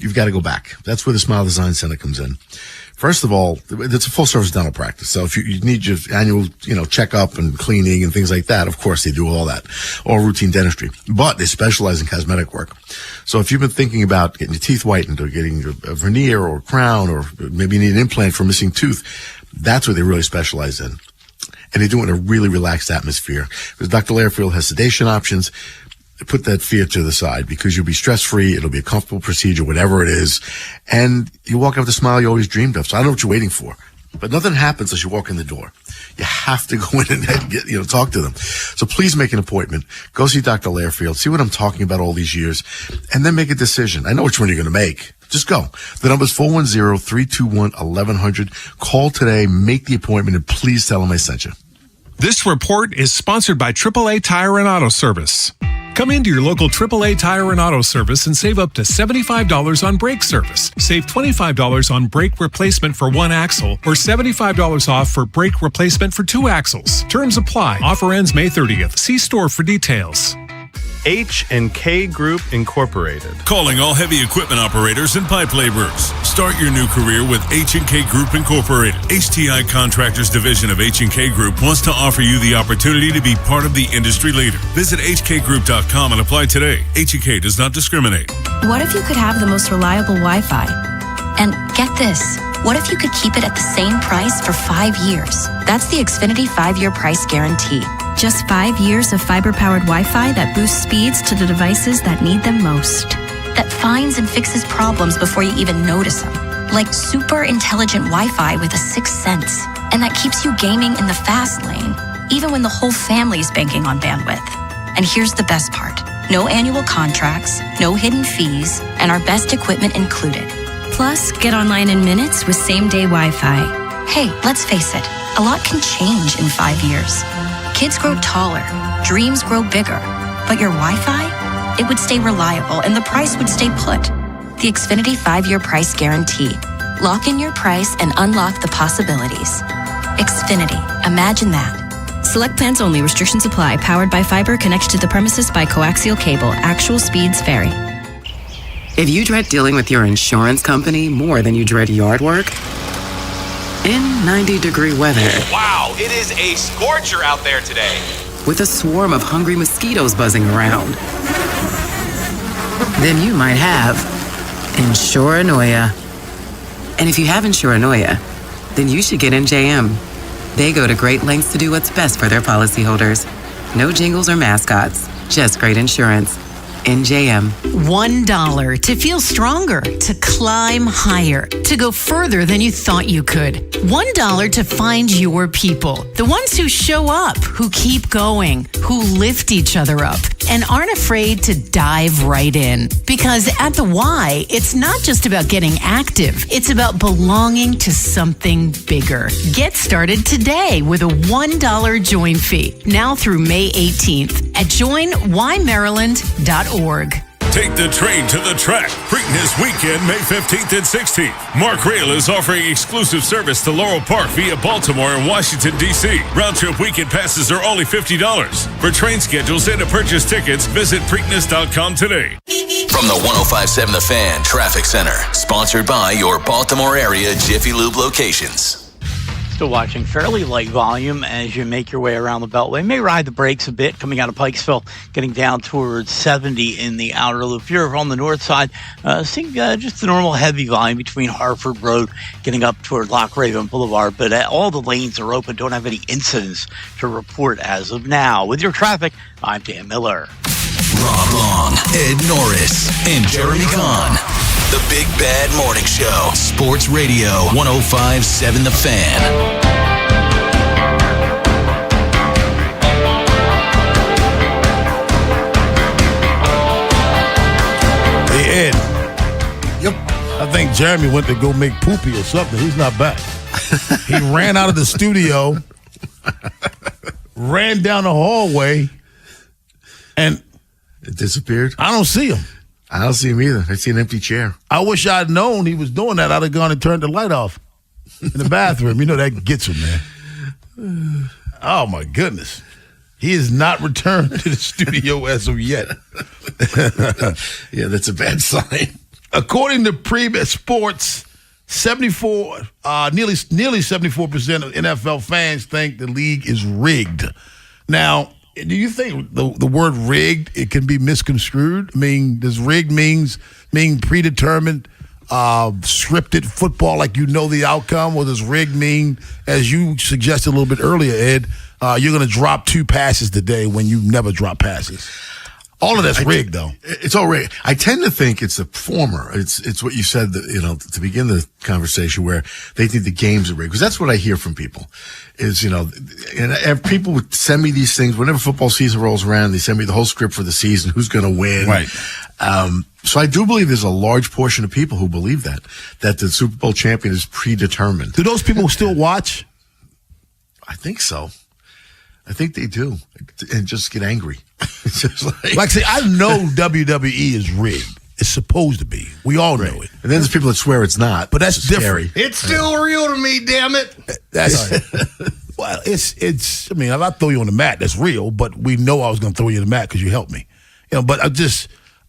you've got to go back. That's where the Smile Design Center comes in. First of all, it's a full-service dental practice. So if you need your annual, checkup and cleaning and things like that, of course they do all that, all routine dentistry. But they specialize in cosmetic work. So if you've been thinking about getting your teeth whitened or getting a veneer or a crown, or maybe you need an implant for a missing tooth, that's what they really specialize in. And they do it in a really relaxed atmosphere. Because Dr. Lairfield has sedation options. Put that fear to the side, because you'll be stress-free. It'll be a comfortable procedure, whatever it is. And you walk out with the smile you always dreamed of. So I don't know what you're waiting for. But nothing happens as you walk in the door. You have to go in and get, talk to them. So please make an appointment. Go see Dr. Lairfield. See what I'm talking about all these years. And then make a decision. I know which one you're going to make. Just go. The number's 410-321-1100. Call today. Make the appointment. And please tell them I sent you. This report is sponsored by AAA Tire and Auto Service. Come into your local AAA Tire and Auto Service and save up to $75 on brake service. Save $25 on brake replacement for one axle, or $75 off for brake replacement for two axles. Terms apply. Offer ends May 30th. See store for details. H&K Group Incorporated. Calling all heavy equipment operators and pipe laborers. Start your new career with H&K Group Incorporated. HTI Contractors Division of H&K Group wants to offer you the opportunity to be part of the industry leader. Visit hkgroup.com and apply today. H&K does not discriminate. What if you could have the most reliable Wi-Fi? And get this, what if you could keep it at the same price for 5 years? That's the Xfinity 5-year price guarantee. Just 5 years of fiber-powered Wi-Fi that boosts speeds to the devices that need them most. That finds and fixes problems before you even notice them. Like super intelligent Wi-Fi with a sixth sense. And that keeps you gaming in the fast lane, even when the whole family is banking on bandwidth. And here's the best part. No annual contracts, no hidden fees, and our best equipment included. Plus, get online in minutes with same-day Wi-Fi. Hey, let's face it, a lot can change in 5 years. Kids grow taller, dreams grow bigger, but your Wi-Fi, it would stay reliable and the price would stay put. The Xfinity 5-year price guarantee. Lock in your price and unlock the possibilities. Xfinity, imagine that. Select plans only. Restrictions apply. Powered by fiber, connected to the premises by coaxial cable. Actual speeds vary. If you dread dealing with your insurance company more than you dread yard work, in 90-degree weather. Wow, it is a scorcher out there today. With a swarm of hungry mosquitoes buzzing around. Then you might have Insuranoia. And if you have Insuranoia, then you should get NJM. They go to great lengths to do what's best for their policyholders. No jingles or mascots, just great insurance. NJM. $1 to feel stronger, to climb higher, to go further than you thought you could. $1 to find your people, the ones who show up, who keep going, who lift each other up, and aren't afraid to dive right in. Because at the Y, it's not just about getting active, it's about belonging to something bigger. Get started today with a $1 join fee, now through May 18th at joinymaryland.org. Take the train to the track. Preakness weekend, May 15th and 16th. Mark Rail is offering exclusive service to Laurel Park via Baltimore and Washington, D.C. Round-trip weekend passes are only $50. For train schedules and to purchase tickets, visit Preakness.com today. From the 105.7 The Fan Traffic Center, sponsored by your Baltimore area Jiffy Lube locations. Still watching fairly light volume as you make your way around the Beltway. May ride the brakes a bit coming out of Pikesville, getting down towards 70 in the outer loop. If you're on the north side, seeing just the normal heavy volume between Harford Road, getting up toward Loch Raven Boulevard. But all the lanes are open. Don't have any incidents to report as of now. With your traffic, I'm Dan Miller. Rob Long, Ed Norris, and Jeremy Kahn. The Big Bad Morning Show. Sports Radio 105.7 The Fan. Hey, Ed. Yep. I think Jeremy went to go make poopy or something. He's not back. He ran out of the studio, ran down the hallway, and it disappeared. I don't see him. I don't see him either. I see an empty chair. I wish I'd known he was doing that. I'd have gone and turned the light off in the bathroom. You know, that gets him, man. Oh, my goodness. He has not returned to the studio as of yet. Yeah, that's a bad sign. according to Previous Sports, nearly 74% of NFL fans think the league is rigged. Now, do you think the word rigged, it can be misconstrued? I mean, does rigged mean predetermined, scripted football, like you know the outcome? Or does rigged mean, as you suggested a little bit earlier, Ed, you're going to drop 2 passes today when you never drop passes? All of that's rigged, though. It's all rigged. I tend to think it's the former. It's what you said, to begin the conversation, where they think the games are rigged. Because that's what I hear from people is, and people would send me these things whenever football season rolls around. They send me the whole script for the season, who's going to win. Right. So I do believe there's a large portion of people who believe that the Super Bowl champion is predetermined. Do those people still watch? I think so. I think they do, and just get angry. It's just like say, I know WWE is rigged. It's supposed to be. We all know it. And then there's people that swear it's not. But that's different. Scary. It's still real to me, damn it. That's well, it's. I mean, if I throw you on the mat, that's real. But we know I was going to throw you on the mat because you helped me. But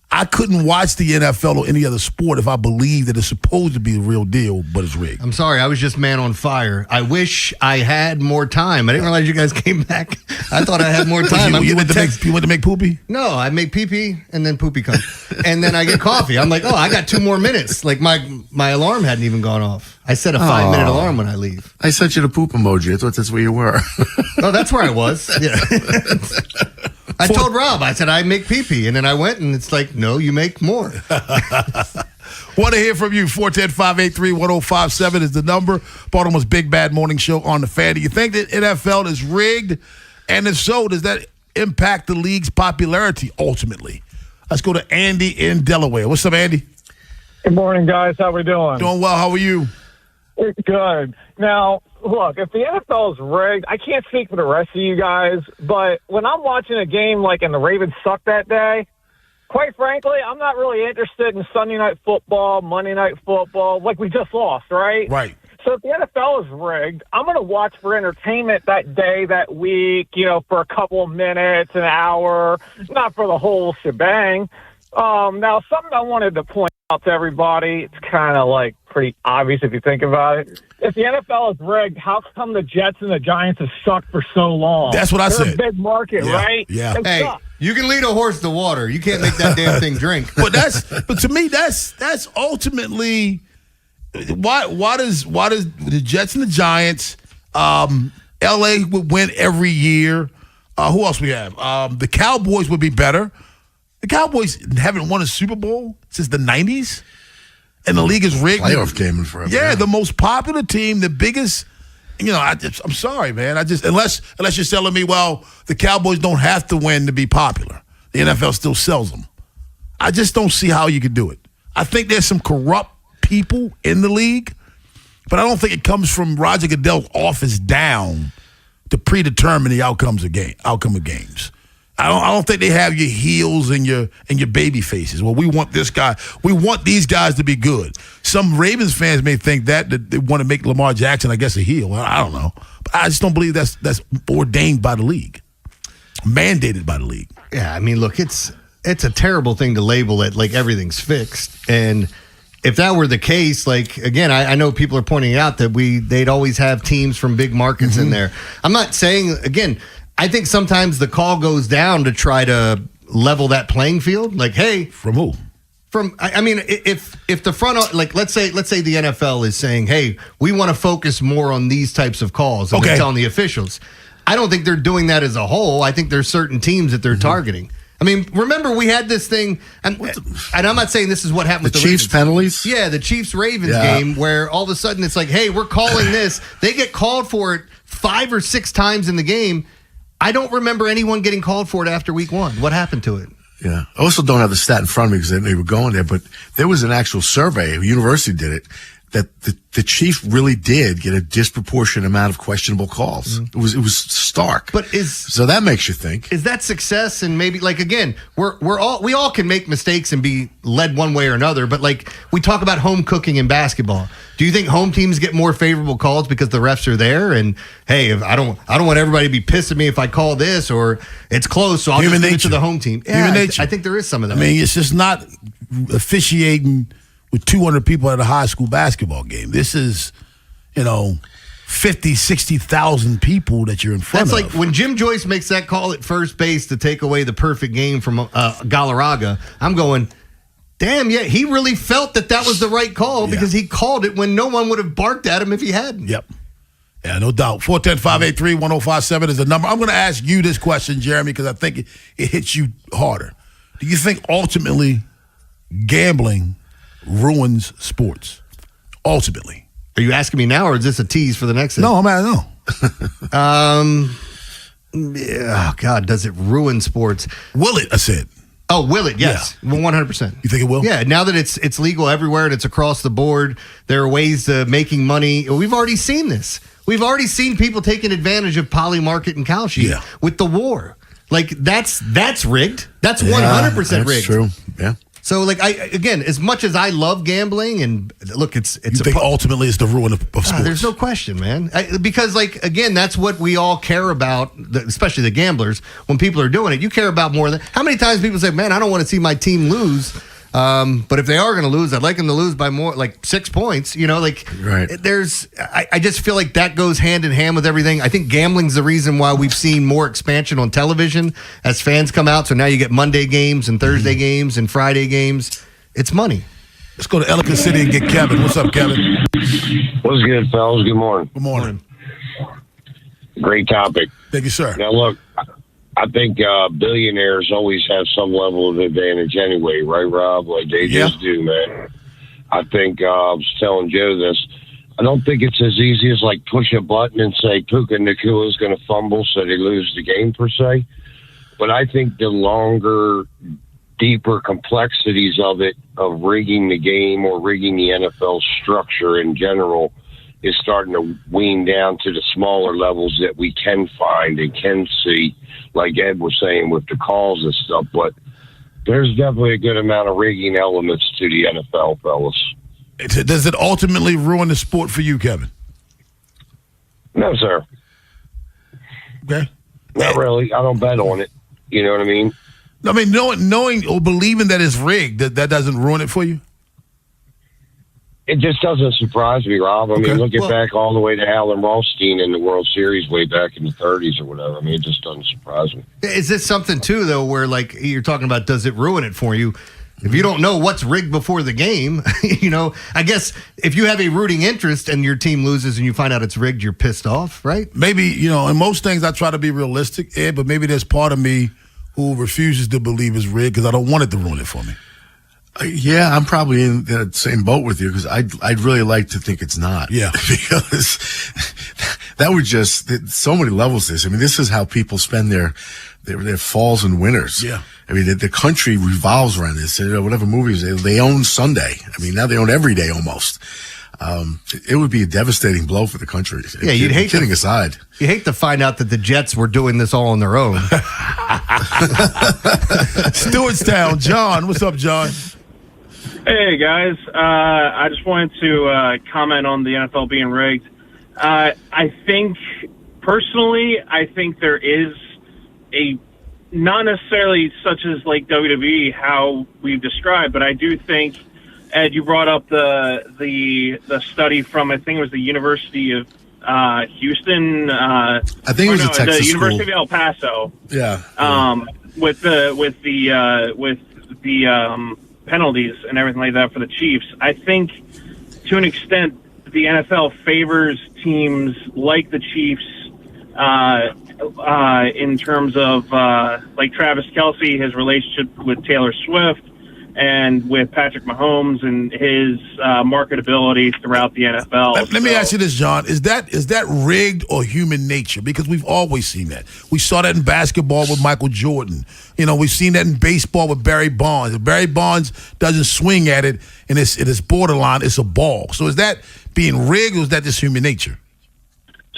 I couldn't watch the NFL or any other sport if I believe that it's supposed to be the real deal, but it's rigged. I'm sorry, I was just man on fire. I wish I had more time. I didn't realize you guys came back. I thought I had more time. you went to make poopy? No, I make pee-pee and then poopy comes. And then I get coffee. I'm like, I got 2 more minutes. Like my alarm hadn't even gone off. I set a 5-minute alarm when I leave. I sent you the poop emoji. I thought that's where you were. Oh, that's where I was. Yeah. I told Rob, I said, I make pee-pee. And then I went, and it's like, no, you make more. Want to hear from you. 410-583-1057 is the number. Baltimore's Big Bad Morning Show on the Fan. Do you think that NFL is rigged? And if so, does that impact the league's popularity ultimately? Let's go to Andy in Delaware. What's up, Andy? Good morning, guys. How we doing? Doing well. How are you? Good. Now, look, if the NFL is rigged, I can't speak for the rest of you guys, but when I'm watching a game like and the Ravens suck that day, quite frankly, I'm not really interested in Sunday night football, Monday night football, like we just lost, right? Right. So if the NFL is rigged, I'm going to watch for entertainment that day, that week, for a couple of minutes, an hour, not for the whole shebang. Now, something I wanted to point out to everybody, it's kind of like pretty obvious if you think about it. If the NFL is rigged, how come the Jets and the Giants have sucked for so long? That's what I They're said. a big market, right? Yeah. They Hey, suck. you can lead a horse to water. You can't make that damn thing drink. But to me, that's ultimately why does the Jets and the Giants, LA would win every year. Who else we have? The Cowboys would be better. The Cowboys haven't won a Super Bowl since the 90s, and the league is rigged. Playoff game in forever. Yeah, the most popular team, the biggest. I'm sorry, man. Unless you're telling me, well, the Cowboys don't have to win to be popular. The NFL still sells them. I just don't see how you could do it. I think there's some corrupt people in the league, but I don't think it comes from Roger Goodell's office down to predetermine the outcome of games. I don't think they have your heels and your baby faces. Well, we want this guy. We want these guys to be good. Some Ravens fans may think that they want to make Lamar Jackson, I guess, a heel. I don't know. But I just don't believe that's ordained by the league, mandated by the league. Yeah, I mean, look, it's a terrible thing to label it like everything's fixed. And if that were the case, like, again, I know people are pointing out that they'd always have teams from big markets in there. I'm not saying, again, I think sometimes the call goes down to try to level that playing field. Like, hey, from who? I mean, if the front, like, let's say the NFL is saying, hey, we want to focus more on these types of calls, and they're telling the officials. I don't think they're doing that as a whole. I think there's certain teams that they're targeting. I mean, remember we had this thing, and I'm not saying this is what happened with the Chiefs Ravens. penalties. Yeah, the Chiefs-Ravens game where all of a sudden it's like, hey, we're calling this. They get called for it 5 or 6 times in the game. I don't remember anyone getting called for it after week 1. What happened to it? Yeah. I also don't have the stat in front of me because they were going there, but there was an actual survey, a university did it, that the Chiefs really did get a disproportionate amount of questionable calls. It was stark. But so that makes you think. Is that success? And maybe, like, again, we all can make mistakes and be led one way or another, but like we talk about home cooking in basketball. Do you think home teams get more favorable calls because the refs are there? And hey, if I don't want everybody to be pissed at me if I call this, or it's close, so I'll just give it to the home team. Yeah, I think there is some of that. I mean, it's just not officiating with 200 people at a high school basketball game. This is, 50, 60,000 people that you're in front of. That's like when Jim Joyce makes that call at first base to take away the perfect game from Galarraga. I'm going, damn, yeah, he really felt that was the right call because he called it when no one would have barked at him if he hadn't. Yep. Yeah, no doubt. 410-583-1057 is the number. I'm going to ask you this question, Jeremy, because I think it hits you harder. Do you think ultimately gambling ruins sports? Ultimately. Are you asking me now, or is this a tease for the next thing? No, I'm asking. Oh, God, does it ruin sports? Will it, I said. Oh, will it? Yes. Yeah. 100%. You think it will? Yeah, now that it's legal everywhere and it's across the board, there are ways to making money. We've already seen this. We've already seen people taking advantage of Poly Market and Kalshi with the war. Like, that's rigged. That's 100% rigged. That's true, yeah. So, like, again, as much as I love gambling, and look, you think ultimately it's the ruin of sports. There's no question, man. Because, like, again, that's what we all care about, especially the gamblers. When people are doing it, you care about more than how many times people say, "Man, I don't want to see my team lose." But if they are going to lose, I'd like them to lose by more, like 6 points. Right. I just feel like that goes hand in hand with everything. I think gambling's the reason why we've seen more expansion on television as fans come out. So now you get Monday games and Thursday games and Friday games. It's money. Let's go to Ellicott City and get Kevin. What's up, Kevin? What's good, fellas? Good morning. Good morning. Great topic. Thank you, sir. Now, look, I think billionaires always have some level of advantage anyway, right, Rob? Like they just do, man. I think I was telling Joe this. I don't think it's as easy as like push a button and say Puka Nacua is going to fumble so they lose the game per se. But I think the longer, deeper complexities of it, of rigging the game or rigging the NFL structure in general, is starting to wean down to the smaller levels that we can find and can see, like Ed was saying with the calls and stuff. But there's definitely a good amount of rigging elements to the NFL, fellas. Does it ultimately ruin the sport for you, Kevin? No, sir. Okay. Not really. I don't bet on it. You know what I mean? I mean, knowing or believing that it's rigged, that doesn't ruin it for you? It just doesn't surprise me, Rob. I mean, look back all the way to Alan Rothstein in the World Series way back in the 30s or whatever. I mean, it just doesn't surprise me. Is this something, too, though, where, like, you're talking about does it ruin it for you? If you don't know what's rigged before the game, I guess if you have a rooting interest and your team loses and you find out it's rigged, you're pissed off, right? Maybe, in most things I try to be realistic, Ed, but maybe there's part of me who refuses to believe it's rigged because I don't want it to ruin it for me. Yeah, I'm probably in the same boat with you because I'd really like to think it's not. Yeah. Because that would just, so many levels to this. I mean, this is how people spend their falls and winters. Yeah. I mean, the country revolves around this. Whatever movies, they own Sunday. I mean, now they own every day almost. It would be a devastating blow for the country. Yeah, you'd hate kidding aside. You hate to find out that the Jets were doing this all on their own. Stewartstown, John. What's up, John? Hey, guys. I just wanted to comment on the NFL being rigged. I think there is a, not necessarily such as like WWE, how we've described, but I do think, Ed, you brought up the study from, I think it was the University of Houston. I think it was a Texas the University school. of El Paso. Yeah. With the penalties and everything like that for the Chiefs. I think to an extent the NFL favors teams like the Chiefs in terms of like Travis Kelce, his relationship with Taylor Swift, and with Patrick Mahomes and his marketability throughout the NFL. Let me ask you this, John. Is that rigged or human nature? Because we've always seen that. We saw that in basketball with Michael Jordan. We've seen that in baseball with Barry Bonds. If Barry Bonds doesn't swing at it and it's borderline, it's a ball. So is that being rigged or is that just human nature?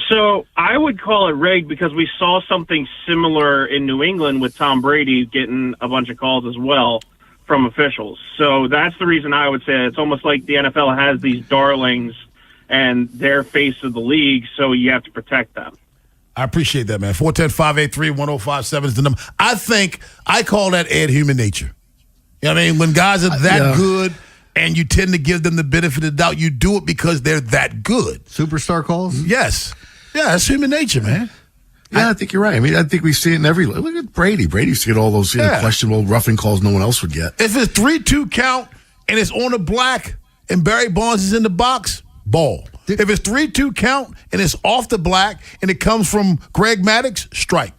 So I would call it rigged because we saw something similar in New England with Tom Brady getting a bunch of calls as well from officials. So that's the reason I would say it's almost like the NFL has these darlings and they're face of the league, so you have to protect them. I appreciate that, man. 410-583-1057 is the number. I think I call that, Ed, human nature. You know what I mean? When guys are that good and you tend to give them the benefit of the doubt. You do it because they're that good. Superstar calls? Yes. Yeah, that's human nature, man. Yeah, I think you're right. I mean, I think we see it in every. Look at Brady. Brady used to get all those questionable roughing calls no one else would get. If it's 3-2 count and it's on the black and Barry Bonds is in the box, ball. If it's 3-2 count and it's off the black and it comes from Greg Maddux, strike.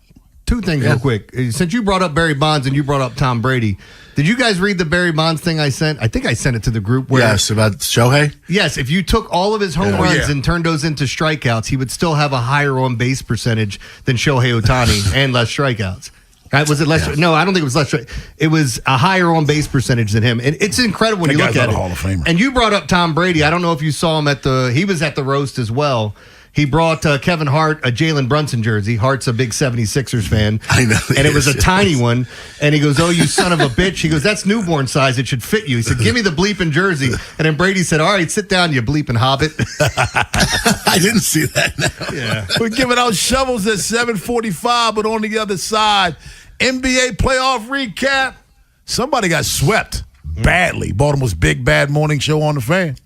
Two things real quick. Since you brought up Barry Bonds and you brought up Tom Brady, did you guys read the Barry Bonds thing I sent? I think I sent it to the group. Where, yes, about Shohei? Yes, if you took all of his home runs and turned those into strikeouts, he would still have a higher on-base percentage than Shohei Ohtani and less strikeouts. Was it less? Yeah. No, I don't think it was less. It was a higher on-base percentage than him. And it's incredible when you look at it. Hall of Famer. And you brought up Tom Brady. I don't know if you saw him he was at the roast as well. He brought Kevin Hart a Jalen Brunson jersey. Hart's a big 76ers fan. I know. And it was a tiny one. And he goes, "Oh, you son of a bitch." He goes, "That's newborn size. It should fit you." He said, "Give me the bleeping jersey." And then Brady said, "All right, sit down, you bleeping hobbit." I didn't see that. No. Yeah. We're giving out shovels at 7:45, but on the other side, NBA playoff recap. Somebody got swept badly. Baltimore's Big Bad Morning Show on the Fan.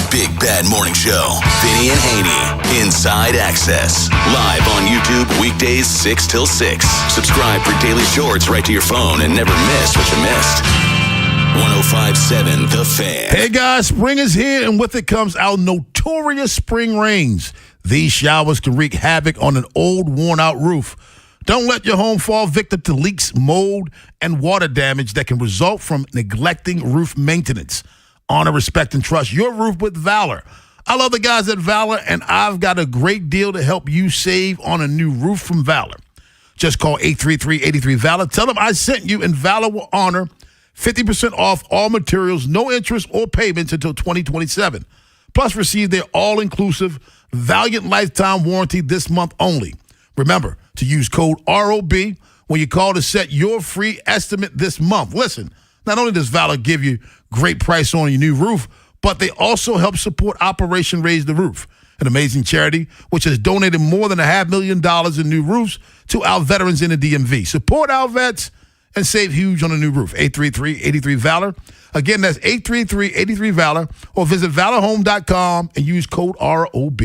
Big Bad Morning Show. Vinny and Haynie. Inside Access. Live on YouTube weekdays 6 till 6. Subscribe for daily shorts right to your phone and never miss what you missed. 105.7 The Fan. Hey guys, spring is here and with it comes our notorious spring rains. These showers can wreak havoc on an old, worn-out roof. Don't let your home fall victim to leaks, mold, and water damage that can result from neglecting roof maintenance. Honor, respect, and trust your roof with Valor. I love the guys at Valor, and I've got a great deal to help you save on a new roof from Valor. Just call 833-83-VALOR. Tell them I sent you, and Valor will honor 50% off all materials, no interest or payments until 2027. Plus, receive their all-inclusive Valiant Lifetime Warranty this month only. Remember to use code ROB when you call to set your free estimate this month. Listen, not only does Valor give you great price on your new roof, but they also help support Operation Raise the Roof, an amazing charity which has donated more than $500,000 in new roofs to our veterans in the DMV. Support our vets and save huge on a new roof. 833-83-VALOR. Again, that's 833-83-VALOR, or visit valorhome.com and use code ROB.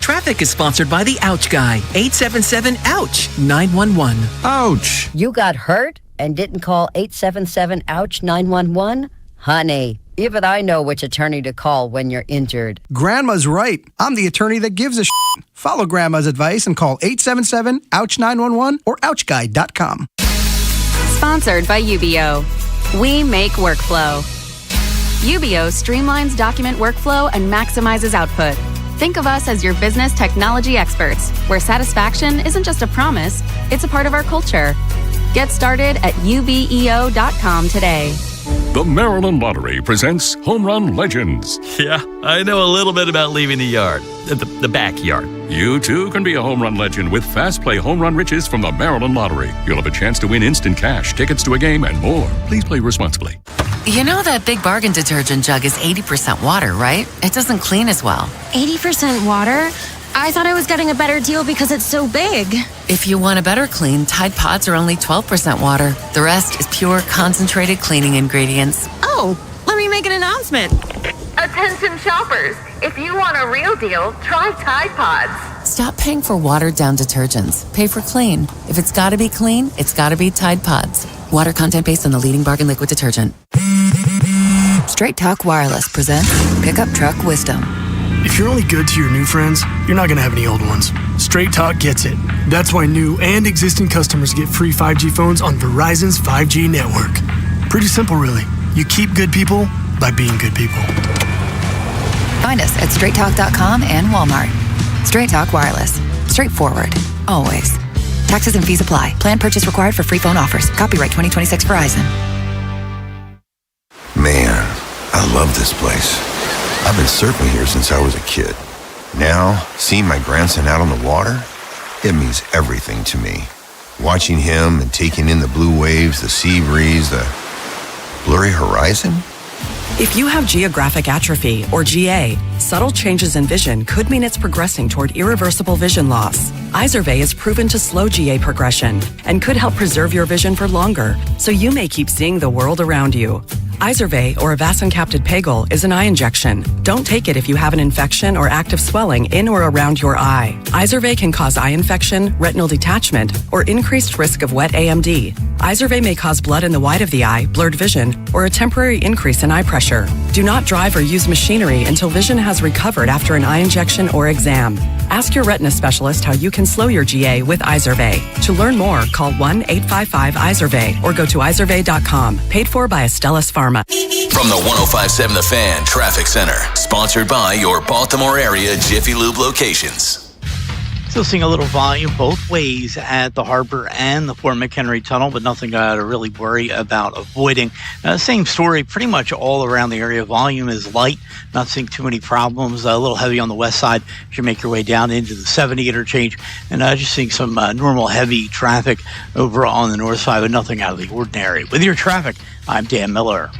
Traffic is sponsored by the Ouch Guy. 877-OUCH-911. Ouch! You got hurt and didn't call 877-OUCH-911? Honey, even I know which attorney to call when you're injured. Grandma's right. I'm the attorney that gives a shit. Follow Grandma's advice and call 877-OUCH-911 or OUCHGuy.com. Sponsored by UBO. We make workflow. UBO streamlines document workflow and maximizes output. Think of us as your business technology experts, where satisfaction isn't just a promise, it's a part of our culture. Get started at ubeo.com today. The Maryland Lottery presents Home Run Legends. Yeah, I know a little bit about leaving the yard, the backyard. You too can be a home run legend with Fast Play Home Run Riches from the Maryland Lottery. You'll have a chance to win instant cash, tickets to a game, and more. Please play responsibly. You know that Big Bargain detergent jug is 80% water, right? It doesn't clean as well. 80% water? I thought I was getting a better deal because it's so big. If you want a better clean, Tide Pods are only 12% water. The rest is pure, concentrated cleaning ingredients. Oh, let me make an announcement. Attention shoppers, if you want a real deal, try Tide Pods. Stop paying for watered-down detergents. Pay for clean. If it's gotta be clean, it's gotta be Tide Pods. Water content based on the leading bargain liquid detergent. Straight Talk Wireless presents Pickup Truck Wisdom. If you're only good to your new friends, you're not going to have any old ones. Straight Talk gets it. That's why new and existing customers get free 5G phones on Verizon's 5G network. Pretty simple, really. You keep good people by being good people. Find us at straighttalk.com and Walmart. Straight Talk Wireless. Straightforward. Always. Taxes and fees apply. Plan purchase required for free phone offers. Copyright 2026 Verizon. Man, I love this place. I've been surfing here since I was a kid. Now, seeing my grandson out on the water, it means everything to me. Watching him and taking in the blue waves, the sea breeze, the blurry horizon, If you have geographic atrophy, or GA, subtle changes in vision could mean it's progressing toward irreversible vision loss. Izervay is proven to slow GA progression and could help preserve your vision for longer, so you may keep seeing the world around you. Izervay, or avacincaptad pegol, is an eye injection. Don't take it if you have an infection or active swelling in or around your eye. Izervay can cause eye infection, retinal detachment, or increased risk of wet AMD. Izervay may cause blood in the white of the eye, blurred vision, or a temporary increase in eye pressure. Do not drive or use machinery until vision has recovered after an eye injection or exam. Ask your retina specialist how you can slow your GA with Izervay. To learn more, call 1-855-IZERVAY or go to izervay.com. Paid for by Astellas Pharma. From the 105.7 The Fan Traffic Center, sponsored by your Baltimore area Jiffy Lube locations. Still seeing a little volume both ways at the Harbor and the Fort McHenry Tunnel, but nothing to really worry about avoiding. Same story pretty much all around the area. Volume is light, not seeing too many problems. A little heavy on the west side as you make your way down into the 70 interchange, and just seeing some normal heavy traffic over on the north side, but nothing out of the ordinary. With your traffic, I'm Dan Miller.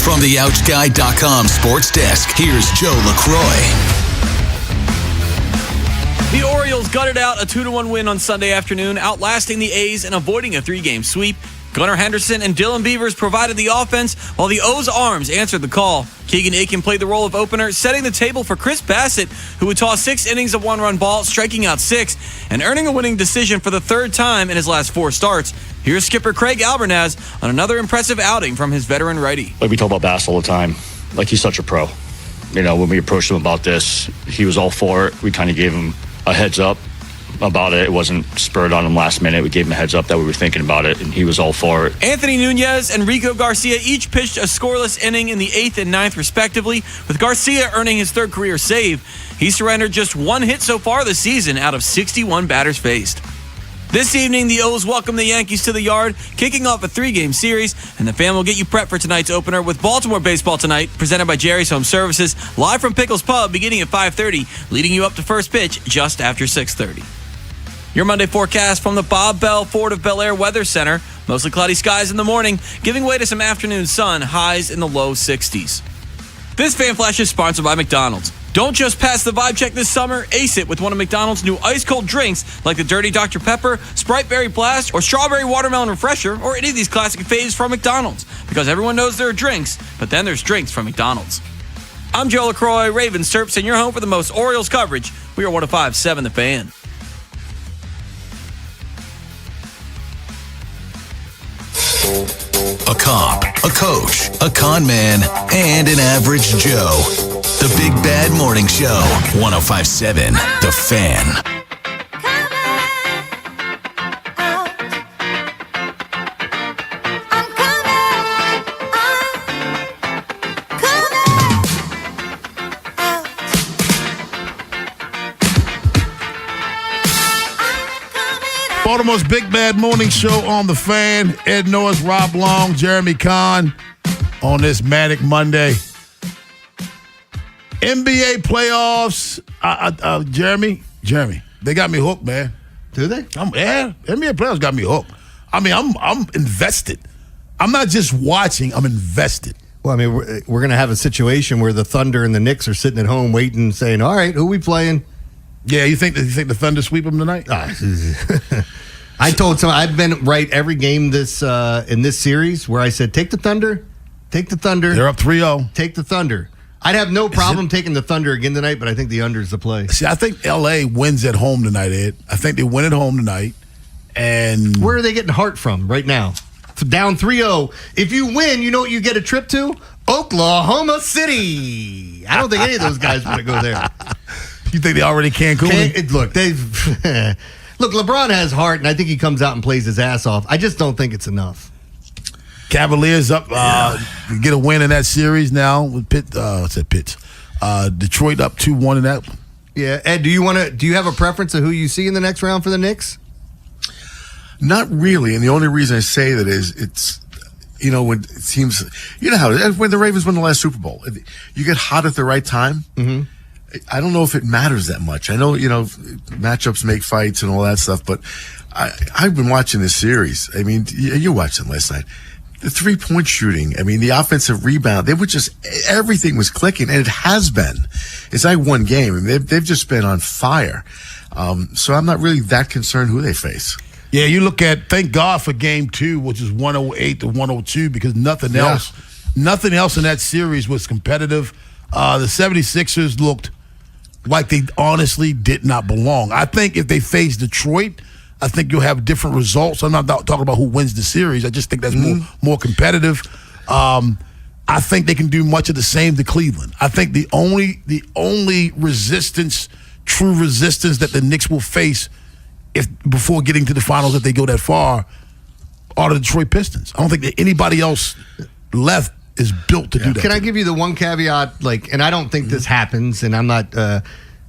From the OutchGuy.com sports desk, here's Joe LaCroix. The Orioles gutted out a 2-1 win on Sunday afternoon, outlasting the A's and avoiding a 3-game sweep. Gunnar Henderson and Dylan Beavers provided the offense, while the O's arms answered the call. Keegan Aiken played the role of opener, setting the table for Chris Bassett, who would toss 6 innings of one-run ball, striking out 6, and earning a winning decision for the 3rd time in his last 4 starts. Here's skipper Craig Albernaz on another impressive outing from his veteran righty. Like we talk about Bass all the time, like he's such a pro. You know, when we approached him about this, he was all for it. We kind of gave him a heads up about it. It wasn't spurred on him last minute. We gave him a heads up that we were thinking about it, and he was all for it. Anthony Nunez and Rico Garcia each pitched a scoreless inning in the 8th and 9th, respectively, with Garcia earning his 3rd career save. He surrendered just 1 hit so far this season out of 61 batters faced. This evening, the O's welcome the Yankees to the yard, kicking off a 3-game series, and the Fan will get you prepped for tonight's opener with Baltimore baseball tonight, presented by Jerry's Home Services, live from Pickles Pub beginning at 5:30, leading you up to first pitch just after 6:30. Your Monday forecast from the Bob Bell Ford of Bel Air Weather Center. Mostly cloudy skies in the morning, giving way to some afternoon sun, highs in the low 60s. This Fan Flash is sponsored by McDonald's. Don't just pass the vibe check this summer, ace it with one of McDonald's new ice-cold drinks like the Dirty Dr. Pepper, Sprite Berry Blast, or Strawberry Watermelon Refresher, or any of these classic faves from McDonald's. Because everyone knows there are drinks, but then there's drinks from McDonald's. I'm Joe LaCroix, Ravens Terps, and you're home for the most Orioles coverage. We are 105.7 The Fan. A cop, a coach, a con man, and an average Joe. The Big Bad Morning Show, 105.7 The Fan. Baltimore's Big Bad Morning Show on The Fan. Ed Norris, Rob Long, Jeremy Kahn on this Manic Monday. NBA playoffs. Jeremy, they got me hooked, man. Do they? NBA playoffs got me hooked. I mean, I'm invested. I'm not just watching, I'm invested. Well, I mean, we're going to have a situation where the Thunder and the Knicks are sitting at home waiting, saying, all right, who we playing? Yeah, you think the Thunder sweep them tonight? I told someone I've been right every game this in this series where I said, take the Thunder. They're up 3-0. Take the Thunder. I'd have no problem taking the Thunder again tonight, but I think the under is the play. See, I think L.A. wins at home tonight, Ed. I think they win at home tonight. And where are they getting heart from right now? Down 3-0. If you win, you know what you get a trip to? Oklahoma City. I don't think any of those guys want to go there. You think they already Cancun? Look, LeBron has heart, and I think he comes out and plays his ass off. I just don't think it's enough. Cavaliers up, get a win in that series now with Detroit up 2-1 in that one. Yeah, Ed, do you have a preference of who you see in the next round for the Knicks? Not really, and the only reason I say that is it's, when it seems, how when the Ravens won the last Super Bowl, you get hot at the right time. Mm-hmm. I don't know if it matters that much. I know, matchups make fights and all that stuff, but I've been watching this series. I mean, you watched it last night. the 3-point shooting. I mean, the offensive rebound. They were just, everything was clicking, and it has been. It's like one game. I mean, they've just been on fire. So I'm not really that concerned who they face. Yeah, you look at, thank God for game 2, which is 108 to 102, because nothing else in that series was competitive. The 76ers looked like they honestly did not belong. I think if they face Detroit, I think you'll have different results. I'm not talking about who wins the series. I just think that's more competitive. I think they can do much of the same to Cleveland. I think the only resistance, true resistance that the Knicks will face before getting to the finals, if they go that far, are the Detroit Pistons. I don't think that anybody else left is built to do that. Can I give you the one caveat? And I don't think this happens, and I'm not.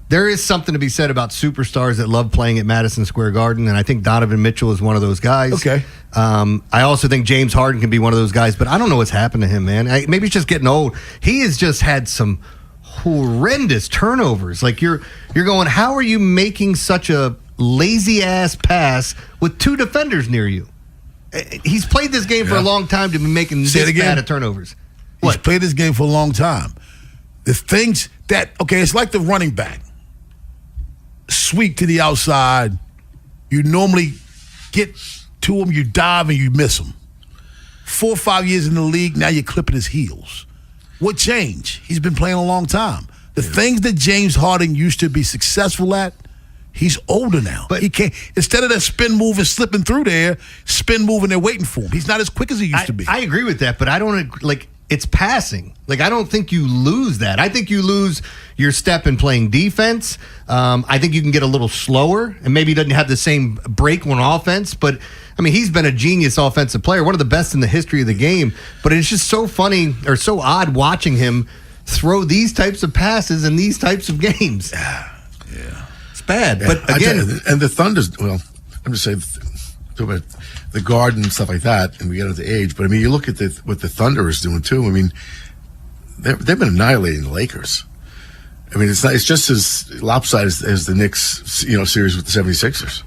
There is something to be said about superstars that love playing at Madison Square Garden, and I think Donovan Mitchell is one of those guys. Okay. I also think James Harden can be one of those guys, but I don't know what's happened to him, man. Maybe he's just getting old. He has just had some horrendous turnovers. Like you're going, how are you making such a lazy ass pass with 2 defenders near you? He's played this game for a long time to be making this bad of turnovers. He's played this game for a long time. The things that, it's like the running back. Sweep to the outside. You normally get to him, you dive, and you miss him. 4 or 5 years in the league, now you're clipping his heels. What changed? He's been playing a long time. The things that James Harden used to be successful at, he's older now. But he can't, instead of that spin move and slipping through there, spin move and they're waiting for him. He's not as quick as he used to be. I agree with that, but I don't, it's passing. I don't think you lose that. I think you lose your step in playing defense. I think you can get a little slower, and maybe he doesn't have the same break on offense, but I mean, he's been a genius offensive player, one of the best in the history of the game, but it's just so funny or so odd watching him throw these types of passes in these types of games. Yeah. It's bad. But again, and the Thunder's, well, I'm just saying, about the guard and stuff like that, and we get into age, but I mean, you look at what the Thunder is doing too. I mean, they've been annihilating the Lakers. I mean, it's just as lopsided as the Knicks, series with the 76ers.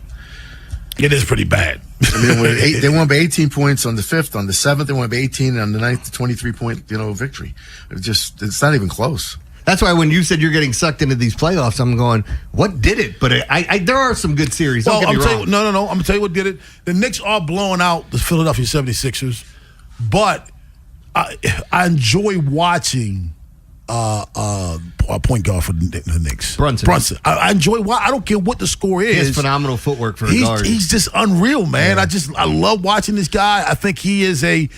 It is pretty bad. I mean, they won by 18 points on the 5th. On the 7th, they won by 18. On the 9th, 23-point, victory. It's not even close. That's why when you said you're getting sucked into these playoffs, I'm going, what did it? But there are some good series. Don't get me wrong. No. I'm going to tell you what did it. The Knicks are blowing out the Philadelphia 76ers, but I enjoy watching a point guard for the Knicks. Brunson. I enjoy I don't care what the score is. He has phenomenal footwork for a guard. He's just unreal, man. Yeah. I love watching this guy. I think he is a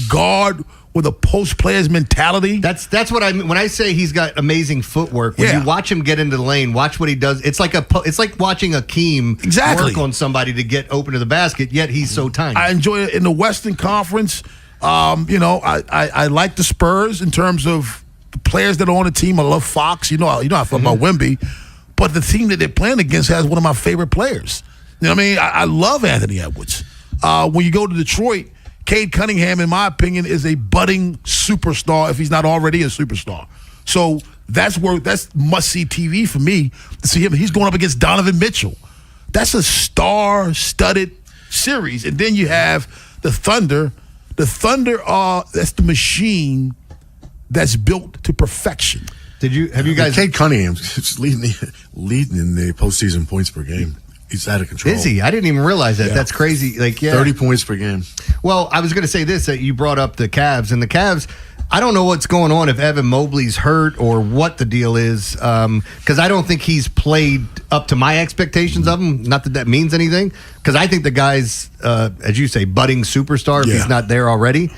guard with a post player's mentality. That's what I mean when I say he's got amazing footwork. When you watch him get into the lane, watch what he does. It's like watching Akeem work on somebody to get open to the basket. Yet he's so tiny. I enjoy it in the Western Conference. I like the Spurs in terms of the players that are on the team. I love Fox. I feel about Wemby, but the team that they're playing against has one of my favorite players. You know what I mean? I love Anthony Edwards. When you go to Detroit, Cade Cunningham, in my opinion, is a budding superstar if he's not already a superstar. So that's must-see TV for me to see him. He's going up against Donovan Mitchell. That's a star-studded series. And then you have the Thunder. The Thunder that's the machine that's built to perfection. Have you guys? Cade Cunningham is leading in the postseason points per game. He's out of control. Is he? I didn't even realize that. Yeah. That's crazy. 30 points per game. Well, I was going to say this, that you brought up the Cavs. And the Cavs, I don't know what's going on, if Evan Mobley's hurt or what the deal is, because I don't think he's played up to my expectations of him. Not that means anything, because I think the guy's, as you say, budding superstar if he's not there already.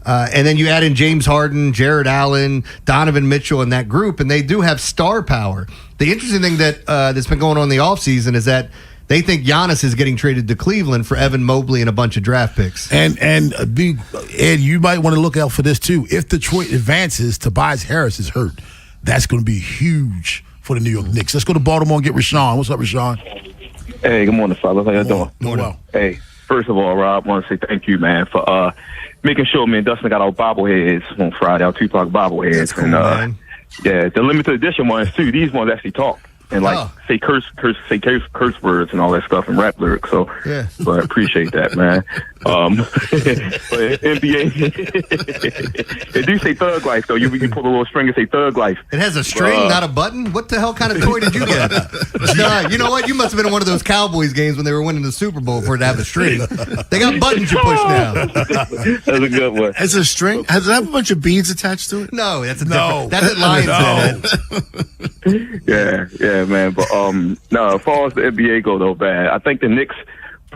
And then you add in James Harden, Jared Allen, Donovan Mitchell in that group, and they do have star power. The interesting thing that's been going on in the offseason is that they think Giannis is getting traded to Cleveland for Evan Mobley and a bunch of draft picks. And you might want to look out for this too. If Detroit advances, Tobias Harris is hurt. That's going to be huge for the New York Knicks. Let's go to Baltimore and get Rashawn. What's up, Rashawn? Hey, good morning, fellas. How y'all doing? Doing well. Hey, first of all, Rob, I want to say thank you, man, for making sure me and Dustin got our bobbleheads on Friday, our Tupac bobbleheads. That's cool, man. Yeah, the limited edition ones too. These ones actually talk. And say curse words and all that stuff and rap lyrics. So, but appreciate that, man. But NBA, it do say Thug Life, though. You can pull a little string and say Thug Life. It has a string, not a button? What the hell kind of toy did you get? Nah, you know what? You must have been in one of those Cowboys games when they were winning the Super Bowl for it to have a string. They got buttons you push now. That's a good one. It's a string? Does it have a bunch of beads attached to it? No, that's a different. That's at Lions. Yeah, man. But no, as far as the NBA go though, bad. I think the Knicks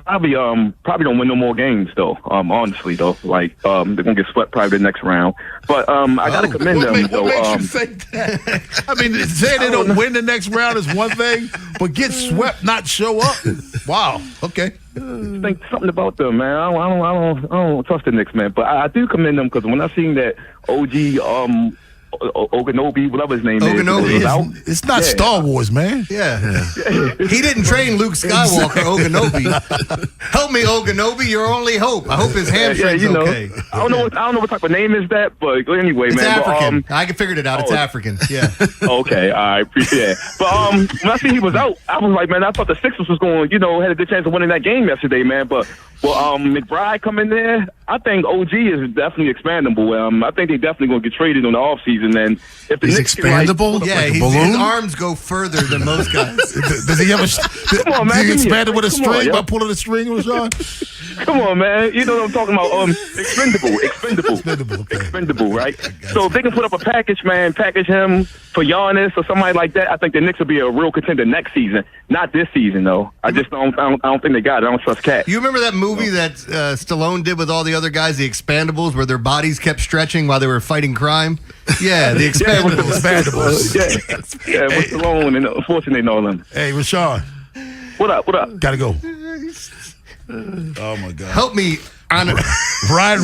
probably don't win no more games though. Honestly though, like they're gonna get swept probably the next round. But I gotta commend them though. What makes you think that? I mean, saying they don't win the next round is one thing, but get swept, not show up. Wow. Okay. I think something about them, man. I don't trust the Knicks, man. But I do commend them because when I seen that OG Oganobi, whatever his name is. It's not Star Wars, man. Yeah. He didn't train Luke Skywalker, Oganobi. Help me, Oganobi, your only hope. I hope his hamstring's okay. I don't know what type of name is that, but anyway, it's man. African. I figured it out. It's African. Yeah. Okay, I appreciate it. But when I see he was out, I was like, man, I thought the Sixers was going, had a good chance of winning that game yesterday, man. But McBride come in there, I think OG is definitely expandable. I think they definitely going to get traded on the offseason. And if he's expandable, his arms go further than most guys. Does he have Come on, man, he expanded with a string by pulling a string, Rashawn? Come on, man. You know what I'm talking about? Expendable, right? So if they can put up a package, man, package him for Giannis or somebody like that, I think the Knicks will be a real contender next season. Not this season, though. I just don't think they got it. I don't trust Cat. You remember that movie that Stallone did with all the other guys, The Expandables, where their bodies kept stretching while they were fighting crime? Yeah, The Expandables. Yeah, with Stallone and unfortunately all them. Hey, Rashawn. What up? Gotta go. Oh, my God. Help me. Ryan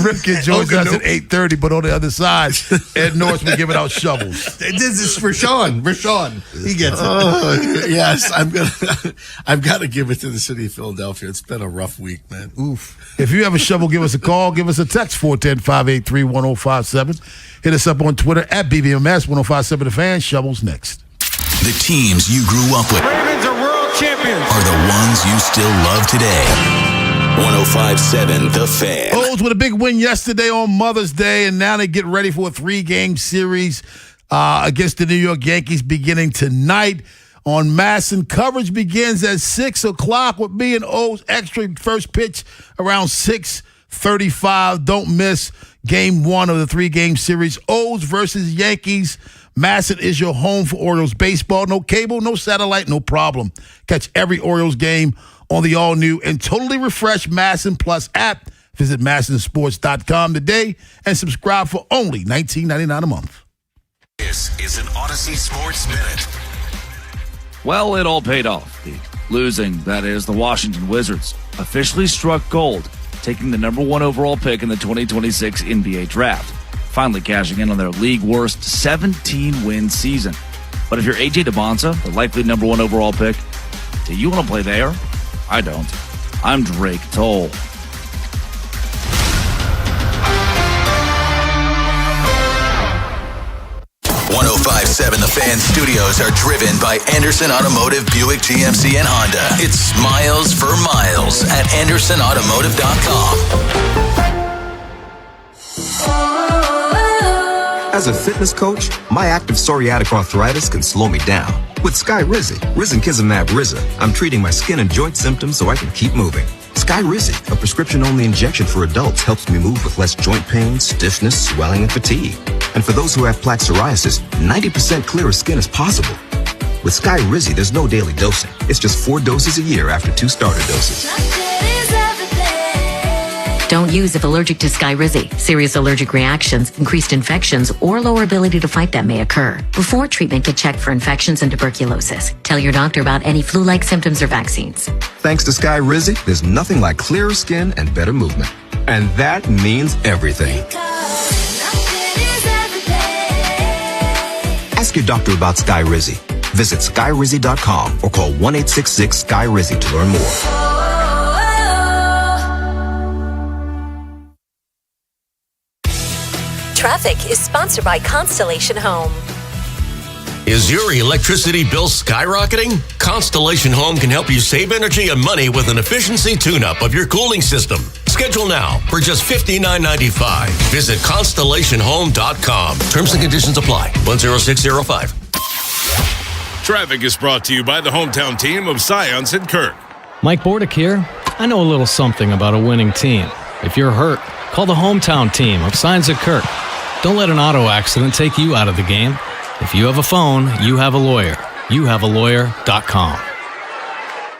Ripken joins us at 8:30, but on the other side, Ed Norris been giving out shovels. This is Rashawn. He gets it. Yes, I've got to give it to the city of Philadelphia. It's been a rough week, man. Oof. If you have a shovel, give us a call. Give us a text, 410-583-1057. Hit us up on Twitter at BBMS 1057 The Fan. Shovels next. The teams you grew up with Ravens are world champions. Are the ones you still love today. 1057 The Fan. O's with a big win yesterday on Mother's Day, and now they get ready for a 3-game series against the New York Yankees beginning tonight on MASN. Coverage begins at 6 o'clock with me and O's extra first pitch around 6:35. Don't miss game 1 of the 3-game series. O's versus Yankees. MASN is your home for Orioles baseball. No cable, no satellite, no problem. Catch every Orioles game on the all-new and totally refreshed MASN Plus app. Visit MASNsports.com today and subscribe for only $19.99 a month. This is an Odyssey Sports Minute. Well, it all paid off. The losing, that is, the Washington Wizards, officially struck gold, taking the number 1 overall pick in the 2026 NBA Draft, finally cashing in on their league-worst 17-win season. But if you're A.J. DeBonza, the likely number 1 overall pick, do you want to play there? I don't. I'm Drake Toll. .1057 The Fan studios are driven by Anderson Automotive, Buick, GMC, and Honda. It's miles for miles at AndersonAutomotive.com. As a fitness coach, my active psoriatic arthritis can slow me down. With Skyrizi, Risankizumab Riza, I'm treating my skin and joint symptoms so I can keep moving. Skyrizi, a prescription-only injection for adults, helps me move with less joint pain, stiffness, swelling, and fatigue. And for those who have plaque psoriasis, 90% clearer skin is possible. With Skyrizi, there's no daily dosing. It's just 4 doses a year after 2 starter doses. Don't use if allergic to Skyrizi. Serious allergic reactions, increased infections, or lower ability to fight them may occur. Before treatment, get checked for infections and tuberculosis. Tell your doctor about any flu-like symptoms or vaccines. Thanks to Skyrizi, there's nothing like clearer skin and better movement. And that means everything. Ask your doctor about Skyrizi. Visit Skyrizi.com or call 1-866-SKY-RIZI to learn more. Traffic is sponsored by Constellation Home. Is your electricity bill skyrocketing? Constellation Home can help you save energy and money with an efficiency tune-up of your cooling system. Schedule now for just $59.95. Visit ConstellationHome.com. Terms and conditions apply. 10605. Traffic is brought to you by the hometown team of Science and Kirk. Mike Bordick here. I know a little something about a winning team. If you're hurt, call the hometown team of Science and Kirk. Don't let an auto accident take you out of the game. If you have a phone, you have a lawyer. YouHaveALawyer.com.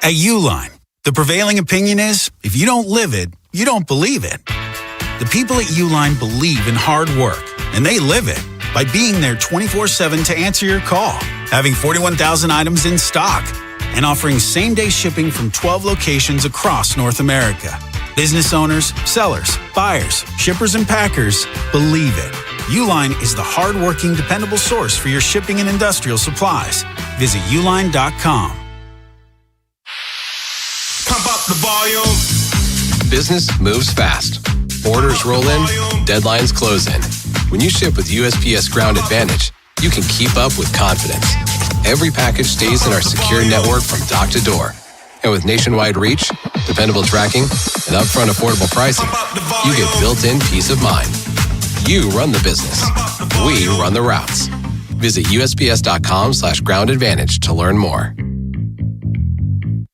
At Uline, the prevailing opinion is, if you don't live it, you don't believe it. The people at Uline believe in hard work, and they live it by being there 24/7 to answer your call, having 41,000 items in stock, and offering same-day shipping from 12 locations across North America. Business owners, sellers, buyers, shippers, and packers believe it. Uline is the hard-working, dependable source for your shipping and industrial supplies. Visit uline.com. Pump up the volume. Business moves fast. Orders roll in, deadlines close in. When you ship with USPS Ground Advantage, you can keep up with confidence. Every package stays in our secure network from dock to door. And with nationwide reach, dependable tracking, and upfront affordable pricing, you get built-in peace of mind. You run the business. We run the routes. Visit USPS.com/Ground Advantage to learn more.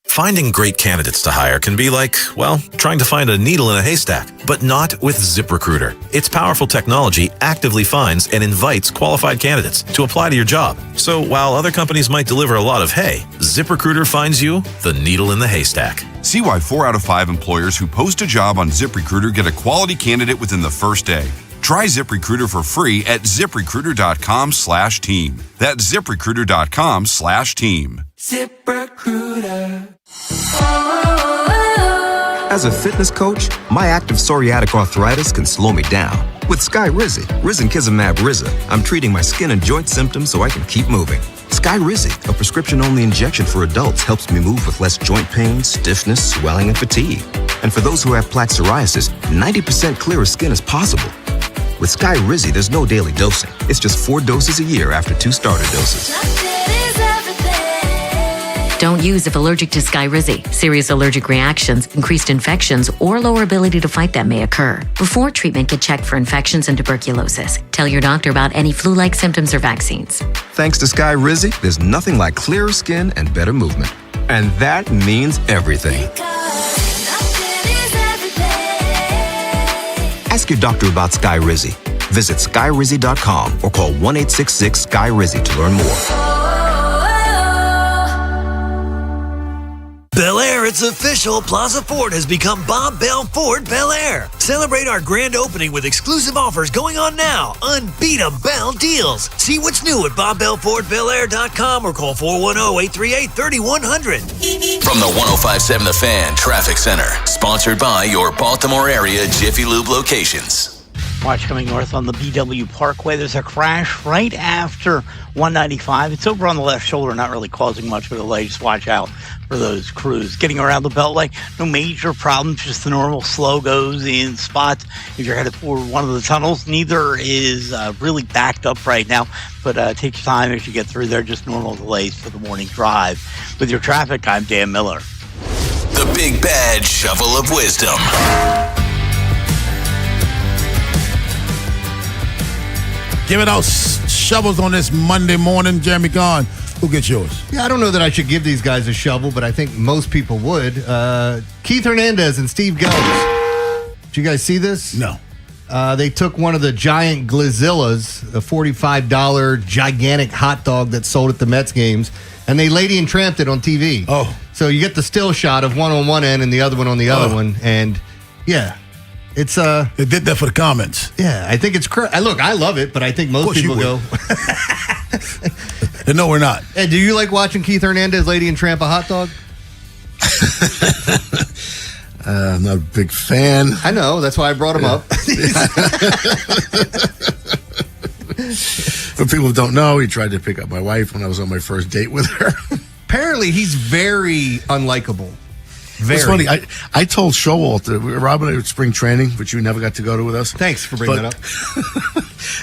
Finding great candidates to hire can be like, well, trying to find a needle in a haystack, but not with ZipRecruiter. Its powerful technology actively finds and invites qualified candidates to apply to your job. So while other companies might deliver a lot of hay, ZipRecruiter finds you the needle in the haystack. See why 4 out of 5 employers who post a job on ZipRecruiter get a quality candidate within the first day. Try ZipRecruiter for free at ZipRecruiter.com/team. That's ZipRecruiter.com/team. ZipRecruiter. As a fitness coach, my active psoriatic arthritis can slow me down. With Skyrizi, risankizumab Riza, I'm treating my skin and joint symptoms so I can keep moving. Skyrizi, a prescription-only injection for adults, helps me move with less joint pain, stiffness, swelling, and fatigue. And for those who have plaque psoriasis, 90% clearer skin is possible. With Skyrizi, there's no daily dosing. It's just 4 doses a year after 2 starter doses. Don't use if allergic to Skyrizi. Serious allergic reactions, increased infections, or lower ability to fight them may occur. Before treatment, get checked for infections and tuberculosis. Tell your doctor about any flu-like symptoms or vaccines. Thanks to Skyrizi, there's nothing like clearer skin and better movement. And that means everything. Ask your doctor about Skyrizi. Visit Skyrizi.com or call 1-866-SKY-RIZZI to learn more. Bel Air, it's official. Plaza Ford has become Bob Bell Ford Bel Air. Celebrate our grand opening with exclusive offers going on now. Unbeatable deals. See what's new at BobBellFordBelAir.com or call 410-838-3100. From the 105.7 The Fan Traffic Center, sponsored by your Baltimore area Jiffy Lube locations. Watch coming north on the BW Parkway. There's a crash right after 195. It's over on the left shoulder, not really causing much of a delay. Just watch out for those crews. Getting around the Beltway, no major problems, just the normal slow goes in spots. If you're headed for one of the tunnels, neither is really backed up right now, but take your time as you get through there. Just normal delays for the morning drive. With your traffic, I'm Dan Miller. The Big Bad Shovel of Wisdom. Give it those shovels on this Monday morning. Jeremy Gahn, who gets yours? Yeah, I don't know that I should give these guys a shovel, but I think most people would. Keith Hernandez and Steve Gells. Did you guys see this? No. They took one of the giant Glazillas, a $45 gigantic hot dog that's sold at the Mets games, and they Lady and Tramped it on TV. Oh. So you get the still shot of one on one end and the other one on the other one, and yeah. It's They did that for the comments. Yeah, I think it's look, I love it, but I think most people go. No, we're not. Hey, do you like watching Keith Hernandez Lady and Tramp a hot dog? I'm not a big fan. I know, that's why I brought him up. For people who don't know, he tried to pick up my wife when I was on my first date with her. Apparently, he's very unlikable. It's funny. I told Showalter, Rob and I were at spring training, which you never got to go to with us. Thanks for bringing that up.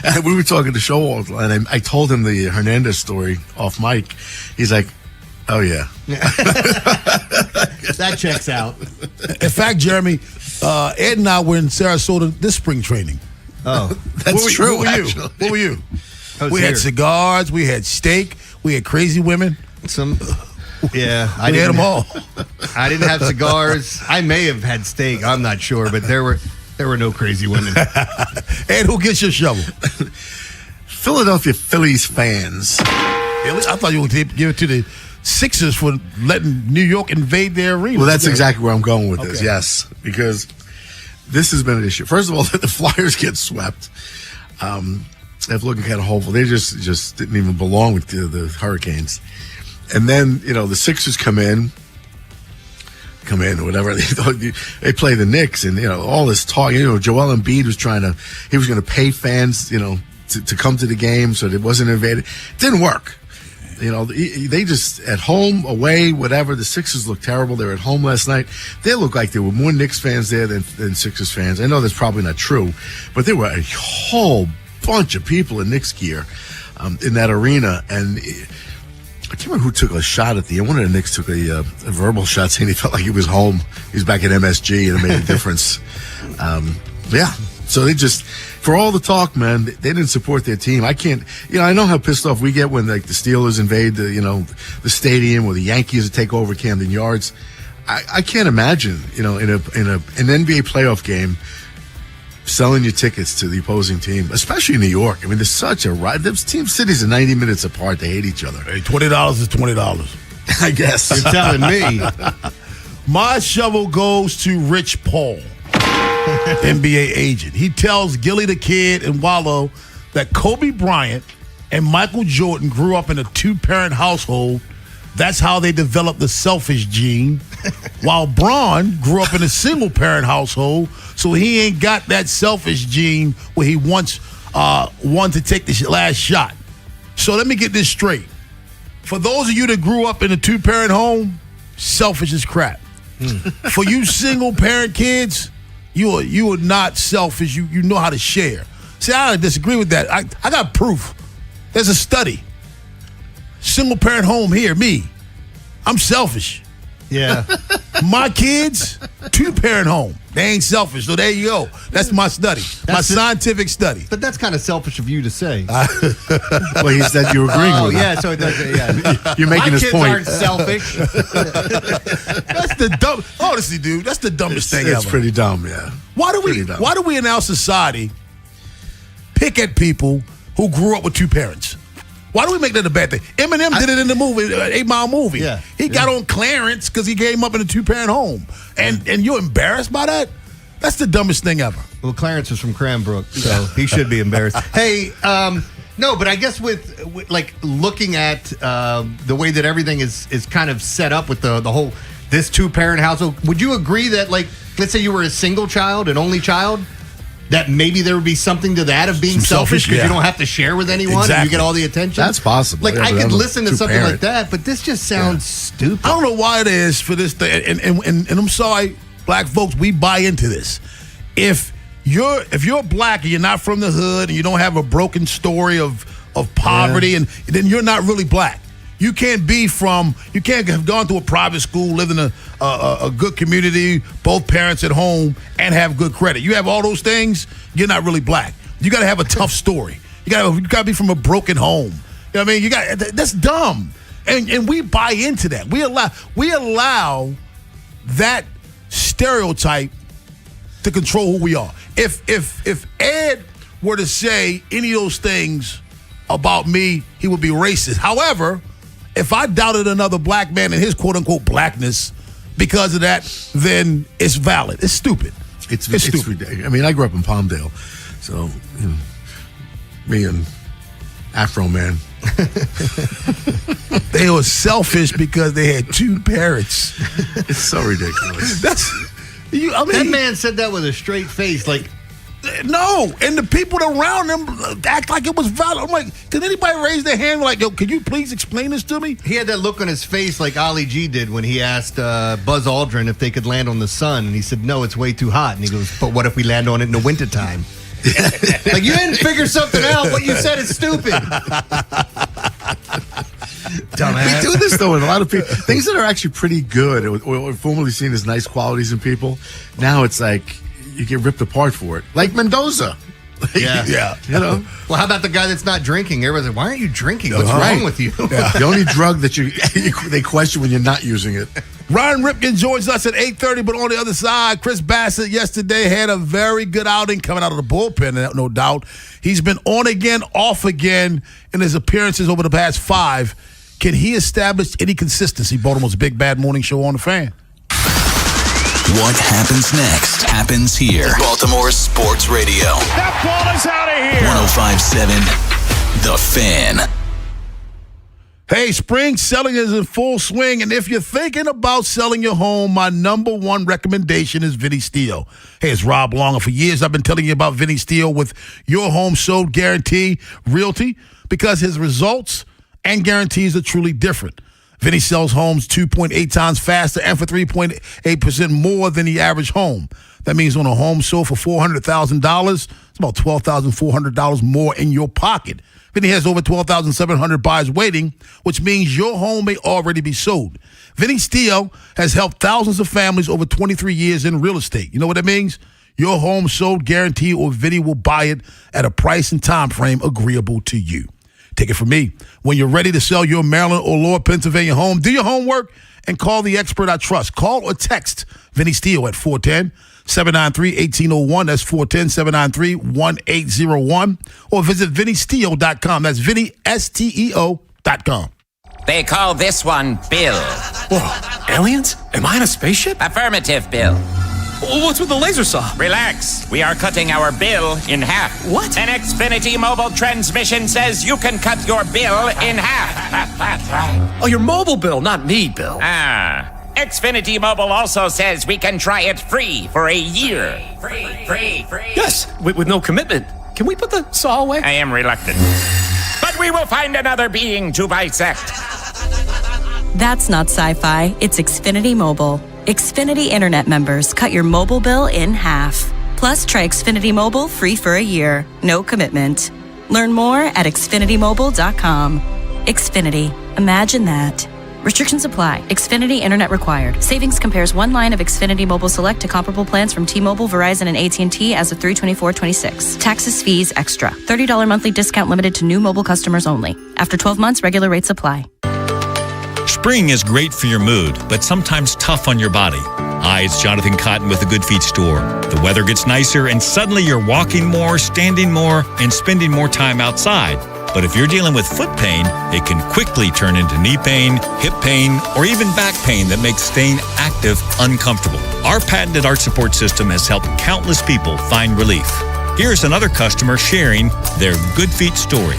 And we were talking to Showalter, and I told him the Hernandez story off mic. He's like, Oh, yeah. That checks out. In fact, Jeremy, Ed and I were in Sarasota this spring training. Oh, that's true. What were you? We had cigars. We had steak. We had crazy women. Yeah, we had them all. I didn't have cigars. I may have had steak. I'm not sure, but there were no crazy women. Ed, who gets your shovel? Philadelphia Phillies fans. I thought you were going to give it to the Sixers for letting New York invade their arena. Well, that's exactly where I'm going with this, yes, because this has been an issue. First of all, the Flyers get swept. They're looking kind of hopeful. They just didn't even belong with the Hurricanes. And then, the Sixers come in or whatever. They play the Knicks, and, all this talk. Joel Embiid was he was going to pay fans, to come to the game so it wasn't invaded. It didn't work. They just, at home, away, whatever, the Sixers looked terrible. They were at home last night. They looked like there were more Knicks fans there than Sixers fans. I know that's probably not true, but there were a whole bunch of people in Knicks gear in that arena. And I can't remember who took a shot at the end. One of the Knicks took a verbal shot saying he felt like he was home. He was back at MSG, and it made a difference. Yeah. So they just, for all the talk, man, they didn't support their team. I can't, I know how pissed off we get when, like, the Steelers invade the stadium, or the Yankees take over Camden Yards. I can't imagine, in an NBA playoff game, selling your tickets to the opposing team, especially in New York. I mean, there's such a ride. Those cities are 90 minutes apart. They hate each other. Hey, $20 is $20. I guess. You're telling me. My shovel goes to Rich Paul, NBA agent. He tells Gilly the Kid and Wallow that Kobe Bryant and Michael Jordan grew up in a two-parent household. That's how they developed the selfish gene. While Bron grew up in a single-parent household, so he ain't got that selfish gene where he wants one to take the last shot. So let me get this straight. For those of you that grew up in a two-parent home, selfish as crap. For you single-parent kids, you are not selfish. You know how to share. See, I disagree with that. I got proof. There's a study. Single-parent home here, me. I'm selfish. Yeah. My kids, two-parent home. They ain't selfish, so there you go. That's my study, my scientific study. But that's kind of selfish of you to say. Well, he said you're agreeing with him. Yeah, so it does, yeah. You're making his point. My kids aren't selfish. That's the dumb. Honestly, dude, that's the dumbest thing ever. It's pretty dumb, yeah. Why do we in our society pick at people who grew up with two parents? Why do we make that a bad thing? Eminem did it in the movie, 8 Mile movie. Yeah. He got on Clarence because he came up in a two-parent home. And you're embarrassed by that? That's the dumbest thing ever. Well, Clarence was from Cranbrook, so he should be embarrassed. Hey, no, but I guess with like looking at the way that everything is kind of set up with the whole this two-parent household, would you agree that, like, let's say you were a single child, an only child, that maybe there would be something to that of being selfish because you don't have to share with anyone and you get all the attention? That's possible. Like, Yeah, I but could that was listen to something two-parent. like that, but this just sounds stupid. I don't know why it is for this thing. And I'm sorry, black folks, we buy into this. If you're black and you're not from the hood and you don't have a broken story of poverty, and then you're not really black. You can't have gone to a private school, live in a good community, both parents at home, and have good credit. You have all those things, you're not really black. You got to have a tough story. You got to be from a broken home. You know what I mean? That's dumb. And we buy into that. We allow that stereotype to control who we are. If Ed were to say any of those things about me, he would be racist. However, if I doubted another black man and his quote-unquote blackness because of that, then it's valid. It's stupid. It's stupid. I mean, I grew up in Palmdale, so me and Afro Man. They were selfish because they had two parents. It's so ridiculous. That man said that with a straight face, like, no, and the people around him act like it was valid. I'm like, can anybody raise their hand like, yo, can you please explain this to me? He had that look on his face like Ali G did when he asked Buzz Aldrin if they could land on the sun, and he said, no, it's way too hot. And he goes, but what if we land on it in the wintertime? Like, you didn't figure something out. What you said is stupid. Dumbass. We do this though with a lot of people. Things that are actually pretty good or formerly seen as nice qualities in people. Now it's like you get ripped apart for it. Like Mendoza. Yeah. You know. Well, how about the guy that's not drinking? Everybody's like, why aren't you drinking? What's wrong with you? Yeah. The only drug that they question when you're not using it. Ryan Ripken joins us at 8:30, but on the other side, Chris Bassett yesterday had a very good outing coming out of the bullpen, no doubt. He's been on again, off again in his appearances over the past 5. Can he establish any consistency? Baltimore's Big Bad Morning Show on the Fan. What happens next happens here. Baltimore Sports Radio. That ball is out of here. 105.7 The Fan. Hey, spring selling is in full swing, and if you're thinking about selling your home, my number one recommendation is Vinny Steele. Hey, it's Rob Longer. For years, I've been telling you about Vinny Steele with Your Home Sold Guarantee Realty because his results and guarantees are truly different. Vinny sells homes 2.8 times faster and for 3.8% more than the average home. That means on a home sold for $400,000, it's about $12,400 more in your pocket. Vinny has over 12,700 buyers waiting, which means your home may already be sold. Vinny Steele has helped thousands of families over 23 years in real estate. You know what that means? Your home sold guarantee, or Vinny will buy it at a price and time frame agreeable to you. Take it from me. When you're ready to sell your Maryland or Lower Pennsylvania home, do your homework and call the expert I trust. Call or text Vinny Steele at 410-793-1801. That's 410-793-1801. Or visit VinnySteele.com. That's VinnySteo.com. They call this one Bill. Whoa, aliens? Am I in a spaceship? Affirmative, Bill. What's with the laser saw? Relax. We are cutting our bill in half. What? An Xfinity mobile transmission says you can cut your bill in half. Oh, your mobile bill, not me, Bill. Xfinity Mobile also says we can try it free for a year. Free. Yes, with no commitment. Can we put the saw away? I am reluctant. But we will find another being to bisect. That's not sci-fi. It's Xfinity Mobile. Xfinity Internet members cut your mobile bill in half. Plus, try Xfinity Mobile free for a year. No commitment. Learn more at XfinityMobile.com. Xfinity. Imagine that. Restrictions apply. Xfinity Internet required. Savings compares one line of Xfinity Mobile Select to comparable plans from T-Mobile, Verizon, and AT&T as of 3/24/26. Taxes, fees, extra. $30 monthly discount limited to new mobile customers only. After 12 months, regular rates apply. Spring is great for your mood, but sometimes tough on your body. Hi, it's Jonathan Cotton with the Good Feet store. The weather gets nicer and suddenly you're walking more, standing more, and spending more time outside. But if you're dealing with foot pain, it can quickly turn into knee pain, hip pain, or even back pain that makes staying active uncomfortable. Our patented arch support system has helped countless people find relief. Here's another customer sharing their Good Feet story.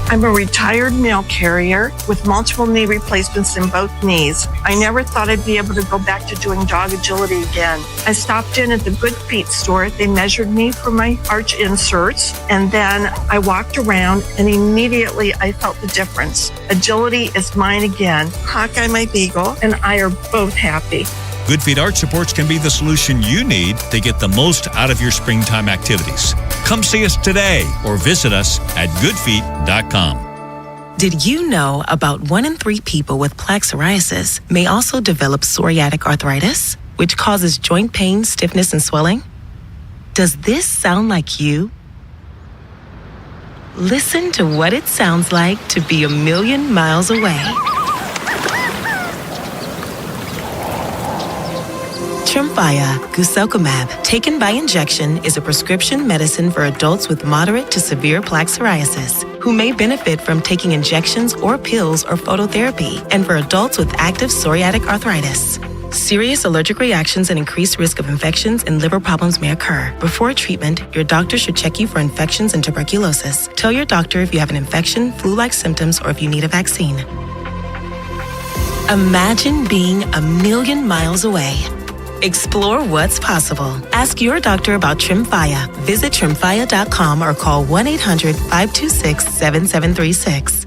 I'm a retired mail carrier with multiple knee replacements in both knees. I never thought I'd be able to go back to doing dog agility again. I stopped in at the Good Feet store. They measured me for my arch inserts, and then I walked around, and immediately I felt the difference. Agility is mine again. Hawkeye, my beagle, and I are both happy. Good Feet Arch Supports can be the solution you need to get the most out of your springtime activities. Come see us today or visit us at goodfeet.com. Did you know about 1 in 3 people with plaque psoriasis may also develop psoriatic arthritis, which causes joint pain, stiffness, and swelling? Does this sound like you? Listen to what it sounds like to be a million miles away. Tremfya guselkumab, taken by injection, is a prescription medicine for adults with moderate to severe plaque psoriasis who may benefit from taking injections or pills or phototherapy, and for adults with active psoriatic arthritis. Serious allergic reactions and increased risk of infections and liver problems may occur. Before treatment, your doctor should check you for infections and tuberculosis. Tell your doctor if you have an infection, flu-like symptoms, or if you need a vaccine. Imagine being a million miles away. Explore what's possible. Ask your doctor about Tremfya. Visit Tremfya.com or call 1-800-526-7736.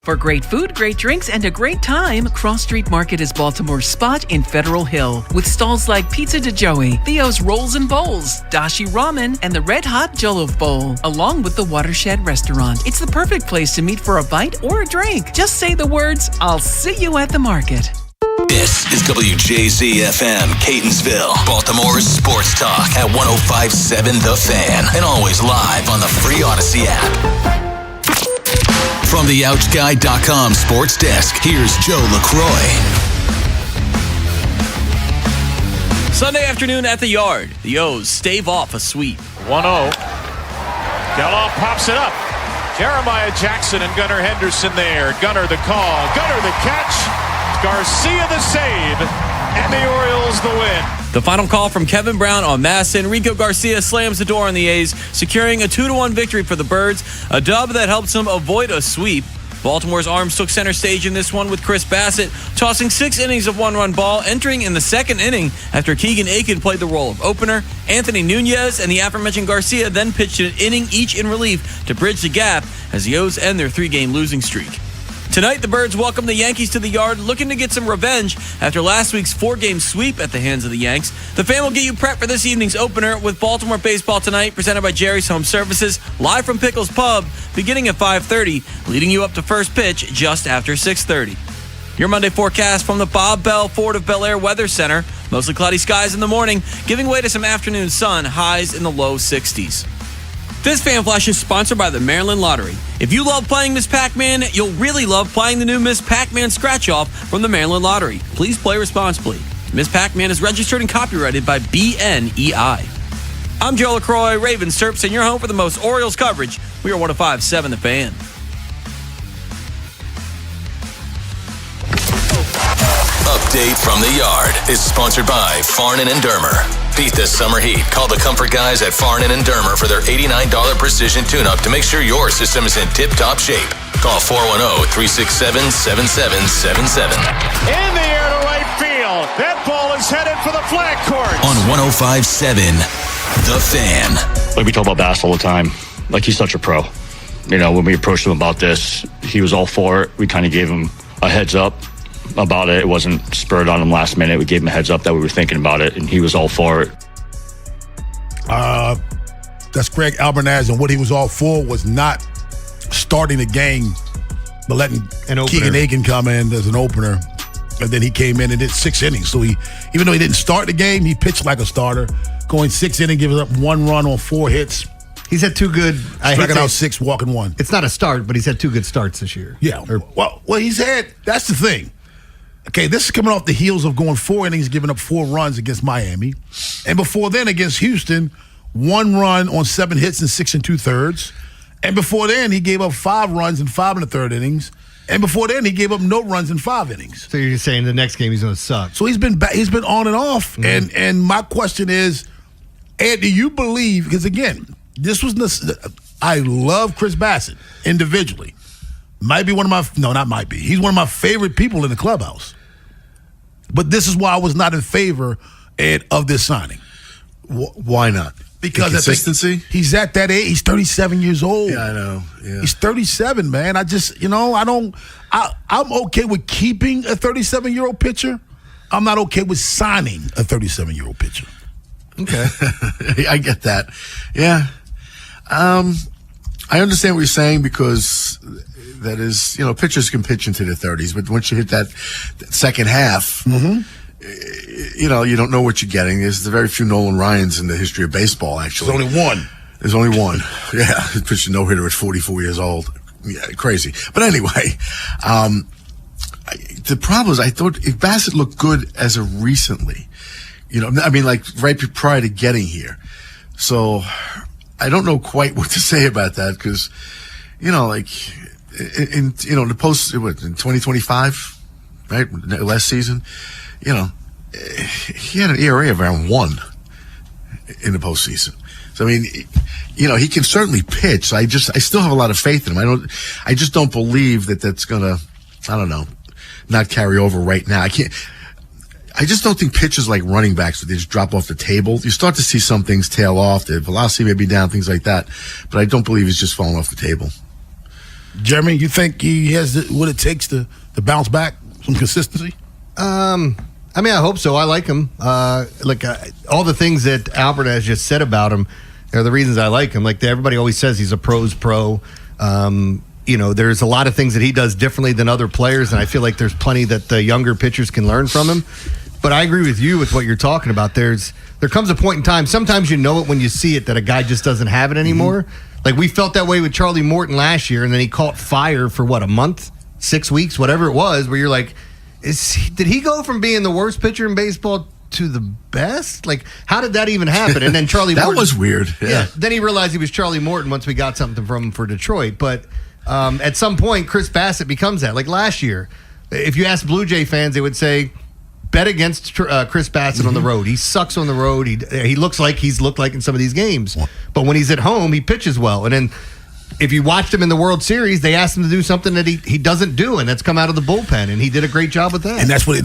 For great food, great drinks, and a great time, Cross Street Market is Baltimore's spot in Federal Hill, with stalls like Pizza de Joey, Theo's Rolls and Bowls, Dashi Ramen, and the Red Hot Jollof Bowl, along with the Watershed Restaurant. It's the perfect place to meet for a bite or a drink. Just say the words, "I'll see you at the market." This is WJZ-FM, Catonsville, Baltimore's sports talk at 105.7 The Fan, and always live on the free Odyssey app. From the OutGuy.com sports desk, here's Joe LaCroix. Sunday afternoon at the Yard. The O's stave off a sweep. 1-0. Geloff pops it up. Jeremiah Jackson and Gunnar Henderson there. Gunnar the call. Gunnar the catch. Garcia the save. And the Orioles the win. The final call from Kevin Brown on Masson. Rico Garcia slams the door on the A's, securing a 2-1 victory for the Birds, a dub that helps them avoid a sweep. Baltimore's arms took center stage in this one with Chris Bassett tossing 6 innings of one-run ball, entering in the second inning after Keegan Aiken played the role of opener. Anthony Nunez and the aforementioned Garcia then pitched an inning each in relief to bridge the gap as the O's end their 3-game losing streak. Tonight, the Birds welcome the Yankees to the Yard, looking to get some revenge after last week's 4-game sweep at the hands of the Yanks. The Fan will get you prepped for this evening's opener with Baltimore Baseball Tonight, presented by Jerry's Home Services, live from Pickles Pub, beginning at 5:30, leading you up to first pitch just after 6:30. Your Monday forecast from the Bob Bell Ford of Bel Air Weather Center. Mostly cloudy skies in the morning, giving way to some afternoon sun, highs in the low 60s. This Fan Flash is sponsored by the Maryland Lottery. If you love playing Miss Pac-Man, you'll really love playing the new Miss Pac-Man Scratch-Off from the Maryland Lottery. Please play responsibly. Miss Pac-Man is registered and copyrighted by BNEI. I'm Joe LaCroix, Ravens Terps, and you're home for the most Orioles coverage. We are 105.7 The Fan. Update from the Yard is sponsored by Farnan and Dermer. Beat the summer heat. Call the comfort guys at Farnan and Dermer for their $89 precision tune-up to make sure your system is in tip-top shape. Call 410-367-7777. In the air to right field. That ball is headed for the flag court. On 105.7 The Fan. Like we talk about Bass all the time. Like, he's such a pro. You know, when we approached him about this, he was all for it. We kind of gave him a heads up about it. It wasn't spurred on him last minute. We gave him a heads up that we were thinking about it, and he was all for it. That's Greg Albernaz, and what he was all for was not starting the game, but letting Keegan Aiken come in as an opener. And then he came in and did 6 innings. So he, even though he didn't start the game, he pitched like a starter, going 6 innings, giving up 1 run on 4 hits. He's had 2 good. Striking out 6, walking 1. It's not a start, but he's had 2 good starts this year. Yeah. Well, he's had. That's the thing. Okay, this is coming off the heels of going 4 innings, giving up 4 runs against Miami, and before then against Houston, 1 run on 7 hits and 6 2/3. And before then, he gave up 5 runs in 5 1/3 innings. And before then, he gave up no runs in 5 innings. So you're saying the next game he's going to suck? So he's been on and off. Mm-hmm. And my question is, Ed, do you believe? Because again, I love Chris Bassett individually. Might be one of my not might be. He's one of my favorite people in the clubhouse. But this is why I was not in favor, Ed, of this signing. Why not? Because consistency. He's at that age. He's 37 years old. Yeah, I know. Yeah. He's 37, man. I just, I'm okay with keeping a 37-year-old pitcher. I'm not okay with signing a 37-year-old pitcher. Okay. I get that. Yeah. I understand what you're saying, because that is, pitchers can pitch into their 30s, but once you hit that second half, you don't know what you're getting. There's very few Nolan Ryans in the history of baseball, actually. There's only one. There's only one. Yeah, he pitched a no-hitter at 44 years old. Yeah, crazy. But anyway, the problem is, I thought if Bassett looked good as of recently, like right prior to getting here. So I don't know quite what to say about that, because, in the post, in 2025, right, last season, he had an ERA of around 1 in the postseason. So, he can certainly pitch. So I still have a lot of faith in him. I just don't believe that that's gonna, not carry over right now. I just don't think pitchers like running backs, they just drop off the table. You start to see some things tail off. The velocity may be down, things like that. But I don't believe he's just falling off the table. Jeremy, you think he has what it takes to bounce back, some consistency? I mean, I hope so. I like him. All the things that Albert has just said about him are the reasons I like him. Like everybody always says, he's a pro's pro. There's a lot of things that he does differently than other players, and I feel like there's plenty that the younger pitchers can learn from him. But I agree with you with what you're talking about. There comes a point in time, sometimes you know it when you see it, that a guy just doesn't have it anymore. Mm-hmm. Like we felt that way with Charlie Morton last year, and then he caught fire for a month, 6 weeks, whatever it was, where you're like, did he go from being the worst pitcher in baseball to the best? Like, how did that even happen? And then Charlie that Morton, was weird. Yeah. Then he realized he was Charlie Morton once we got something from him for Detroit. But at some point, Chris Bassett becomes that. Like last year, if you ask Blue Jay fans, they would say, bet against Chris Bassett on the road. He sucks on the road. He looks like he's looked like in some of these games. But when he's at home, he pitches well. And then if you watched him in the World Series, they asked him to do something that he doesn't do, and that's come out of the bullpen, and he did a great job with that. And that's what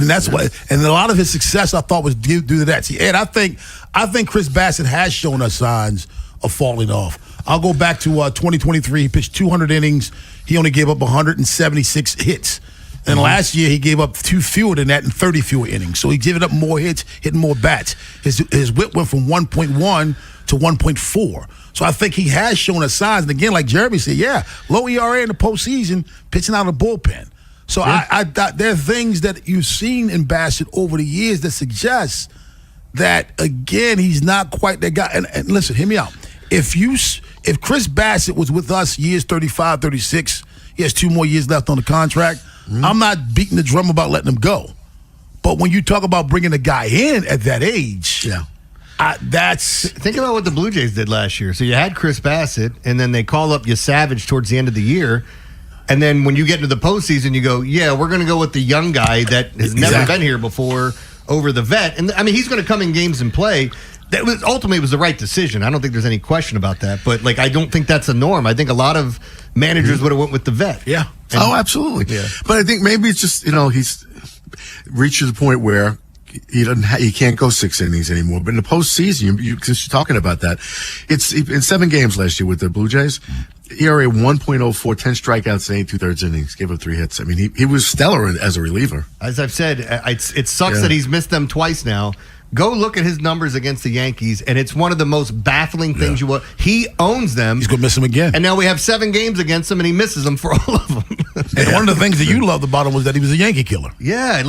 a lot of his success I thought was due to that. See, Ed, I think Chris Bassett has shown us signs of falling off. I'll go back to 2023. He pitched 200 innings. He only gave up 176 hits. And last year, he gave up 2 fewer than that in 30 fewer innings. So he gave up more hits, hitting more bats. His whip went from 1.1 to 1.4. So I think he has shown us signs. And again, like Jeremy said, low ERA in the postseason, pitching out of the bullpen. So there are things that you've seen in Bassett over the years that suggest that, again, he's not quite that guy. And listen, hear me out. If Chris Bassett was with us years 35, 36, he has 2 more years left on the contract, I'm not beating the drum about letting him go. But when you talk about bringing a guy in at that age, think about what the Blue Jays did last year. So you had Chris Bassett, and then they call up you Savage towards the end of the year. And then when you get into the postseason, you go, we're going to go with the young guy that has never been here before over the vet. And I mean, he's going to come in games and play. Ultimately, it was the right decision. I don't think there's any question about that. But I don't think that's a norm. I think a lot of managers would have went with the vet. Yeah. Absolutely. Yeah. But I think maybe it's just he's reached the point where he can't go 6 innings anymore. But in the postseason, since you're talking about that, it's in 7 games last year with the Blue Jays. ERA 1.04, 10 strikeouts, and 8 2/3 innings. Gave up 3 hits. I mean, he was stellar as a reliever. As I've said, it sucks that he's missed them twice now. Go look at his numbers against the Yankees, and it's one of the most baffling things you will. He owns them. He's going to miss them again. And now we have 7 games against him, and he misses them for all of them. And one of the things that you loved about him was that he was a Yankee killer. Yeah,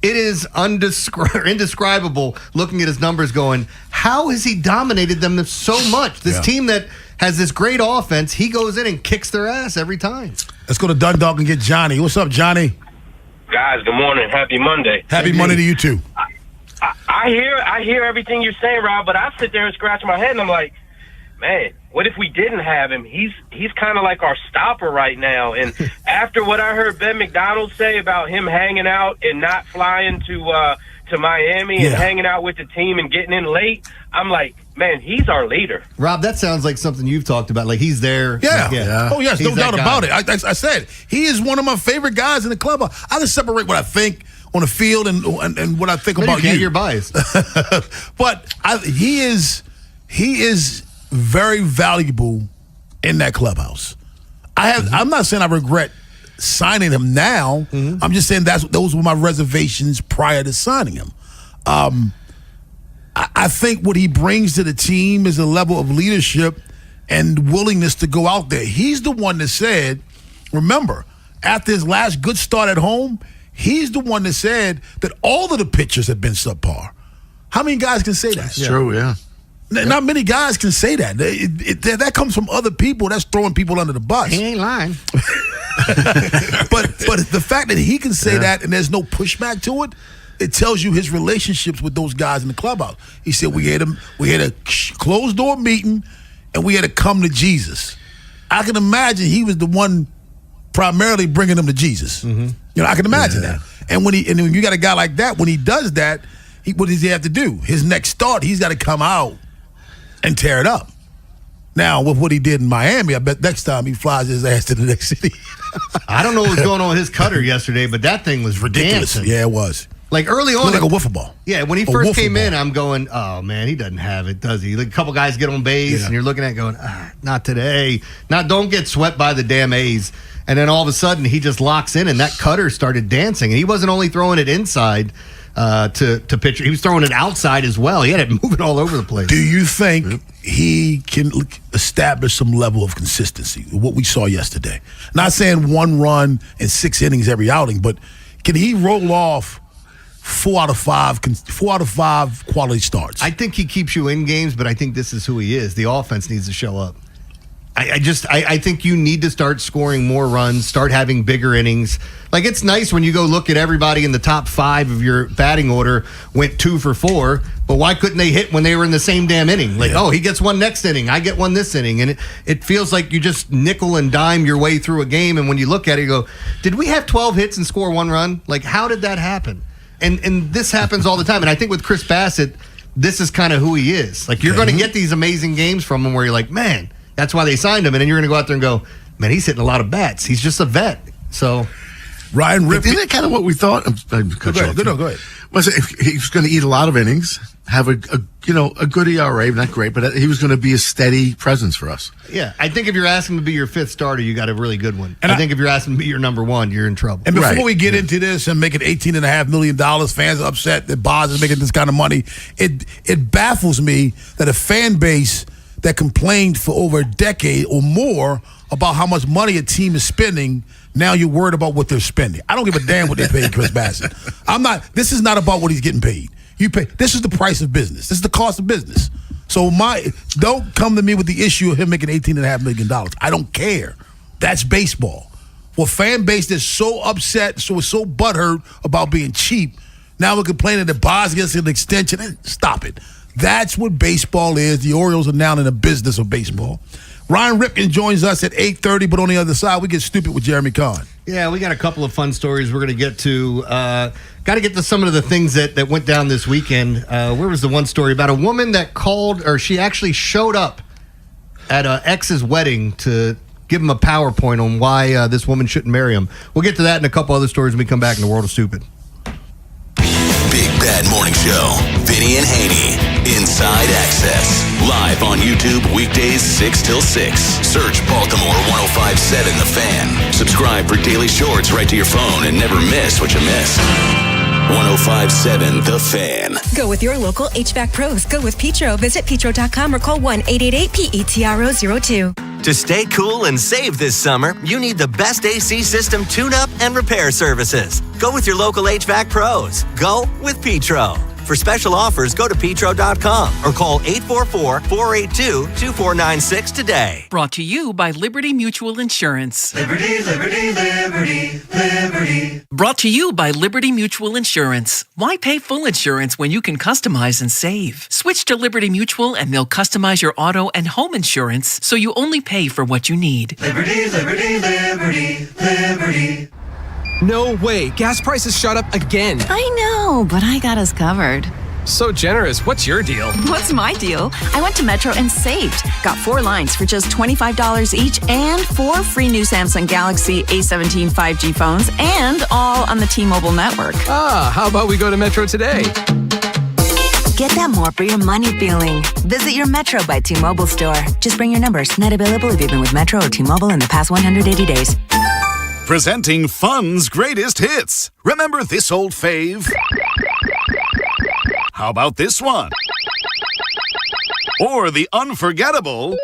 it is indescribable looking at his numbers going, how has he dominated them so much? This team that has this great offense, he goes in and kicks their ass every time. Let's go to Dundalk and get Johnny. What's up, Johnny? Guys, good morning. Happy Monday. Happy Monday to you, too. I hear everything you're saying, Rob, but I sit there and scratch my head, and I'm like, man, what if we didn't have him? He's kind of like our stopper right now. And after what I heard Ben McDonald say about him hanging out and not flying to Miami and hanging out with the team and getting in late, I'm like, man, he's our leader. Rob, that sounds like something you've talked about. Like he's there. Yeah. Oh, yes, no doubt about it. I said, he is one of my favorite guys in the club. I just separate what I think on the field and what I think about you. You're biased. But he is very valuable in that clubhouse. I'm not saying I regret signing him now. I'm just saying those were my reservations prior to signing him. I think what he brings to the team is a level of leadership and willingness to go out there. He's the one that said, remember, after his last good start at home, he's the one that said that all of the pitchers have been subpar. How many guys can say that? That's true, yeah. Not many guys can say that. That comes from other people. That's throwing people under the bus. He ain't lying. But the fact that he can say that and there's no pushback to it, it tells you his relationships with those guys in the clubhouse. He said we had a closed door meeting and we had to come to Jesus. I can imagine he was the one primarily bringing them to Jesus. I can imagine that. And when you got a guy like that, when he does that, what does he have to do? His next start, he's got to come out and tear it up. Now, with what he did in Miami, I bet next time he flies his ass to the next city. I don't know what was going on with his cutter yesterday, but that thing was ridiculous. Yeah, it was. Like early on, like a wiffle ball. Yeah, when he first came in, I'm going, oh man, he doesn't have it, does he? Like a couple guys get on base, and you're looking at it going, not today. Don't get swept by the damn A's. And then all of a sudden, he just locks in, and that cutter started dancing. And he wasn't only throwing it inside to pitcher; he was throwing it outside as well. He had it moving all over the place. Do you think he can establish some level of consistency? What we saw yesterday. Not saying 1 run and 6 innings every outing, but can he roll off 4 out of 5 quality starts? I think he keeps you in games, but I think this is who he is. The offense needs to show up. I think you need to start scoring more runs, start having bigger innings. Like, it's nice when you go look at everybody in the top 5 of your batting order went 2 for 4, but why couldn't they hit when they were in the same damn inning? Like, oh, he gets one next inning, I get one this inning. And it feels like you just nickel and dime your way through a game, and when you look at it, you go, did we have 12 hits and score 1 run? Like, how did that happen? And this happens all the time. And I think with Chris Bassett, this is kind of who he is. Like, you're going to get these amazing games from him where you're like, man, that's why they signed him. And then you're going to go out there and go, man, he's hitting a lot of bats. He's just a vet. So, Ryan Rip. Isn't that kind of what we thought? Go ahead. Well, if he was going to eat a lot of innings, have a good ERA, not great, but he was going to be a steady presence for us. Yeah, I think if you're asking to be your 5th starter, you got a really good one. And I think if you're asking to be your number 1, you're in trouble. And before we get into this and making $18.5 million, fans are upset that Boz is making this kind of money. It baffles me that a fan base that complained for over a decade or more about how much money a team is spending, now you're worried about what they're spending. I don't give a damn what they pay Chris Bassett. This is not about what he's getting paid. This is the price of business. This is the cost of business. So don't come to me with the issue of him making $18.5 million. I don't care. That's baseball. For a fan base that's so upset, so butthurt about being cheap, now we're complaining that Boz gets an extension. Stop it. That's what baseball is. The Orioles are now in the business of baseball. Ryan Ripken joins us at 8:30, but on the other side, we get stupid with Jeremy Kahn. Yeah, we got a couple of fun stories we're going to get to. Got to get to some of the things that went down this weekend. Where was the one story about a woman that called, or she actually showed up at an ex's wedding to give him a PowerPoint on why this woman shouldn't marry him. We'll get to that and a couple other stories when we come back in the World of Stupid. Big Bad Morning Show. Vinny and Haynie. Inside Access. Live on YouTube weekdays 6 till 6. Search Baltimore 105.7 The Fan. Subscribe for daily shorts right to your phone and never miss what you missed. 105.7 The Fan. Go with your local HVAC pros. Go with Petro. Visit petro.com or call 1-888-PETRO02. To stay cool and save this summer, you need the best AC system tune-up and repair services. Go with your local HVAC pros. Go with Petro. For special offers, go to petro.com or call 844-482-2496 today. Brought to you by Liberty Mutual Insurance. Liberty, liberty, liberty, liberty. Brought to you by Liberty Mutual Insurance. Why pay full insurance when you can customize and save? Switch to Liberty Mutual and they'll customize your auto and home insurance so you only pay for what you need. Liberty, liberty, liberty, liberty. No way. Gas prices shot up again. I know, but I got us covered. So generous. What's your deal? What's my deal? I went to Metro and saved. Got 4 lines for just $25 each and 4 free new Samsung Galaxy A17 5G phones and all on the T-Mobile network. How about we go to Metro today? Get that more for your money feeling. Visit your Metro by T-Mobile store. Just bring your numbers. Not available if you've been with Metro or T-Mobile in the past 180 days. Presenting Fun's greatest hits. Remember this old fave? How about this one? Or the unforgettable...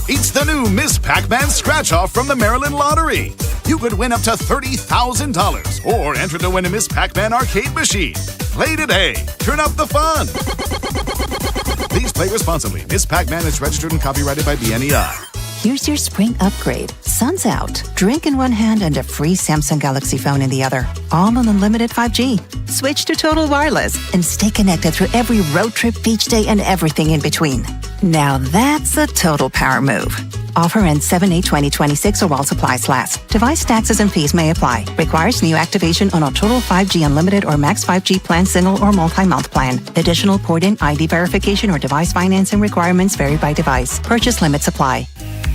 It's the new Miss Pac-Man Scratch-Off from the Maryland Lottery. You could win up to $30,000 or enter to win a Miss Pac-Man arcade machine. Play today. Turn up the fun. Please play responsibly. Miss Pac-Man is registered and copyrighted by BNEI. Here's your spring upgrade. Sun's out. Drink in one hand and a free Samsung Galaxy phone in the other. All on unlimited 5G. Switch to Total Wireless and stay connected through every road trip, beach day, and everything in between. Now that's a total power move. Offer ends 7/8/2026 or while supplies last. Device taxes and fees may apply. Requires new activation on a Total 5G Unlimited or Max 5G plan, single or multi-month plan. Additional port-in ID verification or device financing requirements vary by device. Purchase limits apply.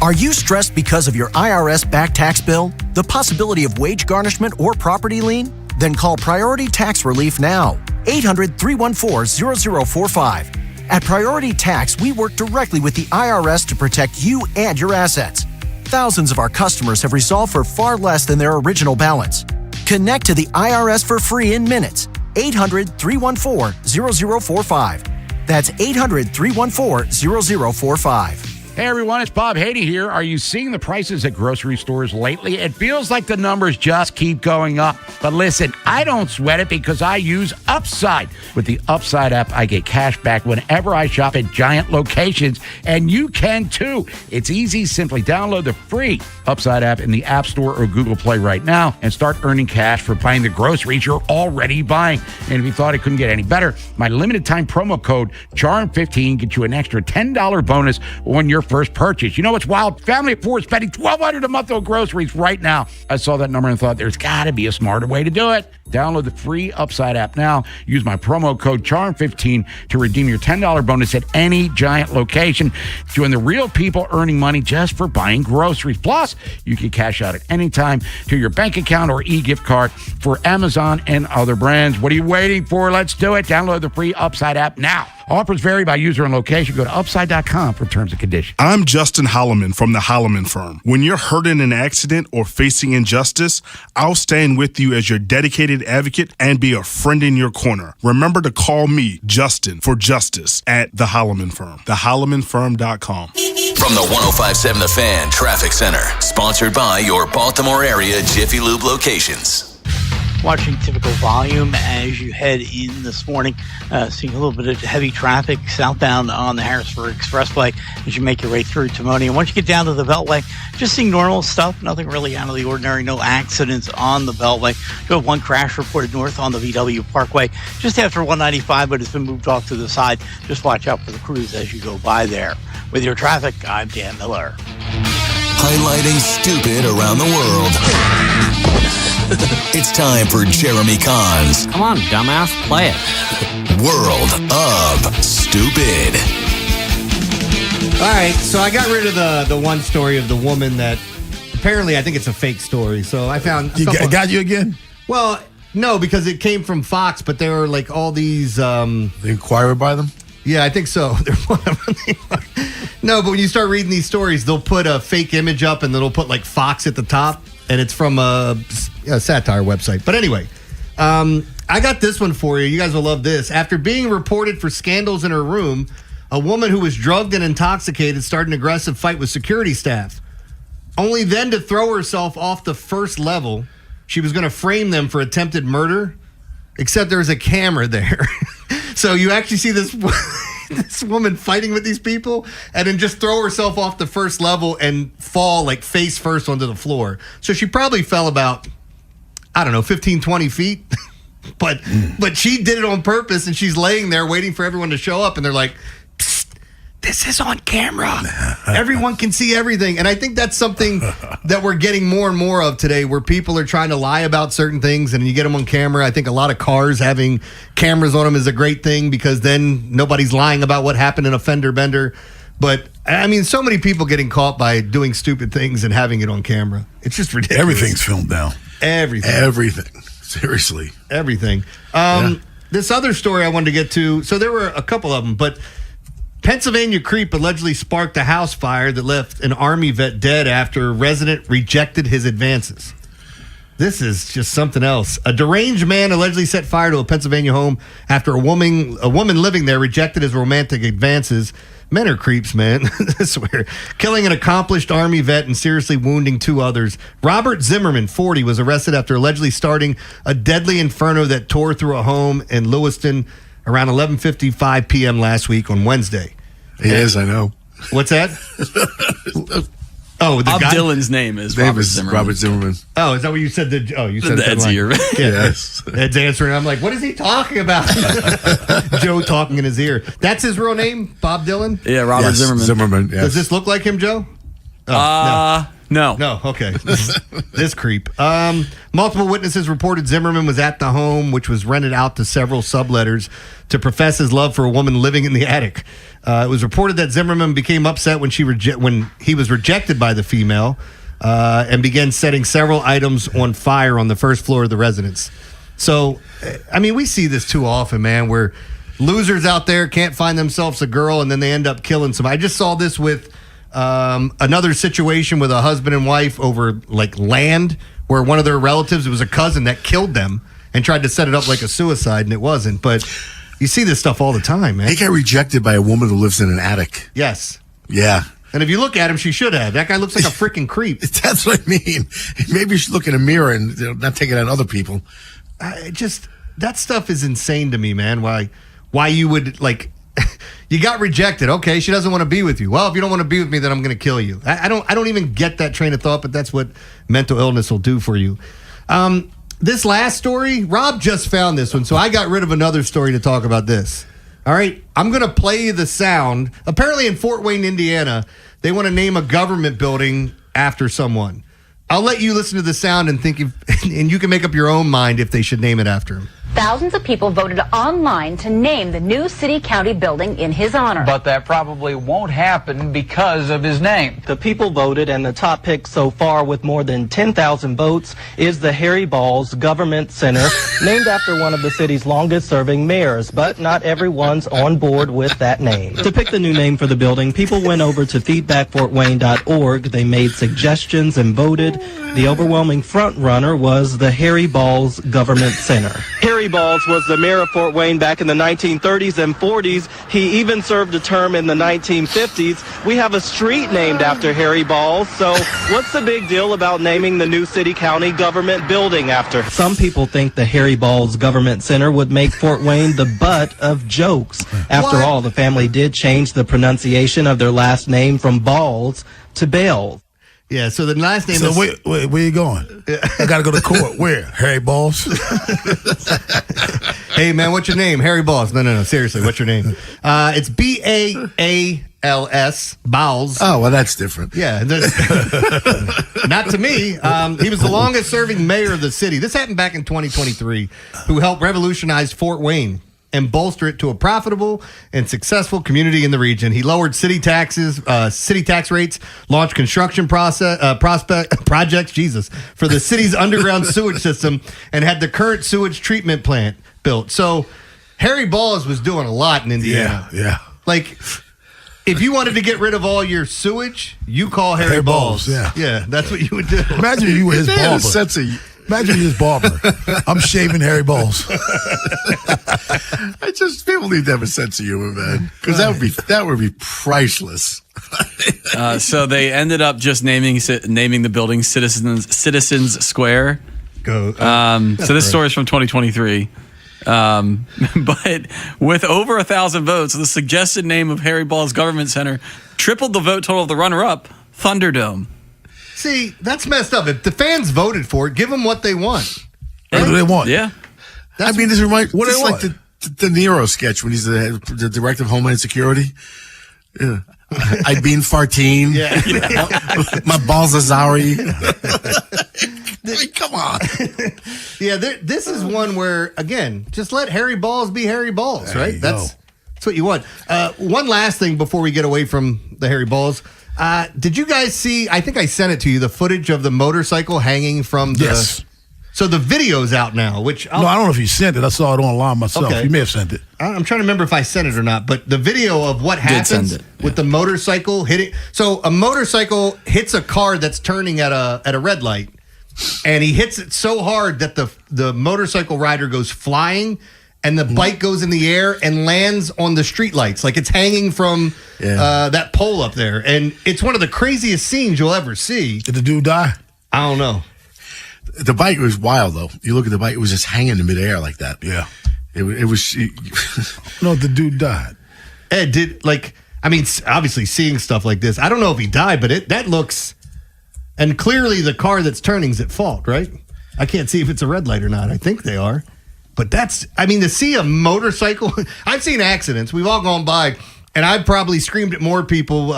Are you stressed because of your IRS back tax bill, the possibility of wage garnishment or property lien? Then call Priority Tax Relief now. 800-314-0045. At Priority Tax, we work directly with the IRS to protect you and your assets. Thousands of our customers have resolved for far less than their original balance. Connect to the IRS for free in minutes. 800-314-0045. That's 800-314-0045. Hey everyone, it's Bob Haynie here. Are you seeing the prices at grocery stores lately? It feels like the numbers just keep going up. But listen, I don't sweat it because I use Upside. With the Upside app, I get cash back whenever I shop at giant locations, and you can too. It's easy. Simply download the free Upside app in the App Store or Google Play right now and start earning cash for buying the groceries you're already buying. And if you thought it couldn't get any better, my limited time promo code CHARM15 gets you an extra $10 bonus on your first purchase. You know what's wild? Family of four is spending $1,200 a month on groceries right now. I saw that number and thought there's got to be a smarter way to do it. Download the free Upside app now. Use my promo code CHARM15 to redeem your $10 bonus at any giant location. Join the real people earning money just for buying groceries. Plus, you can cash out at any time to your bank account or e-gift card for Amazon and other brands. What are you waiting for? Let's do it. Download the free Upside app now. Offers vary by user and location. Go to upside.com for terms and conditions. I'm Justin Holloman from the Holloman Firm. When you're hurt in an accident or facing injustice, I'll stand with you as your dedicated advocate and be a friend in your corner. Remember to call me, Justin, for justice at the Holloman Firm. TheHollomanFirm.com. From the 105.7 The Fan Traffic Center, sponsored by your Baltimore area Jiffy Lube locations. Watching typical volume as you head in this morning, seeing a little bit of heavy traffic southbound on the Harrisburg Expressway as you make your way through Timonium. And once you get down to the Beltway, just seeing normal stuff, nothing really out of the ordinary, no accidents on the Beltway. You have one crash reported north on the VW Parkway just after 195, but it's been moved off to the side. Just watch out for the crews as you go by there. With your traffic, I'm Dan Miller. Highlighting stupid around the world. It's time for Jeremy Kahn's Come on, dumbass, play it. World of Stupid. All right, so I got rid of the one story of the woman that apparently I think it's a fake story. So I found... Got you again? Well, no, because it came from Fox, but there were like all these... The Inquirer by them? Yeah, I think so. No, but when you start reading these stories, they'll put a fake image up and then they'll put like Fox at the top, and it's from a satire website. But anyway, I got this one for you. You guys will love this. After being reported for scandals in her room, a woman who was drugged and intoxicated started an aggressive fight with security staff, only then to throw herself off the first level. She was going to frame them for attempted murder, except there's a camera there. So you actually see this woman fighting with these people and then just throw herself off the first level and fall like face first onto the floor. So she probably fell about, 15, 20 feet. But she did it on purpose, and she's laying there waiting for everyone to show up, and they're like, psst, this is on camera. Everyone can see everything. And I think that's something that we're getting more and more of today, where people are trying to lie about certain things and you get them on camera. I think a lot of cars having cameras on them is a great thing, because then nobody's lying about what happened in a fender bender. But I mean, so many people getting caught by doing stupid things and having it on camera. It's just ridiculous. Everything's filmed now. Everything. Seriously. Everything. This other story I wanted to get to, so there were a couple of them, but Pennsylvania creep allegedly sparked a house fire that left an Army vet dead after a resident rejected his advances. This is just something else. A deranged man allegedly set fire to a Pennsylvania home after a woman living there rejected his romantic advances. Men are creeps, man. I swear. Killing an accomplished Army vet and seriously wounding two others. Robert Zimmerman, 40, was arrested after allegedly starting a deadly inferno that tore through a home in Lewiston around 11:55 p.m. last week on Wednesday. Yes, I know. What's that? Oh, Bob Dylan's name is Robert Zimmerman. Robert Zimmerman. Oh, is that what you said? You said Ed's ear. Yes. Ed's answering. I'm like, what is he talking about? Joe talking in his ear. That's his real name, Bob Dylan? Yeah, Robert Zimmerman. Zimmerman, yes. Does this look like him, Joe? Oh, no. No. No, okay. This creep. Multiple witnesses reported Zimmerman was at the home, which was rented out to several subletters, to profess his love for a woman living in the attic. It was reported that Zimmerman became upset when he was rejected by the female and began setting several items on fire on the first floor of the residence. So, I mean, we see this too often, man, where losers out there can't find themselves a girl and then they end up killing somebody. I just saw this with another situation with a husband and wife over like land, where one of their relatives, it was a cousin that killed them and tried to set it up like a suicide, and it wasn't. But you see this stuff all the time, man. He got rejected by a woman who lives in an attic. Yes. Yeah. And if you look at him, she should have. That guy looks like a freaking creep. That's what I mean. Maybe you should look in a mirror and not take it on other people. That stuff is insane to me, man. Why you would, like, you got rejected. Okay, she doesn't want to be with you. Well, if you don't want to be with me, then I'm going to kill you. I don't even get that train of thought, but that's what mental illness will do for you. This last story, Rob just found this one, so I got rid of another story to talk about this. All right, I'm going to play you the sound. Apparently in Fort Wayne, Indiana, they want to name a government building after someone. I'll let you listen to the sound and and you can make up your own mind if they should name it after him. Thousands of people voted online to name the new city-county building in his honor. But that probably won't happen because of his name. The people voted, and the top pick so far with more than 10,000 votes is the Harry Balls Government Center, named after one of the city's longest-serving mayors. But not everyone's on board with that name. To pick the new name for the building, people went over to feedbackfortwayne.org. They made suggestions and voted. The overwhelming front-runner was the Harry Balls Government Center. Harry Balls was the mayor of Fort Wayne back in the 1930s and 40s. He even served a term in the 1950s. We have a street named after Harry Balls. So what's the big deal about naming the new city-county government building after? Some people think the Harry Balls Government Center would make Fort Wayne the butt of jokes. After all, the family did change the pronunciation of their last name from Balls to Bell. Yeah, so the last name so is... where you going? I got to go to court. Where? Harry Balls? Hey, man, what's your name? Harry Balls. No, seriously, what's your name? It's B-A-A-L-S, Bowles. Oh, well, that's different. Yeah. Not to me. He was the longest-serving mayor of the city. This happened back in 2023, who helped revolutionize Fort Wayne and bolster it to a profitable and successful community in the region. He lowered city tax rates, launched construction projects, for the city's underground sewage system, and had the current sewage treatment plant built. So Harry Balls was doing a lot in Indiana. Yeah. Like, if you wanted to get rid of all your sewage, you call Harry Balls. Yeah, that's what you would do. Imagine if you were his barber. Imagine his barber. I'm shaving Harry Balls. People need to have a sense of humor, man, because that would be priceless. So they ended up just naming the building Citizens Square. So this story is from 2023. But with over 1,000 votes, the suggested name of Harry Balls Government Center tripled the vote total of the runner-up, Thunderdome. See, that's messed up. If the fans voted for it, give them what they want. What do they want? Yeah. This reminds what just like the De Niro sketch when he's the director of Homeland Security. Yeah. I've been Fartine. Yeah. My balls are Zari. Come on. Yeah, this is one where, again, just let Harry Balls be Harry Balls, right? That's what you want. One last thing before we get away from the Harry Balls. Did you guys see, I think I sent it to you, the footage of the motorcycle hanging from the... Yes. So the video's out now, which... No, I don't know if you sent it. I saw it online myself. Okay. You may have sent it. I'm trying to remember if I sent it or not, but the video of what happens with the motorcycle hitting... So a motorcycle hits a car that's turning at a red light, and he hits it so hard that the motorcycle rider goes flying, and the bike goes in the air and lands on the streetlights. Like it's hanging from that pole up there. And it's one of the craziest scenes you'll ever see. Did the dude die? I don't know. The bike was wild, though. You look at the bike, it was just hanging in midair like that. Yeah. It was... No, the dude died. Ed, obviously seeing stuff like this, I don't know if he died, but that looks... And clearly the car that's turning is at fault, right? I can't see if it's a red light or not. I think they are. But to see a motorcycle... I've seen accidents. We've all gone by And I've probably screamed at more people,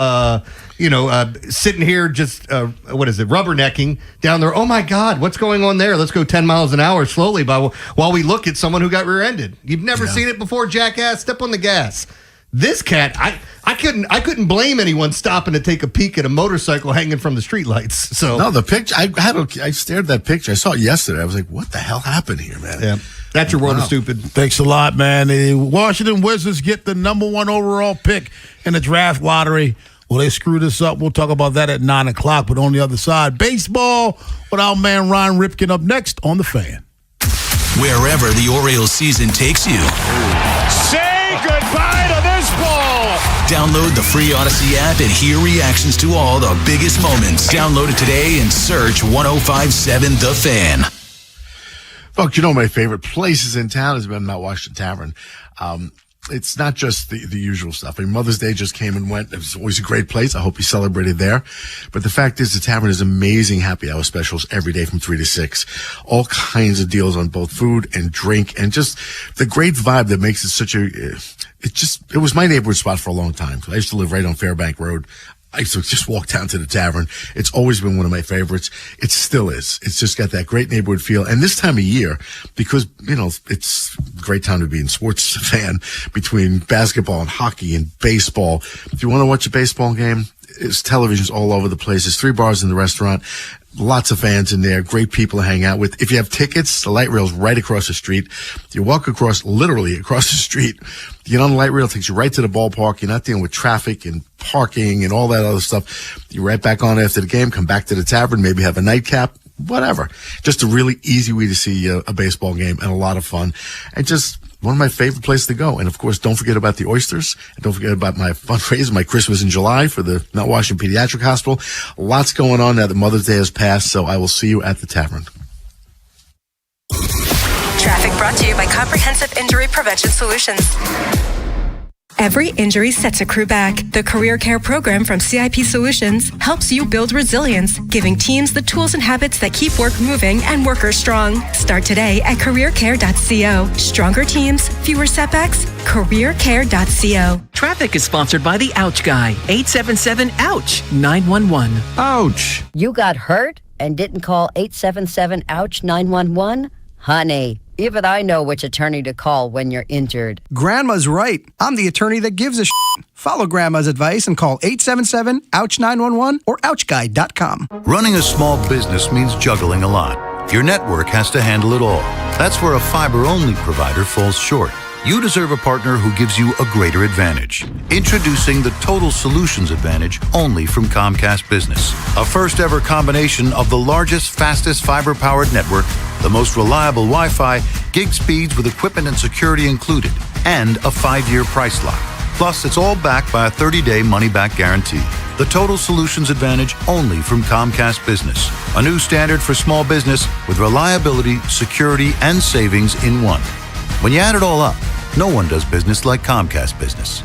sitting here just, rubbernecking down there. Oh, my God, what's going on there? Let's go 10 miles an hour slowly while we look at someone who got rear-ended. You've never seen it before, jackass. Step on the gas. This cat, I couldn't blame anyone stopping to take a peek at a motorcycle hanging from the streetlights. So no, the picture, I stared at that picture. I saw it yesterday. I was like, what the hell happened here, man? Yeah. That's your world of stupid. Thanks a lot, man. The Washington Wizards get the number 1 overall pick in the draft lottery. Well, they screwed this up. We'll talk about that at 9 o'clock. But on the other side, baseball with our man Ryan Ripken up next on The Fan. Wherever the Orioles season takes you. Say goodbye to this ball. Download the free Odyssey app and hear reactions to all the biggest moments. Download it today and search 105.7 The Fan. Folks, my favorite places in town has been Mount Washington Tavern. It's not just the usual stuff. Mother's Day just came and went. It was always a great place. I hope you celebrated there. But the fact is, the tavern is amazing happy hour specials every day from 3 to 6. All kinds of deals on both food and drink, and just the great vibe that makes it such it was my neighborhood spot for a long time. I used to live right on Fairbank Road. I used to just walk down to the tavern. It's always been one of my favorites. It still is. It's just got that great neighborhood feel. And this time of year, because, it's a great time to be a sports fan between basketball and hockey and baseball. If you want to watch a baseball game, there's televisions all over the place. There's 3 bars in the restaurant. Lots of fans in there, great people to hang out with. If you have tickets, the light rail's right across the street. You walk literally across the street. You get on the light rail, it takes you right to the ballpark. You're not dealing with traffic and parking and all that other stuff. You're right back on after the game, come back to the tavern, maybe have a nightcap, whatever. Just a really easy way to see a baseball game and a lot of fun. And just one of my favorite places to go. And of course, don't forget about the oysters. And don't forget about my fundraiser, my Christmas in July for the Mount Washington Pediatric Hospital. Lots going on now that Mother's Day has passed. So I will see you at the tavern. Traffic brought to you by Comprehensive Injury Prevention Solutions. Every injury sets a crew back. The Career Care program from CIP Solutions helps you build resilience, giving teams the tools and habits that keep work moving and workers strong. Start today at careercare.co. Stronger teams, fewer setbacks, careercare.co. Traffic is sponsored by the Ouch Guy, 877-OUCH-911. Ouch! You got hurt and didn't call 877-OUCH-911? Honey, even I know which attorney to call when you're injured. Grandma's right. I'm the attorney that gives a shit. Follow Grandma's advice and call 877-OUCH-911 or OUCHGuy.com. Running a small business means juggling a lot. Your network has to handle it all. That's where a fiber-only provider falls short. You deserve a partner who gives you a greater advantage. Introducing the Total Solutions Advantage only from Comcast Business. A first-ever combination of the largest, fastest fiber-powered network, the most reliable Wi-Fi, gig speeds with equipment and security included, and a 5-year price lock. Plus, it's all backed by a 30-day money-back guarantee. The Total Solutions Advantage only from Comcast Business. A new standard for small business with reliability, security, and savings in one. When you add it all up, no one does business like Comcast Business.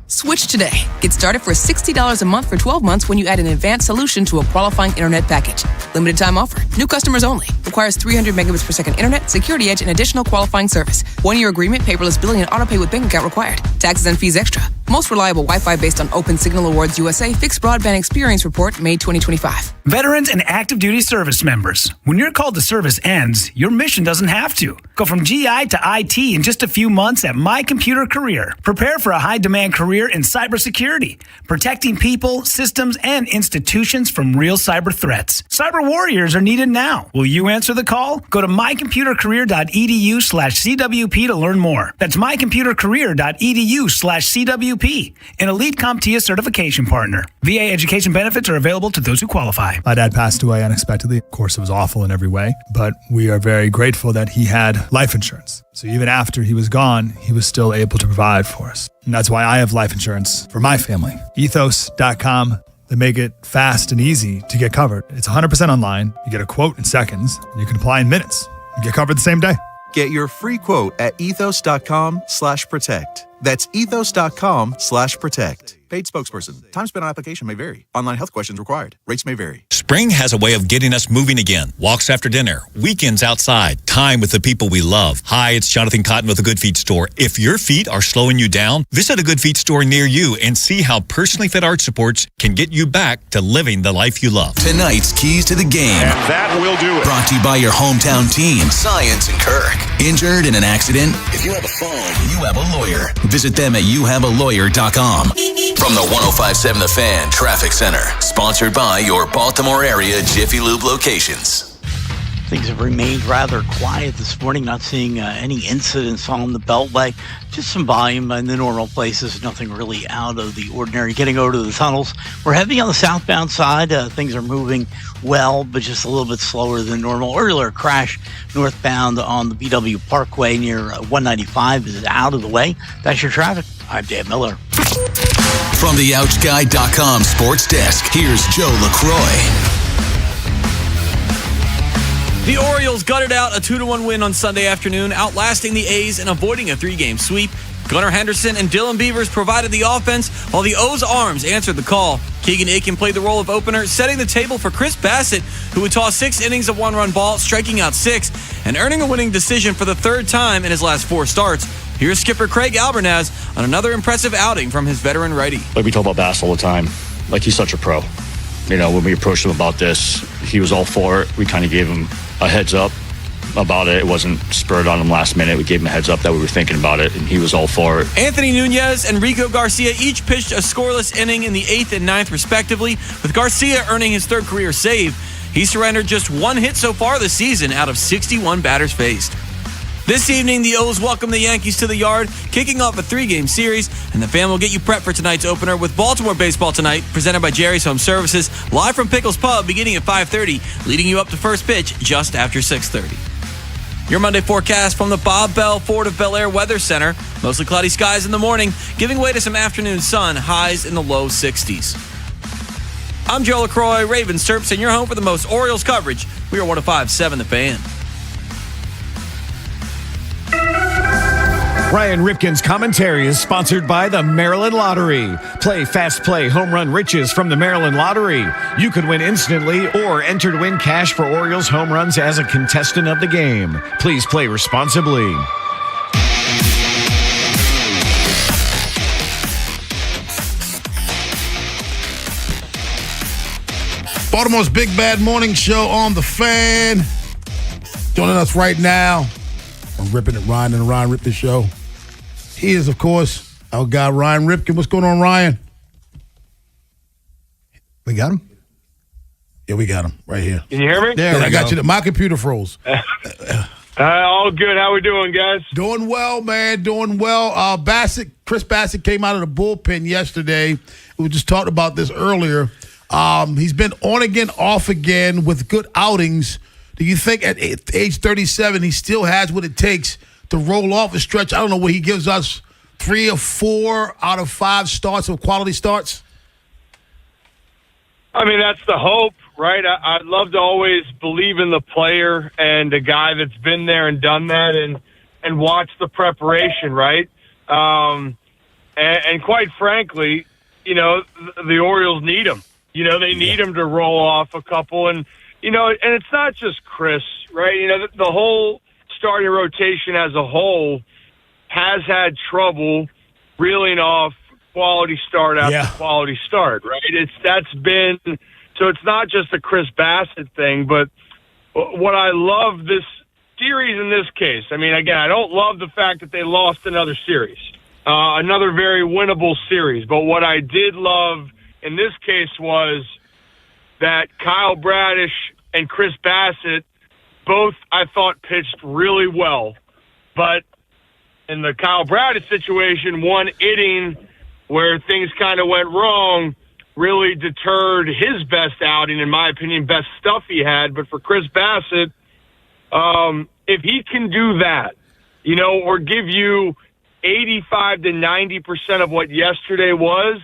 Switch today. Get started for $60 a month for 12 months when you add an advanced solution to a qualifying internet package. Limited time offer. New customers only. Requires 300 megabits per second internet, security edge, and additional qualifying service. 1-year agreement, paperless billing, and autopay with bank account required. Taxes and fees extra. Most reliable Wi-Fi based on Open Signal Awards USA Fixed Broadband Experience Report, May 2025. Veterans and active duty service members. When your call to service ends, your mission doesn't have to. Go from GI to IT in just a few months at My Computer Career. Prepare for a high-demand career in cybersecurity, protecting people, systems, and institutions from real cyber threats. Cyber warriors are needed now. Will you answer the call? Go to mycomputercareer.edu/CWP to learn more. That's mycomputercareer.edu/CWP, an elite CompTIA certification partner. VA education benefits are available to those who qualify. My dad passed away unexpectedly. Of course, it was awful in every way, but we are very grateful that he had life insurance. So even after he was gone, he was still able to provide for us. And that's why I have life insurance for my family. Ethos.com. They make it fast and easy to get covered. It's 100% online. You get a quote in seconds, and you can apply in minutes. You get covered the same day. Get your free quote at ethos.com/protect. That's ethos.com/protect. Paid spokesperson. Time spent on application may vary. Online health questions required. Rates may vary. Spring has a way of getting us moving again. Walks after dinner, weekends outside, time with the people we love. Hi, it's Jonathan Cotton with a Good Feet store. If your feet are slowing you down, visit a Good Feet store near you and see how personally fit arch supports can get you back to living the life you love. Tonight's Keys to the Game. And that will do it. Brought to you by your hometown team, Science and Kirk. Injured in an accident? If you have a phone, you have a lawyer. Visit them at youhavealawyer.com. From the 105.7 The Fan Traffic Center. Sponsored by your Baltimore area Jiffy Lube locations. Things have remained rather quiet this morning, not seeing any incidents on the Beltway. Just some volume in the normal places, nothing really out of the ordinary. Getting over to the tunnels, we're heavy on the southbound side. Things are moving well, but just a little bit slower than normal. Earlier crash northbound on the BW Parkway near 195 is out of the way. That's your traffic. I'm Dan Miller. From the OuchGuy.com sports desk, here's Joe LaCroix. The Orioles gutted out a 2-1 win on Sunday afternoon, outlasting the A's and avoiding a 3-game sweep. Gunnar Henderson and Dylan Beavers provided the offense, while the O's arms answered the call. Keegan Aiken played the role of opener, setting the table for Chris Bassett, who would toss 6 innings of 1-run ball, striking out 6, and earning a winning decision for the 3rd time in his last 4 starts. Here's skipper Craig Albernaz on another impressive outing from his veteran righty. Like we talk about Bass all the time, like he's such a pro. You know, when we approached him about this, he was all for it. We kind of gave him a heads up about it. It wasn't spurred on him last minute. We gave him a heads up that we were thinking about it, and he was all for it. Anthony Nunez and Rico Garcia each pitched a scoreless inning in the 8th and 9th, respectively, with Garcia earning his 3rd career save. He surrendered just 1 hit so far this season out of 61 batters faced. This evening, the O's welcome the Yankees to the yard, kicking off a 3-game series, and the Fan will get you prepped for tonight's opener with Baltimore baseball tonight, presented by Jerry's Home Services, live from Pickles Pub beginning at 5:30, leading you up to first pitch just after 6:30. Your Monday forecast from the Bob Bell Ford of Bel Air Weather Center. Mostly cloudy skies in the morning, giving way to some afternoon sun, highs in the low 60s. I'm Joe LaCroix, Ravens Terps, and your home for the most Orioles coverage. We are 105.7 The Fan. Ryan Ripken's commentary is sponsored by the Maryland Lottery. Play Fast Play Home Run Riches from the Maryland Lottery. You could win instantly or enter to win cash for Orioles home runs as a contestant of the game. Please play responsibly. Baltimore's Big Bad Morning Show on the Fan. Joining us right now on Ripping It, Ryan and the Ryan Ripken Show. He is, of course, our guy, Ryan Ripken. What's going on, Ryan? We got him? Yeah, we got him right here. Can you hear me? Yeah, I got you. My computer froze. All good. How we doing, guys? Doing well, man. Doing well. Chris Bassett came out of the bullpen yesterday. We just talked about this earlier. He's been on again, off again with good outings. Do you think at age 37 he still has what it takes to roll off a stretch? I don't know, where he gives us 3 or 4 out of 5 starts of quality starts? I mean, that's the hope, right? I'd love to always believe in the player and the guy that's been there and done that and watch the preparation, right? And quite frankly, you know, the Orioles need him. You know, they need him to roll off a couple. And, you know, and it's not just Chris, right? You know, the whole starting rotation as a whole has had trouble reeling off quality start after quality start, right? So it's not just a Chris Bassett thing, but what I love this series in this case, I mean, again, I don't love the fact that they lost another series, another very winnable series, but what I did love in this case was that Kyle Bradish and Chris Bassett both, I thought, pitched really well. But in the Kyle Bradish situation, one inning where things kind of went wrong really deterred his best outing, in my opinion, best stuff he had. But for Chris Bassett, if he can do that, you know, or give you 85 to 90% of what yesterday was,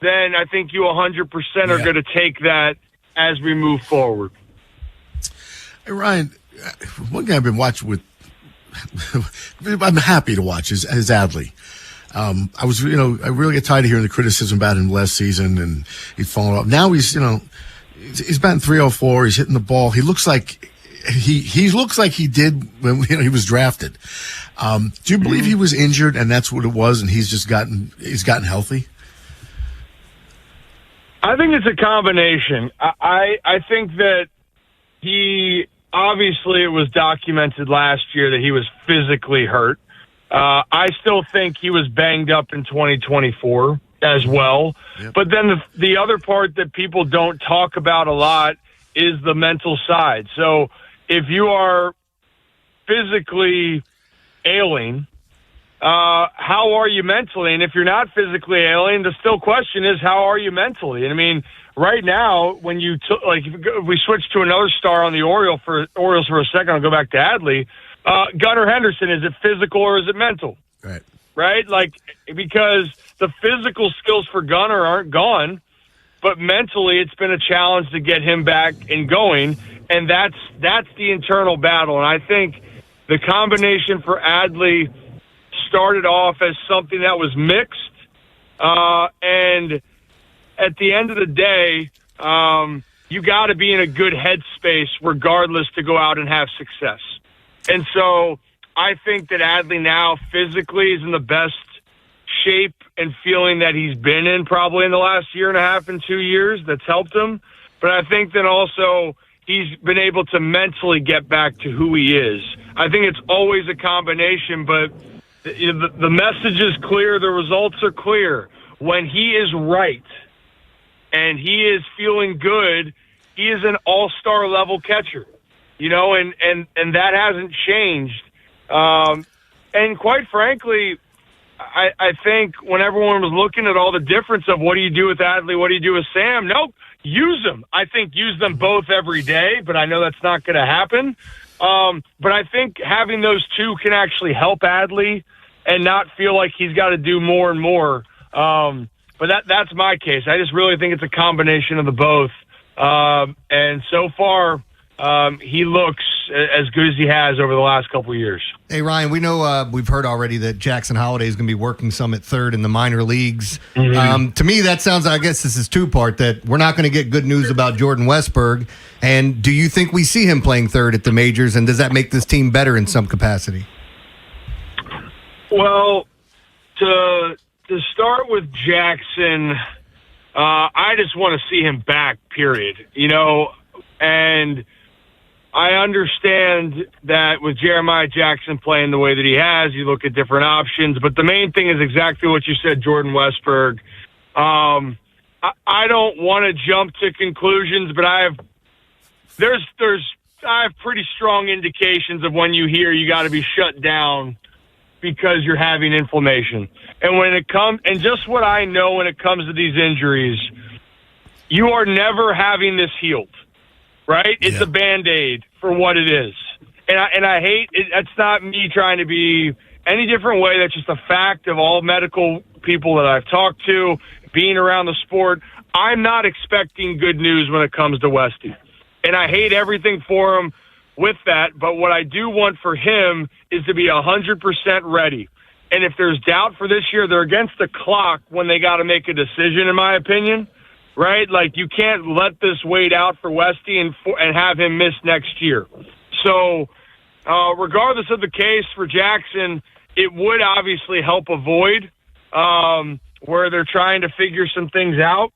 then I think you 100% are going to take that as we move forward. Hey, Ryan, one guy I've been watching with, I'm happy to watch is Adley. I really get tired of hearing the criticism about him last season, and he'd fallen off. Now he's he's batting .304. He's hitting the ball. He looks like he looks like he did when he was drafted. Do you believe he was injured and that's what it was, and he's gotten healthy? I think it's a combination. I think that he obviously it was documented last year that he was physically hurt. I still think he was banged up in 2024 as well. Yep. But then the other part that people don't talk about a lot is the mental side. So if you are physically ailing, how are you mentally? And if you're not physically ailing, the still question is, how are you mentally? And I mean, right now, when you if we switch to another star on the Orioles for a second, I'll go back to Adley. Gunnar Henderson, is it physical or is it mental? Right? Like, because the physical skills for Gunnar aren't gone, but mentally it's been a challenge to get him back and going, and that's the internal battle. And I think the combination for Adley started off as something that was mixed, and at the end of the day, you got to be in a good headspace regardless to go out and have success. And so I think that Adley now physically is in the best shape and feeling that he's been in probably in the last year and a half and 2 years. That's helped him. But I think that also he's been able to mentally get back to who he is. I think it's always a combination, but the message is clear. The results are clear. When he is right and he is feeling good, he is an all-star level catcher, and that hasn't changed. And quite frankly, I think when everyone was looking at all the difference of what do you do with Adley, what do you do with Sam? No, use them. I think use them both every day, but I know that's not going to happen. But I think having those two can actually help Adley and not feel like he's got to do more and more. But that's my case. I just really think it's a combination of the both. And so far, he looks as good as he has over the last couple of years. Hey, Ryan, we know we've heard already that Jackson Holliday is going to be working some at third in the minor leagues. Mm-hmm. To me, that sounds, I guess this is two-part, that we're not going to get good news about Jordan Westberg. And do you think we see him playing third at the majors, and does that make this team better in some capacity? Well, to start with Jackson, I just want to see him back, period. And I understand that with Jeremiah Jackson playing the way that he has, you look at different options. But the main thing is exactly what you said, Jordan Westberg. I don't want to jump to conclusions, but I have pretty strong indications of when you hear you got to be shut down because you're having inflammation. And when it comes, and just what I know when it comes to these injuries, you are never having this healed. Right? It's a Band-Aid for what it is. And I hate it. That's not me trying to be any different way. That's just a fact of all medical people that I've talked to, being around the sport. I'm not expecting good news when it comes to Westy. And I hate everything for him with that. But what I do want for him is to be 100% ready. And if there's doubt for this year, they're against the clock when they got to make a decision, in my opinion. Right? Like, you can't let this wait out for Westy and have him miss next year. So, regardless of the case for Jackson, it would obviously help avoid where they're trying to figure some things out.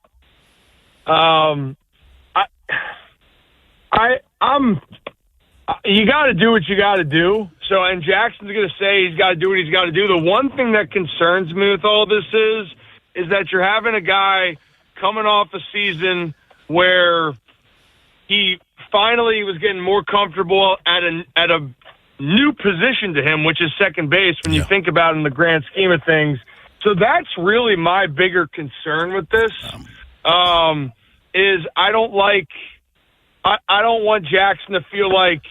You got to do what you got to do. So, and Jackson's going to say he's got to do what he's got to do. The one thing that concerns me with all this is that you're having a guy coming off a season where he finally was getting more comfortable at a new position to him, which is second base when you think about it in the grand scheme of things. So that's really my bigger concern with this. Is I don't want Jackson to feel like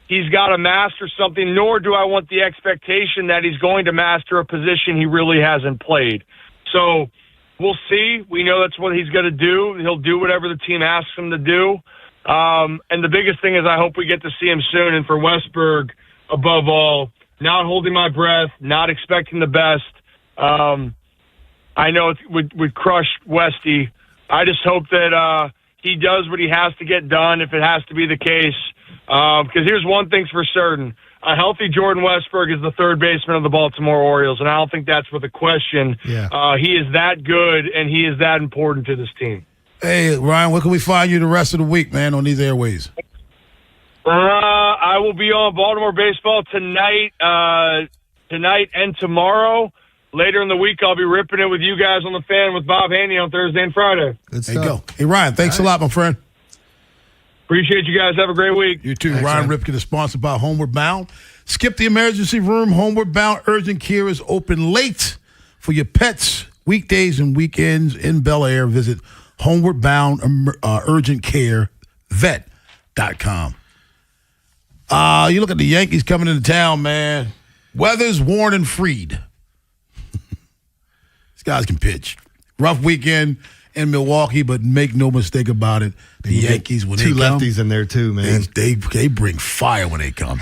he's got to master something, nor do I want the expectation that he's going to master a position he really hasn't played. So we'll see. We know that's what he's going to do. He'll do whatever the team asks him to do. And the biggest thing is I hope we get to see him soon. And for Westberg, above all, not holding my breath, not expecting the best. I know it would crush Westy. I just hope that he does what he has to get done if it has to be the case. Because here's one thing's for certain. A healthy Jordan Westburg is the third baseman of the Baltimore Orioles, and I don't think that's with a question. Yeah. He is that good, and he is that important to this team. Hey, Ryan, where can we find you the rest of the week, man, on these airways? I will be on Baltimore baseball tonight and tomorrow. Later in the week, I'll be ripping it with you guys on the Fan with Bob Haynie on Thursday and Friday. There you go. Hey, Ryan, thanks a lot, my friend. Appreciate you guys. Have a great week. You too. Ryan Ripken is sponsored by Homeward Bound. Skip the emergency room. Homeward Bound Urgent Care is open late for your pets, weekdays and weekends in Bel Air. Visit Homeward Bound Urgent Care Vet.com. You look at the Yankees coming into town, man. Weathers, Warren, and Freed. These guys can pitch. Rough weekend in Milwaukee, but make no mistake about it. The Yankees, when they come, two lefties in there too, man. They bring fire when they come.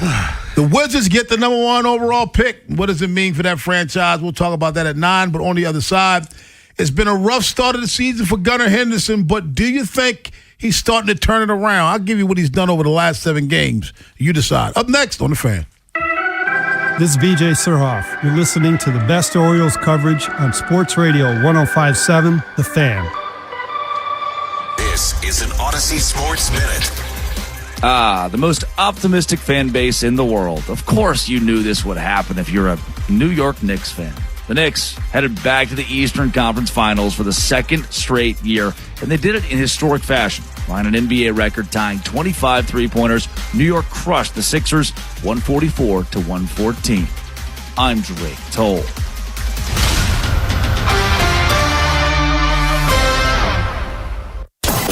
The Wizards get the number 1 overall pick. What does it mean for that franchise? We'll talk about that at 9. But on the other side, it's been a rough start of the season for Gunnar Henderson. But do you think he's starting to turn it around? I'll give you what he's done over the last 7 games. You decide. Up next on The Fan. This is VJ Surhoff. You're listening to the best Orioles coverage on Sports Radio 105.7, The Fan. This is an Odyssey Sports Minute. The most optimistic fan base in the world. Of course you knew this would happen if you're a New York Knicks fan. The Knicks headed back to the Eastern Conference Finals for the second straight year, and they did it in historic fashion. Behind an NBA record tying 25 three-pointers, New York crushed the Sixers 144-114. I'm Drake Toll.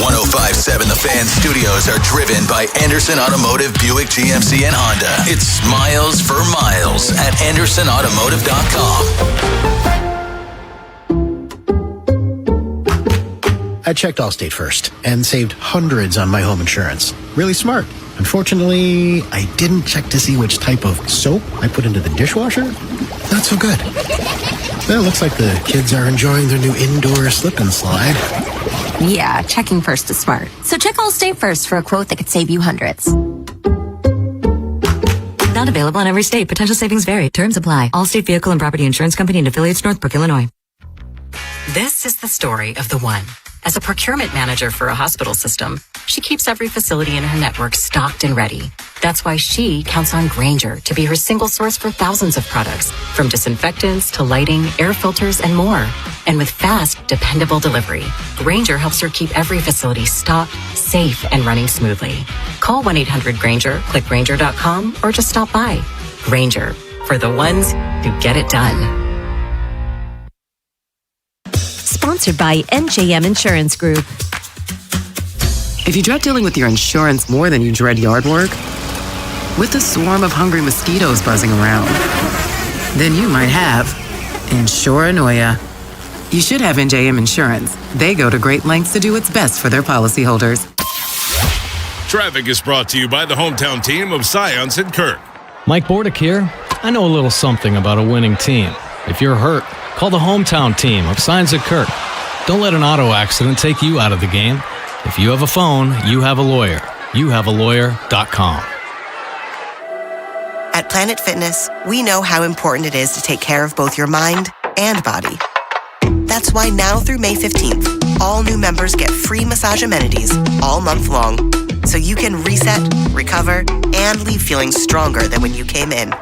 105.7 The Fan studios are driven by Anderson Automotive, Buick, GMC, and Honda. It's miles for miles at AndersonAutomotive.com. I checked Allstate first and saved hundreds on my home insurance. Really smart. Unfortunately, I didn't check to see which type of soap I put into the dishwasher. Not so good. Well, it looks like the kids are enjoying their new indoor slip and slide. Yeah, checking first is smart. So check Allstate first for a quote that could save you hundreds. Not available in every state. Potential savings vary. Terms apply. Allstate Vehicle and Property Insurance Company and affiliates, Northbrook, Illinois. This is the story of the one. As a procurement manager for a hospital system, she keeps every facility in her network stocked and ready. That's why she counts on Grainger to be her single source for thousands of products, from disinfectants to lighting, air filters, and more. And with fast, dependable delivery, Grainger helps her keep every facility stocked, safe, and running smoothly. Call 1-800-GRAINGER, click Grainger.com, or just stop by. Grainger, for the ones who get it done. Sponsored by NJM Insurance Group. If you dread dealing with your insurance more than you dread yard work, with a swarm of hungry mosquitoes buzzing around, then you might have Insuranoia. You should have NJM Insurance. They go to great lengths to do what's best for their policyholders. Traffic is brought to you by the hometown team of Science and Kirk. Mike Bordick here. I know a little something about a winning team. If you're hurt, call the hometown team of Signs at Kirk. Don't let an auto accident take you out of the game. If you have a phone, you have a lawyer. YouHaveALawyer.com. At Planet Fitness, we know how important it is to take care of both your mind and body. That's why now through May 15th, all new members get free massage amenities all month long, so you can reset, recover, and leave feeling stronger than when you came in.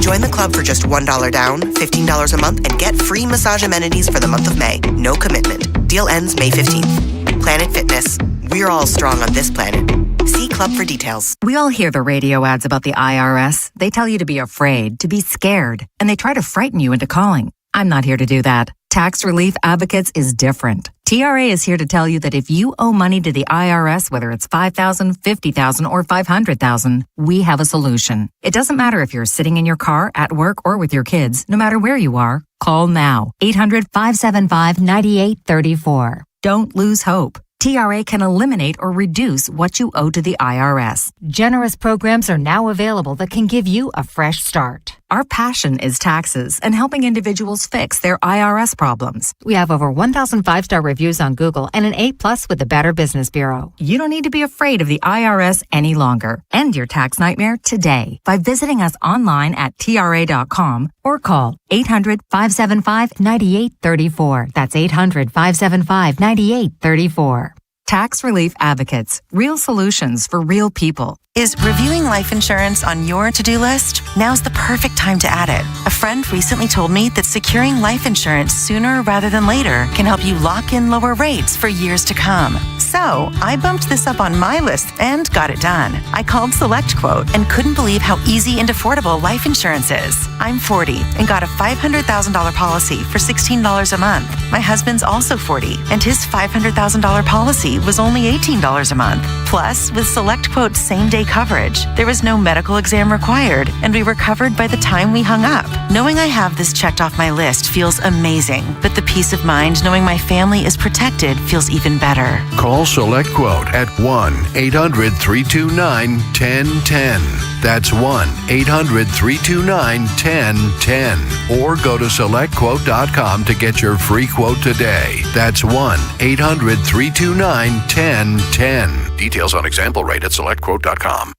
Join the club for just $1 down, $15 a month, and get free massage amenities for the month of May. No commitment. Deal ends May 15th. Planet Fitness. We're all strong on this planet. See Club for details. We all hear the radio ads about the IRS. They tell you to be afraid, to be scared, and they try to frighten you into calling. I'm not here to do that. Tax Relief Advocates is different. TRA is here to tell you that if you owe money to the IRS, whether it's $5,000, $50,000, or $500,000, we have a solution. It doesn't matter if you're sitting in your car, at work, or with your kids. No matter where you are, call now. 800-575-9834. Don't lose hope. TRA can eliminate or reduce what you owe to the IRS. Generous programs are now available that can give you a fresh start. Our passion is taxes and helping individuals fix their IRS problems. We have over 1,000 5-star reviews on Google and an A+ with the Better Business Bureau. You don't need to be afraid of the IRS any longer. End your tax nightmare today by visiting us online at TRA.com or call 800-575-9834. That's 800-575-9834. Tax Relief Advocates. Real solutions for real people. Is reviewing life insurance on your to-do list? Now's the perfect time to add it. A friend recently told me that securing life insurance sooner rather than later can help you lock in lower rates for years to come. So I bumped this up on my list and got it done. I called SelectQuote and couldn't believe how easy and affordable life insurance is. I'm 40 and got a $500,000 policy for $16 a month. My husband's also 40 and his $500,000 policy was only $18 a month. Plus, with SelectQuote's same-day coverage, there was no medical exam required, and we were covered by the time we hung up. Knowing I have this checked off my list feels amazing, but the peace of mind knowing my family is protected feels even better. Call SelectQuote at 1-800-329-1010. That's 1-800-329-1010. Or go to SelectQuote.com to get your free quote today. That's 1-800-329-1010. Details on example rate at SelectQuote.com.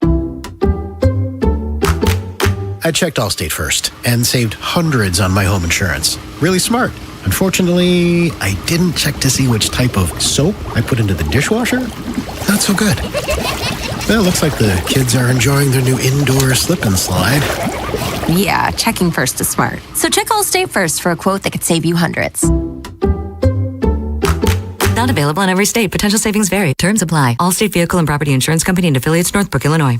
I checked Allstate first and saved hundreds on my home insurance. Really smart. Unfortunately, I didn't check to see which type of soap I put into the dishwasher. Not so good. Well, it looks like the kids are enjoying their new indoor slip and slide. Yeah, checking first is smart. So check Allstate first for a quote that could save you hundreds. Not available in every state. Potential savings vary. Terms apply. Allstate Vehicle and Property Insurance Company and affiliates, Northbrook, Illinois.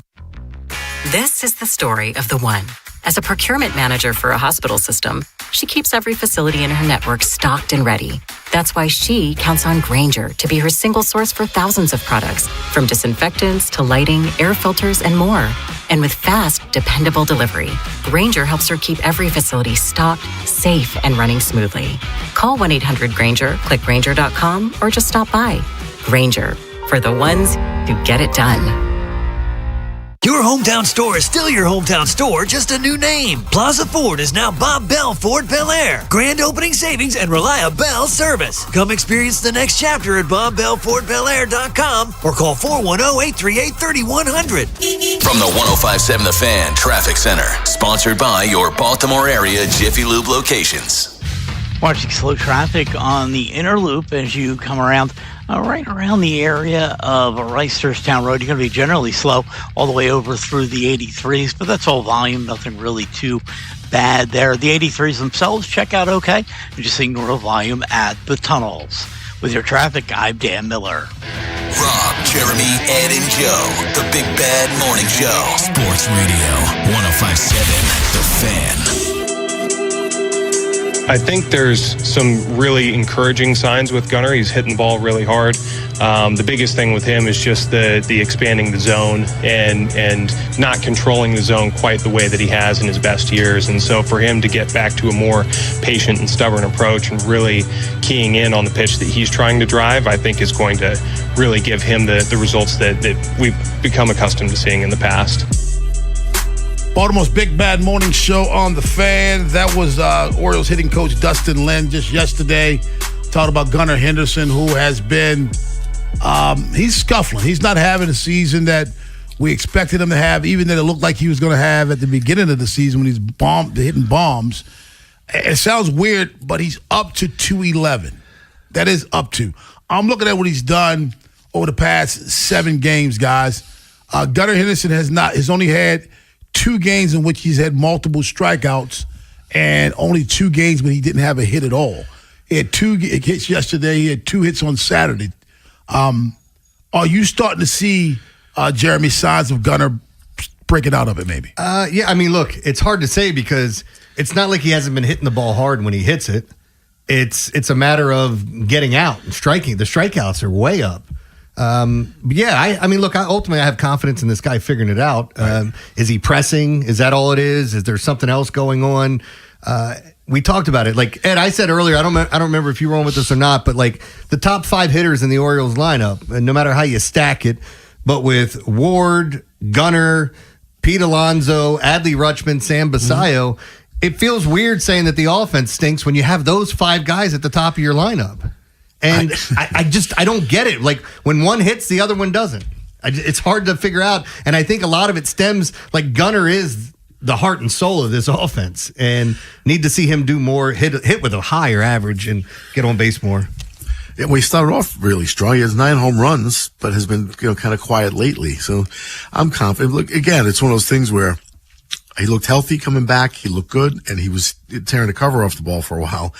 This is the story of the one. As a procurement manager for a hospital system, she keeps every facility in her network stocked and ready. That's why she counts on Grainger to be her single source for thousands of products, from disinfectants to lighting, air filters, and more. And with fast, dependable delivery, Grainger helps her keep every facility stocked, safe, and running smoothly. Call 1-800-GRAINGER, click Grainger.com, or just stop by. Grainger, for the ones who get it done. Your hometown store is still your hometown store, just a new name. Plaza Ford is now Bob Bell Ford Bel Air. Grand opening savings and reliable service. Come experience the next chapter at BobBellFordBelAir.com or call 410-838-3100. From the 105.7 The Fan Traffic Center, sponsored by your Baltimore area Jiffy Lube locations. Watching slow traffic on the inner loop as you come around right around the area of Reisterstown Road. You're going to be generally slow all the way over through the 83s, but that's all volume, nothing really too bad there. The 83s themselves check out okay. You just ignore volume at the tunnels. With your traffic, I'm Dan Miller. Rob, Jeremy, Ed, and Joe, the Big Bad Morning Show. Sports Radio 105.7 The Fan. I think there's some really encouraging signs with Gunnar. He's hitting the ball really hard. The biggest thing with him is just the expanding the zone and not controlling the zone quite the way that he has in his best years. And so for him to get back to a more patient and stubborn approach and really keying in on the pitch that he's trying to drive, I think is going to really give him the results that we've become accustomed to seeing in the past. Baltimore's Big Bad Morning Show on The Fan. That was Orioles hitting coach Dustin Lin just yesterday. Talked about Gunnar Henderson, who has been, he's scuffling. He's not having a season that we expected him to have, even that it looked like he was going to have at the beginning of the season when he's hitting bombs. It sounds weird, but he's up to 211. That is up to. I'm looking at what he's done over the past 7 games, guys. Gunnar Henderson has only had 2 games in which he's had multiple strikeouts and only 2 games when he didn't have a hit at all. He had 2 hits yesterday. He had 2 hits on Saturday. Are you starting to see, Jeremy, signs of Gunnar breaking out of it maybe? Yeah, I mean, look, it's hard to say because it's not like he hasn't been hitting the ball hard when he hits it. It's a matter of getting out and striking. The strikeouts are way up. I mean, look, ultimately I have confidence in this guy figuring it out. Right. Is he pressing? Is that all it is? Is there something else going on? We talked about it. Like, Ed, I said earlier, I don't remember if you were on with this or not, but like the top 5 hitters in the Orioles lineup, and no matter how you stack it, but with Ward, Gunnar, Pete Alonso, Adley Rutschman, Sam Basayo. It feels weird saying that the offense stinks when you have those 5 guys at the top of your lineup. And I don't get it. Like, when one hits, the other one doesn't. It's hard to figure out. And I think a lot of it stems, like, Gunnar is the heart and soul of this offense, and need to see him do more, hit with a higher average and get on base more. Yeah, well, he started off really strong. He has 9 home runs, but has been, kind of quiet lately. So I'm confident. Look, again, it's one of those things where he looked healthy coming back. He looked good, and he was tearing the cover off the ball for a while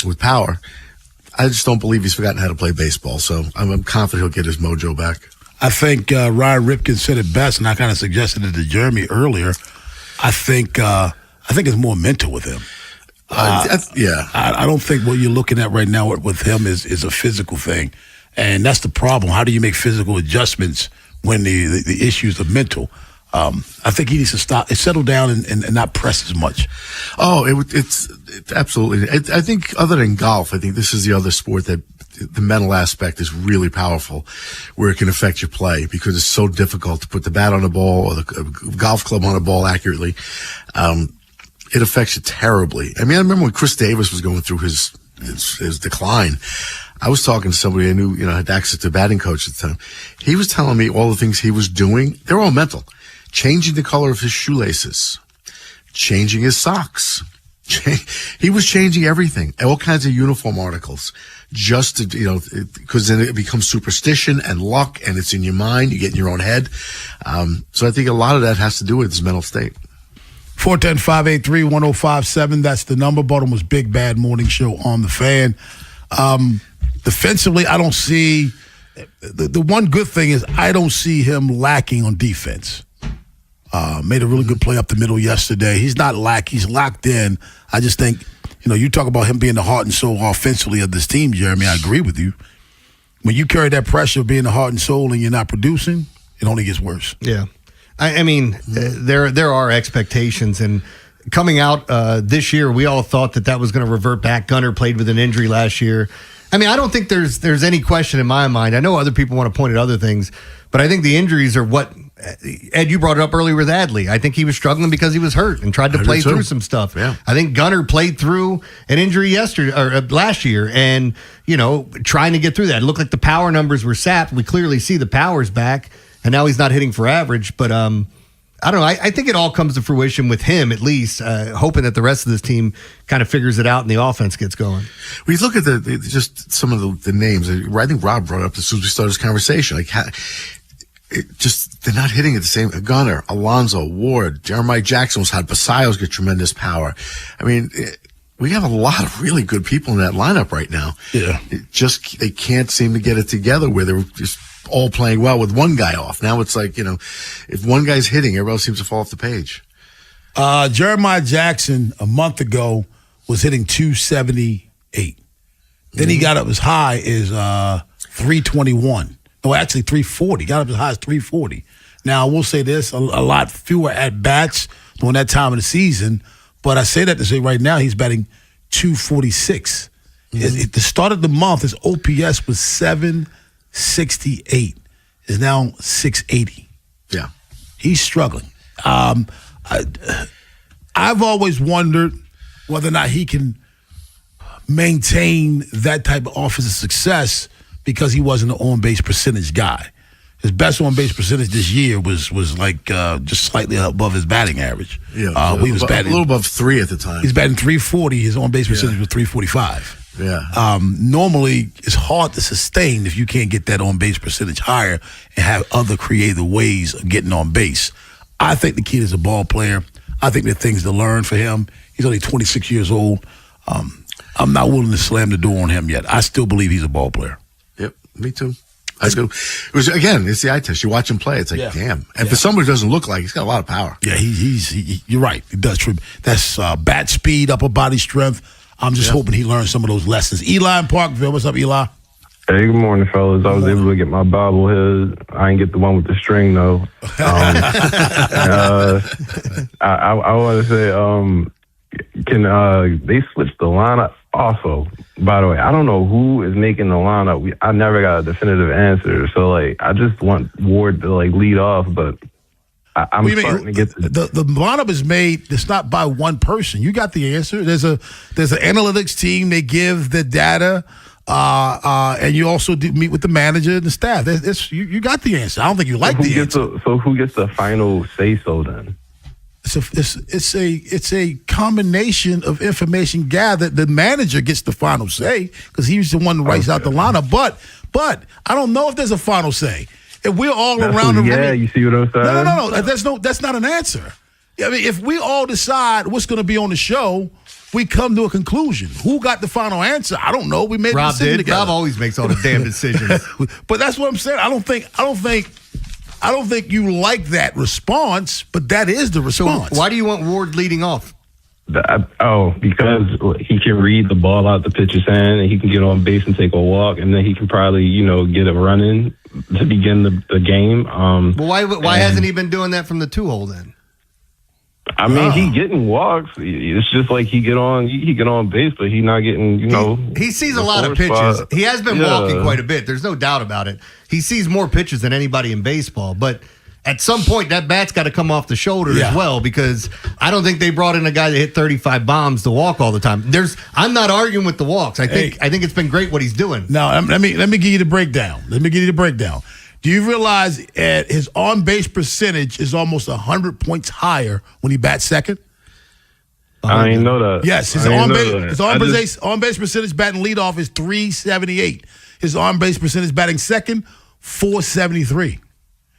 with power. I just don't believe he's forgotten how to play baseball. So I'm confident he'll get his mojo back. I think Ryan Ripken said it best, and I kind of suggested it to Jeremy earlier. I think it's more mental with him. I don't think what you're looking at right now with him is a physical thing, and that's the problem. How do you make physical adjustments when the issues are mental? I think he needs to settle down and not press as much. Oh, it's absolutely. I think other than golf, I think this is the other sport that the mental aspect is really powerful, where it can affect your play because it's so difficult to put the bat on the ball or the golf club on the ball accurately. It affects you terribly. I mean, I remember when Chris Davis was going through his decline. I was talking to somebody I knew, had access to a batting coach at the time. He was telling me all the things he was doing. They're all mental. Changing the color of his shoelaces, changing his socks. He was changing everything, all kinds of uniform articles, just to, because then it becomes superstition and luck, and it's in your mind. You get in your own head. So I think a lot of that has to do with his mental state. 410-583-1057. That's the number. Baltimore's Big Bad Morning Show on the Fan. Defensively, I don't see the one good thing is I don't see him lacking on defense. Made a really good play up the middle yesterday. He's not he's locked in. I just think, you talk about him being the heart and soul offensively of this team, Jeremy. I agree with you. When you carry that pressure of being the heart and soul and you're not producing, it only gets worse. Yeah. I mean, there are expectations, and coming out this year, we all thought that was going to revert back. Gunnar played with an injury last year. I mean, I don't think there's any question in my mind. I know other people want to point at other things, but I think the injuries are what Ed, you brought it up earlier with Adley. I think he was struggling because he was hurt and tried to play through some stuff. Yeah. I think Gunnar played through an injury last year, and trying to get through that. It looked like the power numbers were sapped. We clearly see the power's back, and now he's not hitting for average. But I don't know. I think it all comes to fruition with him, at least, hoping that the rest of this team kind of figures it out and the offense gets going. When you look at just some of the names, I think Rob brought it up as soon as we started this conversation. They're not hitting it the same. Gunnar, Alonso, Ward, Jeremiah Jackson's had Basayo's got tremendous power. I mean, we have a lot of really good people in that lineup right now. Yeah. They can't seem to get it together where they're just all playing well with one guy off. Now it's like, if one guy's hitting, everybody else seems to fall off the page. Jeremiah Jackson a month ago was hitting 278. Then he got up as high as 321. No, actually 340. Got up as high as 340. Now, I will say this, a lot fewer at-bats during that time of the season, but I say that to say right now he's batting 246. Mm-hmm. At the start of the month, his OPS was 768. It's now 680. Yeah. He's struggling. I've always wondered whether or not he can maintain that type of offensive success because he wasn't an on-base percentage guy. His best on-base percentage this year was like just slightly above his batting average. Yeah, he was batting a little above 3 at the time. He's batting 340. His on-base percentage was 345. Yeah. Normally, it's hard to sustain if you can't get that on-base percentage higher and have other creative ways of getting on base. I think the kid is a ball player. I think there are things to learn for him. He's only 26 years old. I'm not willing to slam the door on him yet. I still believe he's a ball player. Yep, me too. I do. It's the eye test. You watch him play, it's like, damn. And for somebody who doesn't look like, he's got a lot of power. Yeah, you're right. He does. That's bat speed, upper body strength. I'm just hoping he learns some of those lessons. Eli in Parkville. What's up, Eli? Hey, good morning, fellas. I was able to get my bobblehead. I didn't get the one with the string, though. I want to say, can they switch the lineup? Also, by the way, I don't know who is making the lineup. I never got a definitive answer. So, I just want Ward to, lead off, but I'm starting to get the lineup is made. It's not by one person. You got the answer. There's an analytics team. They give the data, and you also meet with the manager and the staff. You got the answer. I don't think you like the answer. So who gets the final say so then? It's a combination of information gathered. The manager gets the final say because he's the one who writes out the lineup. But I don't know if there's a final say. If we're all around the room, yeah, you see what I'm saying? No. That's not an answer. I mean, if we all decide what's going to be on the show, we come to a conclusion. Who got the final answer? I don't know. We made a decision together. Rob always makes all the damn decisions. But that's what I'm saying. I don't think you like that response, but that is the response. So why do you want Ward leading off? Because he can read the ball out the pitcher's hand, and he can get on base and take a walk, and then he can probably, get a run in to begin the game. Why hasn't he been doing that from the 2-hole then? I mean, he getting walks. It's just like he get on base, but he not getting, He sees a lot of pitches. He has been walking quite a bit. There's no doubt about it. He sees more pitches than anybody in baseball, but at some point, that bat's got to come off the shoulder as well, because I don't think they brought in a guy that hit 35 bombs to walk all the time. I'm not arguing with the walks. I think it's been great what he's doing. Now, let me give you the breakdown. Do you realize his on-base percentage is almost 100 points higher when he bats second? I didn't know that. Yes, his on-base percentage batting leadoff is 378. His on-base percentage batting second, 473.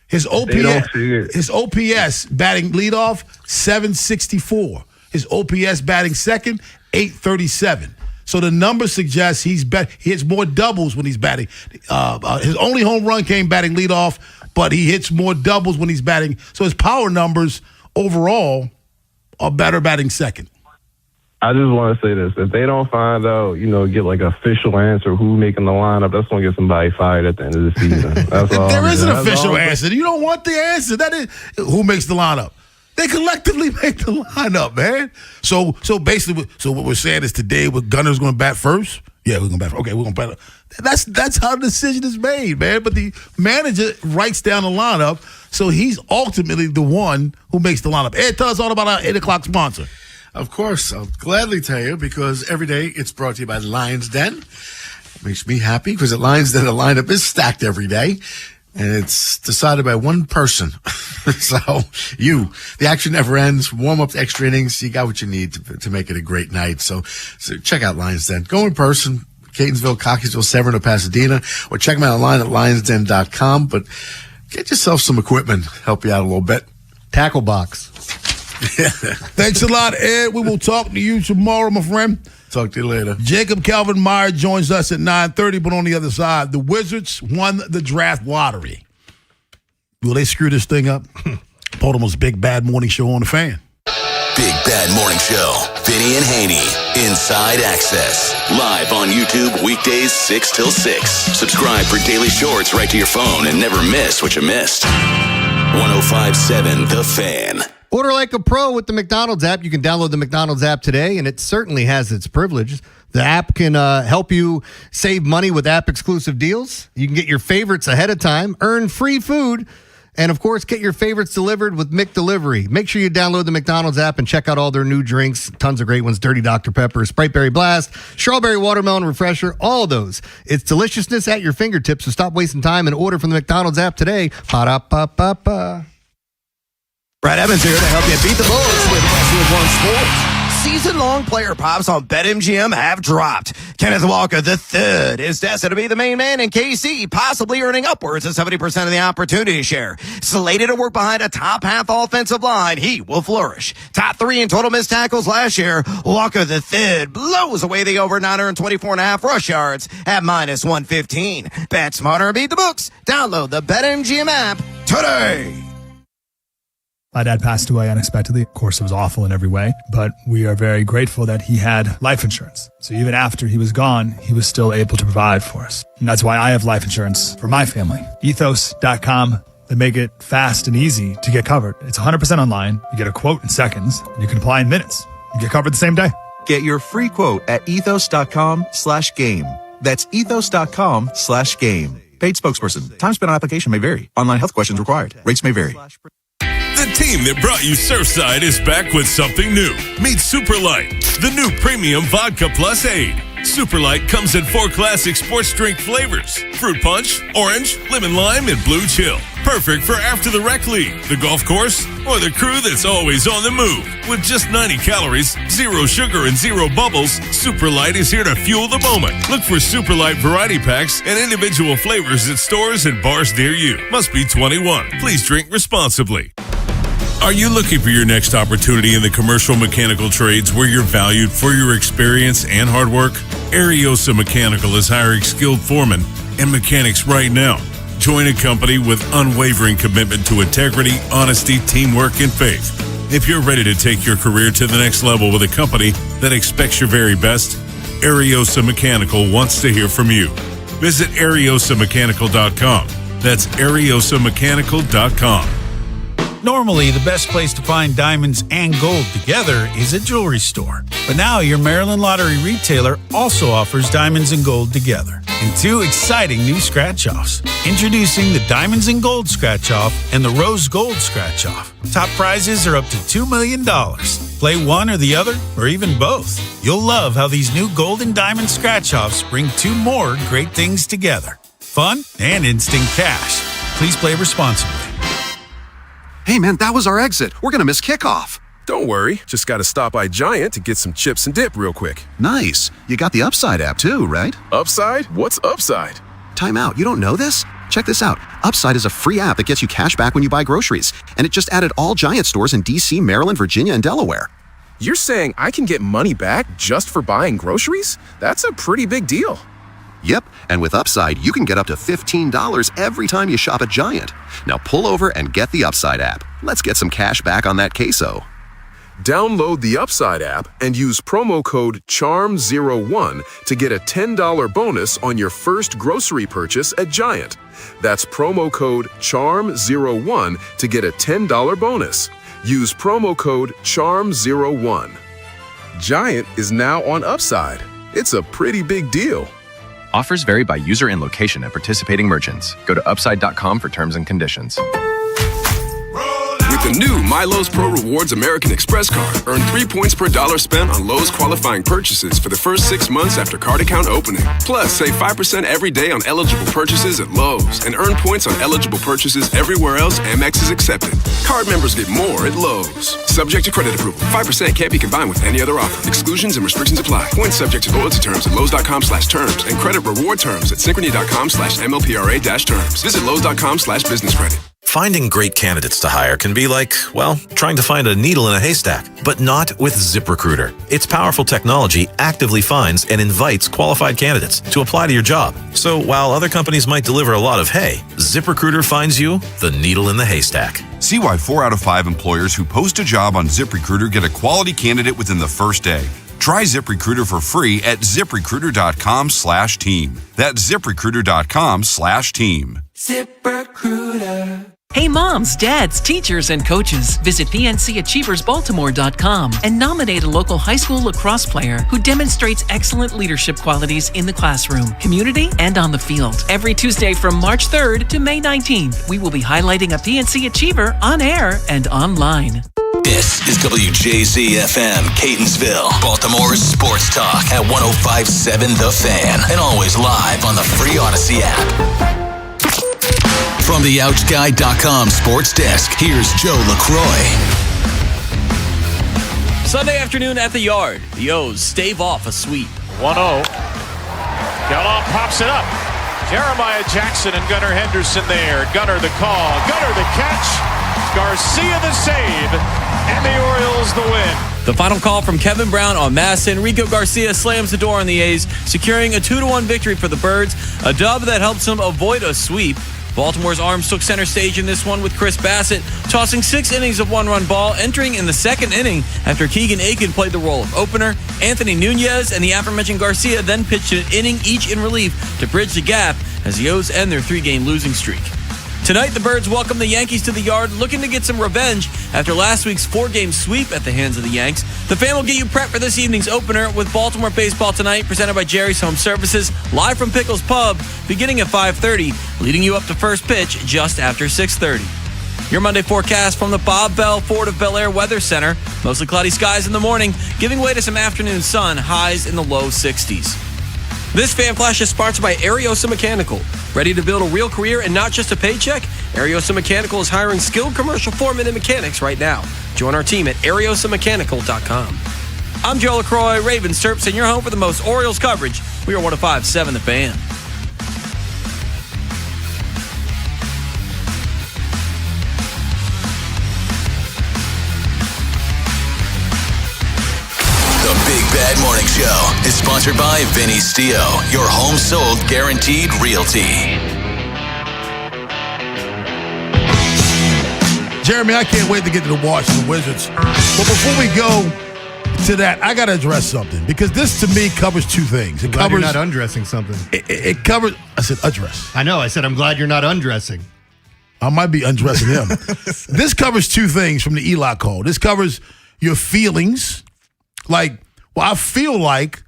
His OPS batting leadoff, 764. His OPS batting second, 837. So the numbers suggest he hits more doubles when he's batting. His only home run came batting leadoff, but he hits more doubles when he's batting. So his power numbers overall are better batting second. I just want to say this. If they don't find out, get like an official answer who making the lineup, that's going to get somebody fired at the end of the season. That's all. There is an official answer. You don't want the answer. That is who makes the lineup. They collectively make the lineup, man. So basically, what we're saying is today, Gunner's going to bat first. Yeah, we're going to bat. Okay, we're going to bat. That's how the decision is made, man. But the manager writes down the lineup, so he's ultimately the one who makes the lineup. Ed, tell us all about our 8 o'clock sponsor. Of course, I'll gladly tell you, because every day it's brought to you by Lions Den. Makes me happy because at Lions Den, the lineup is stacked every day, and it's decided by one person. So the action never ends. Warm up, extra innings. You got what you need to make it a great night. So check out Lions Den. Go in person, Catonsville, Cockeysville, Severn, or Pasadena, or check them out online at lionsden.com. But get yourself some equipment, help you out a little bit. Tackle box. Thanks a lot, Ed. We will talk to you tomorrow, my friend. Talk to you later. Jacob Calvin Meyer joins us at 9:30, but on the other side, the Wizards won the draft lottery. Will they screw this thing up? Baltimore's Big Bad Morning Show on the Fan. Big Bad Morning Show. Vinny and Haynie. Inside Access. Live on YouTube weekdays 6 till 6. Subscribe for daily shorts right to your phone and never miss what you missed. 105.7 The Fan. Order like a pro with the McDonald's app. You can download the McDonald's app today, and it certainly has its privileges. The app can help you save money with app-exclusive deals. You can get your favorites ahead of time, earn free food, and, of course, get your favorites delivered with McDelivery. Make sure you download the McDonald's app and check out all their new drinks. Tons of great ones. Dirty Dr. Pepper, Sprite Berry Blast, Strawberry Watermelon Refresher, all of those. It's deliciousness at your fingertips, so stop wasting time and order from the McDonald's app today. Pa-da-pa-pa-pa. Brad Evans here to help you beat the Bulls with Westwood One Sports. Season-long player props on BetMGM have dropped. Kenneth Walker III is destined to be the main man in KC, possibly earning upwards of 70% of the opportunity share. Slated to work behind a top-half offensive line, he will flourish. Top 3 in total missed tackles last year, Walker III blows away the over 924.5 rush yards at -115. Bet smarter and beat the books. Download the BetMGM app today. My dad passed away unexpectedly. Of course, it was awful in every way, but we are very grateful that he had life insurance. So even after he was gone, he was still able to provide for us. And that's why I have life insurance for my family. Ethos.com. They make it fast and easy to get covered. It's 100% online. You get a quote in seconds, and you can apply in minutes. You get covered the same day. Get your free quote at ethos.com/game. That's ethos.com/game. Paid spokesperson. Time spent on application may vary. Online health questions required. Rates may vary. The team that brought you Surfside is back with something new. Meet Super Light, the new premium vodka plus aid. Super Light comes in 4 classic sports drink flavors: fruit punch, orange, lemon lime, and blue chill. Perfect for after the rec league, the golf course, or the crew that's always on the move. With just 90 calories, 0 sugar, and 0 bubbles, Super Light is here to fuel the moment. Look for Super Light variety packs and individual flavors at stores and bars near you. Must be 21. Please drink responsibly. Are you looking for your next opportunity in the commercial mechanical trades where you're valued for your experience and hard work? Ariosa Mechanical is hiring skilled foremen and mechanics right now. Join a company with unwavering commitment to integrity, honesty, teamwork, and faith. If you're ready to take your career to the next level with a company that expects your very best, Ariosa Mechanical wants to hear from you. Visit ariosamechanical.com. That's ariosamechanical.com. Normally, the best place to find diamonds and gold together is a jewelry store. But now your Maryland Lottery retailer also offers diamonds and gold together in 2 exciting new scratch-offs. Introducing the Diamonds and Gold Scratch-Off and the Rose Gold Scratch-Off. Top prizes are up to $2 million. Play one or the other, or even both. You'll love how these new gold and diamond scratch-offs bring 2 more great things together. Fun and instant cash. Please play responsibly. Hey, man, that was our exit. We're going to miss kickoff. Don't worry. Just got to stop by Giant to get some chips and dip real quick. Nice. You got the Upside app too, right? Upside? What's Upside? Time out. You don't know this? Check this out. Upside is a free app that gets you cash back when you buy groceries. And it just added all Giant stores in D.C., Maryland, Virginia, and Delaware. You're saying I can get money back just for buying groceries? That's a pretty big deal. Yep, and with Upside, you can get up to $15 every time you shop at Giant. Now pull over and get the Upside app. Let's get some cash back on that queso. Download the Upside app and use promo code CHARM01 to get a $10 bonus on your first grocery purchase at Giant. That's promo code CHARM01 to get a $10 bonus. Use promo code CHARM01. Giant is now on Upside. It's a pretty big deal. Offers vary by user and location at participating merchants. Go to upside.com for terms and conditions. With the new MyLowe's Pro Rewards American Express card, earn 3 points per dollar spent on Lowe's qualifying purchases for the first 6 months after card account opening. Plus, save 5% every day on eligible purchases at Lowe's and earn points on eligible purchases everywhere else Amex is accepted. Card members get more at Lowe's. Subject to credit approval. 5% can't be combined with any other offer. Exclusions and restrictions apply. Points subject to loyalty terms at Lowe's.com/terms and credit reward terms at Synchrony.com/MLPRA-terms. Visit Lowe's.com/business credit. Finding great candidates to hire can be like, well, trying to find a needle in a haystack, but not with ZipRecruiter. Its powerful technology actively finds and invites qualified candidates to apply to your job. So while other companies might deliver a lot of hay, ZipRecruiter finds you the needle in the haystack. See why 4 out of 5 employers who post a job on ZipRecruiter get a quality candidate within the first day. Try ZipRecruiter for free at ZipRecruiter.com/team. That's ZipRecruiter.com/team. ZipRecruiter. Hey moms, dads, teachers, and coaches, visit PNCAchieversBaltimore.com and nominate a local high school lacrosse player who demonstrates excellent leadership qualities in the classroom, community, and on the field. Every Tuesday from March 3rd to May 19th, we will be highlighting a PNC Achiever on air and online. This is WJZ-FM, Catonsville, Baltimore's sports talk at 105.7 The Fan, and always live on the free Odyssey app. From the OutGuide.com sports desk, here's Joe LaCroix. Sunday afternoon at the Yard. The O's stave off a sweep. 1-0. Gallup pops it up. Jeremiah Jackson and Gunnar Henderson there. Gunnar the call. Gunnar the catch. Garcia the save. And the Orioles the win. The final call from Kevin Brown on Masson. Rico Garcia slams the door on the A's, securing a 2-1 victory for the Birds, a dub that helps them avoid a sweep. Baltimore's arms took center stage in this one with Chris Bassett tossing 6 innings of one-run ball, entering in the second inning after Keegan Aiken played the role of opener. Anthony Nunez and the aforementioned Garcia then pitched an inning each in relief to bridge the gap as the O's end their 3-game losing streak. Tonight, the Birds welcome the Yankees to the Yard, looking to get some revenge after last week's 4-game sweep at the hands of the Yanks. The Fan will get you prepped for this evening's opener with Baltimore Baseball Tonight, presented by Jerry's Home Services, live from Pickles Pub, beginning at 5:30, leading you up to first pitch just after 6:30. Your Monday forecast from the Bob Bell Ford of Bel Air Weather Center. Mostly cloudy skies in the morning, giving way to some afternoon sun, highs in the low 60s. This Fan Flash is sponsored by Ariosa Mechanical. Ready to build a real career and not just a paycheck? Ariosa Mechanical is hiring skilled commercial foremen and mechanics right now. Join our team at ariosamechanical.com. I'm Joe LaCroix, Ravens Terps, and your home for the most Orioles coverage. We are 105.7 The Fan. Big Bad Morning Show is sponsored by Vinny Stio, your home sold guaranteed realty. Jeremy, I can't wait to get to the Washington Wizards. But before we go to that, I got to address something because this to me covers two things. I'm glad you're not undressing something. It covers, I said undress. I know, I said I'm glad you're not undressing. I might be undressing him. This covers two things from the Eli call. This covers your feelings, like, well, I feel like,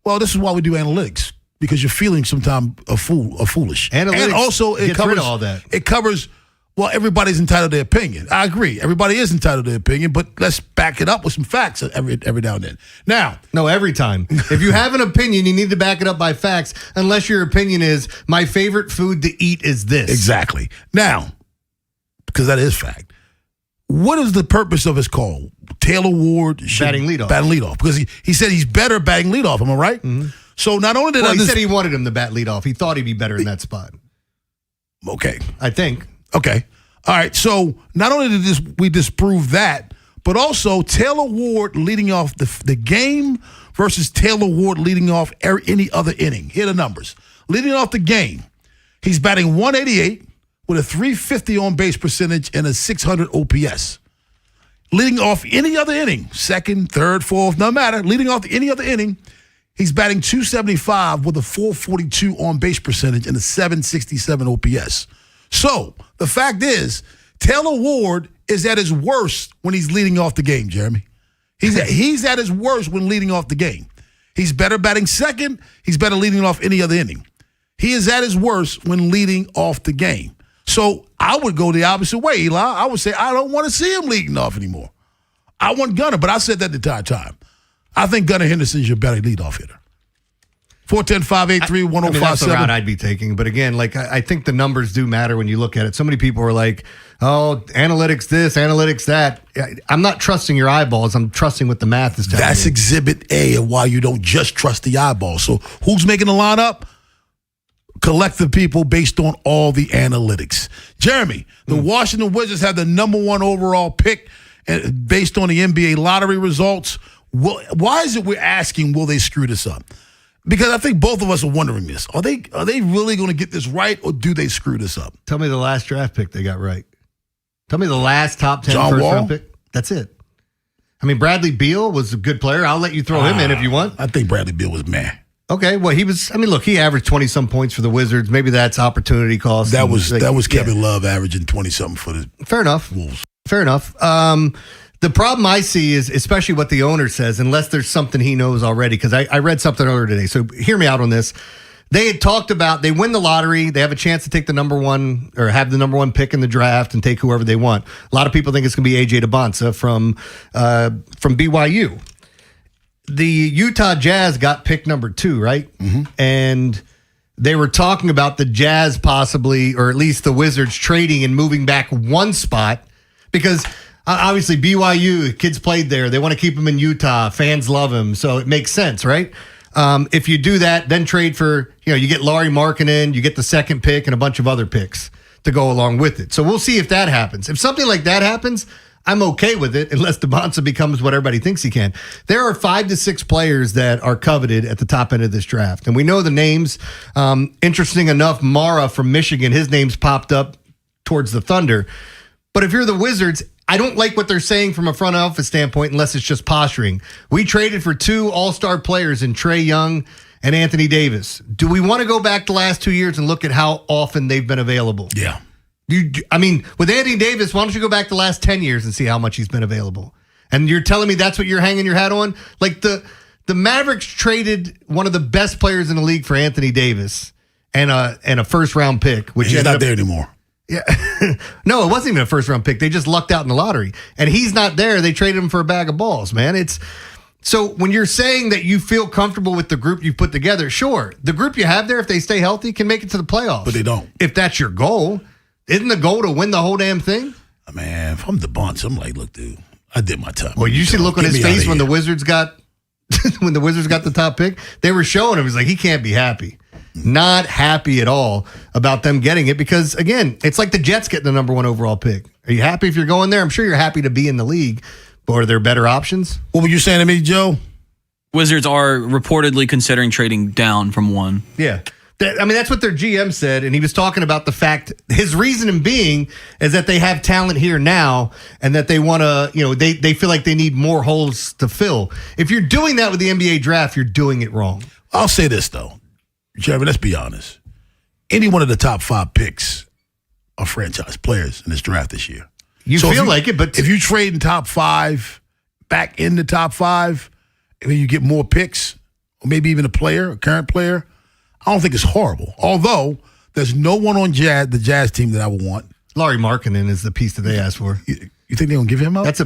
well, this is why we do analytics, because your feelings sometimes are foolish. Analytics and also it gets covers rid of all that. It covers, well, everybody's entitled to their opinion. I agree. Everybody is entitled to their opinion, but let's back it up with some facts every now and then. Now. No, every time. If you have an opinion, you need to back it up by facts, unless your opinion is, my favorite food to eat is this. Exactly. Now, because that is fact. What is the purpose of his call? Taylor Ward batting leadoff. Batting leadoff. Because he said he's better batting leadoff. Am I right? Mm-hmm. So not only did he said he wanted him to bat leadoff. He thought he'd be better in that spot. Okay. I think. Okay. All right. So not only did we disprove that, but also Taylor Ward leading off the game versus Taylor Ward leading off any other inning. Here are the numbers. Leading off the game, he's batting 188 with a 350 on base percentage and a 600 OPS. Leading off any other inning, second, third, fourth, no matter, leading off any other inning, he's batting 275 with a 442 on base percentage and a 767 OPS. So the fact is, Taylor Ward is at his worst when he's leading off the game, Jeremy. He's at his worst when leading off the game. He's better batting second. He's better leading off any other inning. He is at his worst when leading off the game. So I would go the opposite way, Eli. I would say I don't want to see him leading off anymore. I want Gunnar, but I said that the entire time. I think Gunnar Henderson's your better leadoff hitter. 410-583-1057. That's the route I'd be taking. But again, like I think the numbers do matter when you look at it. So many people are like, oh, analytics this, analytics that. I'm not trusting your eyeballs. I'm trusting what the math is telling That's me. exhibit A of why you don't just trust the eyeballs. So who's making the lineup? Collective people based on all the analytics. Jeremy, the Washington Wizards have the number one overall pick based on the NBA lottery results. Why is it we're asking, will they screw this up? Because I think both of us are wondering this. Are they really going to get this right, or do they screw this up? Tell me the last draft pick they got right. Tell me the last top 10 John first Wall? round pick. That's it. I mean, Bradley Beal was a good player. I'll let you throw him in if you want. I think Bradley Beal was meh. Okay, well, look, he averaged 20-some points for the Wizards. Maybe that's opportunity cost. That was Kevin Love averaging 20-something for the Fair enough. Wolves. Fair enough. The problem I see is, especially what the owner says, unless there's something he knows already, because I read something earlier today, so hear me out on this. They had talked about, they win the lottery, they have a chance to take the number one, or have the number one pick in the draft and take whoever they want. A lot of people think it's going to be A.J. DeBonsa from BYU. The Utah Jazz got pick number 2, right? Mm-hmm. And they were talking about the Jazz possibly, or at least the Wizards trading and moving back one spot because obviously BYU, kids played there. They want to keep him in Utah. Fans love him. So it makes sense, right? If you do that, then trade for, you get Lauri Markkanen, you get the second pick and a bunch of other picks to go along with it. So we'll see if that happens. If something like that happens, I'm okay with it unless DeBonsa becomes what everybody thinks he can. There are 5 to 6 players that are coveted at the top end of this draft. And we know the names. Interesting enough, Mara from Michigan, his name's popped up towards the Thunder. But if you're the Wizards, I don't like what they're saying from a front office standpoint unless it's just posturing. We traded for 2 all-star players in Trae Young and Anthony Davis. Do we want to go back the last 2 years and look at how often they've been available? Yeah. With Anthony Davis, why don't you go back the last 10 years and see how much he's been available? And you're telling me that's what you're hanging your hat on? Like the Mavericks traded one of the best players in the league for Anthony Davis and a first round pick, which he's not there anymore. Yeah. No, it wasn't even a first-round pick. They just lucked out in the lottery. And he's not there. They traded him for a bag of balls, man. So when you're saying that you feel comfortable with the group you've put together, sure, the group you have there, if they stay healthy, can make it to the playoffs. But they don't. If that's your goal, isn't the goal to win the whole damn thing? Man, if I'm the Bunch, I'm like, look, dude, I did my time. Well, you see the look on his face when the Wizards got the top pick. They were showing him. He's like, he can't be happy. Not happy at all about them getting it because, again, it's like the Jets getting the number 1 overall pick. Are you happy if you're going there? I'm sure you're happy to be in the league, but are there better options? What were you saying to me, Joe? Wizards are reportedly considering trading down from 1. Yeah. That's what their GM said, and he was talking about the fact, his reasoning being is that they have talent here now and that they want to, they feel like they need more holes to fill. If you're doing that with the NBA draft, you're doing it wrong. I'll say this, though. Jeremy, let's be honest. Any one of the top 5 picks are franchise players in this draft this year. You feel like it, but if you trade in top 5, back in the top 5, and then you get more picks, or maybe even a current player, I don't think it's horrible. Although, there's no one on the Jazz team that I would want. Lauri Markkanen is the piece that they asked for. You think they're going to give him up?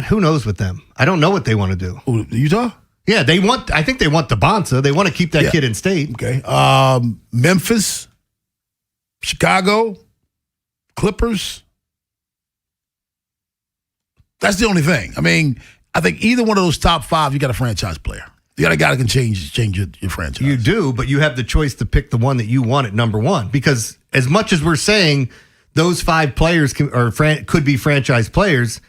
Who knows with them? I don't know what they want to do. Who, Utah? Yeah, I think they want Bonza. They want to keep that kid in state. Okay. Memphis, Chicago, Clippers. That's the only thing. I think either one of those top 5, you got a franchise player. You got a guy that can change your franchise. You do, but you have the choice to pick the one that you want at number 1. Because as much as we're saying those 5 players could be franchise players,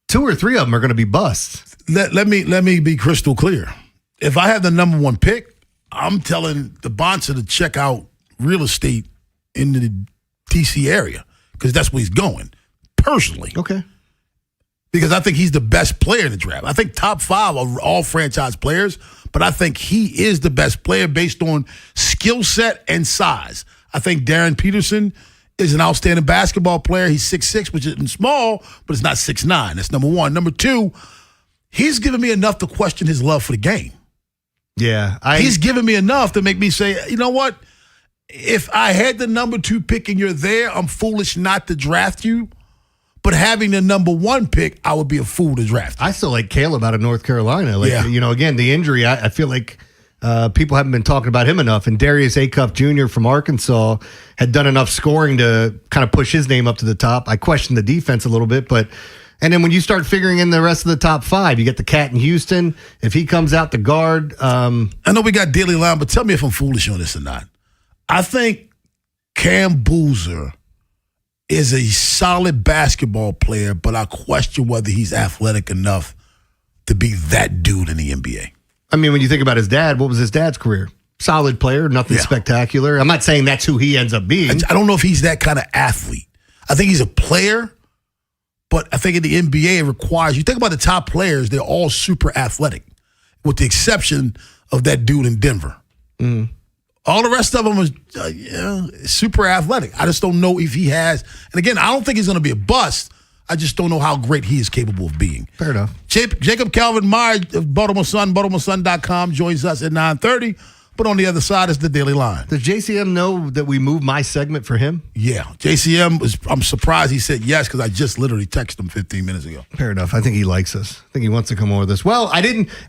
2 or 3 of them are going to be busts. Let me be crystal clear. If I have the number 1 pick, I'm telling the Bonza to check out real estate in the DC area because that's where he's going personally. Okay. Because I think he's the best player in the draft. I think top 5 are all franchise players, but I think he is the best player based on skill set and size. I think Darren Peterson is an outstanding basketball player. He's 6'6", which isn't small, but it's not 6'9". That's number 1. Number 2, he's given me enough to question his love for the game. Yeah. He's given me enough to make me say, you know what? If I had the number 2 pick and you're there, I'm foolish not to draft you. But having the number 1 pick, I would be a fool to draft. I still like Caleb out of North Carolina. Again, the injury, I feel like people haven't been talking about him enough. And Darius Acuff Jr. from Arkansas had done enough scoring to kind of push his name up to the top. I question the defense a little bit, and then when you start figuring in the rest of the top 5, you get the cat in Houston. If he comes out the guard. I know we got Daily Line, but tell me if I'm foolish on this or not. I think Cam Boozer is a solid basketball player, but I question whether he's athletic enough to be that dude in the NBA. When you think about his dad, what was his dad's career? Solid player, nothing spectacular. I'm not saying that's who he ends up being. I don't know if he's that kind of athlete. I think he's a player, but I think in the NBA it requires, you think about the top players, they're all super athletic, with the exception of that dude in Denver. Mm. All the rest of them is super athletic. I just don't know if he has. And again, I don't think he's going to be a bust. I just don't know how great he is capable of being. Fair enough. Jacob Calvin Meyer of Baltimore Sun, BaltimoreSun.com, joins us at 9:30. But on the other side is the Daily Line. Does JCM know that we moved my segment for him? Yeah. JCM, I'm surprised he said yes because I just literally texted him 15 minutes ago. Fair enough. I think he likes us. I think he wants to come on with us. Well,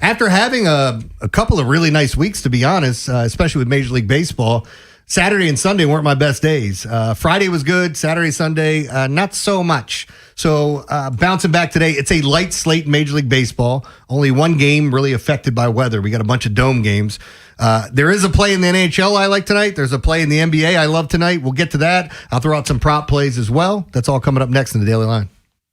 after having a couple of really nice weeks, to be honest, especially with Major League Baseball, Saturday and Sunday weren't my best days. Friday was good. Saturday, Sunday, not so much. So bouncing back today, it's a light slate in Major League Baseball. Only one game really affected by weather. We got a bunch of dome games. There is a play in the NHL I like tonight. There's a play in the NBA I love tonight. We'll get to that. I'll throw out some prop plays as well. That's all coming up next in the Daily Line.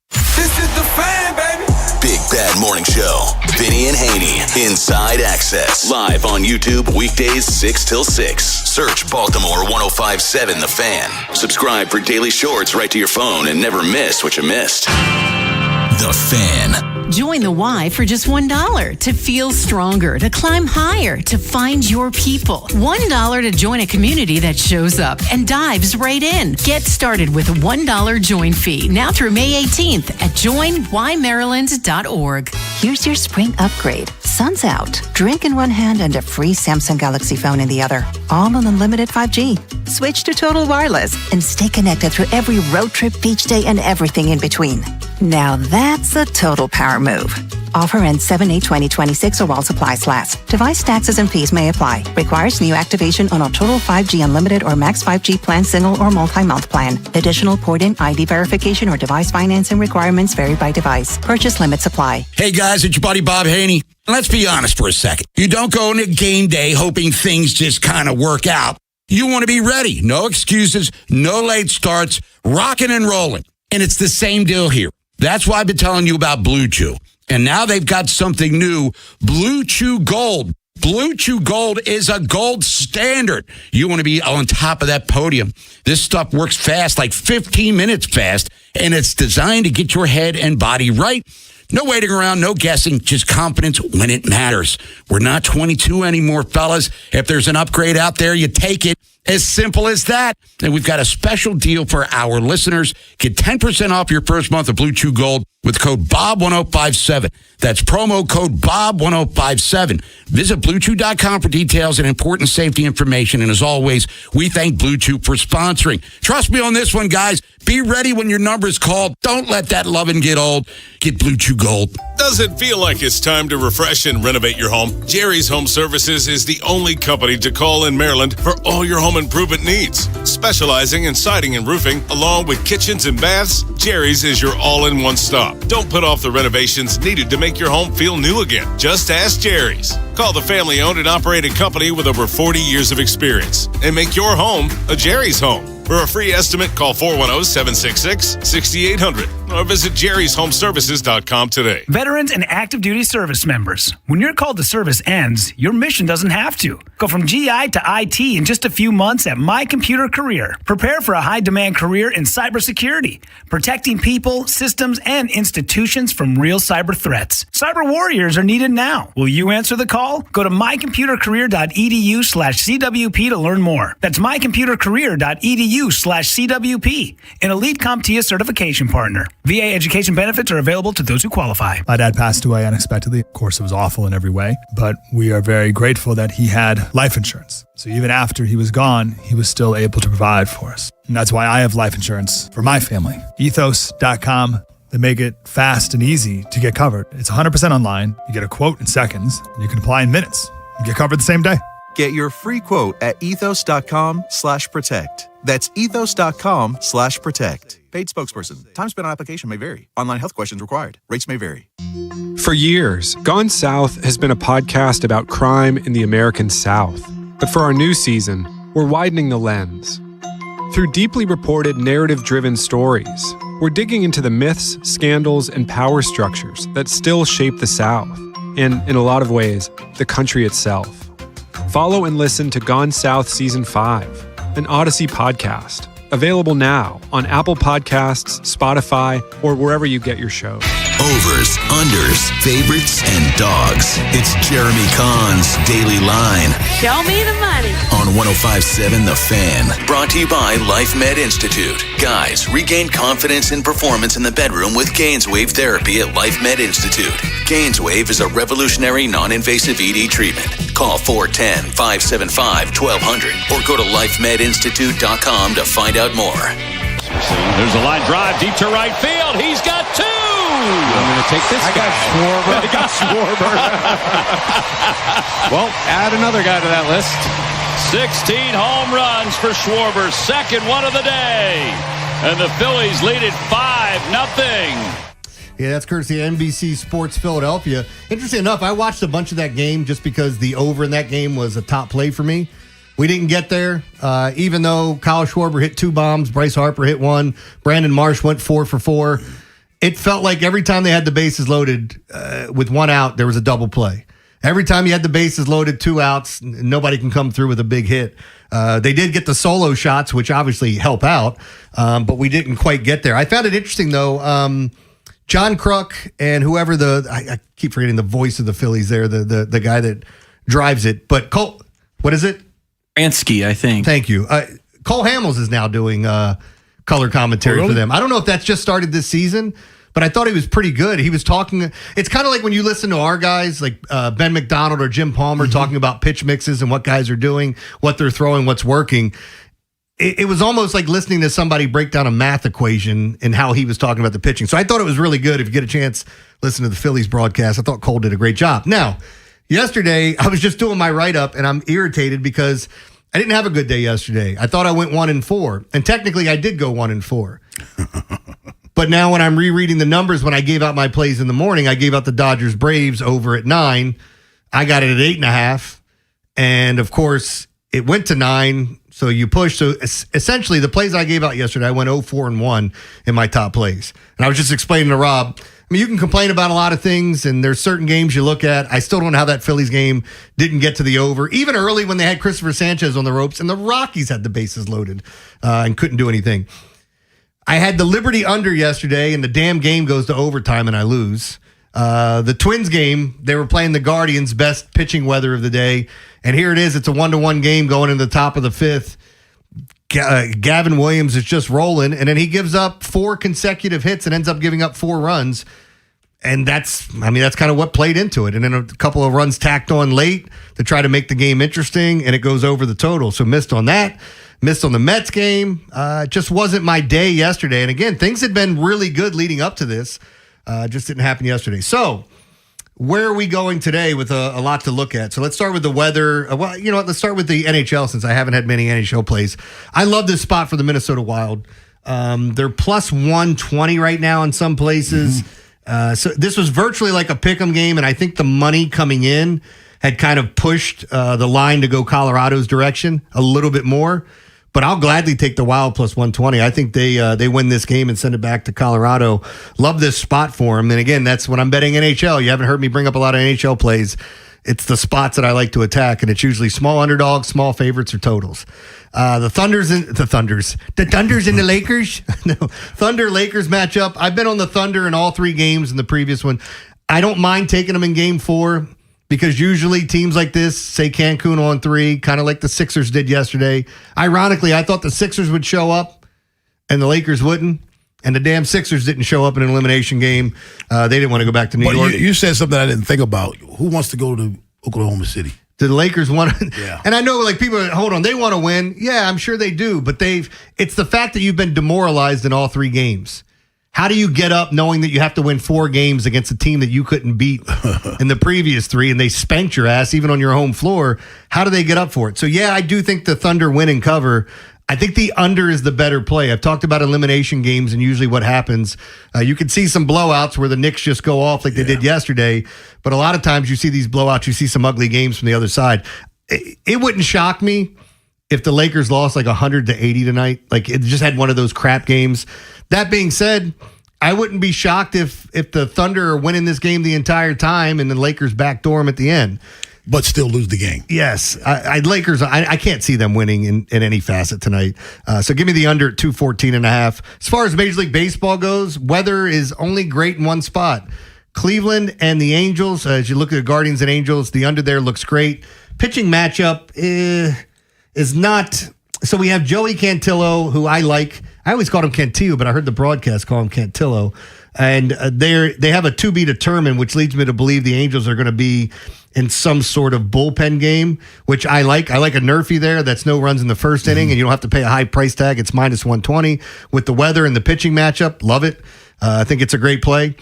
This is the Fan, baby. Big Bad Morning Show. Vinny and Haynie. Inside Access. Live on YouTube weekdays 6 till 6. Search Baltimore 105.7 The Fan. Subscribe for daily shorts right to your phone and never miss what you missed. The Fan. Join the Y for just $1 to feel stronger, to climb higher, to find your people. $1 to join a community that shows up and dives right in. Get started with a $1 join fee now through May 18th at joinYMaryland.org. Here's your spring upgrade. Sun's out. Drink in one hand and a free Samsung Galaxy phone in the other. All on unlimited 5G. Switch to Total Wireless and stay connected through every road trip, beach day, and everything in between. Now that's a total power move. Offer ends 7/8/2026 or while supplies last. Device taxes and fees may apply. Requires new activation on a Total 5G Unlimited or Max 5G plan, single or multi-month plan. Additional port-in, ID verification, or device financing requirements vary by device. Purchase limits apply. Hey guys, it's your buddy Bob Haynie. Let's be honest for a second. You don't go into game day hoping things just kind of work out. You want to be ready. No excuses, no late starts, rocking and rolling. And it's the same deal here. That's why I've been telling you about Blue Chew. And now they've got something new, Blue Chew Gold. Blue Chew Gold is a gold standard. You want to be on top of that podium. This stuff works fast, like 15 minutes fast, and it's designed to get your head and body right. No waiting around, no guessing, just confidence when it matters. We're not 22 anymore, fellas. If there's an upgrade out there, you take it. As simple as that. And we've got a special deal for our listeners. Get 10% off your first month of Blue Chew Gold with code BOB1057. That's promo code BOB1057. Visit BlueChew.com for details and important safety information. And as always, we thank Blue Chew for sponsoring. Trust me on this one, guys. Be ready when your number is called. Don't let that loving get old. Get Blue Chew Gold. Does it feel like it's time to refresh and renovate your home? Jerry's Home Services is the only company to call in Maryland for all your home improvement needs. Specializing in siding and roofing, along with kitchens and baths, Jerry's is your all-in-one stop. Don't put off the renovations needed to make your home feel new again. Just ask Jerry's. Call the family-owned and operated company with over 40 years of experience and make your home a Jerry's home. For a free estimate, call 410-766-6800 or visit jerryshomeservices.com today. Veterans and active duty service members, when your call to service ends, your mission doesn't have to. Go from GI to IT in just a few months at My Computer Career. Prepare for a high-demand career in cybersecurity, protecting people, systems, and institutions from real cyber threats. Cyber warriors are needed now. Will you answer the call? Go to mycomputercareer.edu/CWP to learn more. That's mycomputercareer.edu/CWP, an elite CompTIA certification partner. VA education benefits are available to those who qualify. My dad passed away unexpectedly. Of course, it was awful in every way, but we are very grateful that he had life insurance. So even after he was gone, he was still able to provide for us. And that's why I have life insurance for my family. Ethos.com. They make it fast and easy to get covered. It's 100% online. You get a quote in seconds, and you can apply in minutes. You get covered the same day. Get your free quote at ethos.com/protect. That's ethos.com/protect. Paid spokesperson. Time spent on application may vary. Online health questions required. Rates may vary. For years, Gone South has been a podcast about crime in the American South. But for our new season, we're widening the lens. Through deeply reported, narrative-driven stories, we're digging into the myths, scandals, and power structures that still shape the South, and, in a lot of ways, the country itself. Follow and listen to Gone South Season 5, an Odyssey podcast. Available now on Apple Podcasts, Spotify, or wherever you get your shows. Overs, unders, favorites, and dogs. It's Jeremy Kahn's Daily Line. Show me the money. On 105.7 The Fan. Brought to you by Life Med Institute. Guys, regain confidence and performance in the bedroom with Gainswave therapy at Life Med Institute. Gainswave is a revolutionary non-invasive ED treatment. Call 410-575-1200 or go to lifemedinstitute.com to find out more. There's a line drive deep to right field. He's got two. I'm going to take this guy. I got Schwarber. Well, add another guy to that list. 16 home runs for Schwarber. Second one of the day. And the Phillies lead it 5-0. Yeah, that's courtesy of NBC Sports Philadelphia. Interesting enough, I watched a bunch of that game just because the over in that game was a top play for me. We didn't get there, even though Kyle Schwarber hit 2 bombs, Bryce Harper hit 1, Brandon Marsh went 4 for 4. It felt like every time they had the bases loaded with 1 out, there was a double play. Every time you had the bases loaded, 2 outs, nobody can come through with a big hit. They did get the solo shots, which obviously help out, but we didn't quite get there. I found it interesting, though. John Kruk and whoever I keep forgetting the voice of the Phillies there, the guy that drives it. But Cole, what is it? Ansky, I think. Thank you. Cole Hamels is now doing color commentary for them. I don't know if that's just started this season, but I thought he was pretty good. He was talking. It's kind of like when you listen to our guys, like Ben McDonald or Jim Palmer, talking about pitch mixes and what guys are doing, what they're throwing, what's working. It was almost like listening to somebody break down a math equation and how he was talking about the pitching. So I thought it was really good. If you get a chance, listen to the Phillies broadcast. I thought Cole did a great job. Now, yesterday, I was just doing my write-up, and I'm irritated because I didn't have a good day yesterday. I thought I went 1-4, and technically I did go 1-4. But now when I'm rereading the numbers, when I gave out my plays in the morning, I gave out the Dodgers-Braves over at 9. I got it at 8.5, and of course, it went to 9. So you push. So essentially, the plays I gave out yesterday, I went 0-4-1 in my top plays. And I was just explaining to Rob, I mean, you can complain about a lot of things, and there's certain games you look at. I still don't know how that Phillies game didn't get to the over. Even early when they had Christopher Sanchez on the ropes, and the Rockies had the bases loaded and couldn't do anything. I had the Liberty under yesterday, and the damn game goes to overtime, and I lose. The Twins game, they were playing the Guardians' best pitching weather of the day. And here it is. It's a 1-1 game going in the top of the 5th. Gavin Williams is just rolling. And then he gives up 4 consecutive hits and ends up giving up 4 runs. And that's kind of what played into it. And then a couple of runs tacked on late to try to make the game interesting. And it goes over the total. So missed on that. Missed on the Mets game. Just wasn't my day yesterday. And again, things had been really good leading up to this. Just didn't happen yesterday. So where are we going today with a lot to look at? So let's start with the weather. Well, you know what? Let's start with the NHL since I haven't had many NHL plays. I love this spot for the Minnesota Wild. They're plus 120 right now in some places. So this was virtually like a pick'em game, and I think the money coming in had kind of pushed the line to go Colorado's direction a little bit more. But I'll gladly take the Wild plus 120. I think they win this game and send it back to Colorado. Love this spot for them. And again, that's when I'm betting NHL. You haven't heard me bring up a lot of NHL plays. It's the spots that I like to attack, and it's usually small underdogs, small favorites, or totals. The Thunders and the Lakers. No, Thunder Lakers matchup. I've been on the Thunder in all 3 games in the previous one. I don't mind taking them in game 4. Because usually teams like this, say Cancun on 3, kind of like the Sixers did yesterday. Ironically, I thought the Sixers would show up and the Lakers wouldn't. And the damn Sixers didn't show up in an elimination game. They didn't want to go back to New York. You said something I didn't think about. Who wants to go to Oklahoma City? Do the Lakers want to? Yeah. And I know like people, hold on, they want to win. Yeah, I'm sure they do. But it's the fact that you've been demoralized in all 3 games. How do you get up knowing that you have to win 4 games against a team that you couldn't beat in the previous 3 and they spanked your ass even on your home floor? How do they get up for it? So, yeah, I do think the Thunder win and cover. I think the under is the better play. I've talked about elimination games and usually what happens. You can see some blowouts where the Knicks just go off like they did yesterday. But a lot of times you see these blowouts, you see some ugly games from the other side. It wouldn't shock me if the Lakers lost like 100-80 tonight. Like it just had one of those crap games. That being said, I wouldn't be shocked if the Thunder are winning this game the entire time and the Lakers backdoor them at the end. But still lose the game. Yes. Lakers, I can't see them winning in any facet tonight. So give me the under at 214.5. As far as Major League Baseball goes, weather is only great in one spot. Cleveland and the Angels, as you look at the Guardians and Angels, the under there looks great. Pitching matchup is not... So we have Joey Cantillo, who I like. I always called him Cantillo, but I heard the broadcast call him Cantillo. And they have a to be determined, which leads me to believe the Angels are going to be in some sort of bullpen game, which I like. I like a Nerfy there. That's no runs in the first inning, and you don't have to pay a high price tag. It's minus 120 with the weather and the pitching matchup. Love it. I think it's a great play.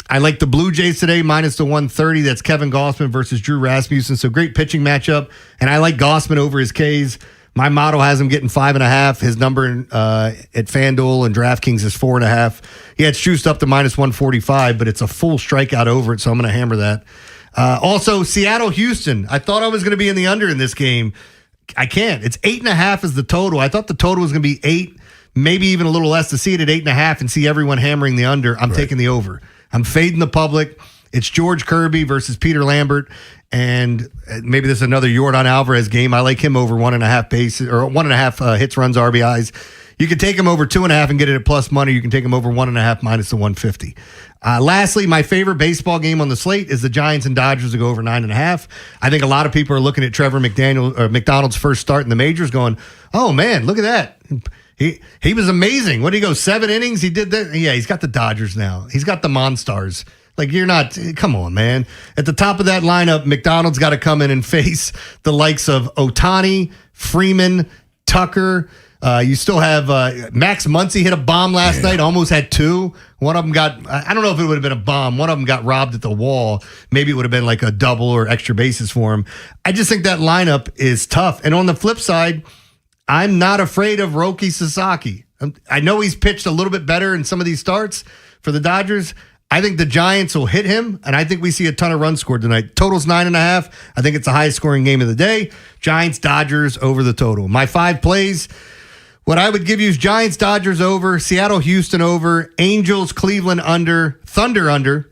I like the Blue Jays today, minus the 130. That's Kevin Gausman versus Drew Rasmussen. So great pitching matchup. And I like Gausman over his Ks. My model has him getting 5.5. His number at FanDuel and DraftKings is 4.5. Yeah, it's juiced up to minus 145, but it's a full strikeout over it, so I'm going to hammer that. Also, Seattle-Houston. I thought I was going to be in the under in this game. I can't. It's 8.5 is the total. I thought the total was going to be 8, maybe even a little less. To see it at 8.5 and see everyone hammering the under, I'm taking the over. I'm fading the public. It's George Kirby versus Peter Lambert. And maybe this is another Yordan Alvarez game. I like him over 1.5 bases or 1.5 hits, runs, RBIs. You can take them over 2.5 and get it at plus money. You can take them over 1.5 minus the 150. Lastly, my favorite baseball game on the slate is the Giants and Dodgers to go over 9.5. I think a lot of people are looking at Trevor McDonald's first start in the majors going, oh, man, look at that. He was amazing. What did he go, 7 innings? He did that? Yeah, he's got the Dodgers now. He's got the Monstars. Like, you're not, come on, man. At the top of that lineup, McDonald's got to come in and face the likes of Ohtani, Freeman, Tucker. You still have Max Muncy hit a bomb last night, almost had 2. One of them got, I don't know if it would have been a bomb. One of them got robbed at the wall. Maybe it would have been like a double or extra bases for him. I just think that lineup is tough. And on the flip side, I'm not afraid of Roki Sasaki. I know he's pitched a little bit better in some of these starts for the Dodgers. I think the Giants will hit him, and I think we see a ton of runs scored tonight. Total's 9.5. I think it's the highest scoring game of the day. Giants, Dodgers over the total. My 5 plays, what I would give you is Giants, Dodgers over, Seattle, Houston over, Angels, Cleveland under, Thunder under,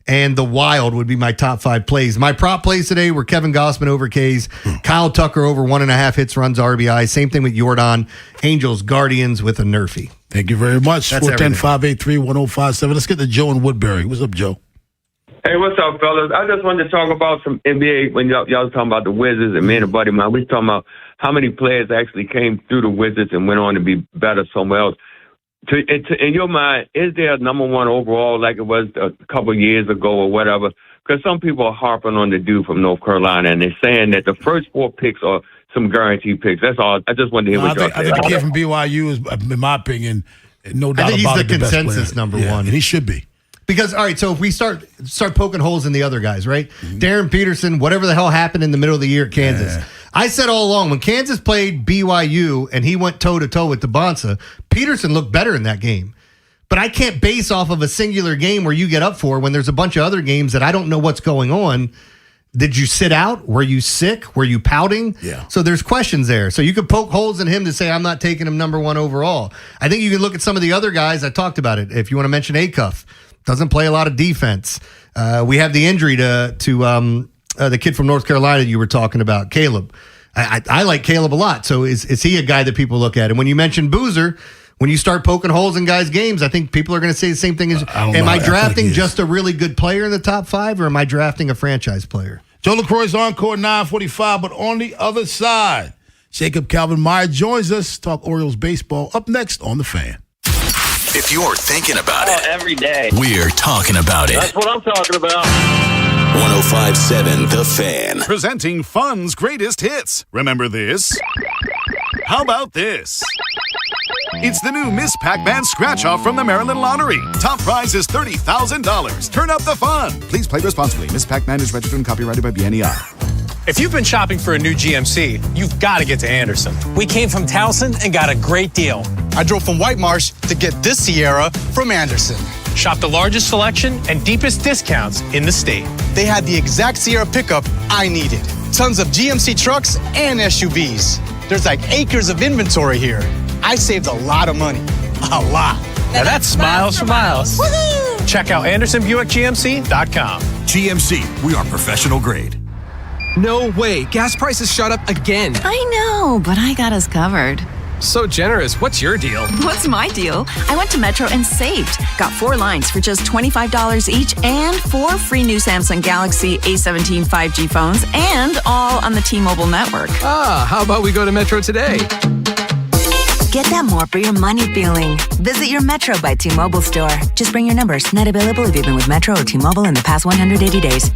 and the Wild would be my top 5 plays. My prop plays today were Kevin Gossman over K's, Kyle Tucker over 1.5 hits, runs, RBI. Same thing with Jordan. Angels, Guardians with a Nerfy. Thank you very much. 410-583-1057. Let's get to Joe in Woodbury. What's up, Joe? Hey, what's up, fellas? I just wanted to talk about some NBA when y'all was talking about the Wizards and me and a buddy of mine. We was talking about how many players actually came through the Wizards and went on to be better somewhere else. In your mind, is there a number one overall like it was a couple of years ago or whatever? Because some people are harping on the dude from North Carolina, and they're saying that the first 4 picks are some guaranteed picks. That's all. I just wanted to hear what y'all I think the kid from BYU is, in my opinion, no doubt about it, I think he's the best consensus player. number one. And he should be. Because, all right, so if we start poking holes in the other guys, right? Darren Peterson, whatever the hell happened in the middle of the year at Kansas. Yeah. I said all along, when Kansas played BYU and he went toe-to-toe with DeBonsa, Peterson looked better in that game. But I can't base off of a singular game where you get up for when there's a bunch of other games that I don't know what's going on. Did you sit out? Were you sick? Were you pouting? Yeah. So there's questions there. So you could poke holes in him to say, I'm not taking him number 1 overall. I think you can look at some of the other guys. I talked about it. If you want to mention Acuff, doesn't play a lot of defense. We have the injury to the kid from North Carolina you were talking about, Caleb. I like Caleb a lot. So is he a guy that people look at? And when you mention Boozer, when you start poking holes in guys' games, I think people are going to say the same thing. Am I drafting just a really good player in the top 5, or am I drafting a franchise player? Joe LaCroix's Encore 945, but on the other side, Jacob Calvin-Meyer joins us. Talk Orioles baseball up next on The Fan. If you're thinking about it, every day, we're talking about it. That's what I'm talking about. 105.7 The Fan. Presenting Fun's greatest hits. Remember this? How about this? It's the new Miss Pac-Man scratch-off from the Maryland Lottery. Top prize is $30,000. Turn up the fun. Please play responsibly. Miss Pac-Man is registered and copyrighted by BNEI. If you've been shopping for a new GMC, you've got to get to Anderson. We came from Towson and got a great deal. I drove from White Marsh to get this Sierra from Anderson. Shop the largest selection and deepest discounts in the state. They had the exact Sierra pickup I needed. Tons of GMC trucks and SUVs. There's like acres of inventory here. I saved a lot of money. A lot. Now that's smiles for miles. Woohoo! Check out AndersonBuickGMC.com. GMC, we are professional grade. No way. Gas prices shot up again. I know, but I got us covered. So generous. What's your deal? What's my deal? I went to Metro and saved. Got 4 lines for just $25 each and 4 free new Samsung Galaxy A17 5G phones, and all on the T-Mobile network. How about we go to Metro today? Get that more for your money feeling. Visit your Metro by T-Mobile store. Just bring your numbers. Not available if you've been with Metro or T-Mobile in the past 180 days.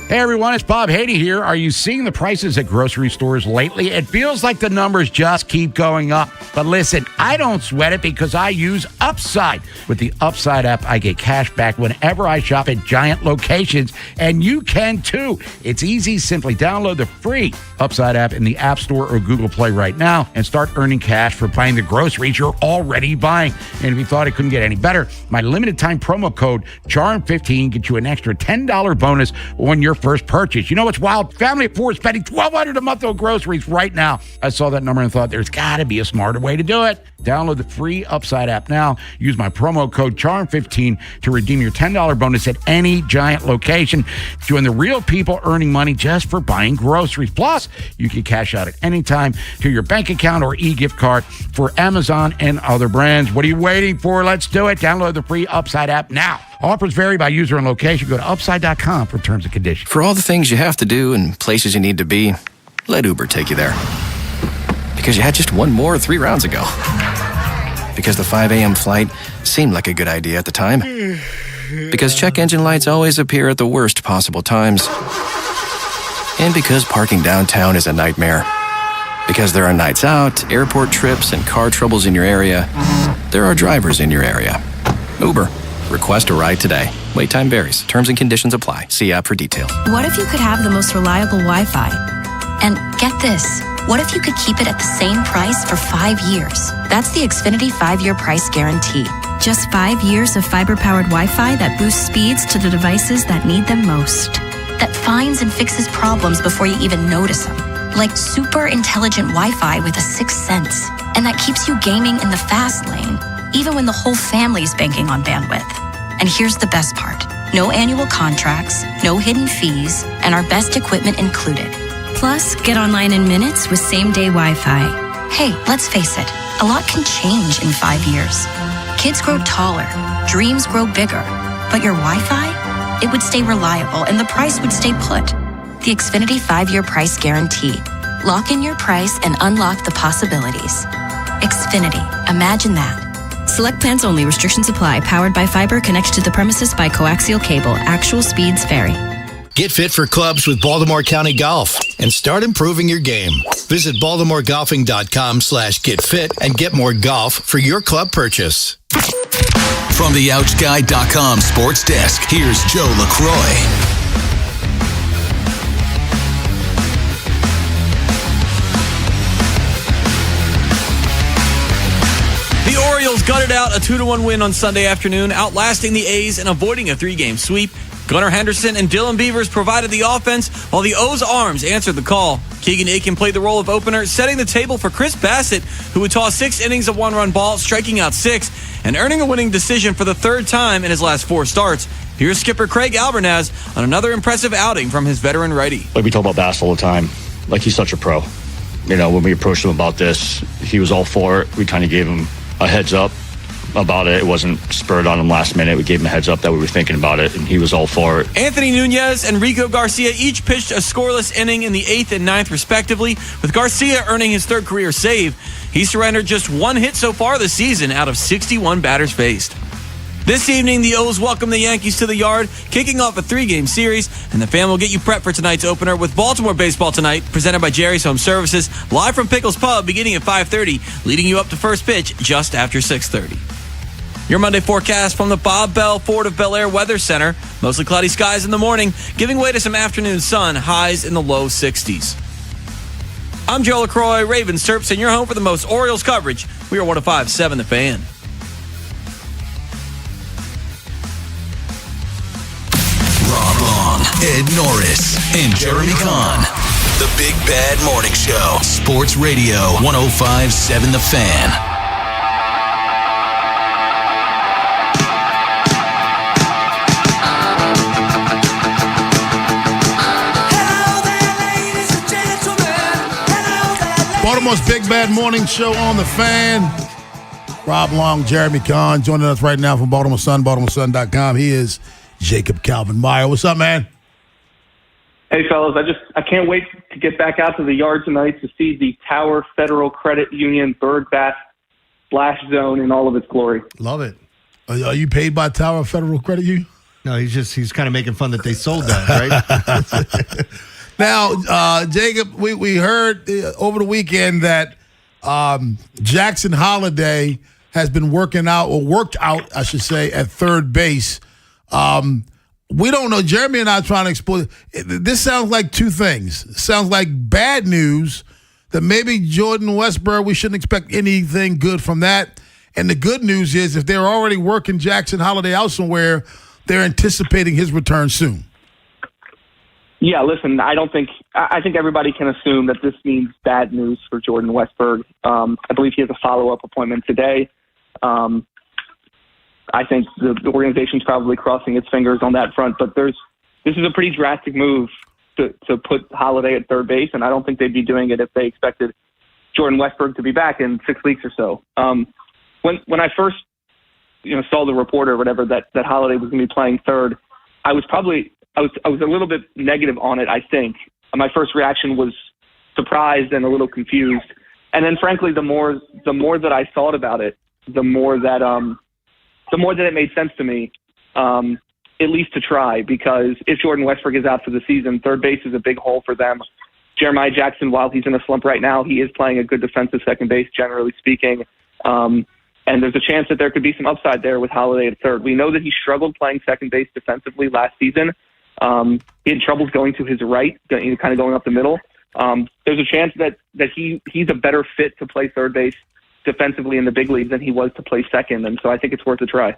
Hey everyone, it's Bob Haynie here. Are you seeing the prices at grocery stores lately? It feels like the numbers just keep going up. But listen, I don't sweat it because I use Upside. With the Upside app, I get cash back whenever I shop at giant locations, and you can too. It's easy. Simply download the free Upside app in the App Store or Google Play right now and start earning cash for buying the groceries you're already buying. And if you thought it couldn't get any better, my limited time promo code CHARM15 gets you an extra $10 bonus on your first purchase. You know what's wild? Family of 4 spending $1,200 a month on groceries right now. I saw that number and thought there's got to be a smarter way to do it. Download the free Upside app now. Use my promo code CHARM15 to redeem your $10 bonus at any Giant location. Join the real people earning money just for buying groceries. Plus, you can cash out at any time to your bank account or e-gift card for Amazon and other brands. What are you waiting for? Let's do it. Download the free Upside app now. Offers vary by user and location. Go to upside.com for terms and conditions. For all the things you have to do and places you need to be, let Uber take you there. Because you had just one more 3 rounds ago. Because the 5 a.m. flight seemed like a good idea at the time. Because check engine lights always appear at the worst possible times. And because parking downtown is a nightmare. Because there are nights out, airport trips, and car troubles in your area, there are drivers in your area. Uber. Request a ride today. Wait time varies. Terms and conditions apply. See app for details. What if you could have the most reliable Wi-Fi? And get this, what if you could keep it at the same price for 5 years? That's the Xfinity 5-year price guarantee. Just 5 years of fiber-powered Wi-Fi that boosts speeds to the devices that need them most. That finds and fixes problems before you even notice them. Like super intelligent Wi-Fi with a 6th sense. And that keeps you gaming in the fast lane, even when the whole family's banking on bandwidth. And here's the best part. No annual contracts, no hidden fees, and our best equipment included. Plus, get online in minutes with same-day Wi-Fi. Hey, let's face it, a lot can change in 5 years. Kids grow taller, dreams grow bigger, but your Wi-Fi, it would stay reliable and the price would stay put. The Xfinity 5-year price guarantee. Lock in your price and unlock the possibilities. Xfinity, imagine that. Select plans only. Restrictions apply. Powered by fiber. Connected to the premises by coaxial cable. Actual speeds vary. Get fit for clubs with Baltimore County Golf and start improving your game. Visit BaltimoreGolfing.com/getfit and get more golf for your club purchase. From the OutSky.com sports desk, here's Joe LaCroix. The Orioles gutted out a 2-1 win on Sunday afternoon, outlasting the A's and avoiding a 3-game sweep. Gunnar Henderson and Dylan Beavers provided the offense, while the O's arms answered the call. Keegan Aiken played the role of opener, setting the table for Chris Bassett, who would toss 6 innings of 1-run ball, striking out 6, and earning a winning decision for the 3rd time in his last 4 starts. Here's skipper Craig Albernaz on another impressive outing from his veteran righty. Like we talk about Bass all the time, like he's such a pro. You know, when we approached him about this, he was all for it. We kind of gave him a heads up about it. It wasn't spurred on him last minute. We gave him a heads up that we were thinking about it, and he was all for it. Anthony Nunez and Rico Garcia each pitched a scoreless inning in the 8th and 9th, respectively, with Garcia earning his 3rd career save. He surrendered just 1 hit so far this season out of 61 batters faced. This evening, the O's welcome the Yankees to the yard, kicking off a 3-game series, and the Fan will get you prepped for tonight's opener with Baltimore baseball tonight, presented by Jerry's Home Services, live from Pickles Pub beginning at 5:30, leading you up to first pitch just after 6:30. Your Monday forecast from the Bob Bell Ford of Bel Air Weather Center. Mostly cloudy skies in the morning, giving way to some afternoon sun, highs in the low 60s. I'm Joe LaCroix, Ravens Terps, and you're home for the most Orioles coverage. We are 105.7 The Fan. Rob Long, Ed Norris, and Jeremy Kahn. The Big Bad Morning Show. Sports Radio 105.7 The Fan. Baltimore's Big Bad Morning Show on the Fan. Rob Long, Jeremy Kahn, joining us right now from Baltimore Sun, BaltimoreSun.com. He is Jacob Calvin Meyer. What's up, man? Hey, fellas, I can't wait to get back out to the yard tonight to see the Tower Federal Credit Union Bird Bath Splash Zone in all of its glory. Love it. Are you paid by Tower Federal Credit Union? No, he's kind of making fun that they sold that, right? Now, Jacob, we heard over the weekend that Jackson Holiday has been worked out, I should say, at third base. We don't know. Jeremy and I are trying to explore. This sounds like two things. It sounds like bad news that maybe Jordan Westburg, we shouldn't expect anything good from that. And the good news is if they're already working Jackson Holiday out somewhere, they're anticipating his return soon. Yeah, listen, I think everybody can assume that this means bad news for Jordan Westberg. I believe he has a follow-up appointment today. I think the organization's probably crossing its fingers on that front, but this is a pretty drastic move to put Holiday at third base, and I don't think they'd be doing it if they expected Jordan Westberg to be back in 6 weeks or so. When I first saw the report or whatever that Holiday was going to be playing third, I was a little bit negative on it, I think. My first reaction was surprised and a little confused. And then frankly, the more that I thought about it, the more that it made sense to me, at least to try, because if Jordan Westberg is out for the season, third base is a big hole for them. Jeremiah Jackson, while he's in a slump right now, he is playing a good defensive second base, generally speaking. And there's a chance that there could be some upside there with Holiday at third. We know that he struggled playing second base defensively last season. He had troubles going to his right, kind of going up the middle. There's a chance that he's a better fit to play third base defensively in the big leagues than he was to play second, and so I think it's worth a try.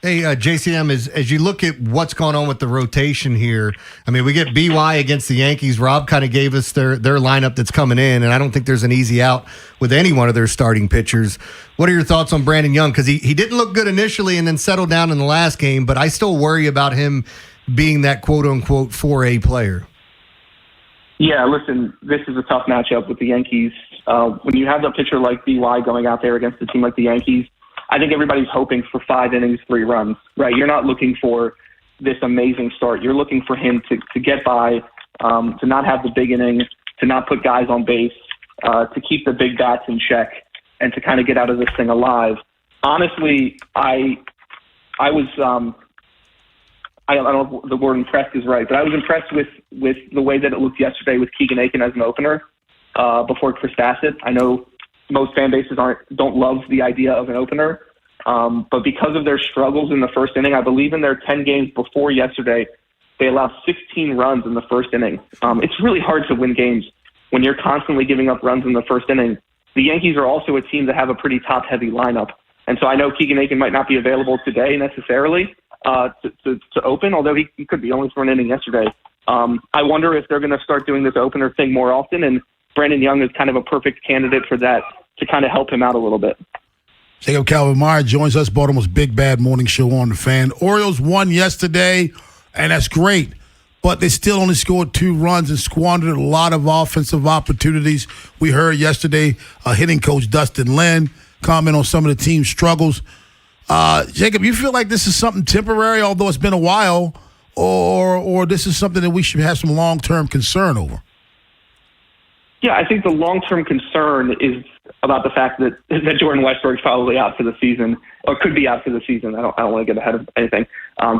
Hey, JCM, as you look at what's going on with the rotation here, I mean, we get BY against the Yankees. Rob kind of gave us their lineup that's coming in, and I don't think there's an easy out with any one of their starting pitchers. What are your thoughts on Brandon Young? Because he didn't look good initially and then settled down in the last game, but I still worry about him being that quote-unquote 4A player. Yeah, listen, this is a tough matchup with the Yankees. When you have a pitcher like BY going out there against a team like the Yankees, I think everybody's hoping for 5 innings, 3 runs, right? You're not looking for this amazing start. You're looking for him to get by, to not have the big inning, to not put guys on base, to keep the big bats in check, and to kind of get out of this thing alive. Honestly, I was I don't know if the word impressed is right, but I was impressed with the way that it looked yesterday with Keegan Aiken as an opener before Chris Bassett. I know most fan bases don't love the idea of an opener, but because of their struggles in the first inning, I believe in their 10 games before yesterday, they allowed 16 runs in the first inning. It's really hard to win games when you're constantly giving up runs in the first inning. The Yankees are also a team that have a pretty top-heavy lineup, and so I know Keegan Aiken might not be available today necessarily to open, although he could be only for an inning yesterday. I wonder if they're going to start doing this opener thing more often, and Brandon Young is kind of a perfect candidate for that to kind of help him out a little bit. Jacob Calvin-Meyer joins us, Baltimore's Big Bad Morning Show on the Fan. Orioles won yesterday, and that's great, but they still only scored 2 runs and squandered a lot of offensive opportunities. We heard yesterday hitting coach Dustin Lynn comment on some of the team's struggles. Jacob, you feel like this is something temporary, although it's been a while, or this is something that we should have some long-term concern over? Yeah, I think the long-term concern is about the fact that Jordan Westberg's probably out for the season, or could be out for the season. I don't want to get ahead of anything.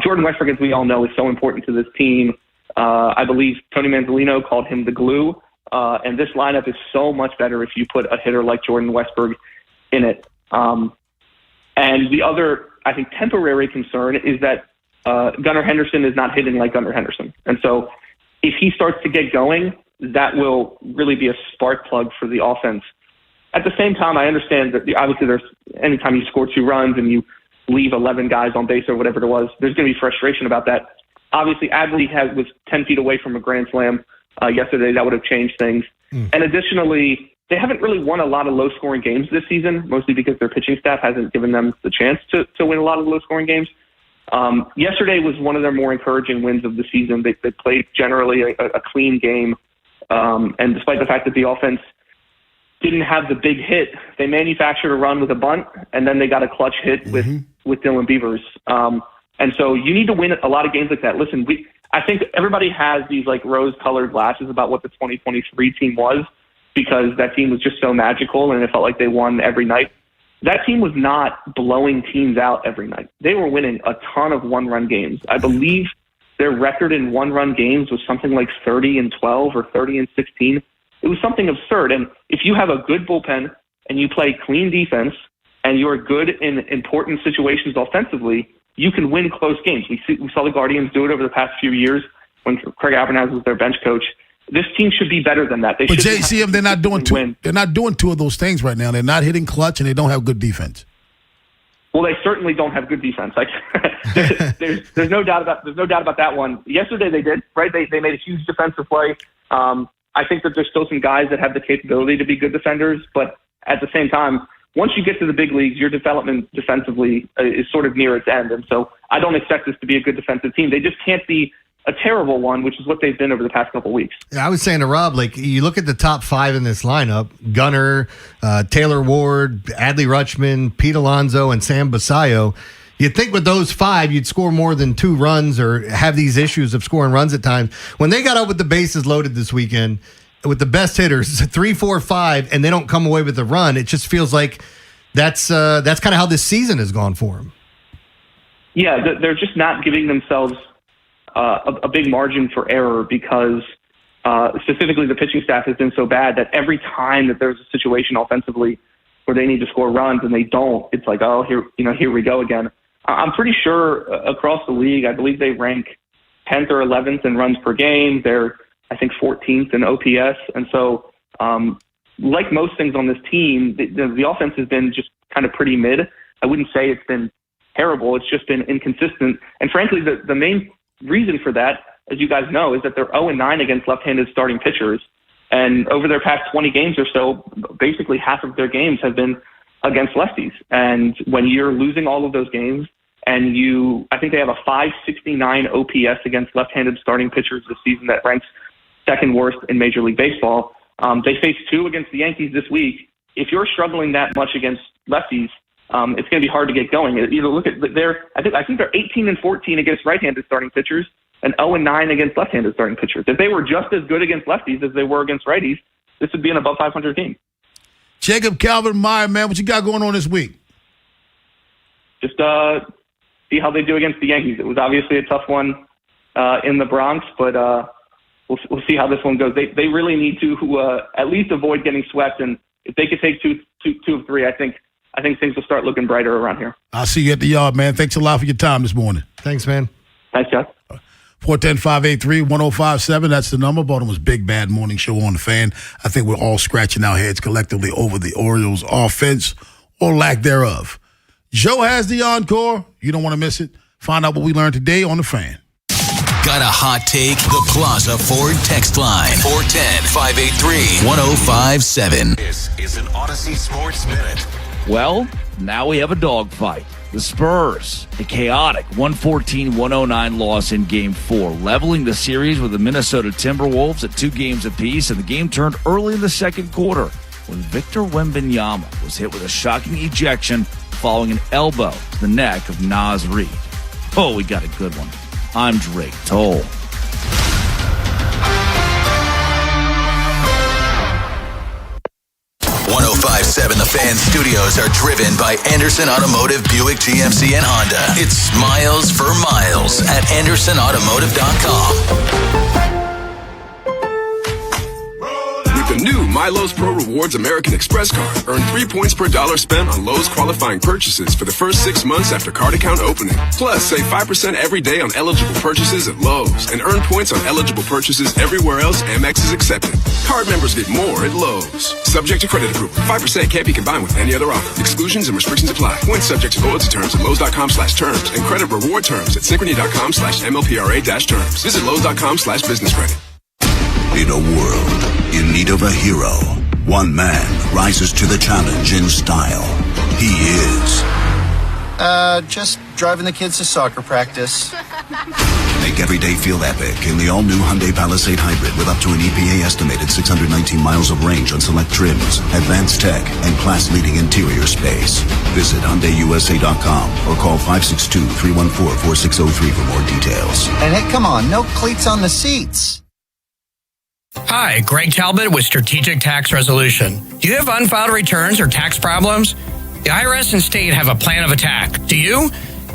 Jordan Westberg, as we all know, is so important to this team. I believe Tony Manzolino called him the glue, and this lineup is so much better if you put a hitter like Jordan Westberg in it. And the other, I think, temporary concern is that Gunnar Henderson is not hitting like Gunnar Henderson. And so if he starts to get going, that will really be a spark plug for the offense. At the same time, I understand that obviously anytime you score 2 runs and you leave 11 guys on base or whatever it was, there's going to be frustration about that. Obviously, Adley was 10 feet away from a grand slam yesterday. That would have changed things. And additionally, they haven't really won a lot of low-scoring games this season, mostly because their pitching staff hasn't given them the chance to win a lot of low-scoring games. Yesterday was one of their more encouraging wins of the season. They played generally a clean game. And despite the fact that the offense didn't have the big hit, they manufactured a run with a bunt, and then they got a clutch hit with Dylan Beavers. And so you need to win a lot of games like that. Listen, I think everybody has these like rose-colored glasses about what the 2023 team was, because that team was just so magical and it felt like they won every night. That team was not blowing teams out every night. They were winning a ton of one-run games. I believe their record in one-run games was something like 30-12 or 30-16. It was something absurd. And if you have a good bullpen and you play clean defense and you're good in important situations offensively, you can win close games. We saw the Guardians do it over the past few years when Craig Abernathy was their bench coach. This team should be better than that. But JCM, they're not doing 2. They're not doing 2 of those things right now. They're not hitting clutch and they don't have good defense. Well, they certainly don't have good defense. Like there's no doubt about that one. Yesterday they did, right? They made a huge defensive play. I think that there's still some guys that have the capability to be good defenders, but at the same time, once you get to the big leagues, your development defensively is sort of near its end. And so I don't expect this to be a good defensive team. They just can't be a terrible one, which is what they've been over the past couple of weeks. Yeah, I was saying to Rob, like, you look at the top 5 in this lineup: Gunnar, Taylor Ward, Adley Rutschman, Pete Alonso, and Sam Basayo. You'd think with those 5, you'd score more than 2 runs or have these issues of scoring runs at times. When they got out with the bases loaded this weekend, with the best hitters, 3, 4, 5, and they don't come away with a run, it just feels like that's kind of how this season has gone for them. Yeah, they're just not giving themselves a big margin for error because specifically the pitching staff has been so bad that every time that there's a situation offensively where they need to score runs and they don't, it's like, oh, here we go again. I'm pretty sure across the league, I believe they rank 10th or 11th in runs per game. They're, I think, 14th in OPS. And so, like most things on this team, the offense has been just kind of pretty mid. I wouldn't say it's been terrible. It's just been inconsistent. And frankly, the main reason for that, as you guys know, is that they're 0-9 against left-handed starting pitchers. And over their past 20 games or so, basically half of their games have been against lefties. And when you're losing all of those games, and I think they have a 569 OPS against left-handed starting pitchers this season that ranks second worst in Major League Baseball. They face 2 against the Yankees this week. If you're struggling that much against lefties, it's going to be hard to get going. Look at I think they're 18-14 against right-handed starting pitchers and 0-9 against left-handed starting pitchers. If they were just as good against lefties as they were against righties, this would be an above 500 team. Jacob Calvin-Meyer, man, what you got going on this week? Just see how they do against the Yankees. It was obviously a tough one in the Bronx, but we'll see how this one goes. They really need to at least avoid getting swept, and if they could take two of 3, I think things will start looking brighter around here. I'll see you at the yard, man. Thanks a lot for your time this morning. Thanks, man. Thanks, Jeff. 410-583-1057. That's the number. Baltimore's Big Bad Morning Show on the Fan. I think we're all scratching our heads collectively over the Orioles' offense or lack thereof. Joe has the encore. You don't want to miss it. Find out what we learned today on the Fan. Got a hot take? The Plaza Ford text line. 410-583-1057. This is an Odyssey Sports Minute. Well, now we have a dogfight. The Spurs, a chaotic 114-109 loss in Game 4, leveling the series with the Minnesota Timberwolves at 2 games apiece, and the game turned early in the second quarter when Victor Wembanyama was hit with a shocking ejection following an elbow to the neck of Naz Reid. Oh, we got a good one. I'm Drake Toll. 105.7 The Fan Studios are driven by Anderson Automotive, Buick, GMC, and Honda. It's miles for miles at AndersonAutomotive.com. The new MyLowe's Pro Rewards American Express card. Earn 3 points per dollar spent on Lowe's qualifying purchases for the first 6 months after card account opening. Plus, save 5% every day on eligible purchases at Lowe's and earn points on eligible purchases everywhere else Amex is accepted. Card members get more at Lowe's. Subject to credit approval. 5% can't be combined with any other offer. Exclusions and restrictions apply. Points subject to loyalty terms at Lowe's.com/terms and credit reward terms at Synchrony.com/MLPRA-terms. Visit Lowe's.com/business credit. In a world in need of a hero, one man rises to the challenge in style. He is... just driving the kids to soccer practice. Make every day feel epic in the all-new Hyundai Palisade Hybrid with up to an EPA-estimated 619 miles of range on select trims, advanced tech, and class-leading interior space. Visit HyundaiUSA.com or call 562-314-4603 for more details. And hey, come on, no cleats on the seats. Hi, Greg Talbot with Strategic Tax Resolution. Do you have unfiled returns or tax problems? The IRS and state have a plan of attack. Do you?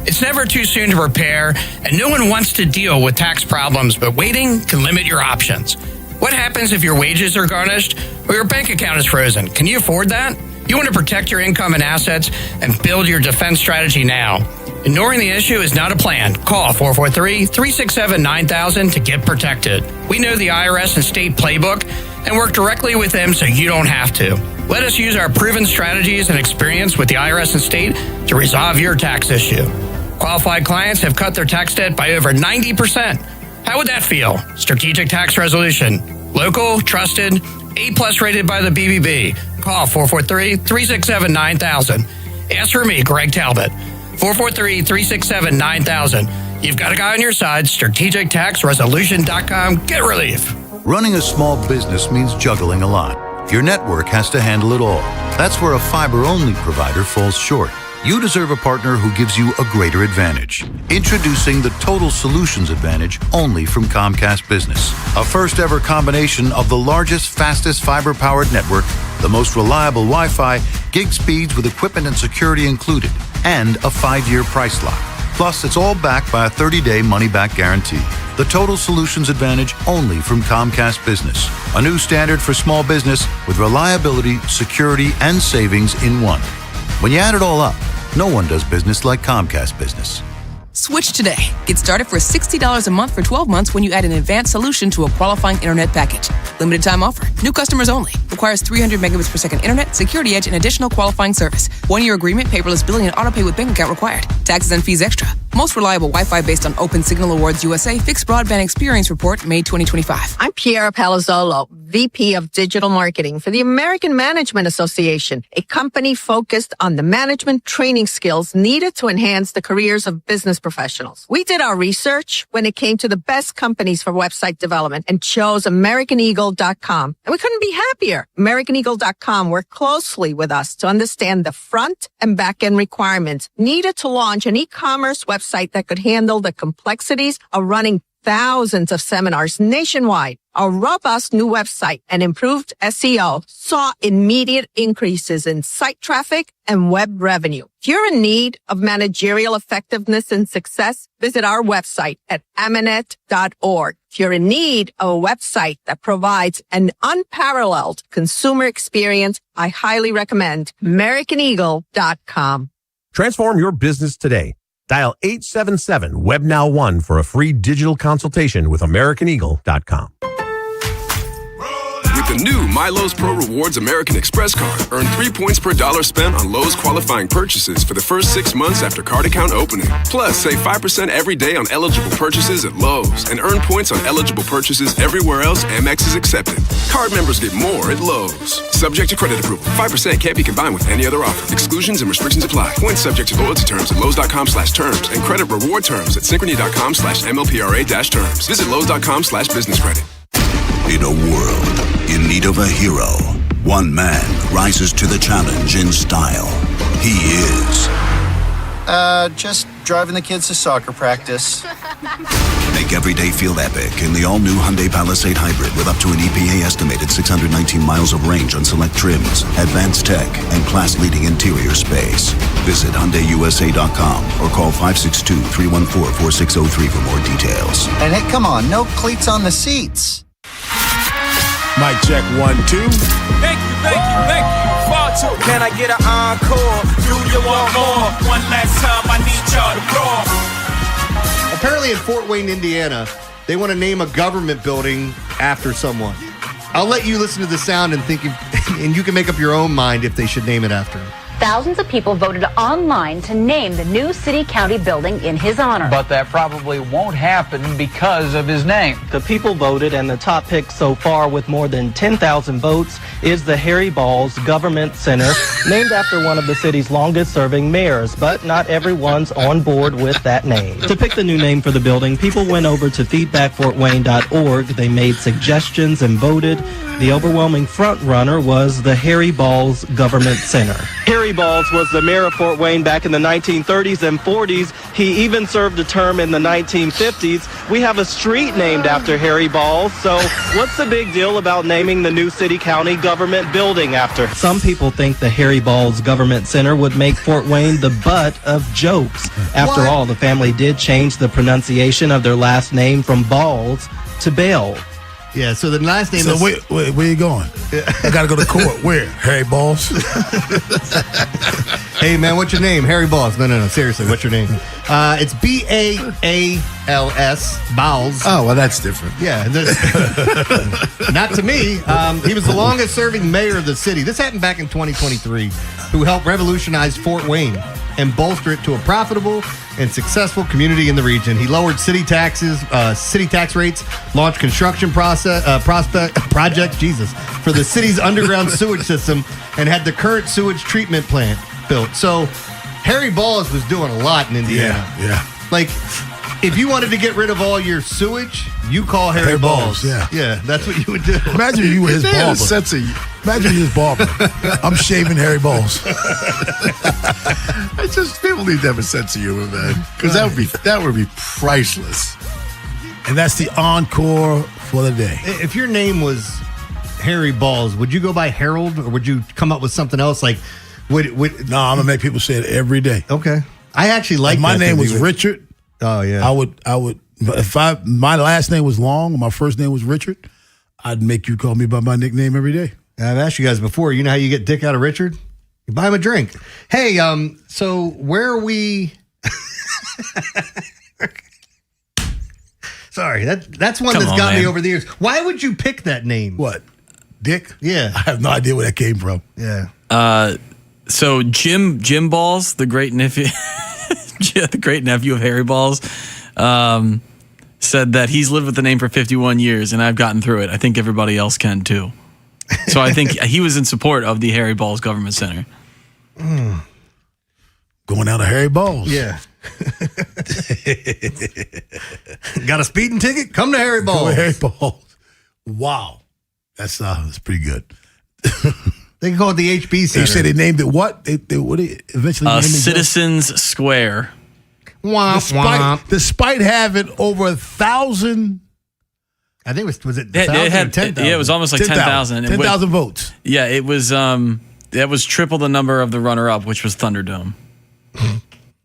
It's never too soon to prepare, and no one wants to deal with tax problems, but waiting can limit your options. What happens if your wages are garnished or your bank account is frozen? Can you afford that? You want to protect your income and assets and build your defense strategy now. Ignoring the issue is not a plan. Call 443-367-9000 to get protected. We know the IRS and state playbook and work directly with them so you don't have to. Let us use our proven strategies and experience with the IRS and state to resolve your tax issue. Qualified clients have cut their tax debt by over 90%. How would that feel? Strategic Tax Resolution. Local, trusted, A+ rated by the BBB. Call 443-367-9000. Ask for me, Greg Talbot. 443-367-9000. You've got a guy on your side. StrategicTaxResolution.com. Get relief. Running a small business means juggling a lot. Your network has to handle it all. That's where a fiber-only provider falls short. You deserve a partner who gives you a greater advantage. Introducing the Total Solutions Advantage only from Comcast Business. A first-ever combination of the largest, fastest fiber-powered network, the most reliable Wi-Fi, gig speeds with equipment and security included, and a 5-year price lock. Plus, it's all backed by a 30-day money-back guarantee. The Total Solutions Advantage only from Comcast Business. A new standard for small business with reliability, security, and savings in one. When you add it all up, no one does business like Comcast Business. Switch today. Get started for $60 a month for 12 months when you add an advanced solution to a qualifying internet package. Limited time offer. New customers only. Requires 300 megabits per second internet, security edge, and additional qualifying service. 1-year agreement, paperless billing, and autopay with bank account required. Taxes and fees extra. Most reliable Wi-Fi based on Open Signal Awards USA Fixed Broadband Experience Report, May 2025. I'm Piera Palazzolo, VP of Digital Marketing for the American Management Association, a company focused on the management training skills needed to enhance the careers of business professionals. We did our research when it came to the best companies for website development and chose AmericanEagle.com. And we couldn't be happier. AmericanEagle.com worked closely with us to understand the front and back end requirements needed to launch an e-commerce website that could handle the complexities of running thousands of seminars nationwide. Our robust new website and improved SEO saw immediate increases in site traffic and web revenue. If you're in need of managerial effectiveness and success, visit our website at amanet.org. If you're in need of a website that provides an unparalleled consumer experience, I highly recommend AmericanEagle.com. Transform your business today. Dial 877-WEB-NOW-1 for a free digital consultation with AmericanEagle.com. With the new My Lowe's Pro Rewards American Express card, earn 3 points per dollar spent on Lowe's qualifying purchases for the first 6 months after card account opening. Plus, save 5% every day on eligible purchases at Lowe's and earn points on eligible purchases everywhere else Amex is accepted. Card members get more at Lowe's. Subject to credit approval. 5% can't be combined with any other offer. Exclusions and restrictions apply. Points subject to loyalty terms at Lowe's.com/terms and credit reward terms at Synchrony.com/MLPRA-terms. Visit Lowe's.com/business credit. In a world in need of a hero, one man rises to the challenge in style. He is... Just driving the kids to soccer practice. Make every day feel epic in the all-new Hyundai Palisade Hybrid with up to an EPA estimated 619 miles of range on select trims, advanced tech, and class-leading interior space. Visit HyundaiUSA.com or call 562-314-4603 for more details. And hey, come on, no cleats on the seats. Mic check 1, 2. Thank you. Far too. Can I get an encore? Do you want more? One last time, I need y'all to roar. Apparently in Fort Wayne, Indiana, they want to name a government building after someone. I'll let you listen to the sound and think, and you can make up your own mind if they should name it after him. Thousands of people voted online to name the new city-county building in his honor. But that probably won't happen because of his name. The people voted, and the top pick so far with more than 10,000 votes is the Harry Balls Government Center, named after one of the city's longest-serving mayors, but not everyone's on board with that name. To pick the new name for the building, people went over to feedbackfortwayne.org. They made suggestions and voted. The overwhelming front-runner was the Harry Balls Government Center. Harry Balls was the mayor of Fort Wayne back in the 1930s and 40s. He even served a term in the 1950s. We have a street named after Harry Balls, so what's the big deal about naming the new city-county government building after? Some people think the Harry Balls Government Center would make Fort Wayne the butt of jokes. After all, the family did change the pronunciation of their last name from Balls to Bell. Yeah, so the last name is... So where you going? I got to go to court. Where? Harry Balls? Hey, man, what's your name? Harry Balls. No, seriously, what's your name? It's B-A-A-L-S, Bowles. Oh, well, that's different. Yeah. Not to me. He was the longest-serving mayor of the city. This happened back in 2023, who helped revolutionize Fort Wayne and bolster it to a profitable and successful community in the region. He lowered city tax rates, launched construction projects for the city's underground sewage system, and had the current sewage treatment plant built. So Harry Balls was doing a lot in Indiana. Yeah. Like, if you wanted to get rid of all your sewage, you call Harry Balls. Yeah, that's what you would do. Imagine you were his barber. Imagine you his barber. I'm shaving Harry Balls. I just people need to have a sense of humor, man, because that would be priceless. And that's the encore for the day. If your name was Harry Balls, would you go by Harold, or would you come up with something else? Like, No, I'm gonna make people say it every day. Okay, I actually like. If my name was Richard. Oh yeah, I would. If my last name was long, my first name was Richard, I'd make you call me by my nickname every day. I've asked you guys before. You know how you get dick out of Richard? You buy him a drink. Hey, so where are we? Sorry, that's one that's got me over the years. Why would you pick that name? What? Dick? Yeah. I have no idea where that came from. Yeah. So Jim Balls, the great nephew, the great nephew of Harry Balls, said that he's lived with the name for 51 years, and I've gotten through it. I think everybody else can too. So I think he was in support of the Harry Balls Government Center. Going out of Harry Balls. Yeah. Got a speeding ticket? Come to Harry Balls. Harry Balls. Wow. That's pretty good. They can call it the HB Center. They said they named it what? They eventually named it Citizens Square. Despite having over 1,000. I think was it 10,000? Yeah, it was almost like 10,000. 10,000 votes. Yeah, it was triple the number of the runner-up, which was Thunderdome.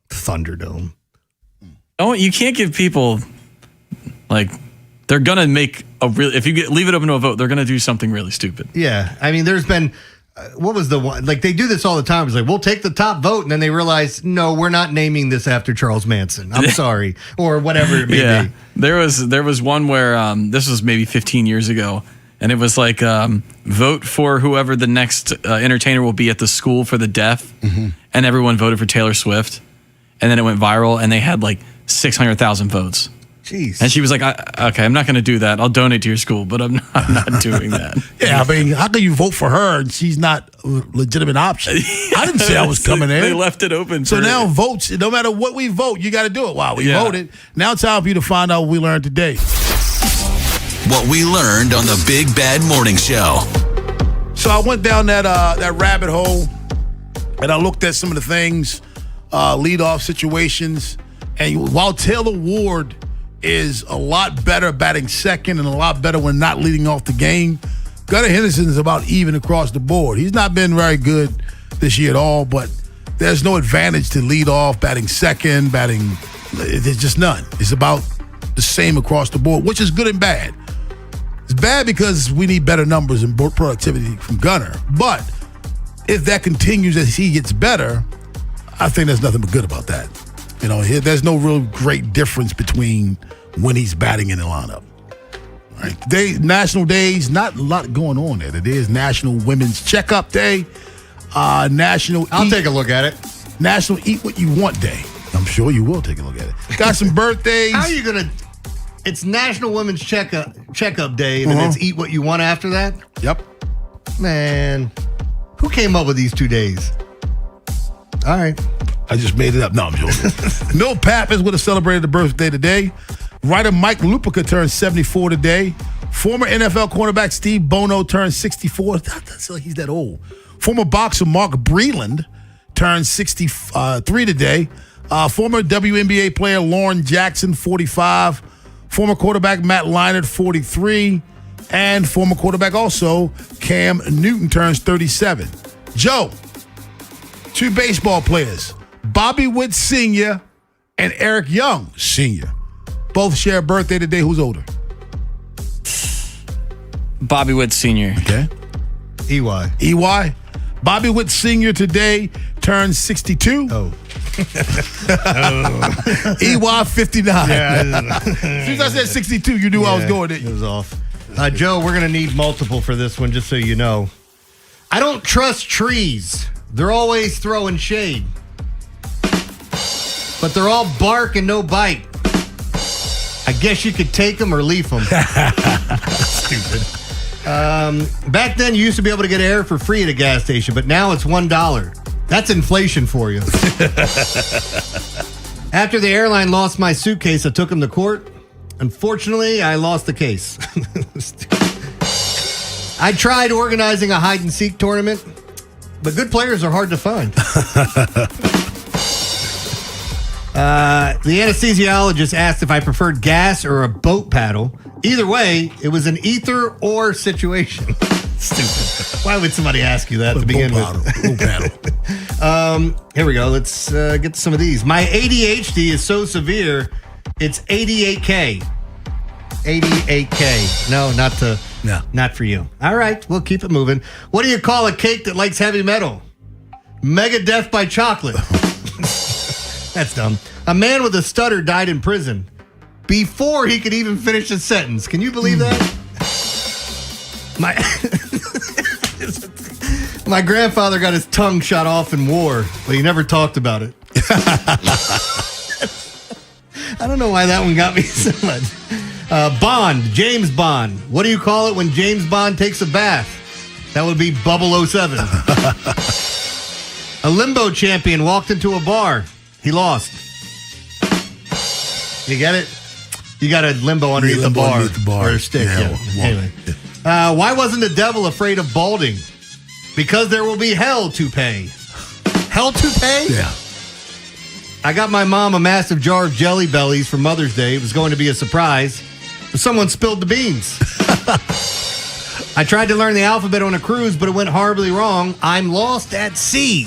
Thunderdome. Oh, you can't give people they're gonna make if you leave it open to a vote, they're gonna do something really stupid. Yeah, I mean, there's been what was the one? Like, they do this all the time. It's like, we'll take the top vote, and then they realize, no, we're not naming this after Charles Manson. I'm sorry, or whatever it may be. There was one where this was maybe 15 years ago, and it was like vote for whoever the next entertainer will be at the school for the deaf, and everyone voted for Taylor Swift, and then it went viral, and they had like 600,000 votes. Jeez. And she was like, okay, I'm not going to do that. I'll donate to your school, but I'm not doing that. Yeah, I mean, how can you vote for her and she's not a legitimate option? I didn't say I was coming in. They left it open. So now votes, no matter what we vote, you got to do it. Wow, we voted. Now it's time for you to find out what we learned today. What we learned on the Big Bad Morning Show. So I went down that rabbit hole, and I looked at some of the things, leadoff situations, and while Taylor Ward is a lot better batting second and a lot better when not leading off the game, Gunnar Henderson is about even across the board. He's not been very good this year at all, but there's no advantage to lead off, batting second, there's just none. It's about the same across the board, which is good and bad. It's bad because we need better numbers and productivity from Gunnar, but if that continues as he gets better, I think there's nothing but good about that. You know, there's no real great difference between when he's batting in the lineup. All right. Today, National Days, not a lot going on there. Today is National Women's Checkup Day. I'll take a look at it. National Eat What You Want Day. I'm sure you will take a look at it. Got some birthdays. How are you going to... It's National Women's Checkup Day, and then it's Eat What You Want after that? Yep. Man, who came up with these 2 days? All right. I just made it up. No, I'm joking. Mill Pappas would have celebrated a birthday today. Writer Mike Lupica turned 74 today. Former NFL cornerback Steve Bono turned 64. That's like he's that old. Former boxer Mark Breland turned 63 today. Former WNBA player Lauren Jackson, 45. Former quarterback Matt Leinart, 43. And former quarterback also Cam Newton turns 37. Joe, 2 baseball players, Bobby Witt Sr. and Eric Young Sr. both share a birthday today. Who's older? Bobby Witt Sr. Okay. EY. EY. Bobby Witt Sr. today turns 62. Oh. EY 59. Yeah. As soon as I said 62, you knew I was going. It was off. Joe, we're going to need multiple for this one, just so you know. I don't trust trees. They're always throwing shade. But they're all bark and no bite. I guess you could take them or leave them. Stupid. Back then, you used to be able to get air for free at a gas station, but now it's $1. That's inflation for you. After the airline lost my suitcase, I took him to court. Unfortunately, I lost the case. I tried organizing a hide-and-seek tournament, but good players are hard to find. The anesthesiologist asked if I preferred gas or a boat paddle. Either way, it was an either or situation. Stupid. Why would somebody ask you that to begin with? Here we go. Let's get to some of these. My ADHD is so severe, it's 88K. 88K. No, not for you. All right, we'll keep it moving. What do you call a cake that likes heavy metal? Megadeth by chocolate. That's dumb. A man with a stutter died in prison before he could even finish a sentence. Can you believe that? My grandfather got his tongue shot off in war, but he never talked about it. I don't know why that one got me so much. Bond, James Bond. What do you call it when James Bond takes a bath? That would be Bubble 07. A limbo champion walked into a bar. He lost. You get it? You got a limbo underneath the bar. Or a stick. Yeah. Anyway. Why wasn't the devil afraid of balding? Because there will be hell to pay. Hell to pay? Yeah. I got my mom a massive jar of Jelly Bellies for Mother's Day. It was going to be a surprise, but someone spilled the beans. I tried to learn the alphabet on a cruise, but it went horribly wrong. I'm lost at sea.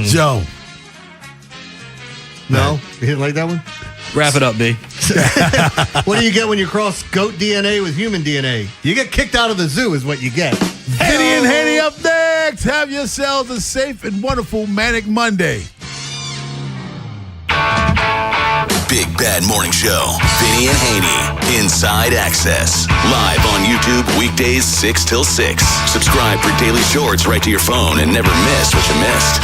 Joe. No? You didn't like that one? Wrap it up, B. What do you get when you cross goat DNA with human DNA? You get kicked out of the zoo is what you get. Vinny and Haynie up next. Have yourselves a safe and wonderful Manic Monday. Big Bad Morning Show. Vinny and Haynie. Inside Access. Live on YouTube weekdays 6 till 6. Subscribe for daily shorts right to your phone and never miss what you missed.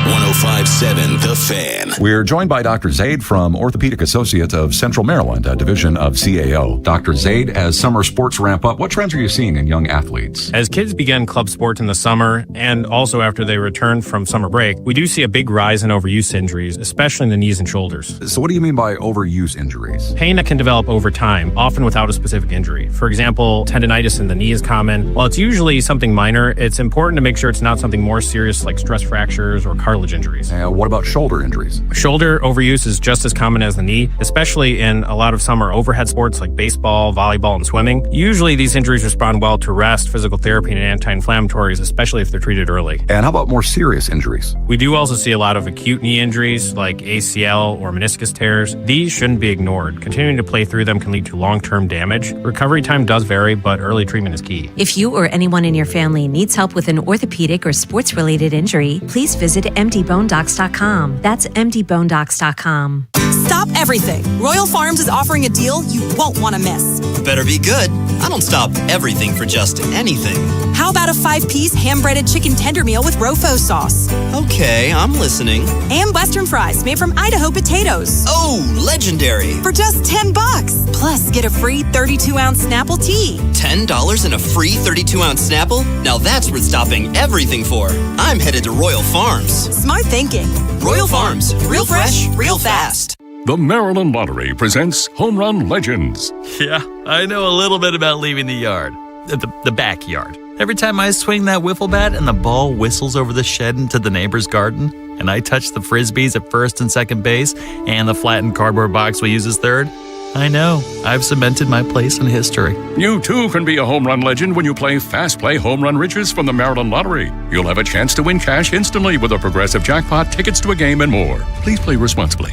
105.7 The Fan. We're joined by Dr. Zaid from Orthopedic Associates of Central Maryland, a division of CAO. Dr. Zaid, as summer sports ramp up, what trends are you seeing in young athletes? As kids begin club sports in the summer and also after they return from summer break, we do see a big rise in overuse injuries, especially in the knees and shoulders. So what do you mean by overuse injuries? Pain that can develop over time, often without a specific injury. For example, tendonitis in the knee is common. While it's usually something minor, it's important to make sure it's not something more serious like stress fractures or cartilage injuries. What about shoulder injuries? Shoulder overuse is just as common as the knee, especially in a lot of summer overhead sports like baseball, volleyball, and swimming. Usually these injuries respond well to rest, physical therapy, and anti-inflammatories, especially if they're treated early. And how about more serious injuries? We do also see a lot of acute knee injuries like ACL or meniscus tears. These shouldn't be ignored. Continuing to play through them can lead to long-term damage. Recovery time does vary, but early treatment is key. If you or anyone in your family needs help with an orthopedic or sports-related injury, please visit mdbonedocs.com. That's mdbonedocs.com. Stop everything. Royal Farms is offering a deal you won't want to miss. Better be good. I don't stop everything for just anything. How about a 5-piece ham-breaded chicken tender meal with Rofo sauce? Okay, I'm listening. And Western fries made from Idaho potatoes. Oh, legendary. For just $10. Plus, get a free 32-ounce Snapple tea. $10 and a free 32-ounce Snapple? Now that's worth stopping everything for. I'm headed to Royal Farms. Smart thinking. Royal Farms. Real fresh, real fast. The Maryland Lottery presents Home Run Legends. Yeah, I know a little bit about leaving the yard. The backyard. Every time I swing that wiffle bat and the ball whistles over the shed into the neighbor's garden, and I touch the frisbees at first and second base, and the flattened cardboard box we use as third, I know I've cemented my place in history. You too can be a home run legend when you play Fast Play Home Run Riches from the Maryland Lottery. You'll have a chance to win cash instantly with a progressive jackpot, tickets to a game, and more. Please play responsibly.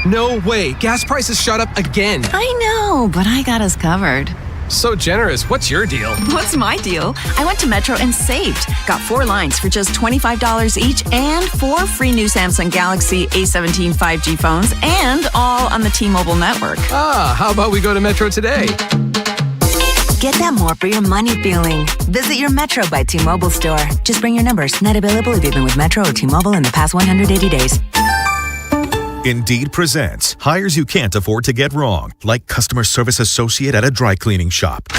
No way. Gas prices shot up again. I know, but I got us covered. So generous. What's your deal? What's my deal? I went to Metro and saved. Got 4 lines for just $25 each and 4 free new Samsung Galaxy A17 5G phones, and all on the T-Mobile network. How about we go to Metro today? Get that more for your money feeling. Visit your Metro by T-Mobile store. Just bring your numbers. Not available if you've been with Metro or T-Mobile in the past 180 days. Indeed presents hires you can't afford to get wrong, like customer service associate at a dry cleaning shop.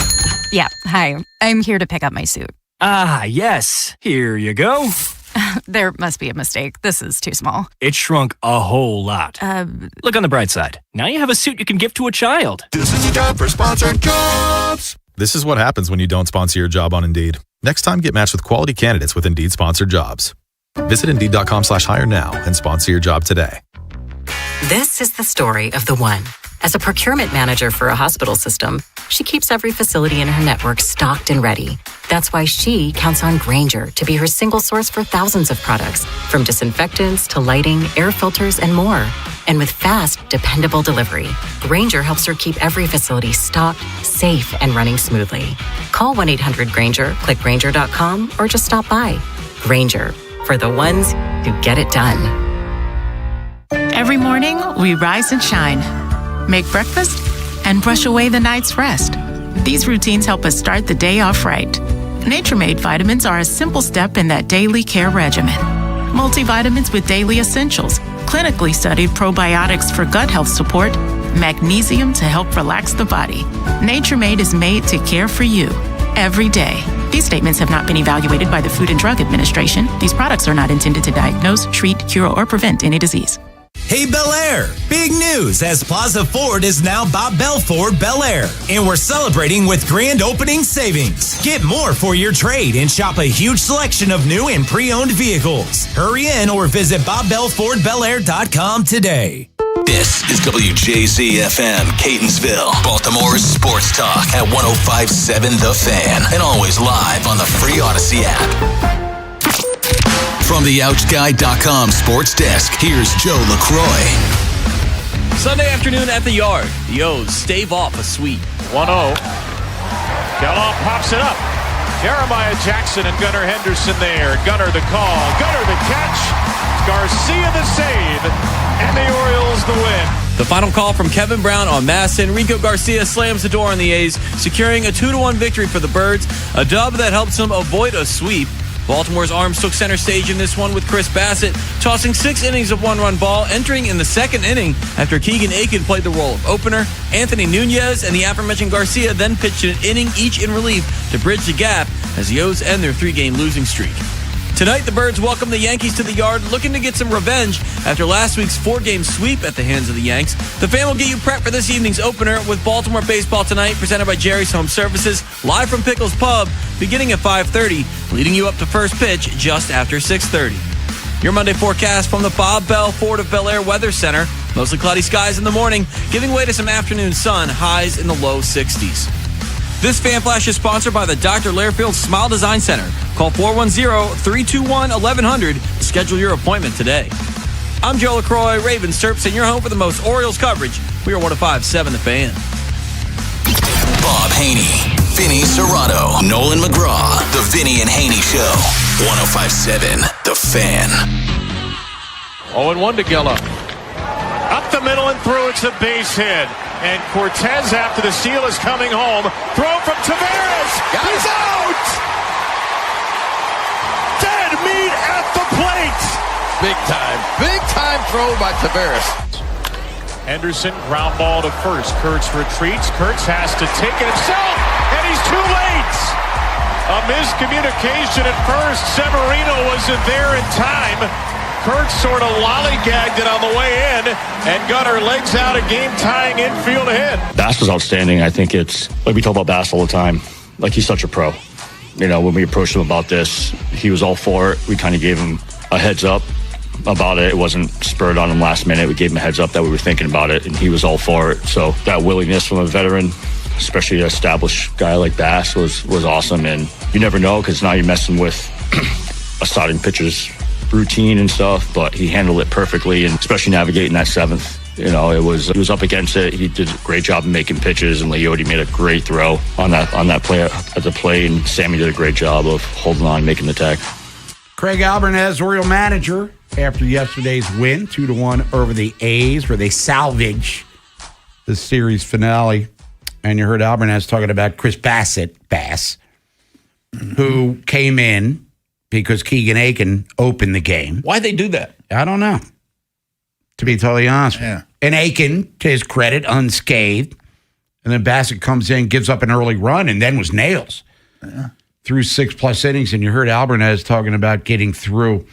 Yeah, hi. I'm here to pick up my suit. Ah, yes. Here you go. There must be a mistake. This is too small. It shrunk a whole lot. Look on the bright side. Now you have a suit you can gift to a child. This is a job for sponsored jobs. This is what happens when you don't sponsor your job on Indeed. Next time, get matched with quality candidates with Indeed sponsored jobs. Visit Indeed.com/hire now and sponsor your job today. This is the story of the one. As a procurement manager for a hospital system, she keeps every facility in her network stocked and ready. That's why she counts on Grainger to be her single source for thousands of products, from disinfectants to lighting, air filters, and more. And with fast, dependable delivery, Grainger helps her keep every facility stocked, safe, and running smoothly. Call 1-800-GRAINGER, click Grainger.com, or just stop by. Grainger, for the ones who get it done. Every morning, we rise and shine, make breakfast, and brush away the night's rest. These routines help us start the day off right. Nature-Made vitamins are a simple step in that daily care regimen. Multivitamins with daily essentials, clinically studied probiotics for gut health support, magnesium to help relax the body. Nature-Made is made to care for you every day. These statements have not been evaluated by the Food and Drug Administration. These products are not intended to diagnose, treat, cure, or prevent any disease. Hey Bel Air! Big news as Plaza Ford is now Bob Bell Ford Bel Air. And we're celebrating with grand opening savings. Get more for your trade and shop a huge selection of new and pre-owned vehicles. Hurry in or visit BobBellFordBelAir.com today. This is WJZ-FM, Catonsville, Baltimore's sports talk at 105.7 The Fan, and always live on the free Odyssey app. From the OutGuy.com sports desk, here's Joe LaCroix. Sunday afternoon at the Yard. The O's stave off a sweep. 1-0. Kellogg pops it up. Jeremiah Jackson and Gunnar Henderson there. Gunnar the call. Gunnar the catch. Garcia the save. And the Orioles the win. The final call from Kevin Brown on Masson. Rico Garcia slams the door on the A's, securing a 2-1 victory for the Birds, a dub that helps them avoid a sweep. Baltimore's arms took center stage in this one with Chris Bassett tossing 6 innings of 1-run ball, entering in the second inning after Keegan Aiken played the role of opener. Anthony Nunez and the aforementioned Garcia then pitched an inning each in relief to bridge the gap as the O's end their 3-game losing streak. Tonight, the Birds welcome the Yankees to the Yard, looking to get some revenge after last week's 4-game sweep at the hands of the Yanks. The Fan will get you prepped for this evening's opener with Baltimore baseball tonight, presented by Jerry's Home Services, live from Pickles Pub, beginning at 5:30, leading you up to first pitch just after 6:30. Your Monday forecast from the Bob Bell Ford of Bel Air Weather Center. Mostly cloudy skies in the morning, giving way to some afternoon sun, highs in the low 60s. This Fan Flash is sponsored by the Dr. Lairfield Smile Design Center. Call 410-321-1100 to schedule your appointment today. I'm Joe LaCroix, Ravens Terps, and your home for the most Orioles coverage. We are 105.7 The Fan. Bob Haynie, Vinny Serrato, Nolan McGraw, The Vinny and Haynie Show. 105.7 The Fan. 0-1 to Gilla. Up the middle and through. It's a base hit. And Cortez, after the steal, is coming home. Throw from Taveras. He's out! Dead meat at the plate. Big time throw by Taveras. Henderson, ground ball to first. Kurtz retreats. Kurtz has to take it himself, and he's too late. A miscommunication at first. Severino wasn't there in time. Kurtz sort of lollygagged it on the way in, and Gunnar legs out a game-tying infield hit. Bass was outstanding. I think it's, like we talk about Bass all the time, like he's such a pro. You know, when we approached him about this, he was all for it. We kind of gave him a heads up about it. It wasn't spurred on him last minute. We gave him a heads up that we were thinking about it, and he was all for it. So that willingness from a veteran, especially an established guy like Bass, was awesome. And you never know, because now you're messing with a starting pitcher's routine and stuff, but he handled it perfectly, and especially navigating that 7th it was up against it. He did a great job of making pitches, and Leote made a great throw on that play at the plate, and Sammy did a great job of holding on and making the tag. Craig Albernez, Oriole manager, after yesterday's win, 2-1 over the A's, where they salvage the series finale. And you heard Albernez talking about Chris Bass, who came in because Keegan Aiken opened the game. Why'd they do that? I don't know, to be totally honest with you. And Aiken, to his credit, unscathed. And then Bassett comes in, gives up an early run, and then was nails. Yeah. Through 6+ innings, and you heard Albernez talking about getting through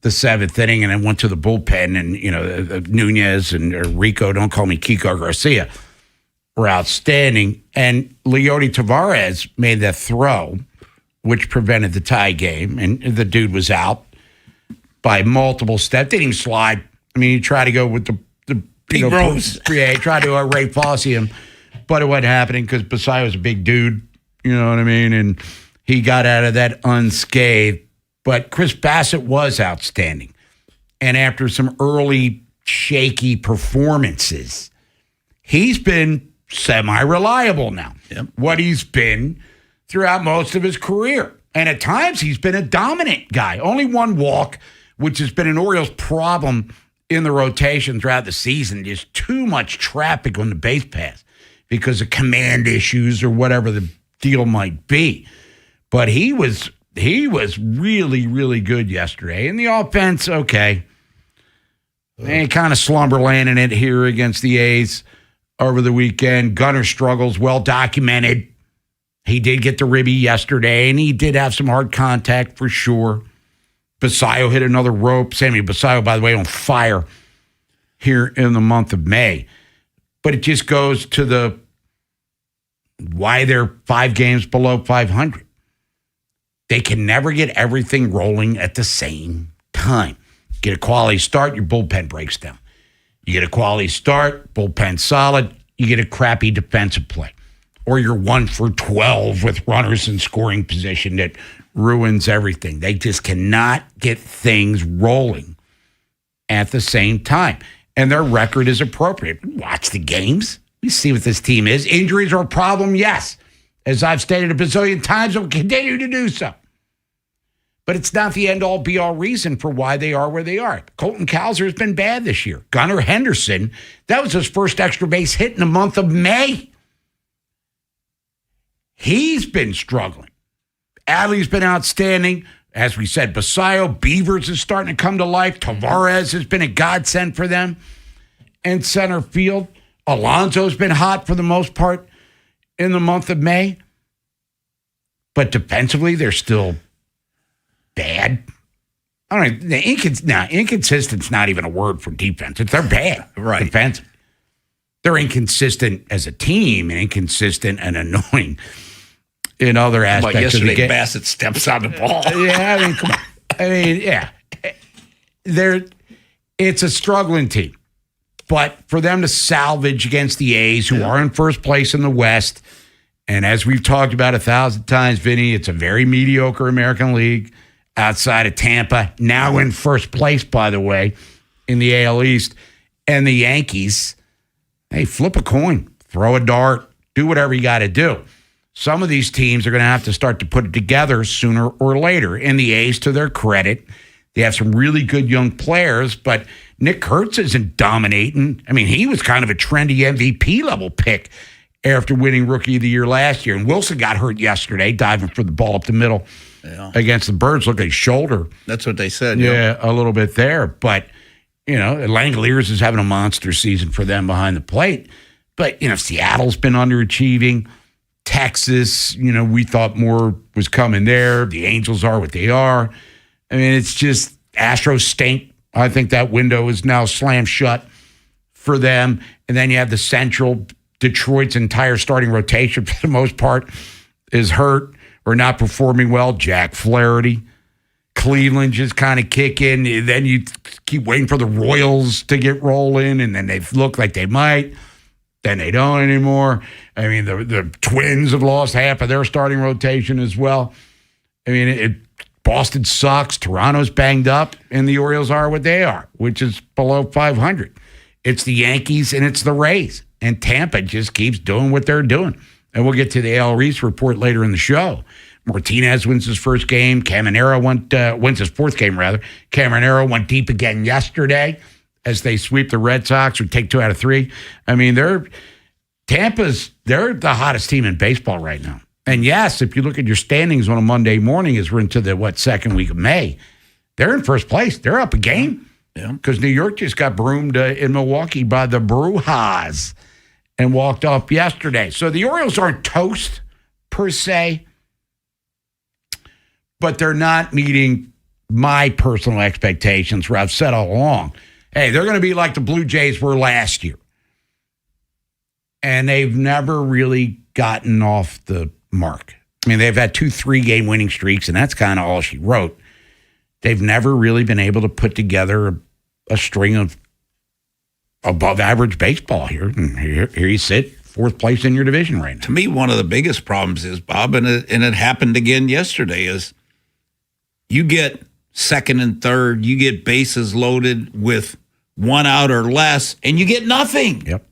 the 7th inning, and then went to the bullpen, and Nunez and Rico, don't call me Kiko Garcia, were outstanding. And Leote Tavares made that throw, which prevented the tie game, and the dude was out by multiple steps. Didn't even slide. I mean, he tried to go with the Big Rose. Yeah, he tried to Ray Fosse him, but it wasn't happening because Basayo's a big dude, you know what I mean? And he got out of that unscathed. But Chris Bassett was outstanding. And after some early shaky performances, he's been semi-reliable now. Yep. What he's been throughout most of his career. And at times, he's been a dominant guy. Only one walk, which has been an Orioles problem in the rotation throughout the season. Just too much traffic on the base paths because of command issues or whatever the deal might be. But he was really, really good yesterday. And the offense, okay. They kind of slumberlanding it here against the A's over the weekend. Gunnar struggles, well documented. He did get the ribby yesterday, and he did have some hard contact for sure. Basayo hit another rope. Sammy Basayo, by the way, on fire here in the month of May. But it just goes to the why they're 5 games below 500. They can never get everything rolling at the same time. Get a quality start, your bullpen breaks down. You get a quality start, bullpen solid, you get a crappy defensive play. Or you're 1 for 12 with runners in scoring position that ruins everything. They just cannot get things rolling at the same time. And their record is appropriate. Watch the games. We see what this team is. Injuries are a problem, yes. As I've stated a bazillion times, will continue to do so. But it's not the end-all, be-all reason for why they are where they are. Colton Cowser has been bad this year. Gunnar Henderson, that was his first extra base hit in the month of May. He's been struggling. Adley's been outstanding. As we said, Basayo, Beavers is starting to come to life. Tavares has been a godsend for them. And center field, Alonso's been hot for the most part in the month of May. But defensively, they're still bad. I don't know. Inconsistent's not even a word for defense. They're bad. Right. Defensive. They're inconsistent as a team and inconsistent and annoying in other aspects. But yesterday, of the game. Bassett steps on the ball. Yeah, I mean, come on. I mean, yeah. It's a struggling team. But for them to salvage against the A's, who are in first place in the West, and as we've talked about 1,000 times, Vinny, it's a very mediocre American League outside of Tampa, now in first place, by the way, in the AL East. And the Yankees, hey, flip a coin, throw a dart, do whatever you got to do. Some of these teams are going to have to start to put it together sooner or later. And the A's, to their credit, they have some really good young players, but Nick Kurtz isn't dominating. I mean, he was kind of a trendy MVP level pick after winning Rookie of the Year last year. And Wilson got hurt yesterday, diving for the ball up the middle against the Birds. Look at his shoulder. That's what they said. Yeah, a little bit there. But, Langoliers is having a monster season for them behind the plate. But, Seattle's been underachieving. Texas, we thought more was coming there. The Angels are what they are. I mean, it's just Astros stink. I think that window is now slammed shut for them. And then you have the Central. Detroit's entire starting rotation, for the most part, is hurt or not performing well. Jack Flaherty. Cleveland just kind of kick in. Then you keep waiting for the Royals to get rolling, and then they look like they might. Then they don't anymore. I mean, the Twins have lost half of their starting rotation as well. I mean, Boston sucks. Toronto's banged up, and the Orioles are what they are, which is below 500. It's the Yankees and it's the Rays. And Tampa just keeps doing what they're doing. And we'll get to the AL Reese report later in the show. Martinez wins his first game. Caminero wins his fourth game, rather. Caminero went deep again yesterday as they sweep the Red Sox or take 2 out of 3. I mean, they're the hottest team in baseball right now. And yes, if you look at your standings on a Monday morning as we're into the, second week of May, they're in first place. They're up a game. Yeah. Because New York just got broomed in Milwaukee by the Brujas and walked off yesterday. So the Orioles aren't toast per se, but they're not meeting my personal expectations where I've said all along, hey, they're going to be like the Blue Jays were last year. And they've never really gotten off the mark. I mean, they've had 2 3-game winning streaks, and that's kind of all she wrote. They've never really been able to put together a string of above-average baseball here. And here you sit, 4th place in your division right now. To me, one of the biggest problems is, Bob, and it happened again yesterday, is you get second and third, you get bases loaded with 1 out or less, and you get nothing. Yep.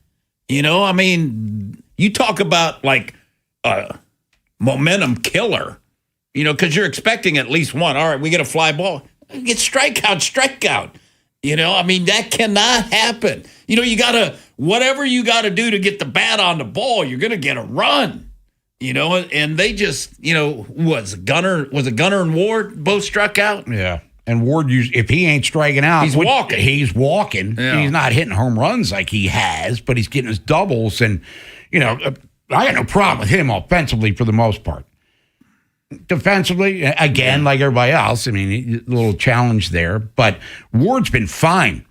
You know, I mean, you talk about like a momentum killer, you know, because you're expecting at least one. All right, we get a fly ball. Get strikeout. You know, I mean, that cannot happen. You know, whatever you got to do to get the bat on the ball, you're going to get a run. You know, and they just, you know, was it Gunnar and Ward both struck out? Yeah. And Ward, if he ain't striking out, he's walking. He's walking. Yeah. He's not hitting home runs like he has, but he's getting his doubles. And, you know, I got no problem with him offensively for the most part. Defensively, again, like everybody else, I mean, a little challenge there. But Ward's been fine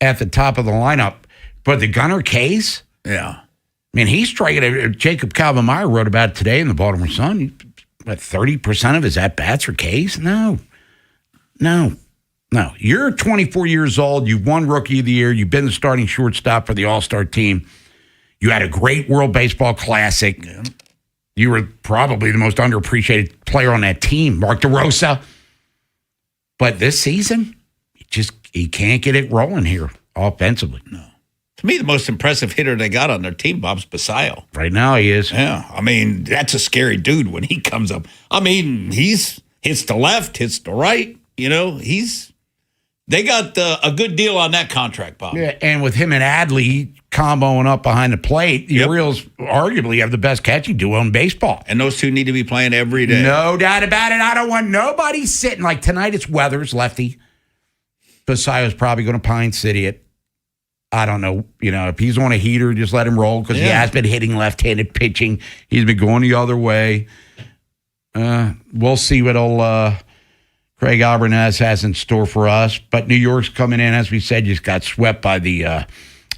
at the top of the lineup. But the Gunnar case, yeah. I mean, he's striking. Jacob Calvin-Meyer wrote about it today in the Baltimore Sun. 30% of his at-bats are Ks? No. You're 24 years old. You've won Rookie of the Year. You've been the starting shortstop for the All-Star team. You had a great World Baseball Classic. Yeah. You were probably the most underappreciated player on that team, Mark DeRosa. But this season, he can't get it rolling here offensively. No. To me, the most impressive hitter they got on their team, Bob's Basayo. Right now, he is. Yeah. I mean, that's a scary dude when he comes up. I mean, hits the left, hits the right. You know, they got a good deal on that contract, Bob. Yeah, and with him and Adley comboing up behind the plate, the Orioles arguably have the best catching duo in baseball. And those two need to be playing every day. No doubt about it. I don't want nobody sitting. Like tonight, it's Weathers, lefty. Basayo's probably going to Pine City it. I don't know. You know, if he's on a heater, just let him roll because he has been hitting left-handed pitching. He's been going the other way. We'll see what Craig Albernaz has in store for us. But New York's coming in, as we said, just got swept by the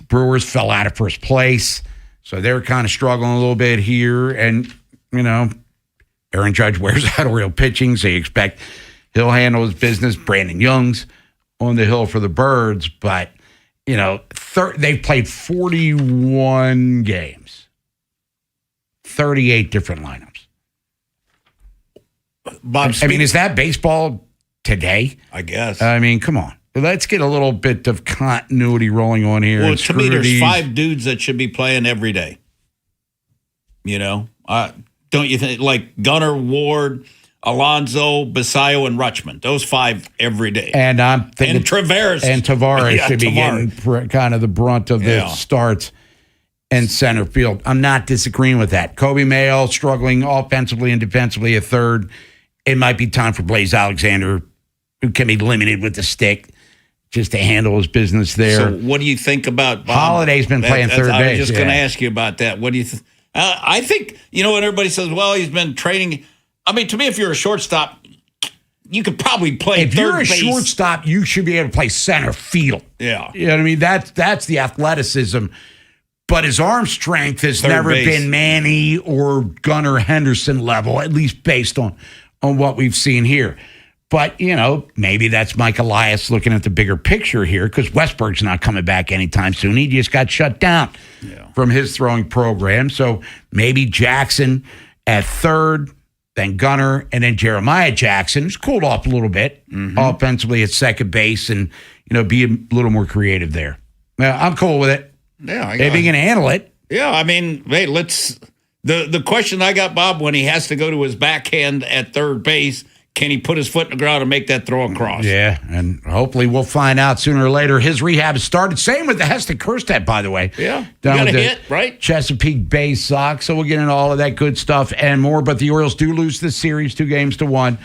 Brewers, fell out of first place. So they're kind of struggling a little bit here. And, you know, Aaron Judge wears out Oriole pitching, so you expect he'll handle his business. Brandon Young's on the hill for the Birds. But, you know, they've played 41 games, 38 different lineups. Bob, I mean, is that baseball today? I guess. I mean, come on. Let's get a little bit of continuity rolling on here. Well, to me, there's 5 dudes that should be playing every day. You know? Don't you think? Like Gunnar, Ward, Alonso, Basayo, and Rutschman. Those 5 every day. And I'm thinking... And Tavares. And Tavares should be getting kind of the brunt of the starts in center field. I'm not disagreeing with that. Kobe Mayo struggling offensively and defensively at third. It might be time for Blaze Alexander, who can be limited with the stick, just to handle his business there. So what do you think about Bob? Holiday's been playing third base. I was just going to ask you about that. What do you think? I think, you know, when everybody says, well, he's been training. I mean, to me, if you're a shortstop, you could probably play if third base. If you're a shortstop, you should be able to play center field. Yeah. You know what I mean? That's the athleticism. But his arm strength has never been Manny or Gunnar Henderson level, at least based on what we've seen here. But, you know, maybe that's Mike Elias looking at the bigger picture here because Westberg's not coming back anytime soon. He just got shut down from his throwing program. So maybe Jackson at third, then Gunnar, and then Jeremiah Jackson, who's cooled off a little bit offensively at second base and, you know, be a little more creative there. I'm cool with it. Yeah. If he can handle it. Yeah, I mean, hey, let's... The question I got, Bob, when he has to go to his backhand at third base, can he put his foot in the ground and make that throw across? Yeah, and hopefully we'll find out sooner or later. His rehab has started. Same with the Heston Kjerstad, by the way. Yeah, down got with a the hit, right? Chesapeake Bay Sox. So we'll get into all of that good stuff and more. But the Orioles do lose this series 2-1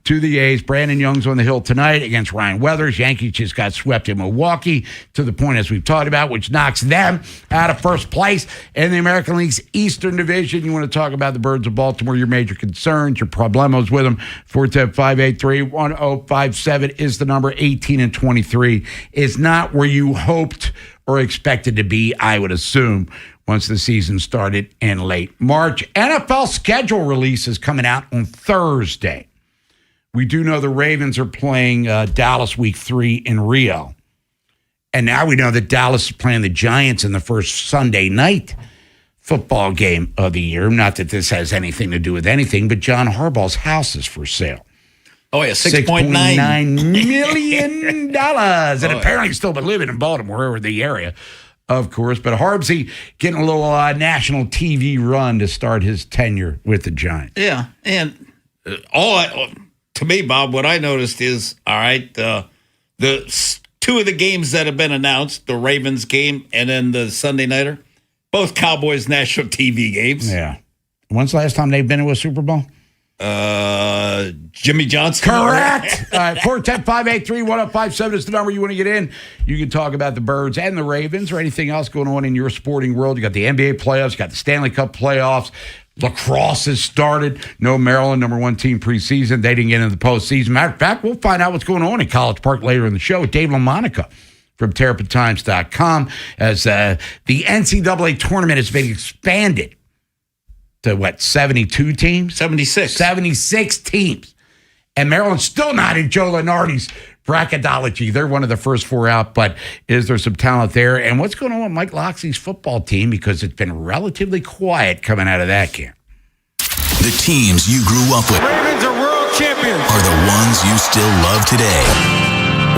to the A's. Brandon Young's on the hill tonight against Ryan Weathers. Yankees just got swept in Milwaukee to the point, as we've talked about, which knocks them out of first place in the American League's Eastern Division. You want to talk about the Birds of Baltimore, your major concerns, your problemos with them. 410-583-1057 is the number. 18-23 is not where you hoped or expected to be, I would assume, once the season started in late March. NFL schedule release is coming out on Thursday. We do know the Ravens are playing Dallas Week 3 in Rio. And now we know that Dallas is playing the Giants in the first Sunday night football game of the year. Not that this has anything to do with anything, but John Harbaugh's house is for sale. Oh, yeah, $6.9 million. And apparently still been living in Baltimore or the area, of course. But Harbsy getting a little national TV run to start his tenure with the Giants. Yeah, and to me, Bob, what I noticed is, all right, the two of the games that have been announced, the Ravens game and then the Sunday Nighter, both Cowboys national TV games. Yeah. When's the last time they've been to a Super Bowl? Jimmy Johnson. Correct. 410-583-1057 is the number you want to get in. You can talk about the Birds and the Ravens or anything else going on in your sporting world. You got the NBA playoffs, you got the Stanley Cup playoffs. Lacrosse has started. No Maryland, number one team preseason. They didn't get into the postseason. Matter of fact, we'll find out what's going on in College Park later in the show with Dave LaMonica from TerrapinTimes.com as the NCAA tournament has been expanded to, 72 teams? 76. 76 teams. And Maryland's still not in Joe Lunardi's bracketology. They're one of the first four out, but is there some talent there? And what's going on with Mike Loxley's football team? Because it's been relatively quiet coming out of that camp. The teams you grew up with Ravens are world champions. are the ones you still love today.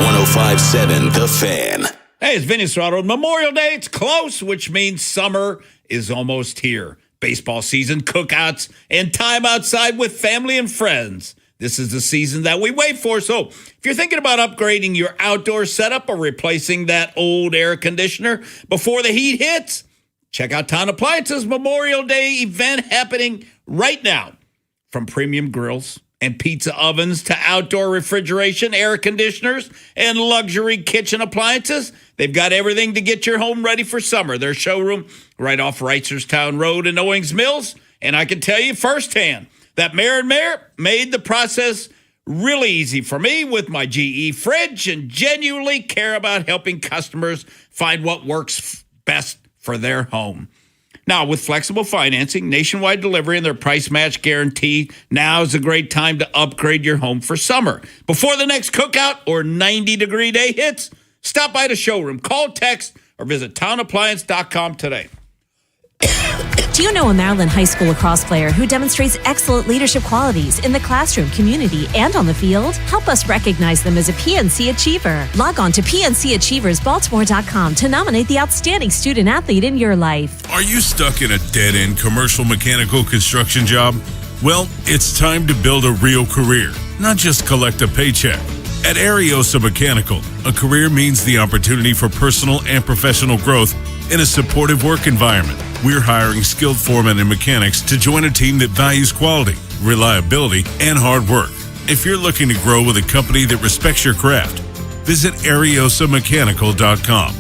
105.7 The Fan. Hey, it's Vinny Serrato. Memorial Day, it's close, which means summer is almost here. Baseball season, cookouts, and time outside with family and friends. This is the season that we wait for. So if you're thinking about upgrading your outdoor setup or replacing that old air conditioner before the heat hits, check out Town Appliance's Memorial Day event happening right now. From premium grills and pizza ovens to outdoor refrigeration, air conditioners, and luxury kitchen appliances, they've got everything to get your home ready for summer. Their showroom right off Reisterstown Road in Owings Mills. And I can tell you firsthand that Mayor and Mayor made the process really easy for me with my GE fridge and genuinely care about helping customers find what works best for their home. Now, with flexible financing, nationwide delivery, and their price match guarantee, now is a great time to upgrade your home for summer. Before the next cookout or 90-degree day hits, stop by the showroom, call, text, or visit townappliance.com today. Do you know a Maryland High School lacrosse player who demonstrates excellent leadership qualities in the classroom, community, and on the field? Help us recognize them as a PNC Achiever. Log on to PNCAchieversBaltimore.com to nominate the outstanding student athlete in your life. Are you stuck in a dead-end commercial mechanical construction job? Well, it's time to build a real career, not just collect a paycheck. At Ariosa Mechanical, a career means the opportunity for personal and professional growth in a supportive work environment. We're hiring skilled foremen and mechanics to join a team that values quality, reliability, and hard work. If you're looking to grow with a company that respects your craft, visit AriosaMechanical.com.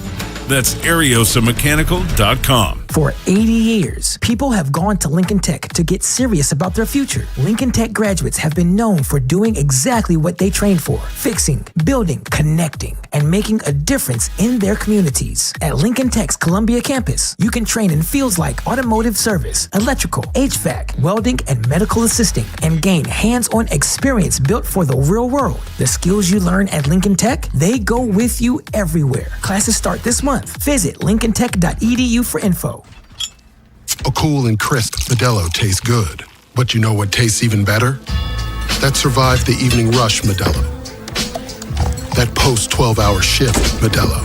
That's AriosaMechanical.com. For 80 years, people have gone to Lincoln Tech to get serious about their future. Lincoln Tech graduates have been known for doing exactly what they trained for: fixing, building, connecting, and making a difference in their communities. At Lincoln Tech's Columbia campus, you can train in fields like automotive service, electrical, HVAC, welding, and medical assisting, and gain hands-on experience built for the real world. The skills you learn at Lincoln Tech, they go with you everywhere. Classes start this month. Visit lincolntech.edu for info. A cool and crisp Modelo tastes good. But you know what tastes even better? That survived the evening rush Modelo. That post-12-hour shift Modelo.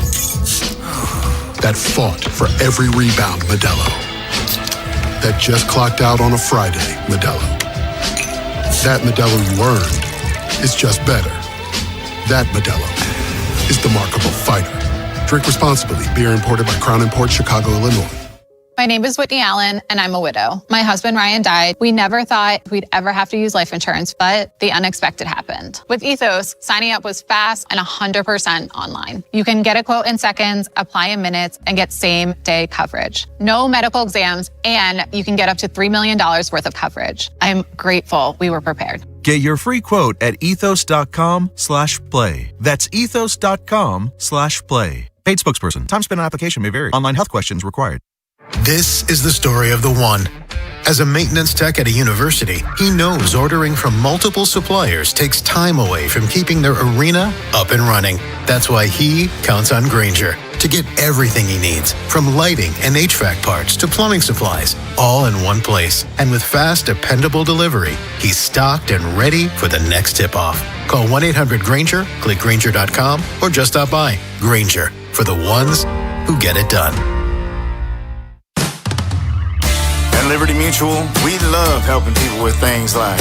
that fought for every rebound, Modelo. That just clocked out on a Friday, Modelo. That Modelo you earned is just better. That Modelo is the markable fighter. Drink responsibly. Beer imported by Crown Imports, Chicago, Illinois. My name is Whitney Allen, and I'm a widow. My husband, Ryan, died. We never thought we'd ever have to use life insurance, but the unexpected happened. With Ethos, signing up was fast and 100% online. You can get a quote in seconds, apply in minutes, and get same-day coverage. No medical exams, and you can get up to $3 million worth of coverage. I'm grateful we were prepared. Get your free quote at ethos.com/play. That's ethos.com/play. Paid spokesperson. Time spent on application may vary. Online health questions required. This is the story of the one. As a maintenance tech at a university, he knows ordering from multiple suppliers takes time away from keeping their arena up and running. That's why he counts on Grainger to get everything he needs, from lighting and HVAC parts to plumbing supplies, all in one place. And with fast, dependable delivery, he's stocked and ready for the next tip-off. Call 1-800-GRAINGER, click Grainger.com, or just stop by. Grainger, for the ones who get it done. At Liberty Mutual, we love helping people with things like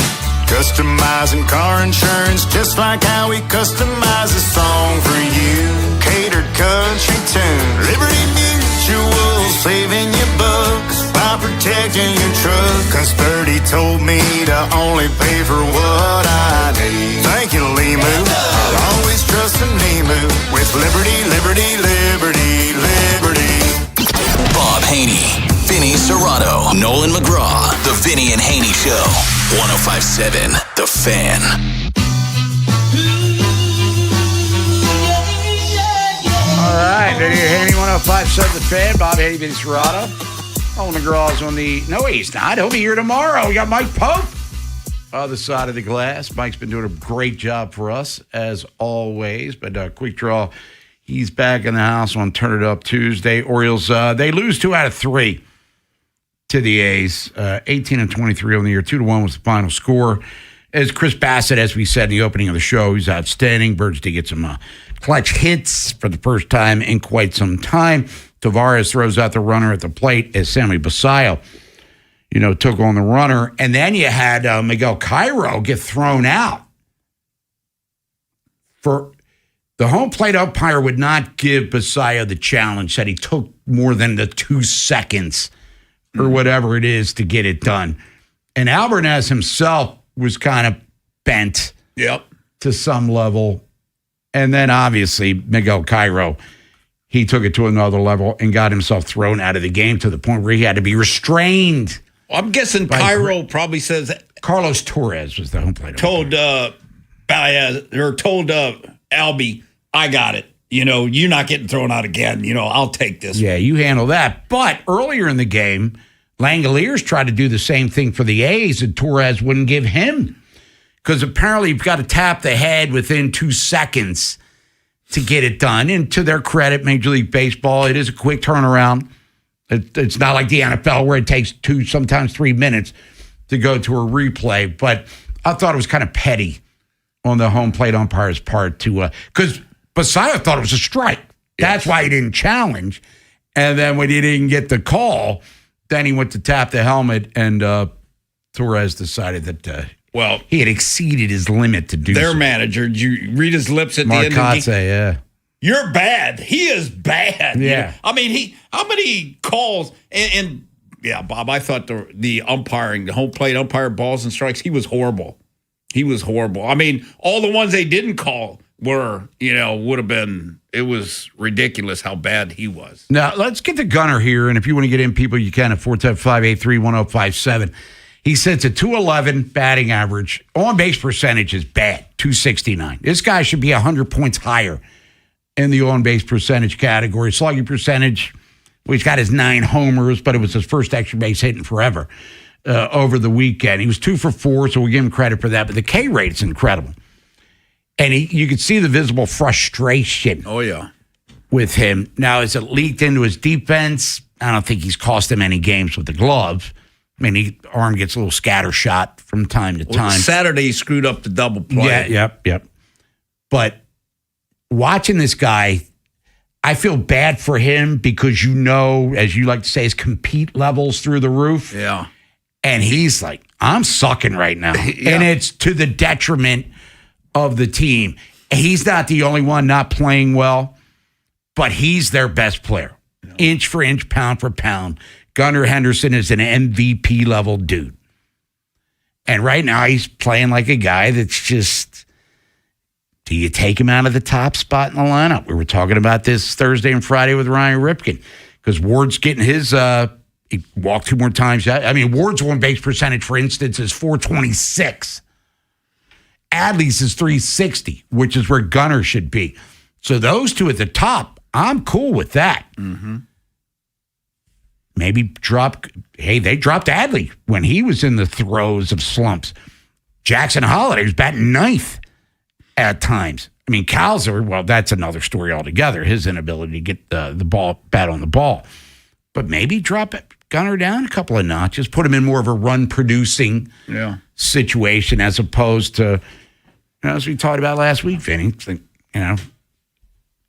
customizing car insurance, just like how we customize a song for you. Catered country tune. Liberty Mutual, saving you bucks by protecting your truck. Cause 30 told me to only pay for what I need. Thank you, Limu. I'll always trust in Limu with Liberty, Liberty, Liberty, Liberty. Bob Haynie, Vinny Serrato, Nolan McGraw, The Vinny and Haynie Show. 105.7 The Fan. All right, Vinny Haynie, 105.7 The Fan. Bob Haynie, Vinny Serrato. Nolan McGraw's on the... No, he's not. He'll be here tomorrow. We got Mike Pope. Other side of the glass. Mike's been doing a great job for us, as always. But quick draw... He's back in the house on Turn It Up Tuesday. Orioles, they lose 2 out of 3 to the A's. 18-23 on the year. 2-1 was the final score. As Chris Bassett, as we said in the opening of the show, he's outstanding. Birds did get some clutch hits for the first time in quite some time. Tavares throws out the runner at the plate as Sammy Basayo, took on the runner. And then you had Miguel Cairo get thrown out for... The home plate umpire would not give Basayo the challenge, said he took more than the 2 seconds or whatever it is to get it done. And Alvarez himself was kind of bent to some level. And then obviously Miguel Cairo, he took it to another level and got himself thrown out of the game to the point where he had to be restrained. I'm guessing Cairo probably says... Carlos Torres was the home plate umpire. Told Albie, I got it. You're not getting thrown out again. I'll take this. Yeah, you handle that. But earlier in the game, Langoliers tried to do the same thing for the A's, and Torres wouldn't give him. Because apparently you've got to tap the head within 2 seconds to get it done. And to their credit, Major League Baseball, it is a quick turnaround. It's not like the NFL where it takes 2, sometimes 3 minutes to go to a replay. But I thought it was kind of petty on the home plate umpire's part to because Basayo thought it was a strike. That's why he didn't challenge. And then when he didn't get the call, then he went to tap the helmet, and Torres decided that he had exceeded his limit to do their manager. Did you read his lips at the end of the game? Yeah. You're bad. He is bad. Yeah. I mean, how many calls and Bob, I thought the umpiring, the home plate umpire balls and strikes, he was horrible. He was horrible. I mean, all the ones they didn't call were, would have been, it was ridiculous how bad he was. Now, let's get the gunner here. And if you want to get in, people, you can at 475-831-1057. He sits at 211 batting average. On-base percentage is bad, 269. This guy should be 100 points higher in the on-base percentage category. Slugging percentage, he's got his 9 homers, but it was his first extra base hit in forever. Over the weekend. He was 2 for 4, so we give him credit for that. But the K rate is incredible. And you could see the visible frustration with him. Now, is it leaked into his defense? I don't think he's cost him any games with the glove. I mean, his arm gets a little scatter shot from time to time. Saturday, he screwed up the double play. Yeah, yep. But watching this guy, I feel bad for him because as you like to say, his compete levels through the roof. Yeah. And he's like, I'm sucking right now. Yeah. And it's to the detriment of the team. He's not the only one not playing well, but he's their best player. Yeah. Inch for inch, pound for pound. Gunnar Henderson is an MVP level dude. And right now he's playing like a guy that's just, do you take him out of the top spot in the lineup? We were talking about this Thursday and Friday with Ryan Ripken because Ward's getting his, he walked 2 more times. I mean, Ward's on-base percentage, for instance, is .426. Adley's is .360, which is where Gunnar should be. So those two at the top, I'm cool with that. Mm-hmm. Maybe they dropped Adley when he was in the throes of slumps. Jackson Holliday was batting 9th at times. I mean, Kalser, well, that's another story altogether, his inability to get the ball, bat on the ball. But maybe drop Gunnar down a couple of notches, put him in more of a run-producing situation as opposed to, as we talked about last week, Vinny,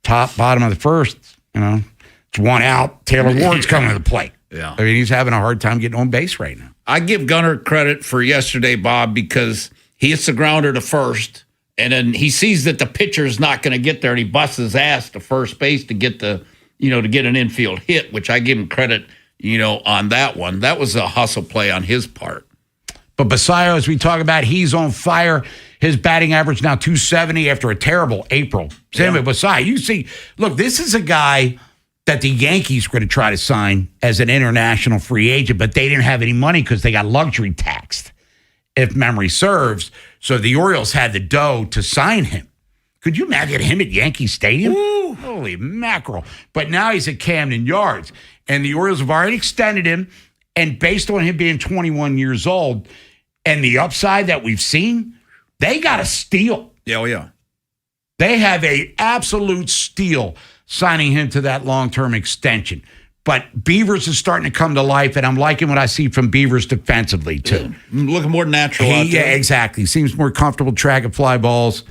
top, bottom of the first, it's one out. Taylor Ward's coming to the plate. Yeah. I mean, he's having a hard time getting on base right now. I give Gunnar credit for yesterday, Bob, because he hits the grounder to first, and then he sees that the pitcher's not going to get there, and he busts his ass to first base to get to get an infield hit, which I give him credit, on that one. That was a hustle play on his part. But Basayo, as we talk about, he's on fire. His batting average now .270 after a terrible April. Same with Basayo. You see, look, this is a guy that the Yankees were going to try to sign as an international free agent, but they didn't have any money because they got luxury taxed, if memory serves. So the Orioles had the dough to sign him. Could you imagine him at Yankee Stadium? Ooh. Holy mackerel. But now he's at Camden Yards, and the Orioles have already extended him, and based on him being 21 years old and the upside that we've seen, they got a steal. Yeah. They have a absolute steal signing him to that long-term extension. But Beavers is starting to come to life, and I'm liking what I see from Beavers defensively, too. Looking more natural out there. Yeah, exactly. Seems more comfortable tracking fly balls.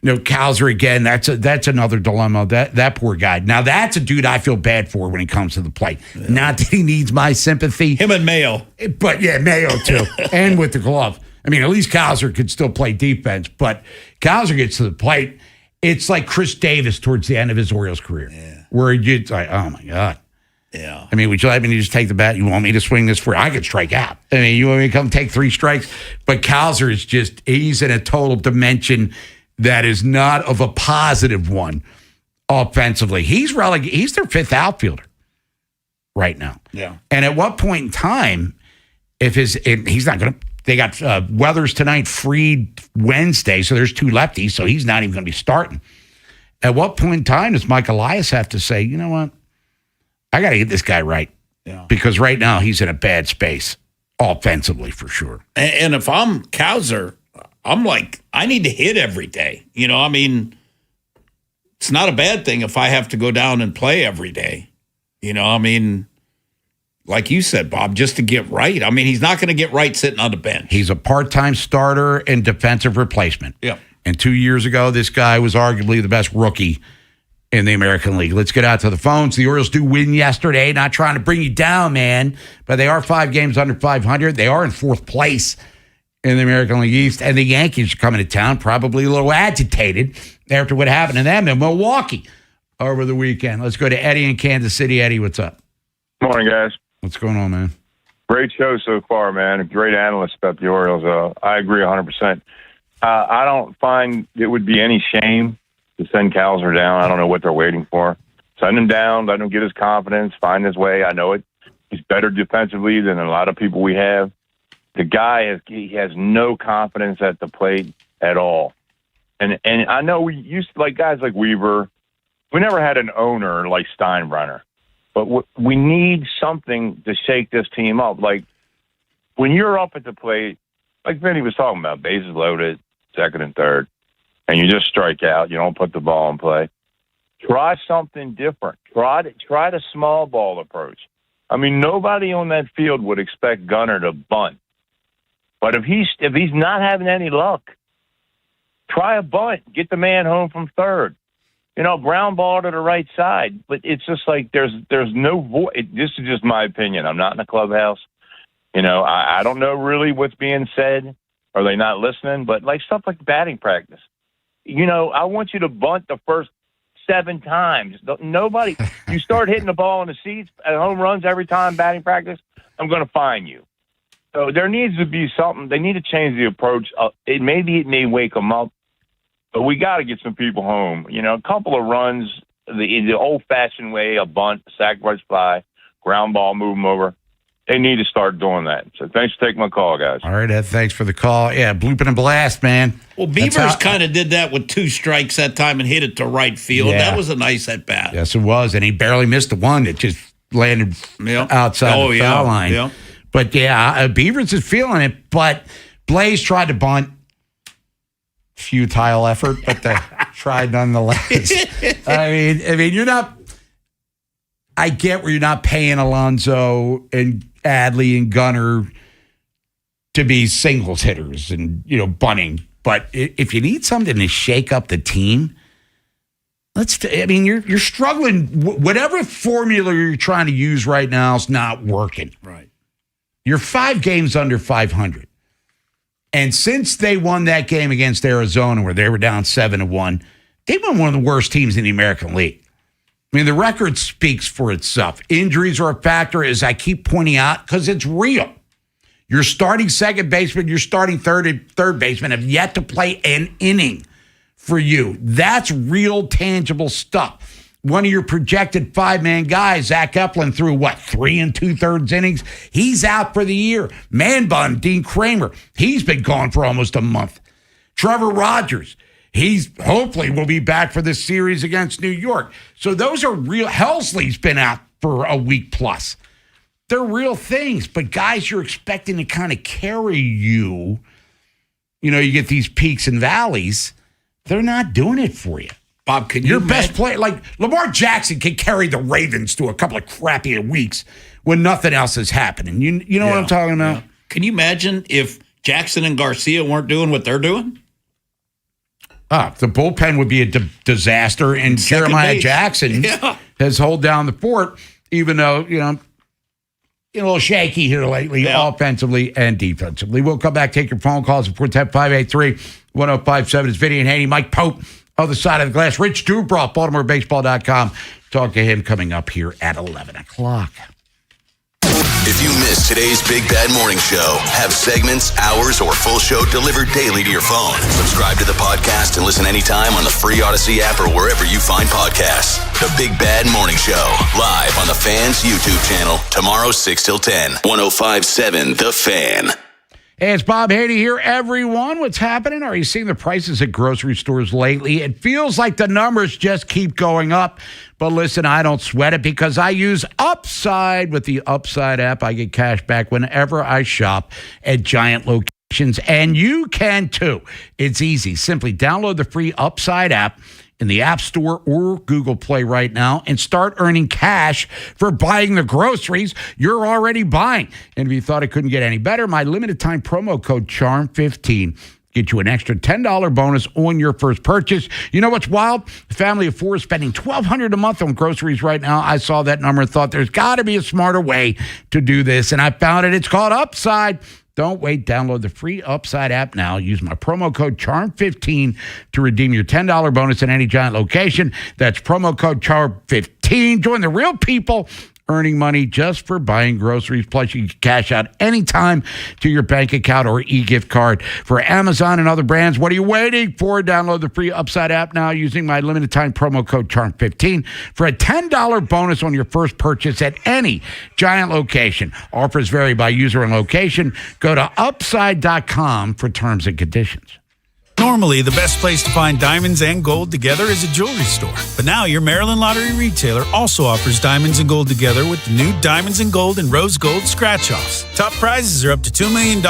Kalser, again, that's another dilemma. That poor guy. Now, that's a dude I feel bad for when he comes to the plate. Yeah. Not that he needs my sympathy. Him and Mayo. But, yeah, Mayo, too. And with the glove. I mean, at least Kalser could still play defense, but Kalser gets to the plate. It's like Chris Davis towards the end of his Orioles career, where it's like, oh, my God. Yeah. I mean, would you like me to just take the bat? You want me to swing this I could strike out. I mean, you want me to come take 3 strikes? But Kalser is he's in a total dimension that is not of a positive one offensively. He's their 5th outfielder right now. Yeah. And at what point in time, he's not going to, they got Weathers tonight, Freed Wednesday, so there's 2 lefties, so he's not even going to be starting. At what point in time does Mike Elias have to say, you know what, I got to get this guy right? Yeah. Because right now he's in a bad space, offensively for sure. And if I'm Kalser, I'm like, I need to hit every day. I mean, it's not a bad thing if I have to go down and play every day. I mean, like you said, Bob, just to get right. I mean, he's not going to get right sitting on the bench. He's a part-time starter and defensive replacement. Yeah. And 2 years ago, this guy was arguably the best rookie in the American League. Let's get out to the phones. The Orioles do win yesterday. Not trying to bring you down, man, but they are 5 games under 500. They are in 4th place in the American League East. And the Yankees are coming to town, probably a little agitated after what happened to them in Milwaukee over the weekend. Let's go to Eddie in Kansas City. Eddie, what's up? Morning, guys. What's going on, man? Great show so far, man. A great analyst about the Orioles. I agree 100%. I don't find it would be any shame to send Kalser down. I don't know what they're waiting for. Send him down, let him get his confidence, find his way. I know it. He's better defensively than a lot of people we have. The guy has no confidence at the plate at all. And I know we used to, like guys like Weaver, we never had an owner like Steinbrenner. But we need something to shake this team up. Like, when you're up at the plate, like Vinny was talking about, bases loaded, 2nd and 3rd, and you just strike out, you don't put the ball in play. Try something different. Try the small ball approach. I mean, nobody on that field would expect Gunnar to bunt. But if he's not having any luck, try a bunt. Get the man home from 3rd. ground ball to the right side. But it's just like there's no voice. This is just my opinion. I'm not in the clubhouse. I don't know really what's being said. Are they not listening? But like stuff like batting practice. I want you to bunt the first 7 times. Nobody. You start hitting the ball in the seats at home runs every time batting practice, I'm going to fine you. So there needs to be something. They need to change the approach. It may wake them up. But we got to get some people home. A couple of runs, the old-fashioned way, a bunt, sacrifice fly, ground ball, move them over. They need to start doing that. So thanks for taking my call, guys. All right, Ed, thanks for the call. Yeah, blooping and blast, man. Well, Beavers kind of did that with 2 strikes that time and hit it to right field. Yeah. That was a nice at-bat. Yes, it was, and he barely missed the one that just landed outside the foul line. Yeah. But, Beavers is feeling it, but Blaze tried to bunt. Futile effort, but they tried nonetheless. I mean, you're not. I get where you're not paying Alonso and Adley and Gunnar to be singles hitters and bunting, but if you need something to shake up the team, you're struggling. Whatever formula you're trying to use right now is not working. Right. You're 5 games under 500. And since they won that game against Arizona where they were down 7-1, they've been one of the worst teams in the American League. I mean, the record speaks for itself. Injuries are a factor, as I keep pointing out, because it's real. Your starting second baseman, your starting third baseman have yet to play an inning for you. That's real, tangible stuff. One of your projected 5-man guys, Zach Eflin, threw 3 2/3 innings. He's out for the year. Man bun, Dean Kramer, he's been gone for almost a month. Trevor Rogers, he's hopefully will be back for this series against New York. So those are real. Helsley's been out for a week plus. They're real things, but guys you're expecting to kind of carry you. You get these peaks and valleys. They're not doing it for you. Bob, can your best player, like Lamar Jackson, can carry the Ravens to a couple of crappy weeks when nothing else is happening. You know what I'm talking about? Yeah. Can you imagine if Jackson and Garcia weren't doing what they're doing? The bullpen would be a disaster, and Jeremiah Jackson has held down the fort, even though, a little shaky here lately, offensively and defensively. We'll come back, take your phone calls at 410-583-1057. It's Vinny and Haynie. Mike Pope, other side of the glass. Rich Dubroff, BaltimoreBaseball.com. Talk to him coming up here at 11 o'clock. If you missed today's Big Bad Morning Show, have segments, hours, or full show delivered daily to your phone. Subscribe to the podcast and listen anytime on the free Odyssey app or wherever you find podcasts. The Big Bad Morning Show, live on the Fan's YouTube channel, tomorrow 6 till 10, 105.7 The Fan. Hey, it's Bob Haynie here, everyone. What's happening? Are you seeing the prices at grocery stores lately? It feels like the numbers just keep going up. But listen, I don't sweat it because I use Upside. With the Upside app, I get cash back whenever I shop at giant locations. And you can too. It's easy. Simply download the free Upside app in the App Store or Google Play right now and start earning cash for buying the groceries you're already buying. And if you thought it couldn't get any better, my limited time promo code CHARM15 get you an extra $10 bonus on your first purchase. You know what's wild? A family of 4 is spending $1,200 a month on groceries right now. I saw that number and thought there's got to be a smarter way to do this, and I found it. It's called Upside. Don't wait. Download the free Upside app now. Use my promo code CHARM15 to redeem your $10 bonus at any giant location. That's promo code CHARM15. Join the real people earning money just for buying groceries. Plus, you can cash out anytime to your bank account or e-gift card. For Amazon and other brands, what are you waiting for? Download the free Upside app now using my limited time promo code CHARM15 for a $10 bonus on your first purchase at any giant location. Offers vary by user and location. Go to upside.com for terms and conditions. Normally, the best place to find diamonds and gold together is a jewelry store. But now your Maryland Lottery retailer also offers diamonds and gold together with the new Diamonds and Gold and Rose Gold scratch-offs. Top prizes are up to $2 million.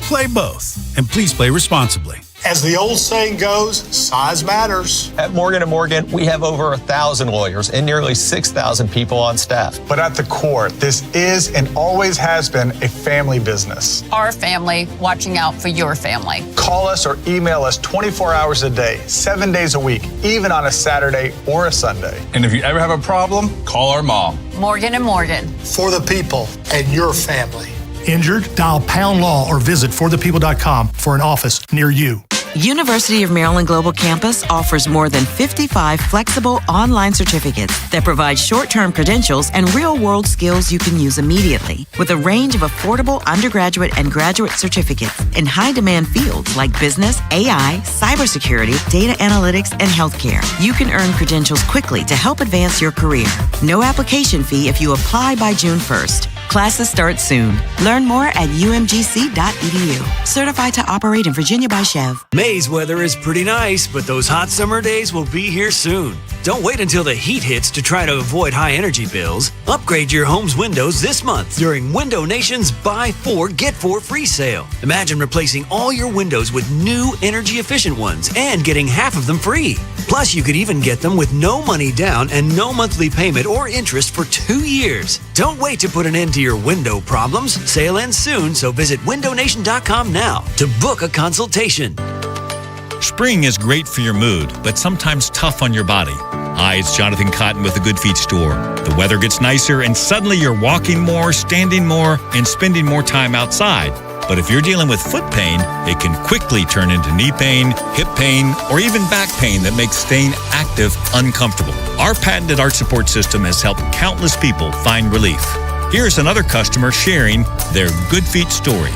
Play both. And please play responsibly. As the old saying goes, size matters. At Morgan & Morgan, we have over 1,000 lawyers and nearly 6,000 people on staff. But at the core, this is and always has been a family business. Our family watching out for your family. Call us or email us 24 hours a day, 7 days a week, even on a Saturday or a Sunday. And if you ever have a problem, call our mom. Morgan & Morgan. For the people and your family. Injured? Dial Pound Law or visit forthepeople.com for an office near you. University of Maryland Global Campus offers more than 55 flexible online certificates that provide short-term credentials and real-world skills you can use immediately. With a range of affordable undergraduate and graduate certificates in high-demand fields like business, AI, cybersecurity, data analytics, and healthcare, you can earn credentials quickly to help advance your career. No application fee if you apply by June 1st. Classes start soon. Learn more at umgc.edu. Certified to operate in Virginia by Chev. May's weather is pretty nice, but those hot summer days will be here soon. Don't wait until the heat hits to try to avoid high energy bills. Upgrade your home's windows this month during Window Nation's Buy 4, Get 4 free sale. Imagine replacing all your windows with new energy efficient ones and getting half of them free. Plus, you could even get them with no money down and no monthly payment or interest for 2 years. Don't wait to put an end to your window problems. Sale ends soon, so visit windownation.com now to book a consultation. Spring is great for your mood, but sometimes tough on your body. Hi, it's Jonathan Cotton with the Good Feet store. The weather gets nicer and suddenly you're walking more, standing more, and spending more time outside. But if you're dealing with foot pain, it can quickly turn into knee pain, hip pain, or even back pain that makes staying active uncomfortable. Our patented arch support system has helped countless people find relief. Here's another customer sharing their Good Feet story.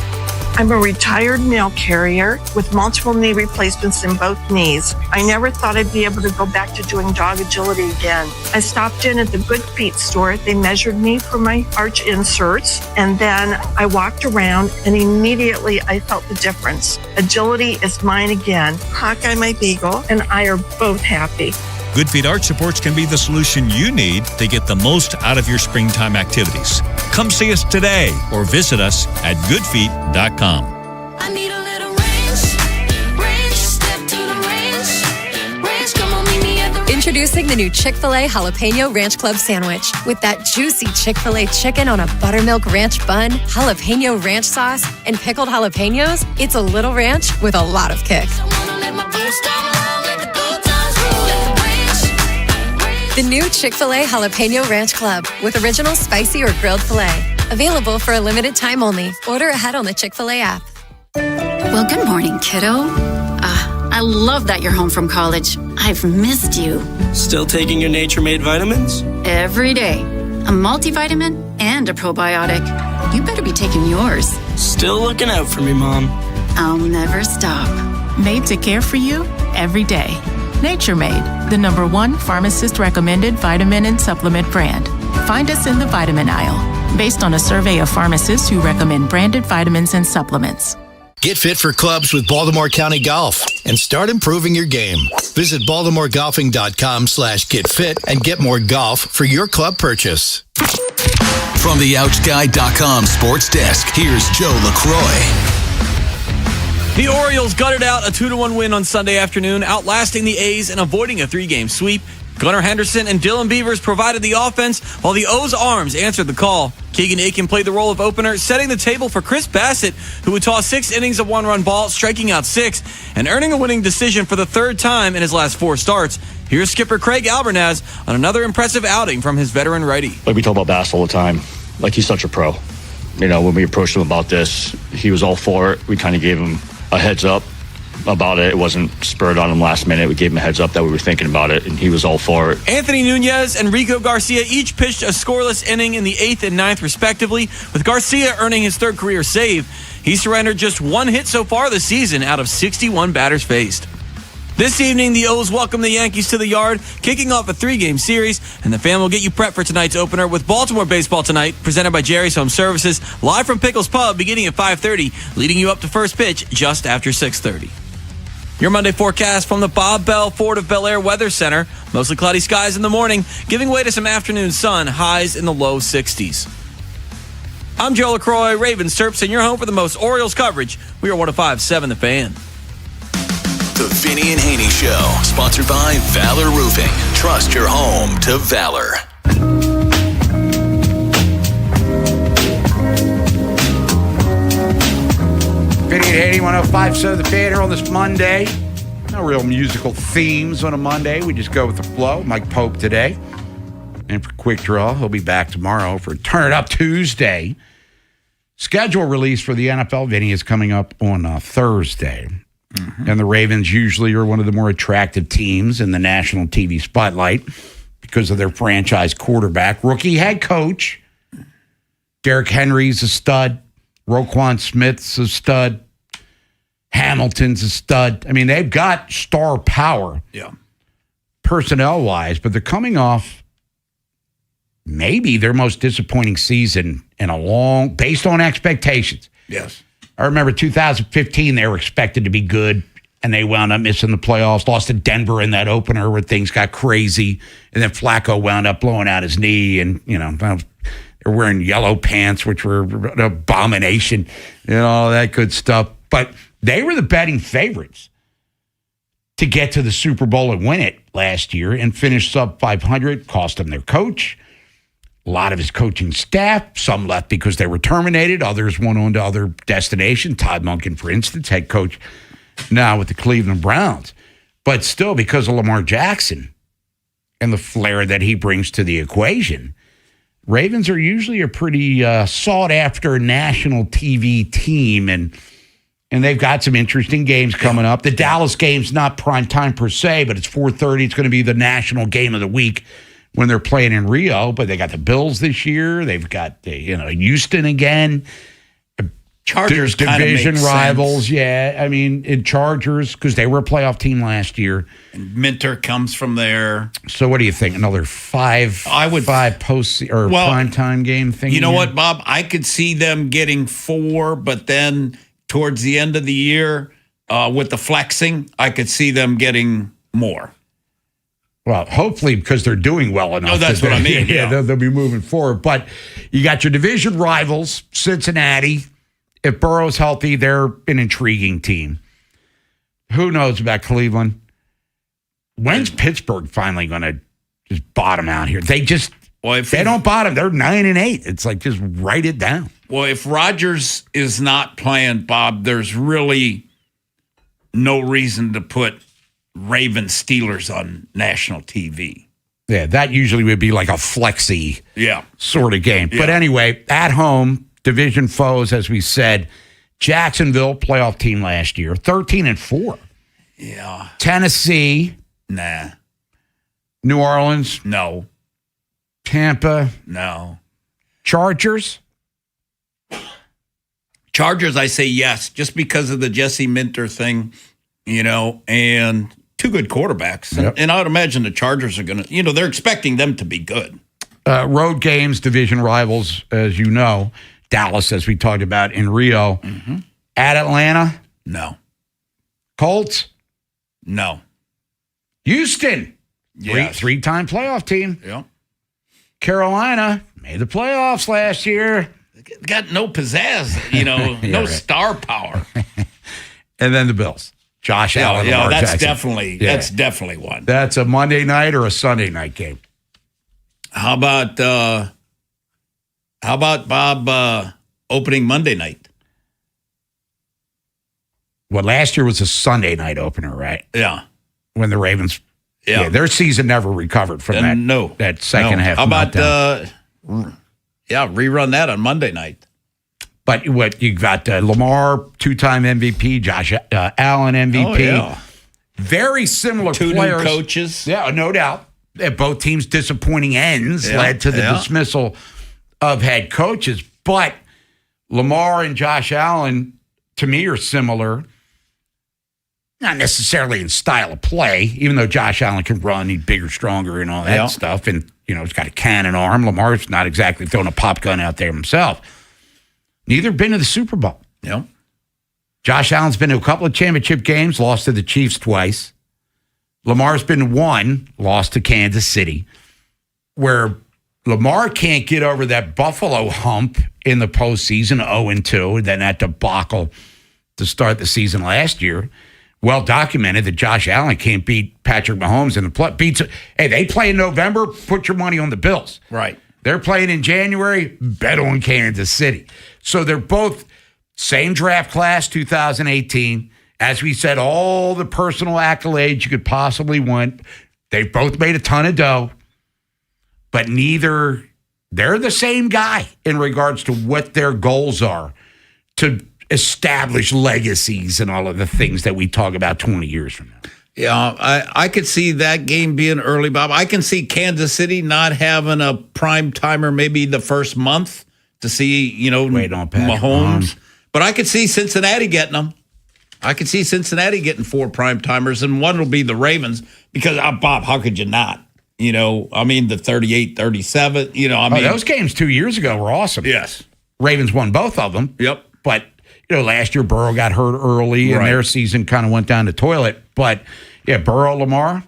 I'm a retired mail carrier with multiple knee replacements in both knees. I never thought I'd be able to go back to doing dog agility again. I stopped in at the Good Feet store. They measured me for my arch inserts, and then I walked around, and immediately I felt the difference. Agility is mine again. Hawkeye, my beagle, and I are both happy. Good Feet Arch Supports can be the solution you need to get the most out of your springtime activities. Come see us today or visit us at goodfeet.com. I need a little range, step to the range, come on, meet me at the range. Introducing the new Chick-fil-A Jalapeno Ranch Club Sandwich. With that juicy Chick-fil-A chicken on a buttermilk ranch bun, jalapeno ranch sauce, and pickled jalapenos, it's a little ranch with a lot of kick. The new Chick-fil-A Jalapeno Ranch Club with original spicy or grilled filet. Available for a limited time only. Order ahead on the Chick-fil-A app. Well, good morning, kiddo. I love that you're home from college. I've missed you. Still taking your Nature-Made vitamins? Every day. A multivitamin and a probiotic. You better be taking yours. Still looking out for me, Mom. I'll never stop. Made to care for you every day. Nature Made, the #1 pharmacist-recommended vitamin and supplement brand. Find us in the vitamin aisle, based on a survey of pharmacists who recommend branded vitamins and supplements. Get fit for clubs with Baltimore County Golf and start improving your game. Visit baltimoregolfing.com/getfit and get more golf for your club purchase. From the OutGuy.com sports desk, here's Joe LaCroix. The Orioles gutted out a 2-1 win on Sunday afternoon, outlasting the A's and avoiding a 3-game sweep. Gunnar Henderson and Dylan Beavers provided the offense, while the O's arms answered the call. Keegan Aiken played the role of opener, setting the table for Chris Bassett, who would toss 6 innings of 1-run ball, striking out 6, and earning a winning decision for the 3rd time in his last 4 starts. Here's skipper Craig Albernaz on another impressive outing from his veteran righty. Like we talk about Bass all the time, like he's such a pro. You know, when we approached him about this, he was all for it. We kind of gave him a heads up about it. It wasn't spurred on him last minute. We gave him a heads up that we were thinking about it, and he was all for it. Anthony Nunez and Rico Garcia each pitched a scoreless inning in the 8th and 9th, respectively, with Garcia earning his 3rd career save. He surrendered just 1 hit so far this season out of 61 batters faced. This evening, the O's welcome the Yankees to the yard, kicking off a 3-game series, and the fan will get you prepped for tonight's opener with Baltimore baseball tonight, presented by Jerry's Home Services, live from Pickles Pub beginning at 5:30, leading you up to first pitch just after 6:30. Your Monday forecast from the Bob Bell Ford of Bel Air Weather Center. Mostly cloudy skies in the morning, giving way to some afternoon sun, highs in the low 60s. I'm Joe LaCroix, Ravens Terps, and you're home for the most Orioles coverage. We are 105.7 The Fan. The Vinny and Haynie Show, sponsored by Valor Roofing. Trust your home to Valor. Vinny and Haynie, 105.7 The Fan here on this Monday. No real musical themes on a Monday. We just go with the flow. Mike Pope today. And for Quick Draw, he'll be back tomorrow for Turn It Up Tuesday. Schedule release for the NFL, Vinny, is coming up on Thursday. Mm-hmm. And the Ravens usually are one of the more attractive teams in the national TV spotlight because of their franchise quarterback. Rookie head coach. Derrick Henry's a stud. Roquan Smith's a stud. Hamilton's a stud. I mean, they've got star power. Yeah. Personnel-wise, but they're coming off maybe their most disappointing season in a long, based on expectations. Yes. I remember 2015, they were expected to be good, and they wound up missing the playoffs, lost to Denver in that opener where things got crazy, and then Flacco wound up blowing out his knee, and, they're wearing yellow pants, which were an abomination, and all that good stuff. But they were the betting favorites to get to the Super Bowl and win it last year and finish sub 500, cost them their coach. A lot of his coaching staff, some left because they were terminated. Others went on to other destinations. Todd Monken, for instance, head coach now with the Cleveland Browns. But still, because of Lamar Jackson and the flair that he brings to the equation, Ravens are usually a pretty sought-after national TV team, and they've got some interesting games coming up. The Dallas game's not prime time per se, but it's 4:30. It's going to be the national game of the week when they're playing in Rio, but they got the Bills this year. They've got Houston again. Chargers division makes rivals, sense. yeah. I mean, in Chargers, because they were a playoff team last year. And Minter comes from there. So what do you think? Another five post or primetime game thing? You know what, Bob? I could see them getting 4, but then towards the end of the year, with the flexing, I could see them getting more. Well, hopefully because they're doing well enough. Oh, that's what I mean. Yeah, they'll be moving forward. But you got your division rivals, Cincinnati. If Burrow's healthy, they're an intriguing team. Who knows about Cleveland? When's Pittsburgh finally going to just bottom out here? They just, they don't bottom. They're 9-8. It's like, just write it down. Well, if Rodgers is not playing, Bob, there's really no reason to put Ravens Steelers on national TV. Yeah, that usually would be like a flexy sort of game. Yeah. But anyway, at home, division foes, as we said, Jacksonville, playoff team last year, 13-4. Yeah. Tennessee. Nah. New Orleans. No. Tampa. No. Chargers. Chargers, I say yes, just because of the Jesse Minter thing, and two good quarterbacks. Yep. And I would imagine the Chargers are going to, they're expecting them to be good. Road games, division rivals, as you know. Dallas, as we talked about in Rio. Mm-hmm. At Atlanta? No. Colts? No. Houston? Yes. Three-time playoff team. Yeah. Carolina made the playoffs last year. Got no pizzazz, no right. star power. And then the Bills. Josh Allen. Yeah, that's Jackson. definitely one. That's a Monday night or a Sunday night game. How about Bob opening Monday night? Well, last year was a Sunday night opener, right? Yeah. When the Ravens, their season never recovered from that second half. How about rerun that on Monday night? But what you got? Lamar, 2-time MVP, Josh Allen MVP. Oh, yeah. Very similar Two players. new coaches. Yeah, no doubt. Both teams' disappointing ends led to the dismissal of head coaches. But Lamar and Josh Allen, to me, are similar. Not necessarily in style of play, even though Josh Allen can run, he's bigger, stronger, and all that stuff. And, he's got a cannon arm. Lamar's not exactly throwing a pop gun out there himself. Neither been to the Super Bowl. Yeah. Josh Allen's been to a couple of championship games, lost to the Chiefs twice. Lamar's been to one, lost to Kansas City, where Lamar can't get over that Buffalo hump in the postseason, 0-2, and then that debacle to start the season last year, well documented that Josh Allen can't beat Patrick Mahomes in the play. Hey, they play in November, put your money on the Bills. Right. They're playing in January, bet on Kansas City. So they're both same draft class, 2018. As we said, all the personal accolades you could possibly want. They've both made a ton of dough, but they're the same guy in regards to what their goals are to establish legacies and all of the things that we talk about 20 years from now. Yeah, I could see that game being early, Bob. I can see Kansas City not having a prime timer maybe the first month to see, wait on Mahomes. But I could see Cincinnati getting them. I could see Cincinnati getting 4 prime timers, and one will be the Ravens because, Bob, how could you not? The 38-37, those games 2 years ago were awesome. Yes. Ravens won both of them. Yep. But, last year Burrow got hurt early and their season kind of went down the toilet. But, yeah, Burrow, Lamar.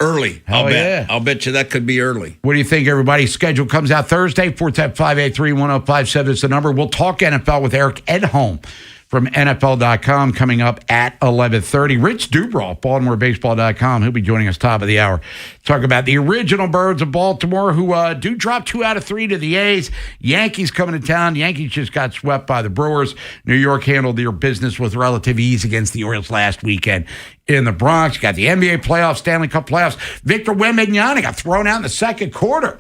Early. I'll bet. Yeah. I'll bet you that could be early. What do you think, everybody? Schedule comes out Thursday. 410-583-1057 is the number. We'll talk NFL with Eric Edholm from NFL.com coming up at 11:30. Rich Dubroff, BaltimoreBaseball.com. He'll be joining us top of the hour. Talk about the original Birds of Baltimore who do drop 2 out of 3 to the A's. Yankees coming to town. Yankees just got swept by the Brewers. New York handled their business with relative ease against the Orioles last weekend in the Bronx. Got the NBA playoffs, Stanley Cup playoffs. Victor Wembanyama got thrown out in the second quarter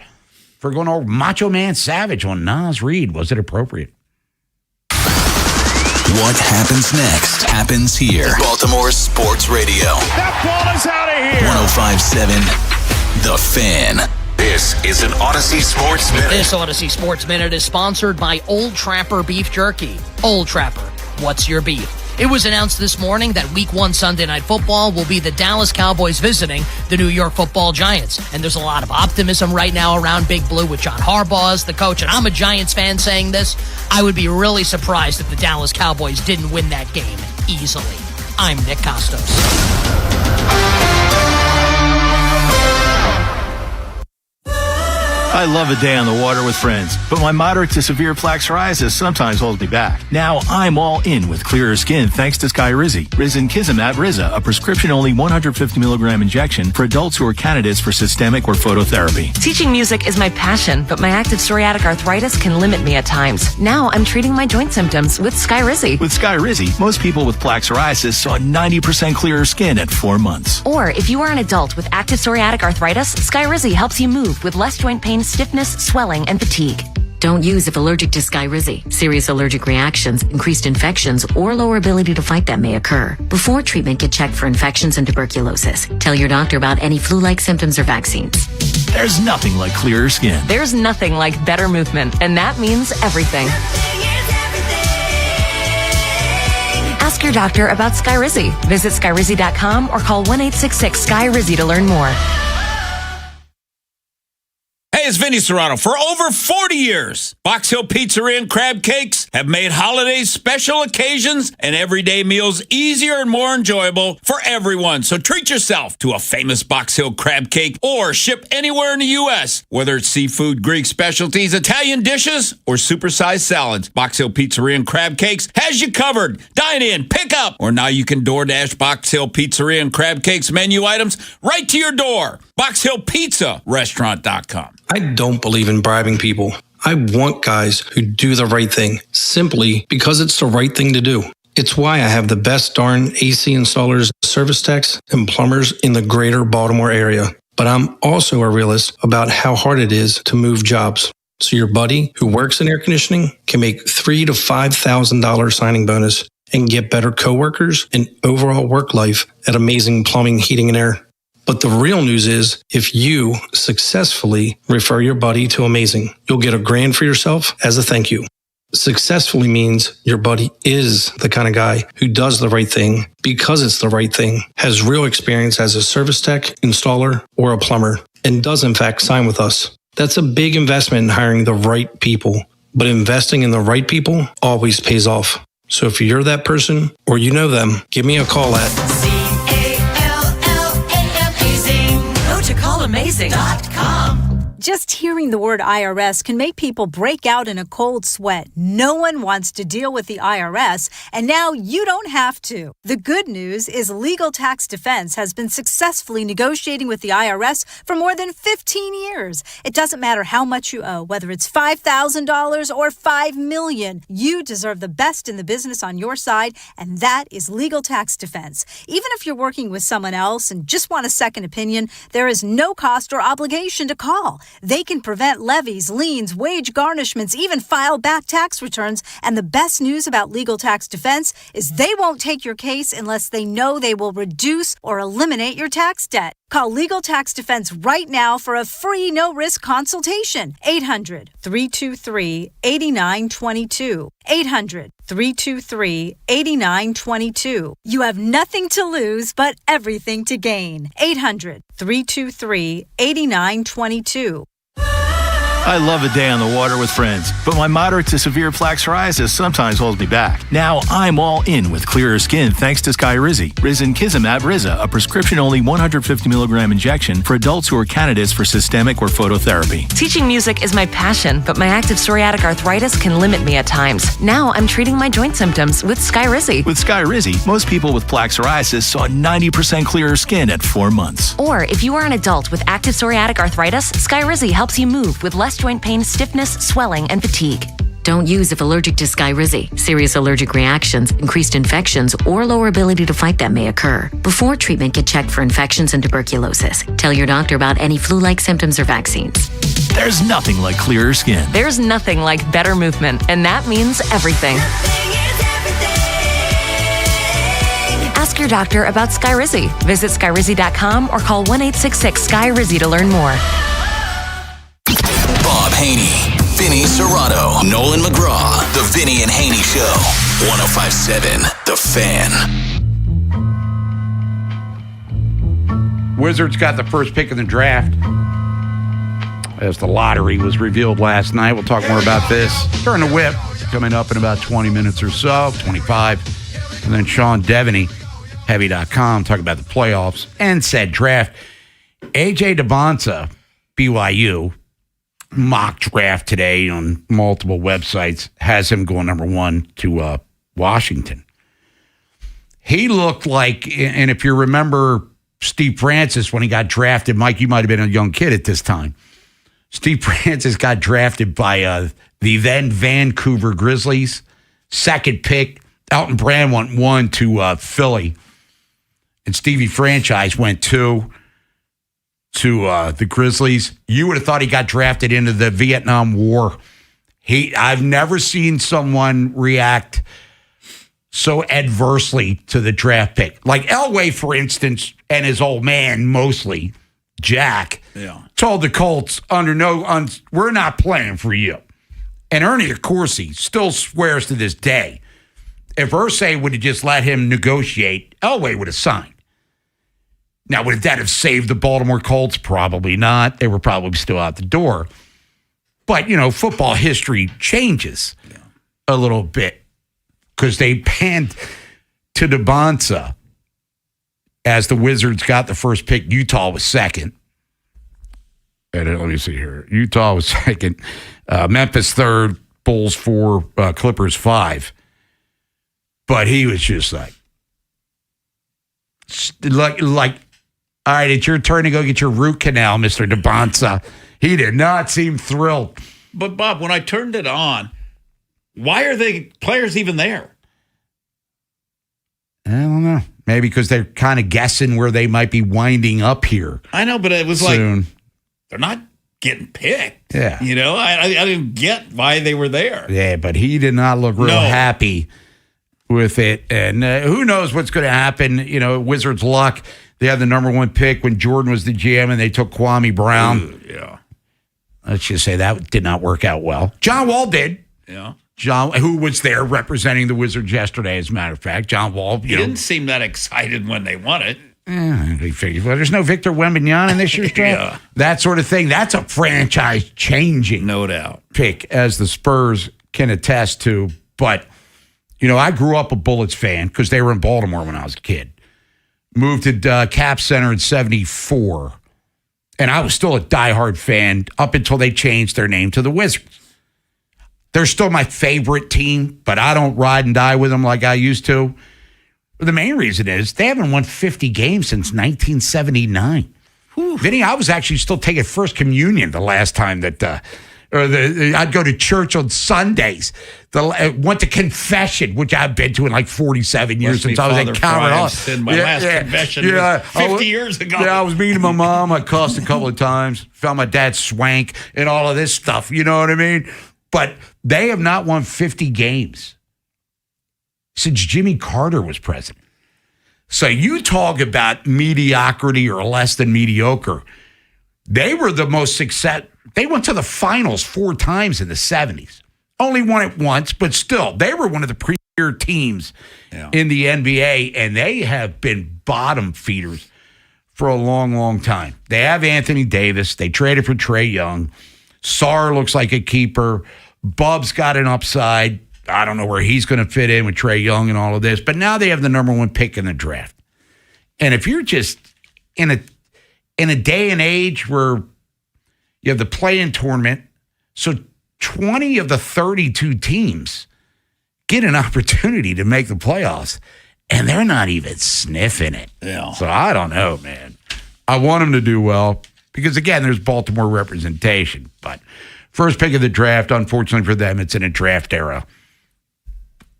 for going over Macho Man Savage on Nas Reed. Was it appropriate? What happens next happens here. Baltimore Sports Radio. That ball is out of here. 105.7 The Fan. This is an Odyssey Sports Minute. This Odyssey Sports Minute is sponsored by Old Trapper Beef Jerky. Old Trapper, what's your beef? It was announced this morning that Week 1 Sunday Night Football will be the Dallas Cowboys visiting the New York Football Giants. And there's a lot of optimism right now around Big Blue with John Harbaugh as the coach. And I'm a Giants fan saying this. I would be really surprised if the Dallas Cowboys didn't win that game easily. I'm Nick Costos. I love a day on the water with friends, but my moderate to severe plaque psoriasis sometimes holds me back. Now I'm all in with clearer skin thanks to Skyrizi. Risankizumab Riza, a prescription-only 150 milligram injection for adults who are candidates for systemic or phototherapy. Teaching music is my passion, but my active psoriatic arthritis can limit me at times. Now I'm treating my joint symptoms with Skyrizi. With Skyrizi, most people with plaque psoriasis saw 90% clearer skin at 4 months. Or if you are an adult with active psoriatic arthritis, Skyrizi helps you move with less joint pain, stiffness, swelling, and fatigue. Don't use if allergic to Skyrizi. Serious allergic reactions, increased infections, or lower ability to fight them may occur. Before treatment, get checked for infections and tuberculosis. Tell your doctor about any flu-like symptoms or vaccines. There's nothing like clearer skin. There's nothing like better movement, and that means everything. Ask your doctor about Skyrizi. Visit Skyrizi.com or call 1-866-SKY-RIZZI to learn more. Hey, it's Vinny Serrano. For over 40 years, Box Hill Pizzeria and Crab Cakes have made holidays, special occasions, and everyday meals easier and more enjoyable for everyone. So treat yourself to a famous Box Hill crab cake or ship anywhere in the U.S. Whether it's seafood, Greek specialties, Italian dishes, or supersized salads, Box Hill Pizzeria and Crab Cakes has you covered. Dine in, pick up, or now you can DoorDash Box Hill Pizzeria and Crab Cakes menu items right to your door. BoxHillPizzaRestaurant.com. I don't believe in bribing people. I want guys who do the right thing, simply because it's the right thing to do. It's why I have the best darn AC installers, service techs, and plumbers in the greater Baltimore area. But I'm also a realist about how hard it is to move jobs. So your buddy who works in air conditioning can make $3,000 to $5,000 signing bonus and get better coworkers and overall work life at Amazing Plumbing, Heating, and Air. But the real news is, if you successfully refer your buddy to Amazing, you'll get $1,000 for yourself as a thank you. Successfully means your buddy is the kind of guy who does the right thing because it's the right thing, has real experience as a service tech, installer, or a plumber, and does in fact sign with us. That's a big investment in hiring the right people, but investing in the right people always pays off. So if you're that person or you know them, give me a call at CALLAMazing.com. Just hearing the word IRS can make people break out in a cold sweat. No one wants to deal with the IRS, and now you don't have to. The good news is Legal Tax Defense has been successfully negotiating with the IRS for more than 15 years. It doesn't matter how much you owe, whether it's $5,000 or $5 million. You deserve the best in the business on your side, and that is Legal Tax Defense. Even if you're working with someone else and just want a second opinion, there is no cost or obligation to call. They can prevent levies, liens, wage garnishments, even file back tax returns. And the best news about Legal Tax Defense is they won't take your case unless they know they will reduce or eliminate your tax debt. Call Legal Tax Defense right now for a free no-risk consultation. 800-323-8922. 800-323-8922. You have nothing to lose but everything to gain. 800-323-8922. I love a day on the water with friends, but my moderate to severe plaque psoriasis sometimes holds me back. Now I'm all in with clearer skin thanks to Skyrizi. Risankizumab Riza, a prescription-only 150 milligram injection for adults who are candidates for systemic or phototherapy. Teaching music is my passion, but my active psoriatic arthritis can limit me at times. Now I'm treating my joint symptoms with Skyrizi. With Skyrizi, most people with plaque psoriasis saw 90% clearer skin at 4 months. Or if you are an adult with active psoriatic arthritis, Skyrizi helps you move with less joint pain, stiffness, swelling, and fatigue. Don't use if allergic to Skyrizi. Serious allergic reactions, increased infections, or lower ability to fight them may occur. Before treatment, get checked for infections and tuberculosis. Tell your doctor about any flu-like symptoms or vaccines. There's nothing like clearer skin. There's nothing like better movement, and that means everything. Ask your doctor about Skyrizi. Visit Skyrizi.com or call 1-866-SKY-RIZZI to learn more. Bob Haynie, Vinny Serrato, Nolan McGraw, The Vinny and Haynie Show. 105.7 The Fan. Wizards got the first pick in the draft as the lottery was revealed last night. We'll talk more about this during the whip coming up in about 20 minutes or so, 25. And then Sean Devaney, Heavy.com, talking about the playoffs and said draft. A.J. Devonta, BYU, mock draft today on multiple websites, has him going number one to Washington. He looked like, and if you remember Steve Francis when he got drafted, Mike, you might have been a young kid at this time. Steve Francis got drafted by the then Vancouver Grizzlies. Second pick, Elton Brand went one to Philly. And Stevie Franchise went two to the Grizzlies. You would have thought he got drafted into the Vietnam War. I've never seen someone react so adversely to the draft pick. Like Elway, for instance, and his old man, mostly, Jack, told the Colts, we're not playing for you. And Ernie Accorsi still swears to this day, if Irsay would have just let him negotiate, Elway would have signed. Now, would that have saved the Baltimore Colts? Probably not. They were probably still out the door. But, football history changes a little bit because they panned to Devonta as the Wizards got the first pick. Utah was second. And let me see here. Utah was second. Memphis third. Bulls 4. Clippers 5. But he was just like, all right, it's your turn to go get your root canal, Mr. Devonta. He did not seem thrilled. But, Bob, when I turned it on, why are the players even there? I don't know. Maybe because they're kind of guessing where they might be winding up here. I know, but it was soon. Like, they're not getting picked. Yeah. I didn't get why they were there. Yeah, but he did not look real happy with it. And who knows what's going to happen. Wizards' luck. They had the number one pick when Jordan was the GM, and they took Kwame Brown. Ooh, yeah. Let's just say that did not work out well. John Wall did. Yeah. John, who was there representing the Wizards yesterday, as a matter of fact. John Wall. He didn't seem that excited when they won it. He figured, well, there's no Victor Wembanyama in this year's draft. That sort of thing. That's a franchise-changing, no doubt, pick, as the Spurs can attest to. But, I grew up a Bullets fan because they were in Baltimore when I was a kid. Moved to Cap Center in 74. And I was still a diehard fan up until they changed their name to the Wizards. They're still my favorite team, but I don't ride and die with them like I used to. The main reason is they haven't won 50 games since 1979. Vinny, I was actually still taking first communion the last time that, I'd go to church on Sundays. Went to confession, which I've been to in like 47 years since I was in Calvert. Said my last confession 50 years ago. Yeah, I was meeting my mom. I cussed a couple of times. Found my dad swank and all of this stuff. You know what I mean? But they have not won 50 games since Jimmy Carter was president. So you talk about mediocrity or less than mediocre. They were the most success. They went to the finals 4 times in the 70s. Only won it once, but still, they were one of the premier teams in the NBA, and they have been bottom feeders for a long, long time. They have Anthony Davis. They traded for Trae Young. Sarr looks like a keeper. Bub's got an upside. I don't know where he's going to fit in with Trae Young and all of this, but now they have the number 1 pick in the draft. And if you're just in a day and age where you have the play-in tournament, so 20 of the 32 teams get an opportunity to make the playoffs, and they're not even sniffing it. Yeah. So I don't know, man. I want them to do well because, again, there's Baltimore representation. But first pick of the draft, unfortunately for them, it's in a draft era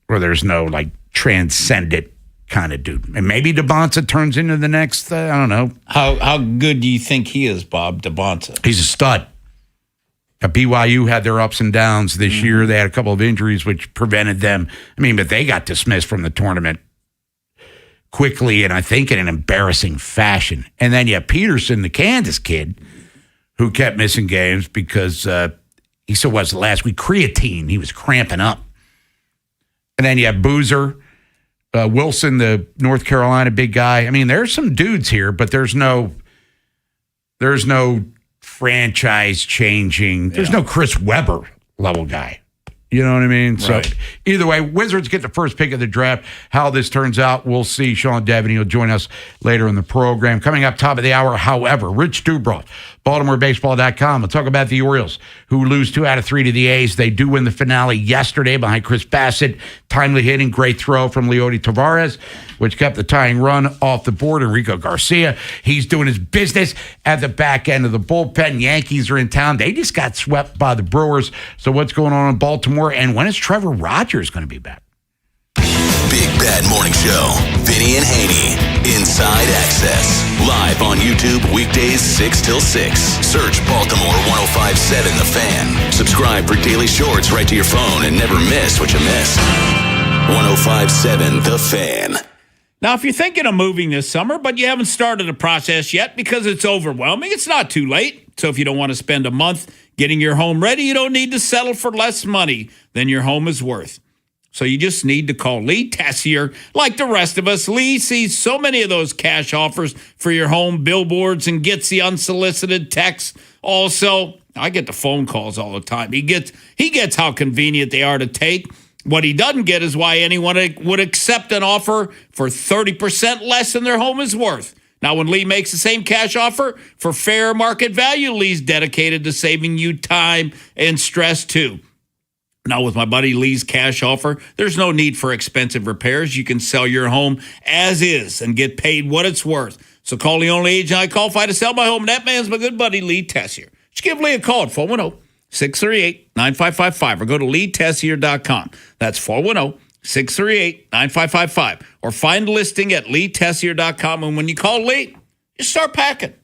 where there's no, like, transcendent kind of dude. And maybe DeBonza turns into the next, I don't know. How good do you think he is, Bob, DeBonza? He's a stud. BYU had their ups and downs this year. They had a couple of injuries which prevented them. I mean, but they got dismissed from the tournament quickly and I think in an embarrassing fashion. And then you have Peterson, the Kansas kid, who kept missing games because he said was last week, creatine. He was cramping up. And then you have Boozer, Wilson, the North Carolina big guy. I mean, there's some dudes here, but there's no franchise changing. There's no Chris Webber level guy. You know what I mean? Right. So either way, Wizards get the first pick of the draft. How this turns out, we'll see. Sean Devaney will join us later in the program. Coming up top of the hour, however, Rich Dubroff, BaltimoreBaseball.com. We'll talk about the Orioles, who lose 2 out of 3 to the A's. They do win the finale yesterday behind Chris Bassett. Timely hitting, great throw from Leody Taveras, which kept the tying run off the board. Enrico Garcia, he's doing his business at the back end of the bullpen. Yankees are in town. They just got swept by the Brewers. So what's going on in Baltimore? And when is Trevor Rogers going to be back? Big Bad Morning Show. Vinny and Haynie. Inside Access. Live on YouTube weekdays 6 till 6. Search Baltimore 105.7 The Fan. Subscribe for daily shorts right to your phone and never miss what you miss. 105.7 The Fan. Now, if you're thinking of moving this summer, but you haven't started the process yet because it's overwhelming, it's not too late. So if you don't want to spend a month getting your home ready, you don't need to settle for less money than your home is worth. So you just need to call Lee Tessier. Like the rest of us, Lee sees so many of those cash offers for your home billboards and gets the unsolicited texts. Also, I get the phone calls all the time. He gets how convenient they are to take. What he doesn't get is why anyone would accept an offer for 30% less than their home is worth. Now, when Lee makes the same cash offer for fair market value, Lee's dedicated to saving you time and stress too. Now, with my buddy Lee's cash offer, there's no need for expensive repairs. You can sell your home as is and get paid what it's worth. So call the only agent I qualify to sell my home. That man's my good buddy, Lee Tessier. Just give Lee a call at 410-638-9555 or go to LeeTessier.com. That's 410-638-9555 or find a listing at LeeTessier.com. And when you call Lee, you start packing.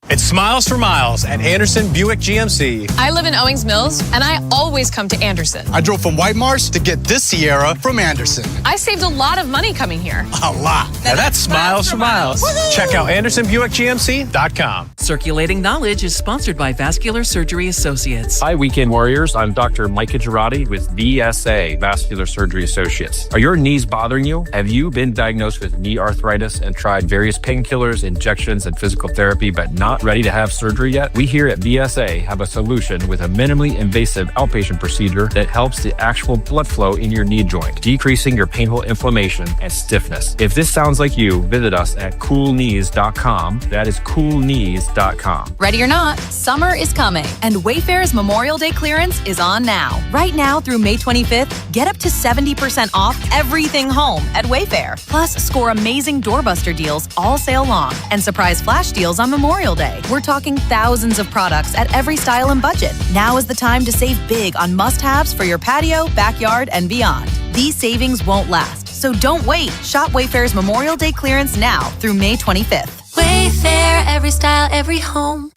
It's Smiles for Miles at Anderson Buick GMC. I live in Owings Mills, and I always come to Anderson. I drove from White Marsh to get this Sierra from Anderson. I saved a lot of money coming here. A lot. Now that's Smiles for Miles. Check out AndersonBuickGMC.com. Circulating Knowledge is sponsored by Vascular Surgery Associates. Hi, Weekend Warriors. I'm Dr. Micah Girardi with VSA, Vascular Surgery Associates. Are your knees bothering you? Have you been diagnosed with knee arthritis and tried various painkillers, injections, and physical therapy, but not not ready to have surgery yet? We here at VSA have a solution with a minimally invasive outpatient procedure that helps the actual blood flow in your knee joint, decreasing your painful inflammation and stiffness. If this sounds like you, visit us at coolknees.com. That is coolknees.com. Ready or not, summer is coming, and Wayfair's Memorial Day clearance is on now. Right now through May 25th, get up to 70% off everything home at Wayfair. Plus, score amazing doorbuster deals all sale long and surprise flash deals on Memorial Day. We're talking thousands of products at every style and budget. Now is the time to save big on must-haves for your patio, backyard, and beyond. These savings won't last, so don't wait. Shop Wayfair's Memorial Day clearance now through May 25th. Wayfair, every style, every home.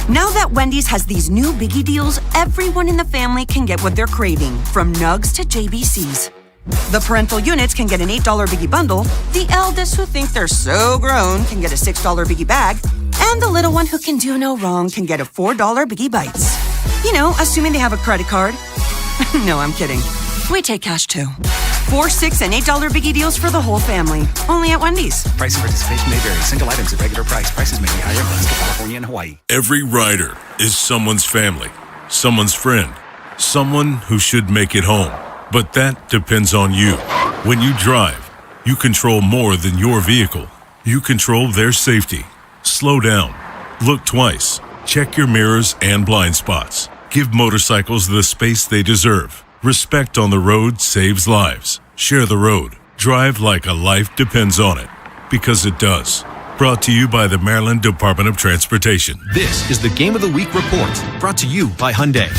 Now that Wendy's has these new biggie deals, everyone in the family can get what they're craving, from nugs to JBCs. The parental units can get an $8 biggie bundle, the eldest who think they're so grown can get a $6 biggie bag, and the little one who can do no wrong can get a $4 biggie bites. You know, assuming they have a credit card. No, I'm kidding. We take cash too. $4, $6, and $8 biggie deals for the whole family. Only at Wendy's. Price and participation may vary. Single items at regular price. Prices may be higher in Alaska, California, and Hawaii. Every rider is someone's family, someone's friend, someone who should make it home. But that depends on you. When you drive, you control more than your vehicle. You control their safety. Slow down. Look twice. Check your mirrors and blind spots. Give motorcycles the space they deserve. Respect on the road saves lives. Share the road. Drive like a life depends on it. Because it does. Brought to you by the Maryland Department of Transportation. This is the Game of the Week Report. Brought to you by Hyundai.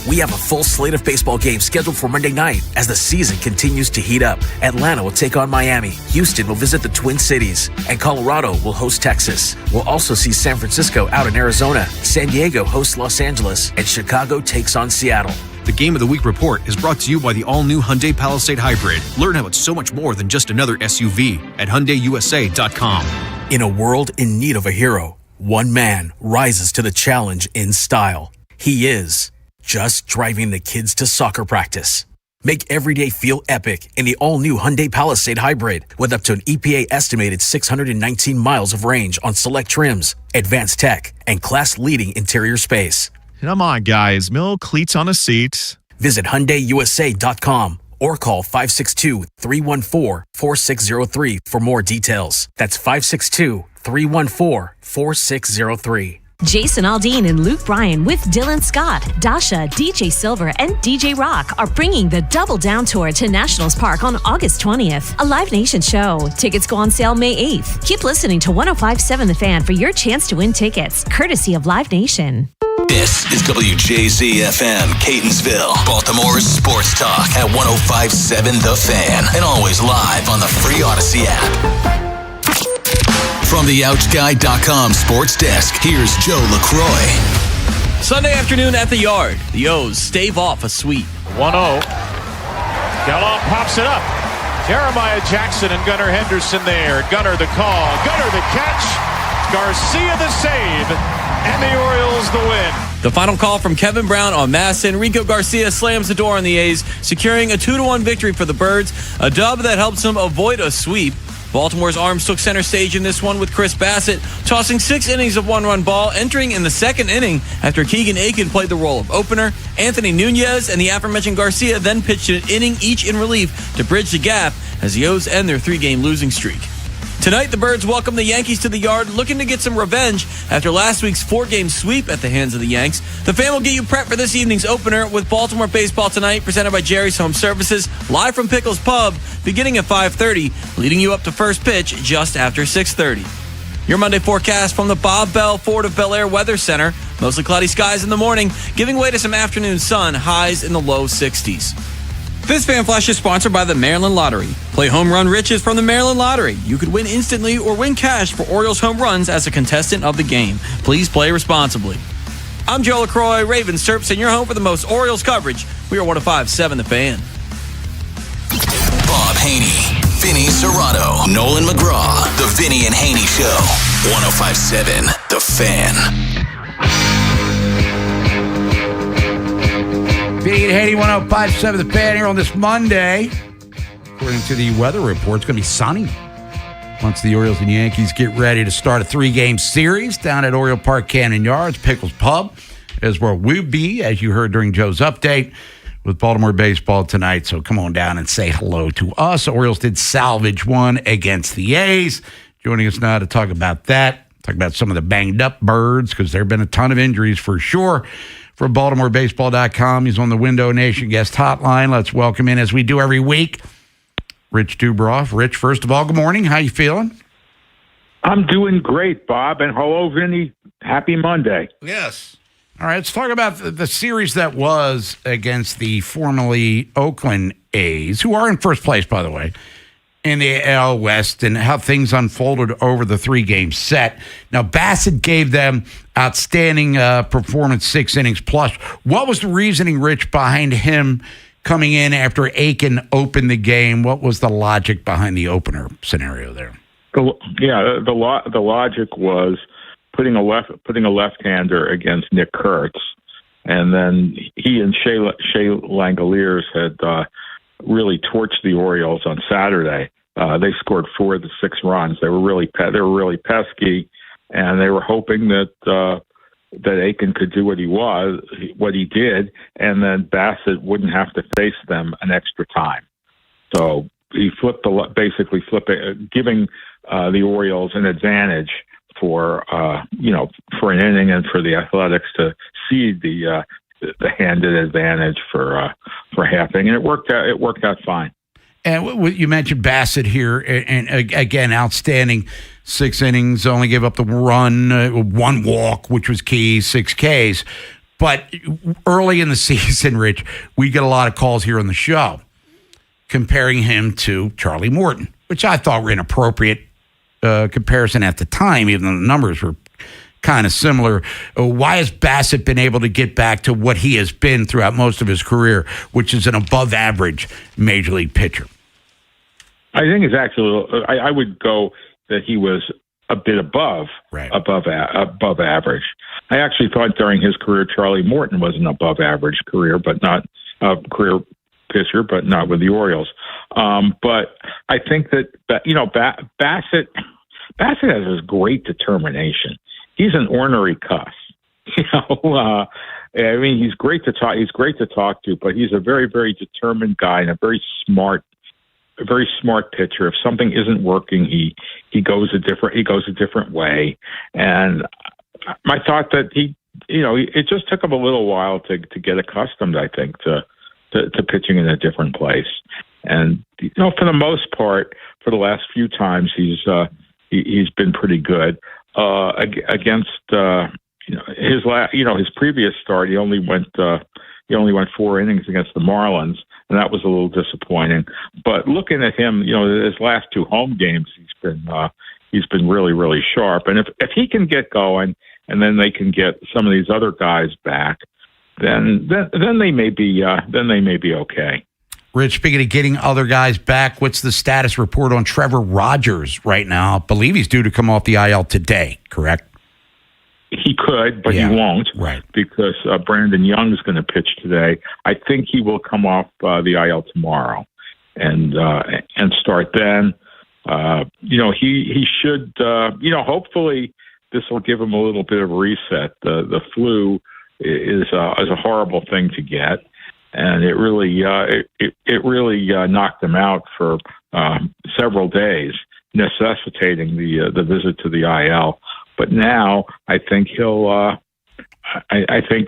We have a full slate of baseball games scheduled for Monday night as the season continues to heat up. Atlanta will take on Miami. Houston will visit the Twin Cities. And Colorado will host Texas. We'll also see San Francisco out in Arizona. San Diego hosts Los Angeles. And Chicago takes on Seattle. The Game of the Week Report is brought to you by the all-new Hyundai Palisade Hybrid. Learn how it's so much more than just another SUV at HyundaiUSA.com. In a world in need of a hero, one man rises to the challenge in style. He is just driving the kids to soccer practice. Make every day feel epic in the all-new Hyundai Palisade Hybrid with up to an EPA-estimated 619 miles of range on select trims, advanced tech, and class-leading interior space. Come on, guys. Mill cleats on a seat. Visit HyundaiUSA.com or call 562-314-4603 for more details. That's 562-314-4603. Jason Aldean and Luke Bryan with Dylan Scott, Dasha, DJ Silver, and DJ Rock are bringing the Double Down Tour to Nationals Park on August 20th. A Live Nation show. Tickets go on sale May 8th. Keep listening to 105.7 The Fan for your chance to win tickets, courtesy of Live Nation. This is WJZ-FM, Catonsville, Baltimore's sports talk at 105.7 The Fan, and always live on the free Odyssey app. From the OutGuy.com sports desk, here's Joe LaCroix. Sunday afternoon at the Yard. The O's stave off a sweep. 1-0. Gallup pops it up. Jeremiah Jackson and Gunnar Henderson there. Gunnar the call. Gunnar the catch. Garcia the save. And the Orioles the win. The final call from Kevin Brown on Masson. Rico Garcia slams the door on the A's, securing a 2-1 victory for the Birds. A dub that helps them avoid a sweep. Baltimore's arms took center stage in this one with Chris Bassett tossing 6 innings of one-run ball, entering in the second inning after Keegan Aiken played the role of opener. Anthony Nunez and the aforementioned Garcia then pitched an inning each in relief to bridge the gap as the O's end their 3-game losing streak. Tonight, the Birds welcome the Yankees to the Yard, looking to get some revenge after last week's 4-game sweep at the hands of the Yanks. The Fan will get you prepped for this evening's opener with Baltimore Baseball Tonight, presented by Jerry's Home Services, live from Pickles Pub, beginning at 5:30, leading you up to first pitch just after 6:30. Your Monday forecast from the Bob Bell Ford of Bel Air Weather Center. Mostly cloudy skies in the morning, giving way to some afternoon sun, highs in the low 60s. This Fan Flash is sponsored by the Maryland Lottery. Play Home Run Riches from the Maryland Lottery. You could win instantly or win cash for Orioles home runs as a contestant of the game. Please play responsibly. I'm Joe LaCroix, Ravens Terps, and you're home for the most Orioles coverage. We are 105.7 The Fan. Bob Haynie, Vinny Serrato, Nolan McGraw. The Vinny and Haynie Show. 105.7 The Fan. Vinny and Haynie, 105.7 The Fan here on this Monday. According to the weather report, it's going to be sunny Once the Orioles and Yankees get ready to start a 3-game series down at Oriole Park Cannon Yards, Pickles Pub is where we'll be, as you heard during Joe's update, with Baltimore baseball tonight. So come on down and say hello to us. The Orioles did salvage one against the A's. Joining us now to talk about that, talk about some of the banged up birds, because there have been a ton of injuries for sure. From BaltimoreBaseball.com, he's on the Window Nation guest hotline. Let's welcome in, as we do every week, Rich Dubroff. Rich, first of all, good morning. How you feeling? I'm doing great, Bob. And hello, Vinny. Happy Monday. Yes. All right, let's talk about the series that was against the formerly Oakland A's, who are in first place, by the way, in the AL West, and how things unfolded over the 3-game set. Now, Bassett gave them outstanding performance, 6 innings plus. What was the reasoning, Rich, behind him coming in after Aiken opened the game? What was the logic behind the opener scenario there? The logic was putting a left-hander against Nick Kurtz, and then he and Shea Langoliers had really torched the Orioles on Saturday. They scored 4 of the 6 runs. They were really pesky, and they were hoping that Aiken could do what he did, and then Bassett wouldn't have to face them an extra time. So he basically flipped it, giving the Orioles an advantage for an inning, and for the Athletics to cede the handed advantage for half inning, and it worked out fine. And you mentioned Bassett here, and again, outstanding 6 innings, only gave up the run, 1 walk, which was key, 6 Ks. But early in the season, Rich, we get a lot of calls here on the show comparing him to Charlie Morton, which I thought were inappropriate comparison at the time, even though the numbers were kind of similar. Why has Bassett been able to get back to what he has been throughout most of his career, which is an above-average major league pitcher? I think it's actually, I would go that he was a bit above average. I actually thought during his career, Charlie Morton was an above average career, but not career pitcher, but not with the Orioles. But I think that Bassett has this great determination. He's an ornery cuss. He's great to talk. He's great to talk to, but he's a very, very determined guy and a very smart pitcher. If something isn't working, he goes a different way. And I thought that it just took him a little while to get accustomed, I think, to pitching in a different place. And for the most part, for the last few times, he's been pretty good. Against his previous start, he only went 4 innings against the Marlins, and that was a little disappointing. But looking at him, his last 2 home games, he's been really, really sharp. And if he can get going, and then they can get some of these other guys back, then they may be okay. Rich, speaking of getting other guys back, what's the status report on Trevor Rogers right now? I believe he's due to come off the IL today, correct? He could, but he won't, right? Because Brandon Young is going to pitch today. I think he will come off the IL tomorrow and start then. He should. Hopefully this will give him a little bit of a reset. The flu is a horrible thing to get. And it really knocked him out for several days, necessitating the visit to the IL. But now I think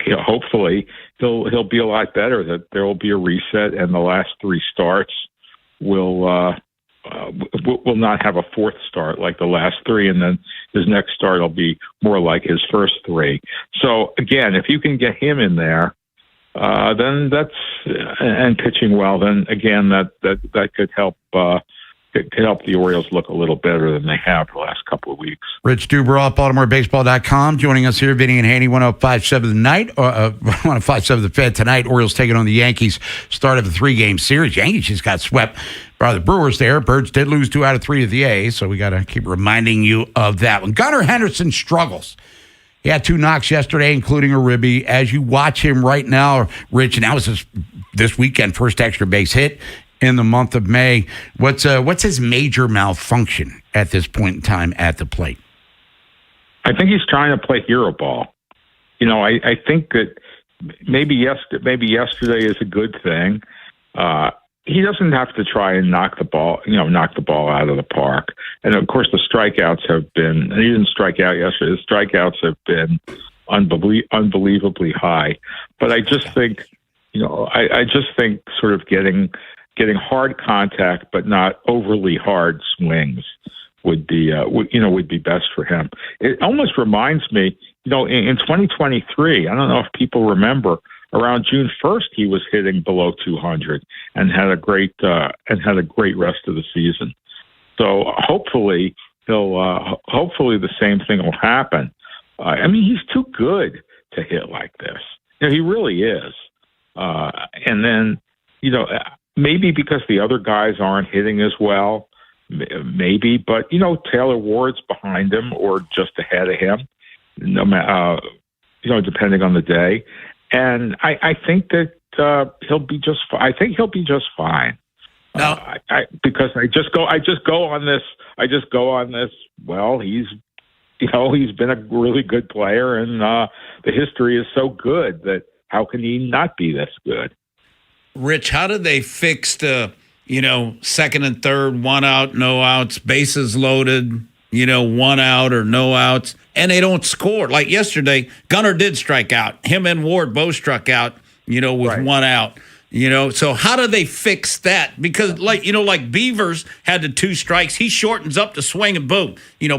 hopefully he'll be a lot better. That there will be a reset, and the last 3 starts will not have a 4th start like the last 3, and then his next start will be more like his first 3. So again, if you can get him in there, then and pitching well, then again that could help the Orioles look a little better than they have the last couple of weeks. Rich Dubroff, BaltimoreBaseball.com, joining us here. Vinny and Haynie, 105.7 tonight. 105.7 The Fed tonight. Orioles taking on the Yankees. Start of a 3-game series. Yankees just got swept by the Brewers there. Birds did lose 2 out of 3 to the A's, so we got to keep reminding you of that one. Gunnar Henderson struggles. He had 2 knocks yesterday, including a ribby. As you watch him right now, Rich, and that was this weekend, first extra base hit in the month of May. What's his major malfunction at this point in time at the plate? I think he's trying to play hero ball. I think that maybe yesterday is a good thing. He doesn't have to try and knock the ball out of the park. And of course, the strikeouts have been. He didn't strike out yesterday. The strikeouts have been unbelievably high. But I just think, I just think sort of getting hard contact, but not overly hard swings would be best for him. It almost reminds me, in 2023, I don't know if people remember, around June 1st, he was hitting below 200 and had a great rest of the season. So hopefully the same thing will happen. He's too good to hit like this. He really is. And then, maybe because the other guys aren't hitting as well, maybe, but Taylor Ward's behind him or just ahead of him, no matter, depending on the day. And I think that he'll be just. I think he'll be just fine. Now, because I just go on this. Well, he's been a really good player, and the history is so good that how can he not be this good? Rich, how did they fix the second and third, 1 out, no outs, bases loaded, 1 out or no outs, and they don't score? Like yesterday, Gunnar did strike out. Him and Ward both struck out, with right. 1 out. So how do they fix that? Because like Beavers had the 2 strikes, he shortens up the swing and boom,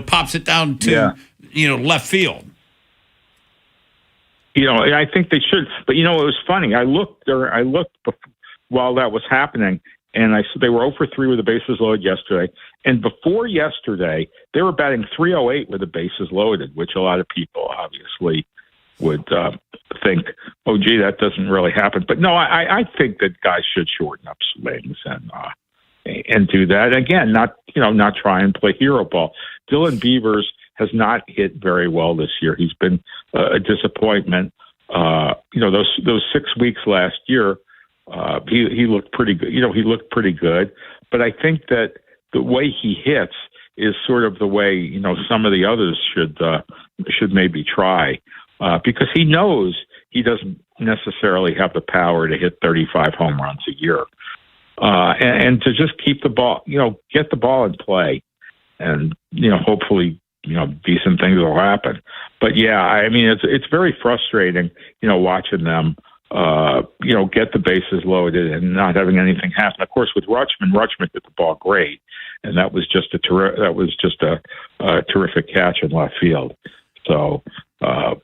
pops it down to left field. I think they should. But it was funny. I looked while that was happening, and I said they were 0 for 3 with the bases loaded yesterday. And before yesterday, they were batting .308 with the bases loaded, which a lot of people obviously would think, oh, gee, that doesn't really happen. But no, I think that guys should shorten up swings and do that. Again, not try and play hero ball. Dylan Beavers has not hit very well this year. He's been a disappointment. Those 6 weeks last year, he looked pretty good. He looked pretty good. But I think that the way he hits is sort of the way some of the others should maybe try, because he knows he doesn't necessarily have the power to hit 35 home runs a year, and to just keep the ball, get the ball in play, and hopefully. Decent things will happen. But yeah, it's very frustrating, watching them, get the bases loaded and not having anything happen. Of course, with Rutschman hit the ball great, and that was just a terrific catch in left field. So, but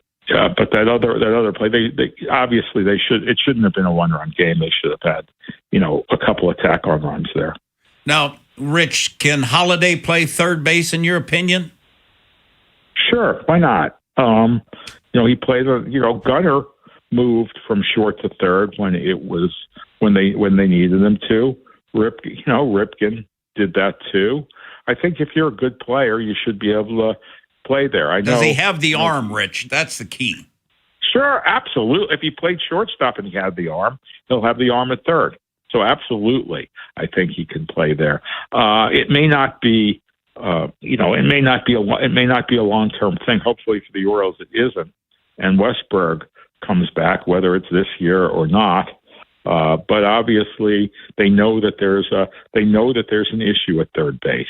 that other play, they obviously it shouldn't have been a 1-run game. They should have had, a couple of tack-on runs there. Now, Rich, can Holiday play third base in your opinion? Sure, why not? He played. Gunnar moved from short to third when they needed him to. Ripken did that too. I think if you're a good player, you should be able to play there. Does he have the arm, Rich? That's the key. Sure, absolutely. If he played shortstop and he had the arm, he'll have the arm at third. So absolutely, I think he can play there. It may not be. It may not be a long-term thing. Hopefully for the Orioles, it isn't. And Westberg comes back, whether it's this year or not. But obviously, they know that there's an issue at third base.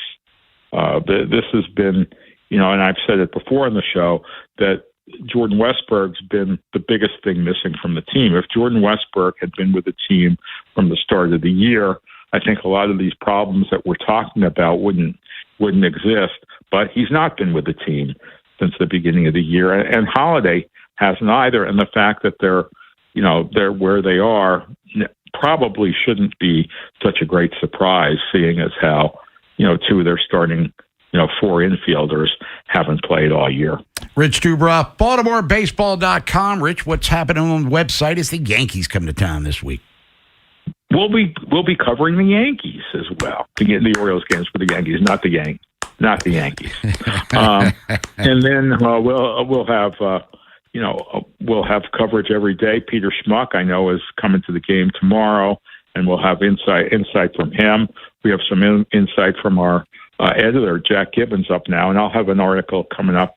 This has been, and I've said it before on the show that Jordan Westberg's been the biggest thing missing from the team. If Jordan Westberg had been with the team from the start of the year, I think a lot of these problems that we're talking about wouldn't exist, but he's not been with the team since the beginning of the year, and Holiday hasn't either. And the fact that they're where they are probably shouldn't be such a great surprise, seeing as how 2 of their starting 4 infielders haven't played all year. Rich Dubrow, BaltimoreBaseball.com. Rich, what's happening on the website as the Yankees come to town this week? We'll be covering the Yankees as well. To get the Orioles games for the Yankees, not the Yankees. And then we'll have coverage every day. Peter Schmuck, I know, is coming to the game tomorrow, and we'll have insight from him. We have some insight from our editor, Jack Gibbons, up now, and I'll have an article coming up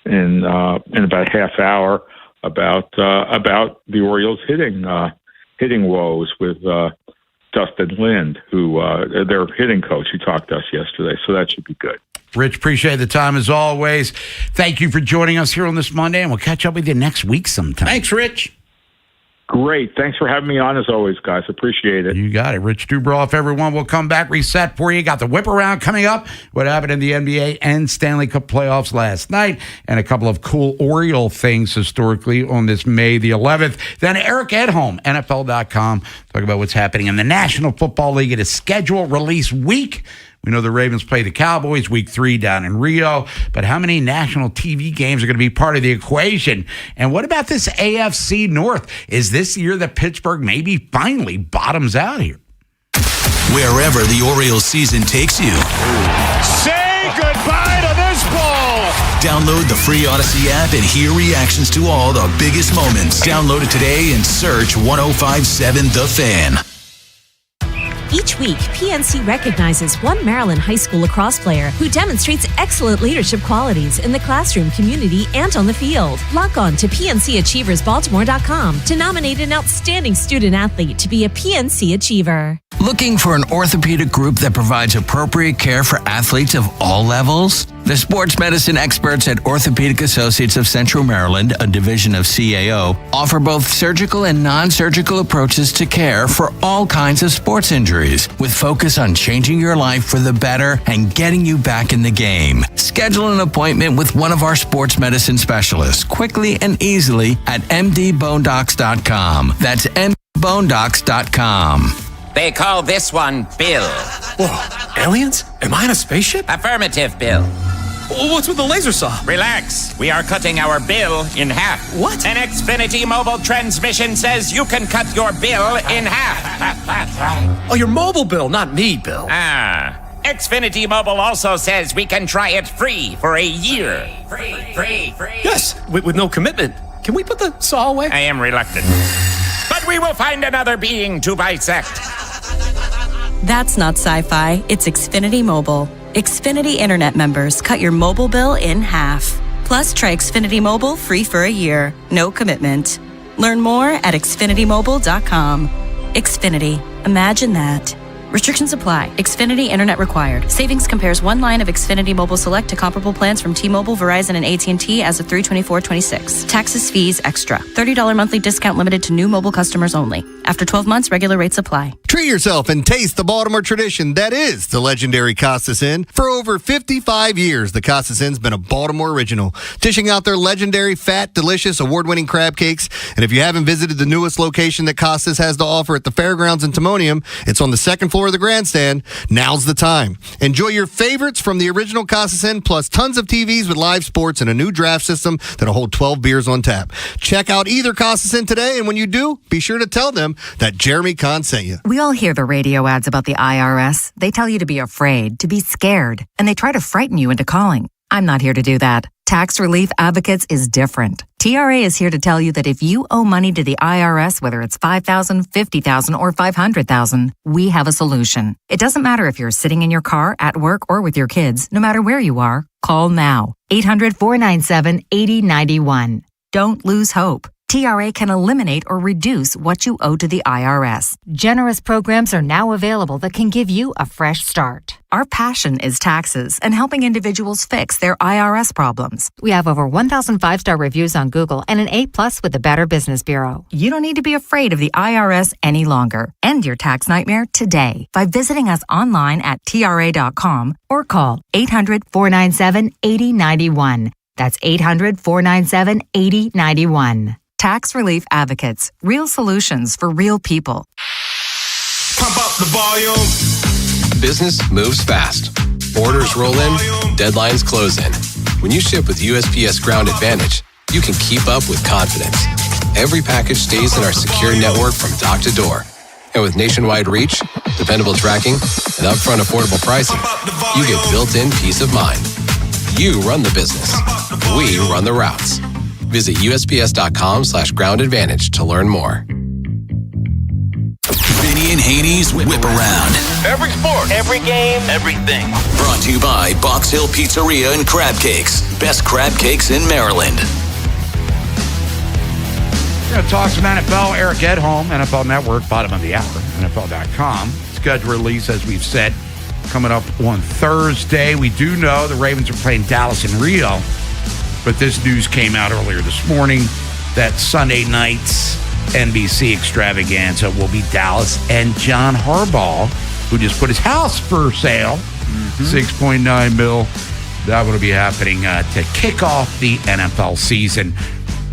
in about a half hour about the Orioles hitting woes with Dustin Lind, who their hitting coach, who talked to us yesterday. So that should be good. Rich, appreciate the time as always. Thank you for joining us here on this Monday, and we'll catch up with you next week sometime. Thanks, Rich. Great. Thanks for having me on as always, guys. Appreciate it. You got it. Rich Dubroff, everyone. We'll come back, reset for you. Got the whip around coming up. What happened in the NBA and Stanley Cup playoffs last night, and a couple of cool Oriole things historically on this May the 11th. Then Eric Edholm, NFL.com, talk about what's happening in the National Football League. It is schedule release week. We know the Ravens play the Cowboys week 3 down in Rio, but how many national TV games are going to be part of the equation? And what about this AFC North? Is this year that Pittsburgh maybe finally bottoms out here? Wherever the Orioles season takes you. Say goodbye to this ball. Download the free Odyssey app and hear reactions to all the biggest moments. Download it today and search 105.7 The Fan. Each week, PNC recognizes one Maryland high school lacrosse player who demonstrates excellent leadership qualities in the classroom, community, and on the field. Log on to PNCAchieversBaltimore.com to nominate an outstanding student athlete to be a PNC Achiever. Looking for an orthopedic group that provides appropriate care for athletes of all levels? The sports medicine experts at Orthopedic Associates of Central Maryland, a division of CAO, offer both surgical and non-surgical approaches to care for all kinds of sports injuries, with focus on changing your life for the better and getting you back in the game. Schedule an appointment with one of our sports medicine specialists quickly and easily at mdbonedocs.com. That's mdbonedocs.com. They call this one Bill. Whoa, aliens? Am I in a spaceship? Affirmative, Bill. What's with the laser saw? Relax. We are cutting our bill in half. What? An Xfinity mobile transmission says you can cut your bill in half. Oh, your mobile bill, not me, Bill. Xfinity Mobile also says we can try it free for a year. Free. Yes, with no commitment. Can we put the saw away? I am reluctant. But we will find another being to bisect. That's not sci-fi, it's Xfinity Mobile. Xfinity Internet members cut your mobile bill in half. Plus, try Xfinity Mobile free for a year. No commitment. Learn more at xfinitymobile.com. Xfinity. Imagine that. Restrictions apply. Xfinity Internet required. Savings compares one line of Xfinity Mobile Select to comparable plans from T-Mobile, Verizon, and AT&T as of 3/24/26. Taxes, fees, extra. $30 monthly discount limited to new mobile customers only. After 12 months, regular rates apply. Treat yourself and taste the Baltimore tradition that is the legendary Costas Inn. For over 55 years, the Costas Inn's been a Baltimore original, dishing out their legendary, fat, delicious, award-winning crab cakes. And if you haven't visited the newest location that Costas has to offer at the Fairgrounds in Timonium, it's on the second floor of the grandstand. Now's the time. Enjoy your favorites from the original Costas Inn, plus tons of TVs with live sports and a new draft system that'll hold 12 beers on tap. Check out either Costas Inn today, and when you do, be sure to tell them that Jeremy Kahn sent you. We all hear the radio ads about the IRS. They tell you to be afraid, to be scared, and they try to frighten you into calling. I'm not here to do that. Tax Relief Advocates is different. TRA is here to tell you that if you owe money to the IRS, whether it's $5,000, $50,000, or $500,000, we have a solution. It doesn't matter if you're sitting in your car, at work, or with your kids. No matter where you are, call now. 800-497-8091. Don't lose hope. TRA can eliminate or reduce what you owe to the IRS. Generous programs are now available that can give you a fresh start. Our passion is taxes and helping individuals fix their IRS problems. We have over 1,000 5-star reviews on Google and an A+ with the Better Business Bureau. You don't need to be afraid of the IRS any longer. End your tax nightmare today by visiting us online at TRA.com or call 800-497-8091. That's 800-497-8091. Tax Relief Advocates. Real solutions for real people. Pump up the volume. Business moves fast. Orders roll in, deadlines close in. When you ship with USPS Ground Advantage, you can keep up with confidence. Every package stays in our secure network from dock to door. And with nationwide reach, dependable tracking, and upfront affordable pricing, you get built-in peace of mind. You run the business. We run the routes. Visit USPS.com/groundadvantage to learn more. Vinny and Haney's Whip Around. Every sport, every game, everything. Brought to you by Box Hill Pizzeria and Crab Cakes. Best crab cakes in Maryland. We're going to talk some NFL. Eric Edholm, NFL Network, bottom of the hour, NFL.com. Schedule release, as we've said, coming up on Thursday. We do know the Ravens are playing Dallas and Rio, but this news came out earlier this morning that Sunday night's NBC extravaganza will be Dallas and John Harbaugh, who just put his house for sale, $6.9 million. That will be happening to kick off the NFL season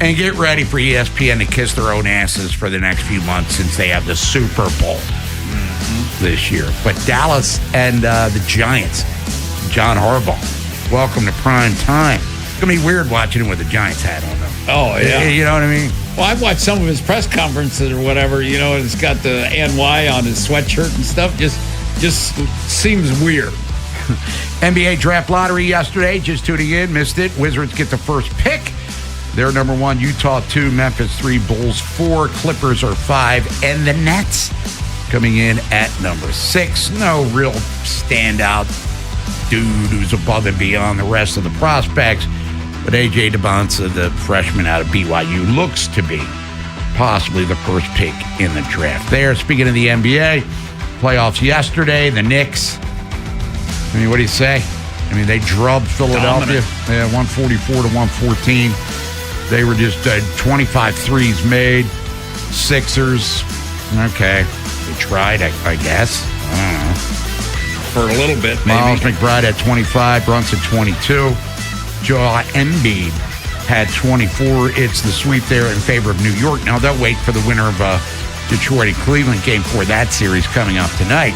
and get ready for ESPN to kiss their own asses for the next few months since they have the Super Bowl this year. But Dallas and the Giants, John Harbaugh, welcome to prime time. It's going to be weird watching him with a Giants hat on, though. Oh, yeah. You know what I mean? Well, I've watched some of his press conferences or whatever, you know, and it's got the NY on his sweatshirt and stuff. Just seems weird. NBA draft lottery yesterday. Just tuning in, missed it. Wizards get the first pick. They're number 1, Utah 2, Memphis 3, Bulls 4, Clippers are 5, and the Nets coming in at number 6. No real standout dude who's above and beyond the rest of the prospects. But A.J. DeBonsa, the freshman out of BYU, looks to be possibly the first pick in the draft there. Speaking of the NBA, playoffs yesterday, the Knicks, I mean, what do you say? I mean, they drubbed Philadelphia, 144-114. They were just 25 threes made. Sixers, okay, they tried, I guess. I don't know. For a little bit, maybe. Miles McBride had 25, Brunson 22. Joel Embiid had 24. It's the sweep there in favor of New York. Now they'll wait for the winner of Detroit and Cleveland game for that series coming up tonight.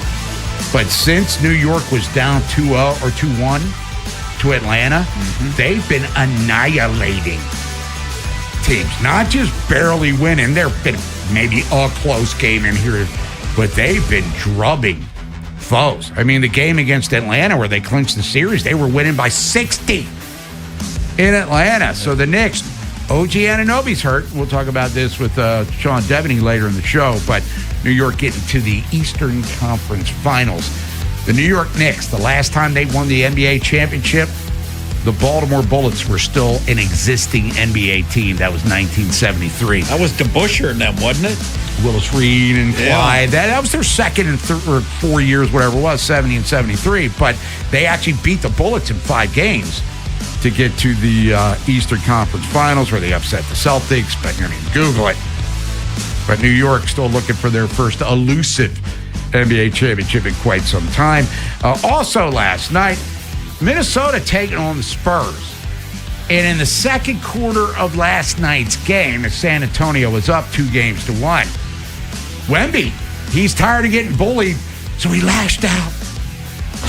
But since New York was down 2-0 or 2-1 to Atlanta, they've been annihilating teams. Not just barely winning. There have been maybe a close game in here, but they've been drubbing foes. I mean, the game against Atlanta where they clinched the series, they were winning by 60 in Atlanta. So the Knicks, OG Anunoby's hurt. We'll talk about this with Sean Devaney later in the show. But New York getting to the Eastern Conference Finals. The New York Knicks, the last time they won the NBA championship, the Baltimore Bullets were still an existing NBA team. That was 1973. That was DeBusschere and them, wasn't it? Willis Reed and Clyde. That was their second and or 4 years, whatever it was, 70 and 73. But they actually beat the Bullets in 5 games to get to the Eastern Conference Finals, where they upset the Celtics. But I mean, Google it. But New York still looking for their first elusive NBA championship in quite some time. Also last night, Minnesota taking on the Spurs. And in the second quarter of last night's game, San Antonio was up 2-1. Wemby, he's tired of getting bullied, so he lashed out.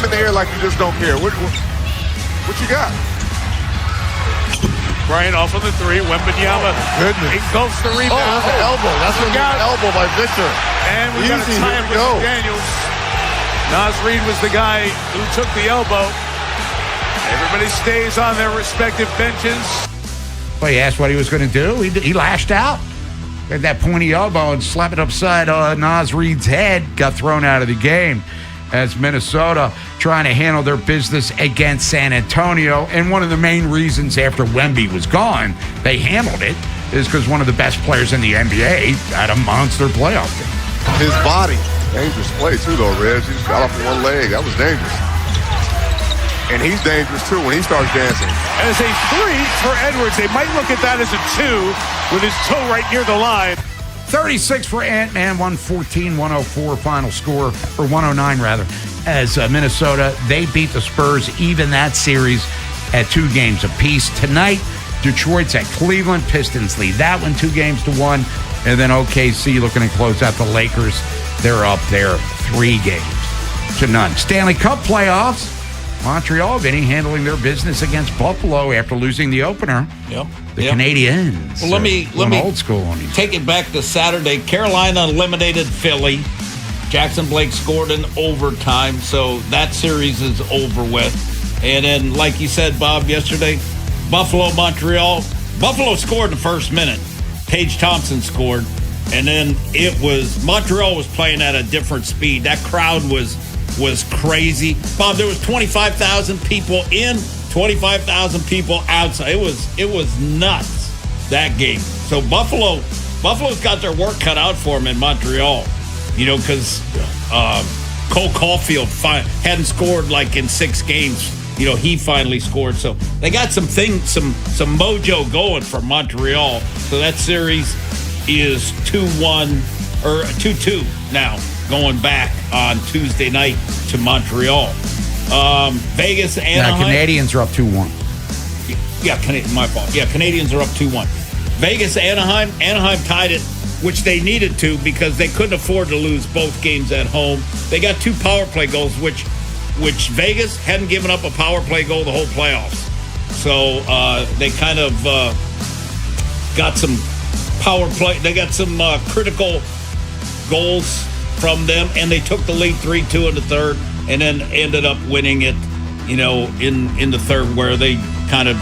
In the air like you just don't care. What you got? Bryant off of the 3. Wembanyama engulfs the rebound. Oh, that's an elbow. That's an elbow by Victor. And we got a tie with Daniels. Naz Reid was the guy who took the elbow. Everybody stays on their respective benches. Well, he asked what he was going to do. He lashed out. Got that pointy elbow and slapped it upside Naz Reid's head. Got thrown out of the game as Minnesota trying to handle their business against San Antonio. And one of the main reasons after Wemby was gone, they handled it, is because one of the best players in the NBA had a monster playoff game. His body. Dangerous play, too, though, Reg. He just got off one leg. That was dangerous. And he's dangerous, too, when he starts dancing. As a 3 for Edwards. They might look at that as a 2 with his toe right near the line. 36 for Ant-Man, 114-104 final score, or 109 rather, as Minnesota, they beat the Spurs, even that series at 2 games apiece. Tonight, Detroit's at Cleveland. Pistons lead that one 2-1, and then OKC looking to close out the Lakers. They're up there 3-0. Stanley Cup playoffs. Montreal, Vinny, handling their business against Buffalo after losing the opener. Yep. The Canadiens. Well, let me old school on these. Take it back to Saturday. Carolina eliminated Philly. Jackson Blake scored in overtime, so that series is over with. And then, like you said, Bob, yesterday, Buffalo, Montreal. Buffalo scored in the first minute. Paige Thompson scored. And then Montreal was playing at a different speed. That crowd was crazy. Bob, there was 25,000 people in, 25,000 people outside. It was nuts, that game. So Buffalo's got their work cut out for them in Montreal, because Cole Caulfield hadn't scored like in 6 games. He finally scored. So they got some mojo going for Montreal. So that series is 2-1 or 2-2 now, going back on Tuesday night to Montreal. Vegas, Anaheim. Now, Canadians are up 2-1. Yeah, my fault. Yeah, Canadians are up 2-1. Vegas, Anaheim. Anaheim tied it, which they needed to because they couldn't afford to lose both games at home. They got 2 power play goals, which Vegas hadn't given up a power play goal the whole playoffs. So they kind of got some power play. They got some critical goals from them, and they took the lead 3-2 in the third, and then ended up winning it, in the third, where they kind of,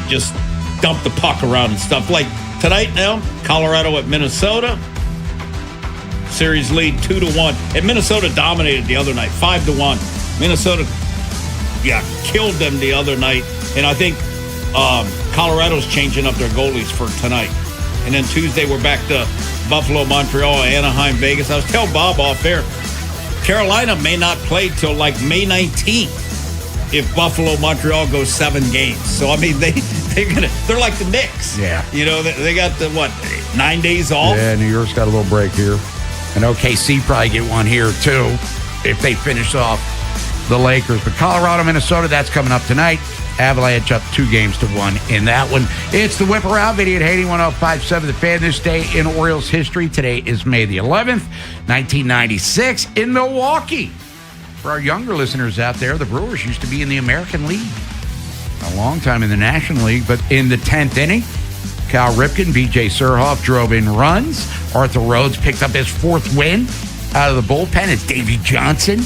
just dumped the puck around and stuff. Like tonight now, Colorado at Minnesota. Series lead 2-1. And Minnesota dominated the other night, 5-1. Minnesota, killed them the other night. And I think Colorado's changing up their goalies for tonight. And then Tuesday, we're back to Buffalo, Montreal, Anaheim, Vegas. I was telling Bob off air, Carolina may not play till like May 19th if Buffalo, Montreal goes 7 games. So, I mean, they're like the Knicks. Yeah. They got 9 days off. Yeah, New York's got a little break here. And OKC probably get one here, too, if they finish off the Lakers. But Colorado, Minnesota, that's coming up tonight. Avalanche up 2-1 in that one. It's the Whip Around. Vinny and Haynie, 105.7 The Fan. This day in Orioles history. Today is May the 11th, 1996, in Milwaukee. For our younger listeners out there, the Brewers used to be in the American League. A long time in the National League, but in the 10th inning, Cal Ripken, B.J. Surhoff drove in runs. Arthur Rhodes picked up his 4th win out of the bullpen as Davey Johnson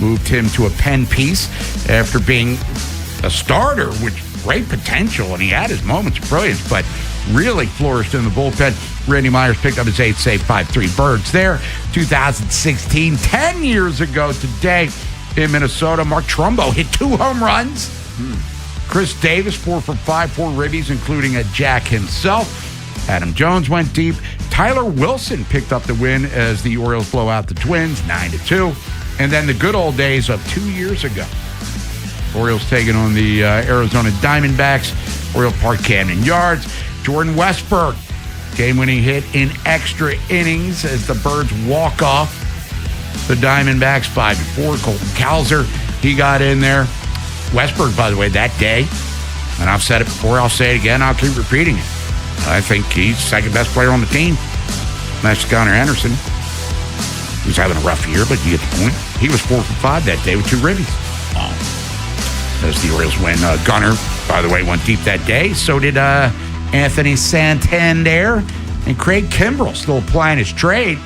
moved him to a pen piece after being a starter with great potential, and he had his moments of brilliance, but really flourished in the bullpen. Randy Myers picked up his 8th save, 5-3 Birds there. 2016, 10 years ago today in Minnesota, Mark Trumbo hit 2 home runs. Chris Davis, 4 for 5, 4 ribbies, including a jack himself. Adam Jones went deep. Tyler Wilson picked up the win as the Orioles blow out the Twins, 9-2. And then the good old days of 2 years ago. Orioles taking on the Arizona Diamondbacks, Oriole Park, Camden Yards. Jordan Westburg, game-winning hit in extra innings as the Birds walk off the Diamondbacks 5-4. Colton Cowser, he got in there. Westburg, by the way, that day, and I've said it before, I'll say it again, I'll keep repeating it. I think he's second best player on the team. Next to Connor Henderson. He's having a rough year, but you get the point. He was 4 for 5 that day with 2 ribbies. As the Orioles win. Gunnar, by the way, went deep that day. So did Anthony Santander. And Craig Kimbrell still applying his trade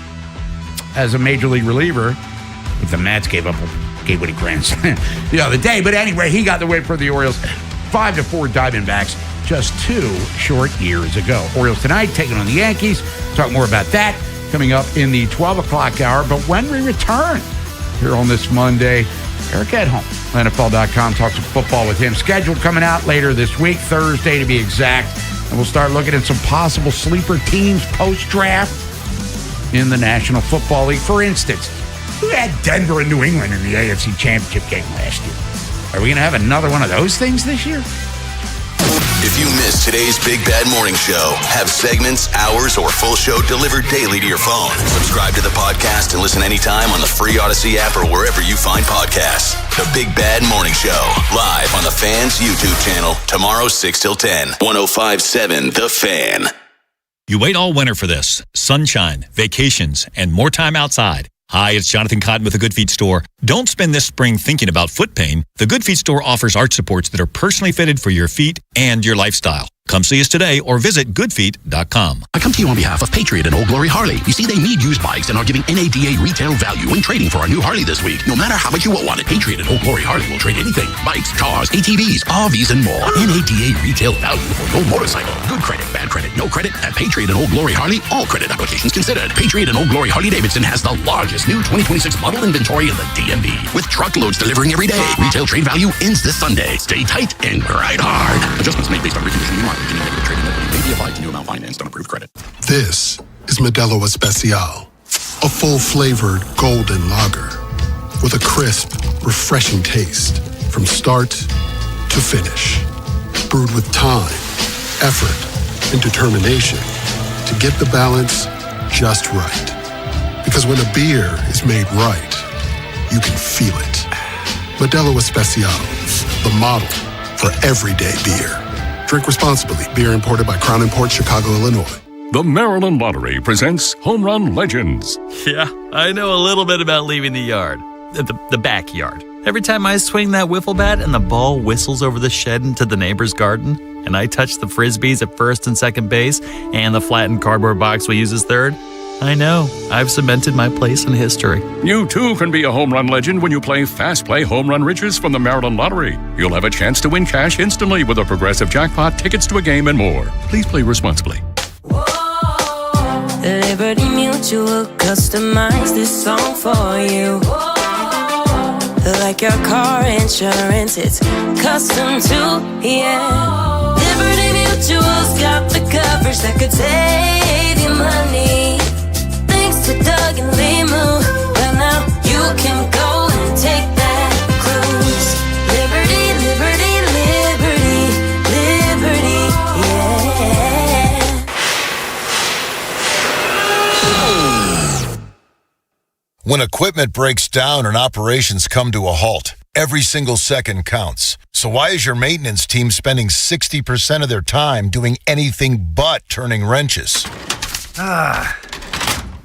as a major league reliever. But the Mets gave winning grand slam the other day. But anyway, he got the win for the Orioles. 5-4 Diamondbacks just 2 short years ago. Orioles tonight taking on the Yankees. Talk more about that coming up in the 12 o'clock hour. But when we return here on this Monday, Eric Edholm, NFL.com, talks some football with him. Schedule coming out later this week, Thursday to be exact. And we'll start looking at some possible sleeper teams post-draft in the National Football League. For instance, who had Denver and New England in the AFC Championship game last year? Are we going to have another one of those things this year? If you missed today's Big Bad Morning Show, have segments, hours, or full show delivered daily to your phone. Subscribe to the podcast and listen anytime on the free Odyssey app or wherever you find podcasts. The Big Bad Morning Show, live on the Fan's YouTube channel, tomorrow 6 till 10, 105.7 The Fan. You wait all winter for this. Sunshine, vacations, and more time outside. Hi, it's Jonathan Cotton with the Good Feet Store. Don't spend this spring thinking about foot pain. The Good Feet Store offers arch supports that are personally fitted for your feet and your lifestyle. Come see us today or visit goodfeet.com. I come to you on behalf of Patriot and Old Glory Harley. You see, they need used bikes and are giving NADA retail value when trading for our new Harley this week. No matter how much you will want it, Patriot and Old Glory Harley will trade anything. Bikes, cars, ATVs, RVs, and more. NADA retail value for your motorcycle. Good credit, bad credit, no credit. At Patriot and Old Glory Harley, all credit applications considered. Patriot and Old Glory Harley-Davidson has the largest new 2026 model inventory in the DMV, with truckloads delivering every day. Retail trade value ends this Sunday. Stay tight and ride hard. Adjustments made based on reconditioning and market. Negative trading may be applied to new amount financed on approved credit. This is Modelo Especial, a full-flavored golden lager with a crisp, refreshing taste from start to finish. Brewed with time, effort, and determination to get the balance just right. Because when a beer is made right, you can feel it. Modelo Especial, the model for everyday beer. Drink responsibly. Beer imported by Crown Imports, Chicago, Illinois. The Maryland Lottery presents Home Run Legends. Yeah, I know a little bit about leaving the yard. The backyard. Every time I swing that wiffle bat and the ball whistles over the shed into the neighbor's garden, and I touch the frisbees at first and second base, and the flattened cardboard box we use as third, I know. I've cemented my place in history. You too can be a home run legend when you play Fast Play Home Run Riches from the Maryland Lottery. You'll have a chance to win cash instantly with a progressive jackpot, tickets to a game, and more. Please play responsibly. Liberty Mutual customized this song for you. Like your car insurance, it's custom too, yeah. Liberty Mutual's got the coverage that could save you money. Thanks to Doug and Limu, well now you can go and take that cruise. Liberty, liberty, liberty, liberty, yeah. When equipment breaks down and operations come to a halt, every single second counts. So why is your maintenance team spending 60% of their time doing anything but turning wrenches?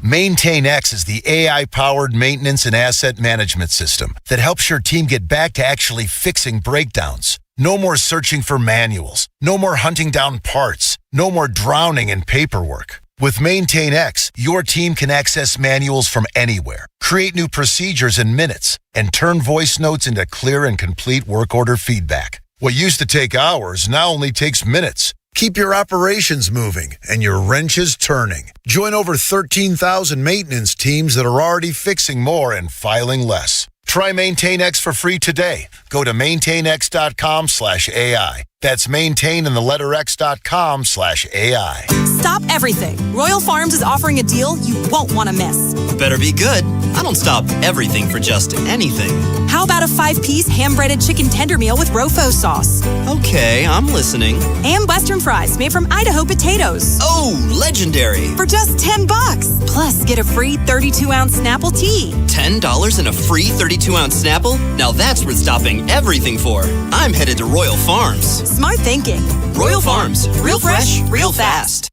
MaintainX is the AI-powered maintenance and asset management system that helps your team get back to actually fixing breakdowns. No more searching for manuals. No more hunting down parts. No more drowning in paperwork. With MaintainX, your team can access manuals from anywhere, create new procedures in minutes, and turn voice notes into clear and complete work order feedback. What used to take hours now only takes minutes. Keep your operations moving and your wrenches turning. Join over 13,000 maintenance teams that are already fixing more and filing less. Try MaintainX for free today. Go to maintainx.com/AI. That's maintain and the letter x.com/AI. Stop everything. Royal Farms is offering a deal you won't want to miss. Better be good. I don't stop everything for just anything. How about a 5-piece ham-breaded chicken tender meal with Rofo sauce? Okay, I'm listening. And Western fries made from Idaho potatoes. Oh, legendary. For just $10. Plus, get a free 32-ounce Snapple tea. $10 and a free 32-ounce Snapple? Now that's worth stopping everything for. I'm headed to Royal Farms. Smart thinking. Royal Farms. Real fresh, real fast.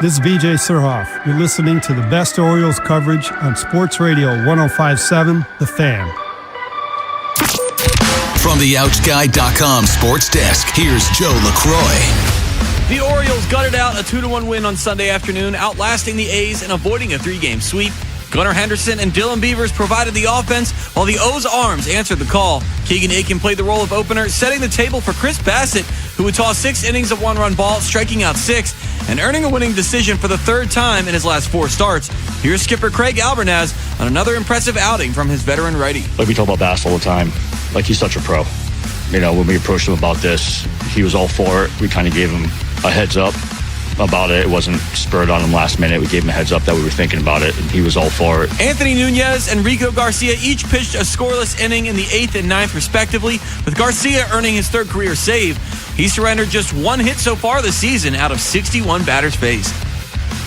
This is BJ Surhoff. You're listening to the best Orioles coverage on Sports Radio 105.7, The Fan. From the OutSky.com sports desk, here's Joe LaCroix. The Orioles gutted out a 2-1 win on Sunday afternoon, outlasting the A's and avoiding a 3-game sweep. Gunnar Henderson and Dylan Beavers provided the offense, while the O's arms answered the call. Keegan Aiken played the role of opener, setting the table for Chris Bassett, who would toss 6 innings of 1-run ball, striking out 6, and earning a winning decision for the 3rd time in his last 4 starts. Here's skipper Craig Albernaz on another impressive outing from his veteran righty. Like we talk about Bass all the time, like he's such a pro. You know, when we approached him about this, he was all for it. We kind of gave him a heads up about it. It wasn't spurred on him last minute. We gave him a heads up that we were thinking about it, and he was all for it. Anthony Nunez and Rico Garcia each pitched a scoreless inning in the 8th and 9th, respectively, with Garcia earning his 3rd career save. He surrendered just 1 hit so far this season out of 61 batters faced.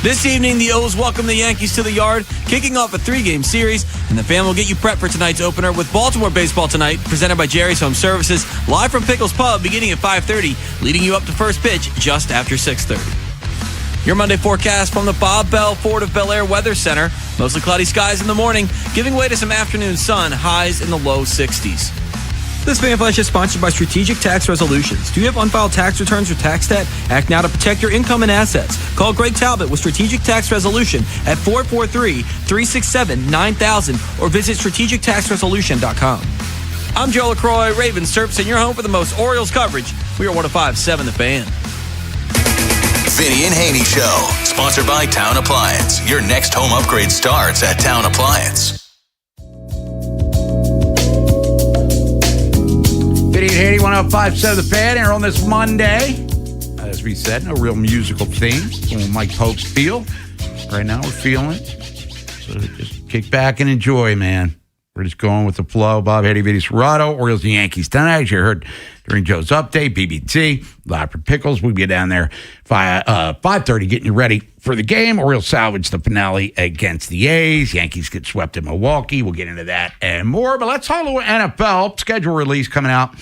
This evening, the O's welcome the Yankees to the yard, kicking off a 3-game series, and the Fan will get you prepped for tonight's opener with Baltimore baseball tonight, presented by Jerry's Home Services, live from Pickles Pub beginning at 5:30, leading you up to first pitch just after 6:30. Your Monday forecast from the Bob Bell Ford of Bel Air Weather Center. Mostly cloudy skies in the morning, giving way to some afternoon sun, highs in the low 60s. This Fan Flash is sponsored by Strategic Tax Resolutions. Do you have unfiled tax returns or tax debt? Act now to protect your income and assets. Call Greg Talbot with Strategic Tax Resolution at 443-367-9000 or visit strategictaxresolution.com. I'm Joe LaCroix, Ravens Terps, and your home for the most Orioles coverage. We are 105.7 The Fan. Vinny and Haynie Show, sponsored by Town Appliance. Your next home upgrade starts at Town Appliance. Vinny and Haynie, 105.7 The Fan, here on this Monday. As we said, no real musical themes. Little Mike Pope's feel. Right now we're feeling it. So just kick back and enjoy, man. We're just going with the flow. Bob Haynie, Vinny Serrato, Orioles and Yankees tonight. As you heard during Joe's update, BBT, Live for Pickles. We'll be down there 5:30 getting you ready for the game. Orioles salvage the finale against the A's. Yankees get swept in Milwaukee. We'll get into that and more. But let's talk a little NFL. Schedule release coming out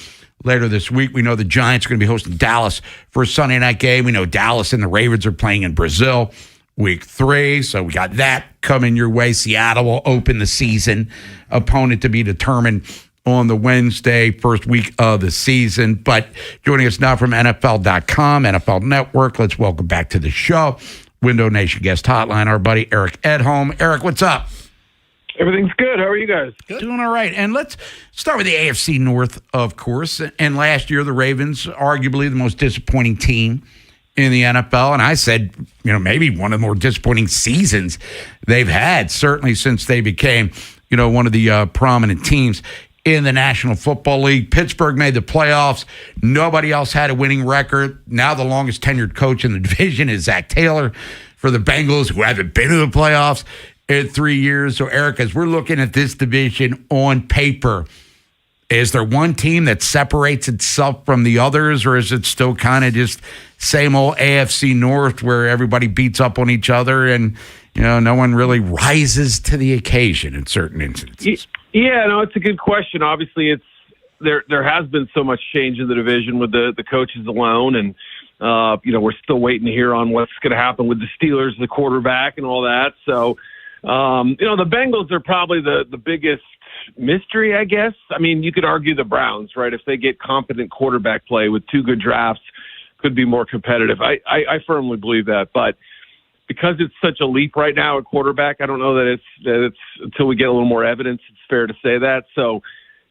later this week. We know the Giants are going to be hosting Dallas for a Sunday night game. We know Dallas and the Ravens are playing in Brazil week 3. So we got that coming your way. Seattle will open the season. Opponent to be determined on the Wednesday, first week of the season. But joining us now from NFL.com, NFL Network, let's welcome back to the show, Window Nation guest hotline, our buddy Eric Edholm. Eric, what's up? Everything's good. How are you guys? Good. Doing all right. And let's start with the AFC North, of course. And last year, the Ravens, arguably the most disappointing team in the NFL. And I said, maybe one of the more disappointing seasons they've had, certainly since they became, one of the prominent teams in the National Football League. Pittsburgh made the playoffs. Nobody else had a winning record. Now the longest tenured coach in the division is Zach Taylor for the Bengals, who haven't been to the playoffs in 3 years. So, Eric, as we're looking at this division on paper, is there one team that separates itself from the others, or is it still kind of just same old AFC North where everybody beats up on each other and, no one really rises to the occasion in certain instances? Yeah, no, it's a good question. Obviously, there has been so much change in the division with the coaches alone, and we're still waiting to hear on what's going to happen with the Steelers, the quarterback, and all that. So, the Bengals are probably the biggest mystery, I guess. I mean, you could argue the Browns, right? If they get competent quarterback play with 2 good drafts, could be more competitive. I firmly believe that, but because it's such a leap right now at quarterback, I don't know that it's until we get a little more evidence, it's fair to say that. So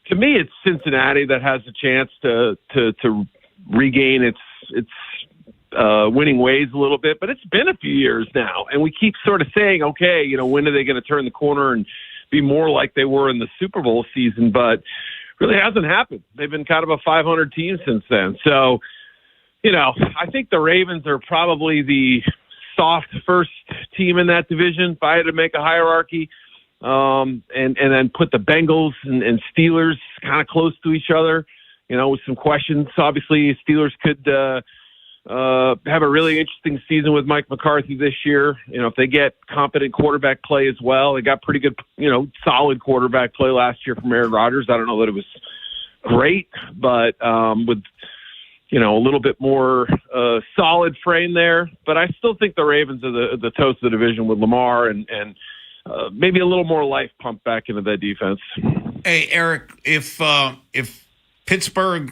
to me, it's Cincinnati that has a chance to regain its winning ways a little bit, but it's been a few years now, and we keep sort of saying, okay, when are they going to turn the corner and be more like they were in the Super Bowl season? But really hasn't happened. They've been kind of a 500 team since then. So, I think the Ravens are probably the soft first team in that division if I had to make a hierarchy, and then put the Bengals and Steelers kind of close to each other, with some questions. Obviously, Steelers could have a really interesting season with Mike McCarthy this year. If they get competent quarterback play as well, they got pretty good, solid quarterback play last year from Aaron Rodgers. I don't know that it was great, but with a little bit more solid frame there. But I still think the Ravens are the toast of the division with Lamar and maybe a little more life pumped back into that defense. Hey, Eric, if Pittsburgh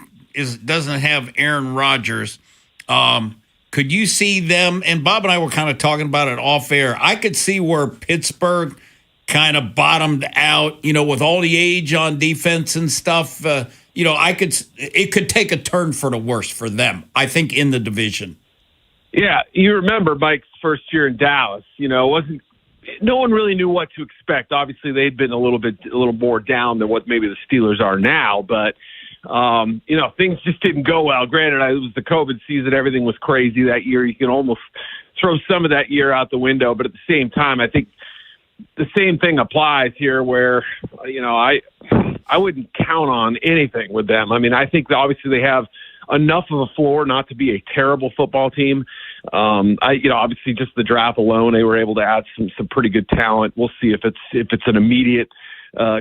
doesn't have Aaron Rodgers, could you see them, and Bob and I were kind of talking about it off air, I could see where Pittsburgh kind of bottomed out, with all the age on defense and stuff. It could take a turn for the worse for them, I think, in the division. Yeah, you remember Mike's first year in Dallas, no one really knew what to expect. Obviously, they'd been a little more down than what maybe the Steelers are now, but things just didn't go well. Granted, it was the COVID season. Everything was crazy that year. You can almost throw some of that year out the window. But at the same time, I think the same thing applies here where, I wouldn't count on anything with them. I mean, I think obviously they have enough of a floor not to be a terrible football team. Obviously just the draft alone, they were able to add some pretty good talent. We'll see if it's an immediate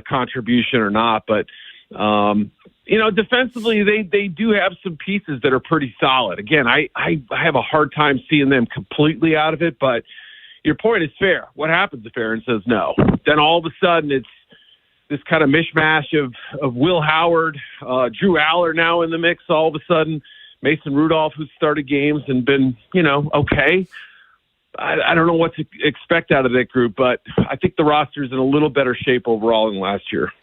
contribution or not. But, defensively, they do have some pieces that are pretty solid. Again, I have a hard time seeing them completely out of it, but your point is fair. What happens if Aaron says no? Then all of a sudden it's, this kind of mishmash of Will Howard, Drew Aller now in the mix all of a sudden, Mason Rudolph, who's started games and been, okay. I don't know what to expect out of that group, but I think the roster is in a little better shape overall than last year.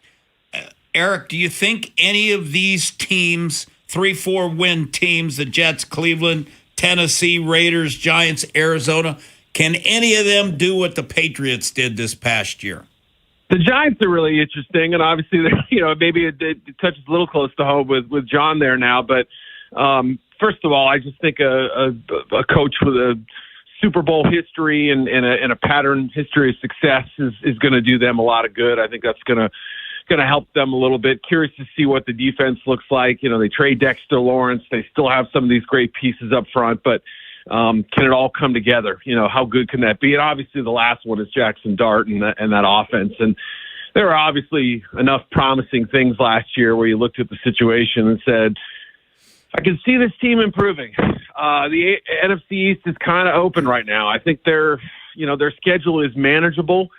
Eric, do you think any of these teams, 3-4 win teams, the Jets, Cleveland, Tennessee, Raiders, Giants, Arizona, can any of them do what the Patriots did this past year? The Giants are really interesting, and obviously, maybe it touches a little close to home with John there now. But first of all, I just think a coach with a Super Bowl history and a pattern history of success is going to do them a lot of good. I think that's going to help them a little bit. Curious to see what the defense looks like. They trade Dexter Lawrence. They still have some of these great pieces up front, but can it all come together? How good can that be? And obviously the last one is Jackson Dart and that offense. And there were obviously enough promising things last year where you looked at the situation and said, I can see this team improving. The NFC East is kind of open right now. I think their schedule is manageable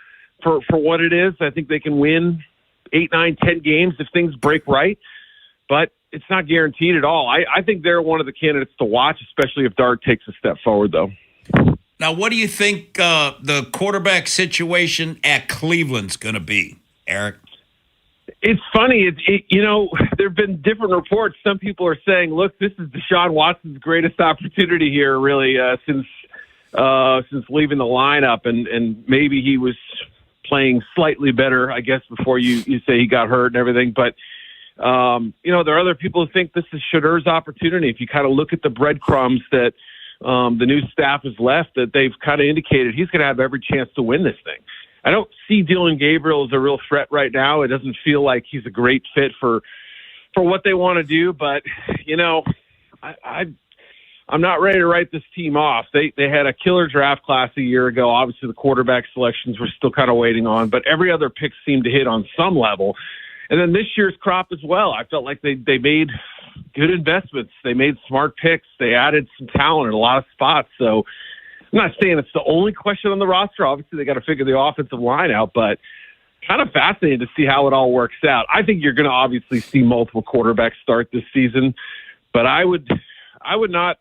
for what it is. I think they can win 8, 9, 10 games if things break right, but it's not guaranteed at all. I think they're one of the candidates to watch, especially if Dart takes a step forward, though. Now, what do you think the quarterback situation at Cleveland's going to be, Eric? It's funny. There have been different reports. Some people are saying, look, this is Deshaun Watson's greatest opportunity here, really, since leaving the lineup. And maybe he was playing slightly better, I guess, before you say he got hurt and everything. But, there are other people who think this is Shedur's opportunity. If you kind of look at the breadcrumbs that the new staff has left, that they've kind of indicated he's going to have every chance to win this thing. I don't see Dylan Gabriel as a real threat right now. It doesn't feel like he's a great fit for what they want to do. But, I'm not ready to write this team off. They had a killer draft class a year ago. Obviously, the quarterback selections we're still kind of waiting on. But every other pick seemed to hit on some level. And then this year's crop as well. I felt like they made good investments. They made smart picks. They added some talent in a lot of spots. So I'm not saying it's the only question on the roster. Obviously, they got to figure the offensive line out, but kind of fascinating to see how it all works out. I think you're going to obviously see multiple quarterbacks start this season, but I would not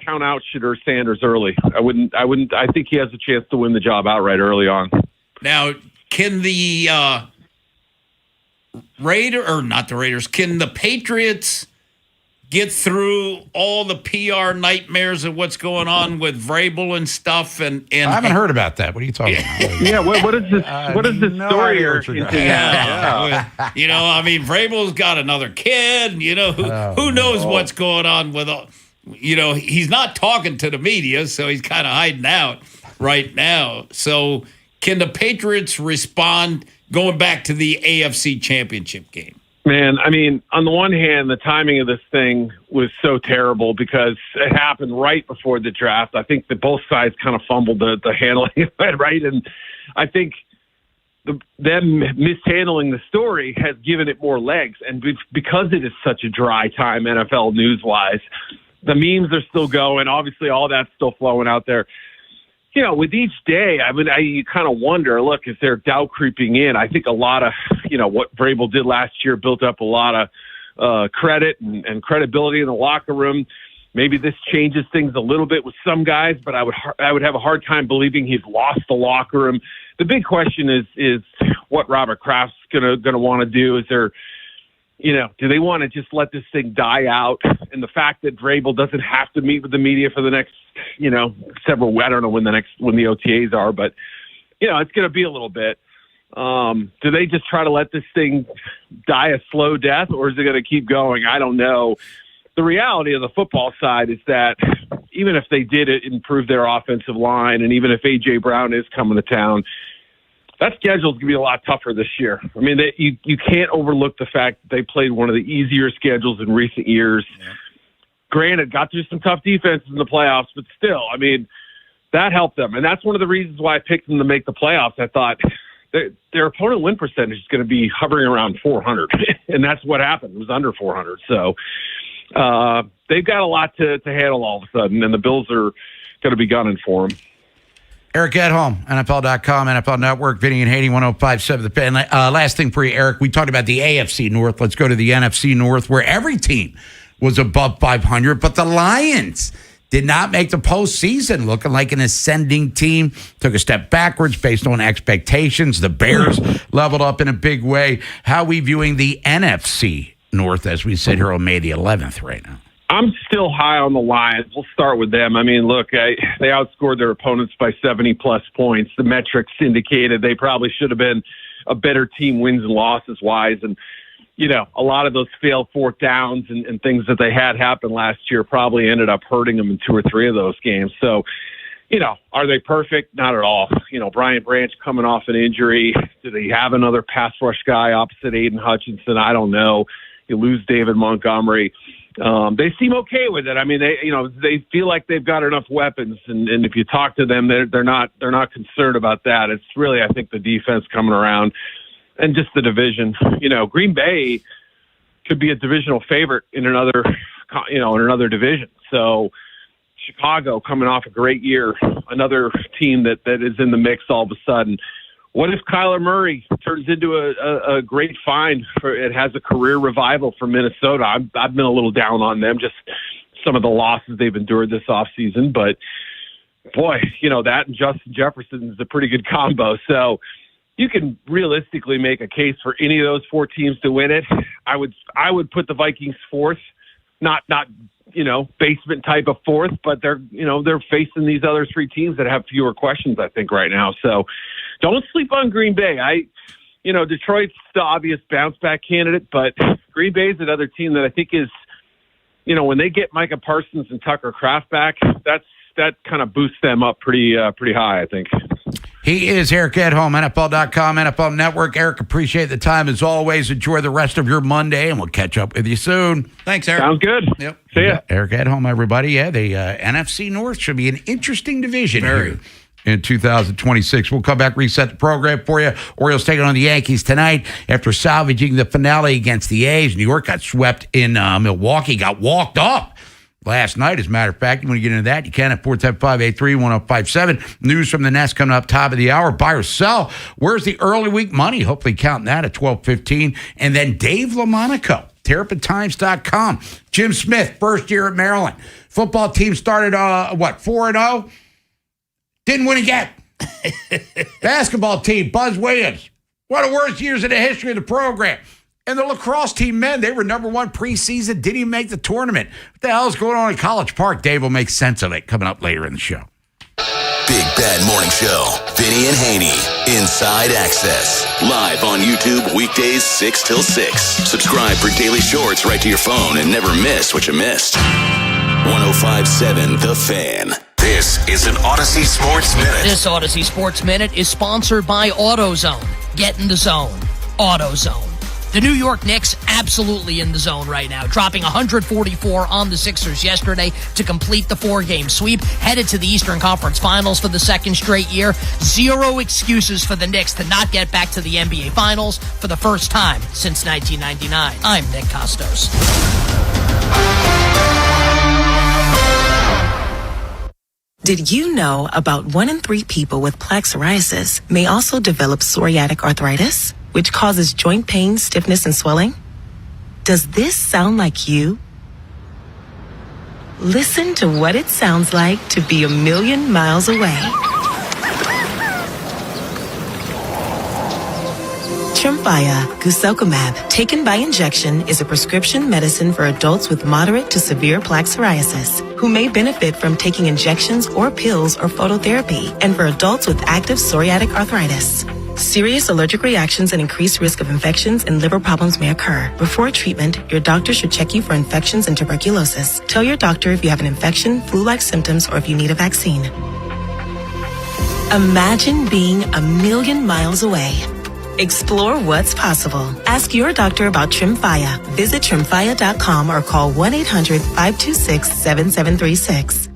count out Shedeur Sanders early. I wouldn't. I think he has a chance to win the job outright early on. Now, can the Can the Patriots get through all the PR nightmares of what's going on with Vrabel and stuff? And I haven't heard about that. What are you talking about? Yeah, what is this? What is this story? Vrabel's got another kid. Who knows what's going on with all. He's not talking to the media, so he's kind of hiding out right now. So can the Patriots respond going back to the AFC Championship game? Man, on the one hand, the timing of this thing was so terrible because it happened right before the draft. I think that both sides kind of fumbled the handling of it, right? And I think them mishandling the story has given it more legs. And because it is such a dry time NFL news-wise, the memes are still going. Obviously, all that's still flowing out there. With each day, you kind of wonder, look, is there doubt creeping in? I think a lot of, what Vrabel did last year built up a lot of credit and credibility in the locker room. Maybe this changes things a little bit with some guys, but I would have a hard time believing he's lost the locker room. The big question is what Robert Kraft's gonna want to do. Is there, do they want to just let this thing die out? And the fact that Vrabel doesn't have to meet with the media for the next, several, I don't know when the OTAs are, but, it's going to be a little bit. Do they just try to let this thing die a slow death, or is it going to keep going? I don't know. The reality of the football side is that even if they did improve their offensive line, and even if A.J. Brown is coming to town, that schedule is going to be a lot tougher this year. You can't overlook the fact that they played one of the easier schedules in recent years. Yeah. Granted, got through some tough defenses in the playoffs, but still, that helped them. And that's one of the reasons why I picked them to make the playoffs. I thought their opponent win percentage is going to be hovering around 400, and that's what happened. It was under 400. So they've got a lot to handle all of a sudden, and the Bills are going to be gunning for them. Eric Edholm, NFL.com, NFL Network, Vinny and Haynie, 105.7 The Fan. Last thing for you, Eric, we talked about the AFC North. Let's go to the NFC North, where every team was above 500, but the Lions did not make the postseason, looking like an ascending team. Took a step backwards based on expectations. The Bears leveled up in a big way. How are we viewing the NFC North as we sit here on May the 11th right now? I'm still high on the Lions. We'll start with them. I mean, look, they outscored their opponents by 70-plus points. The metrics indicated they probably should have been a better team wins and losses wise. And, you know, a lot of those failed fourth downs and things that they had happen last year probably ended up hurting them in 2 or 3 of those games. So, you know, are they perfect? Not at all. You know, Brian Branch coming off an injury. Do they have another pass rush guy opposite Aiden Hutchinson? I don't know. You lose David Montgomery. They seem okay with it. I mean, they feel like they've got enough weapons, and if you talk to them, they're not concerned about that. It's really, I think, the defense coming around and just the division. You know, Green Bay could be a divisional favorite in another division. So Chicago coming off a great year, another team that is in the mix all of a sudden. What if Kyler Murray turns into a great find? It has a career revival for Minnesota. I've been a little down on them, just some of the losses they've endured this offseason. But, boy, you know, that and Justin Jefferson is a pretty good combo. So you can realistically make a case for any of those 4 teams to win it. I would put the Vikings 4th, not you know, basement type of 4th, but they're facing these other 3 teams that have fewer questions, I think, right now. So don't sleep on Green Bay. Detroit's the obvious bounce back candidate, but Green Bay is another team that I think is, you know, when they get Micah Parsons and Tucker Kraft back, that kind of boosts them up pretty high, I think. He is Eric Edholm, NFL.com, NFL Network. Eric, appreciate the time as always. Enjoy the rest of your Monday, and we'll catch up with you soon. Thanks, Eric. Sounds good. Yep. See ya. Eric Edholm, everybody. Yeah, the NFC North should be an interesting division here in 2026. We'll come back, reset the program for you. Orioles taking on the Yankees tonight after salvaging the finale against the A's. New York got swept in Milwaukee, got walked off last night, as a matter of fact. You want to get into that, you can at 475-831-1057. News from the Nest coming up top of the hour. Buy or sell. Where's the early week money? Hopefully counting that at 12:15. And then Dave LaMonaco, TerrapinTimes.com. Jim Smith, first year at Maryland. Football team started, 4-0? Didn't win again. Basketball team, Buzz Williams. One of the worst years in the history of the program. And the lacrosse team men, they were number 1 preseason, didn't even make the tournament. What the hell is going on in College Park? Dave will make sense of it coming up later in the show. Big Bad Morning Show. Vinny and Haynie. Inside Access. Live on YouTube weekdays 6 till 6. Subscribe for daily shorts right to your phone and never miss what you missed. 105.7 The Fan. This is an Odyssey Sports Minute. This Odyssey Sports Minute is sponsored by AutoZone. Get in the zone. AutoZone. The New York Knicks absolutely in the zone right now, dropping 144 on the Sixers yesterday to complete the 4-game sweep, headed to the Eastern Conference Finals for the 2nd straight year. 0 excuses for the Knicks to not get back to the NBA Finals for the first time since 1999. I'm Nick Costos. Did you know about 1 in 3 people with plaque psoriasis may also develop psoriatic arthritis, which causes joint pain, stiffness, and swelling? Does this sound like you? Listen to what it sounds like to be a million miles away. Tremfya guselkumab, taken by injection, is a prescription medicine for adults with moderate to severe plaque psoriasis who may benefit from taking injections or pills or phototherapy, and for adults with active psoriatic arthritis. Serious allergic reactions and increased risk of infections and liver problems may occur. Before treatment, your doctor should check you for infections and tuberculosis. Tell your doctor if you have an infection, flu-like symptoms, or if you need a vaccine. Imagine being a million miles away. Explore what's possible. Ask your doctor about Tremfya. Visit Tremfya.com or call 1-800-526-7736.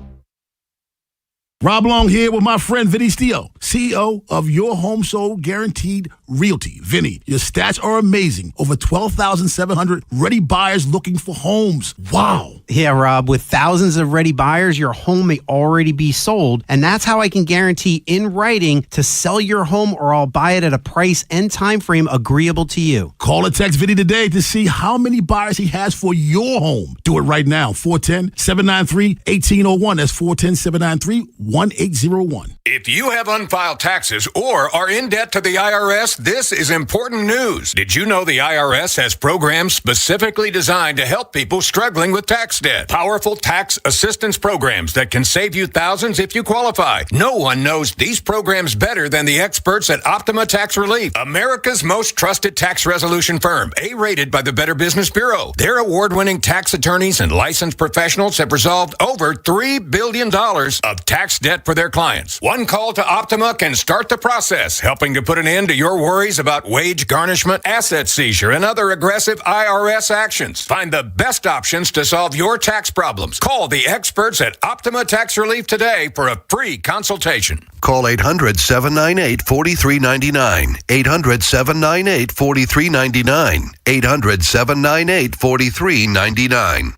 Rob Long here with my friend Vinny Steele, CEO of Your Home Sold Guaranteed Realty. Vinny, your stats are amazing. Over 12,700 ready buyers looking for homes. Wow. Yeah, Rob, with thousands of ready buyers, your home may already be sold. And that's how I can guarantee in writing to sell your home or I'll buy it at a price and time frame agreeable to you. Call or text Vinny today to see how many buyers he has for your home. Do it right now. 410-793-1801. That's 410-793-1801. If you have unfiled taxes or are in debt to the IRS, this is important news. Did you know the IRS has programs specifically designed to help people struggling with tax debt? Powerful tax assistance programs that can save you thousands if you qualify. No one knows these programs better than the experts at Optima Tax Relief, America's most trusted tax resolution firm, A-rated by the Better Business Bureau. Their award-winning tax attorneys and licensed professionals have resolved over $3 billion of tax debt for their clients. One call to Optima can start the process, helping to put an end to your worries about wage garnishment, asset seizure, and other aggressive IRS actions. Find the best options to solve your tax problems. Call the experts at Optima Tax Relief today for a free consultation. Call 800-798-4399. 800-798-4399. 800-798-4399.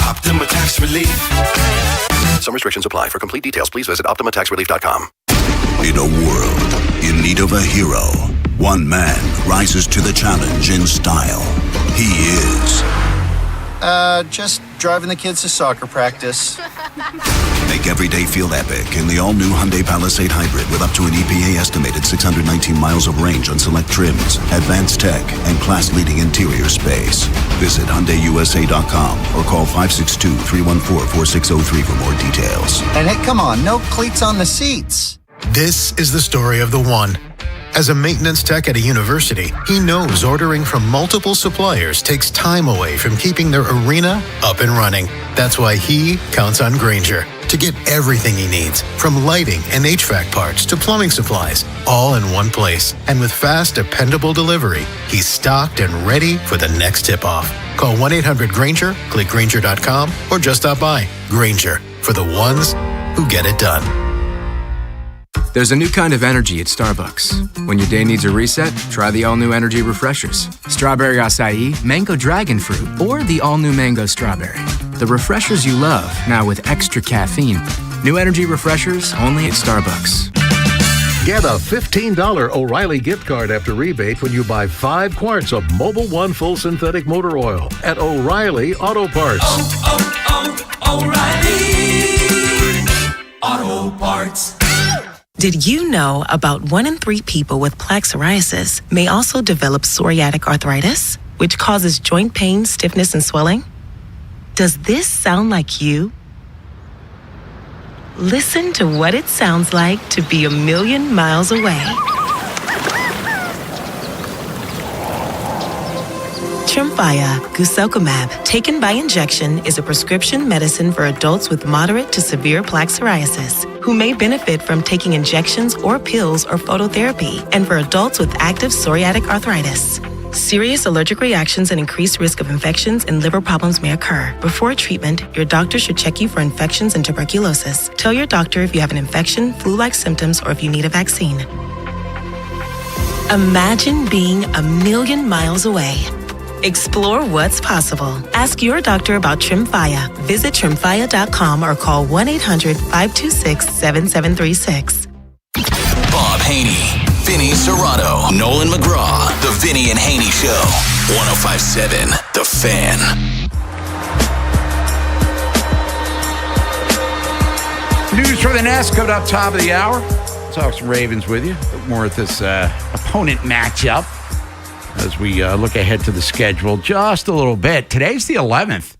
Optima Tax Relief. Some restrictions apply. For complete details, please visit OptimaTaxRelief.com. In a world in need of a hero, one man rises to the challenge in style. He is... just driving the kids to soccer practice. Make every day feel epic in the all-new Hyundai Palisade Hybrid with up to an EPA-estimated 619 miles of range on select trims, advanced tech, and class-leading interior space. Visit HyundaiUSA.com or call 562-314-4603 for more details. And hey, come on, no cleats on the seats. This is the story of the one. As a maintenance tech at a university, he knows ordering from multiple suppliers takes time away from keeping their arena up and running. That's why he counts on Grainger to get everything he needs, from lighting and HVAC parts to plumbing supplies, all in one place. And with fast, dependable delivery, he's stocked and ready for the next tip-off. Call 1-800-GRAINGER, click Grainger.com, or just stop by. Grainger, for the ones who get it done. There's a new kind of energy at Starbucks. When your day needs a reset, try the all-new energy refreshers. Strawberry acai, mango dragon fruit, or the all-new mango strawberry. The refreshers you love, now with extra caffeine. New energy refreshers only at Starbucks. Get a $15 O'Reilly gift card after rebate when you buy 5 quarts of Mobil 1 full synthetic motor oil at O'Reilly Auto Parts. O'Reilly Auto Parts. Did you know about 1 in 3 people with plaque psoriasis may also develop psoriatic arthritis, which causes joint pain, stiffness, and swelling? Does this sound like you? Listen to what it sounds like to be a million miles away. Tremfya guselkumab, taken by injection, is a prescription medicine for adults with moderate to severe plaque psoriasis who may benefit from taking injections or pills or phototherapy, and for adults with active psoriatic arthritis. Serious allergic reactions and increased risk of infections and liver problems may occur. Before treatment, your doctor should check you for infections and tuberculosis. Tell your doctor if you have an infection, flu-like symptoms, or if you need a vaccine. Imagine being a million miles away. Explore what's possible. Ask your doctor about Tremfya. Visit Tremfya.com or call 1-800-526-7736. Bob Haynie, Vinny Serrato, Nolan McGraw, The Vinny and Haynie Show. 105.7 The Fan. News from the Nest coming up top of the hour. Talk some Ravens with you. Look more at this opponent matchup as we look ahead to the schedule just a little bit. Today's the 11th.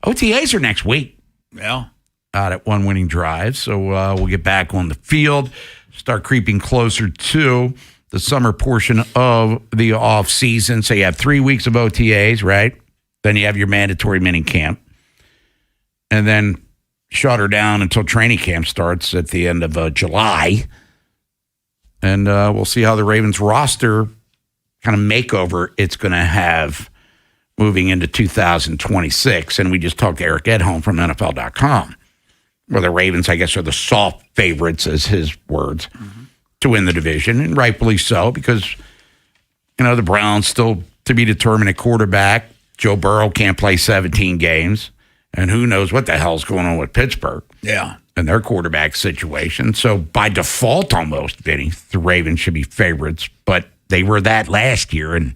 OTAs are next week. Yeah. Out at one winning drive. So we'll get back on the field, start creeping closer to the summer portion of the offseason. So you have 3 weeks of OTAs, right? Then you have your mandatory mini camp. And then shut her down until training camp starts at the end of July. And we'll see how the Ravens roster kind of makeover it's going to have moving into 2026. And we just talked to Eric Edholm from NFL.com, where the Ravens, I guess, are the soft favorites, as his words, to win the division. And rightfully so, because The Browns still to be determined at quarterback. Joe Burrow can't play 17 games. And who knows what the hell's going on with Pittsburgh. Yeah. And their quarterback situation. So by default almost, Vinny, the Ravens should be favorites. But they were that last year and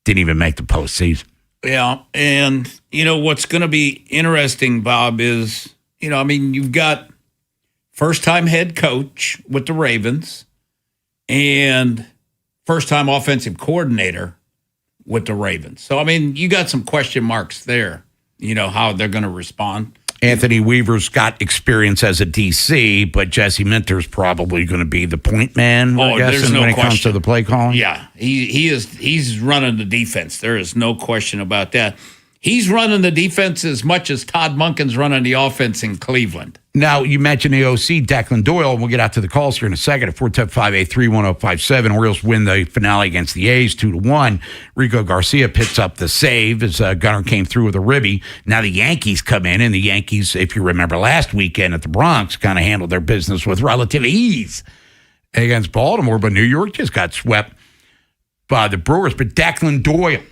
didn't even make the postseason. Yeah. And, what's going to be interesting, Bob, is, you've got first-time head coach with the Ravens and first-time offensive coordinator with the Ravens. So, you got some question marks there, how they're going to respond. Anthony Weaver's got experience as a DC, but Jesse Minter's probably going to be the point man, I guess, there's no when it question. comes to the play calling. Yeah, he is. He's running the defense. There is no question about that. He's running the defense as much as Todd Monken's running the offense in Cleveland. Now, you mentioned the OC, Declan Doyle, and we'll get out to the calls here in a second at 410-583-1057. Orioles win the finale against the A's 2-1. Rico Garcia picks up the save as Gunnar came through with a ribby. Now the Yankees come in, and the Yankees, if you remember last weekend at the Bronx, kind of handled their business with relative ease against Baltimore, but New York just got swept by the Brewers. But Declan Doyle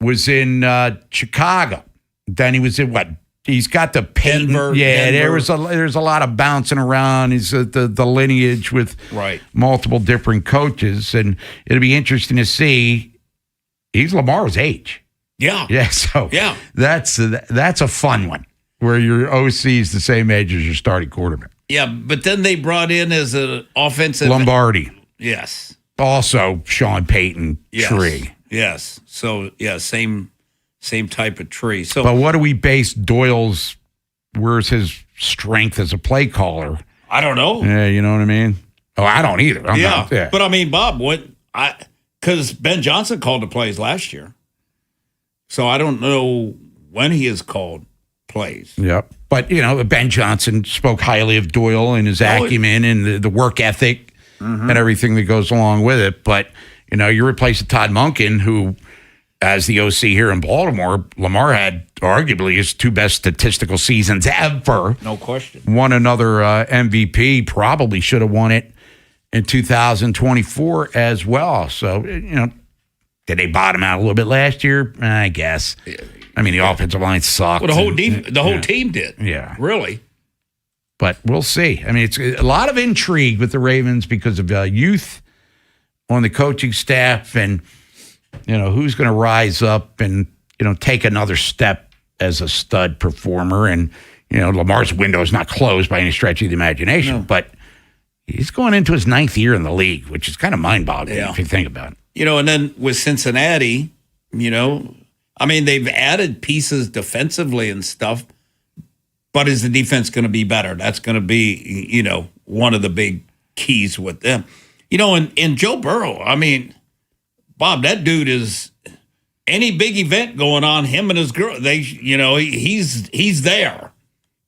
was in Chicago. Then he was in what? He's got the Peyton. Denver. There's a lot of bouncing around. He's the lineage with multiple different coaches, and it'll be interesting to see. He's Lamar's age. Yeah. Yeah. So yeah, that's a fun one where your OC is the same age as your starting quarterback. Yeah, but then they brought in as an offensive Lombardi. Yes. Also, Sean Payton tree. Yes. So yeah, same type of tree. So, but what do we base Doyle's? Where's his strength as a play caller? I don't know. Yeah, you know what I mean. Oh, I don't either. I'm not, but Bob, because Ben Johnson called the plays last year, so I don't know when he has called plays. Yep. But Ben Johnson spoke highly of Doyle and his acumen and the work ethic and everything that goes along with it. But you replace Todd Monken, who, as the OC here in Baltimore, Lamar had arguably his two best statistical seasons ever. No question. Won another MVP, probably should have won it in 2024 as well. So, did they bottom out a little bit last year? I guess. The offensive line sucked. Well, the whole team did. Yeah. Really. But we'll see. It's a lot of intrigue with the Ravens because of youth on the coaching staff and who's going to rise up and, take another step as a stud performer. And, Lamar's window is not closed by any stretch of the imagination, but he's going into his 9th year in the league, which is kind of mind-boggling if you think about it. And then with Cincinnati, they've added pieces defensively and stuff, but is the defense going to be better? That's going to be, one of the big keys with them. And Joe Burrow, Bob, that dude is any big event going on, him and his girl, he's there.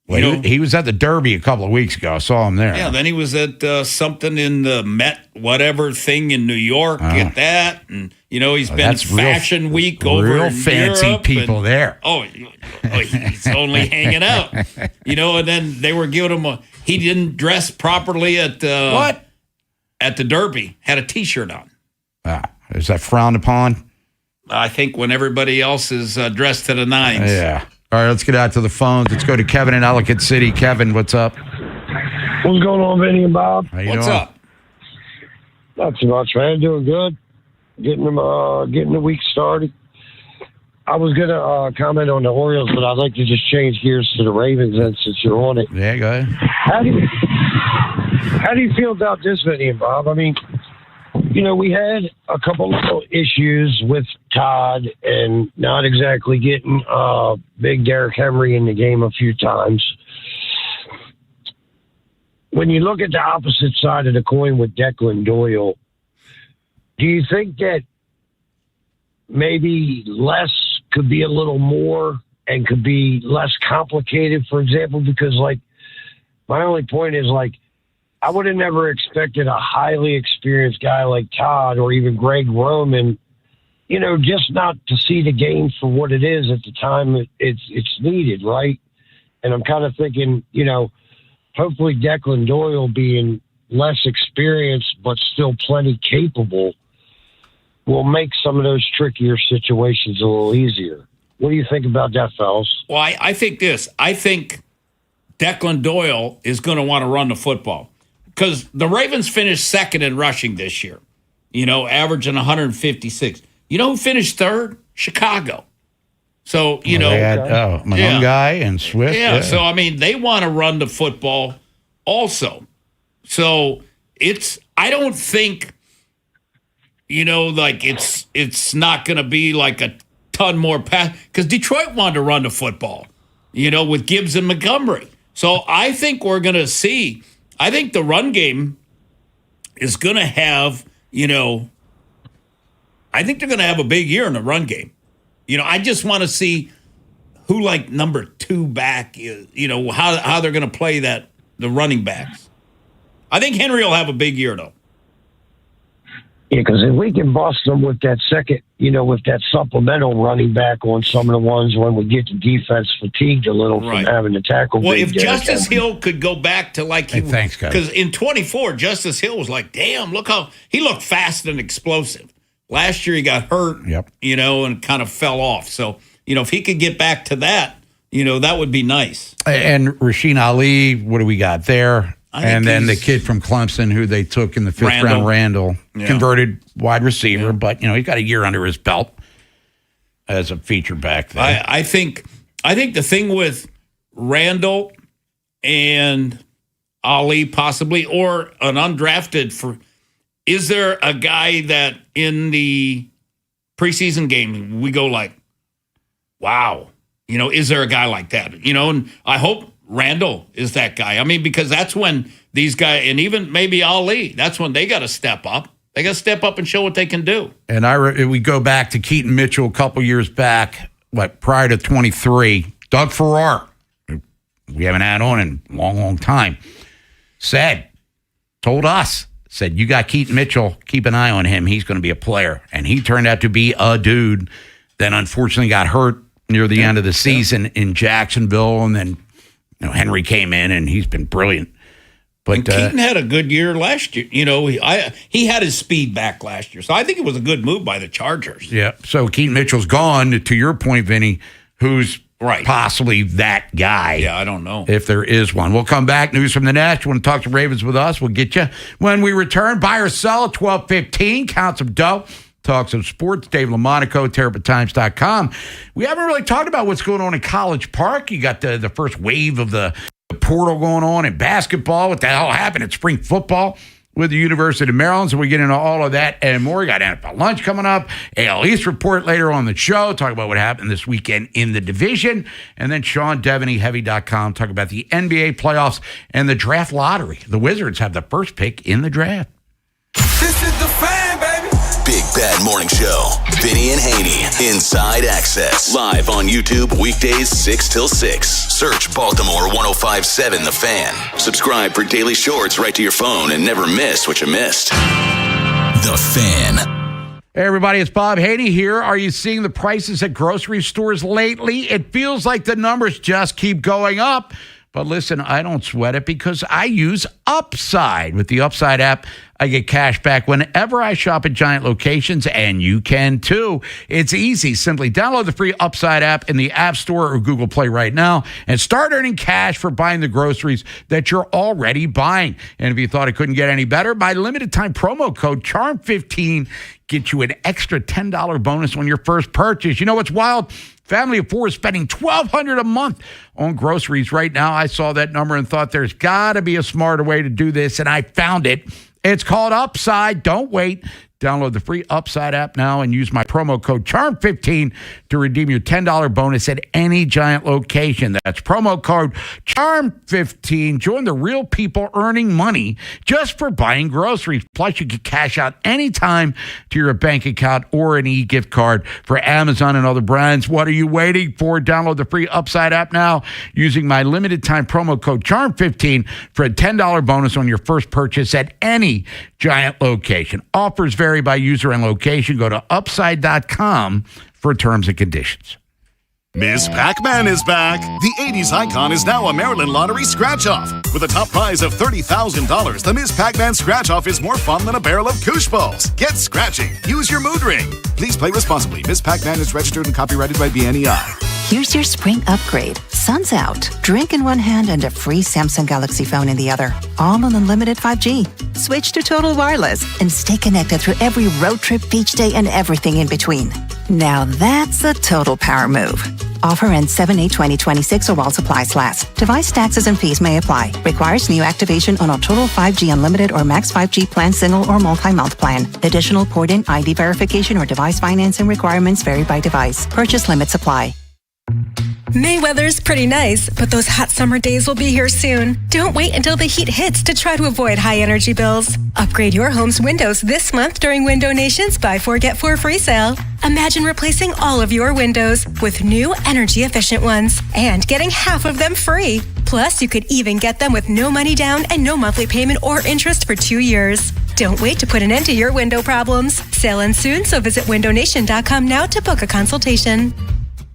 Well, he was at the Derby a couple of weeks ago. I saw him there. Yeah, then he was at something in the Met whatever thing in New York. Get that. And, he's been Fashion Week over real in fancy Europe people there. He's only hanging out. And then they were giving him he didn't dress properly at at the Derby, had a T-shirt on. Is that frowned upon? I think when everybody else is dressed to the nines. Yeah. All right, let's get out to the phones. Let's go to Kevin in Ellicott City. Kevin, what's up? What's going on, Vinny and Bob? What's up? Not too much, man. Doing good. Getting the week started. I was going to comment on the Orioles, but I'd like to just change gears to the Ravens then, since you're on it. Yeah, go ahead. How do you feel about this, Vinny and Bob? We had a couple of issues with Todd and not exactly getting big Derrick Henry in the game a few times. When you look at the opposite side of the coin with Declan Doyle, do you think that maybe less could be a little more and could be less complicated, for example? Because, my only point is, I would have never expected a highly experienced guy like Todd or even Greg Roman, just not to see the game for what it is at the time it's needed, right? And I'm kind of thinking, hopefully Declan Doyle being less experienced but still plenty capable will make some of those trickier situations a little easier. What do you think about that, fellas? Well, I think this. I think Declan Doyle is going to want to run the football because the Ravens finished second in rushing this year, averaging 156. You know who finished third? Chicago. So, They had, my own guy and Swift. Yeah, so, they want to run the football also. So, I don't think, it's not going to be like a ton more pass because Detroit wanted to run the football, with Gibbs and Montgomery. So I think we're going to see, I think the run game is going to have, I think they're going to have a big year in the run game. I just want to see who number 2 back is, how they're going to play the running backs. I think Henry will have a big year though. Yeah, because if we can bust them with that second, with that supplemental running back on some of the ones when we get the defense fatigued a little from having to tackle. Well, if Justice Hill could go back to thanks, guys. Because in 24, Justice Hill was damn, look how he looked fast and explosive. Last year he got hurt, and kind of fell off. So, if he could get back to that, that would be nice. And Rasheen Ali, what do we got there? And then the kid from Clemson who they took in the 5th round, Randall, converted wide receiver, but he's got a year under his belt as a feature back there. I think the thing with Randall and Ali possibly, or an undrafted is there a guy that in the preseason game we go wow, is there a guy like that? And I hope Randall is that guy. Because that's when these guys, and even maybe Ali, that's when they got to step up. They got to step up and show what they can do. And we go back to Keaton Mitchell a couple years back, prior to 23. Doug Farrar, we haven't had on in a long, long time, told us, you got Keaton Mitchell, keep an eye on him. He's going to be a player. And he turned out to be a dude. Then unfortunately got hurt near the end of the season in Jacksonville, and then Henry came in, and he's been brilliant. But Keaton had a good year last year. He had his speed back last year, so I think it was a good move by the Chargers. Yeah. So Keaton Mitchell's gone. To your point, Vinny, who's possibly that guy? Yeah, I don't know if there is one. We'll come back. News from the Nest. You want to talk to Ravens with us? We'll get you when we return. Buy or sell at 12:15. Count some dough. Talk some sports. Dave LaMonaco, TerrapinTimes.com. We haven't really talked about what's going on in College Park. You got the first wave of the portal going on in basketball. What the hell happened at spring football with the University of Maryland? So we get into all of that and more. We got NFL lunch coming up. AL East report later on the show. Talk about what happened this weekend in the division. And then Sean Devaney, Heavy.com, talk about the NBA playoffs and the draft lottery. The Wizards have the first pick in the draft. This is the Fan, baby. Big Bad Morning Show. Vinny and Haynie. Inside Access. Live on YouTube weekdays 6 till 6. Search Baltimore 105.7 The Fan. Subscribe for daily shorts right to your phone and never miss what you missed. The Fan. Hey everybody, it's Bob Haynie here. Are you seeing the prices at grocery stores lately? It feels like the numbers just keep going up. But listen, I don't sweat it because I use Upside. With the Upside app, I get cash back whenever I shop at Giant locations, and you can too. It's easy. Simply download the free Upside app in the App Store or Google Play right now and start earning cash for buying the groceries that you're already buying. And if you thought it couldn't get any better, my limited time promo code CHARM15 gets you an extra $10 bonus on your first purchase. You know what's wild? Family of 4 is spending $1,200 a month on groceries right now. I saw that number and thought there's got to be a smarter way to do this, and I found it. It's called Upside. Don't wait. Download the free Upside app now and use my promo code CHARM15 to redeem your $10 bonus at any Giant location. That's promo code CHARM15. Join the real people earning money just for buying groceries. Plus, you can cash out anytime to your bank account or an e-gift card for Amazon and other brands. What are you waiting for? Download the free Upside app now using my limited time promo code CHARM15 for a $10 bonus on your first purchase at any Giant location. Offers vary by user and location. Go to upside.com for terms and conditions. Miss Pac-Man is back. The 80s icon is now a Maryland Lottery scratch-off. With a top prize of $30,000, the Miss Pac-Man scratch-off is more fun than a barrel of Koosh Balls. Get scratching. Use your mood ring. Please play responsibly. Miss Pac-Man is registered and copyrighted by BNEI. Here's your spring upgrade. Sun's out. Drink in one hand and a free Samsung Galaxy phone in the other. All on unlimited 5G. Switch to Total Wireless and stay connected through every road trip, beach day, and everything in between. Now that's a total power move. Offer ends 7/8/2026 or while supplies last. Device taxes and fees may apply. Requires new activation on a Total 5G Unlimited or Max 5G plan, single or multi-month plan. Additional port-in ID verification or device financing requirements vary by device. Purchase limits apply. May weather's pretty nice, but those hot summer days will be here soon. Don't wait until the heat hits to try to avoid high energy bills. Upgrade your home's windows this month during Window Nation's Buy 4 Get 4 free sale. Imagine replacing all of your windows with new energy efficient ones and getting half of them free. Plus, you could even get them with no money down and no monthly payment or interest for 2 years. Don't wait to put an end to your window problems. Sale ends soon, so visit windownation.com now to book a consultation.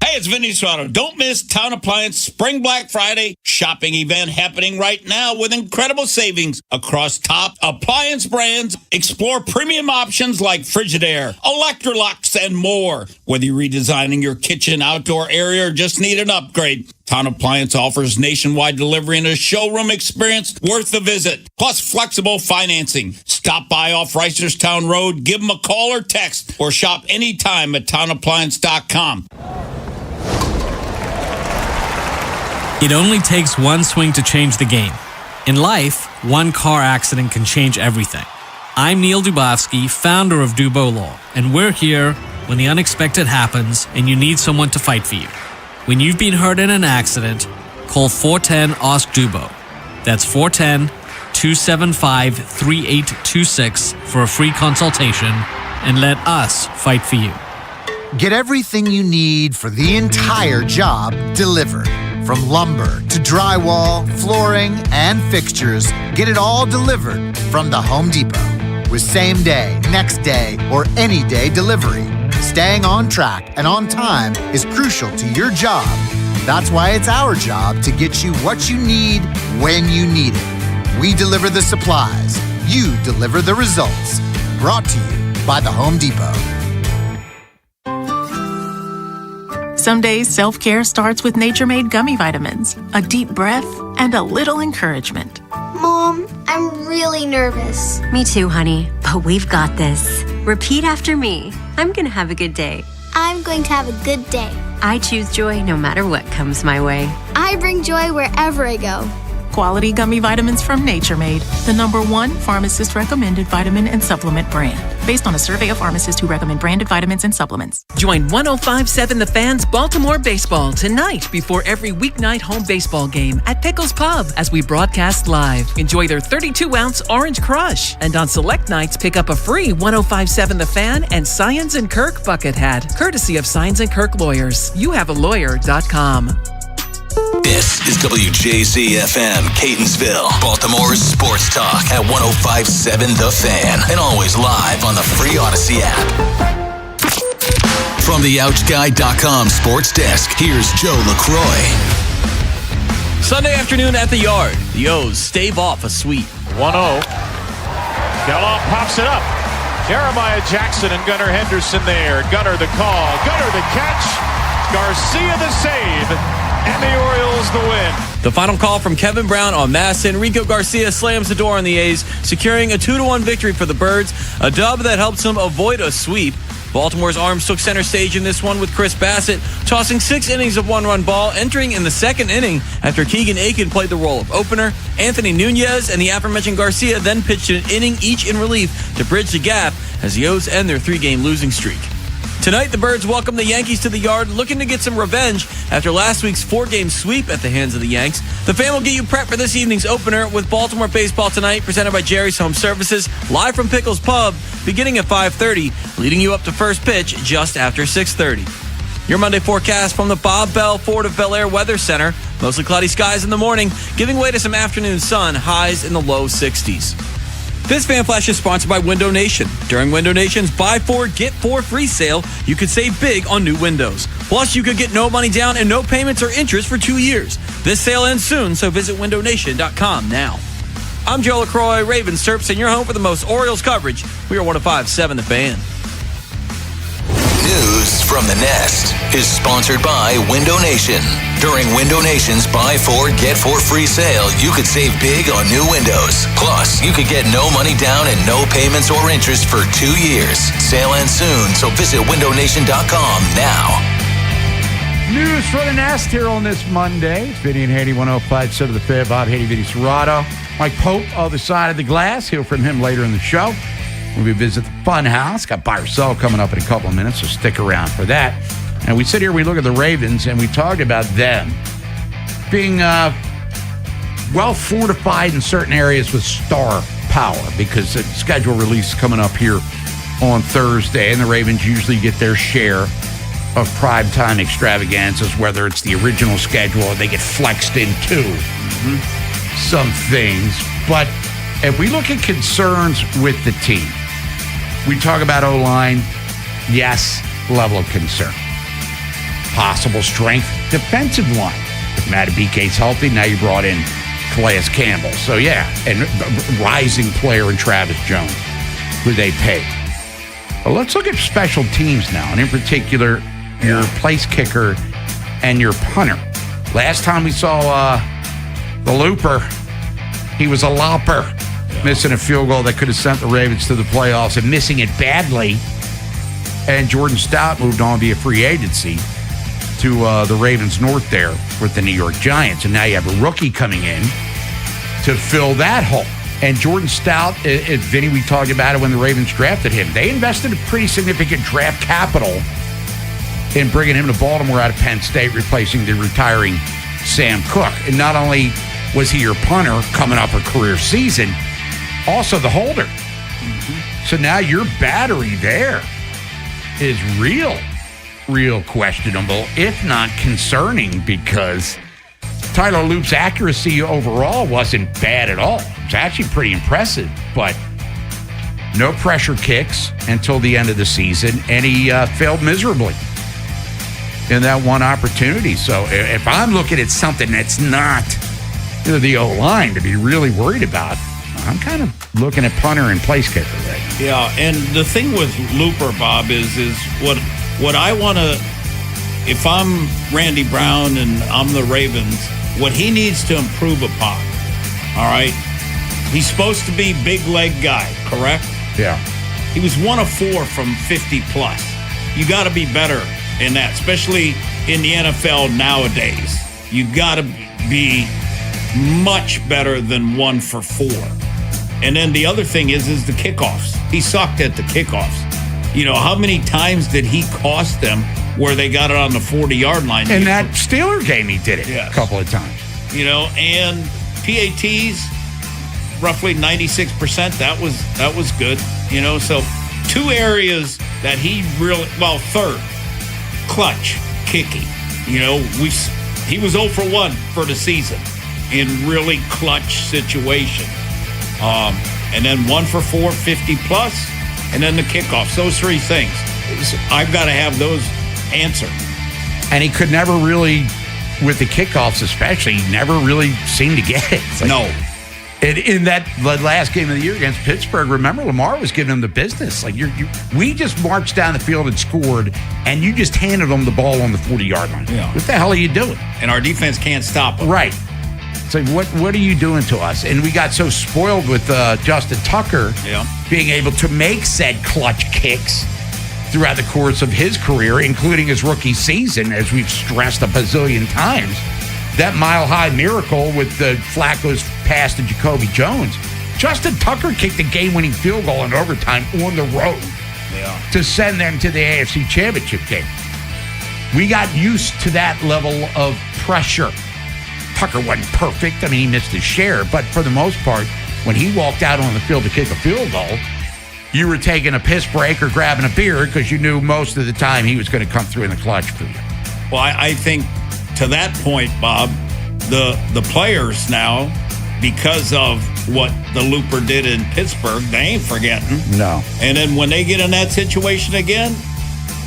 Hey, it's Vinny Haynie. Don't miss Town Appliance Spring Black Friday shopping event happening right now with incredible savings across top appliance brands. Explore premium options like Frigidaire, Electrolux, and more. Whether you're redesigning your kitchen, outdoor area, or just need an upgrade, Town Appliance offers nationwide delivery and a showroom experience worth the visit, plus flexible financing. Stop by off Reisterstown Road, give them a call or text, or shop anytime at townappliance.com. It only takes one swing to change the game. In life, one car accident can change everything. I'm Neil Dubovsky, founder of Dubo Law, and we're here when the unexpected happens and you need someone to fight for you. When you've been hurt in an accident, call 410-ASK-DUBO. That's 410-275-3826 for a free consultation, and let us fight for you. Get everything you need for the entire job delivered. From lumber to drywall, flooring, and fixtures, get it all delivered from the Home Depot. With same day, next day, or any day delivery. Staying on track and on time is crucial to your job. That's why it's our job to get you what you need when you need it. We deliver the supplies. You deliver the results. Brought to you by the Home Depot. Some days, self-care starts with Nature-Made gummy vitamins, a deep breath, and a little encouragement. Mom, I'm really nervous. Me too, honey, but we've got this. Repeat after me. I'm going to have a good day. I'm going to have a good day. I choose joy no matter what comes my way. I bring joy wherever I go. Quality gummy vitamins from Nature Made, the #1 pharmacist-recommended vitamin and supplement brand. Based on a survey of pharmacists who recommend branded vitamins and supplements. Join 105.7 The Fan's Baltimore Baseball tonight before every weeknight home baseball game at Pickles Pub as we broadcast live. Enjoy their 32-ounce Orange Crush. And on select nights, pick up a free 105.7 The Fan and Science & Kirk bucket hat, courtesy of Science & Kirk Lawyers. YouHaveALawyer.com. This is WJZ-FM, Catonsville, Baltimore's sports talk at 105.7 The Fan, and always live on the free Odyssey app. From the OutGuy.com sports desk, here's Joe LaCroix. Sunday afternoon at the Yard. The O's stave off a sweep. 1-0. Geloff pops it up. Jeremiah Jackson and Gunnar Henderson there. Gunnar the call. Gunnar the catch. Garcia the save. And the Orioles the win. The final call from Kevin Brown on Masson. Rico Garcia slams the door on the A's, securing a 2-1 victory for the Birds, a dub that helps them avoid a sweep. Baltimore's arms took center stage in this one with Chris Bassett tossing 6 innings of one-run ball, entering in the second inning after Keegan Aiken played the role of opener. Anthony Nunez and the aforementioned Garcia then pitched an inning each in relief to bridge the gap as the O's end their 3-game losing streak. Tonight, the Birds welcome the Yankees to the Yard, looking to get some revenge after last week's 4-game sweep at the hands of the Yanks. The Fan will get you prepped for this evening's opener with Baltimore Baseball tonight, presented by Jerry's Home Services, live from Pickles Pub, beginning at 5:30, leading you up to first pitch just after 6:30. Your Monday forecast from the Bob Bell Ford of Bel Air Weather Center. Mostly cloudy skies in the morning, giving way to some afternoon sun, highs in the low 60s. This Fan Flash is sponsored by Window Nation. During Window Nation's Buy 4, Get 4 free sale, you could save big on new windows. Plus, you could get no money down and no payments or interest for 2 years. This sale ends soon, so visit windownation.com now. I'm Joe LaCroix, Ravens Terps, and your home for the most Orioles coverage. We are 105.7 The Fan. News from the Nest is sponsored by Window Nation. During Window Nation's Buy 4, Get 4 free sale, you could save big on new windows. Plus, you could get no money down and no payments or interest for 2 years. Sale ends soon, so visit windownation.com now. News from the Nest here on this Monday. It's Vinny and Haynie, 105.7 The Fan. Bob Haynie, Vinny Serrato. Mike Pope, other side of the glass. Hear from him later in the show. We visit the Fun House. Got Buy or Sell coming up in a couple of minutes, so stick around for that. And we sit here, we look at the Ravens, and we talk about them being well fortified in certain areas with star power because the schedule release is coming up here on Thursday, and the Ravens usually get their share of primetime extravaganzas, whether it's the original schedule or they get flexed into some things. But if we look at concerns with the team, we talk about O-line, yes, level of concern. Possible strength, defensive line. If Madubuike's healthy, now you brought in Calais Campbell. So, yeah, and rising player in Travis Jones, who they paid. But let's look at special teams now, and in particular, your place kicker and your punter. Last time we saw the Looper, he was a lopper. Missing a field goal that could have sent the Ravens to the playoffs and missing it badly. And Jordan Stout moved on via free agency to the Ravens North there with the New York Giants. And now you have a rookie coming in to fill that hole. And Jordan Stout, Vinny, we talked about it when the Ravens drafted him. They invested a pretty significant draft capital in bringing him to Baltimore out of Penn State, replacing the retiring Sam Cook. And not only was he your punter coming up a career season, also the holder. So now your battery there is real questionable, if not concerning, because Tyler Loop's accuracy overall wasn't bad at all. It was actually pretty impressive, but no pressure kicks until the end of the season, and he failed miserably in that one opportunity. So if I'm looking at something that's not the O-line to be really worried about, I'm kind of looking at punter and place kicker right now. Yeah, and the thing with Looper, Bob, is what I want to, if I'm Randy Brown and I'm the Ravens, what he needs to improve upon, all right? He's supposed to be big leg guy, correct? Yeah. He was 1 of 4 from 50 plus. You got to be better in that, especially in the NFL nowadays. You got to be much better than 1 for 4. And then the other thing is the kickoffs. He sucked at the kickoffs. You know, how many times did he cost them where they got it on the 40-yard line? In that Steeler game, he did it a couple of times. You know, and PATs, roughly 96%. That was good. You know, so 2 areas that he really, well, third, clutch, kicking. You know, he was 0 for 1 for the season in really clutch situations. And then 1 for 4, 50 plus, and then the kickoffs. Those 3 things. I've got to have those answered. And he could never really, with the kickoffs especially, never really seemed to get it. Like, no. In that last game of the year against Pittsburgh, remember, Lamar was giving him the business. Like, we just marched down the field and scored, and you just handed them the ball on the 40-yard line. Yeah. What the hell are you doing? And our defense can't stop them. Right. It's like, what are you doing to us? And we got so spoiled with Justin Tucker being able to make said clutch kicks throughout the course of his career, including his rookie season, as we've stressed a bazillion times. That mile-high miracle with the Flacco's pass to Jacoby Jones. Justin Tucker kicked the game-winning field goal in overtime on the road to send them to the AFC Championship game. We got used to that level of pressure. Tucker wasn't perfect. I mean, he missed his share. But for the most part, when he walked out on the field to kick a field goal, you were taking a piss break or grabbing a beer because you knew most of the time he was going to come through in the clutch for you. Well, I think to that point, Bob, the players now, because of what the Looper did in Pittsburgh. They ain't forgetting. No. And then when they get in that situation again,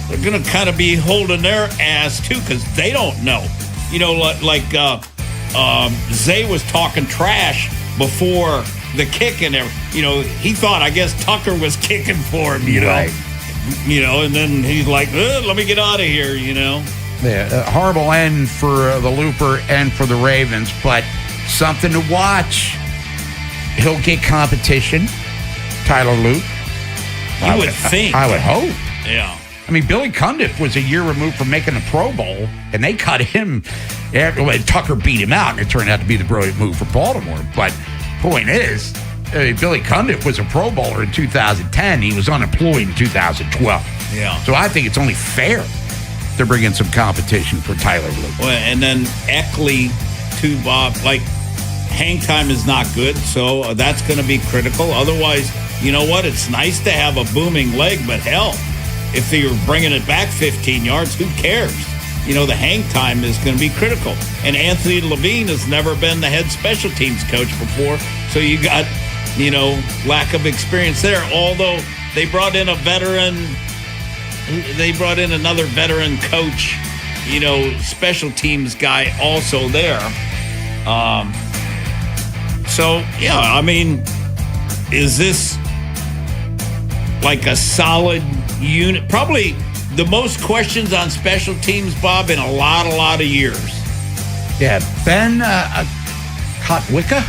they're going to kind of be holding their ass, too, because they don't know. You know, like Zay was talking trash before the kick and everything. You know, he thought, I guess, Tucker was kicking for him, you know. Right. You know, and then he's like, let me get out of here, you know. Yeah, horrible end for the Looper and for the Ravens, but something to watch. He'll get competition, Tyler Luke. You would think. I would hope. Yeah. I mean, Billy Cundiff was a year removed from making a Pro Bowl, and they cut him after Tucker beat him out, and it turned out to be the brilliant move for Baltimore. But point is, Billy Cundiff was a Pro Bowler in 2010. He was unemployed in 2012. Yeah. So I think it's only fair to bring in some competition for Tyler Luke. Well, and then Eckley, too, Bob. Like, hang time is not good, so that's going to be critical. Otherwise, you know what? It's nice to have a booming leg, but hell, if you're bringing it back 15 yards, who cares? You know, the hang time is going to be critical. And Anthony Levine has never been the head special teams coach before, so you got, you know, lack of experience there. Although they brought in a veteran, they brought in another veteran coach, you know, special teams guy also there. So, yeah, I mean, is this like a solid unit? Probably the most questions on special teams, Bob, in a lot of years. Yeah, Ben Kotwicka?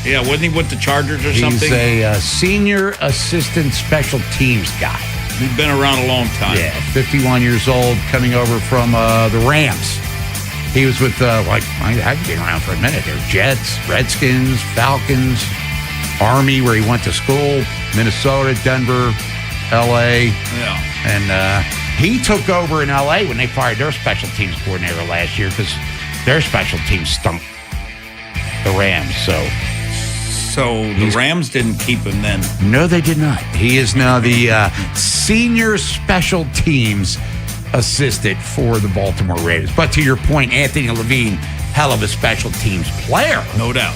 Yeah, wasn't he with the Chargers or something? He's a senior assistant special teams guy. He's been around a long time. Yeah, 51 years old, coming over from the Rams. He was with, I've been around for a minute. There Jets, Redskins, Falcons, Army, where he went to school, Minnesota, Denver, L.A. Yeah. And he took over in L.A. when they fired their special teams coordinator last year because their special teams stunk the Rams. So the Rams didn't keep him then? No, they did not. He is now the senior special teams assistant for the Baltimore Ravens. But to your point, Anthony Levine, hell of a special teams player. No doubt.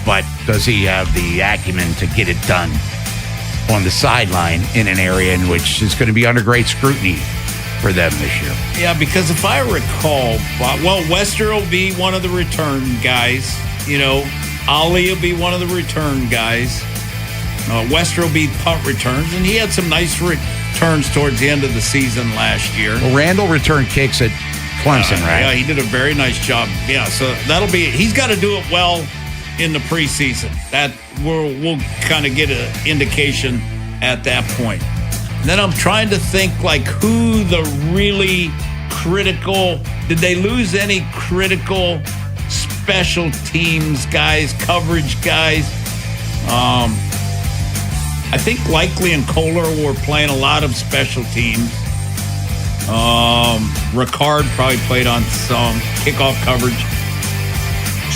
But does he have the acumen to get it done on the sideline in an area in which is going to be under great scrutiny for them this year? Yeah, because if I recall, Wester will be one of the return guys. You know, Ali will be one of the return guys. Wester will be punt returns, and he had some nice returns towards the end of the season last year. Well, Randall returned kicks at Clemson, right? Yeah, he did a very nice job. Yeah, so he's got to do it well in the preseason. That we'll kind of get an indication at that point. And then I'm trying to think like who the really critical, did they lose any critical special teams guys, coverage guys? I think Likely and Kohler were playing a lot of special teams. Ricard probably played on some kickoff coverage.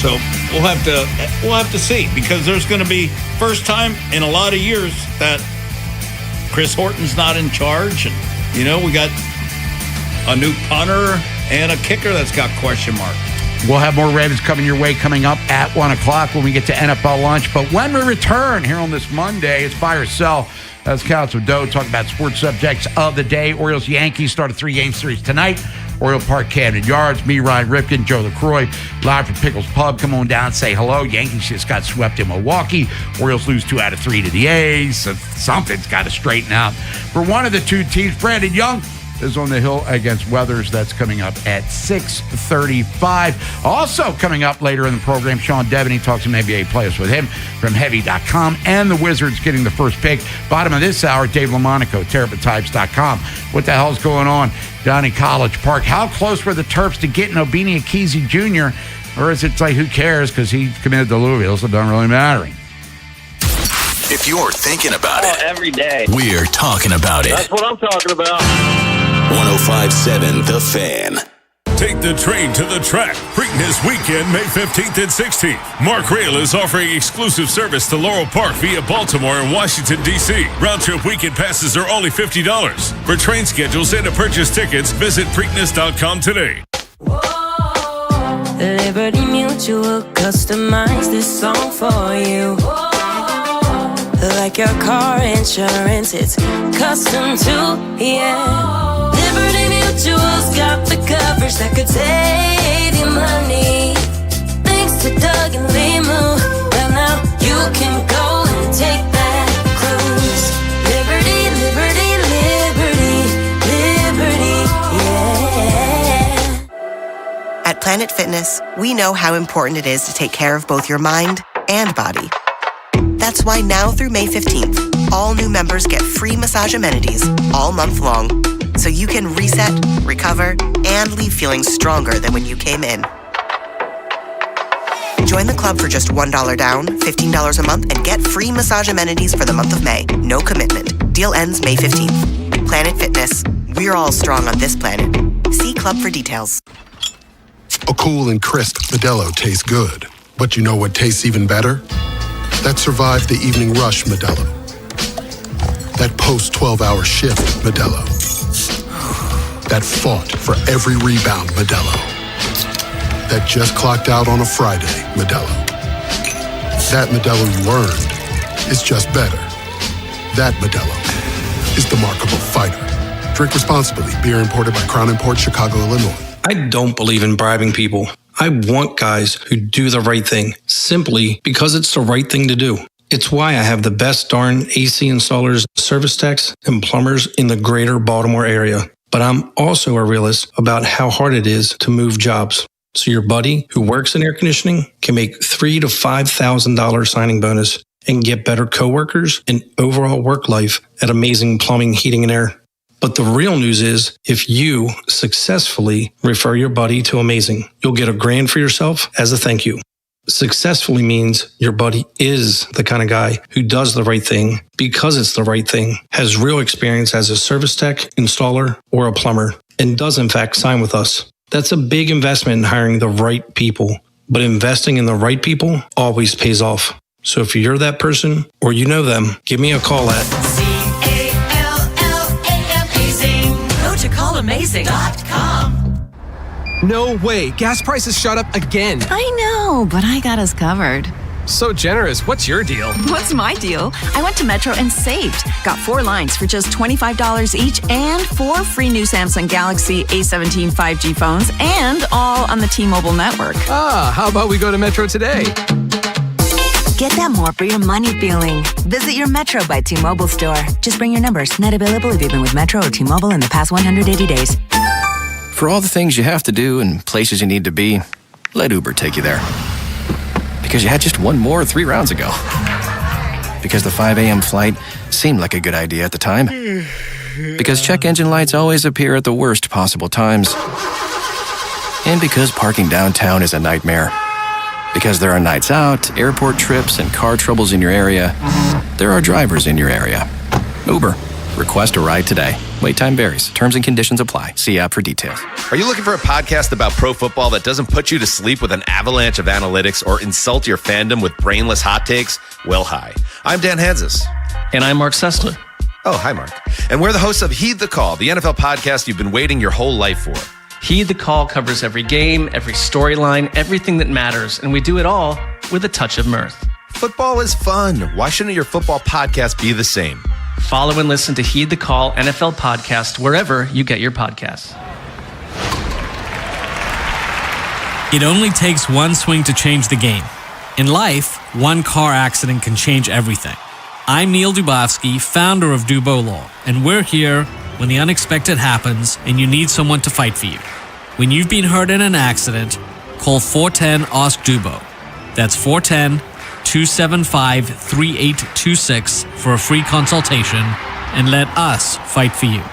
So we'll have to see, because there's going to be first time in a lot of years that Chris Horton's not in charge, and you know we got a new punter and a kicker that's got question marks. We'll have more Ravens coming your way coming up at 1 o'clock when we get to NFL lunch. But when we return here on this Monday, it's Buy or Sell. That's Couch with Doe talking about sports subjects of the day. Orioles-Yankees start a 3-game series tonight. Oriole Park, Camden Yards. Me, Ryan Ripken, Joe LaCroix, live from Pickles Pub. Come on down, say hello. Yankees just got swept in Milwaukee. Orioles lose 2 out of 3 to the A's. So something's got to straighten out for one of the two teams. Brandon Young is on the hill against Weathers. That's coming up at 6:35. Also coming up later in the program, Sean Devaney talks some NBA players with him from Heavy.com, and the Wizards getting the first pick. Bottom of this hour, Dave LaMonaco, TerrapinTypes.com. What the hell's going on down in College Park? How close were the Terps to getting Obini Akizi Jr.? Or is it like, who cares because he committed to Louisville, so it doesn't really matter? If you're thinking about it every day, we're talking about it. That's what I'm talking about. 105.7 The Fan. Take the train to the track. Preakness weekend, May 15th and 16th. Mark Rail is offering exclusive service to Laurel Park via Baltimore and Washington, D.C. Round-trip weekend passes are only $50. For train schedules and to purchase tickets, visit Preakness.com today. Liberty Mutual customized this song for you. Like your car insurance, it's custom too, yeah. Liberty Mutual's got the coverage that could save you money. Thanks to Doug and Limu, well now you can go and take that cruise. Liberty, liberty, liberty, liberty, yeah. At Planet Fitness, we know how important it is to take care of both your mind and body. That's why now through May 15th, all new members get free massage amenities all month long, so you can reset, recover, and leave feeling stronger than when you came in. Join the club for just $1 down, $15 a month, and get free massage amenities for the month of May. No commitment. Deal ends May 15th. Planet Fitness. We're all strong on this planet. See club for details. A cool and crisp Modelo tastes good. But you know what tastes even better? That survived the evening rush Modelo. That post-12-hour shift Modelo. That fought for every rebound Modelo. That just clocked out on a Friday Modelo. That Modelo you earned is just better. That Modelo is the markable fighter. Drink responsibly. Beer imported by Crown Imports, Chicago, Illinois. I don't believe in bribing people. I want guys who do the right thing, simply because it's the right thing to do. It's why I have the best darn AC installers, service techs, and plumbers in the greater Baltimore area. But I'm also a realist about how hard it is to move jobs. So your buddy who works in air conditioning can make $3,000 to $5,000 signing bonus and get better coworkers and overall work life at Amazing Plumbing, Heating, and Air. But the real news is, if you successfully refer your buddy to Amazing, you'll get $1,000 for yourself as a thank you. Successfully means your buddy is the kind of guy who does the right thing because it's the right thing, has real experience as a service tech, installer, or a plumber, and does in fact sign with us. That's a big investment in hiring the right people, but investing in the right people always pays off. So if you're that person or you know them, give me a call at CALLAMAZING.com. No way. Gas prices shot up again. I know, but I got us covered. So generous. What's your deal? What's my deal? I went to Metro and saved. Got 4 lines for just $25 each and 4 free new Samsung Galaxy A17 5G phones, and all on the T-Mobile network. Ah, how about we go to Metro today? Get that more for your money feeling. Visit your Metro by T-Mobile store. Just bring your numbers. Net available if you've been with Metro or T-Mobile in the past 180 days. For all the things you have to do and places you need to be, let Uber take you there. Because you had just one more 3 rounds ago. Because the 5 a.m. flight seemed like a good idea at the time. Because check engine lights always appear at the worst possible times. And because parking downtown is a nightmare. Because there are nights out, airport trips, and car troubles in your area, there are drivers in your area. Uber. Request a ride today. Wait time varies. Terms and conditions apply. See app for details. Are you looking for a podcast about pro football that doesn't put you to sleep with an avalanche of analytics or insult your fandom with brainless hot takes? Well, hi. I'm Dan Hansis. And I'm Mark Sessler. Oh, hi, Mark. And we're the hosts of Heed the Call, the NFL podcast you've been waiting your whole life for. Heed the Call covers every game, every storyline, everything that matters, and we do it all with a touch of mirth. Football is fun. Why shouldn't your football podcast be the same? Follow and listen to Heed the Call NFL podcast wherever you get your podcasts. It only takes one swing to change the game. In life, one car accident can change everything. I'm Neil Dubofsky, founder of Dubo Law, and we're here when the unexpected happens and you need someone to fight for you. When you've been hurt in an accident, call 410-ASK-DUBO. That's 410-275-3826 for a free consultation, and let us fight for you.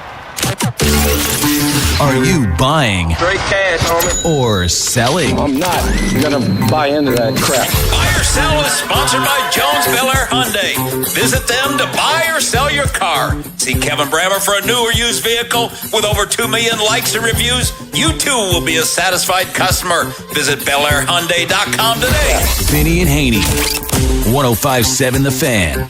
Are you buying straight cash, homie, or selling? I'm not gonna buy into that crap. Buy or Sell is sponsored by Jones Bel Air Hyundai. Visit them to buy or sell your car. See Kevin Brammer for a new or used vehicle with over 2 million likes and reviews. You too will be a satisfied customer. Visit BelAirHyundai.com today. Vinny and Haynie, 105.7 The Fan.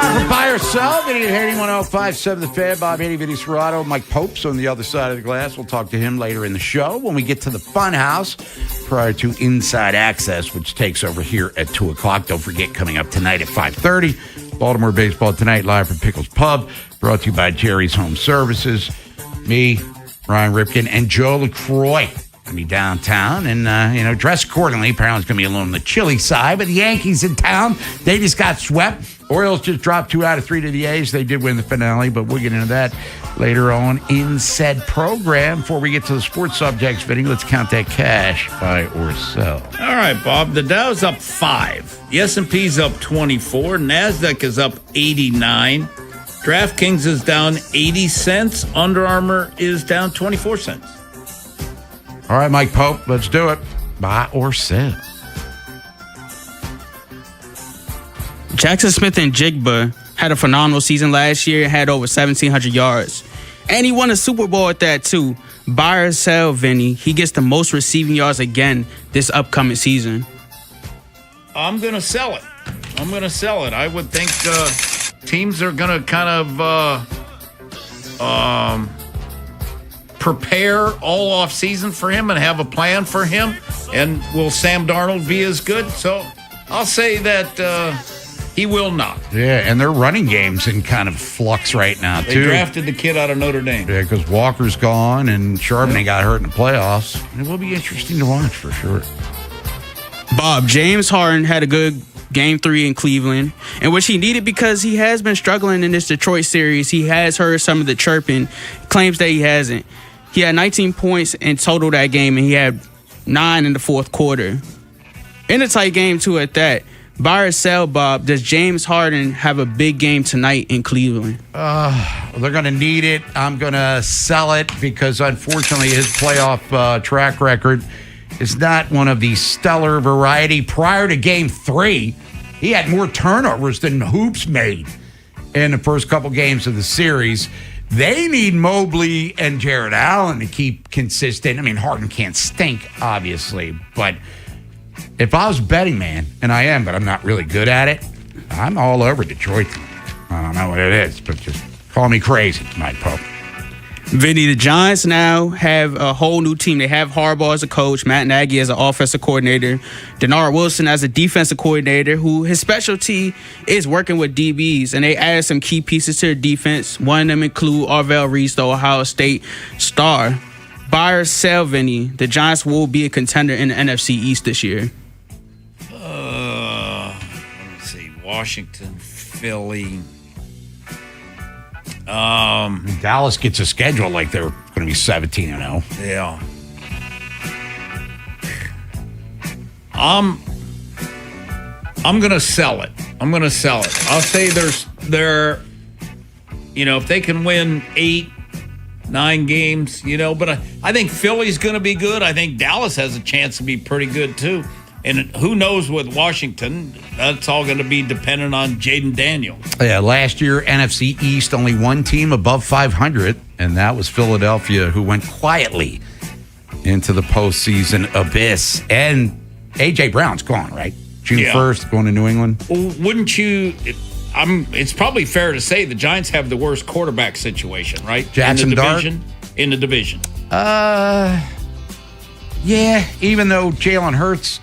Time for buy or sell. Vinny Haynie, 105.7 The Fan. Bob Haynie, Vinny Serrato, Mike Pope's on the other side of the glass. We'll talk to him later in the show when we get to the Fun House prior to Inside Access, which takes over here at 2 o'clock. Don't forget, coming up tonight at 5:30, Baltimore Baseball Tonight, live from Pickles Pub, brought to you by Jerry's Home Services. Me, Ryan Ripken, and Joe LaCroix. Going to be downtown and, dress accordingly. Apparently it's going to be a little on the chilly side, but the Yankees in town, they just got swept. Orioles just dropped 2 out of 3 to the A's. They did win the finale, but we'll get into that later on in said program. Before we get to the sports subjects, Vinny, let's count that cash, buy or sell. All right, Bob. The Dow's up 5. The S&P's up 24. NASDAQ is up 89. DraftKings is down 80 cents. Under Armour is down 24 cents. All right, Mike Pope, let's do it. Buy or sell. Jackson Smith and Jigba had a phenomenal season last year, had over 1,700 yards. And he won a Super Bowl at that, too. Buy or sell, Vinny. He gets the most receiving yards again this upcoming season. I'm going to sell it. I would think teams are going to kind of prepare all off season for him and have a plan for him. And will Sam Darnold be as good? So I'll say that he will not. Yeah, and their running game's in kind of flux right now, too. They drafted the kid out of Notre Dame. Yeah, because Walker's gone and Charbonnet got hurt in the playoffs. It will be interesting to watch for sure. Bob, James Harden had a good Game 3 in Cleveland, in which he needed because he has been struggling in this Detroit series. He has heard some of the chirping, claims that he hasn't. He had 19 points in total that game, and he had 9 in the fourth quarter. In a tight game, too, at that. Buy or sell, Bob, does James Harden have a big game tonight in Cleveland? They're going to need it. I'm going to sell it because, unfortunately, his playoff track record is not one of the stellar variety. Prior to Game 3, he had more turnovers than Hoops made in the first couple games of the series. They need Mobley and Jared Allen to keep consistent. I mean, Harden can't stink, obviously, but if I was a betting man, and I am, but I'm not really good at it, I'm all over Detroit. I don't know what it is, but just call me crazy, Mike Pope. Vinny, the Giants now have a whole new team. They have Harbaugh as a coach, Matt Nagy as an offensive coordinator, Denard Wilson as a defensive coordinator, who his specialty is working with DBs, and they added some key pieces to their defense. One of them include Arvell Reese, the Ohio State star. Buy or sell, Vinny, the Giants will be a contender in the NFC East this year. Let me see. Washington, Philly. Dallas gets a schedule like they're going to be 17-0. Yeah. I'm going to sell it. I'll say if they can win 8-9 games, but I think Philly's going to be good. I think Dallas has a chance to be pretty good too. And who knows with Washington, that's all going to be dependent on Jaden Daniels. Yeah, last year, NFC East, only one team above 500, and that was Philadelphia, who went quietly into the postseason abyss. And A.J. Brown's gone, right? June 1st, going to New England. Well, wouldn't you... it's probably fair to say the Giants have the worst quarterback situation, right? Jackson Dart? In the division. Yeah, even though Jalen Hurts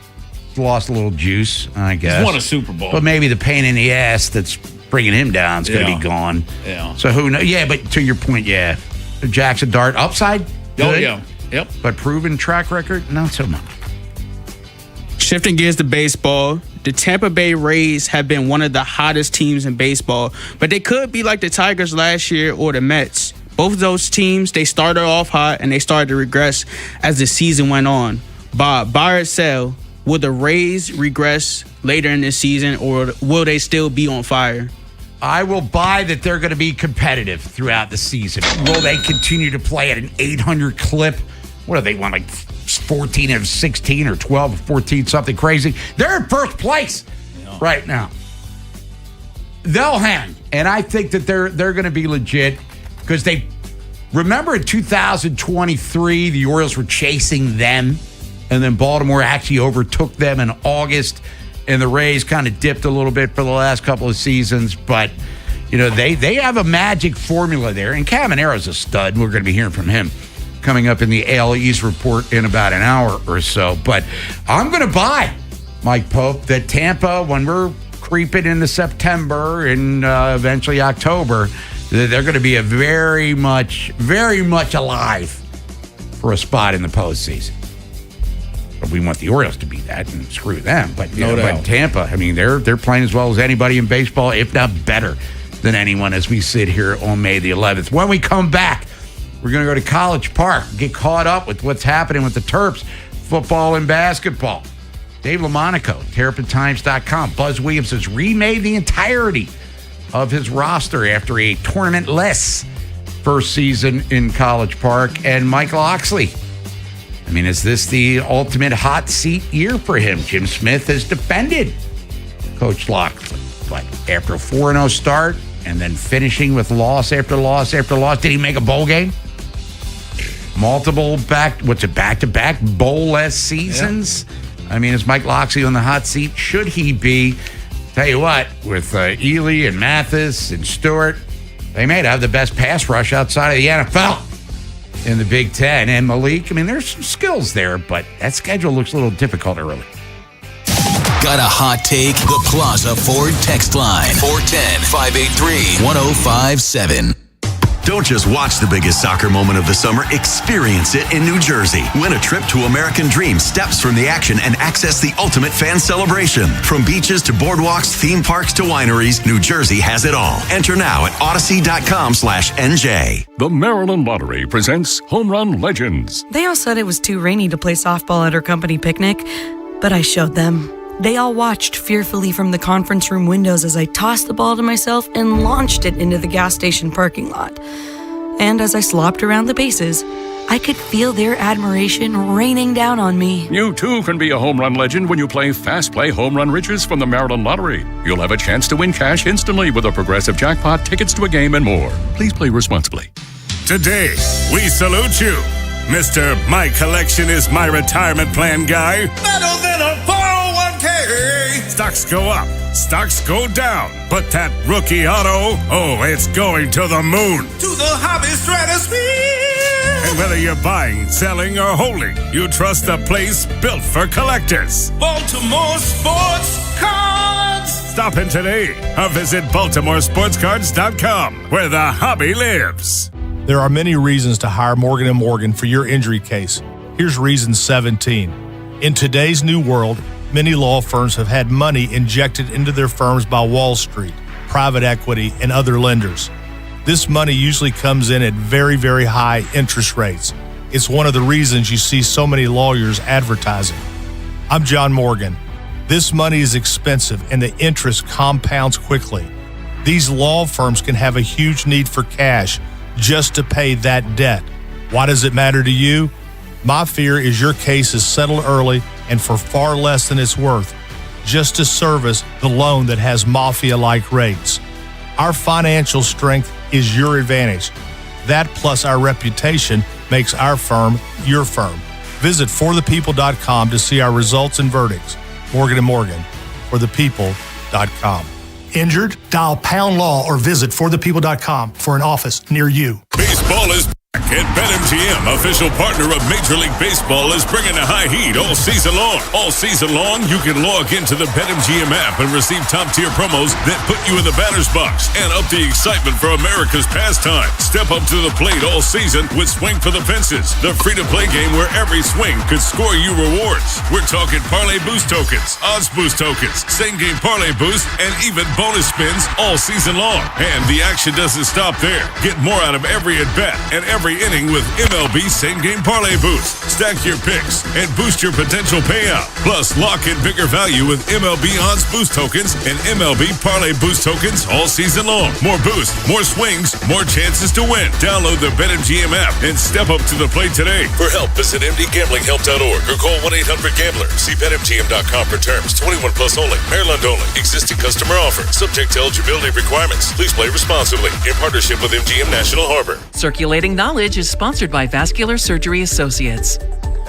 lost a little juice, I guess. He's won a Super Bowl. But maybe the pain in the ass that's bringing him down is going to be gone. Yeah. So who knows? Yeah, but to your point, Jackson Dart, upside? Good. Oh, yeah. Yep. But proven track record? Not so much. Shifting gears to baseball, the Tampa Bay Rays have been one of the hottest teams in baseball, but they could be like the Tigers last year or the Mets. Both of those teams, they started off hot and they started to regress as the season went on. Bob, buy or sell, will the Rays regress later in this season, or will they still be on fire? I will buy that they're going to be competitive throughout the season. Will they continue to play at an 800 clip? What do they want, like 14 of 16 or 12 of 14, something crazy? They're in first place right now. They'll hang, and I think that they're going to be legit because they remember in 2023 the Orioles were chasing them. And then Baltimore actually overtook them in August and the Rays kind of dipped a little bit for the last couple of seasons, but they have a magic formula there, and Cavanero's a stud. We're going to be hearing from him coming up in the AL East report in about an hour or so. But I'm going to buy, Mike Pope, that Tampa, when we're creeping into September and eventually October, they're going to be very much alive for a spot in the postseason. But we want the Orioles to be that, and screw them. But, but Tampa, I mean, they're playing as well as anybody in baseball, if not better than anyone, as we sit here on May the 11th. When we come back, we're going to go to College Park, get caught up with what's happening with the Terps, football and basketball. Dave LaMonaco, TerrapinTimes.com. Buzz Williams has remade the entirety of his roster after a tournament-less first season in College Park. And Michael Oxley, I mean, is this the ultimate hot seat year for him? Jim Smith has defended Coach Locksley, but after a 4-0 start and then finishing with loss after loss after loss, did he make a bowl game? Multiple back-to-back bowl-less seasons? Yeah. I mean, is Mike Locksley on the hot seat? Should he be? Tell you what, with Ely and Mathis and Stewart, they may have the best pass rush outside of the NFL in the Big Ten. And Malik, I mean, there's some skills there, but that schedule looks a little difficult early. Got a hot take? The Plaza Ford text line, 410-583-1057. Don't just watch the biggest soccer moment of the summer, experience it in New Jersey. Win a trip to American Dream, steps from the action, and access the ultimate fan celebration. From beaches to boardwalks, theme parks to wineries, New Jersey has it all. Enter now at odyssey.com/NJ. The Maryland Lottery presents Home Run Legends. They all said it was too rainy to play softball at our company picnic, but I showed them. They all watched fearfully from the conference room windows as I tossed the ball to myself and launched it into the gas station parking lot. And as I slopped around the bases, I could feel their admiration raining down on me. You too can be a home run legend when you play Fast Play Home Run Riches from the Maryland Lottery. You'll have a chance to win cash instantly with a progressive jackpot, tickets to a game, and more. Please play responsibly. Today, we salute you, Mr. My Collection is My Retirement Plan guy. Better than a 401k. Stocks go up, stocks go down, but that rookie auto, it's going to the moon. To the hobby stratosphere. And whether you're buying, selling, or holding, you trust the place built for collectors. Baltimore Sports Cards. Stop in today or visit BaltimoreSportsCards.com, where the hobby lives. There are many reasons to hire Morgan & Morgan for your injury case. Here's reason 17. In today's new world, many law firms have had money injected into their firms by Wall Street, private equity, and other lenders. This money usually comes in at very, very high interest rates. It's one of the reasons you see so many lawyers advertising. I'm John Morgan. This money is expensive and the interest compounds quickly. These law firms can have a huge need for cash just to pay that debt. Why does it matter to you? My fear is your case is settled early and for far less than it's worth, just to service the loan that has mafia-like rates. Our financial strength is your advantage. That plus our reputation makes our firm your firm. Visit forthepeople.com to see our results and verdicts. Morgan & Morgan, forthepeople.com. Injured? Dial pound law or visit forthepeople.com for an office near you. Baseball is back, and BetMGM, official partner of Major League Baseball, is bringing the high heat all season long. All season long, you can log into the BetMGM app and receive top-tier promos that put you in the batter's box and up the excitement for America's pastime. Step up to the plate all season with Swing for the Fences, the free-to-play game where every swing could score you rewards. We're talking parlay boost tokens, odds boost tokens, same-game parlay boost, and even bonus spins all season long. And the action doesn't stop there. Get more out of every at-bat and every inning with MLB Same Game Parlay Boost. Stack your picks and boost your potential payout. Plus, lock in bigger value with MLB Odds Boost Tokens and MLB Parlay Boost Tokens all season long. More boost, more swings, more chances to win. Download the BetMGM app and step up to the plate today. For help, visit mdgamblinghelp.org or call 1-800-GAMBLER. See BetMGM.com for terms. 21 plus only. Maryland only. Existing customer offer. Subject to eligibility requirements. Please play responsibly. In partnership with MGM National Harbor. Circulating Knowledge is sponsored by Vascular Surgery Associates.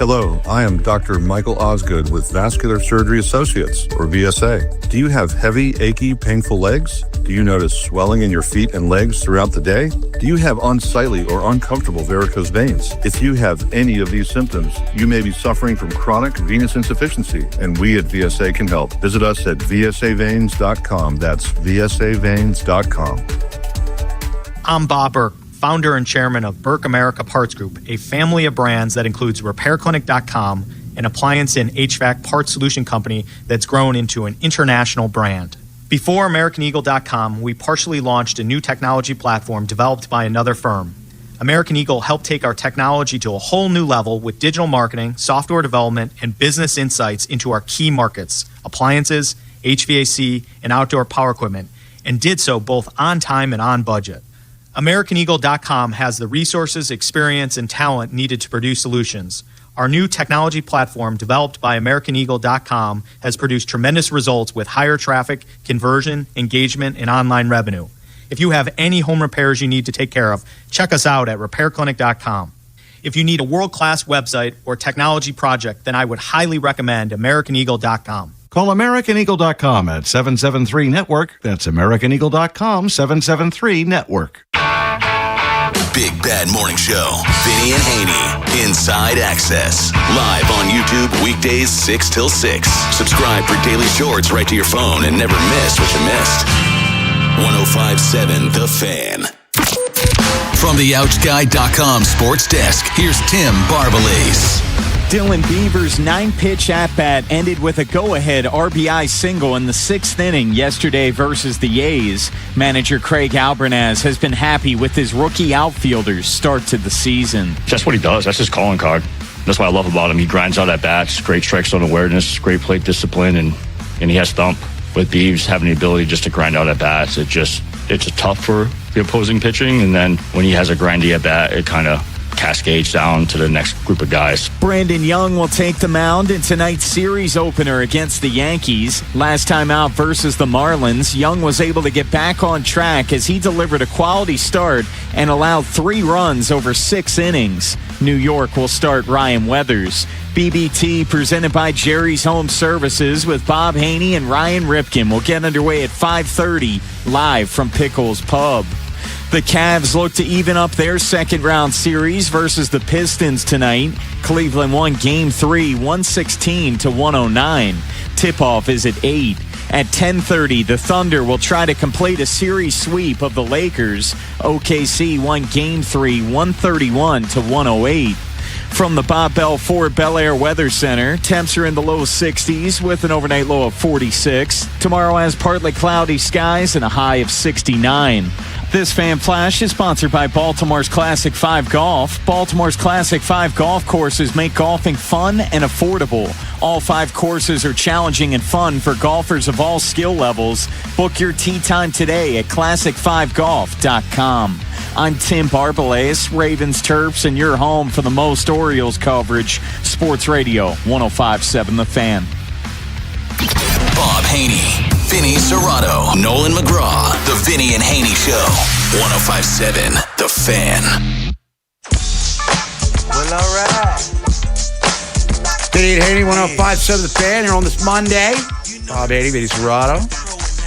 Hello, I am Dr. Michael Osgood with Vascular Surgery Associates, or VSA. Do you have heavy, achy, painful legs? Do you notice swelling in your feet and legs throughout the day? Do you have unsightly or uncomfortable varicose veins? If you have any of these symptoms, you may be suffering from chronic venous insufficiency, and we at VSA can help. Visit us at vsaveins.com. That's vsaveins.com. I'm Bob Burke, founder and chairman of Burke America Parts Group, a family of brands that includes RepairClinic.com, an appliance and HVAC parts solution company that's grown into an international brand. Before AmericanEagle.com, we partially launched a new technology platform developed by another firm. American Eagle helped take our technology to a whole new level with digital marketing, software development, and business insights into our key markets, appliances, HVAC, and outdoor power equipment, and did so both on time and on budget. AmericanEagle.com has the resources, experience, and talent needed to produce solutions. Our new technology platform, developed by AmericanEagle.com, has produced tremendous results with higher traffic, conversion, engagement, and online revenue. If you have any home repairs you need to take care of, check us out at RepairClinic.com. If you need a world-class website or technology project, then I would highly recommend AmericanEagle.com. Call AmericanEagle.com at 773-NETWORK. That's AmericanEagle.com, 773-NETWORK. Big Bad Morning Show. Vinny and Haynie. Inside Access. Live on YouTube weekdays 6 till 6. Subscribe for daily shorts right to your phone and never miss what you missed. 105.7 The Fan. From the OutGuy.com sports desk, here's Tim Barbalace. Dylan Beaver's 9-pitch at-bat ended with a go-ahead RBI single in the 6th inning yesterday versus the A's. Manager Craig Albernaz has been happy with his rookie outfielder's start to the season. That's what he does. That's his calling card. That's what I love about him. He grinds out at-bats, great strike zone awareness, great plate discipline, and he has thump. With Beaves having the ability just to grind out at-bats, it's just tough for the opposing pitching, and then when he has a grindy at-bat, it kind of cascades down to the next group of guys. Brandon Young will take the mound in tonight's series opener against the Yankees. Last time out versus the Marlins, Young was able to get back on track as he delivered a quality start and allowed 3 runs over 6 innings. New York will start Ryan Weathers. BBT presented by Jerry's Home Services with Bob Haynie and Ryan Ripken will get underway at 5:30 live from Pickles Pub. The Cavs look to even up their second-round series versus the Pistons tonight. Cleveland won Game 3, 116-109. Tip-off is at 8. At 10:30, the Thunder will try to complete a series sweep of the Lakers. OKC won Game 3, 131-108. From the Bob Bell Ford Bel Air Weather Center, temps are in the low 60s with an overnight low of 46. Tomorrow has partly cloudy skies and a high of 69. This Fan Flash is sponsored by Baltimore's Classic 5 Golf. Baltimore's Classic 5 golf courses make golfing fun and affordable. All 5 courses are challenging and fun for golfers of all skill levels. Book your tee time today at classic5golf.com. I'm Tim Barbalace, Ravens, Terps, and your home for the most Orioles coverage. Sports Radio 105.7 The Fan. Bob Haynie, Vinny Serrato, Nolan McGraw. The Vinny and Haynie Show. 105.7 The Fan. Well, all right. Vinny and Haynie, 105.7 The Fan. Here on this Monday. Bob Haynie, Vinny Serrato.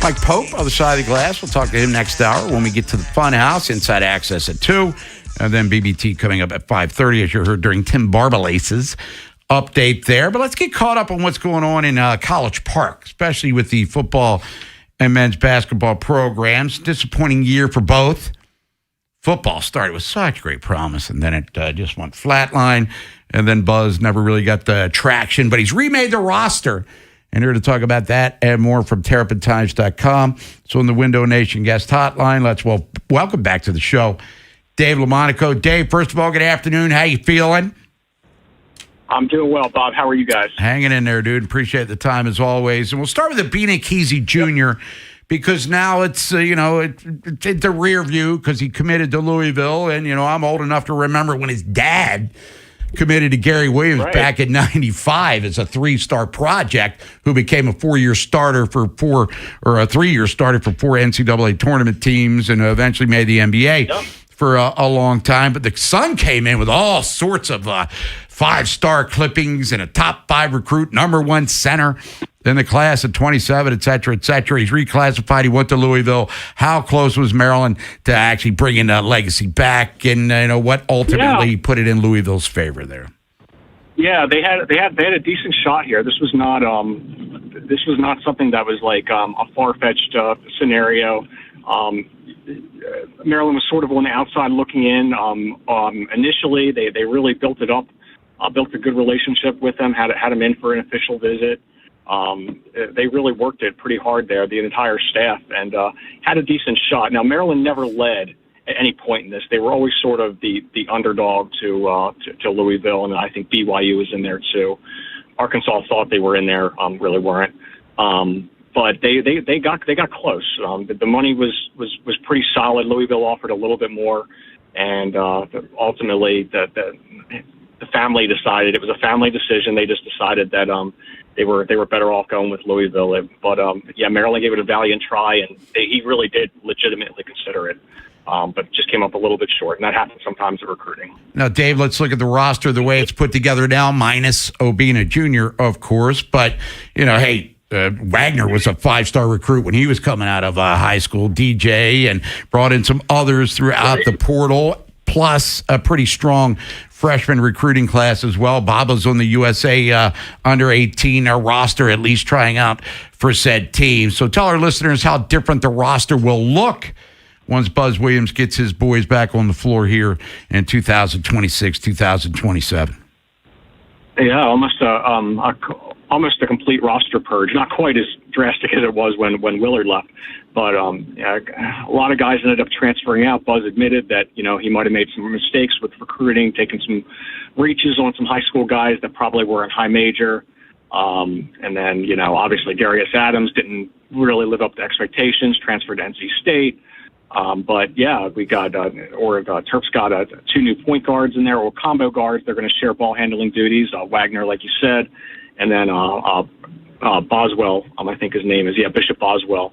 Mike Pope, other side of the glass. We'll talk to him next hour when we get to the Fun House. Inside Access at 2. And then BBT coming up at 5:30, as you heard during Tim Barbalace's update there. But let's get caught up on what's going on in College Park, especially with the football and men's basketball programs. Disappointing year for both. Football started with such great promise, and then it just went flatline. And then Buzz never really got the traction, but he's remade the roster. And here to talk about that and more from TerrapinTimes.com. So in the Window Nation guest hotline, let's welcome back to the show Dave LaMonaco. Dave, first of all, good afternoon. How you feeling? I'm doing well, Bob. How are you guys? Hanging in there, dude. Appreciate the time as always. And we'll start with the Bina Kesey Jr. because now it's, it's in the rear view because he committed to Louisville. And, I'm old enough to remember when his dad committed to Gary Williams back in 95 as a 3-star project who became a 4-year starter for 3-year starter for 4 NCAA tournament teams and eventually made the NBA for a long time. But the son came in with all sorts of 5-star clippings and a top 5 recruit, number 1 center in the class of 27, et cetera, et cetera. He's reclassified. He went to Louisville. How close was Maryland to actually bringing that legacy back? And what ultimately put it in Louisville's favor there? Yeah, they had a decent shot here. This was not something that was like a far-fetched scenario. Maryland was sort of on the outside looking in. Initially, they really built it up, built a good relationship with them, had them in for an official visit. They really worked it pretty hard there, the entire staff, and had a decent shot. Now, Maryland never led at any point in this. They were always sort of the underdog to Louisville, and I think BYU was in there too. Arkansas thought they were in there, really weren't. But they got close. The money was pretty solid. Louisville offered a little bit more, and ultimately the family decided, it was a family decision. They just decided that they were better off going with Louisville. But Maryland gave it a valiant try, and he really did legitimately consider it. But just came up a little bit short, and that happens sometimes in recruiting. Now, Dave, let's look at the roster the way it's put together now, minus Obina Jr., of course. But, Wagner was a 5-star recruit when he was coming out of high school, DJ, and brought in some others throughout the portal, plus a pretty strong freshman recruiting class as well. Baba's on the USA under 18 roster, at least trying out for said team. So tell our listeners how different the roster will look once Buzz Williams gets his boys back on the floor here in 2026, 2027. Yeah, almost a complete roster purge. Not quite as drastic as it was when Willard left, but a lot of guys ended up transferring out. Buzz admitted that he might have made some mistakes with recruiting, taking some reaches on some high school guys that probably weren't high major. And then obviously Darius Adams didn't really live up to expectations, transferred to NC State. But yeah, we got Terp's got 2 new point guards in there, or combo guards. They're going to share ball handling duties. Wagner, like you said, and then Boswell, I think his name is Bishop Boswell.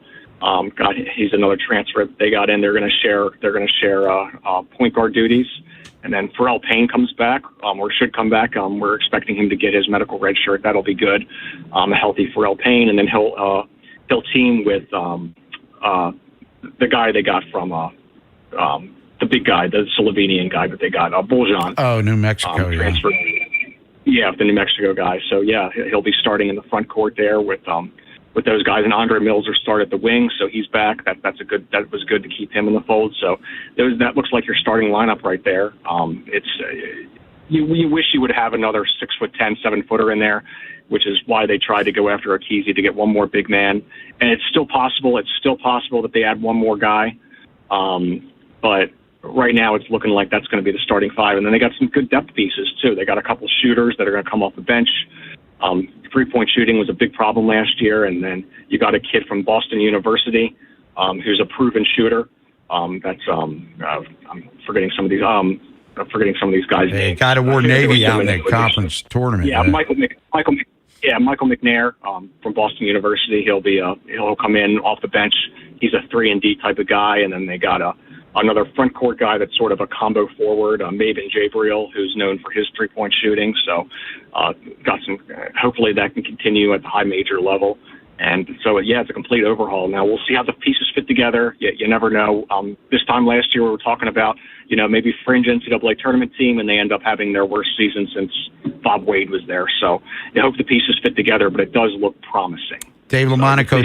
He's another transfer they got in. They're going to share point guard duties. And then Pharrell Payne comes back, or should come back. We're expecting him to get his medical red shirt. That'll be good. A healthy Pharrell Payne, and then he'll team with the guy they got from the big guy, the Slovenian guy that they got, Boljan. Oh, New Mexico, transfer. Yeah, the New Mexico guy. So yeah, he'll be starting in the front court there with those guys, and Andre Mills will start at the wing, so he's back. That was good to keep him in the fold. So that looks like your starting lineup right there. You wish you would have another 6'10", 7-footer in there, which is why they tried to go after Akizi to get one more big man. And it's still possible. It's still possible that they add one more guy. But right now it's looking like that's going to be the starting 5. And then they got some good depth pieces, too. They got a couple shooters that are going to come off the bench. 3-point shooting was a big problem last year. And then you got a kid from Boston University who's a proven shooter. I'm forgetting some of these. Forgetting some of these guys' names. Got to award Navy out in the conference tournament. Yeah, Michael McNair from Boston University. He'll come in off the bench. He's a 3-and-D type of guy, and then they got another front court guy that's sort of a combo forward, Maven Jabriel, who's known for his 3-point shooting. So, got some. Hopefully, that can continue at the high major level. And so, it's a complete overhaul. Now, we'll see how the pieces fit together. You never know. This time last year, we were talking about, maybe fringe NCAA tournament team, and they end up having their worst season since Bob Wade was there. So I hope the pieces fit together, but it does look promising. Dave LaMonaco,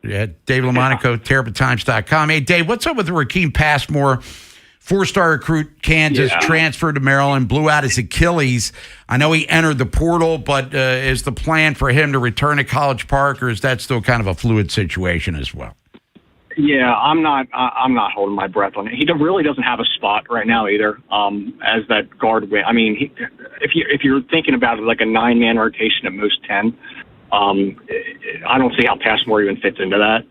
TerrapinTimes.com. Hey, Dave, what's up with Rakeem Passmore? 4-star recruit, Kansas, transferred to Maryland, blew out his Achilles. I know he entered the portal, but is the plan for him to return to College Park, or is that still kind of a fluid situation as well? Yeah, I'm not holding my breath on it. He really doesn't have a spot right now either. As that guard, I mean, if you're thinking about it like a 9-man rotation at most 10, I don't see how Passmore even fits into that.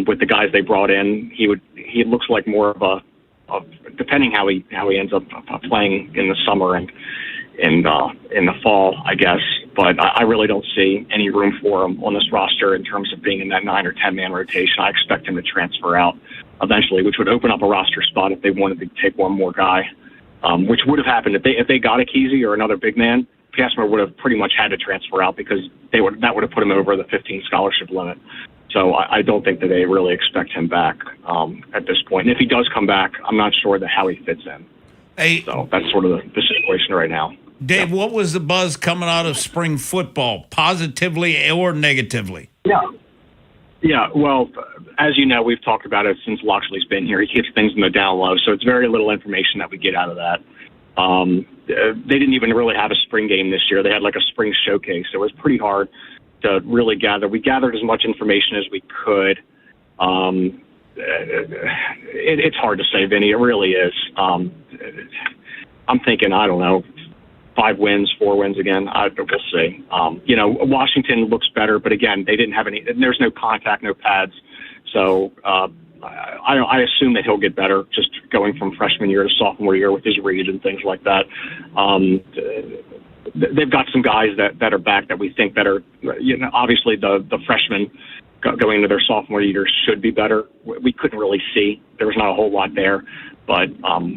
With the guys they brought in, he looks like more of a depending how he ends up playing in the summer and in the fall, I guess. But I really don't see any room for him on this roster in terms of being in that 9 or 10-man rotation. I expect him to transfer out eventually, which would open up a roster spot if they wanted to take one more guy. which would have happened if they got a Kesey or another big man. Passmer would have pretty much had to transfer out because that would have put him over the 15 scholarship limit. So I don't think that they really expect him back at this point. And if he does come back, I'm not sure how he fits in. So that's sort of the situation right now. Dave, what was the buzz coming out of spring football, positively or negatively? Yeah, well, as you know, we've talked about it since Loxley's been here. He keeps things in the down low, so it's very little information that we get out of that. They didn't even really have a spring game this year. They had like a spring showcase. So it was pretty hard to really gather. We gathered as much information as we could. It's hard to say, Vinny. It really is. I'm thinking, I don't know, 5 wins, 4 wins again. We'll see. Washington looks better, but again, they didn't have any. There's no contact, no pads. So I assume that he'll get better, just going from freshman year to sophomore year with his read and things like that. They've got some guys that are back that we think that are, obviously the freshmen going into their sophomore year should be better. We couldn't really see. There was not a whole lot there, but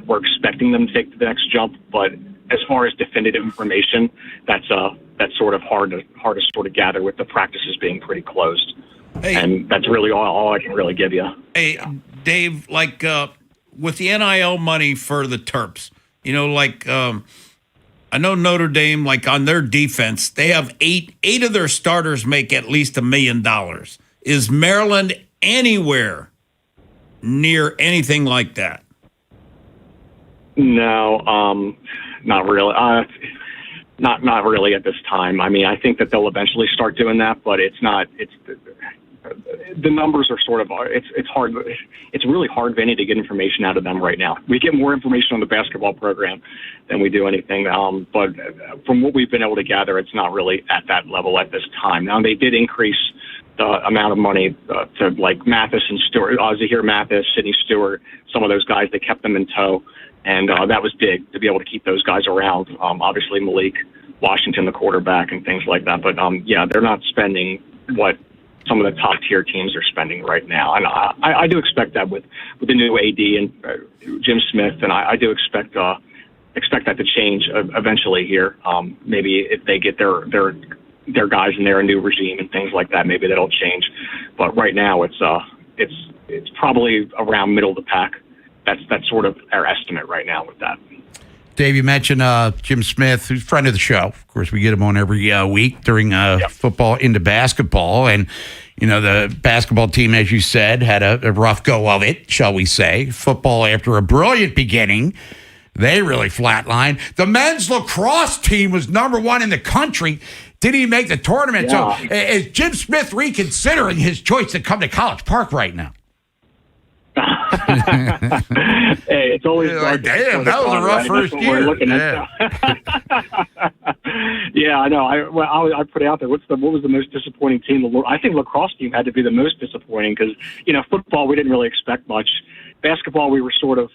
we're expecting them to take the next jump. But as far as definitive information, that's sort of hard to sort of gather with the practices being pretty closed. Hey, and that's really all I can really give you. Hey, Dave, with the NIL money for the Terps, I know Notre Dame, on their defense, they have eight of their starters make at least $1 million. Is Maryland anywhere near anything like that? No, not really. Not really at this time. I mean, I think that they'll eventually start doing that, but it's not. The numbers are sort of. It's hard. It's really hard, Vinny, to get information out of them right now. We get more information on the basketball program than we do anything. But from what we've been able to gather, it's not really at that level at this time. Now they did increase the amount of money to Mathis and Stewart, Zahir Mathis, Sidney Stewart, some of those guys. They kept them in tow. And that was big to be able to keep those guys around. Obviously, Malik Washington, the quarterback, and things like that. But, they're not spending what some of the top-tier teams are spending right now. And I do expect that with the new AD and Jim Smith, and I do expect that to change eventually here. Maybe if they get their guys in there, a new regime and things like that, maybe that'll change. But right now, it's probably around middle of the pack. That's sort of our estimate right now with that. Dave, you mentioned Jim Smith, who's a friend of the show. Of course, we get him on every week during football into basketball. And, the basketball team, as you said, had a rough go of it, shall we say. Football, after a brilliant beginning, they really flatlined. The men's lacrosse team was #1 in the country. Didn't even make the tournament. Yeah. So is Jim Smith reconsidering his choice to come to College Park right now? Hey, it's always damn, that was a rough first year. Yeah, I know. I put it out there. What was the most disappointing team? I think lacrosse team had to be the most disappointing because football we didn't really expect much. Basketball we were sort of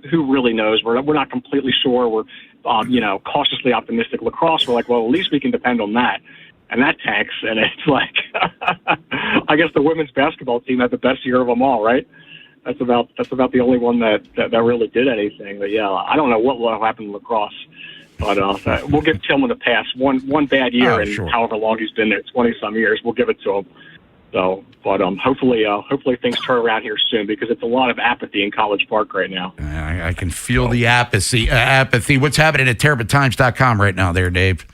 who really knows? We're not completely sure. We're cautiously optimistic. Lacrosse we're like, well, at least we can depend on that. And that tanks, and it's like, I guess the women's basketball team had the best year of them all, right? That's about the only one that really did anything. But yeah, I don't know what will happen in lacrosse, but we'll give Tillman a pass. One bad year, and however long he's been there, 20-some years, we'll give it to him. So, but hopefully things turn around here soon because it's a lot of apathy in College Park right now. I can feel the apathy. What's happening at TerrapinTimes.com right now, there, Dave?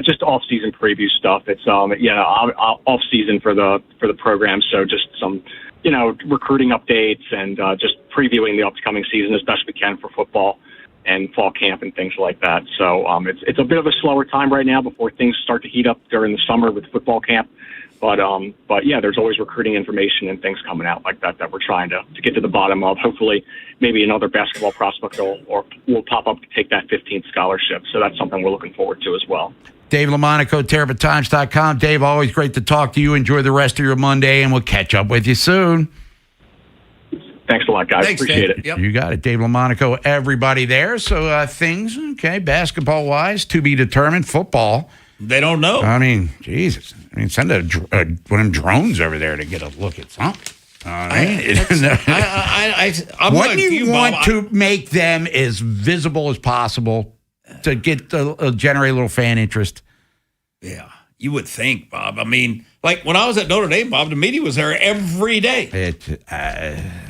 Just off-season preview stuff. It's off-season for the program. So just some recruiting updates and just previewing the upcoming season as best we can for football and fall camp and things like that. So it's a bit of a slower time right now before things start to heat up during the summer with football camp. But yeah, there's always recruiting information and things coming out like that we're trying to get to the bottom of. Hopefully, maybe another basketball prospect will pop up to take that 15th scholarship. So that's something we're looking forward to as well. Dave LaMonaco, TerrapinTimes.com. Dave, always great to talk to you. Enjoy the rest of your Monday, and we'll catch up with you soon. Thanks a lot, guys. Thanks, appreciate Dave. it. Yep. You got it. Dave LaMonaco, everybody there. So things, basketball-wise, to be determined. Football. They don't know. I mean, Jesus. Send one of them drones over there to get a look at something. All right. I'm what like do you want Bob. to make them as visible as possible to get generate a little fan interest? Yeah, you would think, Bob. I mean, like when I was at Notre Dame, Bob, the media was there every day.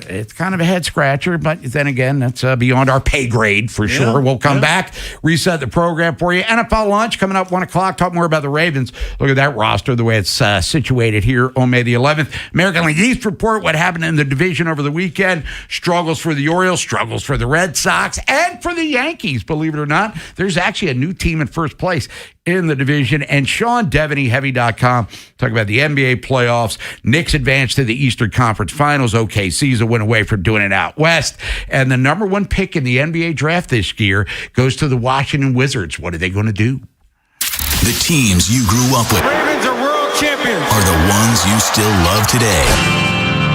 It's kind of a head scratcher, but then again, that's beyond our pay grade for sure. We'll come back, reset the program for you. NFL lunch coming up 1 o'clock. Talk more about the Ravens. Look at that roster, the way it's situated here on May the 11th. American League East report, what happened in the division over the weekend. Struggles for the Orioles, struggles for the Red Sox, and for the Yankees, believe it or not. There's actually a new team in first place in the division. And Sean Devaney, Heavy.com, talk about the NBA playoffs. Knicks advanced to the Eastern Conference Finals. OKC's a win away from doing it out west. And the number one pick in the NBA draft this year goes to the Washington Wizards. What are they going to do? The teams you grew up with Ravens are world champions. are the ones you still love today.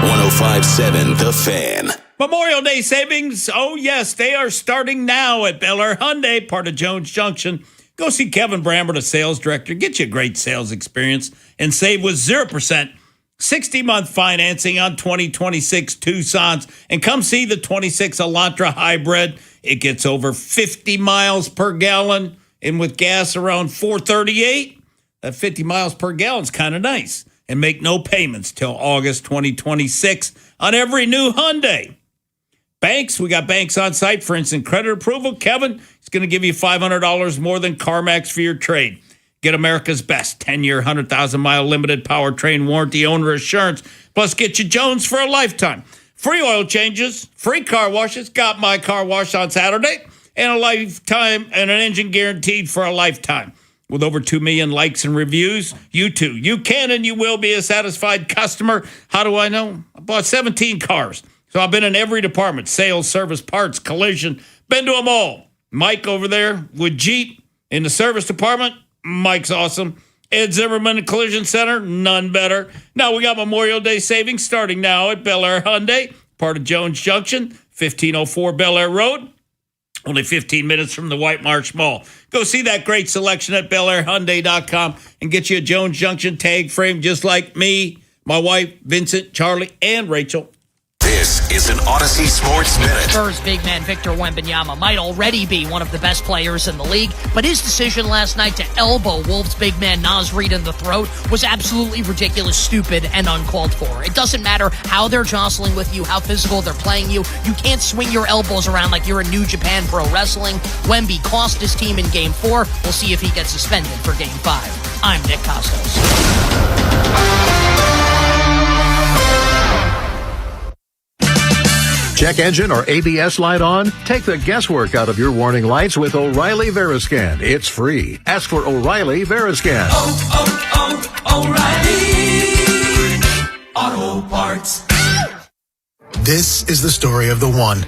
105.7 The Fan. Memorial Day savings. Oh, yes, they are starting now at Bel Air Hyundai, part of Jones Junction. Go see Kevin Bramber, the sales director. Get you a great sales experience and save with 0%. 60-month financing on 2026 Tucsons. And come see the 26 Elantra Hybrid. It gets over 50 miles per gallon. And with gas around 438, that 50 miles per gallon is kind of nice. And make no payments till August 2026 on every new Hyundai. Banks, we got banks on site. For instant credit approval, Kevin is going to give you $500 more than CarMax for your trade. Get America's best 10-year, 100,000-mile limited powertrain warranty owner assurance. Plus, get you Jones for a lifetime. Free oil changes, free car washes. Got my car wash on Saturday. And a lifetime and an engine guaranteed for a lifetime. With over 2 million likes and reviews, you too. You can and you will be a satisfied customer. How do I know? I bought 17 cars. So I've been in every department, sales, service, parts, collision, been to them all. Mike over there with Jeep in the service department, Mike's awesome. Ed Zimmerman Collision Center, none better. Now we got Memorial Day savings starting now at Bel Air Hyundai, part of Jones Junction, 1504 Bel Air Road, only 15 minutes from the White Marsh Mall. Go see that great selection at BelAirHyundai.com and get you a Jones Junction tag frame just like me, my wife, Vincent, Charlie, and Rachel. This is an Odyssey Sports Minute. Spurs big man Victor Wembanyama might already be one of the best players in the league, but his decision last night to elbow Wolves big man Naz Reid in the throat was absolutely ridiculous, stupid, and uncalled for. It doesn't matter how they're jostling with you, how physical they're playing you. You can't swing your elbows around like you're in New Japan Pro Wrestling. Wemby cost his team in Game 4. We'll see if he gets suspended for Game 5. I'm Nick Costos. Check engine or ABS light on? Take the guesswork out of your warning lights with O'Reilly Veriscan. It's free. Ask for O'Reilly Veriscan. O'Reilly Auto Parts. This is the story of the one.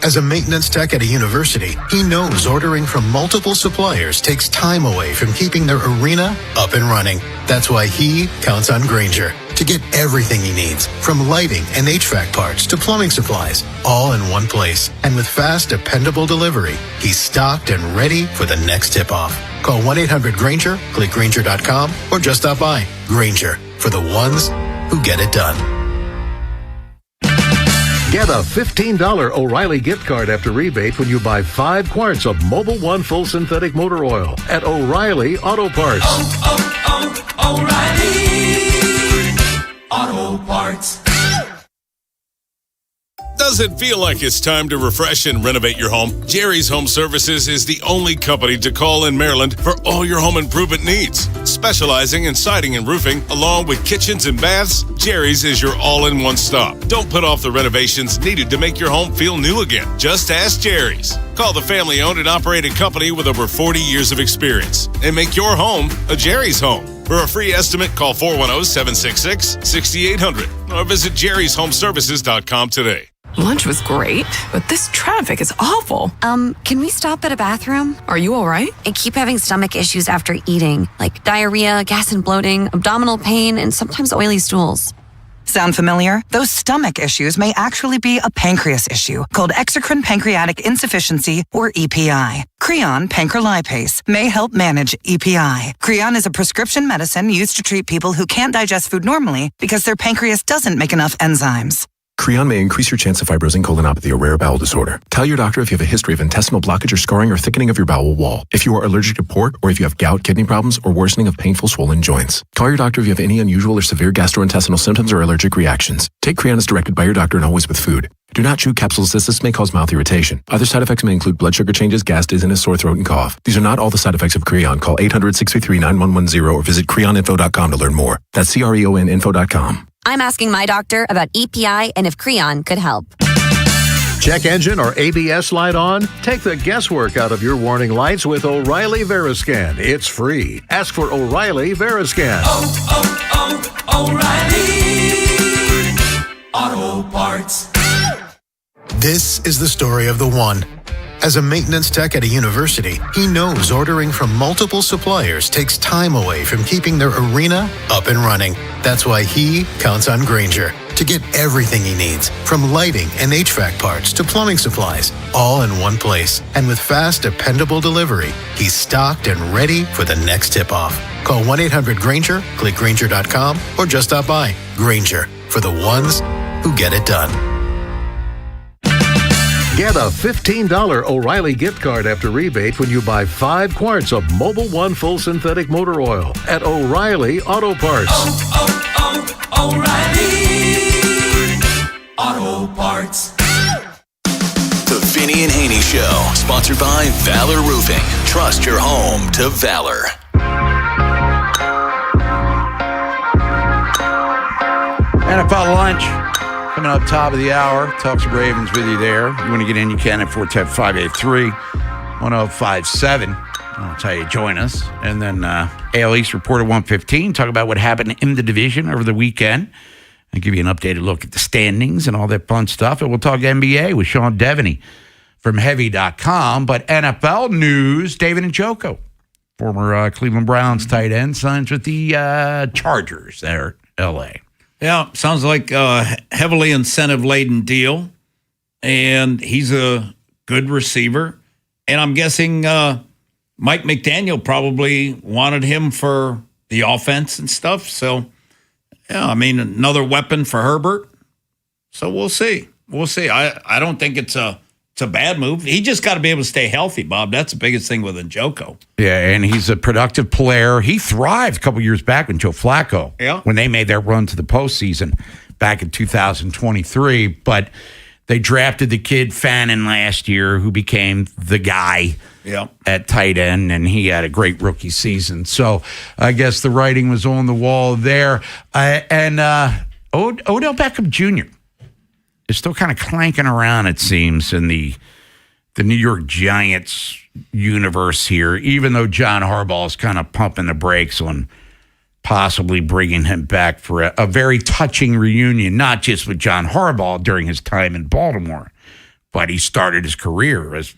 As a maintenance tech at a university, he knows ordering from multiple suppliers takes time away from keeping their arena up and running. That's why he counts on Grainger to get everything he needs, from lighting and HVAC parts to plumbing supplies, all in one place. And with fast, dependable delivery, he's stocked and ready for the next tip-off. Call 1-800-GRAINGER, click Grainger.com, or just stop by. Grainger, for the ones who get it done. Get a $15 O'Reilly gift card after rebate when you buy 5 quarts of Mobil 1 full synthetic motor oil at O'Reilly Auto Parts. O'Reilly Auto Parts. Does it feel like it's time to refresh and renovate your home? Jerry's Home Services is the only company to call in Maryland for all your home improvement needs. Specializing in siding and roofing, along with kitchens and baths, Jerry's is your all-in-one stop. Don't put off the renovations needed to make your home feel new again. Just ask Jerry's. Call the family-owned and operated company with over 40 years of experience and make your home a Jerry's home. For a free estimate, call 410-766-6800 or visit jerryshomeservices.com today. Lunch was great, but this traffic is awful. Can we stop at a bathroom? Are you all right? I keep having stomach issues after eating, like diarrhea, gas and bloating, abdominal pain, and sometimes oily stools. Sound familiar? Those stomach issues may actually be a pancreas issue called exocrine pancreatic insufficiency, or EPI. Creon pancrelipase may help manage EPI. Creon is a prescription medicine used to treat people who can't digest food normally because their pancreas doesn't make enough enzymes. Creon may increase your chance of fibrosing colonopathy, a rare bowel disorder. Tell your doctor if you have a history of intestinal blockage or scarring or thickening of your bowel wall, if you are allergic to pork, or if you have gout, kidney problems, or worsening of painful swollen joints. Call your doctor if you have any unusual or severe gastrointestinal symptoms or allergic reactions. Take Creon as directed by your doctor and always with food. Do not chew capsules as this may cause mouth irritation. Other side effects may include blood sugar changes, gas, dizziness, sore throat, and cough. These are not all the side effects of Creon. Call 800-633-9110 or visit creoninfo.com to learn more. That's CREONinfo.com. I'm asking my doctor about EPI and if Creon could help. Check engine or ABS light on? Take the guesswork out of your warning lights with O'Reilly Veriscan. It's free. Ask for O'Reilly Veriscan. O'Reilly Auto Parts. This is the story of the one. As a maintenance tech at a university, he knows ordering from multiple suppliers takes time away from keeping their arena up and running. That's why he counts on Grainger to get everything he needs, from lighting and HVAC parts to plumbing supplies, all in one place. And with fast, dependable delivery, he's stocked and ready for the next tip-off. Call 1-800-GRAINGER, click Grainger.com, or just stop by. Grainger, for the ones who get it done. Get a $15 O'Reilly gift card after rebate when you buy 5 quarts of Mobil 1 full synthetic motor oil at O'Reilly Auto Parts. O'Reilly Auto Parts. The Vinny and Haynie Show, sponsored by Valor Roofing. Trust your home to Valor. NFL lunch coming up top of the hour. Talk some Ravens with you there. You want to get in, you can at 410-583-1057. That's how you join us. And then AL East report at 1:15. Talk about what happened in the division over the weekend. And give you an updated look at the standings and all that fun stuff. And we'll talk NBA with Sean Devaney from Heavy.com. But NFL news, David Njoku, former Cleveland Browns tight end, signs with the Chargers there in L.A. Yeah, sounds like a heavily incentive-laden deal, and he's a good receiver. And I'm guessing Mike McDaniel probably wanted him for the offense and stuff. So, yeah, I mean, another weapon for Herbert. So we'll see. We'll see. I don't think it's a bad move. He just got to be able to stay healthy, Bob. That's the biggest thing with Njoku. Yeah, and he's a productive player. He thrived a couple years back with Joe Flacco when they made their run to the postseason back in 2023. But they drafted the kid Fannin last year, who became the guy at tight end, and he had a great rookie season. So I guess the writing was on the wall there. And Odell Beckham Jr. is still kind of clanking around, it seems, in the New York Giants universe here, even though John Harbaugh is kind of pumping the brakes on possibly bringing him back for a very touching reunion, not just with John Harbaugh during his time in Baltimore, but he started his career as,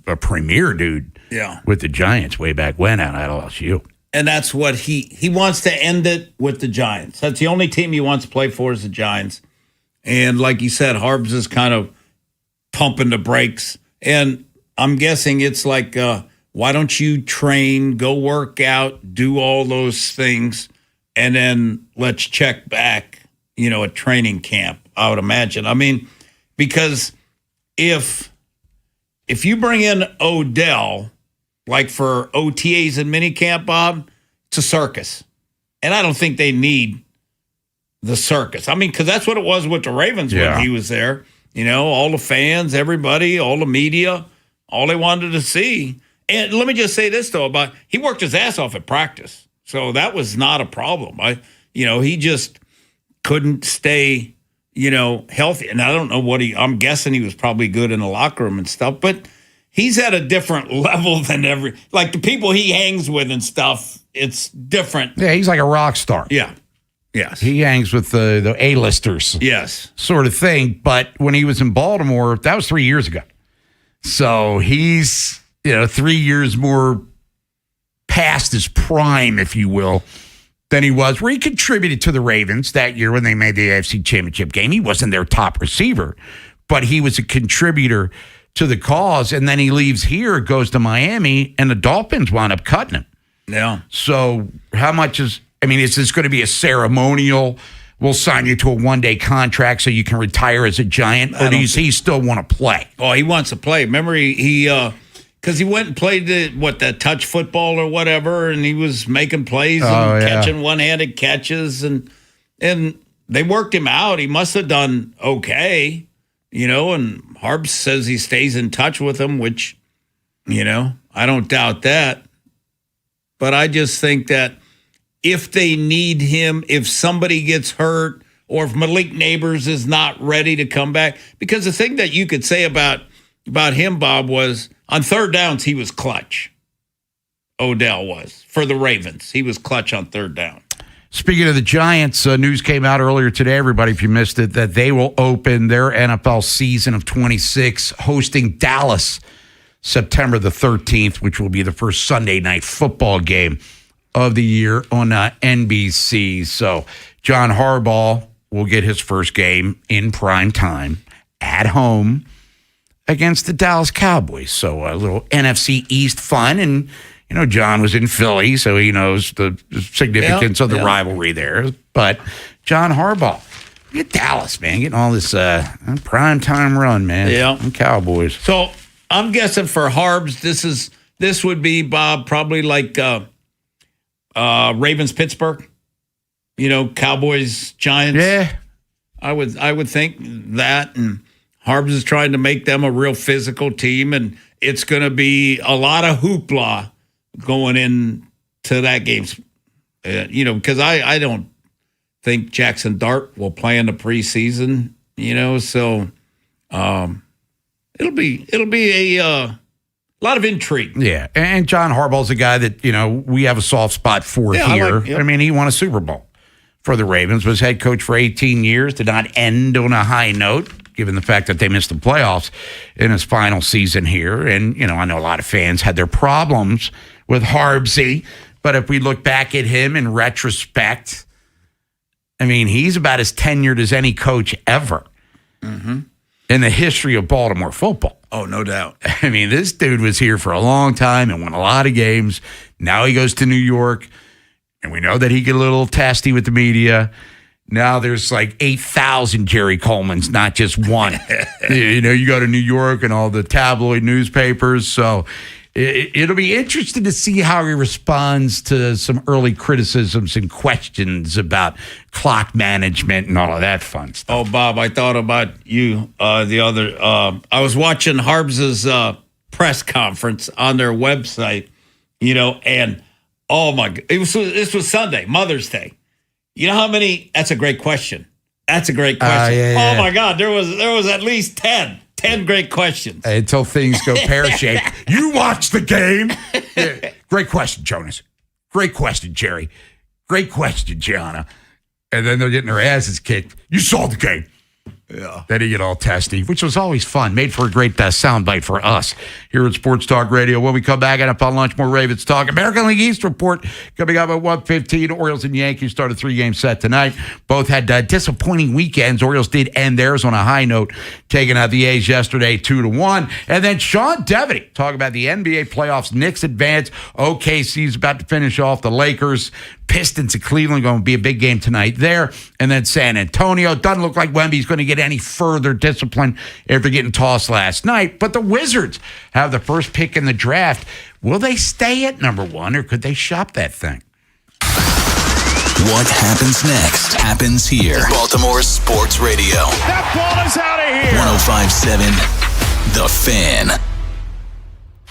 a premier dude with the Giants way back when at LSU. And that's what he wants to end it with the Giants. That's the only team he wants to play for is the Giants. And like you said, Harbs is kind of pumping the brakes. And I'm guessing it's like, why don't you train, go work out, do all those things, and then let's check back, at training camp, I would imagine. I mean, because if you bring in Odell, like for OTAs and minicamp, Bob, it's a circus. And I don't think they need the circus. I mean, because that's what it was with the Ravens when he was there. All the fans, everybody, all the media, all they wanted to see. And let me just say this, though, about he worked his ass off at practice. So that was not a problem. He just couldn't stay, healthy. And I don't know I'm guessing he was probably good in the locker room and stuff, but he's at a different level than the people he hangs with and stuff. It's different. Yeah, he's like a rock star. Yeah. Yes. He hangs with the A-listers. Yes. Sort of thing. But when he was in Baltimore, that was 3 years ago. So he's, 3 years more past his prime, if you will, than he was, where he contributed to the Ravens that year when they made the AFC Championship game. He wasn't their top receiver, but he was a contributor to the cause. And then he leaves here, goes to Miami, and the Dolphins wound up cutting him. Yeah. So how much is this going to be a ceremonial? We'll sign you to a one-day contract so you can retire as a Giant, or does he still want to play? Oh, he wants to play. Remember, because he went and played the touch football or whatever, and he was making plays and catching one-handed catches, and they worked him out. He must have done okay, and Harbs says he stays in touch with him, which, I don't doubt that. But I just think that if they need him, if somebody gets hurt, or if Malik Neighbors is not ready to come back, because the thing that you could say about him, Bob, was on third downs, he was clutch. Odell was. For the Ravens, he was clutch on third down. Speaking of the Giants, news came out earlier today, everybody, if you missed it, that they will open their NFL season of 26 hosting Dallas September the 13th, which will be the first Sunday night football game of the year on NBC. So John Harbaugh will get his first game in prime time at home against the Dallas Cowboys. So a little NFC East fun. And, John was in Philly, so he knows the significance of the rivalry there. But John Harbaugh, get Dallas, man, getting all this prime time run, man. Yeah. And Cowboys. So I'm guessing for Harbs, this would be, Bob, probably like Ravens, Pittsburgh, Cowboys, Giants. Yeah. I would think that, and Harbs is trying to make them a real physical team, and it's going to be a lot of hoopla going into that game. Because I don't think Jackson Dart will play in the preseason, so it'll be a lot of intrigue. Yeah, and John Harbaugh's a guy that, we have a soft spot for here. He won a Super Bowl for the Ravens, was head coach for 18 years, did not end on a high note, given the fact that they missed the playoffs in his final season here. And, I know a lot of fans had their problems with Harbsy, but if we look back at him in retrospect, he's about as tenured as any coach ever in the history of Baltimore football. Oh, no doubt. This dude was here for a long time and won a lot of games. Now he goes to New York, and we know that he get a little testy with the media. Now there's like 8,000 Jerry Colemans, not just one. You go to New York and all the tabloid newspapers. So it'll be interesting to see how he responds to some early criticisms and questions about clock management and all of that fun stuff. Oh, Bob, I thought about you the other. I was watching Harbs's press conference on their website, and oh my God, this was Sunday, Mother's Day. You know how many? That's a great question. That's a great question. Yeah. Oh my God, there was at least 10 great questions. Until things go pear-shaped. You watch the game. Yeah. Great question, Jonas. Great question, Jerry. Great question, Gianna. And then they're getting their asses kicked. You saw the game. Yeah. Then he get all testy, which was always fun. Made for a great soundbite for us here at Sports Talk Radio. When we come back, NFL Lunch, more Ravens talk. American League East report coming up at 1:15. Orioles and Yankees start a 3-game set tonight. Both had disappointing weekends. Orioles did end theirs on a high note, taking out the A's yesterday 2-1. And then Sean Devaney talk about the NBA playoffs. Knicks advance. OKC's about to finish off the Lakers. Pistons of Cleveland going to be a big game tonight there. And then San Antonio. Doesn't look like Wemby's going to get any further discipline after getting tossed last night. But the Wizards have the first pick in the draft. Will they stay at number 1 or could they shop that thing? What happens next happens here. Baltimore Sports Radio. That ball is out of here. 105.7 The Fan.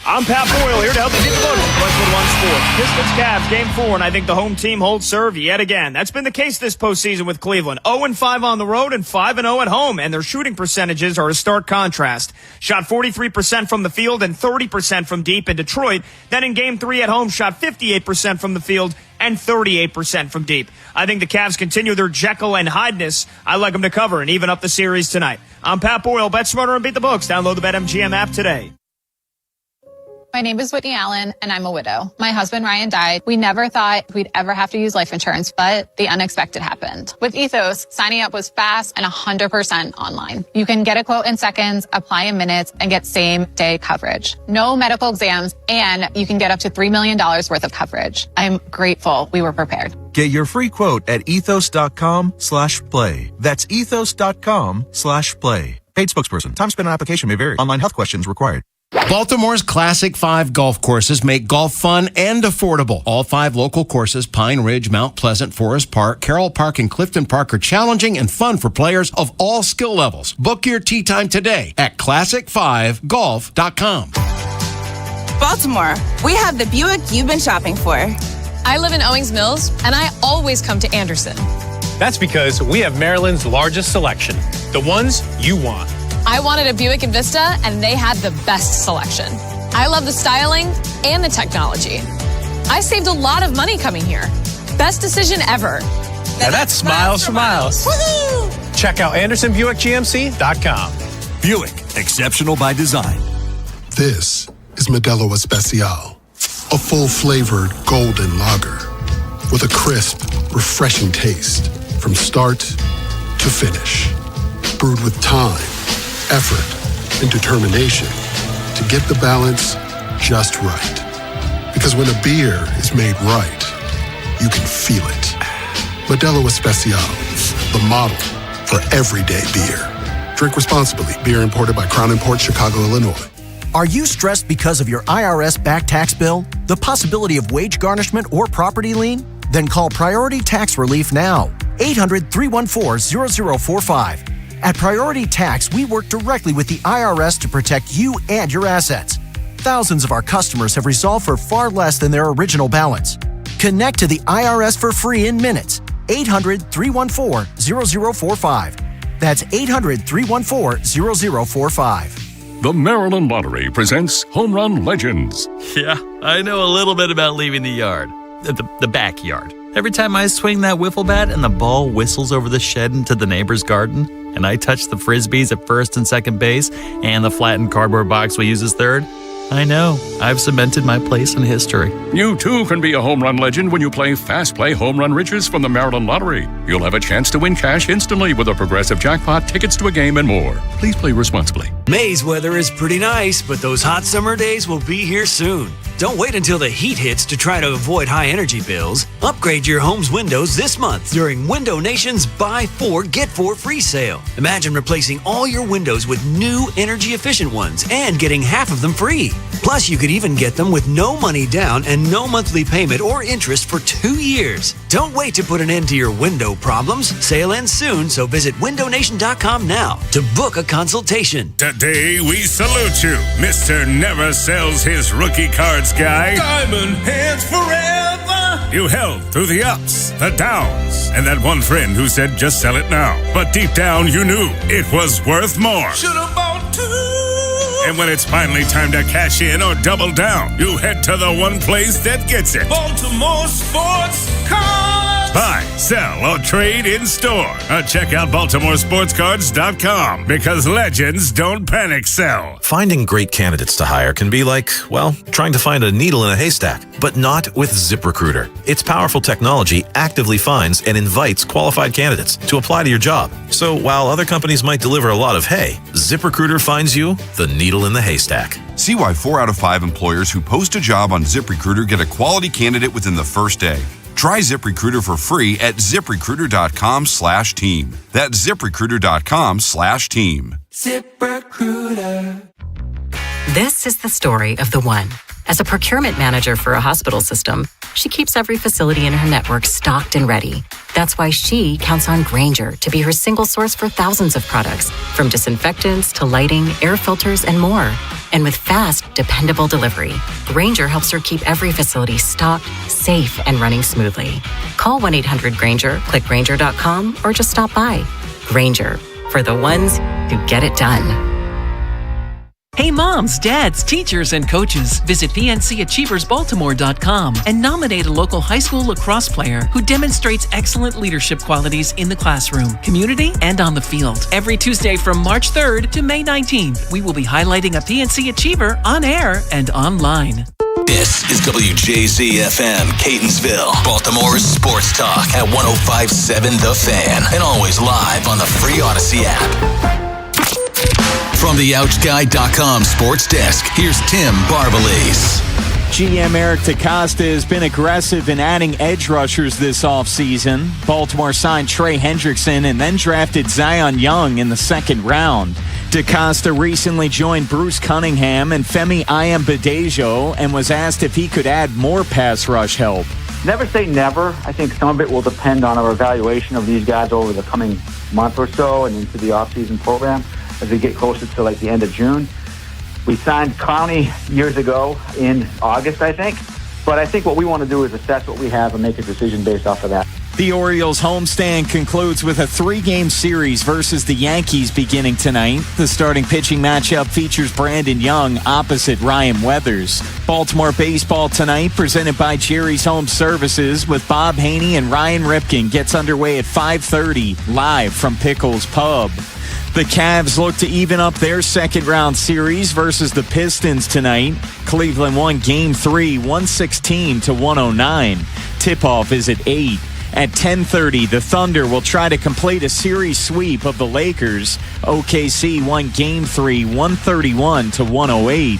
I'm Pat Boyle here to help you get close to Westwood One Sport. Pistons Cavs game 4, and I think the home team holds serve yet again. That's been the case this postseason with Cleveland. 0-5 on the road and 5-0 at home, and their shooting percentages are a stark contrast. Shot 43% from the field and 30% from deep in Detroit. Then in game 3 at home, shot 58% from the field and 38% from deep. I think the Cavs continue their Jekyll and Hyde-ness. I like them to cover and even up the series tonight. I'm Pat Boyle. Bet smarter and beat the books. Download the BetMGM app today. My name is Whitney Allen, and I'm a widow. My husband, Ryan, died. We never thought we'd ever have to use life insurance, but the unexpected happened. With Ethos, signing up was fast and 100% online. You can get a quote in seconds, apply in minutes, and get same-day coverage. No medical exams, and you can get up to $3 million worth of coverage. I'm grateful we were prepared. Get your free quote at ethos.com/play. That's ethos.com/play. Paid spokesperson. Time spent on application may vary. Online health questions required. Baltimore's Classic 5 golf courses make golf fun and affordable. All 5 local courses, Pine Ridge, Mount Pleasant, Forest Park, Carroll Park, and Clifton Park, are challenging and fun for players of all skill levels. Book your tee time today at classic5golf.com. Baltimore, we have the Buick you've been shopping for. I live in Owings Mills, and I always come to Anderson. That's because we have Maryland's largest selection, the ones you want. I wanted a Buick Envista, and they had the best selection. I love the styling and the technology. I saved a lot of money coming here. Best decision ever. Now that's smiles for miles. Woohoo! Check out AndersonBuickGMC.com. Buick, exceptional by design. This is Modelo Especial, a full-flavored golden lager with a crisp, refreshing taste from start to finish. Brewed with time, effort, and determination to get the balance just right. Because when a beer is made right, you can feel it. Modelo Especial, the model for everyday beer. Drink responsibly. Beer imported by Crown Imports, Chicago, Illinois. Are you stressed because of your IRS back tax bill, the possibility of wage garnishment, or property lien? Then call Priority Tax Relief now. 800-314-0045. At Priority Tax, we work directly with the IRS to protect you and your assets. Thousands of our customers have resolved for far less than their original balance. Connect to the IRS for free in minutes. 800-314-0045. That's 800-314-0045. The Maryland Lottery presents Home Run Legends. Yeah, I know a little bit about leaving the yard. The backyard. Every time I swing that wiffle bat and the ball whistles over the shed into the neighbor's garden, and I touch the frisbees at first and second base, and the flattened cardboard box we use as third, I know I've cemented my place in history. You too can be a home run legend when you play Fast Play Home Run Riches from the Maryland Lottery. You'll have a chance to win cash instantly with a progressive jackpot, tickets to a game, and more. Please play responsibly. May's weather is pretty nice, but those hot summer days will be here soon. Don't wait until the heat hits to try to avoid high energy bills. Upgrade your home's windows this month during Window Nation's Buy 4, Get 4 free sale. Imagine replacing all your windows with new energy efficient ones and getting half of them free. Plus, you could even get them with no money down and no monthly payment or interest for 2 years. Don't wait to put an end to your window problems. Sale ends soon, so visit windownation.com now to book a consultation. Today we salute you, Mr. Never Sells His Rookie Cards guy. Diamond hands forever. You held through the ups, the downs, and that one friend who said just sell it now. But deep down you knew it was worth more. Should've bought 2. And when it's finally time to cash in or double down, you head to the one place that gets it. Baltimore Sports Cards. Buy, sell, or trade in store. Or check out BaltimoreSportsCards.com because legends don't panic sell. Finding great candidates to hire can be like, well, trying to find a needle in a haystack, but not with ZipRecruiter. Its powerful technology actively finds and invites qualified candidates to apply to your job. So while other companies might deliver a lot of hay, ZipRecruiter finds you the needle in the haystack. See why 4 out of 5 employers who post a job on ZipRecruiter get a quality candidate within the first day. Try ZipRecruiter for free at ZipRecruiter.com/team. That's ZipRecruiter.com/team. ZipRecruiter. This is the story of the one. As a procurement manager for a hospital system, she keeps every facility in her network stocked and ready. That's why she counts on Grainger to be her single source for thousands of products, from disinfectants to lighting, air filters, and more. And with fast, dependable delivery, Grainger helps her keep every facility stocked, safe, and running smoothly. Call 1-800-GRAINGER, click Grainger.com, or just stop by. Grainger, for the ones who get it done. Hey Hey moms, dads, teachers, and coaches, visit PNCAchieversBaltimore.com and nominate a local high school lacrosse player who demonstrates excellent leadership qualities in the classroom, community, and on the field. Every Tuesday from March 3rd to May 19th, we will be highlighting a PNC Achiever on air and online. This is WJZ-FM, Catonsville, Baltimore's sports talk at 105.7 The Fan, and always live on the free Odyssey app. From the OutGuy.com sports desk, here's Tim Barbalese. GM Eric DeCosta has been aggressive in adding edge rushers this offseason. Baltimore signed Trey Hendrickson and then drafted Zion Young in the second round. DeCosta recently joined Bruce Cunningham and Femi Ayambadejo and was asked if he could add more pass rush help. Never say never. I think some of it will depend on our evaluation of these guys over the coming month or so and into the offseason program as we get closer to like the end of June. We signed Clowney years ago in August, I think. But I think what we want to do is assess what we have and make a decision based off of that. The Orioles homestand concludes with a 3-game series versus the Yankees beginning tonight. The starting pitching matchup features Brandon Young opposite Ryan Weathers. Baltimore baseball tonight presented by Jerry's Home Services with Bob Haney and Ryan Ripken gets underway at 5:30 live from Pickles Pub. The Cavs look to even up their second-round series versus the Pistons tonight. Cleveland won Game 3, 116-109. Tip-off is at 8. At 10:30, the Thunder will try to complete a series sweep of the Lakers. OKC won Game 3, 131-108.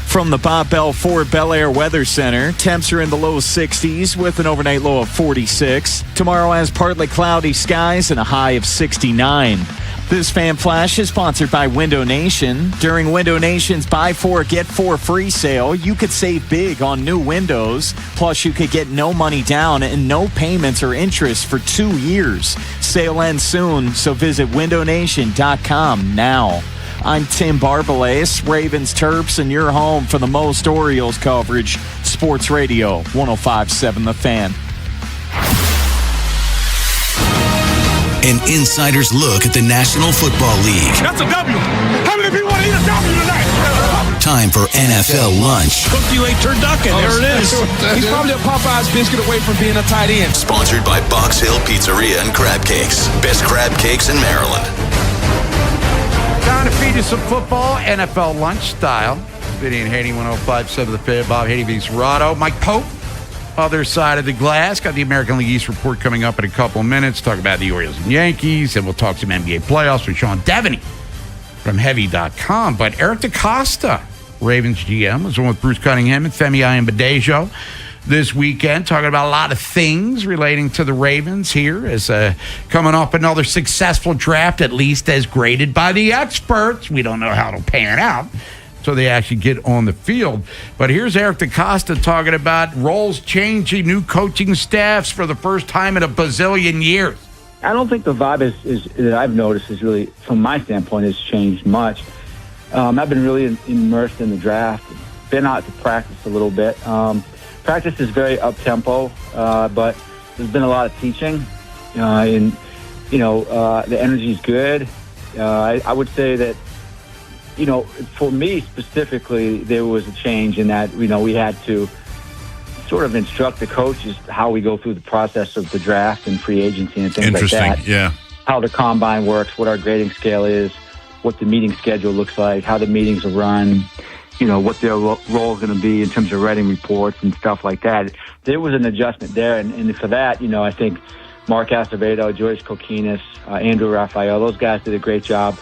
From the Bob Bell Ford Bel Air Weather Center, temps are in the low 60s with an overnight low of 46. Tomorrow has partly cloudy skies and a high of 69. This Fan Flash is sponsored by Window Nation. During Window Nation's Buy 4, Get 4 free sale, you could save big on new windows. Plus, you could get no money down and no payments or interest for 2 years. Sale ends soon, so visit windownation.com now. I'm Tim Barbalese, Ravens, Terps, and your home for the most Orioles coverage. Sports Radio 105.7 The Fan. An insider's look at the National Football League. That's a W. How many people want to eat a W tonight? Time for NFL lunch. Cook you a turducken. There it is. He's probably a Popeye's biscuit away from being a tight end. Sponsored by Box Hill Pizzeria and Crab Cakes. Best crab cakes in Maryland. Time to feed you some football, NFL lunch style. Vinny and Haynie, 105.7 The Fan. Bob Haynie, Vinny Serrato. Mike Pope, other side of the glass. Got the American League East report coming up in a couple of minutes. Talk about the Orioles and Yankees, and we'll talk some NBA playoffs with Sean Devaney from Heavy.com. But Eric DeCosta, Ravens GM, was on with Bruce Cunningham and Femi Ayambadejo this weekend, talking about a lot of things relating to the Ravens here as coming off another successful draft, at least as graded by the experts. We don't know how it'll pan out so they actually get on the field. But here's Eric DeCosta talking about roles changing, new coaching staffs for the first time in a bazillion years. I don't think the vibe is that I've noticed is really, from my standpoint, has changed much. I've been really immersed in the draft, been out to practice a little bit. Practice is very up-tempo, but there's been a lot of teaching. The energy is good. I would say that, for me specifically, there was a change in that, we had to sort of instruct the coaches how we go through the process of the draft and free agency and things like that. Interesting, yeah. How the combine works, what our grading scale is, what the meeting schedule looks like, how the meetings are run, what their role is going to be in terms of writing reports and stuff like that. There was an adjustment there, and for that, I think Mark Acevedo, George Kokinis, Andrew Raphael, those guys did a great job,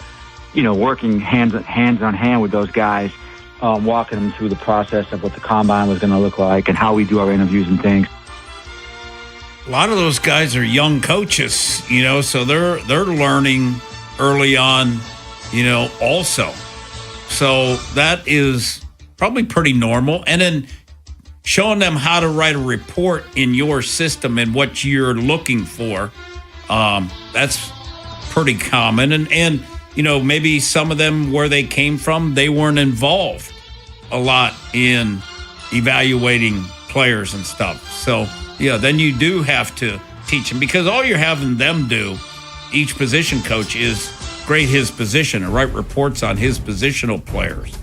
working hands on hand with those guys, walking them through the process of what the combine was going to look like and how we do our interviews and things. A lot of those guys are young coaches, so they're learning early on, also. So that is probably pretty normal. And then showing them how to write a report in your system and what you're looking for, that's pretty common. And maybe some of them, where they came from, they weren't involved a lot in evaluating players and stuff. So, then you do have to teach them, because all you're having them do, each position coach, is grade his position and write reports on his positional players.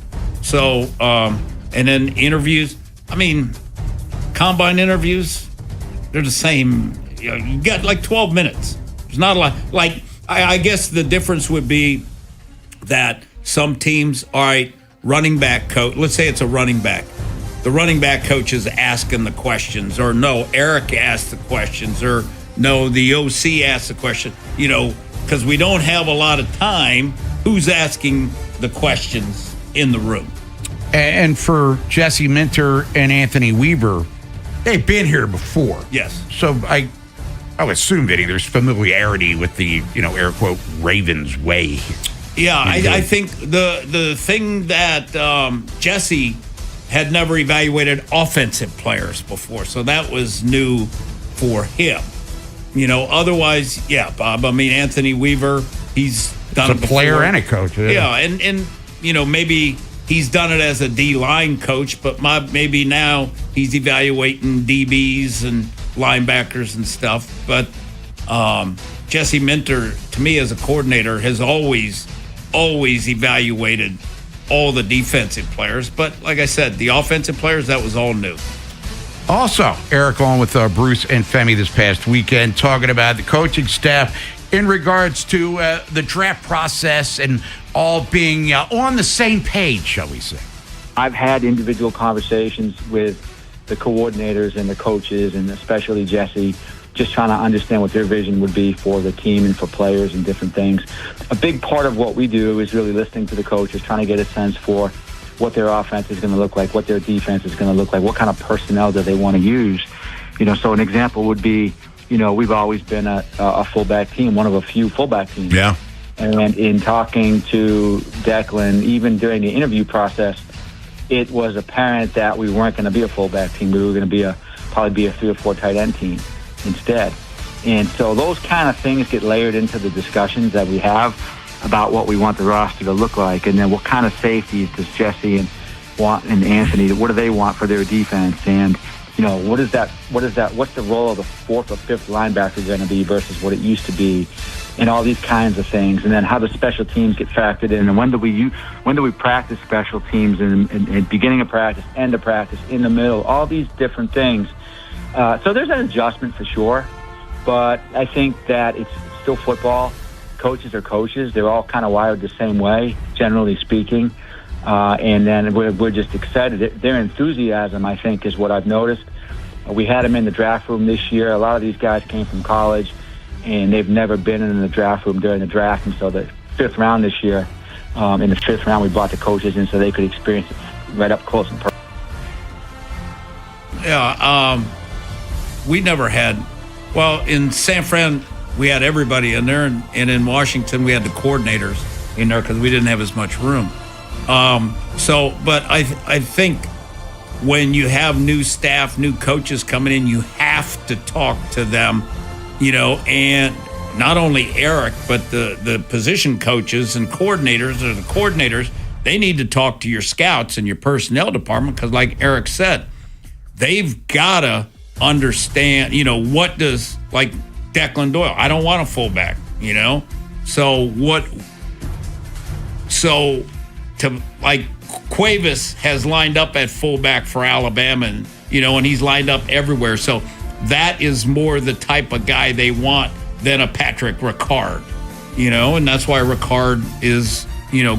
So, and then interviews. I mean, combine interviews, they're the same. You got like 12 minutes. There's not a lot. Like, I guess the difference would be that some teams, all right, running back coach, let's say it's a running back. The running back coach is asking the questions, or no, Eric asked the questions, or no, the OC asked the question, because we don't have a lot of time. Who's asking the questions in the room? And for Jesse Minter and Anthony Weaver, they've been here before. Yes. So I would assume, Vinny, there's familiarity with the, air quote, Ravens way. Yeah, I think the thing that Jesse had never evaluated offensive players before, so that was new for him. Otherwise, yeah, Bob. I mean, Anthony Weaver, he's done it before. A player and a coach. Yeah, and maybe he's done it as a D-line coach, but maybe now he's evaluating DBs and linebackers and stuff. But Jesse Minter, to me as a coordinator, has always evaluated all the defensive players. But like I said, the offensive players, that was all new. Also, Eric on with Bruce and Femi this past weekend, talking about the coaching staff in regards to the draft process and all being on the same page, shall we say. I've had individual conversations with the coordinators and the coaches, and especially Jesse, just trying to understand what their vision would be for the team and for players and different things. A big part of what we do is really listening to the coaches, trying to get a sense for what their offense is going to look like, what their defense is going to look like, what kind of personnel do they want to use. So an example would be, we've always been a fullback team, one of a few fullback teams. Yeah. And in talking to Declan, even during the interview process, it was apparent that we weren't going to be a fullback team. We were going to probably be a 3 or 4 tight end team instead. And so those kind of things get layered into the discussions that we have about what we want the roster to look like, and then what kind of safeties does Jesse and Anthony, what do they want for their defense, and what's the role of the 4th or 5th linebacker going to be versus what it used to be, and all these kinds of things. And then how the special teams get factored in, and when do we practice special teams, in beginning of practice, end of practice, in the middle, all these different things. So there's an adjustment for sure, but I think that it's still football. Coaches are coaches. They're all kind of wired the same way, generally speaking. And then we're just excited. Their enthusiasm, I think, is what I've noticed. We had them in the draft room this year. A lot of these guys came from college, and they've never been in the draft room during the draft. And so the 5th round this year, in the 5th round, we brought the coaches in so they could experience it right up close and personal. Yeah, we never had, in San Fran, we had everybody in there, and in Washington, we had the coordinators in there because we didn't have as much room. But I think when you have new staff, new coaches coming in, you have to talk to them, and not only Eric, but the position coaches and coordinators, or the coordinators, they need to talk to your scouts and your personnel department because, like Eric said, they've got to understand, what does, like Declan Doyle, I don't want a fullback, So Cuevas has lined up at fullback for Alabama, and he's lined up everywhere. So that is more the type of guy they want than a Patrick Ricard, and that's why Ricard is,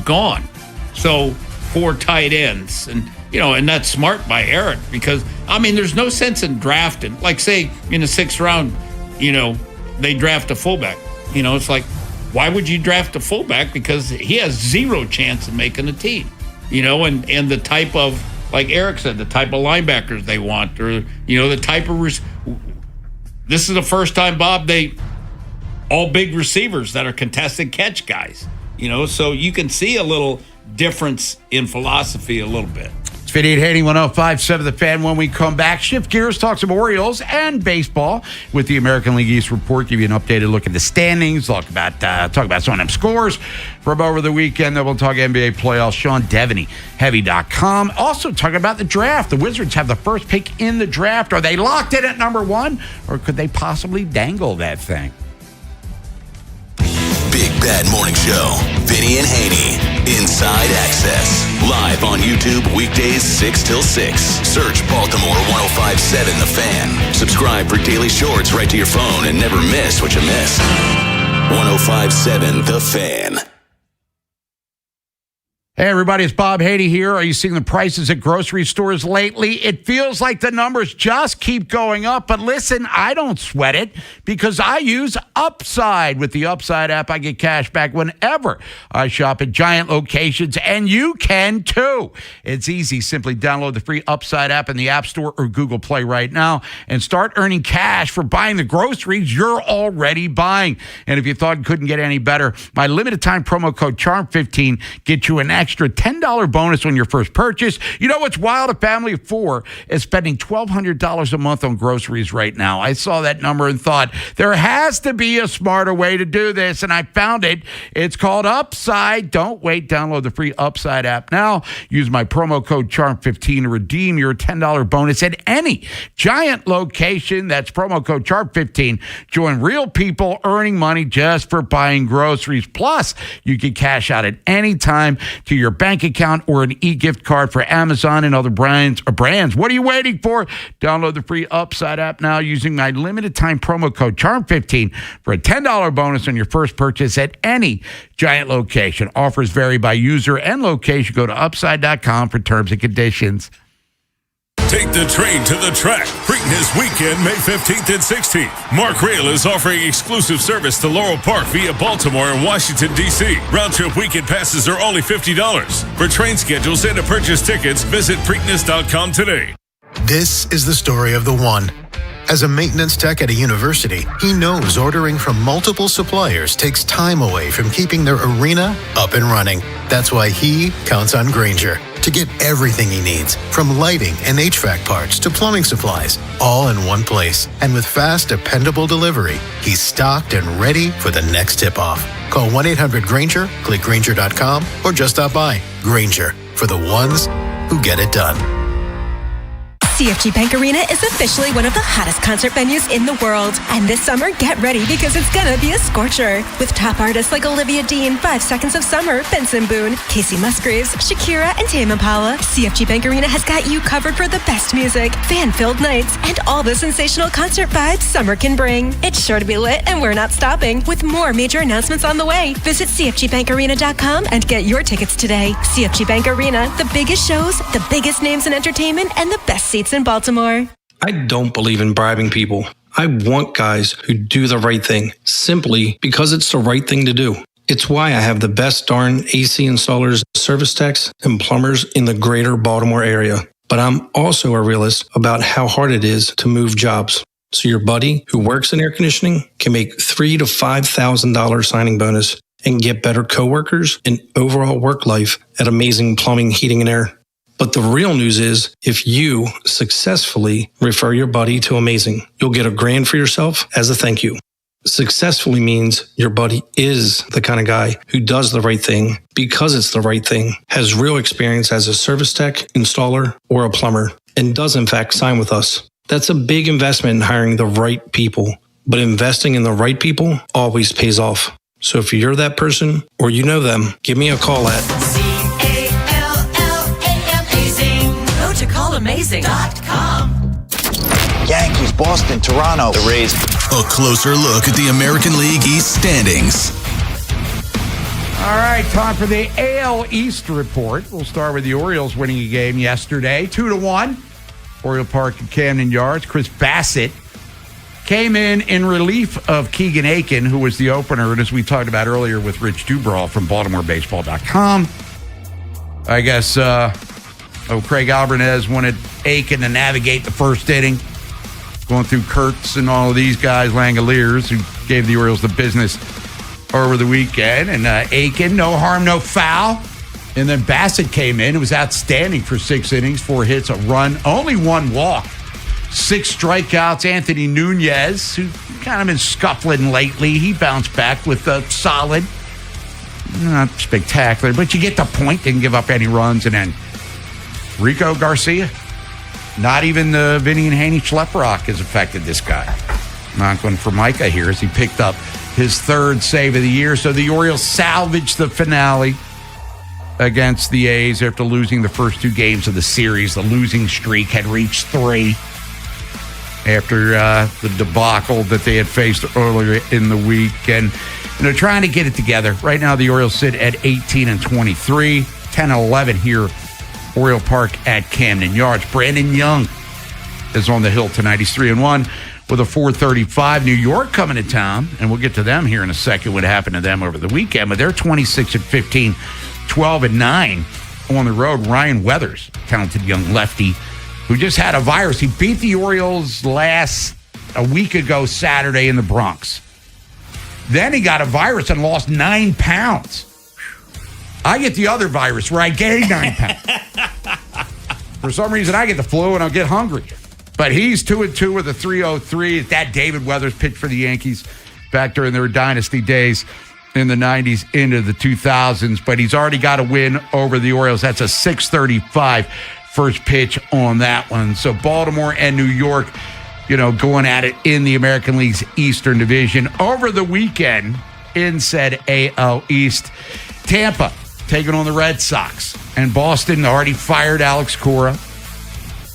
gone. So 4 tight ends, and that's smart by Eric because, there's no sense in drafting. Like, say, in the 6th round, they draft a fullback. It's like, why would you draft a fullback? Because he has 0 chance of making the team. And the type of, like Eric said, the type of linebackers they want, or, the type of, this is the first time, Bob, all big receivers that are contested catch guys, so you can see a little difference in philosophy a little bit. It's Vinny Haynie, 105.7 The Fan. When we come back, shift gears, talk some Orioles and baseball with the American League East report. Give you an updated look at the standings. Talk about some of them scores from over the weekend. Then we'll talk NBA playoffs. Sean Devaney, Heavy.com. Also talking about the draft. The Wizards have the first pick in the draft. Are they locked in at number 1, or could they possibly dangle that thing? Big Bad Morning Show. Vinny and Haynie. Inside Access. Live on YouTube weekdays 6 till 6. Search Baltimore 1057 The Fan. Subscribe for daily shorts right to your phone and never miss what you missed. 1057 The Fan. Hey, everybody, it's Bob Haynie here. Are you seeing the prices at grocery stores lately? It feels like the numbers just keep going up. But listen, I don't sweat it because I use Upside. With the Upside app, I get cash back whenever I shop at giant locations, and you can too. It's easy. Simply download the free Upside app in the App Store or Google Play right now and start earning cash for buying the groceries you're already buying. And if you thought it couldn't get any better, my limited time promo code CHARM15 gets you an extra $10 bonus on your first purchase. You know what's wild? A family of four is spending $1,200 a month on groceries right now. I saw that number and thought, there has to be a smarter way to do this, and I found it. It's called Upside. Don't wait. Download the free Upside app now. Use my promo code CHARM15 to redeem your $10 bonus at any giant location. That's promo code CHARM15. Join real people earning money just for buying groceries. Plus, you can cash out at any time to your bank account or an e-gift card for Amazon and other brands. What are you waiting for? Download the free Upside app now using my limited time promo code CHARM15 for a $10 bonus on your first purchase at any giant location. Offers vary by user and location. Go to upside.com for terms and conditions. Take the train to the track. Preakness Weekend, May 15th and 16th. Mark Rail is offering exclusive service to Laurel Park via Baltimore and Washington, D.C. Round-trip weekend passes are only $50. For train schedules and to purchase tickets, visit Preakness.com today. This is the story of the one. As a maintenance tech at a university, he knows ordering from multiple suppliers takes time away from keeping their arena up and running. That's why he counts on Grainger to get everything he needs, from lighting and HVAC parts to plumbing supplies, all in one place. And with fast, dependable delivery, he's stocked and ready for the next tip-off. Call 1-800-GRAINGER, click Grainger.com, or just stop by. Grainger, for the ones who get it done. CFG Bank Arena is officially one of the hottest concert venues in the world. And this summer, get ready because it's gonna be a scorcher. With top artists like Olivia Dean, 5 Seconds of Summer, Benson Boone, Casey Musgraves, Shakira, and Tame Impala, CFG Bank Arena has got you covered for the best music, fan-filled nights, and all the sensational concert vibes summer can bring. It's sure to be lit, and we're not stopping. With more major announcements on the way, visit CFGBankArena.com and get your tickets today. CFG Bank Arena, the biggest shows, the biggest names in entertainment, and the best seats in Baltimore. I don't believe in bribing people. I want guys who do the right thing, simply because it's the right thing to do. It's why I have the best darn AC installers, service techs, and plumbers in the greater Baltimore area. But I'm also a realist about how hard it is to move jobs. So your buddy who works in air conditioning can make $3,000 to $5,000 signing bonus and get better coworkers and overall work life at Amazing Plumbing, Heating, and Air. But the real news is, if you successfully refer your buddy to Amazing, you'll get $1,000 for yourself as a thank you. Successfully means your buddy is the kind of guy who does the right thing because it's the right thing, has real experience as a service tech, installer, or a plumber, and does in fact sign with us. That's a big investment in hiring the right people, but investing in the right people always pays off. So if you're that person or you know them, give me a call at CALLAMazing.com. Yankees, Boston, Toronto, the Rays. A closer look at the American League East standings. All right, time for the AL East report. We'll start with the Orioles winning a game yesterday, 2-1. Oriole Park and Camden Yards. Chris Bassett came in relief of Keegan Aiken, who was the opener, and as we talked about earlier with Rich Dubraw from BaltimoreBaseball.com. I guess Craig Alvarez wanted Aiken to navigate the first inning, going through Kurtz and all of these guys, Langoliers, who gave the Orioles the business over the weekend. And Aiken, no harm, no foul. And then Bassett came in. It was outstanding for 6 innings, 4 hits, a run, only 1 walk, 6 strikeouts. Anthony Nunez, who kind of been scuffling lately, he bounced back with a solid, not spectacular, but you get the point. Didn't give up any runs. And then Rico Garcia, not even the Vinny Haynie Schleprock has affected this guy. Not going for Micah here as he picked up his 3rd save of the year. So the Orioles salvaged the finale against the A's after losing the first 2 games of the series. The losing streak had reached 3 after the debacle that they had faced earlier in the week. And, trying to get it together. Right now, the Orioles sit at 18-23, 10-11 here, Oriole Park at Camden Yards. Brandon Young is on the hill tonight. He's 3-1 with a 4.35. New York coming to town, and we'll get to them here in a second, what happened to them over the weekend. But they're 26-15, 12-9 on the road. Ryan Weathers, talented young lefty, who just had a virus. He beat the Orioles a week ago Saturday in the Bronx. Then he got a virus and lost 9 pounds. I get the other virus where I gain 9 pounds. For some reason, I get the flu and I'll get hungry. But he's 2-2 with a 3.03. That David Weathers pitched for the Yankees back during their dynasty days in the 90s into the 2000s. But he's already got a win over the Orioles. That's a 6.35 first pitch on that one. So Baltimore and New York, going at it in the American League's Eastern Division. Over the weekend, in said AL East, Tampa taking on the Red Sox. And Boston already fired Alex Cora.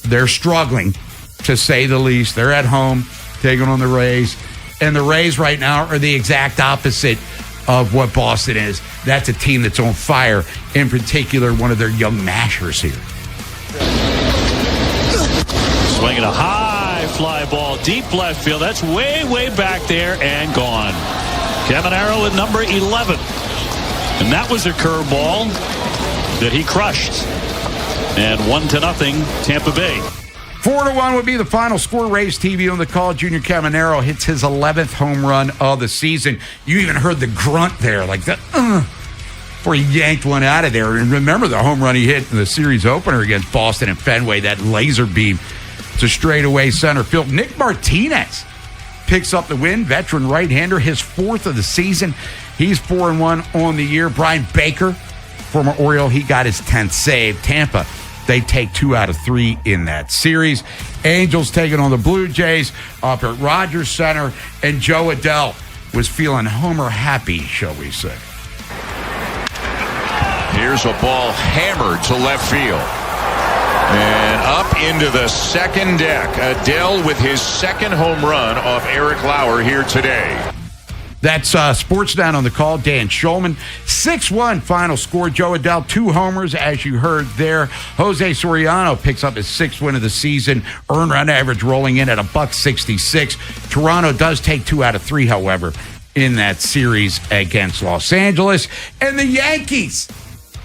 They're struggling, to say the least. They're at home taking on the Rays. And the Rays right now are the exact opposite of what Boston is. That's a team that's on fire. In particular, one of their young mashers here. Swinging a high fly ball, deep left field. That's way, way back there and gone. Caminero at number 11. And that was a curveball that he crushed. And 1-0, Tampa Bay. 4-1 would be the final score. Rays TV on the call. Junior Caminero hits his 11th home run of the season. You even heard the grunt there, like the before he yanked one out of there. And remember the home run he hit in the series opener against Boston and Fenway, that laser beam to straightaway center field. Nick Martinez picks up the win. Veteran right-hander, his 4th of the season. He's 4-1 on the year. Brian Baker, former Oriole, he got his 10th save. Tampa, they take 2 out of 3 in that series. Angels taking on the Blue Jays up at Rogers Center. And Joe Adell was feeling Homer happy, shall we say. Here's a ball hammered to left field. And up into the second deck. Adell with his 2nd home run off Eric Lauer here today. That's Sportsnet on the call. Dan Schulman, 6-1 final score. Joe Adell, 2 homers, as you heard there. Jose Soriano picks up his 6th win of the season. Earned run average rolling in at $1.66. Toronto does take 2 out of 3, however, in that series against Los Angeles. And the Yankees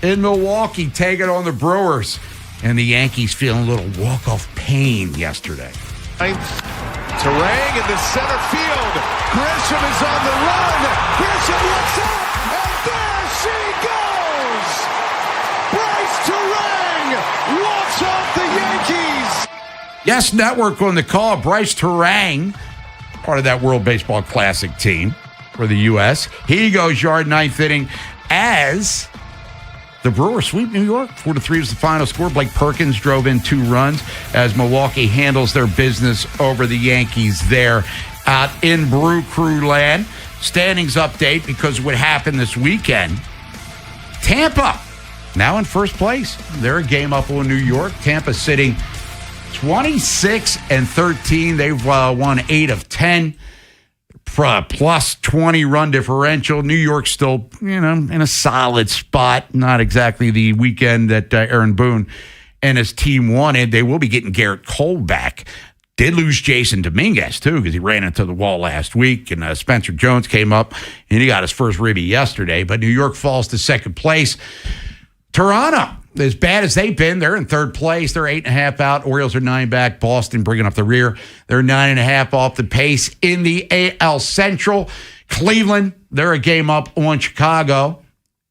in Milwaukee taking on the Brewers. And the Yankees feeling a little walk-off pain yesterday. Terang in the center field. Grisham is on the run. Grisham looks up, and there she goes. Bryce Terang walks off the Yankees. Yes, Network on the call. Bryce Terang, part of that World Baseball Classic team for the U.S. He goes yard 9th inning as the Brewers sweep New York. 4-3 was the final score. Blake Perkins drove in 2 runs as Milwaukee handles their business over the Yankees there out in Brew Crew land. Standings update because of what happened this weekend. Tampa now in first place. They're a game up on New York. Tampa sitting 26-13. They've won 8 of 10. Plus 20 run differential. New York still, in a solid spot. Not exactly the weekend that Aaron Boone and his team wanted. They will be getting Garrett Cole back. Did lose Jason Dominguez, too, because he ran into the wall last week. And Spencer Jones came up, and he got his first ribby yesterday. But New York falls to second place. Toronto, as bad as they've been, they're in third place. They're 8.5 out. Orioles are 9 back. Boston bringing up the rear. They're 9.5 off the pace in the AL Central. Cleveland, they're a game up on Chicago.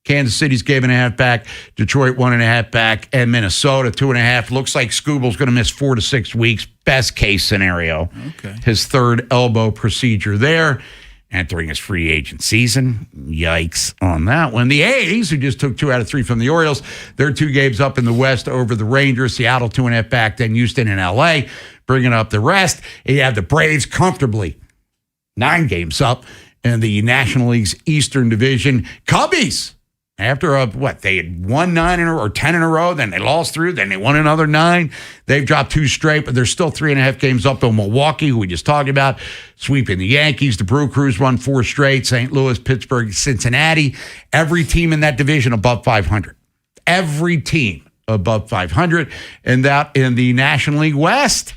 Kansas City's game 1.5 back. Detroit 1.5 back. And Minnesota 2.5. Looks like Scooble's going to miss 4 to 6 weeks. Best case scenario. Okay. His 3rd elbow procedure there. Entering his free agent season. Yikes on that one. The A's, who just took 2 out of 3 from the Orioles, they're 2 games up in the West over the Rangers. Seattle 2.5 back, then Houston and L.A. bringing up the rest. You have the Braves comfortably 9 games up in the National League's Eastern Division. Cubbies After they had won 9 in a row or 10 in a row, then they lost 3, then they won another 9. They've dropped 2 straight, but they're still 3.5 games up on Milwaukee, who we just talked about, sweeping the Yankees. The Brew Crews won 4 straight. St. Louis, Pittsburgh, Cincinnati. Every team in that division above 500. Every team above 500. And that in the National League West,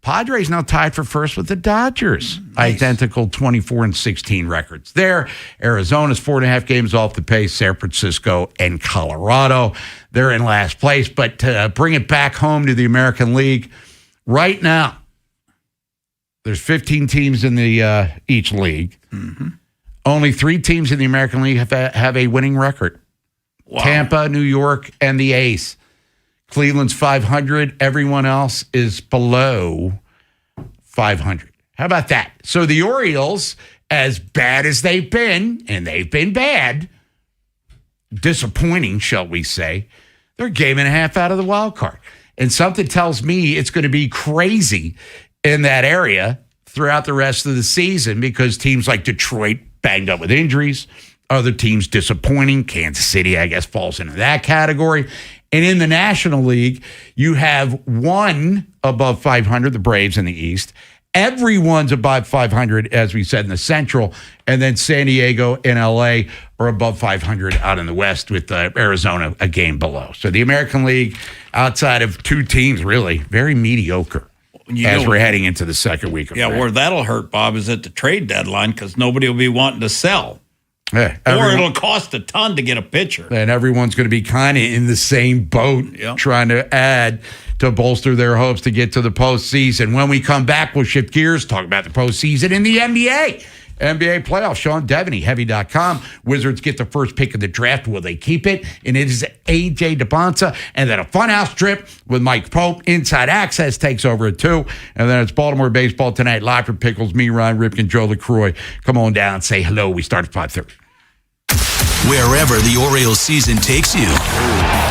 Padres now tied for first with the Dodgers. Nice. Identical 24-16 records there. Arizona's 4.5 games off the pace. San Francisco and Colorado, they're in last place. But to bring it back home to the American League, right now, there's 15 teams in the each league. Mm-hmm. Only 3 teams in the American League have a winning record. Wow. Tampa, New York, and the A's. Cleveland's 500. Everyone else is below 500. How about that? So the Orioles, as bad as they've been, and they've been bad, disappointing, shall we say, they're a game and a half out of the wild card. And something tells me it's going to be crazy in that area throughout the rest of the season because teams like Detroit banged up with injuries. Other teams disappointing. Kansas City, I guess, falls into that category. And in the National League, you have one above 500, the Braves in the East. Everyone's above 500, as we said, in the Central. And then San Diego and L.A. are above 500 out in the West with Arizona a game below. So the American League, outside of 2 teams, really, very mediocre as we're heading into the second week of where that'll hurt, Bob, is at the trade deadline because nobody will be wanting to sell. Yeah, or it'll cost a ton to get a pitcher. And everyone's going to be kind of in the same boat, trying to add to bolster their hopes to get to the postseason. When we come back, we'll shift gears, talk about the postseason in the NBA. NBA playoffs. Sean Devaney, Heavy.com. Wizards get the first pick of the draft. Will they keep it? And it is A.J. DeBonta. And then a funhouse trip with Mike Pope. Inside Access takes over at 2. And then it's Baltimore baseball tonight. Live from Pickles, me, Ryan Ripken, Joe LaCroix. Come on down and say hello. We start at 5:30. Wherever the Orioles season takes you.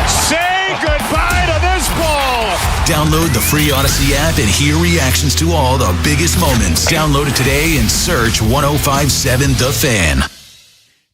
Say goodbye to this ball. Download the free Odyssey app and hear reactions to all the biggest moments. Download it today and search 105.7 The Fan.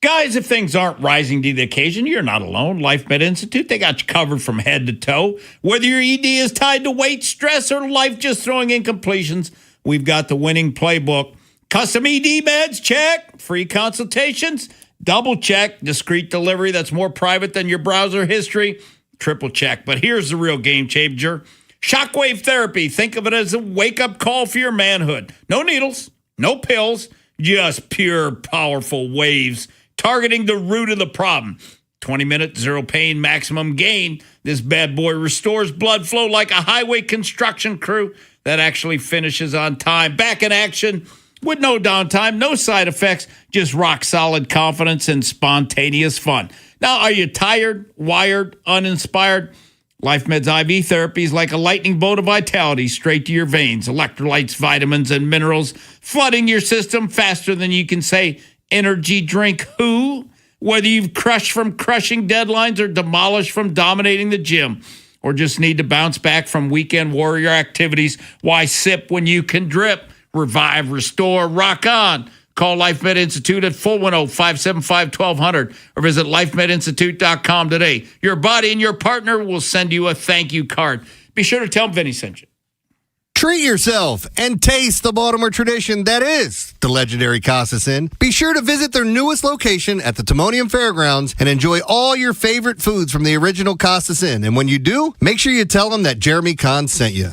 Guys, if things aren't rising to the occasion, you're not alone. LifeMed Institute, they got you covered from head to toe. Whether your ED is tied to weight, stress, or life just throwing incompletions, we've got the winning playbook. Custom ED meds, check. Free consultations, double check. Discreet delivery that's more private than your browser history, triple check. But here's the real game changer. Shockwave therapy. Think of it as a wake-up call for your manhood. No needles, no pills, just pure, powerful waves targeting the root of the problem. 20 minutes, zero pain, maximum gain. This bad boy restores blood flow like a highway construction crew that actually finishes on time. Back in action with no downtime, no side effects, just rock-solid confidence and spontaneous fun. Now, are you tired, wired, uninspired? LifeMed's IV therapy is like a lightning bolt of vitality straight to your veins. Electrolytes, vitamins, and minerals flooding your system faster than you can say, energy drink who? Whether you've crushed from crushing deadlines or demolished from dominating the gym, or just need to bounce back from weekend warrior activities, why sip when you can drip? Revive, restore, rock on. Call LifeMed Institute at 410-575-1200 or visit lifemedinstitute.com today. Your body and your partner will send you a thank you card. Be sure to tell them Vinny sent you. Treat yourself and taste the Baltimore tradition that is the legendary Costas Inn. Be sure to visit their newest location at the Timonium Fairgrounds and enjoy all your favorite foods from the original Costas Inn. And when you do, make sure you tell them that Jeremy Kahn sent you.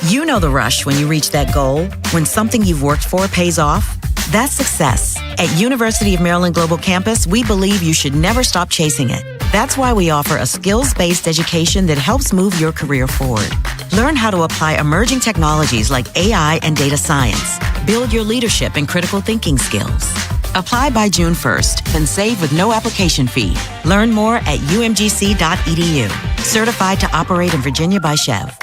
You know the rush when you reach that goal, when something you've worked for pays off. That's success. At University of Maryland Global Campus, we believe you should never stop chasing it. That's why we offer a skills-based education that helps move your career forward. Learn how to apply emerging technologies like AI and data science. Build your leadership and critical thinking skills. Apply by June 1st and save with no application fee. Learn more at umgc.edu. Certified to operate in Virginia by Chev.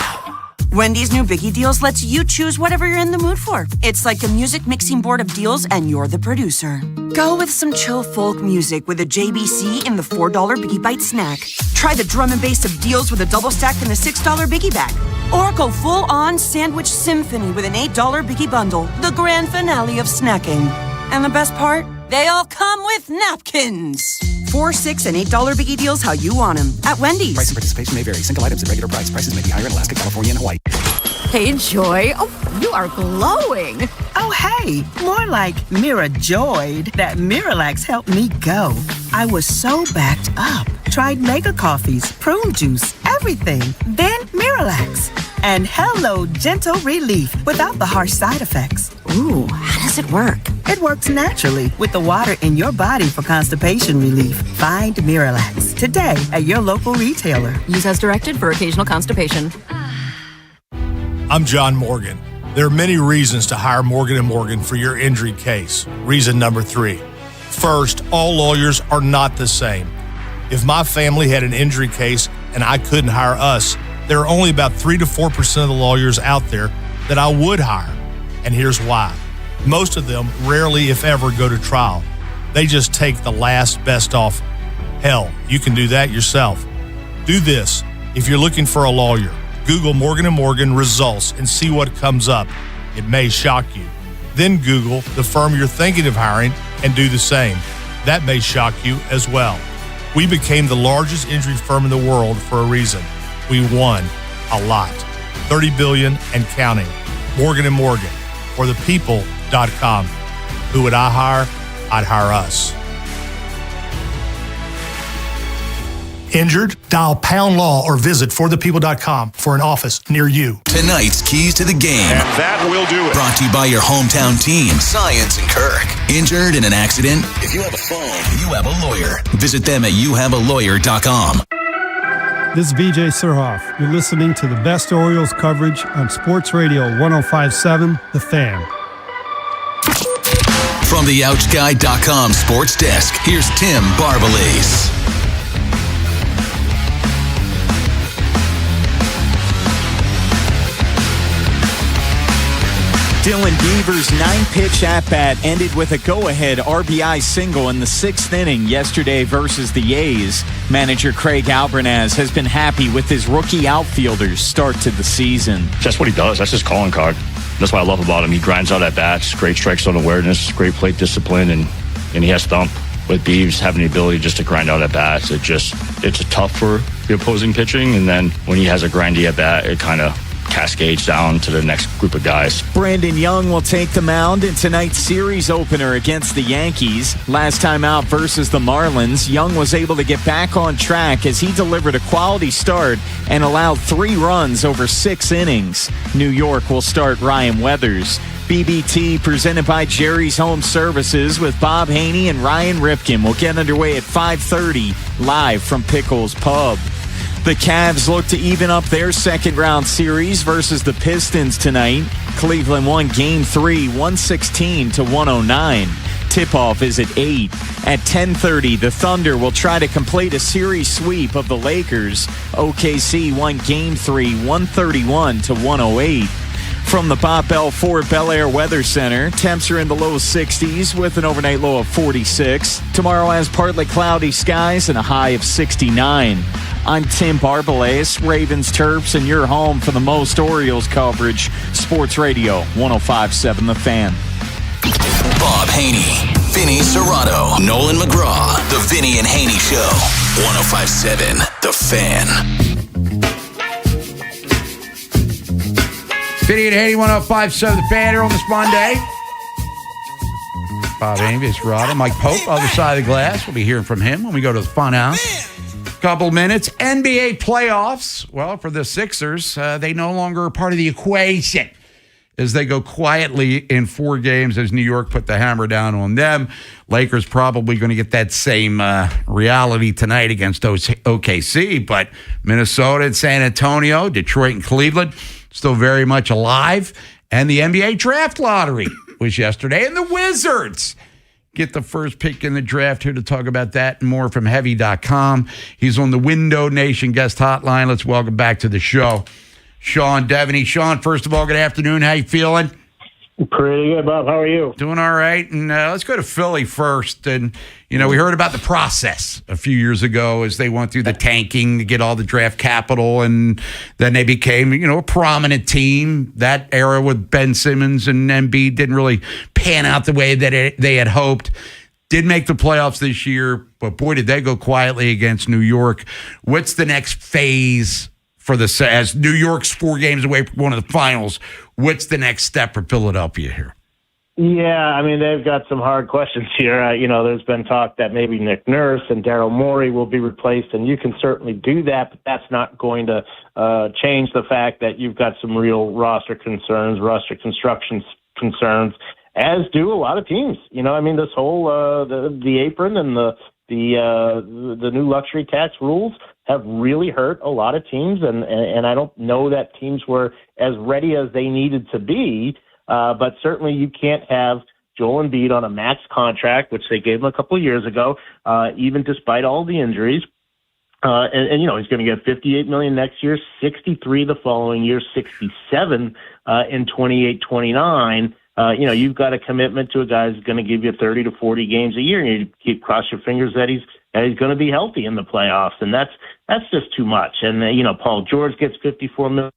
Wendy's new Biggie Deals lets you choose whatever you're in the mood for. It's like a music mixing board of deals and you're the producer. Go with some chill folk music with a JBC in the $4 Biggie Bite snack. Try the drum and bass of deals with a double stack in the $6 Biggie bag. Or go full on sandwich symphony with an $8 Biggie bundle, the grand finale of snacking. And the best part? They all come with napkins. $4, $6, and $8 biggie deals how you want them. At Wendy's. Price and participation may vary. Single items at regular price. Prices may be higher in Alaska, California, and Hawaii. Hey, Joy. Oh, you are glowing. Oh, hey. More like Mira joyed that Miralax helped me go. I was so backed up. Tried mega coffees, prune juice, everything. Then Miralax. And hello, gentle relief without the harsh side effects. Ooh, how does it work? It works naturally with the water in your body for constipation relief. Find Miralax today at your local retailer. Use as directed for occasional constipation. I'm John Morgan. There are many reasons to hire Morgan & Morgan for your injury case. Reason number 3. First, all lawyers are not the same. If my family had an injury case and I couldn't hire us, there are only about 3 to 4% of the lawyers out there that I would hire. And here's why. Most of them rarely, if ever, go to trial. They just take the last best offer. Hell, you can do that yourself. Do this. If you're looking for a lawyer, Google Morgan & Morgan results and see what comes up. It may shock you. Then Google the firm you're thinking of hiring and do the same. That may shock you as well. We became the largest injury firm in the world for a reason. We won a lot. $30 billion and counting. Morgan & Morgan, or thepeople.com. Who would I hire? I'd hire us. Injured? Dial pound law or visit forthepeople.com for an office near you. Tonight's keys to the game. And that will do it. Brought to you by your hometown team, Science and Kirk. Injured in an accident? If you have a phone, you have a lawyer. Visit them at youhavealawyer.com. This is VJ Surhoff. You're listening to the best Orioles coverage on Sports Radio 105.7, The Fan. From the OutGuide.com sports desk, here's Tim Barbalace. Dylan Beaver's 9-pitch at-bat ended with a go-ahead RBI single in the 6th inning yesterday versus the A's. Manager Craig Albernaz has been happy with his rookie outfielder's start to the season. That's what he does. That's his calling card. That's what I love about him. He grinds out at-bats, great strike zone awareness, great plate discipline, and he has thump. With Beaves having the ability just to grind out at-bats, it's tough for the opposing pitching, and then when he has a grindy at-bat, it kind of cascades down to the next group of guys. Brandon Young will take the mound in tonight's series opener against the Yankees. Last time out versus the Marlins, Young was able to get back on track as he delivered a quality start and allowed 3 runs over 6 innings. New York will start Ryan Weathers. BBT presented by Jerry's Home Services with Bob Haynie and Ryan Ripken will get underway at 5:30 live from Pickles Pub. The Cavs look to even up their second-round series versus the Pistons tonight. Cleveland won Game 3, 116-109. Tip-off is at 8. At 10:30, the Thunder will try to complete a series sweep of the Lakers. OKC won Game 3, 131-108. From the Bob Bell Ford Bel Air Weather Center, temps are in the low 60s with an overnight low of 46. Tomorrow has partly cloudy skies and a high of 69. I'm Tim Barbalace, Ravens Terps, and you're home for the most Orioles coverage. Sports Radio 105.7 The Fan. Bob Haynie, Vinny Serrato, Nolan McGraw, The Vinny and Haynie Show. 105.7 The Fan. Vinny and Haynie, 105.7 The Fan here on this Monday. Bob Haynie, Serrato, Mike Pope, other side of the glass. We'll be hearing from him when we go to the Fun House. Couple minutes. NBA playoffs. Well, for the Sixers, they no longer are part of the equation as they go quietly in 4 games as New York put the hammer down on them. Lakers probably going to get that same reality tonight against OKC, but Minnesota and San Antonio, Detroit and Cleveland still very much alive. And the NBA draft lottery was yesterday, and the Wizards get the first pick in the draft. Here to talk about that and more from Heavy.com. He's on the Window Nation guest hotline. Let's welcome back to the show Sean Devaney. Sean, first of all, good afternoon. How you feeling? Pretty good, Bob. How are you? Doing all right. And let's go to Philly first. And, we heard about the process a few years ago as they went through the tanking to get all the draft capital. And then they became, a prominent team. That era with Ben Simmons and Embiid didn't really pan out the way that they had hoped. did make the playoffs this year, but boy, did they go quietly against New York. What's the next phase for as New York's 4 games away from one of the finals? What's the next step for Philadelphia here? Yeah, I mean, they've got some hard questions here. There's been talk that maybe Nick Nurse and Daryl Morey will be replaced, and you can certainly do that, but that's not going to change the fact that you've got some real roster concerns, roster construction concerns, as do a lot of teams. This whole the apron and the new luxury tax rules have really hurt a lot of teams, and I don't know that teams were as ready as they needed to be. But certainly you can't have Joel Embiid on a max contract, which they gave him a couple of years ago, even despite all the injuries. He's going to get $58 million next year, $63 the following year, $67 in 28-29. You've got a commitment to a guy who's going to give you 30 to 40 games a year, and you keep cross your fingers that he's going to be healthy in the playoffs, and that's just too much. And Paul George gets $54 million.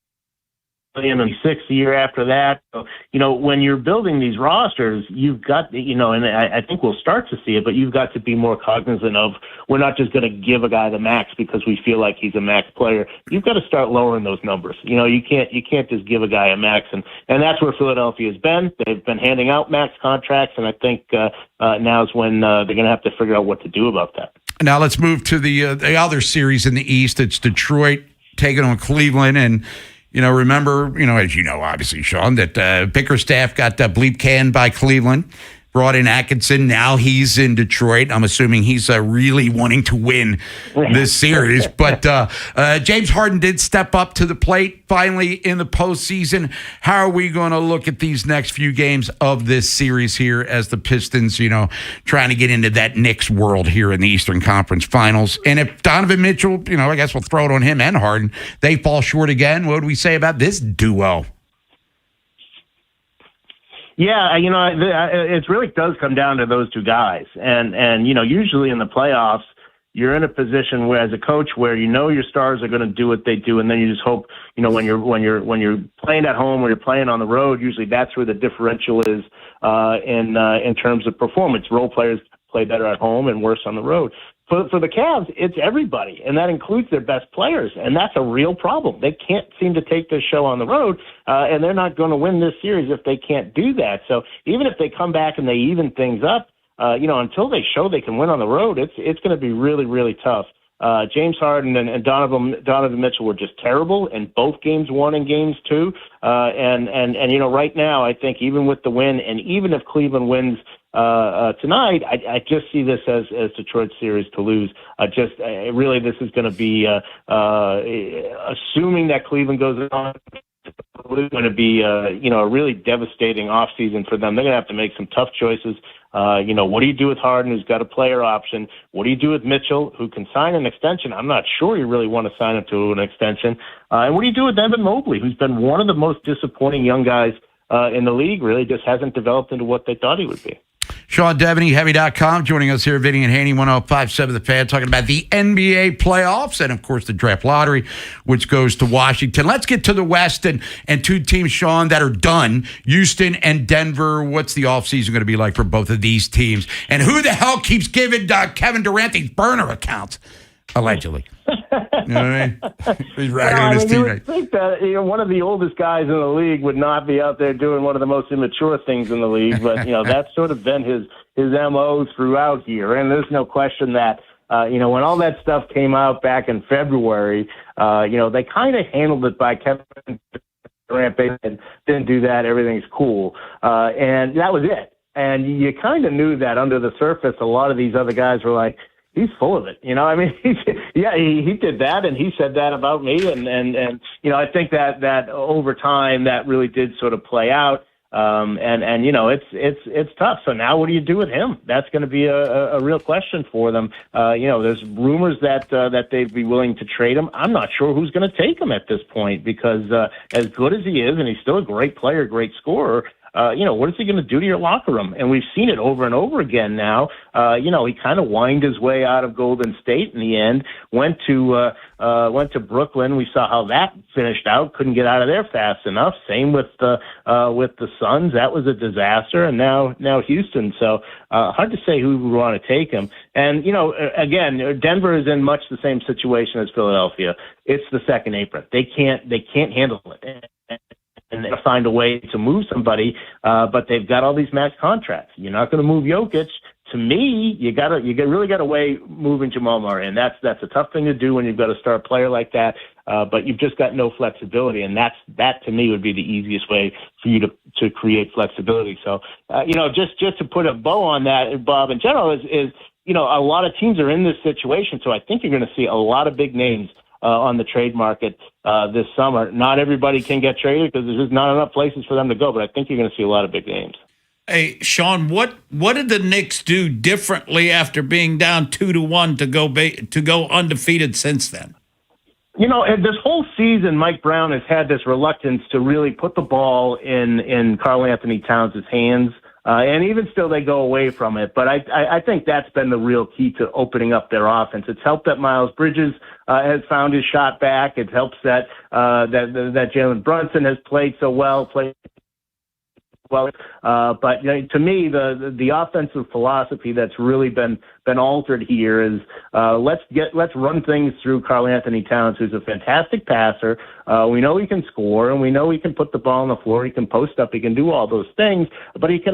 And 6 a year after that. So, when you're building these rosters, you've got, and I think we'll start to see it, but you've got to be more cognizant of, we're not just going to give a guy the max because we feel like he's a max player. You've got to start lowering those numbers. You can't just give a guy a max, and that's where Philadelphia's been. They've been handing out max contracts, and I think now's when they're going to have to figure out what to do about that. Now let's move to the other series in the East. It's Detroit taking on Cleveland, and remember, as you know, obviously, Sean, that Bickerstaff got bleep canned by Cleveland, brought in Atkinson. Now he's in Detroit. I'm assuming he's really wanting to win this series. But James Harden did step up to the plate finally in the postseason. How are we going to look at these next few games of this series here as the Pistons, trying to get into that Knicks world here in the Eastern Conference Finals? And if Donovan Mitchell, I guess we'll throw it on him and Harden, they fall short again, what do we say about this duo? Yeah, it really does come down to those two guys. And usually in the playoffs, you're in a position where, as a coach, where your stars are going to do what they do, and then you just hope, when you're playing at home or you're playing on the road, usually that's where the differential is in terms of performance. Role players play better at home and worse on the road. For the Cavs, it's everybody, and that includes their best players, and that's a real problem. They can't seem to take this show on the road, and they're not going to win this series if they can't do that. So even if they come back and they even things up, until they show they can win on the road, it's going to be really, really tough. James Harden and Donovan Mitchell were just terrible in both games 1 and games 2. And right now, I think even with the win, and even if Cleveland wins tonight, I just see this as Detroit's series to lose. Really, this is going to be assuming that Cleveland goes on. It's going to be a really devastating offseason for them. They're going to have to make some tough choices. What do you do with Harden, who's got a player option? What do you do with Mitchell, who can sign an extension? I'm not sure you really want to sign him to an extension. And what do you do with Evan Mobley, who's been one of the most disappointing young guys in the league? Really just hasn't developed into what they thought he would be. Sean Devaney, Heavy.com, joining us here, Vinny and Haynie, 105.7 The Fan, talking about the NBA playoffs and, of course, the draft lottery, which goes to Washington. Let's get to the West and two teams, Sean, that are done, Houston and Denver. What's the offseason going to be like for both of these teams? And who the hell keeps giving Kevin Durant these burner accounts, allegedly? You know what I mean? He's ragging on his teammate. You would think that one of the oldest guys in the league would not be out there doing one of the most immature things in the league, but that's sort of been his MO throughout here. And there's no question that when all that stuff came out back in February, they kind of handled it by Kevin Durant and didn't do that. Everything's cool, and that was it. And you kind of knew that under the surface, a lot of these other guys were like, he's full of it. He did that, and he said that about me, and I think that over time that really did sort of play out, it's tough. So now what do you do with him? That's going to be a real question for them. There's rumors that they'd be willing to trade him. I'm not sure who's going to take him at this point because as good as he is, and he's still a great player, great scorer. what is he going to do to your locker room? And we've seen it over and over again now. He kind of whined his way out of Golden State in the end, went to Brooklyn. We saw how that finished out. Couldn't get out of there fast enough. Same with the Suns. That was a disaster. And now Houston. So hard to say who would want to take him. And, again, Denver is in much the same situation as Philadelphia. It's the second apron. They can't handle it. And they find a way to move somebody, but they've got all these max contracts. You're not going to move Jokic. To me, you really got to weigh moving Jamal Murray, and that's a tough thing to do when you've got a star player like that. But you've just got no flexibility, and that to me would be the easiest way for you to create flexibility. So, just to put a bow on that, Bob, in general is a lot of teams are in this situation. So I think you're going to see a lot of big names on the trade market this summer. Not everybody can get traded because there's just not enough places for them to go, but I think you're going to see a lot of big names. Hey, Sean, what did the Knicks do differently after being down 2-1 to go undefeated since then? This whole season, Mike Brown has had this reluctance to really put the ball in Karl Anthony Towns' hands. And even still, they go away from it. But I think that's been the real key to opening up their offense. It's helped that Miles Bridges has found his shot back. It helps that Jalen Brunson has played so well. But to me, the offensive philosophy that's really been altered here is let's run things through Karl Anthony Towns, who's a fantastic passer. We know he can score, and we know he can put the ball on the floor. He can post up. He can do all those things. But you can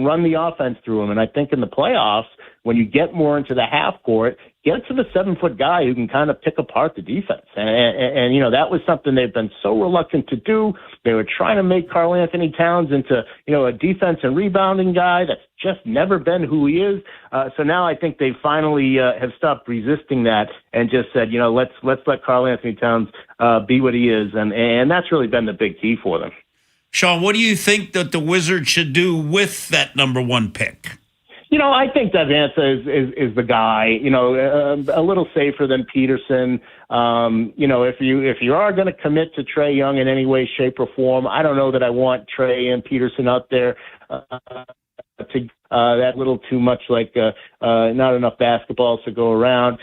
run the offense through him. And I think in the playoffs, when you get more into the half court, get to the 7-foot guy who can kind of pick apart the defense. And that was something they've been so reluctant to do. They were trying to make Karl Anthony Towns into, a defense and rebounding guy. That's just never been who he is. So now I think they finally have stopped resisting that and just said, let's let Karl Anthony Towns be what he is. And that's really been the big key for them. Sean, what do you think that the Wizards should do with that number 1 pick? I think that Vansa is the guy, a little safer than Peterson. If you are going to commit to Trae Young in any way, shape, or form, I don't know that I want Trae and Peterson out there that little too much like not enough basketballs to go around.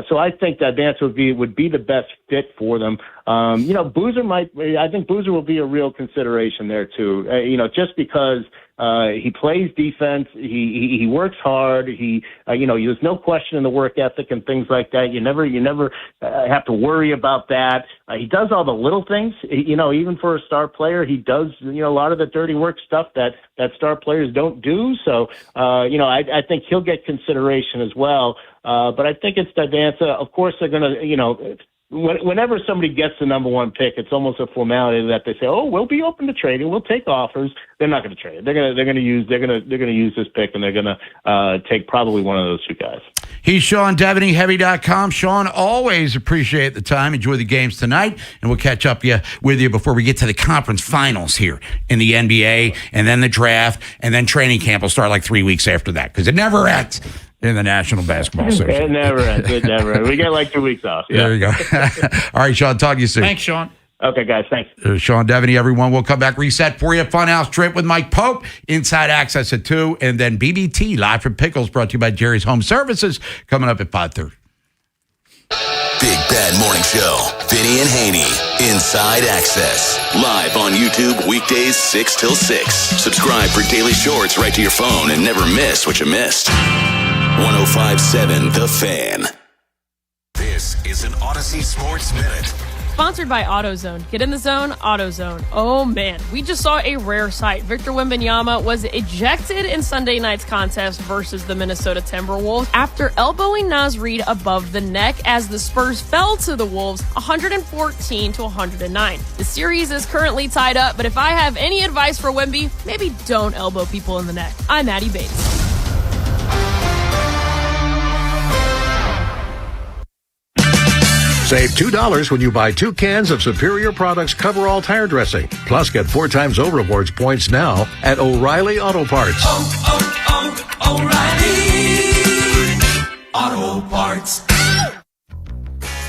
So I think that Vansa would be the best fit for them. Boozer I think Boozer will be a real consideration there too. Just because he plays defense, he works hard. There's no question in the work ethic and things like that. You never have to worry about that. He does all the little things. Even for a star player, he does a lot of the dirty work stuff that star players don't do. So I think he'll get consideration as well. But I think it's Vansa. Of course, they're going to whenever somebody gets the number 1 pick, it's almost a formality that they say, "Oh, we'll be open to trading. We'll take offers." They're not going to trade. They're going to use this pick, and they're going to take probably one of those 2 guys. He's Sean Devaney, Heavy.com. Sean, always appreciate the time. Enjoy the games tonight, and we'll catch up with you before we get to the conference finals here in the NBA, and then the draft, and then training camp will start like 3 weeks after that because it never ends. In the National Basketball Association. It never ends. We get like 2 weeks off. Yeah. There you go. All right, Sean, talk to you soon. Thanks, Sean. Okay, guys, thanks. Sean Devaney, everyone. We'll come back, reset for you. Funhouse Trip with Mike Pope, Inside Access at 2, and then BBT, Live from Pickles, brought to you by Jerry's Home Services, coming up at 5:30. Big Bad Morning Show, Vinny and Haynie, Inside Access, live on YouTube weekdays 6 till 6. Subscribe for daily shorts right to your phone and never miss what you missed. 105.7 The Fan. This is an Odyssey Sports Minute. Sponsored by AutoZone. Get in the zone, AutoZone. Oh man, we just saw a rare sight. Victor Wembanyama was ejected in Sunday night's contest versus the Minnesota Timberwolves after elbowing Naz Reid above the neck as the Spurs fell to the Wolves 114-109. The series is currently tied up, but if I have any advice for Wemby, maybe don't elbow people in the neck. I'm Maddie Bates. Save $2 when you buy 2 cans of Superior Products Coverall Tire Dressing. Plus, get 4 times O Rewards points now at O'Reilly Auto Parts. O'Reilly Auto Parts.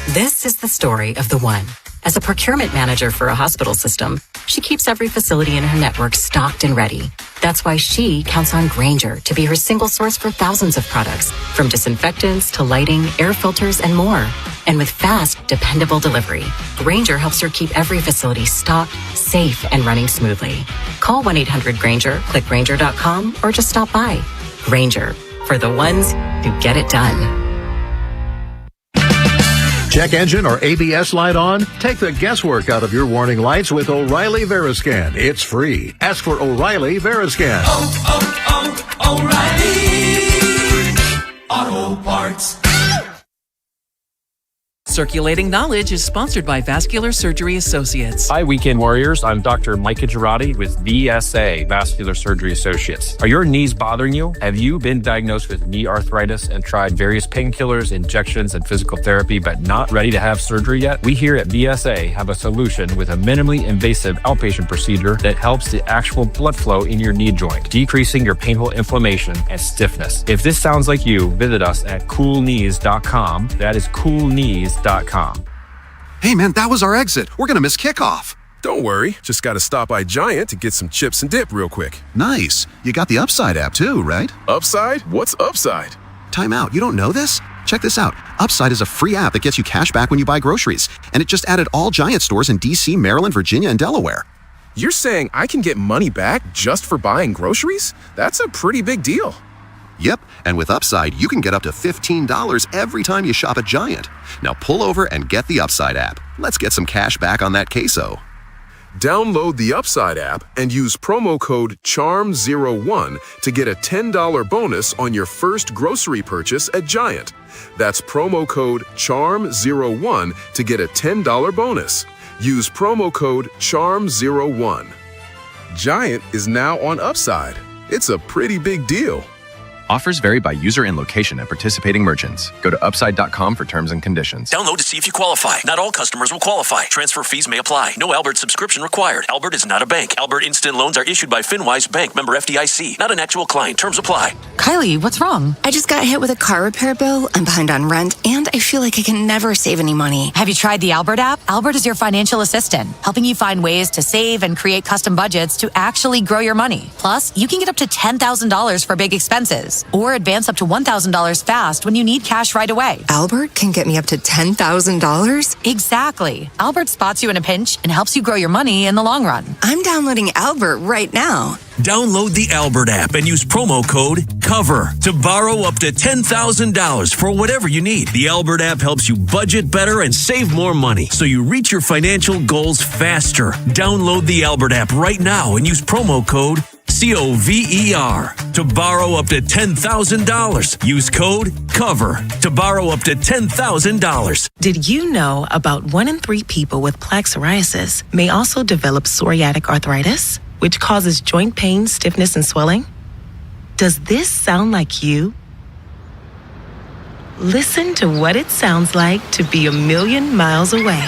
This is the story of the one. As a procurement manager for a hospital system, she keeps every facility in her network stocked and ready. That's why she counts on Grainger to be her single source for thousands of products, from disinfectants to lighting, air filters, and more. And with fast, dependable delivery, Grainger helps her keep every facility stocked, safe, and running smoothly. Call 1-800-GRAINGER, click Grainger.com, or just stop by. Grainger, for the ones who get it done. Check engine or ABS light on? Take the guesswork out of your warning lights with O'Reilly Veriscan. It's free. Ask for O'Reilly Veriscan. O'Reilly Auto Parts. Circulating Knowledge is sponsored by Vascular Surgery Associates. Hi, Weekend Warriors. I'm Dr. Micah Girardi with VSA, Vascular Surgery Associates. Are your knees bothering you? Have you been diagnosed with knee arthritis and tried various painkillers, injections, and physical therapy, but not ready to have surgery yet? We here at VSA have a solution with a minimally invasive outpatient procedure that helps the actual blood flow in your knee joint, decreasing your painful inflammation and stiffness. If this sounds like you, visit us at coolknees.com. That is coolknees.com. Hey man, that was our exit. We're gonna miss kickoff. Don't worry, just gotta stop by Giant to get some chips and dip real quick. Nice. You got the Upside app too, right? Upside? What's Upside? Time out. You don't know this? Check this out. Upside is a free app that gets you cash back when you buy groceries. And it just added all Giant stores in DC, Maryland, Virginia, and Delaware. You're saying I can get money back just for buying groceries? That's a pretty big deal. Yep, and with Upside, you can get up to $15 every time you shop at Giant. Now pull over and get the Upside app. Let's get some cash back on that queso. Download the Upside app and use promo code CHARM01 to get a $10 bonus on your first grocery purchase at Giant. That's promo code CHARM01 to get a $10 bonus. Use promo code CHARM01. Giant is now on Upside. It's a pretty big deal. Offers vary by user and location at participating merchants. Go to upside.com for terms and conditions. Download to see if you qualify. Not all customers will qualify. Transfer fees may apply. No Albert subscription required. Albert is not a bank. Albert Instant Loans are issued by FinWise Bank, member FDIC. Not an actual client. Terms apply. Kylie, what's wrong? I just got hit with a car repair bill. I'm behind on rent, and I feel like I can never save any money. Have you tried the Albert app? Albert is your financial assistant, helping you find ways to save and create custom budgets to actually grow your money. Plus, you can get up to $10,000 for big expenses, or advance up to $1,000 fast when you need cash right away. Albert can get me up to $10,000? Exactly. Albert spots you in a pinch and helps you grow your money in the long run. I'm downloading Albert right now. Download the Albert app and use promo code COVER to borrow up to $10,000 for whatever you need. The Albert app helps you budget better and save more money so you reach your financial goals faster. Download the Albert app right now and use promo code COVER to borrow up to $10,000. Use code COVER to borrow up to $10,000. Did you know about 1 in 3 people with plaque psoriasis may also develop psoriatic arthritis, which causes joint pain, stiffness, and swelling? Does this sound like you? Listen to what it sounds like to be a million miles away.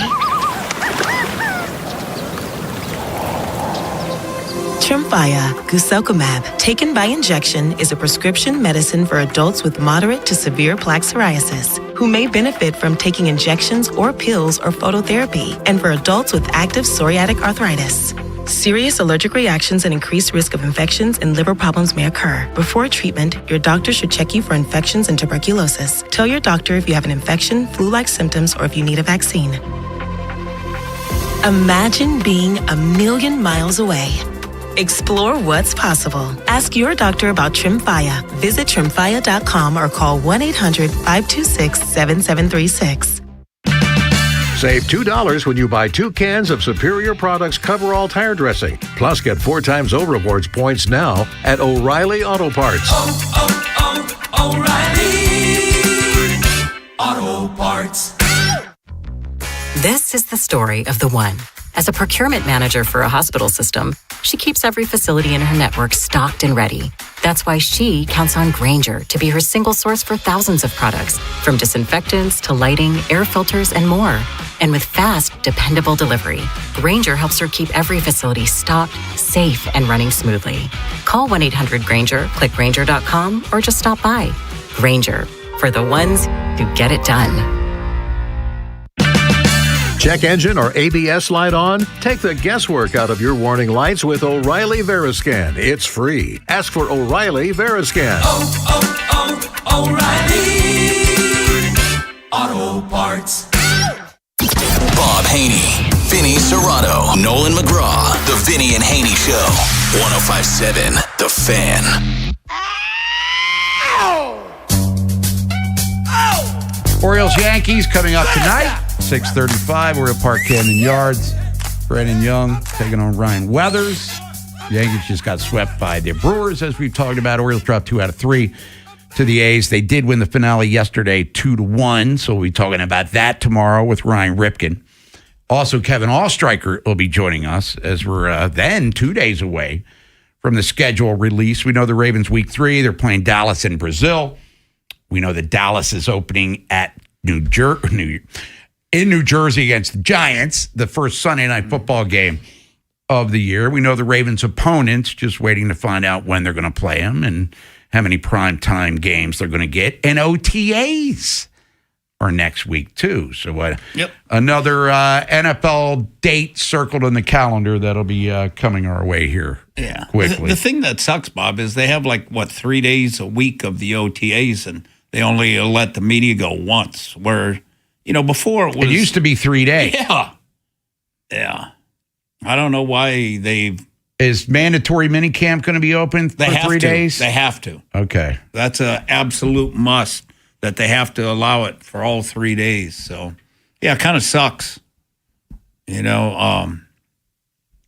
Tremfya guselkumab, taken by injection, is a prescription medicine for adults with moderate to severe plaque psoriasis who may benefit from taking injections or pills or phototherapy, and for adults with active psoriatic arthritis. Serious allergic reactions and increased risk of infections and liver problems may occur. Before treatment, your doctor should check you for infections and tuberculosis. Tell your doctor if you have an infection, flu-like symptoms, or if you need a vaccine. Imagine being a million miles away. Explore what's possible. Ask your doctor about Tremfya. Visit Tremfya.com or call 1-800-526-7736. Save $2 when you buy 2 cans of Superior Products Coverall Tire Dressing. Plus, get 4 times O Rewards points now at O'Reilly Auto Parts. O'Reilly Auto Parts. This is the story of the one. As a procurement manager for a hospital system, she keeps every facility in her network stocked and ready. That's why she counts on Grainger to be her single source for thousands of products, from disinfectants to lighting, air filters, and more. And with fast, dependable delivery, Grainger helps her keep every facility stocked, safe, and running smoothly. Call 1-800-GRAINGER, click Grainger.com, or just stop by. Grainger, for the ones who get it done. Check engine or ABS light on? Take the guesswork out of your warning lights with O'Reilly Veriscan. It's free. Ask for O'Reilly Veriscan. O'Reilly Auto Parts. Bob Haney, Vinny Serrato, Nolan McGraw. The Vinny and Haney Show. 105.7 The Fan. Orioles-Yankees coming up tonight. 6:35, Oriole Park, Camden Yards. Brennan Young taking on Ryan Weathers. The Yankees just got swept by the Brewers, as we've talked about. Orioles dropped 2 out of 3 to the A's. They did win the finale yesterday, 2-1. So we'll be talking about that tomorrow with Ryan Ripken. Also, Kevin Allstriker will be joining us as we're then 2 days away from the schedule release. We know the Ravens week 3. They're playing Dallas in Brazil. We know that Dallas is opening at New Jersey against the Giants, the first Sunday night football game of the year. We know the Ravens' opponents, just waiting to find out when they're going to play them and how many primetime games they're going to get. And OTAs are next week, too. So another NFL date circled in the calendar that'll be coming our way here quickly. The thing that sucks, Bob, is they have 3 days a week of the OTAs, and they only let the media go once, where, before it used to be 3 days. Yeah. I don't know why Is mandatory minicamp going to be open for 3 days? They have to. Okay. That's an absolute must that they have to allow it for all 3 days. So, it kind of sucks, because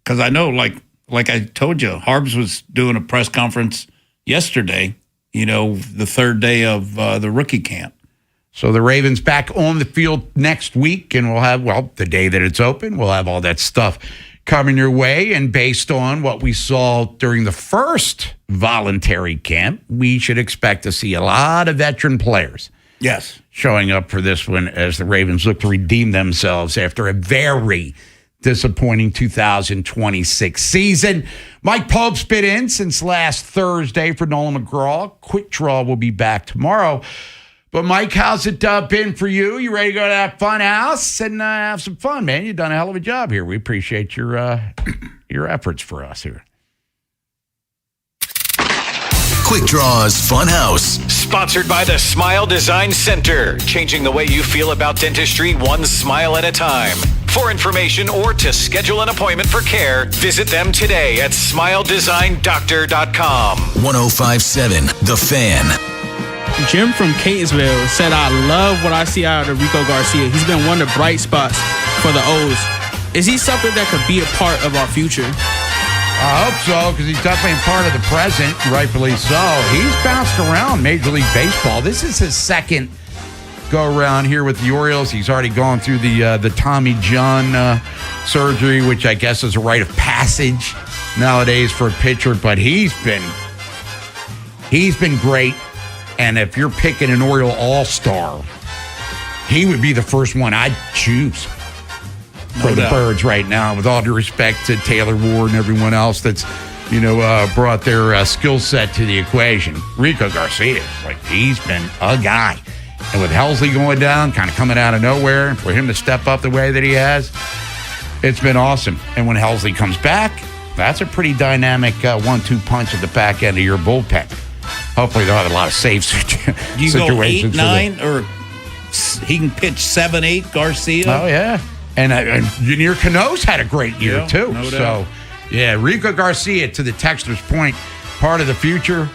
I know, like I told you, Harbs was doing a press conference yesterday, the third day of the rookie camp. So the Ravens back on the field next week, and we'll have, the day that it's open, we'll have all that stuff coming your way. And based on what we saw during the first voluntary camp, we should expect to see a lot of veteran players. Yes. Showing up for this one as the Ravens look to redeem themselves after a very disappointing 2026 season. Mike Pope's been in since last Thursday for Nolan McGraw. Quick Draw will be back tomorrow. But, Mike, how's it been for you? You ready to go to that fun house and have some fun, man? You've done a hell of a job here. We appreciate your efforts for us here. Quick Draws Fun House. Sponsored by the Smile Design Center. Changing the way you feel about dentistry one smile at a time. For information or to schedule an appointment for care, visit them today at smiledesignDoctor.com. 105.7 The Fan. Jim from Catonsville said, I love what I see out of Rico Garcia. He's been one of the bright spots for the O's. Is he something that could be a part of our future? I hope so, because he's definitely a part of the present, rightfully so. He's bounced around Major League Baseball. This is his second go-around here with the Orioles. He's already gone through the Tommy John surgery, which I guess is a rite of passage nowadays for a pitcher. But he's been great. And if you're picking an Oriole All-Star, he would be the first one I'd choose for the Birds right now, with all due respect to Taylor Ward and everyone else that's, brought their skill set to the equation. Rico Garcia, he's been a guy. And with Helsley going down, kind of coming out of nowhere, and for him to step up the way that he has, it's been awesome. And when Helsley comes back, that's a pretty dynamic 1-2 punch at the back end of your bullpen. Hopefully they'll have a lot of safe situations. You go 8, 9, or he can pitch 7, 8, Garcia. Oh, yeah. And Junior Cano's had a great year, too. No doubt. So, Rico Garcia, to the texter's point, part of the future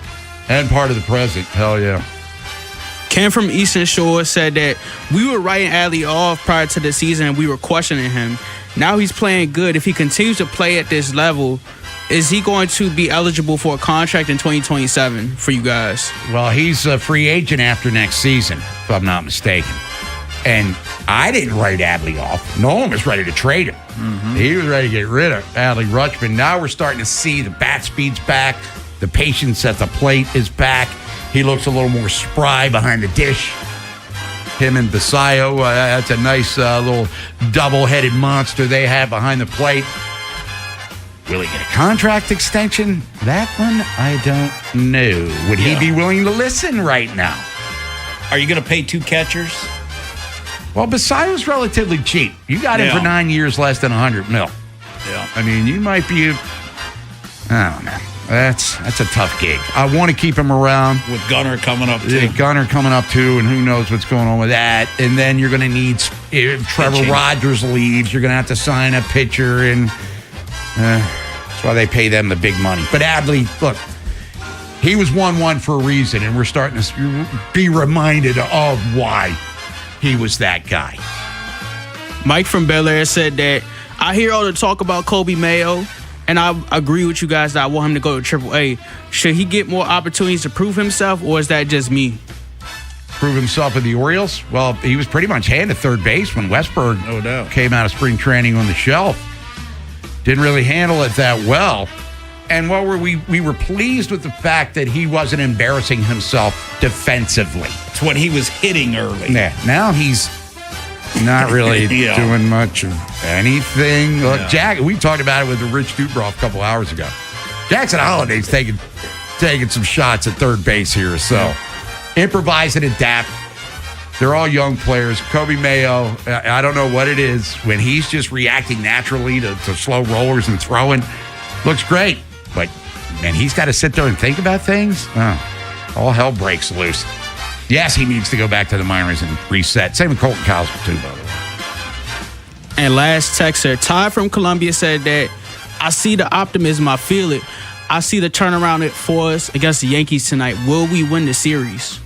and part of the present. Hell yeah. Ken from Eastern Shore said that we were writing Adley off prior to the season and we were questioning him. Now he's playing good. If he continues to play at this level, is he going to be eligible for a contract in 2027 for you guys? Well, he's a free agent after next season, if I'm not mistaken. And I didn't write Adley off. Nolan was ready to trade him. Mm-hmm. He was ready to get rid of Adley Rutschman. Now we're starting to see the bat speed's back. The patience at the plate is back. He looks a little more spry behind the dish. Him and Basayo, that's a nice little double-headed monster they have behind the plate. Will he get a contract extension? That one, I don't know. Would he be willing to listen right now? Are you going to pay 2 catchers? Well, Basayo's relatively cheap. You got him for 9 years, less than $100 million. Yeah. I mean, you might be. I don't know. That's a tough gig. I want to keep him around. With Gunner coming up, too. Gunner coming up, too, and who knows what's going on with that. And then you're going to need, if Trevor Rogers leaves, you're going to have to sign a pitcher, and that's why they pay them the big money. But Adley, look, he was 1-1 for a reason, and we're starting to be reminded of why he was that guy. Mike from Bel Air said that, I hear all the talk about Kobe Mayo, and I agree with you guys that I want him to go to AAA. Should he get more opportunities to prove himself, or is that just me? Prove himself with the Orioles? Well, he was pretty much handed third base when Westberg came out of spring training on the shelf. Didn't really handle it that well. And what we were pleased with the fact that he wasn't embarrassing himself defensively. It's when he was hitting early. Yeah, now he's not really doing much of anything. Look, Jack, we talked about it with Rich Dubroff a couple hours ago. Jackson Holliday's taking some shots at third base here. So improvise and adapt. They're all young players. Kobe Mayo, I don't know what it is. When he's just reacting naturally to slow rollers and throwing, looks great. But, man, he's got to sit there and think about things. All hell breaks loose. Yes, he needs to go back to the minors and reset. Same with Colton Cowser, too, by the way. And last texter, Ty from Columbia, said that, I see the optimism, I feel it. I see the turnaround for us against the Yankees tonight. Will we win the series?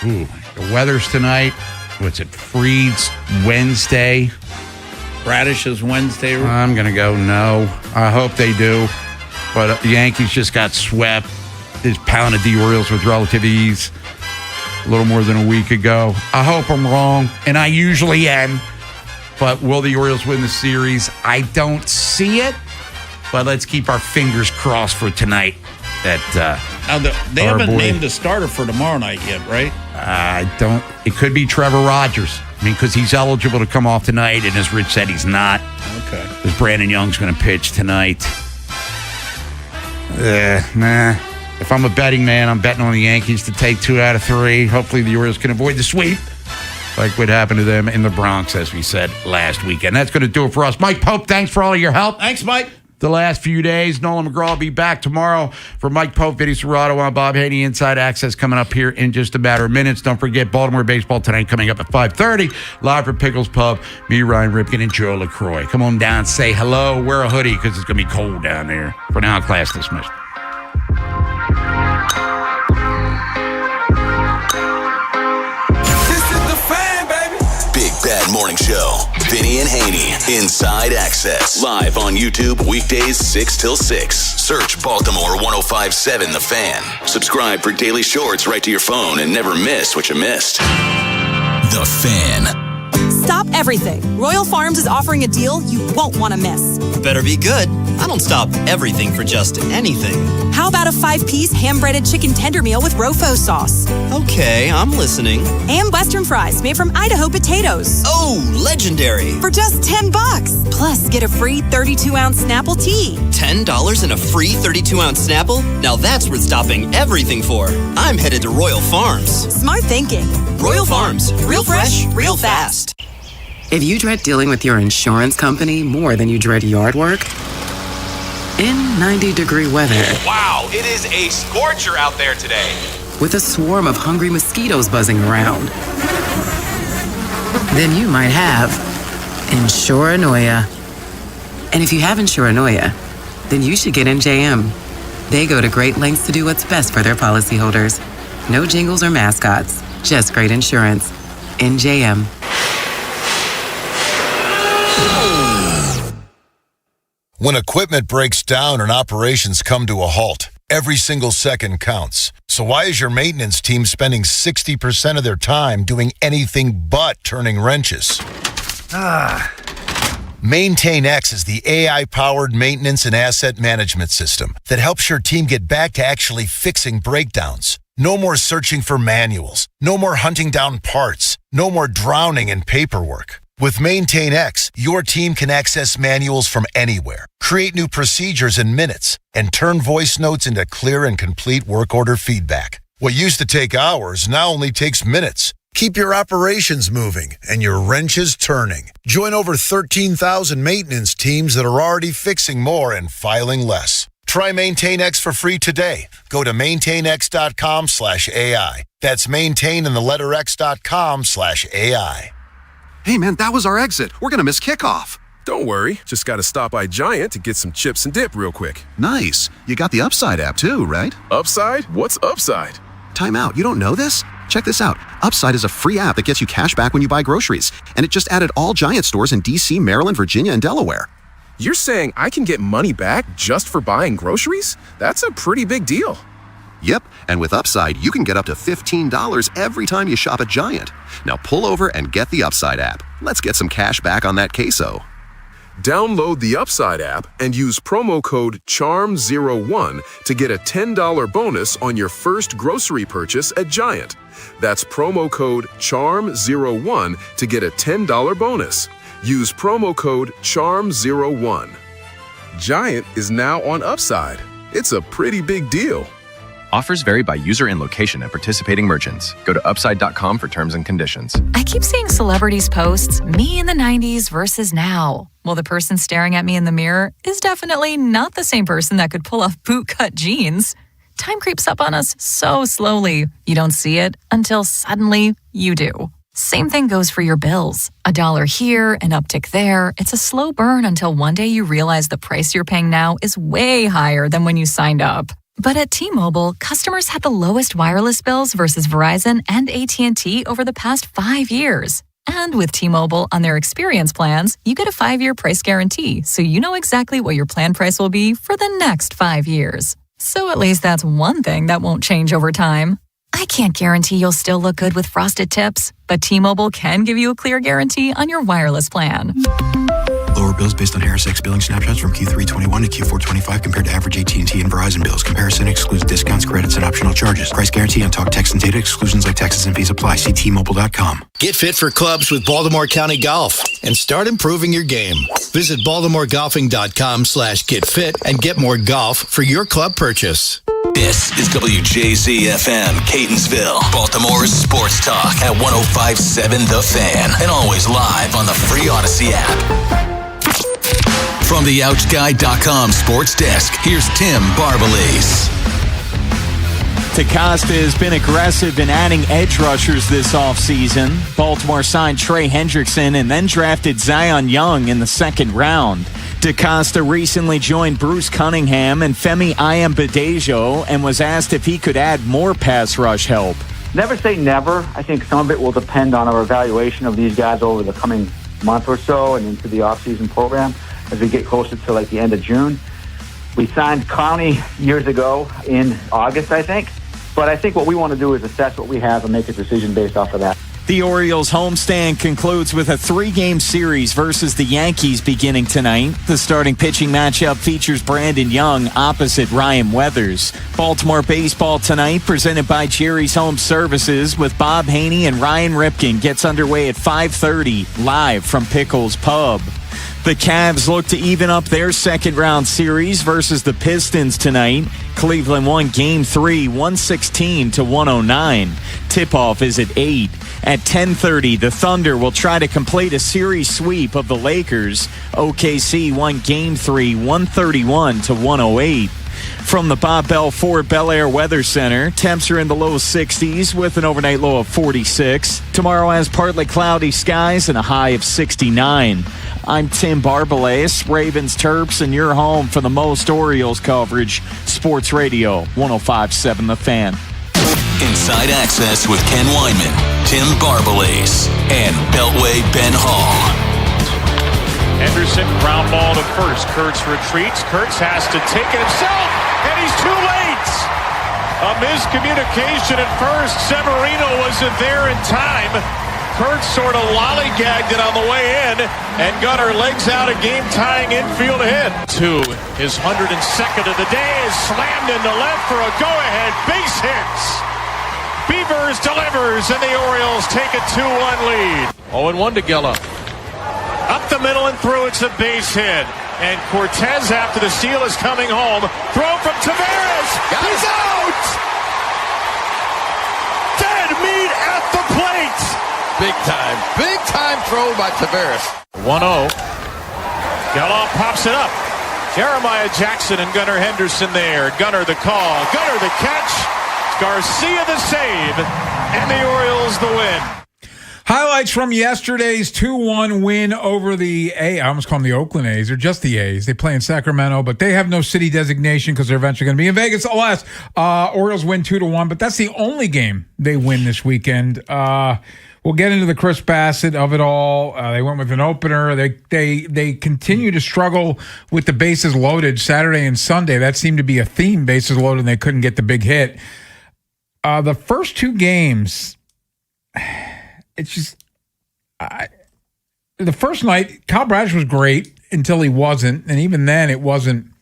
Ooh, the weather's tonight. What's it, Freed's Wednesday? Radish is Wednesday. I'm going to go no. I hope they do. But the Yankees just got swept. They pounded the Orioles with relative ease a little more than a week ago. I hope I'm wrong, and I usually am. But will the Orioles win the series? I don't see it. But let's keep our fingers crossed for tonight. Now they haven't named a starter for tomorrow night yet, right? It could be Trevor Rogers. I mean, because he's eligible to come off tonight, and as Rich said, he's not. Okay. Because Brandon Young's going to pitch tonight. Nah. If I'm a betting man, I'm betting on the Yankees to take 2 out of 3. Hopefully the Orioles can avoid the sweep, like what happened to them in the Bronx, as we said last weekend. That's going to do it for us. Mike Pope, thanks for all of your help. Thanks, Mike. The last few days. Nolan McGraw will be back tomorrow. For Mike Pope, Vinny Serrato, I'm Bob Haynie. Inside Access coming up here in just a matter of minutes. Don't forget Baltimore baseball tonight coming up at 5:30. Live from Pickles Pub. Me, Ryan Ripken, and Joe LaCroix. Come on down, say hello, wear a hoodie because it's going to be cold down there. For now, class dismissed. Bad Morning Show. Vinny and Haynie. Inside Access. Live on YouTube weekdays 6 till 6. Search Baltimore 105.7 The Fan. Subscribe for daily shorts right to your phone and never miss what you missed. The Fan. Stop everything. Royal Farms is offering a deal you won't want to miss. Better be good. I don't stop everything for just anything. How about a 5-piece ham-breaded chicken tender meal with Rofo sauce? Okay, I'm listening. And Western fries made from Idaho potatoes. Oh, legendary. For just $10. Plus, get a free 32-ounce Snapple tea. $10 and a free 32-ounce Snapple? Now that's worth stopping everything for. I'm headed to Royal Farms. Smart thinking. Royal Farms. Real fresh, real fast. If you dread dealing with your insurance company more than you dread yard work, in 90-degree weather. Wow, it is a scorcher out there today. With a swarm of hungry mosquitoes buzzing around, then you might have Insuranoia. And if you have Insuranoia, then you should get NJM. They go to great lengths to do what's best for their policyholders. No jingles or mascots, just great insurance. NJM. When equipment breaks down and operations come to a halt, every single second counts. So why is your maintenance team spending 60% of their time doing anything but turning wrenches? MaintainX is the AI-powered maintenance and asset management system that helps your team get back to actually fixing breakdowns. No more searching for manuals. No more hunting down parts. No more drowning in paperwork. With MaintainX, your team can access manuals from anywhere, create new procedures in minutes, and turn voice notes into clear and complete work order feedback. What used to take hours now only takes minutes. Keep your operations moving and your wrenches turning. Join over 13,000 maintenance teams that are already fixing more and filing less. Try MaintainX for free today. Go to maintainx.com/AI. That's maintain and the letter x.com/AI. Hey, man, that was our exit. We're going to miss kickoff. Don't worry. Just got to stop by Giant to get some chips and dip real quick. Nice. You got the Upside app too, right? Upside? What's Upside? Time out. You don't know this? Check this out. Upside is a free app that gets you cash back when you buy groceries. And it just added all Giant stores in D.C., Maryland, Virginia, and Delaware. You're saying I can get money back just for buying groceries? That's a pretty big deal. Yep, and with Upside, you can get up to $15 every time you shop at Giant. Now pull over and get the Upside app. Let's get some cash back on that queso. Download the Upside app and use promo code CHARM01 to get a $10 bonus on your first grocery purchase at Giant. That's promo code CHARM01 to get a $10 bonus. Use promo code CHARM01. Giant is now on Upside. It's a pretty big deal. Offers vary by user and location at participating merchants. Go to upside.com for terms and conditions. I keep seeing celebrities posts, me in the 90s versus now. Well, the person staring at me in the mirror is definitely not the same person that could pull off bootcut jeans. Time creeps up on us so slowly. You don't see it until suddenly you do. Same thing goes for your bills. $1 here, an uptick there. It's a slow burn until one day you realize the price you're paying now is way higher than when you signed up. But at T-Mobile, customers had the lowest wireless bills versus Verizon and AT&T over the past 5 years. And with T-Mobile on their experience plans, you get a 5-year price guarantee, so you know exactly what your plan price will be for the next 5 years. So at least that's one thing that won't change over time. I can't guarantee you'll still look good with frosted tips, but T-Mobile can give you a clear guarantee on your wireless plan. Lower bills based on Harris X billing snapshots from Q3 21 to Q4 25 compared to average AT&T and Verizon bills. Comparison excludes discounts, credits, and optional charges. Price guarantee on talk, text, and data. Exclusions like taxes and fees apply. See T-Mobile.com. Get fit for clubs with Baltimore County Golf and start improving your game. Visit BaltimoreGolfing.com/getfit and get more golf for your club purchase. This is WJZ-FM, Catonsville, Baltimore's sports talk at 105.7 The Fan, and always live on the free Odyssey app. From the OutGuy.com sports desk, here's Tim Barbalese. DeCosta has been aggressive in adding edge rushers this offseason. Baltimore signed Trey Hendrickson and then drafted Zion Young in the second round. DeCosta recently joined Bruce Cunningham and Femi Ayambadejo and was asked if he could add more pass rush help. Never say never. I think some of it will depend on our evaluation of these guys over the coming month or so and into the offseason program as we get closer to like the end of June. We signed Clowney years ago in August, I think. But I think what we want to do is assess what we have and make a decision based off of that. The Orioles homestand concludes with a 3-game series versus the Yankees beginning tonight. The starting pitching matchup features Brandon Young opposite Ryan Weathers. Baltimore baseball tonight presented by Jerry's Home Services with Bob Haney and Ryan Ripken gets underway at 5:30 live from Pickles Pub. The Cavs look to even up their second-round series versus the Pistons tonight. Cleveland won Game 3, 116-109. Tip-off is at 8. At 10:30, the Thunder will try to complete a series sweep of the Lakers. OKC won Game 3, 131-108. From the Bob Bell Ford Bel Air Weather Center, temps are in the low 60s with an overnight low of 46. Tomorrow has partly cloudy skies and a high of 69. I'm Tim Barbalese, Ravens, Terps, and you're home for the most Orioles coverage. Sports Radio 105.7 The Fan. Inside Access with Ken Weinman, Tim Barbalese, and Beltway Ben Hall. Henderson, ground ball to first. Kurtz retreats. Kurtz has to take it himself, and he's too late. A miscommunication at first. Severino wasn't there in time. Kurtz sort of lollygagged it on the way in and got her legs out of game-tying infield hit. His 102nd of the day is slammed into left for a go-ahead base hit. Beavers delivers, and the Orioles take a 2-1 lead. 0-1 to Gilla. Up the middle and through, it's a base hit. And Cortez, after the steal, is coming home. Throw from Tavares. He's out! Dead meat at the plate. Big time throw by Tavares. 1-0. Geloff pops it up. Jeremiah Jackson and Gunnar Henderson there. Gunnar the call. Gunnar the catch. Garcia the save. And the Orioles the win. Highlights from yesterday's 2-1 win over the I almost call them the Oakland A's. They're just the A's. They play in Sacramento, but they have no city designation because they're eventually going to be in Vegas. Alas, Orioles win 2-1, but that's the only game they win this weekend. We'll get into the Chris Bassett of it all. They went with an opener. They continue to struggle with the bases loaded Saturday and Sunday. That seemed to be a theme, bases loaded, and they couldn't get the big hit. The first two games, it's just the first night, Kyle Bradish was great until he wasn't, and even then he wasn't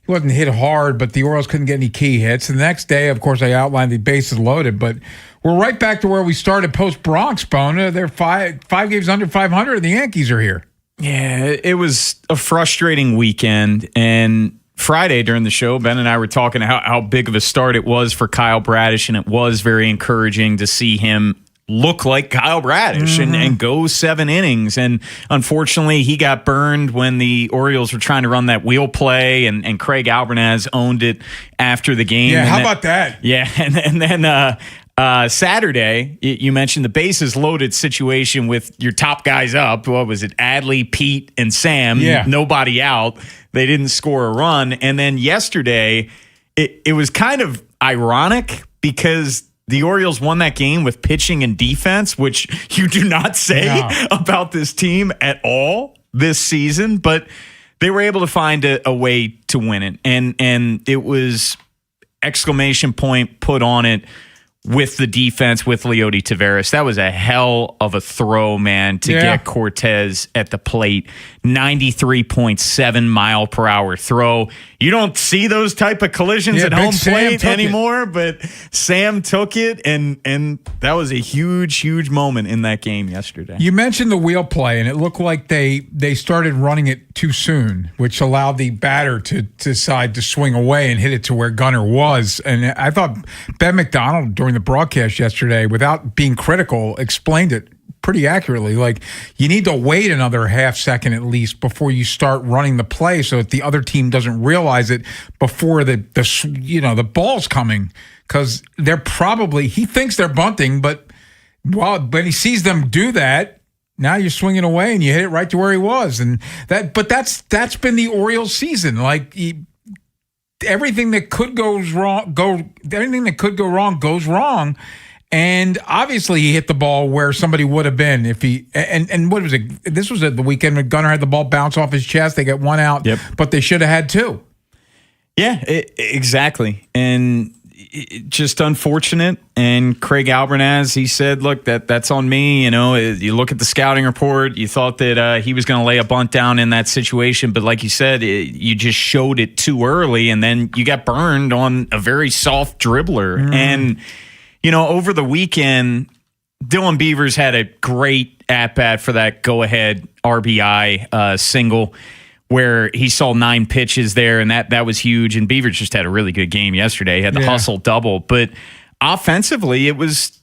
hit hard, but the Orioles couldn't get any key hits. And the next day, of course, I outlined the bases loaded, but we're right back to where we started post-Bronx, Bona. They're five games under 500, and the Yankees are here. Yeah, it was a frustrating weekend, and Friday during the show, Ben and I were talking how big of a start it was for Kyle Bradish, and it was very encouraging to see him look like Kyle Bradish and go 7 innings. And unfortunately, he got burned when the Orioles were trying to run that wheel play, and Craig Albernaz owned it after the game. Yeah, how about that? Yeah, and then Saturday, you mentioned the bases loaded situation with your top guys up. What was it? Adley, Pete, and Sam. Yeah. Nobody out. They didn't score a run. And then yesterday, it was kind of ironic because the Orioles won that game with pitching and defense, which you do not say about this team at all this season. But they were able to find a way to win it. And it was exclamation point put on it with the defense, with Leody Taveras. That was a hell of a throw, man, to get Cortez at the plate. 93.7 mile per hour throw. You don't see those type of collisions at home plate anymore, but Sam took it, and that was a huge, huge moment in that game yesterday. You mentioned the wheel play, and it looked like they started running it too soon, which allowed the batter to decide to swing away and hit it to where Gunnar was. And I thought Ben McDonald during the broadcast yesterday, without being critical, explained it pretty accurately. Like, you need to wait another half second at least before you start running the play so that the other team doesn't realize it before the ball's coming, because they're probably, he thinks they're bunting, but when he sees them do that, now you're swinging away and you hit it right to where he was. And that's been the Orioles season. Like, everything that could go wrong goes wrong. And obviously he hit the ball where somebody would have been if he and what was it? This was at the weekend when Gunnar had the ball bounce off his chest. They got one out, but they should have had two. Yeah, exactly. And just unfortunate. And Craig Albernaz, he said, look, that's on me. You know, you look at the scouting report, you thought that he was going to lay a bunt down in that situation. But like you said, you just showed it too early, and then you got burned on a very soft dribbler. And, you know, over the weekend, Dylan Beavers had a great at-bat for that go-ahead RBI single, where he saw 9 pitches there, and that was huge. And Beavers just had a really good game yesterday. He had the hustle double. But offensively, it was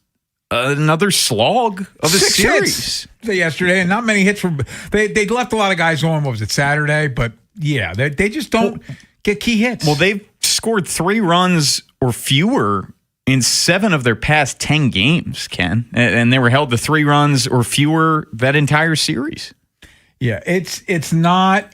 another slog of a 6 series. Hits yesterday, and not many hits. They left a lot of guys on, what was it, Saturday? But, yeah, they just don't get key hits. Well, they've scored 3 runs or fewer in 7 of their past 10 games, Ken. And they were held to 3 runs or fewer that entire series. Yeah, it's not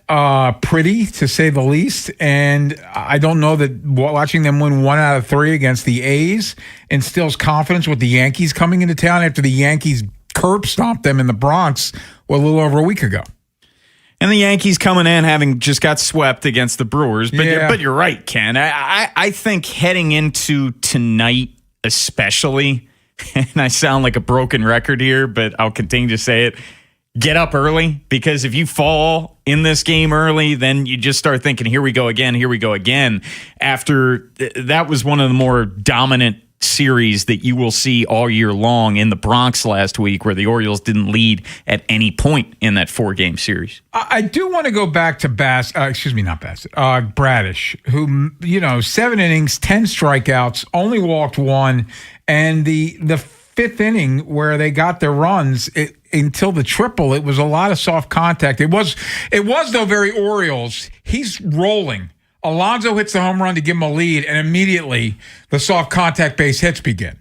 pretty, to say the least, and I don't know that watching them win 1 out of 3 against the A's instills confidence with the Yankees coming into town after the Yankees curb stomped them in the Bronx a little over a week ago. And the Yankees coming in having just got swept against the Brewers. But you're right, Ken. I think heading into tonight especially, and I sound like a broken record here, but I'll continue to say it, get up early, because if you fall in this game early, then you just start thinking, here we go again. After that was one of the more dominant series that you will see all year long in the Bronx last week, where the Orioles didn't lead at any point in that 4-game series. I do want to go back to Bradish, who, 7 innings, 10 strikeouts, only walked 1, and the fifth inning where they got their runs until the triple, it was a lot of soft contact. It was though very Orioles. He's rolling. Alonso hits the home run to give him a lead, and immediately the soft contact base hits begin.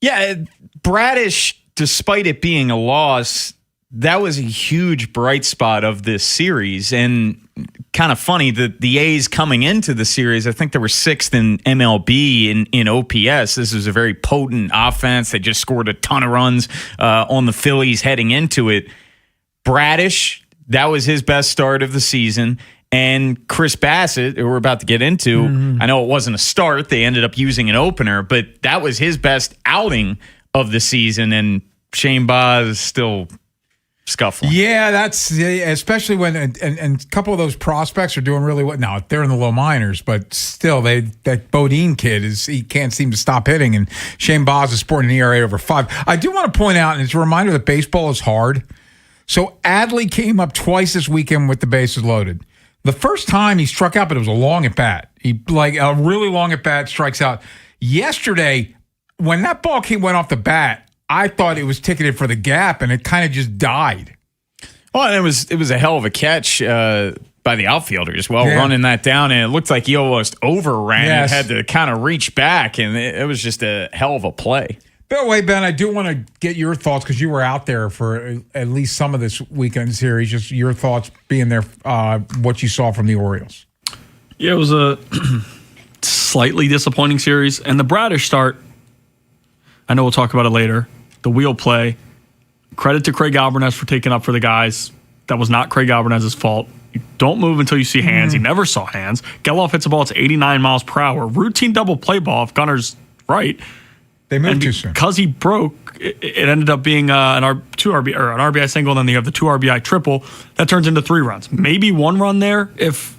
Yeah, Bradish, despite it being a loss, that was a huge bright spot of this series. And kind of funny that the A's coming into the series, I think they were 6th in MLB in OPS. This was a very potent offense. They just scored a ton of runs on the Phillies heading into it. Bradish, that was his best start of the season. And Chris Bassett, who we're about to get into, I know it wasn't a start. They ended up using an opener, but that was his best outing of the season. And Shane Baz is still scuffling. Yeah, that's especially when and a couple of those prospects are doing really well. Now they're in the low minors, but still, that Bodine kid he can't seem to stop hitting, and Shane Baz is sporting an ERA over 5. I do want to point out, and it's a reminder that baseball is hard. So Adley came up twice this weekend with the bases loaded. The first time he struck out, but it was a long at bat. He a really long at bat, strikes out. Yesterday, when that ball went off the bat, I thought it was ticketed for the gap, and it kind of just died. Well, and it was a hell of a catch by the outfielder as well, running that down, and it looked like he almost overran it, had to kind of reach back, and it was just a hell of a play. By the way, Ben, I do want to get your thoughts because you were out there for at least some of this weekend series. Just your thoughts being there, what you saw from the Orioles. Yeah, it was a slightly disappointing series. And the Bradish start, I know we'll talk about it later, the wheel play, credit to Craig Alvarez for taking up for the guys. That was not Craig Alvarez's fault. You don't move until you see hands. He never saw hands. Geloff hits a ball to 89 miles per hour. Routine double play ball if Gunner's right. They moved too soon. Because he broke, it ended up being an RBI single, and then you have the 2 RBI triple. That turns into 3 runs. Maybe 1 run there if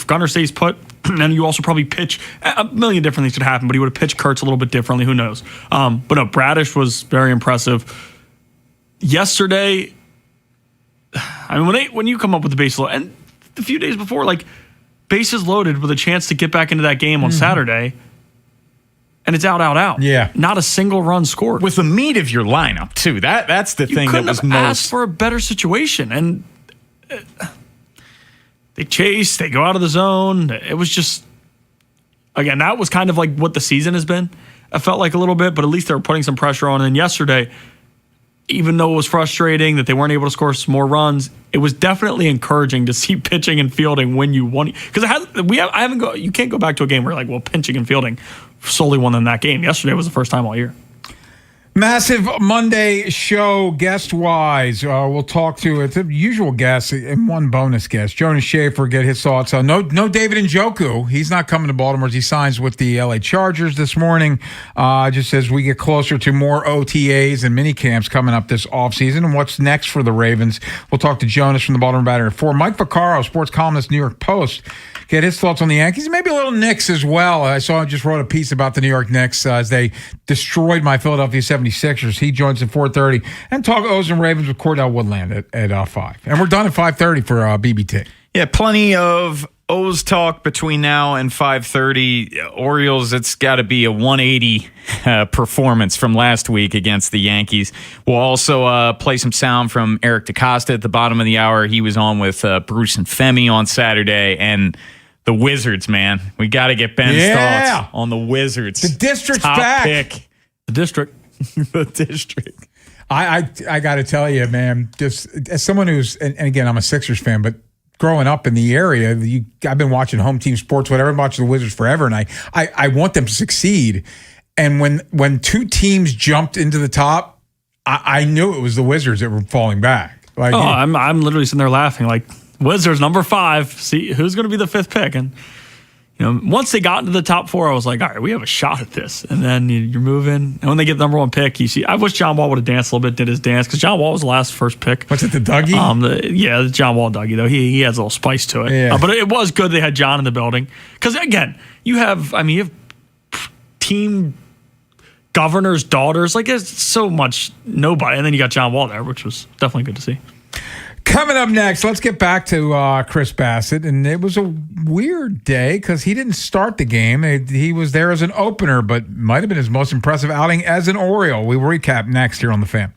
Gunner stays put. And you also probably pitch. A million different things could happen, but he would have pitched Kurtz a little bit differently. Who knows? But no, Bradish was very impressive. Yesterday, I mean, when you come up with the base load, and a few days before, like bases loaded with a chance to get back into that game on Saturday, and it's out. Yeah. Not a single run scored. With the meat of your lineup, too. That's the thing that was most... asked for a better situation. And they chase, they go out of the zone. It was just... Again, that was kind of like what the season has been. I felt like a little bit, but at least they were putting some pressure on. And yesterday, even though it was frustrating that they weren't able to score some more runs, it was definitely encouraging to see pitching and fielding when you won. Because you can't go back to a game where like, well, pitching and fielding solely won in that game. Yesterday was the first time all year. Massive Monday show guest-wise. We'll talk to the usual guest and one bonus guest. Jonas Schaefer, get his thoughts on no David Njoku. He's not coming to Baltimore. He signs with the LA Chargers this morning. Just as we get closer to more OTAs and mini camps coming up this offseason and what's next for the Ravens. We'll talk to Jonas from the Baltimore Battery at 4. Mike Vaccaro, sports columnist, New York Post. Get his thoughts on the Yankees, maybe a little Knicks as well. I just wrote a piece about the New York Knicks as they destroyed my Philadelphia 76ers. He joins at 4:30 and talk O's and Ravens with Cordell Woodland at 5. And we're done at 5:30 for BBT. Yeah, plenty of O's talk between now and 5:30. Orioles, it's got to be a 180 performance from last week against the Yankees. We'll also play some sound from Eric DaCosta at the bottom of the hour. He was on with Bruce and Femi on Saturday, and the Wizards, man. We got to get Ben's thoughts on the Wizards. The district's top back. Pick. The district. The district. I got to tell you, man, just as someone who's, and again, I'm a Sixers fan, but growing up in the area, I've been watching home team sports, whatever, I've watched the Wizards forever, and I want them to succeed. And when 2 teams jumped into the top, I knew it was the Wizards that were falling back. Like, I'm literally sitting there laughing, like, Wizards, number 5. See, who's going to be the 5th pick? And once they got into the top 4, I was like, all right, we have a shot at this. And then you're moving. And when they get the number 1 pick, you see, I wish John Wall would have danced a little bit, did his dance, because John Wall was the first pick. What's it, the Dougie? The John Wall Dougie, though. He has a little spice to it. Yeah. But it was good they had John in the building. Because, again, you have team governors' daughters. Like, it's so much nobody. And then you got John Wall there, which was definitely good to see. Coming up next, let's get back to Chris Bassett. And it was a weird day because he didn't start the game. He was there as an opener, but might have been his most impressive outing as an Oriole. We will recap next here on The Fan.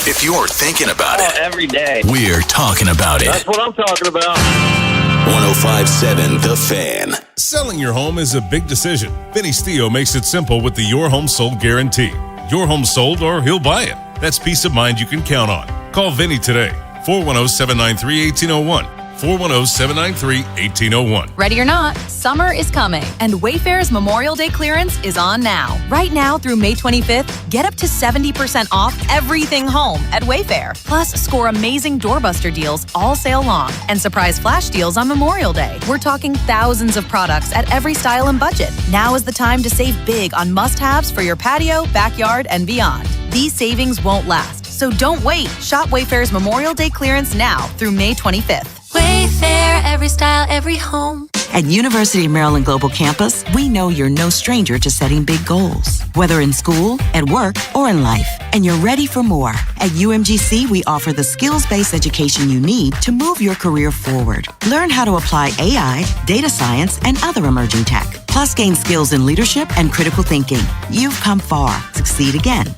If you're thinking about it, every day, we're talking about it. That's what I'm talking about. 105.7 The Fan. Selling your home is a big decision. Vinny Stio makes it simple with the Your Home Sold guarantee. Your home sold or he'll buy it. That's peace of mind you can count on. Call Vinny today. 410-793-1801. 410-793-1801. Ready or not, summer is coming, and Wayfair's Memorial Day clearance is on now. Right now through May 25th, get up to 70% off everything home at Wayfair. Plus, score amazing doorbuster deals all sale long and surprise flash deals on Memorial Day. We're talking thousands of products at every style and budget. Now is the time to save big on must-haves for your patio, backyard, and beyond. These savings won't last, so don't wait. Shop Wayfair's Memorial Day clearance now through May 25th. Wayfair, every style, every home. At University of Maryland Global Campus, we know you're no stranger to setting big goals, whether in school, at work, or in life, and you're ready for more. At UMGC, we offer the skills-based education you need to move your career forward. Learn how to apply AI, data science, and other emerging tech, plus gain skills in leadership and critical thinking. You've come far. Succeed again.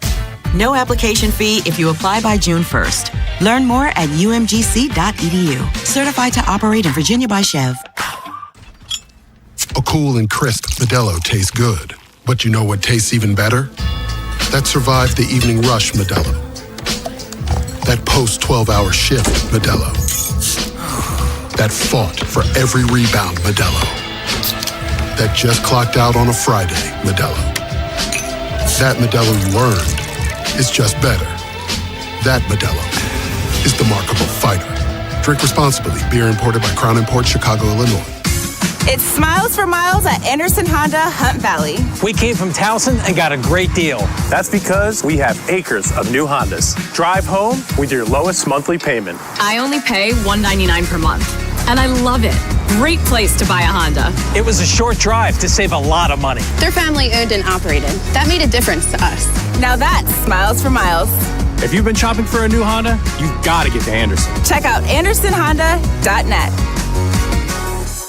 No application fee if you apply by June 1st. Learn more at umgc.edu. Certified to operate in Virginia by Chev. A cool and crisp Modelo tastes good. But you know what tastes even better? That survived the evening rush Modelo. That post-12-hour shift Modelo. That fought for every rebound Modelo. That just clocked out on a Friday Modelo. That Modelo you earned is just better. That Modelo is the markable fighter. Drink responsibly. Beer imported by Crown Imports, Chicago, Illinois. It's Smiles for Miles at Anderson Honda Hunt Valley. We came from Towson and got a great deal. That's because we have acres of new Hondas. Drive home with your lowest monthly payment. I only pay $199 per month, and I love it. Great place to buy a Honda. It was a short drive to save a lot of money. They're family owned and operated. That made a difference to us. Now that's Smiles for Miles. If you've been shopping for a new Honda, you've got to get to Anderson. Check out AndersonHonda.net.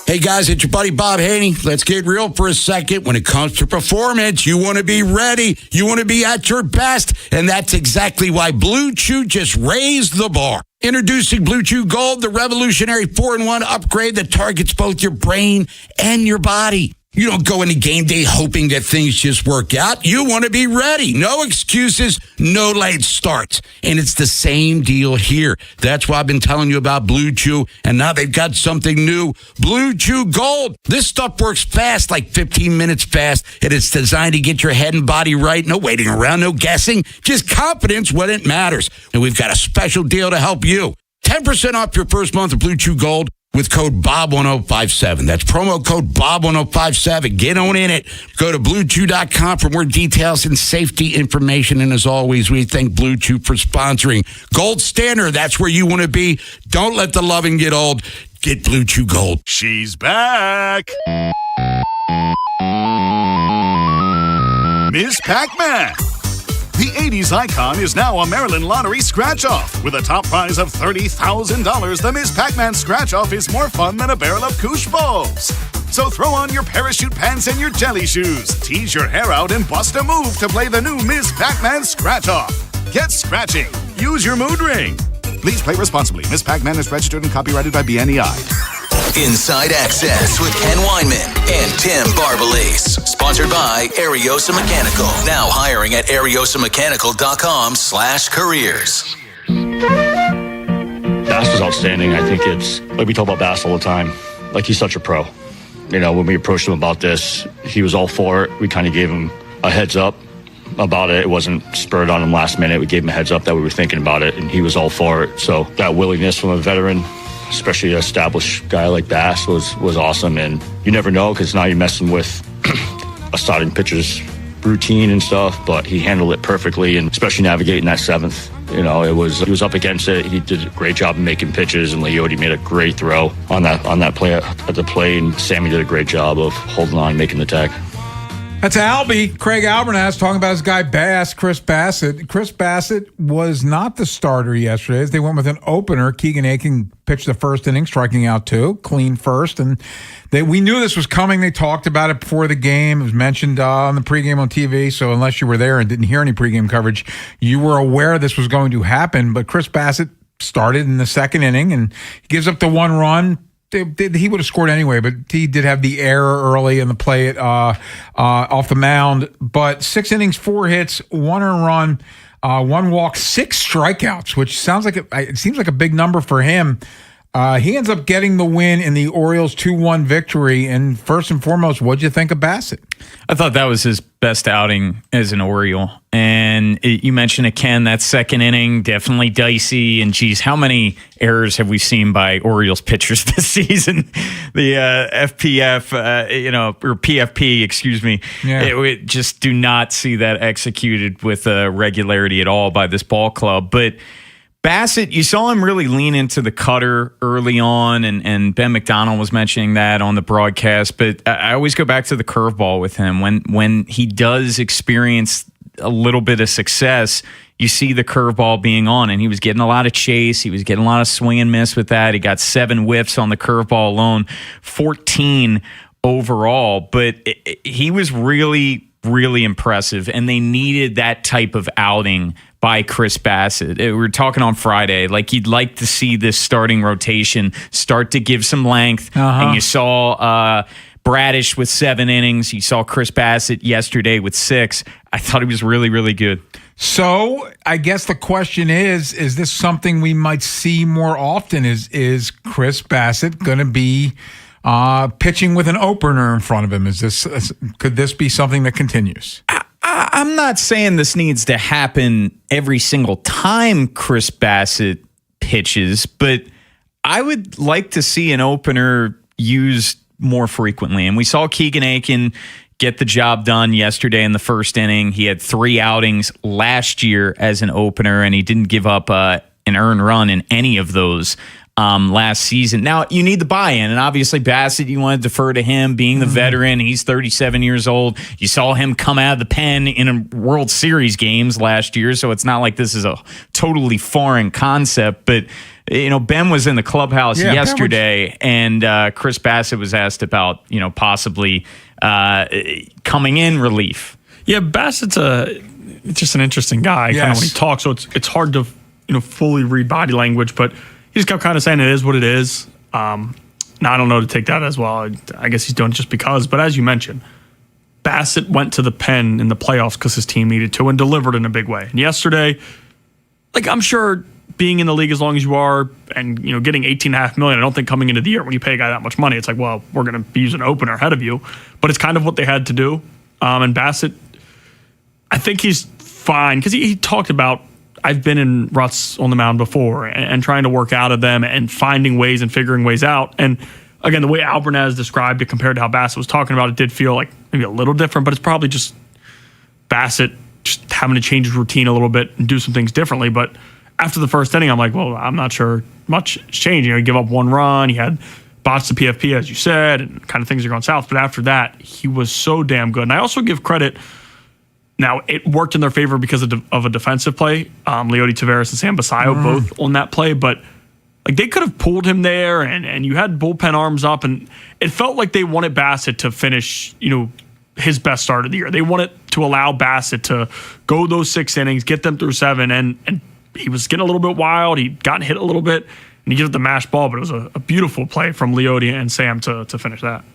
Hey guys, it's your buddy Bob Haynie. Let's get real for a second. When it comes to performance, you want to be ready. You want to be at your best. And that's exactly why Blue Chew just raised the bar. Introducing Blue Chew Gold, the revolutionary 4-in-1 upgrade that targets both your brain and your body. You don't go into game day hoping that things just work out. You want to be ready. No excuses, no late starts. And it's the same deal here. That's why I've been telling you about Blue Chew, and now they've got something new, Blue Chew Gold. This stuff works fast, like 15 minutes fast, and it's designed to get your head and body right. No waiting around, no guessing, just confidence when it matters. And we've got a special deal to help you. 10% off your first month of Blue Chew Gold with code BOB1057. That's promo code BOB1057. Get on in it. Go to BlueChew.com for more details and safety information. And as always, we thank Blue Chew for sponsoring Gold Standard. That's where you want to be. Don't let the loving get old. Get Blue Chew Gold. She's back. Miss Pac-Man. The 80s icon is now a Maryland Lottery scratch-off. With a top prize of $30,000, the Miss Pac-Man scratch-off is more fun than a barrel of Koosh balls. So throw on your parachute pants and your jelly shoes, tease your hair out, and bust a move to play the new Miss Pac-Man scratch-off. Get scratching. Use your mood ring. Please play responsibly. Miss Pac-Man is registered and copyrighted by BNEI. Inside Access with Ken Weinman and Tim Barbalace. Sponsored by Ariosa Mechanical. Now hiring at ariosamechanical.com/careers. Bass was outstanding. I think it's, like we talk about Bass all the time, like he's such a pro. You know, when we approached him about this, he was all for it. We kind of gave him a heads up about it. It wasn't spurred on him last minute. We gave him a heads up that we were thinking about it, and he was all for it. So that willingness from a veteran, especially an established guy like Bass, was awesome. And you never know, because now you're messing with a starting pitcher's routine and stuff, but he handled it perfectly, and especially navigating that seventh. You know, he was up against it. He did a great job of making pitches, and Leote made a great throw on that play at the plate, and Sammy did a great job of holding on and making the tag. That's Albie. Craig Albernaz talking about his guy Bass, Chris Bassett. Chris Bassett was not the starter yesterday. They went with an opener. Keegan Aiken pitched the first inning, striking out 2, clean first. And we knew this was coming. They talked about it before the game. It was mentioned on the pregame on TV. So unless you were there and didn't hear any pregame coverage, you were aware this was going to happen. But Chris Bassett started in the second inning, and he gives up the 1 run. He would have scored anyway, but he did have the error early in the play off the mound. But 6 innings, 4 hits, 1 earned run, 1 walk, 6 strikeouts, which it seems like a big number for him. He ends up getting the win in the Orioles 2-1 victory. And first and foremost, what'd you think of Bassett? I thought that was his best outing as an Oriole. And you mentioned it, Ken, that second inning, definitely dicey. And geez, how many errors have we seen by Orioles pitchers this season? The FPF, or PFP, excuse me. Yeah. It just do not see that executed with regularity at all by this ball club. But Bassett, you saw him really lean into the cutter early on, and Ben McDonald was mentioning that on the broadcast. But I always go back to the curveball with him. When he does experience a little bit of success, you see the curveball being on, and he was getting a lot of chase. He was getting a lot of swing and miss with that. He got 7 whiffs on the curveball alone, 14 overall. But he was really, really impressive, and they needed that type of outing by Chris Bassett. We were talking on Friday, like you'd like to see this starting rotation start to give some length. And you saw Bradish with 7 innings. You saw Chris Bassett yesterday with 6. I thought he was really, really good. So I guess the question is this something we might see more often? Is Chris Bassett going to be pitching with an opener in front of him? Could this be something that continues? I'm not saying this needs to happen every single time Chris Bassett pitches, but I would like to see an opener used more frequently. And we saw Keegan Aiken get the job done yesterday in the first inning. He had 3 outings last year as an opener, and he didn't give up an earned run in any of those last season. Now, you need the buy-in, and obviously Bassett, you want to defer to him being the veteran. He's 37 years old. You saw him come out of the pen in a World Series games last year, so it's not like this is a totally foreign concept. But, Ben was in the clubhouse yesterday, and Chris Bassett was asked about, possibly coming in relief. Yeah, Bassett's just an interesting guy kind of when he talks, so it's hard to fully read body language, but he just kept kind of saying it is what it is. Now, I don't know to take that as well. I guess he's doing it just because. But as you mentioned, Bassett went to the pen in the playoffs because his team needed to and delivered in a big way. And yesterday, I'm sure being in the league as long as you are and, getting $18.5 million, I don't think coming into the year when you pay a guy that much money, it's like, well, we're going to be using an opener ahead of you. But it's kind of what they had to do. And Bassett, I think he's fine because he talked about, I've been in ruts on the mound before and trying to work out of them and finding ways and figuring ways out. And again, the way Albernaz described it compared to how Bassett was talking about it did feel like maybe a little different, but it's probably just Bassett just having to change his routine a little bit and do some things differently. But after the first inning, I'm like, well, I'm not sure much changed. He gave up 1 run. He had botched the PFP, as you said, and kind of things are going south. But after that, he was so damn good. And I also give credit. Now, it worked in their favor because of a defensive play. Leody Taveras and Sam Basayo both on that play. But they could have pulled him there, and you had bullpen arms up. And it felt like they wanted Bassett to finish, his best start of the year. They wanted to allow Bassett to go those 6 innings, get them through 7. And he was getting a little bit wild. He'd gotten hit a little bit. And he gave it the mashed ball. But it was a beautiful play from Leody and Sam to finish that.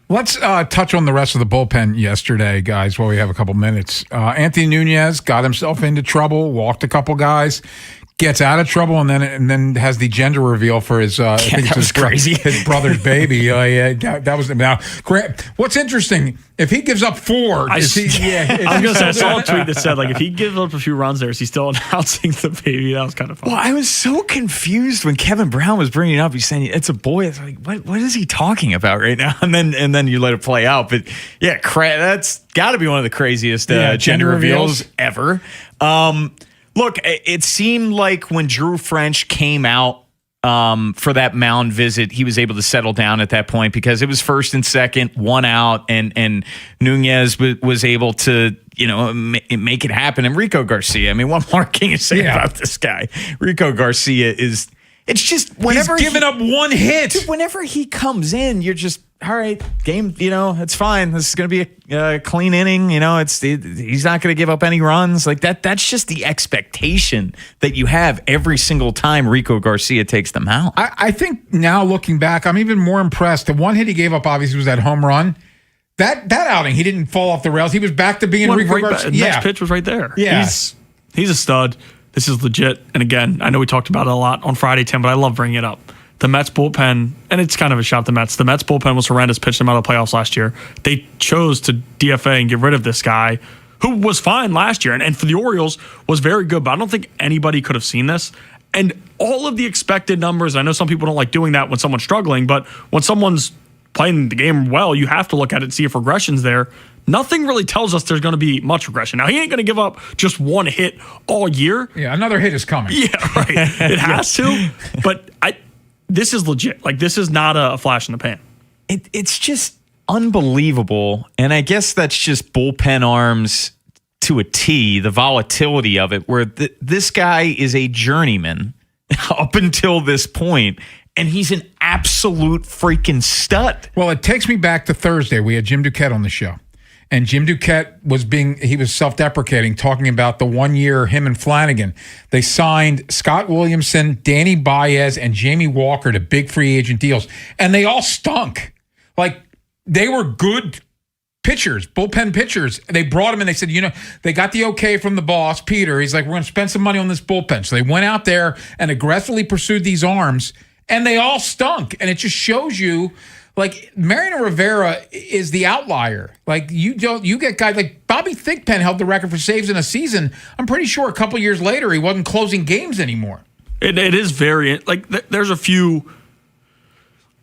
Let's touch on the rest of the bullpen yesterday, guys, while we have a couple minutes. Anthony Nunez got himself into trouble, walked a couple guys, gets out of trouble, and then has the gender reveal for his I think it's his brother's baby. That was now. What's interesting, if he gives up 4, I was going to say, I saw a tweet that said if he gives up a few runs there, is he still announcing the baby? That was kind of fun. Well, I was so confused when Kevin Brown was bringing it up. He's saying it's a boy. It's like, what is he talking about right now? And then you let it play out. But yeah, that's got to be one of the craziest gender reveals ever. Look, it seemed like when Drew French came out for that mound visit, he was able to settle down at that point because it was first and second, one out, and Nunez was able to, make it happen. And Rico Garcia, I mean, what more can you say about this guy? Rico Garcia it's just whenever he's given up one hit. Dude, whenever he comes in, you're just, all right, game, it's fine. This is going to be a clean inning. He's not going to give up any runs like that. That's just the expectation that you have every single time Rico Garcia takes them out. I think now looking back, I'm even more impressed. The one hit he gave up obviously was that home run. That outing, he didn't fall off the rails. He was back to being Rico Garcia. Next pitch was right there. Yeah. He's a stud. This is legit. And again, I know we talked about it a lot on Friday, Tim, but I love bringing it up. The Mets bullpen, and it's kind of a shot at the Mets. The Mets bullpen was horrendous, pitched them out of the playoffs last year. They chose to DFA and get rid of this guy who was fine last year. And for the Orioles, was very good. But I don't think anybody could have seen this. And all of the expected numbers, I know some people don't like doing that when someone's struggling, but when someone's playing the game well, you have to look at it and see if regression's there. Nothing really tells us there's going to be much regression. Now, he ain't going to give up just one hit all year. Yeah, another hit is coming. Yeah, right. It has to. But this is legit. Like, this is not a flash in the pan. It's just unbelievable. And I guess that's just bullpen arms to a T, the volatility of it, where this guy is a journeyman up until this point, and he's an absolute freaking stud. Well, it takes me back to Thursday. We had Jim Duquette on the show. And Jim Duquette was self-deprecating, talking about the 1 year him and Flanagan. They signed Scott Williamson, Danny Baez, and Jamie Walker to big free agent deals. And they all stunk. Like, they were good pitchers, bullpen pitchers. They brought them and they said, they got the okay from the boss, Peter. He's like, we're going to spend some money on this bullpen. So they went out there and aggressively pursued these arms, and they all stunk. And it just shows you, like, Mariano Rivera is the outlier. Like, you get guys like Bobby Thigpen held the record for saves in a season. I'm pretty sure a couple years later he wasn't closing games anymore. It is very, like, there's a few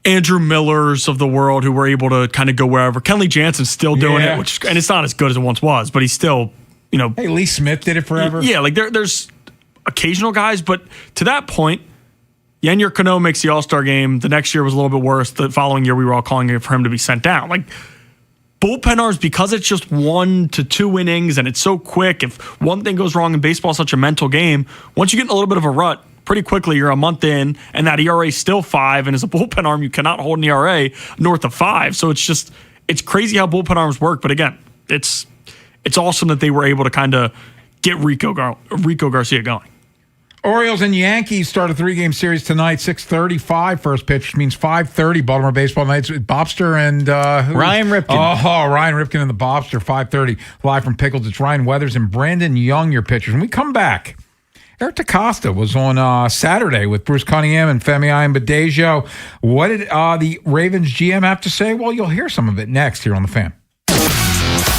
Andrew Millers of the world who were able to kind of go wherever. Kenley Jansen's still doing it, and it's not as good as it once was, but he's still, Hey, Lee Smith did it forever. Yeah, like there's occasional guys, but to that point, Yennier Cano makes the All-Star game. The next year was a little bit worse. The following year, we were all calling for him to be sent down. Like, bullpen arms, because it's just 1 to 2 innings and it's so quick, if one thing goes wrong in baseball, it's such a mental game, once you get in a little bit of a rut, pretty quickly you're a month in, and that ERA is still 5, and as a bullpen arm, you cannot hold an ERA north of 5. So it's crazy how bullpen arms work. But again, it's awesome that they were able to kind of get Rico Garcia going. Orioles and Yankees start a 3-game series tonight, 6:35 first pitch, which means 5:30 Baltimore baseball nights with Bobster and Ryan Ripken. Oh, Ryan Ripken and the Bobster, 5:30 live from Pickles. It's Ryan Weathers and Brandon Young, your pitchers. When we come back, Eric DaCosta was on Saturday with Bruce Cunningham and Femi Ayanbadejo. What did the Ravens GM have to say? Well, you'll hear some of it next here on The Fan.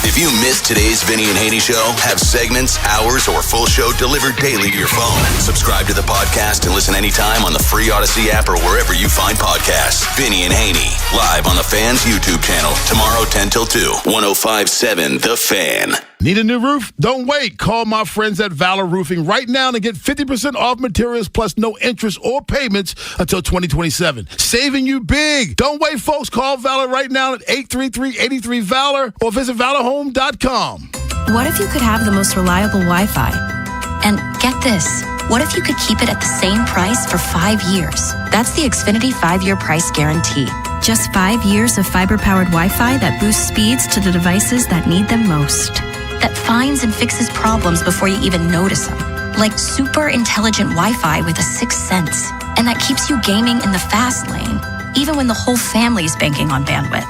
If you missed today's Vinny and Haynie show, have segments, hours, or full show delivered daily to your phone. Subscribe to the podcast and listen anytime on the free Odyssey app or wherever you find podcasts. Vinny and Haynie, live on the Fan's YouTube channel, tomorrow 10 till 2, 105.7 The Fan. Need a new roof? Don't wait. Call my friends at Valor Roofing right now to get 50% off materials plus no interest or payments until 2027. Saving you big. Don't wait, folks. Call Valor right now at 833-83-VALOR or visit valorhome.com. What if you could have the most reliable Wi-Fi? And get this, what if you could keep it at the same price for 5 years? That's the Xfinity 5-year price guarantee. Just 5 years of fiber-powered Wi-Fi that boosts speeds to the devices that need them most. That finds and fixes problems before you even notice them. Like super intelligent Wi-Fi with a 6th sense. And that keeps you gaming in the fast lane, even when the whole family is banking on bandwidth.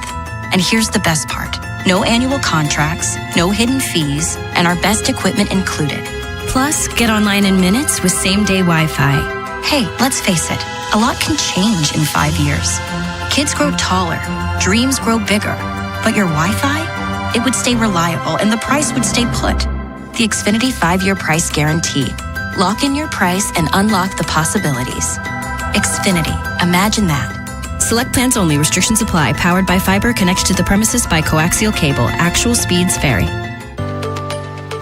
And here's the best part. No annual contracts, no hidden fees, and our best equipment included. Plus, get online in minutes with same-day Wi-Fi. Hey, let's face it, a lot can change in 5 years. Kids grow taller, dreams grow bigger, but your Wi-Fi? It would stay reliable and the price would stay put. The Xfinity 5-year price guarantee. Lock in your price and unlock the possibilities. Xfinity, imagine that. Select plans only. Restrictions apply. Powered by fiber. Connects to the premises by coaxial cable. Actual speeds vary.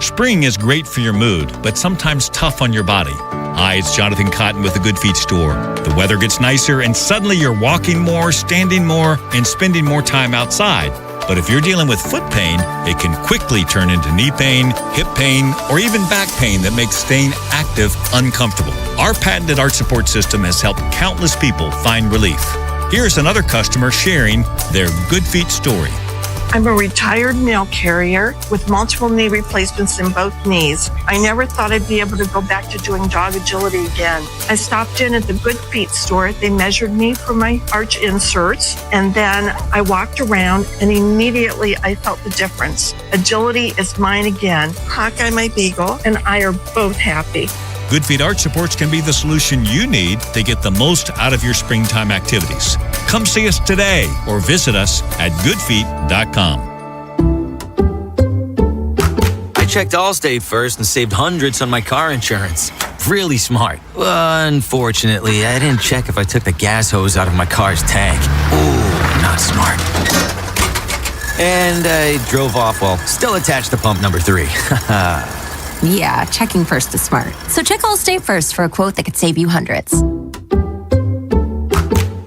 Spring is great for your mood, but sometimes tough on your body. Hi, it's Jonathan Cotton with the Good Feet store. The weather gets nicer and suddenly you're walking more, standing more, and spending more time outside. But if you're dealing with foot pain, it can quickly turn into knee pain, hip pain, or even back pain that makes staying active uncomfortable. Our patented arch support system has helped countless people find relief. Here's another customer sharing their Good Feet story. I'm a retired mail carrier with multiple knee replacements in both knees. I never thought I'd be able to go back to doing dog agility again. I stopped in at the Good Feet store. They measured me for my arch inserts, and then I walked around, and immediately I felt the difference. Agility is mine again. Hawkeye, my beagle, and I are both happy. Good Feet Arch Supports can be the solution you need to get the most out of your springtime activities. Come see us today or visit us at goodfeet.com. I checked Allstate first and saved hundreds on my car insurance. Really smart. Unfortunately, I didn't check if I took the gas hose out of my car's tank. Ooh, not smart. And I drove off while still attached to pump number 3. Yeah, checking first is smart. So check Allstate first for a quote that could save you hundreds.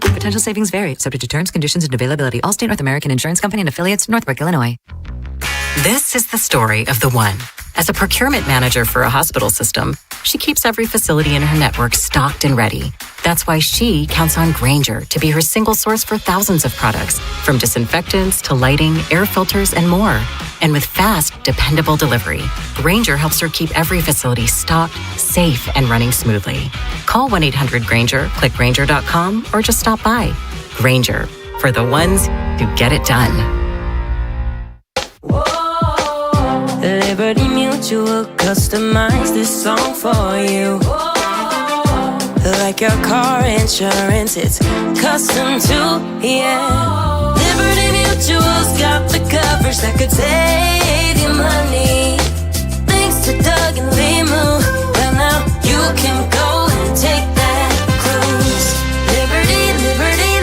Potential savings vary, subject to terms, conditions, and availability. Allstate North American Insurance Company and affiliates, Northbrook, Illinois. This is the story of the one. As a procurement manager for a hospital system, she keeps every facility in her network stocked and ready. That's why she counts on Grainger to be her single source for thousands of products, from disinfectants to lighting, air filters, and more. And with fast, dependable delivery, Grainger helps her keep every facility stocked, safe, and running smoothly. Call 1-800-GRAINGER, click Grainger.com, or just stop by. Grainger, for the ones who get it done. Liberty Mutual customized this song for you. Like your car insurance, it's custom too, yeah. Liberty Mutual's got the coverage that could save you money. Thanks to Doug and Limu, well now you can go and take that cruise. Liberty, liberty,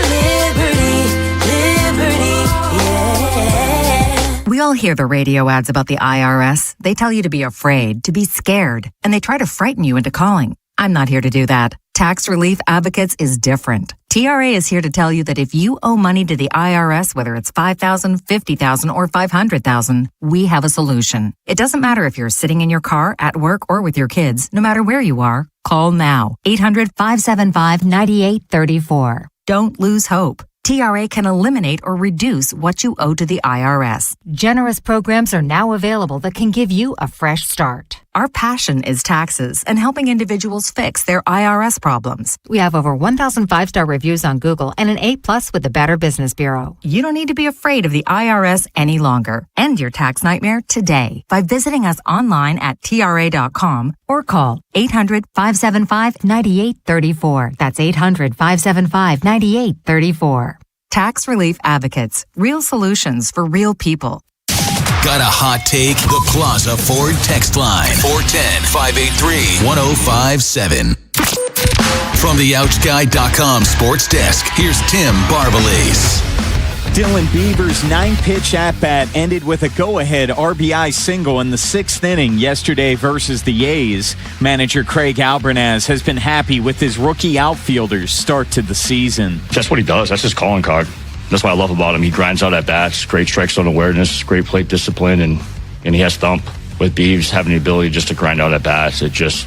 liberty, yeah. We all hear the radio ads about the IRS. They tell you to be afraid, to be scared, and they try to frighten you into calling. I'm not here to do that. Tax Relief Advocates is different. TRA is here to tell you that if you owe money to the IRS, whether it's $5,000, $50,000, or $500,000, we have a solution. It doesn't matter if you're sitting in your car, at work, or with your kids. No matter where you are, call now. 800-575-9834. Don't lose hope. TRA can eliminate or reduce what you owe to the IRS. Generous programs are now available that can give you a fresh start. Our passion is taxes and helping individuals fix their IRS problems. We have over 1,000 5-star reviews on Google and an A+ with the Better Business Bureau. You don't need to be afraid of the IRS any longer. End your tax nightmare today by visiting us online at TRA.com or call 800-575-9834. That's 800-575-9834. Tax Relief Advocates. Real solutions for real people. Got a hot take? The Plaza Ford text line. 410-583-1057. From the OutSky.com sports desk, here's Tim Barbalase. Dylan Beaver's 9-pitch at-bat ended with a go-ahead RBI single in the 6th inning yesterday versus the A's. Manager Craig Albernaz has been happy with his rookie outfielder's start to the season. That's what he does. That's his calling card. That's what I love about him. He grinds out at-bats, great strike zone awareness, great plate discipline, and he has thump. With Beaves having the ability just to grind out at-bats, it's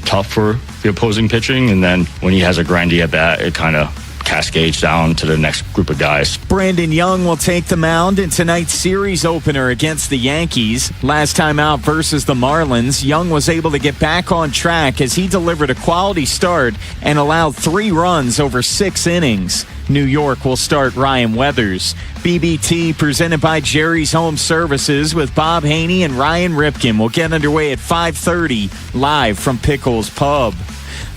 tough for the opposing pitching, and then when he has a grindy at-bat, it kind of cascades down to the next group of guys. Brandon Young will take the mound in tonight's series opener against the Yankees. Last time out versus the Marlins, Young was able to get back on track as he delivered a quality start and allowed 3 runs over 6 innings. New York will start Ryan Weathers. BBT presented by Jerry's Home Services with Bob Haynie and Ryan Ripken will get underway at 5:30 live from Pickles Pub.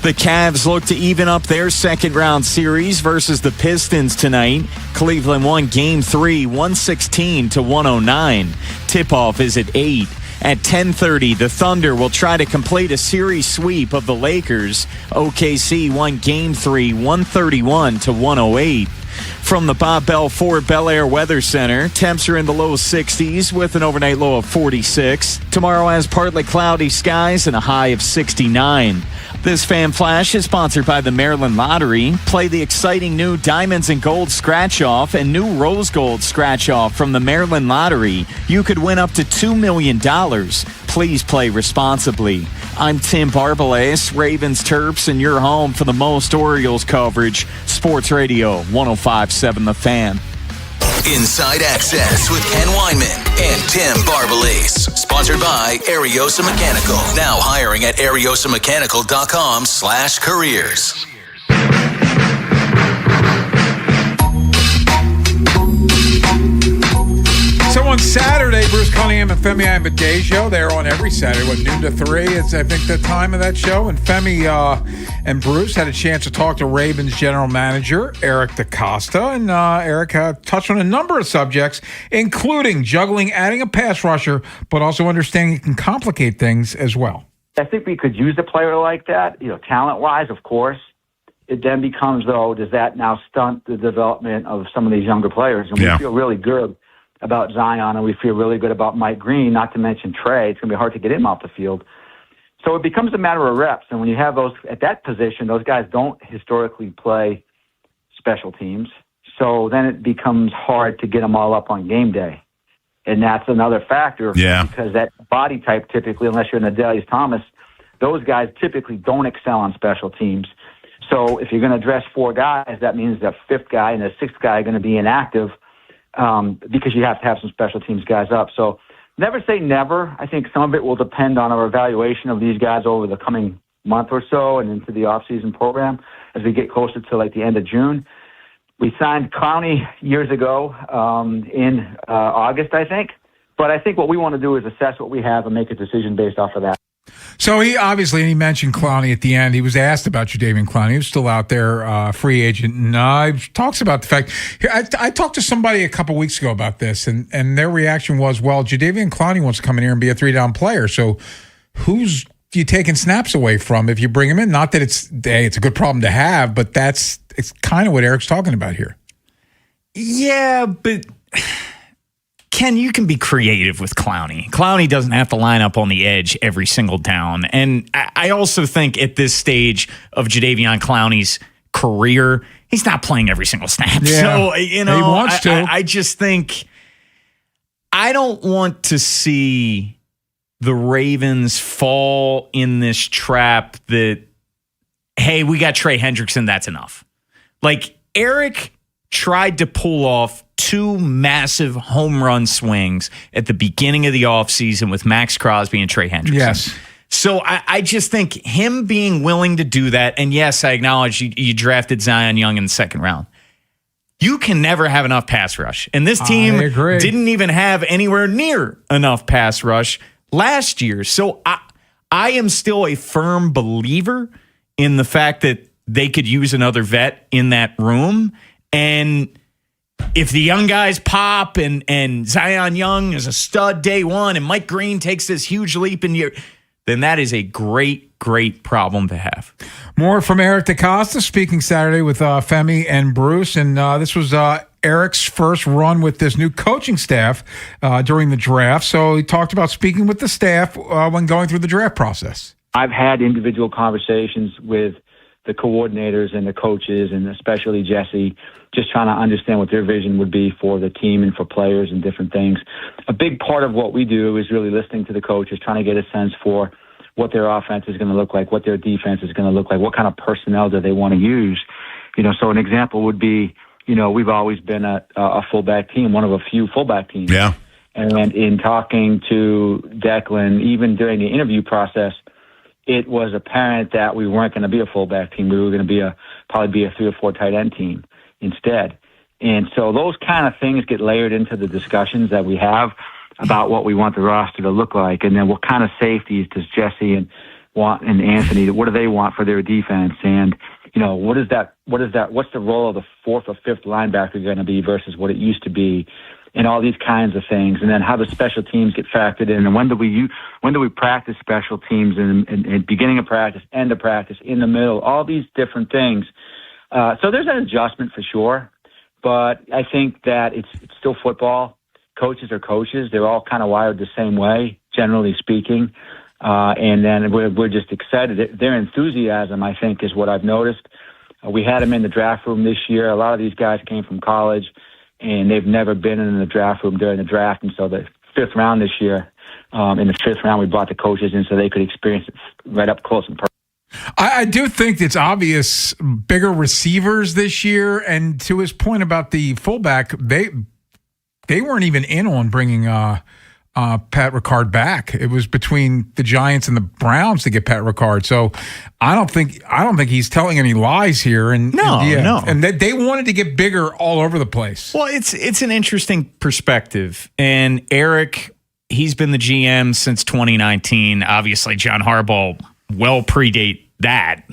The Cavs look to even up their second-round series versus the Pistons tonight. Cleveland won Game 3, 116-109. Tip-off is at 8. At 10:30, the Thunder will try to complete a series sweep of the Lakers. OKC won Game 3, 131-108. From the Bob Bell Ford Bel Air Weather Center, temps are in the low 60s with an overnight low of 46. Tomorrow has partly cloudy skies and a high of 69. This Fan Flash is sponsored by the Maryland Lottery. Play the exciting new Diamonds and Gold Scratch-Off and new Rose Gold Scratch-Off from the Maryland Lottery. You could win up to $2 million. Please play responsibly. I'm Tim Barbalas, Ravens Terps, and you're home for the most Orioles coverage. Sports Radio 105.7 The Fan. Inside Access with Ken Weinman and Tim Barbalas. Sponsored by Ariosa Mechanical. Now hiring at ariosamechanical.com/careers. So on Saturday, Bruce Cunningham and Femi Amadeo, they're on every Saturday, noon to 3. It's, I think, the time of that show. And Femi and Bruce had a chance to talk to Ravens general manager Eric DeCosta. And Eric touched on a number of subjects, including juggling adding a pass rusher, but also understanding it can complicate things as well. I think we could use a player like that, talent-wise, of course. It then becomes, though, does that now stunt the development of some of these younger players? And we feel really good about Zion, and we feel really good about Mike Green, not to mention Trey. It's going to be hard to get him off the field. So it becomes a matter of reps. And when you have those at that position, those guys don't historically play special teams. So then it becomes hard to get them all up on game day. And that's another factor because that body type typically, unless you're Nadalius Thomas, those guys typically don't excel on special teams. So if you're going to dress 4 guys, that means the 5th guy and the 6th guy are going to be inactive. Because you have to have some special teams guys up. So never say never. I think some of it will depend on our evaluation of these guys over the coming month or so and into the off-season program as we get closer to like the end of June. We signed Clowney years ago in August, I think. But I think what we want to do is assess what we have and make a decision based off of that. So he mentioned Clowney at the end. He was asked about Jadeveon Clowney. He was still out there, free agent. And he talks about the fact, I talked to somebody a couple weeks ago about this, and their reaction was, well, Jadeveon Clowney wants to come in here and be a 3-down player. So who's you taking snaps away from if you bring him in? Not that it's a good problem to have, but it's kind of what Eric's talking about here. Yeah, but Ken, you can be creative with Clowney. Clowney doesn't have to line up on the edge every single down. And I also think at this stage of Jadeveon Clowney's career, he's not playing every single snap. Yeah. So, he wants to. I just think I don't want to see the Ravens fall in this trap that, hey, we got Trey Hendrickson, that's enough. Like, Eric tried to pull off 2 massive home run swings at the beginning of the offseason with Max Crosby and Trey Hendrickson. Yes. So I just think him being willing to do that, and yes, I acknowledge you drafted Zion Young in the 2nd round. You can never have enough pass rush. And this team didn't even have anywhere near enough pass rush last year. So I am still a firm believer in the fact that they could use another vet in that room. And if the young guys pop and Zion Young is a stud day one and Mike Green takes this huge leap in year, then that is a great, great problem to have. More from Eric DeCosta speaking Saturday with Femi and Bruce. And this was Eric's first run with this new coaching staff during the draft. So he talked about speaking with the staff when going through the draft process. I've had individual conversations with the coordinators and the coaches, and especially Jesse, just trying to understand what their vision would be for the team and for players and different things. A big part of what we do is really listening to the coaches, trying to get a sense for what their offense is going to look like, what their defense is going to look like, what kind of personnel do they want to use. So an example would be, we've always been a fullback team, one of a few fullback teams. Yeah. And in talking to Declan, even during the interview process, it was apparent that we weren't going to be a fullback team. We were going to probably be a 3 or 4 tight end team instead. And so those kind of things get layered into the discussions that we have about what we want the roster to look like. And then what kind of safeties does Jesse want and Anthony, what do they want for their defense? And, what's the role of the 4th or 5th linebacker going to be versus what it used to be? And all these kinds of things, and then how the special teams get factored in, and when do we practice special teams in beginning of practice, end of practice, in the middle, all these different things. So there's an adjustment for sure, but I think that it's still football. Coaches are coaches; they're all kind of wired the same way, generally speaking. And then we're just excited. Their enthusiasm, I think, is what I've noticed. We had them in the draft room this year. A lot of these guys came from college, and they've never been in the draft room during the draft. And so the fifth round this year, in the fifth round, we brought the coaches in so they could experience it right up close and personal. I do think it's obvious bigger receivers this year. And to his point about the fullback, they weren't even in on bringing Pat Ricard back. It was between the Giants and the Browns to get Pat Ricard. So I don't think he's telling any lies here. And no. And they wanted to get bigger all over the place. Well, it's an interesting perspective. And Eric, he's been the GM since 2019. Obviously, John Harbaugh well predate that.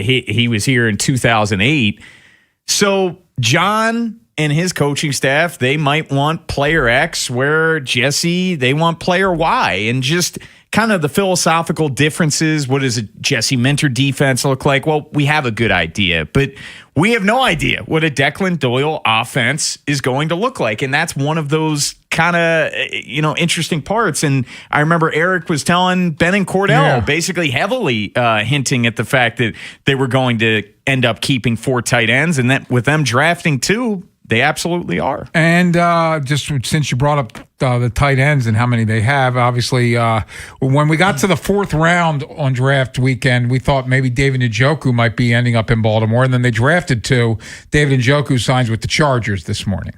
He was here in 2008. So John and his coaching staff, they might want player X, where Jesse, they want player Y, and just kind of the philosophical differences. What does a Jesse Minter defense look like? Well, we have a good idea, but we have no idea what a Declan Doyle offense is going to look like. And that's one of those kind of, interesting parts. And I remember Eric was telling Ben and Cordell, basically heavily hinting at the fact that they were going to end up keeping 4 tight ends, and that with them drafting 2, they absolutely are. And just since you brought up the tight ends and how many they have, obviously, when we got to the 4th round on draft weekend, we thought maybe David Njoku might be ending up in Baltimore, and then they drafted 2. David Njoku signs with the Chargers this morning.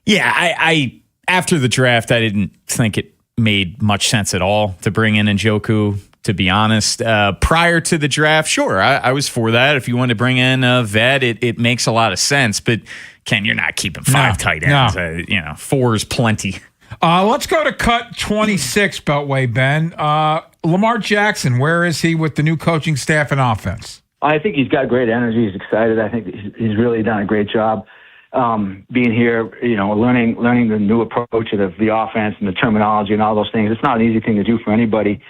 Yeah, I after the draft, I didn't think it made much sense at all to bring in Njoku, to be honest. Prior to the draft, sure, I was for that. If you want to bring in a vet, it makes a lot of sense. But, Ken, you're not keeping 5 tight ends. No. 4 is plenty. Let's go to cut 26, Beltway, Ben. Lamar Jackson, where is he with the new coaching staff and offense? I think he's got great energy. He's excited. I think he's really done a great job being here, learning the new approach of the offense and the terminology and all those things. It's not an easy thing to do for anybody.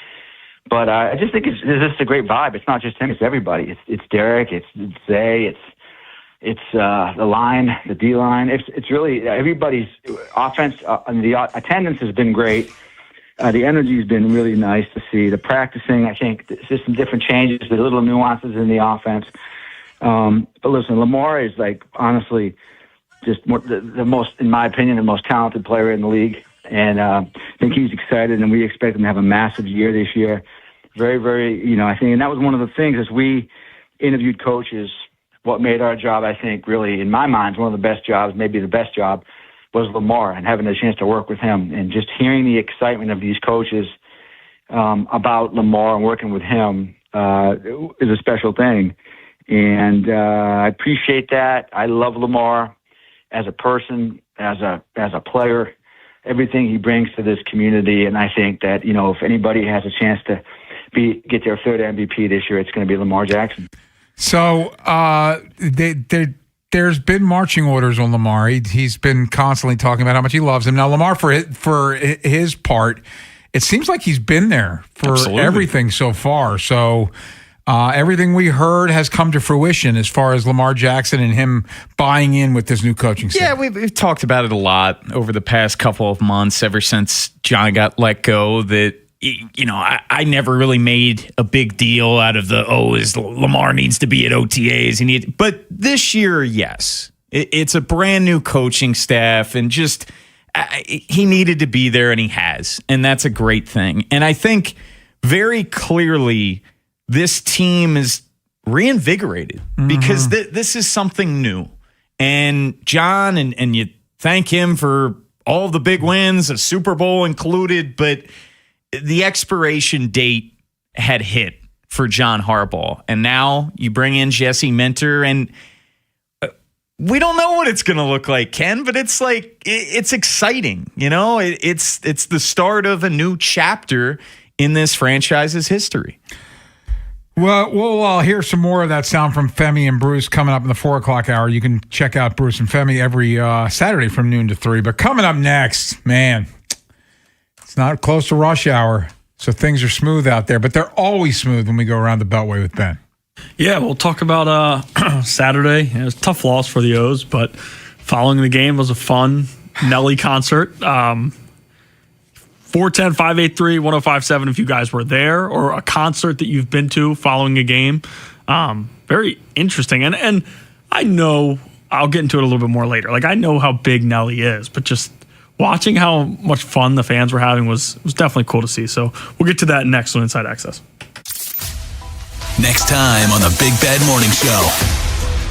But I just think it's just a great vibe. It's not just him; it's everybody. It's Derek, it's Zay, it's the line, the D line. It's really everybody's offense. The attendance has been great. The energy has been really nice to see. The practicing, I think, there's just some different changes, the little nuances in the offense. But listen, Lamar is honestly just the most, in my opinion, the most talented player in the league. And I think he's excited, and we expect him to have a massive year this year. Very, very, I think, and that was one of the things as we interviewed coaches, what made our job, I think, really, in my mind, one of the best jobs, maybe the best job, was Lamar, and having the chance to work with him and just hearing the excitement of these coaches about Lamar and working with him is a special thing. And I appreciate that. I love Lamar as a person, as a player, everything he brings to this community. And I think that, if anybody has a chance to get their 3rd MVP this year, it's going to be Lamar Jackson. So there's been marching orders on Lamar. He's been constantly talking about how much he loves him. Now, Lamar, for his part, it seems like he's been there for everything so far. So everything we heard has come to fruition as far as Lamar Jackson and him buying in with this new coaching staff. Yeah, we've talked about it a lot over the past couple of months, ever since John got let go, that I never really made a big deal out of Lamar needs to be at OTAs. But this year, yes, it's a brand new coaching staff, and just he needed to be there, and he has, and that's a great thing. And I think very clearly this team is reinvigorated because this is something new. And John, and you thank him for all the big wins, a Super Bowl included, but the expiration date had hit for John Harbaugh. And now you bring in Jesse Minter, and we don't know what it's going to look like, Ken, but it's it's exciting. It's the start of a new chapter in this franchise's history. Well, we'll hear some more of that sound from Femi and Bruce coming up in the 4 o'clock hour. You can check out Bruce and Femi every Saturday from noon to 3. But coming up next, man, it's not close to rush hour, so things are smooth out there. But they're always smooth when we go around the Beltway with Ben. Yeah, we'll talk about Saturday. It was a tough loss for the O's, but following the game was a fun Nelly concert. 410-583-1057 if you guys were there, or a concert that you've been to following a game. Very interesting. And I know, I'll get into it a little bit more later. Like, I know how big Nelly is, but just watching how much fun the fans were having was definitely cool to see. So we'll get to that next on Inside Access. Next time on the Big Bad Morning Show.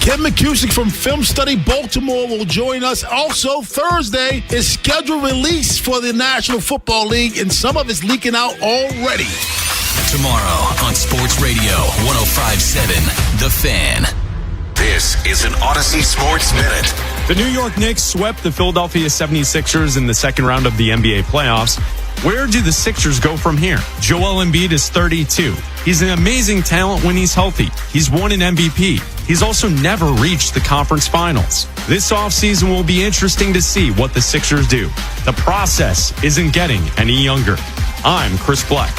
Ken McCusick from Film Study Baltimore will join us. Also, Thursday is scheduled release for the National Football League, and some of it's leaking out already. Tomorrow on Sports Radio 105.7 The Fan. This is an Odyssey Sports Minute. The New York Knicks swept the Philadelphia 76ers in the second round of the NBA playoffs. Where do the Sixers go from here? Joel Embiid is 32. He's an amazing talent when he's healthy. He's won an MVP. He's also never reached the conference finals. This offseason will be interesting to see what the Sixers do. The process isn't getting any younger. I'm Chris Black.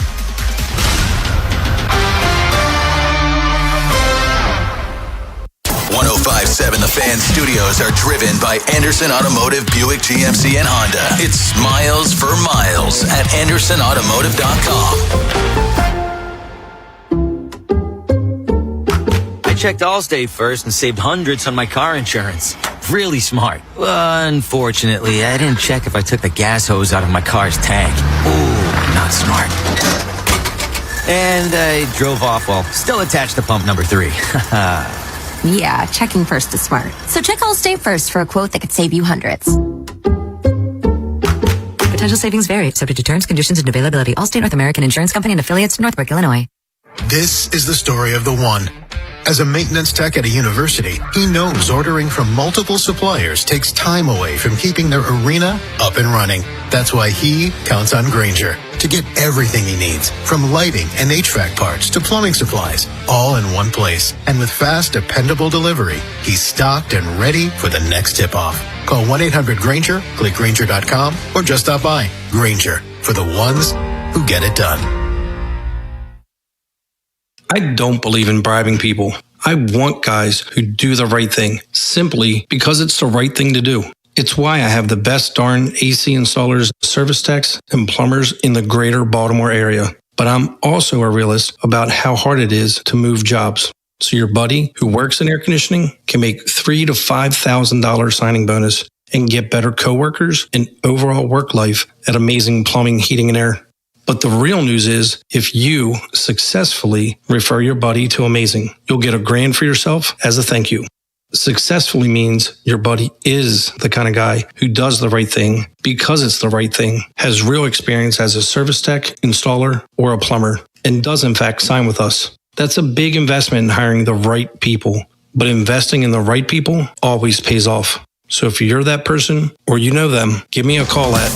105.7 The Fan studios are driven by Anderson Automotive, Buick, GMC, and Honda. It's miles for miles at AndersonAutomotive.com. I checked Allstate first and saved hundreds on my car insurance. Really smart. Unfortunately, I didn't check if I took the gas hose out of my car's tank. Ooh, not smart. And I drove off while still attached to pump number 3. Yeah, checking first is smart. So check Allstate first for a quote that could save you hundreds. Potential savings vary, subject to terms, conditions, and availability. Allstate North American Insurance Company and affiliates, Northbrook, Illinois. This is the story of the one. As a maintenance tech at a university, he knows ordering from multiple suppliers takes time away from keeping their arena up and running. That's why he counts on Grainger to get everything he needs, from lighting and HVAC parts to plumbing supplies, all in one place. And with fast, dependable delivery, he's stocked and ready for the next tip-off. Call 1-800-GRAINGER, click Grainger.com, or just stop by. Grainger, for the ones who get it done. I don't believe in bribing people. I want guys who do the right thing, simply because it's the right thing to do. It's why I have the best darn AC installers, service techs, and plumbers in the greater Baltimore area. But I'm also a realist about how hard it is to move jobs. So your buddy who works in air conditioning can make $3,000 to $5,000 signing bonus and get better coworkers and overall work life at Amazing Plumbing, Heating, and Air. But the real news is, if you successfully refer your buddy to Amazing, you'll get $1,000 for yourself as a thank you. Successfully means your buddy is the kind of guy who does the right thing because it's the right thing, has real experience as a service tech, installer, or a plumber, and does in fact sign with us. That's a big investment in hiring the right people, but investing in the right people always pays off. So if you're that person or you know them, give me a call at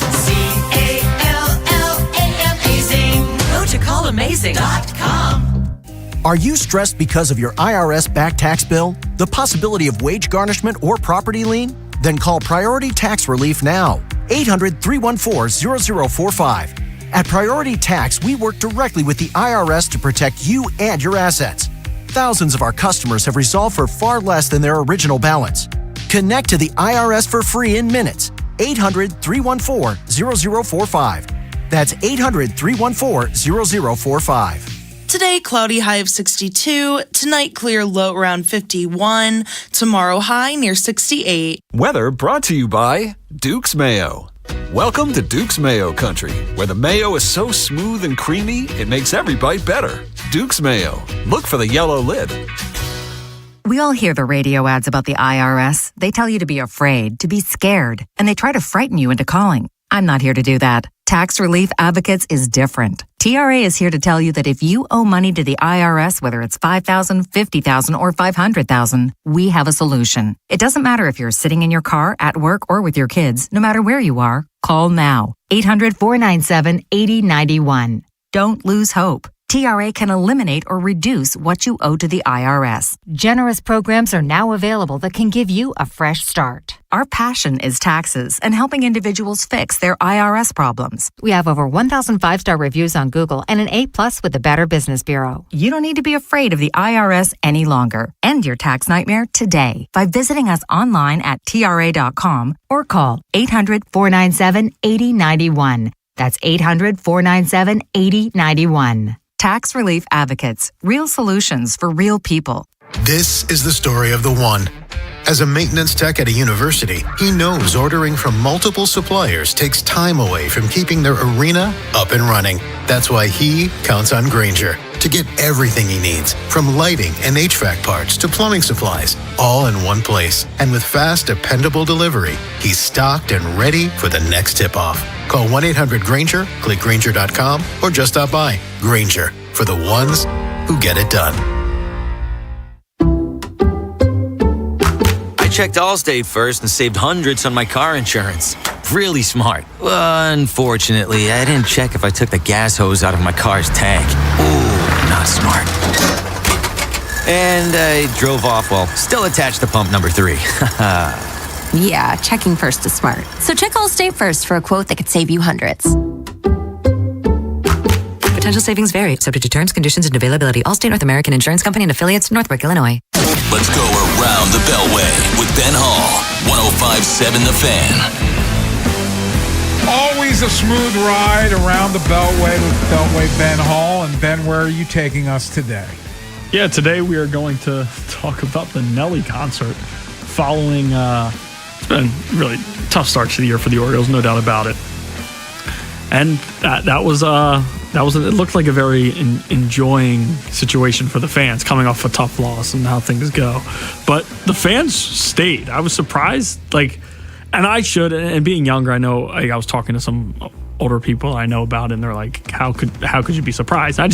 CALLAMAZING.com. Are you stressed because of your IRS back tax bill, the possibility of wage garnishment or property lien? Then call Priority Tax Relief now. 800-314-0045. At Priority Tax, we work directly with the IRS to protect you and your assets. Thousands of our customers have resolved for far less than their original balance. Connect to the IRS for free in minutes. 800-314-0045. That's 800-314-0045. Today, cloudy, high of 62. Tonight, clear, low around 51. Tomorrow, high near 68. Weather brought to you by Duke's Mayo. Welcome to Duke's Mayo Country, where the mayo is so smooth and creamy, it makes every bite better. Duke's Mayo. Look for the yellow lid. We all hear the radio ads about the IRS. They tell you to be afraid, to be scared, and they try to frighten you into calling. I'm not here to do that. Tax Relief Advocates is different. TRA is here to tell you that if you owe money to the IRS, whether it's $5,000, $50,000, or $500,000, we have a solution. It doesn't matter if you're sitting in your car, at work, or with your kids. No matter where you are, call now. 800-497-8091. Don't lose hope. TRA can eliminate or reduce what you owe to the IRS. Generous programs are now available that can give you a fresh start. Our passion is taxes and helping individuals fix their IRS problems. We have over 1,000 5-star reviews on Google and an A+ with the Better Business Bureau. You don't need to be afraid of the IRS any longer. End your tax nightmare today by visiting us online at TRA.com or call 800-497-8091. That's 800-497-8091. Tax Relief Advocates. Real solutions for real people. This is the story of the one. As a maintenance tech at a university, he knows ordering from multiple suppliers takes time away from keeping their arena up and running. That's why he counts on Grainger to get everything he needs, from lighting and HVAC parts to plumbing supplies, all in one place. And with fast, dependable delivery, he's stocked and ready for the next tip-off. Call 1-800-GRAINGER, click Grainger.com, or just stop by. Grainger, for the ones who get it done. I checked Allstate first and saved hundreds on my car insurance. Really smart. Unfortunately, I didn't check if I took the gas hose out of my car's tank. Ooh, not smart. And I drove off while still attached to pump number 3. Yeah, checking first is smart. So check Allstate first for a quote that could save you hundreds. Potential savings vary, subject to terms, conditions, and availability. Allstate North American Insurance Company and affiliates, Northbrook, Illinois. Let's go around the Beltway with Ben Hall. 105.7 The Fan. Always a smooth ride around the Beltway with Beltway Ben Hall. And Ben, where are you taking us today? Yeah, today we are going to talk about the Nelly concert following, it's been really tough start to the year for the Orioles, no doubt about it. And that was it looked like a very enjoying situation for the fans coming off a tough loss and how things go. But the fans stayed. I was surprised, and I should, and being younger, I know, I was talking to some older people I know about it, and they're like, how could you be surprised? I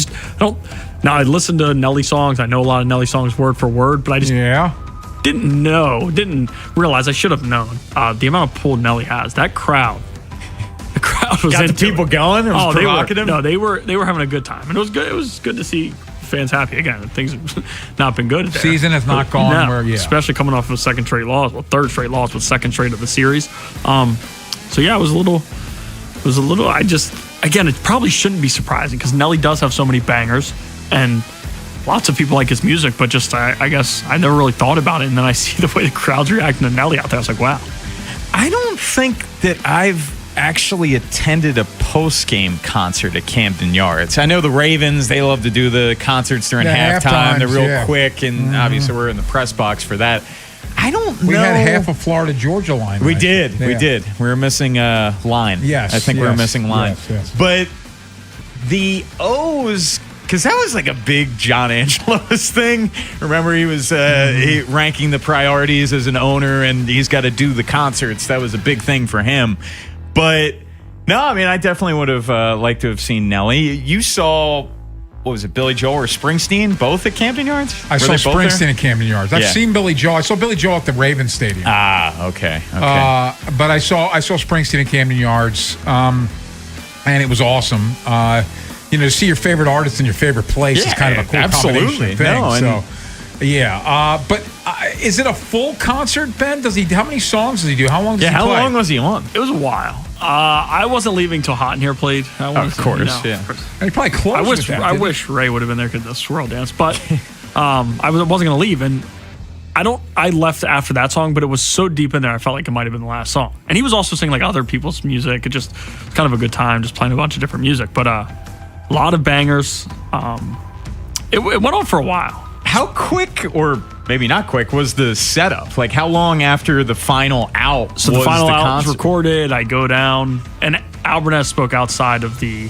now I listen to Nelly songs. I know a lot of Nelly songs word for word, but I just didn't realize, I should have known the amount of pull Nelly has. That crowd. The crowd was got the people going. It was provocative. They were having a good time, and it was good. It was good to see fans happy again. Things have not been good. Season has not gone especially coming off of a second straight loss, third straight loss, but second straight of the series. So yeah, it was a little. Again, it probably shouldn't be surprising because Nelly does have so many bangers, and lots of people like his music. But just I guess I never really thought about it, and then I see the way the crowd's reacting to Nelly out there. I was like, wow. I don't think that I've actually attended a post-game concert at Camden Yards. I know the Ravens, they love to do the concerts during halftime. They're real quick, and obviously we're in the press box for that. I don't know. We had half a Florida-Georgia line. We did. We were missing a line. Yes. I think we were missing a line. Yes. But the O's, because that was like a big John Angelos thing. Remember, he was ranking the priorities as an owner, and he's got to do the concerts. That was a big thing for him. But no, I mean, I definitely would have liked to have seen Nelly. You saw, what was it, Billy Joel or Springsteen, both at Camden Yards? I saw Springsteen at Camden Yards. I've seen Billy Joel. I saw Billy Joel at the Ravens Stadium. Okay. But I saw Springsteen at Camden Yards, and it was awesome. To see your favorite artist in your favorite place is kind of a cool combination of things. But is it a full concert, Ben? How many songs does he do? How long does he play? How long was he on? It was a while. I wasn't leaving till Hot in Here played. Of course. And he probably closed I wish Ray would have been there because the swirl dance, but I wasn't going to leave, and I left after that song, but it was so deep in there, I felt like it might have been the last song. And he was also singing other people's music. It just kind of a good time, just playing a bunch of different music, but a lot of bangers. It went on for a while. How quick, or maybe not quick, was the setup? Like, how long after the final out? So the final out was recorded. I go down, and Albertness spoke outside of the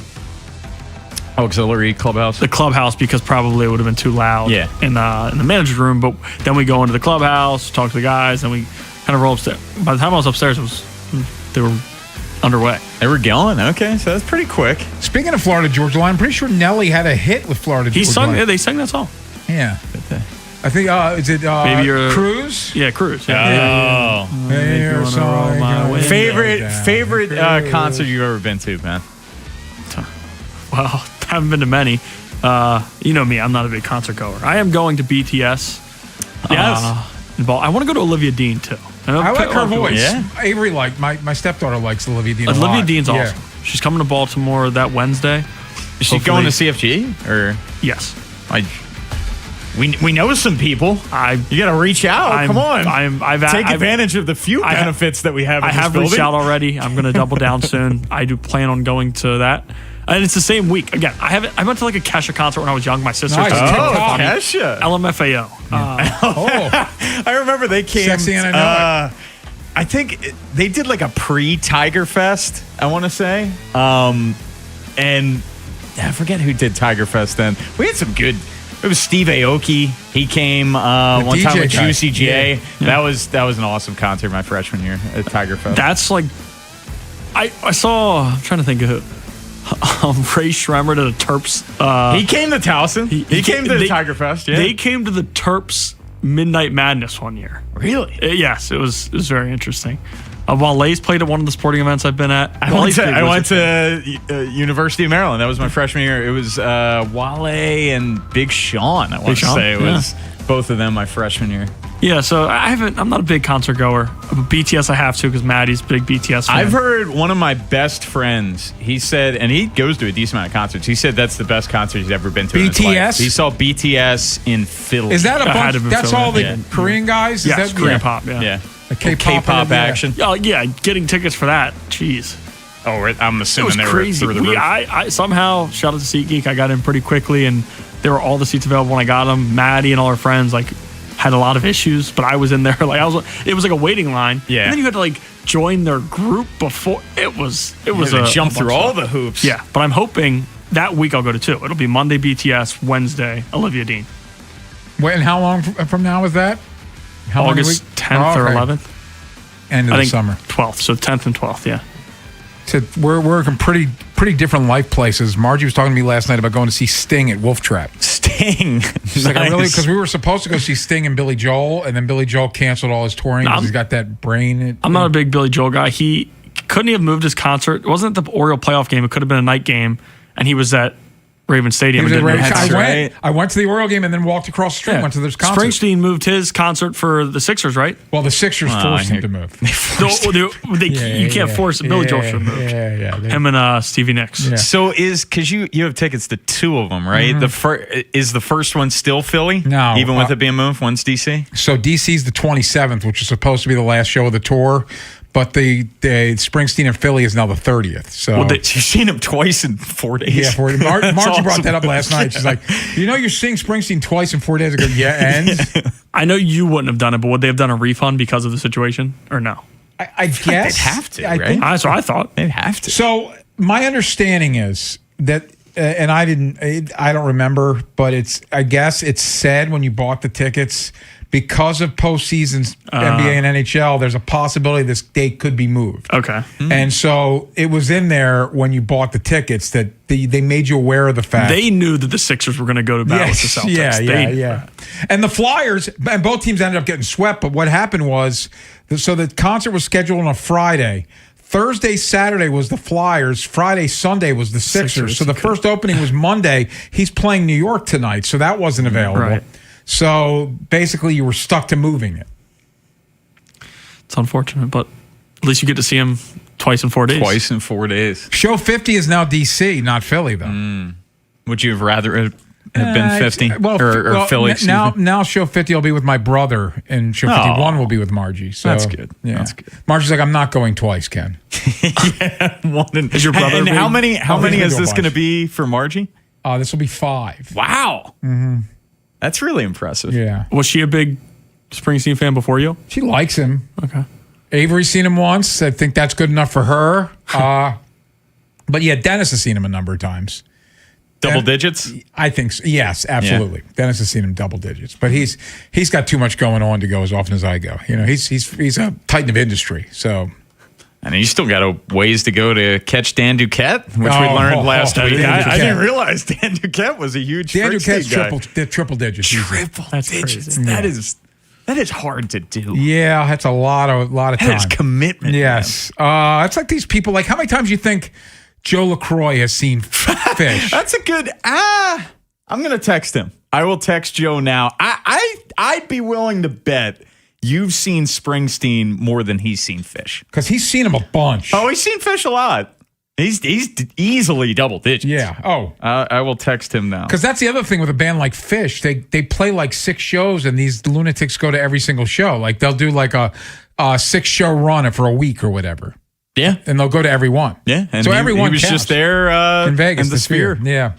auxiliary clubhouse. The clubhouse, because probably it would have been too loud. In the manager's room. But then we go into the clubhouse, talk to the guys, and we kind of roll upstairs. By the time I was upstairs, they were underway. They were going. Okay, so that's pretty quick. Speaking of Florida Georgia Line, I'm pretty sure Nelly had a hit with Florida Georgia Line. Yeah, they sang that song. Yeah. I think, is it Maybe Cruise? Yeah, Cruise. Yeah. Oh. Favorite concert you've ever been to, man? Well, I haven't been to many. You know me, I'm not a big concert goer. I am going to BTS. Yes. I want to go to Olivia Dean, too. I like her voice. Yeah. Avery my stepdaughter likes Olivia Dean a lot. Olivia Dean's awesome. She's coming to Baltimore that Wednesday. Is she going to CFG? Or yes. We know some people. You got to reach out. Come on. I've take advantage of the few benefits that we have. I have reached out already. I'm going to double down soon. I do plan on going to that. And it's the same week. Again, I went to like a Kesha concert when I was young. My sister. Nice. Kesha. LMFAO. I remember they came. Sexy and I know it. I think they did like a pre-Tiger Fest, I want to say. And I forget who did Tiger Fest then. We had some good. It was Steve Aoki. He came one DJ time with guy. Juicy J. Yeah. That was an awesome concert my freshman year at Tiger Fest. That's like I saw. I'm trying to think of who. Ray Schremer to the Terps. He came to Towson. He came to the Tiger Fest. Yeah, they came to the Terps Midnight Madness one year. Really? Yes, it was very interesting. Wale's played at one of the sporting events I've been at. I went to University of Maryland. That was my freshman year. It was Wale and Big Sean. I want to say it was both of them my freshman year. Yeah, so I'm not a big concert goer. But BTS I have to because Maddie's a big BTS fan. I've heard one of my best friends, he said, and he goes to a decent amount of concerts. He said that's the best concert he's ever been to. In his life. He saw BTS in Philly. Is that a bunch? That's Philly. All the Korean guys? Yes, Korean pop, yeah. The K-pop action. Oh, yeah, getting tickets for that. Jeez. Oh, I'm assuming they were through the roof. I somehow, shout out to SeatGeek, I got in pretty quickly, and there were all the seats available when I got them. Maddie and all her friends, had a lot of issues, but I was in there. It was like a waiting line. Yeah. And then you had to join their group before. It was a jump through all the hoops. Yeah, but I'm hoping that week I'll go to 2. It'll be Monday BTS, Wednesday Olivia Dean. Wait, and how long from now is that? August 10th or 11th. End of the summer. 12th, so 10th and 12th, yeah. So we're in pretty different life places. Margie was talking to me last night about going to see Sting at Wolf Trap. Sting. She's like, because we were supposed to go see Sting and Billy Joel, and then Billy Joel canceled all his touring because he's got that brain. I'm not a big Billy Joel guy. Couldn't he have moved his concert? It wasn't the Oriole playoff game. It could have been a night game, and he was at Raven Stadium. I went to the Oriole game and then walked across the street. Went to this concert. Springsteen moved his concert for the Sixers, right? Well, the Sixers forced him to move. You can't force it. Billy Joel should have moved. Yeah. Him and Stevie Nicks. Yeah. So because you have tickets to 2 of them, right? Mm-hmm. Is the first one still Philly? No, even with it being moved. One's DC. So DC's the 27th, which is supposed to be the last show of the tour. But the Springsteen in Philly is now the 30th. So you've seen him twice in 4 days. Yeah, 4 days. Margie awesome. Brought that up last night. She's like, you're seeing Springsteen twice in 4 days. I go, and I know you wouldn't have done it, but would they have done a refund because of the situation or no? I guess like they'd have to. Right? That's what I thought. They'd have to. So my understanding is that, and I don't remember, but I guess it's said when you bought the tickets. Because of postseasons, NBA and NHL, there's a possibility this date could be moved. Okay. Mm-hmm. And so it was in there when you bought the tickets that they made you aware of the fact. They knew that the Sixers were going to go to battle with the Celtics. Yeah. And the Flyers, and both teams ended up getting swept, but what happened was, so the concert was scheduled on a Friday. Thursday, Saturday was the Flyers. Friday, Sunday was the Sixers. So the first opening was Monday. He's playing New York tonight, so that wasn't available. Right. So basically, you were stuck to moving it. It's unfortunate, but at least you get to see him twice in 4 days. Twice in 4 days. Show 50 is now DC, not Philly, though. Would you have rather have been 50 or Philly? Now Show 50 will be with my brother, and Show 51 will be with Margie. So that's good. Yeah. That's good. Margie's like, I'm not going twice, Ken. Is your brother? And how many is this going to be for Margie? This will be 5. Wow. Mm-hmm. That's really impressive. Yeah. Was she a big Springsteen fan before you? She likes him. Okay. Avery's seen him once. I think that's good enough for her. But yeah, Dennis has seen him a number of times. Double digits? I think so. Yes, absolutely. Yeah. Dennis has seen him double digits. But he's got too much going on to go as often as I go. He's a titan of industry. So And you still got a ways to go to catch Dan Duquette, which we learned last week. I didn't realize Dan Duquette was a huge Dan Duquette's guy. triple digits. Triple digits. That is hard to do. Yeah, that's a lot of time. That is commitment. Yes. It's like these people. Like, how many times do you think Joe LaCroix has seen fish? That's a good. I'm going to text him. I will text Joe now. I'd be willing to bet you've seen Springsteen more than he's seen Fish. Because he's seen him a bunch. Oh, he's seen Fish a lot. He's easily double digits. Yeah. Oh. I will text him now. Because that's the other thing with a band like Fish. They play like 6 shows, and these lunatics go to every single show. Like they'll do like a 6-show run for a week or whatever. Yeah. And they'll go to every one. Yeah. And so everyone he was counts. just there in Vegas, in the Sphere. Yeah.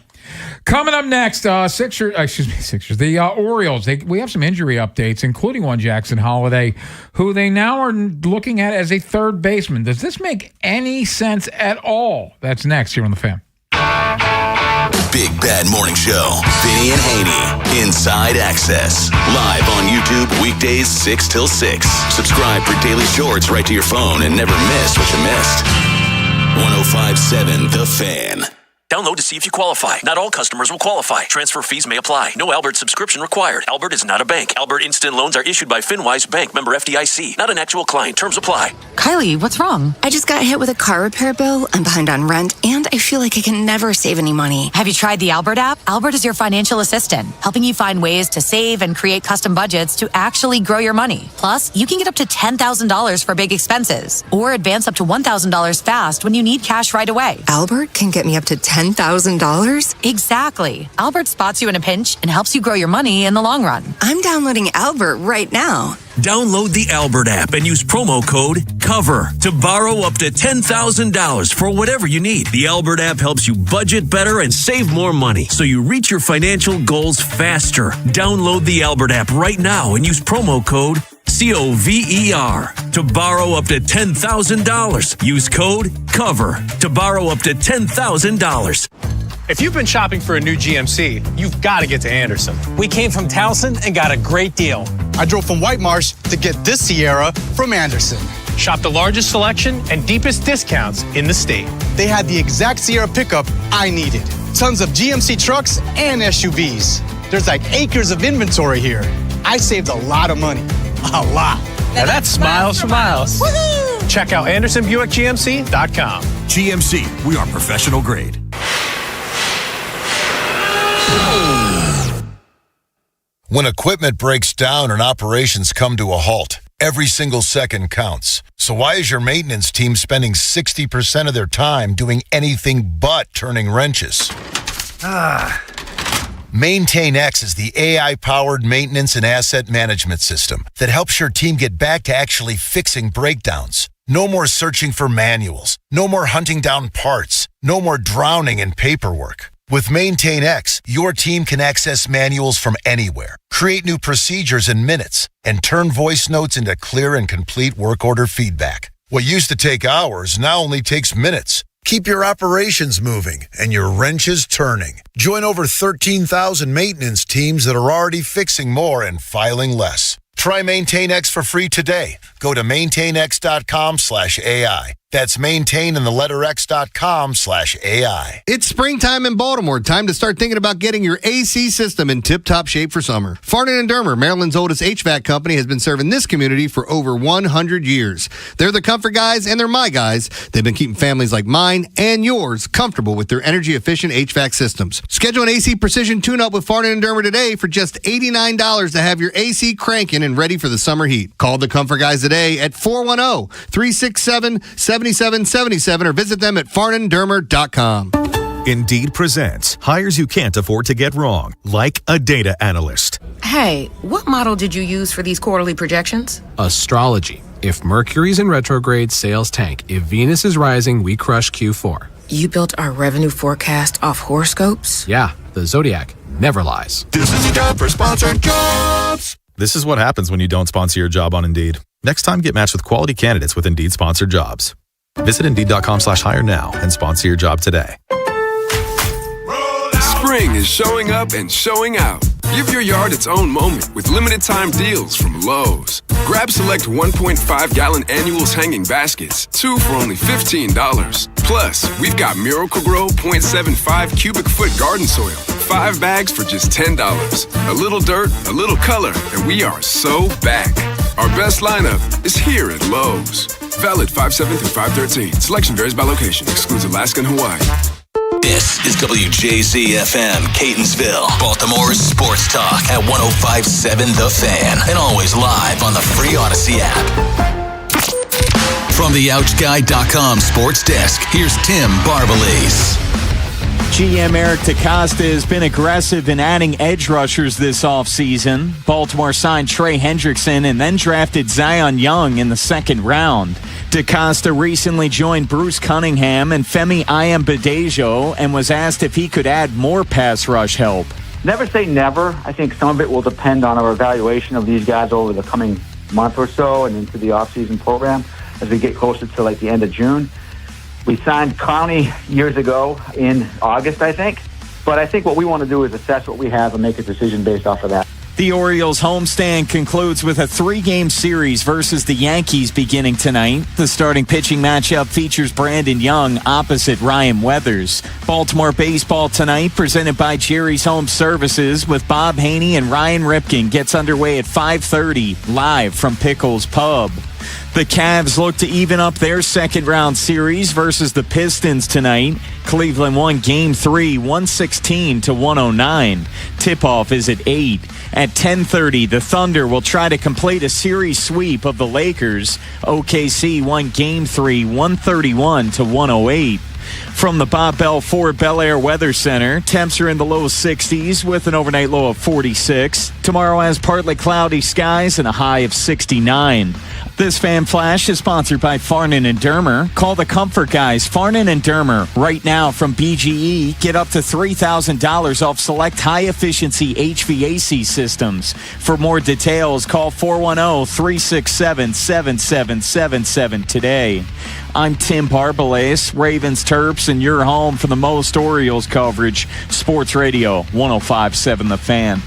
Coming up next, Sixers. The Orioles. We have some injury updates, including one Jackson Holiday, who they now are looking at as a third baseman. Does this make any sense at all? That's next here on The Fan. Big Bad Morning Show. Vinny and Haynie. Inside Access. Live on YouTube weekdays 6 till 6. Subscribe for daily shorts right to your phone and never miss what you missed. 105.7 The Fan. Download to see if you qualify. Not all customers will qualify. Transfer fees may apply. No Albert subscription required. Albert is not a bank. Albert Instant Loans are issued by FinWise Bank, member FDIC. Not an actual client. Terms apply. Kylie, what's wrong? I just got hit with a car repair bill. I'm behind on rent, and I feel like I can never save any money. Have you tried the Albert app? Albert is your financial assistant, helping you find ways to save and create custom budgets to actually grow your money. Plus, you can get up to $10,000 for big expenses, or advance up to $1,000 fast when you need cash right away. Albert can get me up to $10,000? Exactly. Albert spots you in a pinch and helps you grow your money in the long run. I'm downloading Albert right now. Download the Albert app and use promo code COVER to borrow up to $10,000 for whatever you need. The Albert app helps you budget better and save more money so you reach your financial goals faster. Download the Albert app right now and use promo code COVER to borrow up to $10,000. Use code COVER to borrow up to $10,000. If you've been shopping for a new GMC, you've got to get to Anderson. We came from Towson and got a great deal. I drove from White Marsh to get this Sierra from Anderson. Shop the largest selection and deepest discounts in the state. They had the exact Sierra pickup I needed. Tons of GMC trucks and SUVs. There's like acres of inventory here. I saved a lot of money. A lot. Now that's smiles for miles. Woohoo! Check out AndersonBuickGMC.com. GMC, we are professional grade. When equipment breaks down and operations come to a halt, every single second counts. So why is your maintenance team spending 60% of their time doing anything but turning wrenches? MaintainX is the AI-powered maintenance and asset management system that helps your team get back to actually fixing breakdowns. No more searching for manuals. No more hunting down parts. No more drowning in paperwork. With MaintainX, your team can access manuals from anywhere, create new procedures in minutes, and turn voice notes into clear and complete work order feedback. What used to take hours now only takes minutes. Keep your operations moving and your wrenches turning. Join over 13,000 maintenance teams that are already fixing more and filing less. Try MaintainX for free today. Go to maintainx.com/AI. That's maintain and the letter X.com/AI. It's springtime in Baltimore. Time to start thinking about getting your AC system in tip-top shape for summer. Farnan & Dermer, Maryland's oldest HVAC company, has been serving this community for over 100 years. They're the comfort guys, and they're my guys. They've been keeping families like mine and yours comfortable with their energy-efficient HVAC systems. Schedule an AC Precision tune-up with Farnan & Dermer today for just $89 to have your AC cranking and ready for the summer heat. Call the comfort guys today at 410-367-7777 or visit them at farnanddermer.com. Indeed presents hires you can't afford to get wrong, like a data analyst. Hey, what model did you use for these quarterly projections? Astrology. If Mercury's in retrograde, sales tank. If Venus is rising, we crush Q4. You built our revenue forecast off horoscopes? Yeah, the Zodiac never lies. This is your job for sponsored jobs. This is what happens when you don't sponsor your job on Indeed. Next time, get matched with quality candidates with Indeed sponsored jobs. Visit Indeed.com/hire now and sponsor your job today. Spring is showing up and showing out. Give your yard its own moment with limited time deals from Lowe's. Grab select 1.5-gallon annuals hanging baskets, 2 for only $15. Plus, we've got Miracle-Gro 0.75 cubic foot garden soil, 5 bags for just $10. A little dirt, a little color, and we are so back. Our best lineup is here at Lowe's. Valid 5/7 through 5/13. Selection varies by location. Excludes Alaska and Hawaii. This is WJZ-FM, Catonsville, Baltimore's sports talk at 105.7 The Fan, and always live on the free Odyssey app. From the OuchGuy.com sports desk, here's Tim Barbalace. GM Eric DeCosta has been aggressive in adding edge rushers this offseason. Baltimore signed Trey Hendrickson and then drafted Zion Young in the second round. DeCosta recently joined Bruce Cunningham and Femi Ayambadejo and was asked if he could add more pass rush help. Never say never. I think some of it will depend on our evaluation of these guys over the coming month or so and into the offseason program as we get closer to like the end of June. We signed Clowney years ago in August, I think. But I think what we want to do is assess what we have and make a decision based off of that. The Orioles homestand concludes with a 3-game series versus the Yankees beginning tonight. The starting pitching matchup features Brandon Young opposite Ryan Weathers. Baltimore baseball tonight presented by Jerry's Home Services with Bob Haney and Ryan Ripken gets underway at 5:30 live from Pickles Pub. The Cavs look to even up their second-round series versus the Pistons tonight. Cleveland won Game 3, 116-109. Tip-off is at 8. At 10:30, the Thunder will try to complete a series sweep of the Lakers. OKC won Game 3, 131-108. From the Bob Bell Ford Bel Air Weather Center, temps are in the low 60s with an overnight low of 46. Tomorrow has partly cloudy skies and a high of 69. This Fan Flash is sponsored by Farnan and Dermer. Call the Comfort Guys, Farnan and Dermer. Right now from BGE, get up to $3,000 off select high-efficiency HVAC systems. For more details, call 410-367-7777 today. I'm Tim Barbalace, Ravens, Terps, and you're home for the most Orioles coverage. Sports Radio 105.7 The Fan.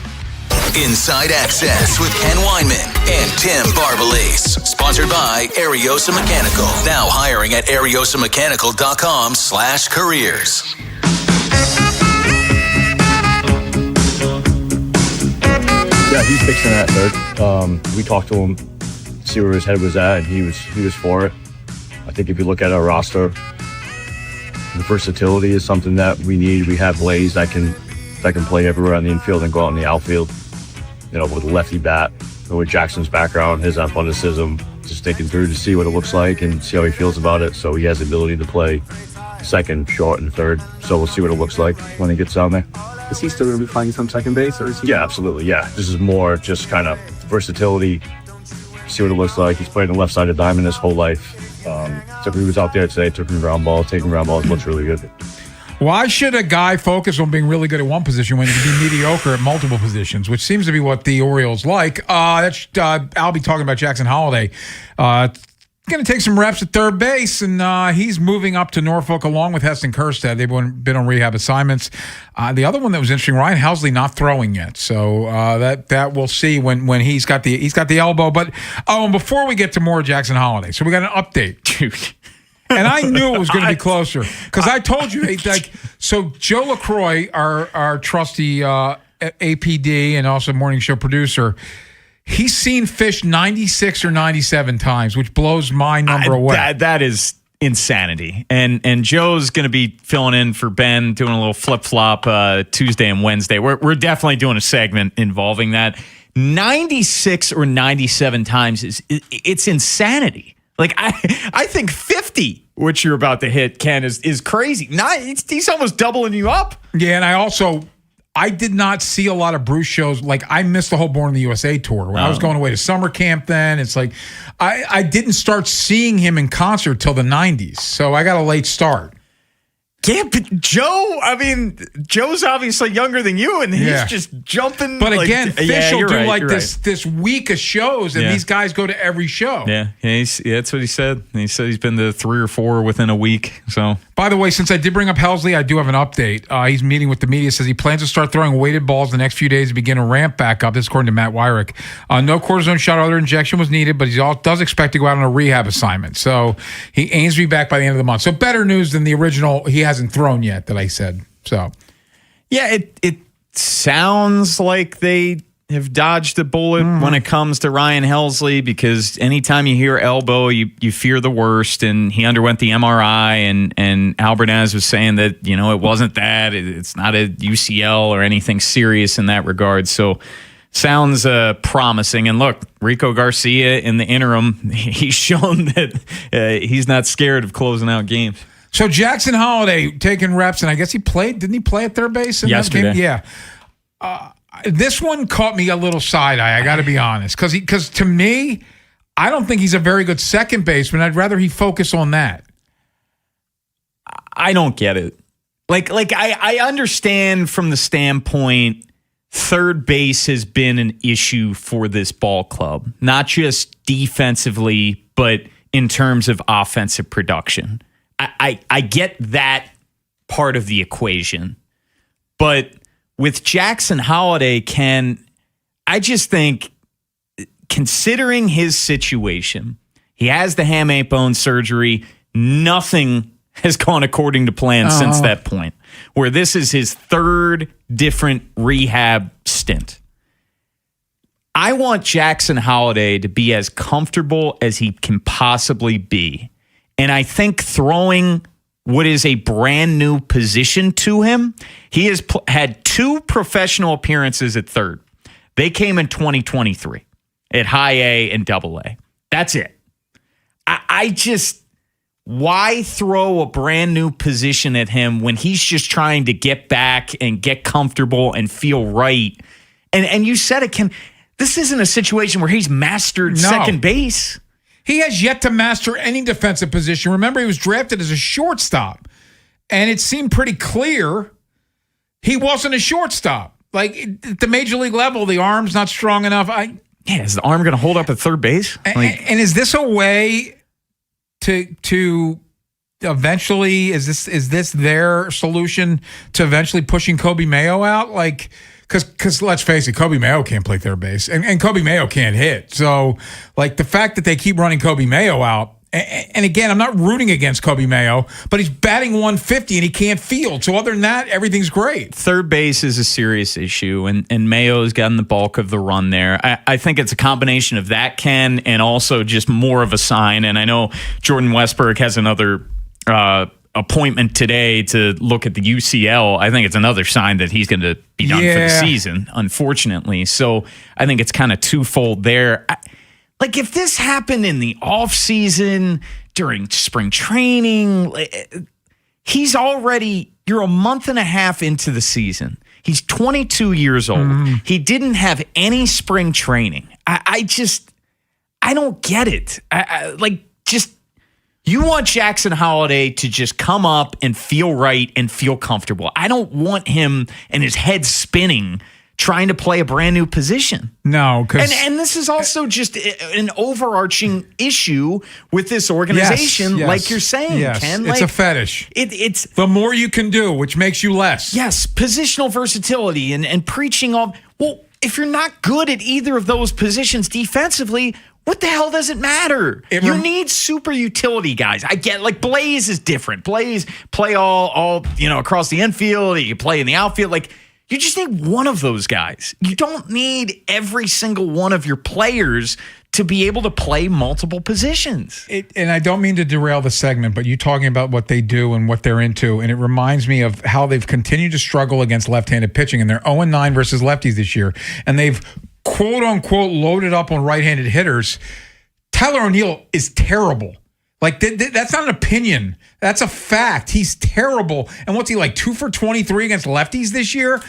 Inside Access with Ken Weinman and Tim Barbalace. Sponsored by Ariosa Mechanical. Now hiring at ariosamechanical.com/careers. Yeah, he's fixing that third. We talked to him, see where his head was at, and he was for it. I think if you look at our roster, the versatility is something that we need. We have Blaze that can play everywhere on the infield and go out in the outfield. You know, with a lefty bat, and with Jackson's background, his athleticism, just thinking through to see what it looks like and see how he feels about it. So he has the ability to play second, short, and third. So we'll see what it looks like when he gets down there. Is he still going to be playing some second base, or is he? Yeah, absolutely. Yeah, this is more just kind of versatility. See what it looks like. He's playing the left side of diamond his whole life. So he was out there today, took ground balls. Taking ground balls looks really good. Why should a guy focus on being really good at one position when he can be mediocre at multiple positions, which seems to be what the Orioles like? I'll be talking about Jackson Holliday. Going to take some reps at third base, and he's moving up to Norfolk along with Heston Kjerstad. They've been on rehab assignments. The other one that was interesting, Ryan Helsley not throwing yet, so that we'll see when he's got the elbow. But and before we get to more Jackson Holliday, so we got an update, dude. And I knew it was going to be closer because I told you. So Joe LaCroix, our trusty APD and also morning show producer, he's seen fish 96 or 97 times, which blows my number away. That is insanity. And Joe's going to be filling in for Ben, doing a little flip-flop Tuesday and Wednesday. We're definitely doing a segment involving that. 96 or 97 times it's insanity. Like, I think 50, which you're about to hit, Ken, is crazy. He's almost doubling you up. Yeah, and I did not see a lot of Bruce shows. Like, I missed the whole Born in the USA tour. When I was going away to summer camp then, it's like I didn't start seeing him in concert till the 90s. So I got a late start. Yeah, but Joe's obviously younger than you, and he's just jumping. But again, Fish will do this week of shows, and these guys go to every show. Yeah, that's what he said. He said he's been to 3 or 4 within a week. So, by the way, since I did bring up Helsley, I do have an update. He's meeting with the media. Says he plans to start throwing weighted balls the next few days to begin a ramp back up. This is according to Matt Wyrick. No cortisone shot or other injection was needed, but he does expect to go out on a rehab assignment. So he aims to be back by the end of the month. So better news than the original. He hasn't thrown yet that I said. So yeah, it sounds like they have dodged a bullet when it comes to Ryan Helsley, because anytime you hear elbow, you fear the worst, and he underwent the MRI, and Albertaz was saying that, it wasn't that. It's not a UCL or anything serious in that regard. So Sounds promising. And look, Rico Garcia in the interim, he's shown that he's not scared of closing out games. So Jackson Holiday taking reps, and I guess he played. Didn't he play at third base in yesterday? That game? Yeah. This one caught me a little side eye. I got to be honest, because to me, I don't think he's a very good second baseman. I'd rather he focus on that. I don't get it. Like I understand from the standpoint, third base has been an issue for this ball club, not just defensively, but in terms of offensive production. I get that part of the equation. But with Jackson Holiday, I just think, considering his situation, he has the ham ape bone surgery, nothing has gone according to plan since that point, where this is his third different rehab stint. I want Jackson Holiday to be as comfortable as he can possibly be. And I think throwing what is a brand new position to him, he has had 2 professional appearances at third. They came in 2023 at high A and double A. That's it. I just, why throw a brand new position at him when he's just trying to get back and get comfortable and feel right? And you said it, Ken, this isn't a situation where he's mastered second base. He has yet to master any defensive position. Remember, he was drafted as a shortstop, and it seemed pretty clear he wasn't a shortstop. Like, at the major league level, the arm's not strong enough. Is the arm going to hold up at third base? And is this a way to eventually, is this their solution to eventually pushing Kobe Mayo out? Like, because let's face it, Kobe Mayo can't play third base, and Kobe Mayo can't hit. So, like, the fact that they keep running Kobe Mayo out, and again, I'm not rooting against Kobe Mayo, but he's batting 150 and he can't field. So other than that, everything's great. Third base is a serious issue, and Mayo's gotten the bulk of the run there. I think it's a combination of that, Ken, and also just more of a sign. And I know Jordan Westberg has another appointment today to look at the UCL. I think it's another sign that he's going to be done for the season, unfortunately. So I think it's kind of twofold there. Like, if this happened in the offseason, during spring training, you're a month and a half into the season. He's 22 years old. He didn't have any spring training. I don't get it. You want Jackson Holiday to just come up and feel right and feel comfortable. I don't want him and his head spinning trying to play a brand new position. No, because and this is also just an overarching issue with this organization, like you're saying, Ken. It's a fetish. It's the more you can do, which makes you less. Yes, positional versatility and preaching of, well, if you're not good at either of those positions defensively, what the hell does it matter? You need super utility guys. I get, like, Blaze is different. Blaze play all across the infield. You play in the outfield. Like, you just need one of those guys. You don't need every single one of your players to be able to play multiple positions. And I don't mean to derail the segment, but you talking about what they do and what they're into, and it reminds me of how they've continued to struggle against left-handed pitching, and they're 0-9 versus lefties this year, and they've quote-unquote loaded up on right-handed hitters. Tyler O'Neill is terrible. Like, that's not an opinion. That's a fact. He's terrible. And what's he, like, 2 for 23 against lefties this year?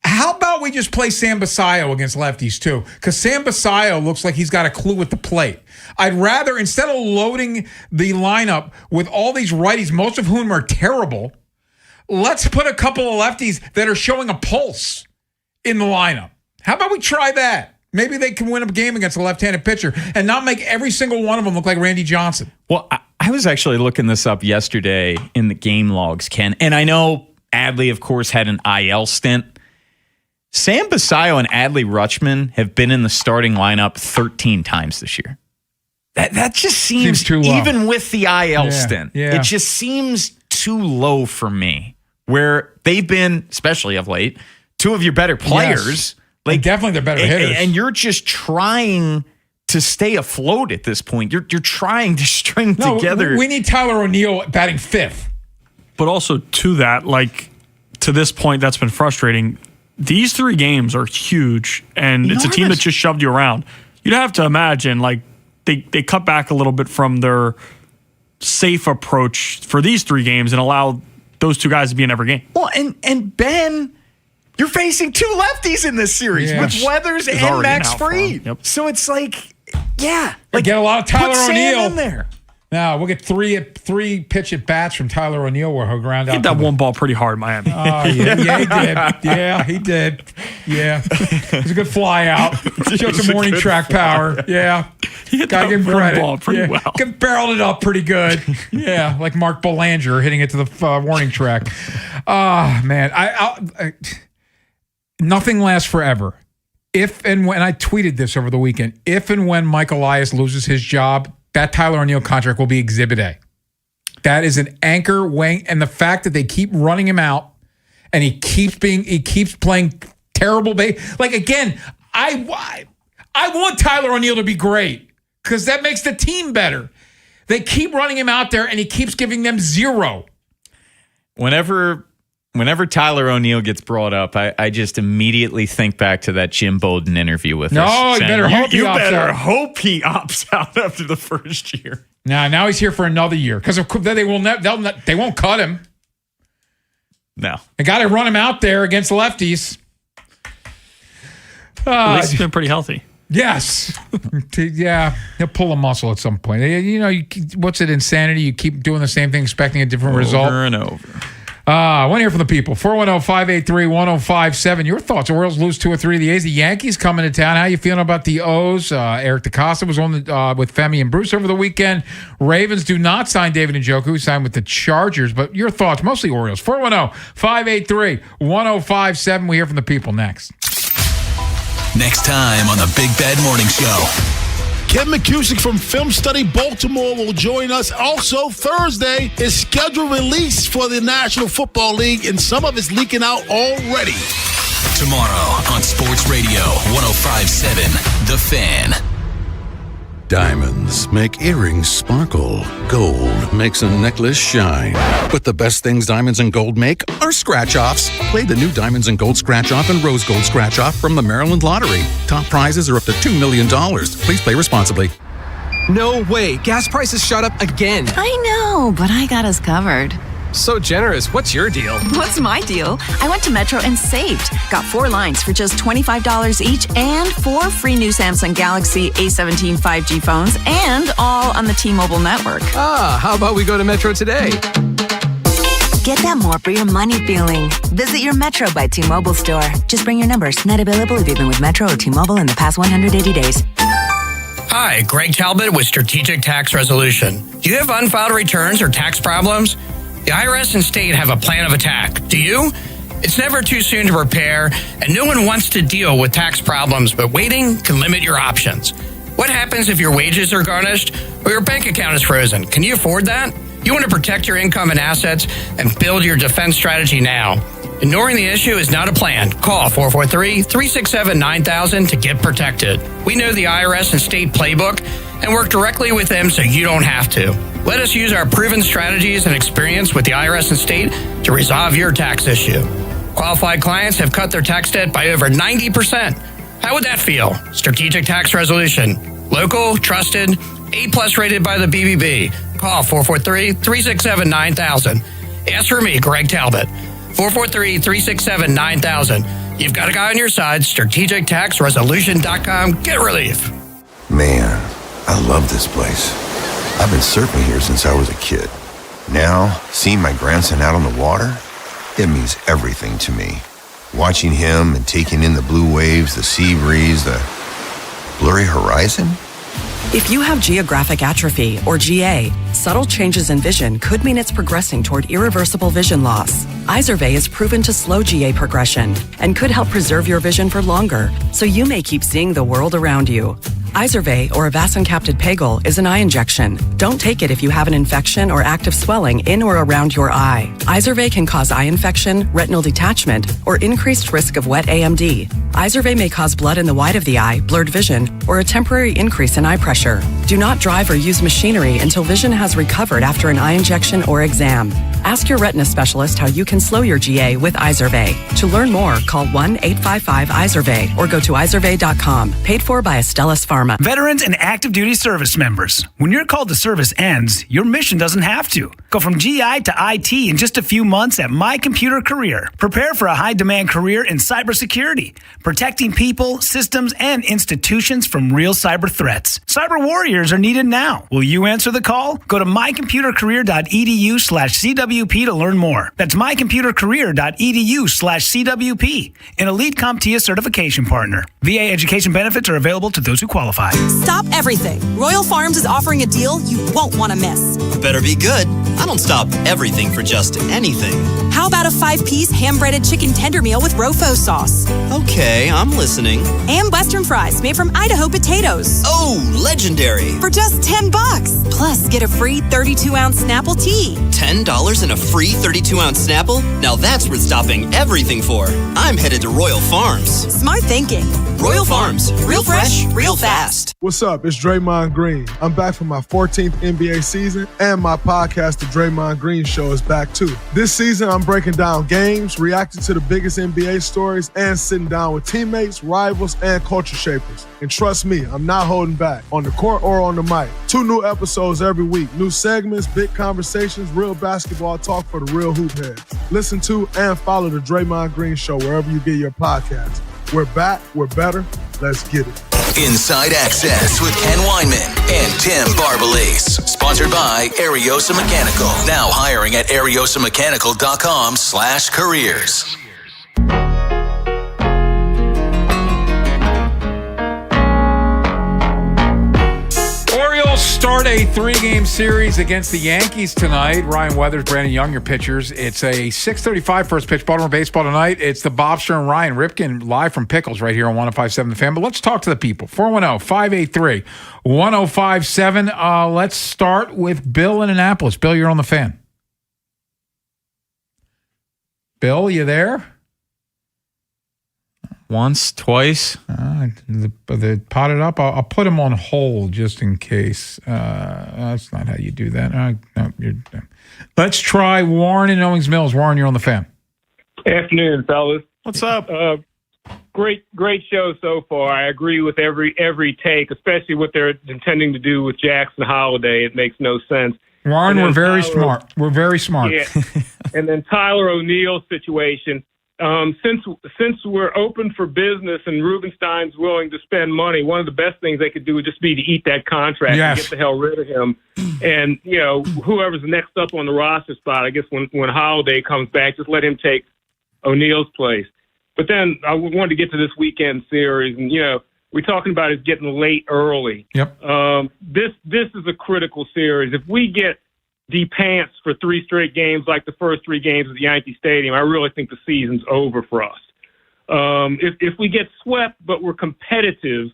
How about we just play Sam Basayo against lefties, too? Because Sam Basayo looks like he's got a clue at the plate. I'd rather, instead of loading the lineup with all these righties, most of whom are terrible, let's put a couple of lefties that are showing a pulse in the lineup. How about we try that? Maybe they can win a game against a left-handed pitcher and not make every single one of them look like Randy Johnson. Well, I was actually looking this up yesterday in the game logs, Ken, and I know Adley, of course, had an IL stint. Sam Basayo and Adley Rutschman have been in the starting lineup 13 times this year. That just seems too low. Even with the IL stint, it just seems too low for me, where they've been, especially of late, 2 of your better players. Yes. Like, definitely they're better hitters. And you're just trying to stay afloat at this point. You're trying to string together. We need Tyler O'Neill batting 5th. But also to that, like, to this point, that's been frustrating. these 3 games are huge, and it's a team that just shoved you around. You'd have to imagine, like, they cut back a little bit from their safe approach for these 3 games and allow those 2 guys to be in every game. Well, and Ben, you're facing 2 lefties in this series with Weathers and Max Fried. Yep. So it's like, like get a lot of Tyler O'Neill in there. Now we'll get three pitch at bats from Tyler O'Neill where he'll ground out. Hit that one ball pretty hard, Miami. Oh yeah, he did. Yeah, he did. Yeah, it was a good fly out. Showed some warning track power. Yeah, he hit gotta that give him one credit. ball pretty well. Barreled it up pretty good. Yeah, like Mark Belanger hitting it to the warning track. Man, I nothing lasts forever. If and when I tweeted this over the weekend, if and when Mike Elias loses his job, that Tyler O'Neill contract will be Exhibit A. That is an anchor wing, and the fact that they keep running him out, and he keeps playing terrible like again, I want Tyler O'Neill to be great because that makes the team better. They keep running him out there, and he keeps giving them 0. Whenever Tyler O'Neill gets brought up, I just immediately think back to that Jim Bowden interview with us. No, you better hope he opts out. hope he opts out after the first year. Now he's here for another year because they won't cut him. No, they got to run him out there against lefties. At least he's been pretty healthy. Yes, yeah, he'll pull a muscle at some point. You know, what's it? Insanity. You keep doing the same thing, expecting a different result over and over. I want to hear from the people. 410-583-1057. Your thoughts. Orioles lose 2 or 3 of the A's. The Yankees coming to town. How you feeling about the O's? Eric DeCosta was on with Femi and Bruce over the weekend. Ravens do not sign David Njoku, who signed with the Chargers. But your thoughts, mostly Orioles. 410-583-1057. We hear from the people next. Next time on the Big Bad Morning Show. Ken McCusick from Film Study Baltimore will join us. Also, Thursday is scheduled release for the National Football League, and some of it's leaking out already. Tomorrow on Sports Radio 105.7 The Fan. Diamonds make earrings sparkle. Gold makes a necklace shine. But the best things diamonds and gold make are scratch-offs. Play the new Diamonds and Gold Scratch-Off and Rose Gold Scratch-Off from the Maryland Lottery. Top prizes are up to $2 million. Please play responsibly. No way. Gas prices shot up again. I know, but I got us covered. So generous. What's your deal? What's my deal? I went to Metro and saved. Got 4 lines for just $25 each and 4 free new Samsung Galaxy A17 5G phones and all on the T-Mobile network. How about we go to Metro today? Get that more for your money feeling. Visit your Metro by T-Mobile store. Just bring your numbers. Not available if you've been with Metro or T-Mobile in the past 180 days. Hi, Greg Talbot with Strategic Tax Resolution. Do you have unfiled returns or tax problems? The IRS and state have a plan of attack. Do you? It's never too soon to prepare, and no one wants to deal with tax problems, but waiting can limit your options. What happens if your wages are garnished or your bank account is frozen? Can you afford that? You want to protect your income and assets and build your defense strategy now. Ignoring the issue is not a plan. Call 443-367-9000 to get protected. We know the IRS and state playbook and work directly with them so you don't have to. Let us use our proven strategies and experience with the IRS and state to resolve your tax issue. Qualified clients have cut their tax debt by over 90%. How would that feel? Strategic Tax Resolution. Local, trusted, A+ rated by the BBB. Call 443-367-9000. Ask for me, Greg Talbot. 443-367-9000. You've got a guy on your side. StrategicTaxResolution.com. Get relief. Man, I love this place. I've been surfing here since I was a kid. Now, seeing my grandson out on the water, it means everything to me. Watching him and taking in the blue waves, the sea breeze, the blurry horizon. If you have geographic atrophy, or GA, subtle changes in vision could mean it's progressing toward irreversible vision loss. Izervay is proven to slow GA progression and could help preserve your vision for longer, so you may keep seeing the world around you. Izervay, or avacincaptad pegol, is an eye injection. Don't take it if you have an infection or active swelling in or around your eye. Izervay can cause eye infection, retinal detachment, or increased risk of wet AMD. Izervay may cause blood in the white of the eye, blurred vision, or a temporary increase in eye pressure. Do not drive or use machinery until vision has recovered after an eye injection or exam. Ask your retina specialist how you can slow your GA with Izervay. To learn more, call 1-855-IZERVAY or go to izervay.com. Paid for by Astellas Pharma. Veterans and active duty service members. When your call to service ends, your mission doesn't have to. Go from GI to IT in just a few months at My Computer Career. Prepare for a high-demand career in cybersecurity, protecting people, systems, and institutions from real cyber threats. Cyber warriors are needed now. Will you answer the call? Go to mycomputercareer.edu/CWP to learn more. That's mycomputercareer.edu/CWP, an elite CompTIA certification partner. VA education benefits are available to those who qualify. Stop everything. Royal Farms is offering a deal you won't want to miss. Better be good. I don't stop everything for just anything. How about a 5-piece ham-breaded chicken tender meal with Rofo sauce? Okay, I'm listening. And Western fries made from Idaho potatoes. Oh, legendary. For just $10. Plus, get a free 32-ounce Snapple tea. $10 and a free 32-ounce Snapple? Now that's worth stopping everything for. I'm headed to Royal Farms. Smart thinking. Royal Farms. Real fresh, real fast. What's up? It's Draymond Green. I'm back for my 14th NBA season, and my podcast, The Draymond Green Show, is back too. This season, I'm breaking down games, reacting to the biggest NBA stories, and sitting down with teammates, rivals, and culture shapers. And trust me, I'm not holding back, on the court or on the mic. 2 new episodes every week. New segments, big conversations, real basketball talk for the real hoop heads. Listen to and follow The Draymond Green Show wherever you get your podcasts. We're back, we're better, let's get it. Inside Access with Ken Weinman and Tim Barbalese. Sponsored by Ariosa Mechanical. Now hiring at ariosamechanical.com/careers. Orioles start a 3-game series against the Yankees tonight. Ryan Weathers, Brandon Young, your pitchers. It's a 6:35 first pitch. Baltimore baseball tonight. It's the Bobster and Ryan Ripken live from Pickles right here on 105.7 The Fan. But let's talk to the people. 410-583-1057. Let's start with Bill in Annapolis. Bill, you're on The Fan. Bill, you there? Once, twice. They potted up. I'll put him on hold just in case. That's not how you do that. No, let's try Warren in Owings Mills. Warren, you're on The Fan. Afternoon, fellas. What's up? Great show so far. I agree with every take, especially what they're intending to do with Jackson Holiday. It makes no sense. Warren, we're very smart. We're very smart. Yeah. And then Tyler O'Neill's situation. Since we're open for business and Rubenstein's willing to spend money, one of the best things they could do would just be to eat that contract and get the hell rid of him. And, whoever's next up on the roster spot, I guess when Holiday comes back, just let him take O'Neill's place. But then I wanted to get to this weekend series, and, we're talking about it getting late early. Yep. This is a critical series. If we get de-pants for 3 straight games like the first 3 games at the Yankee Stadium, I really think the season's over for us. If we get swept but we're competitive,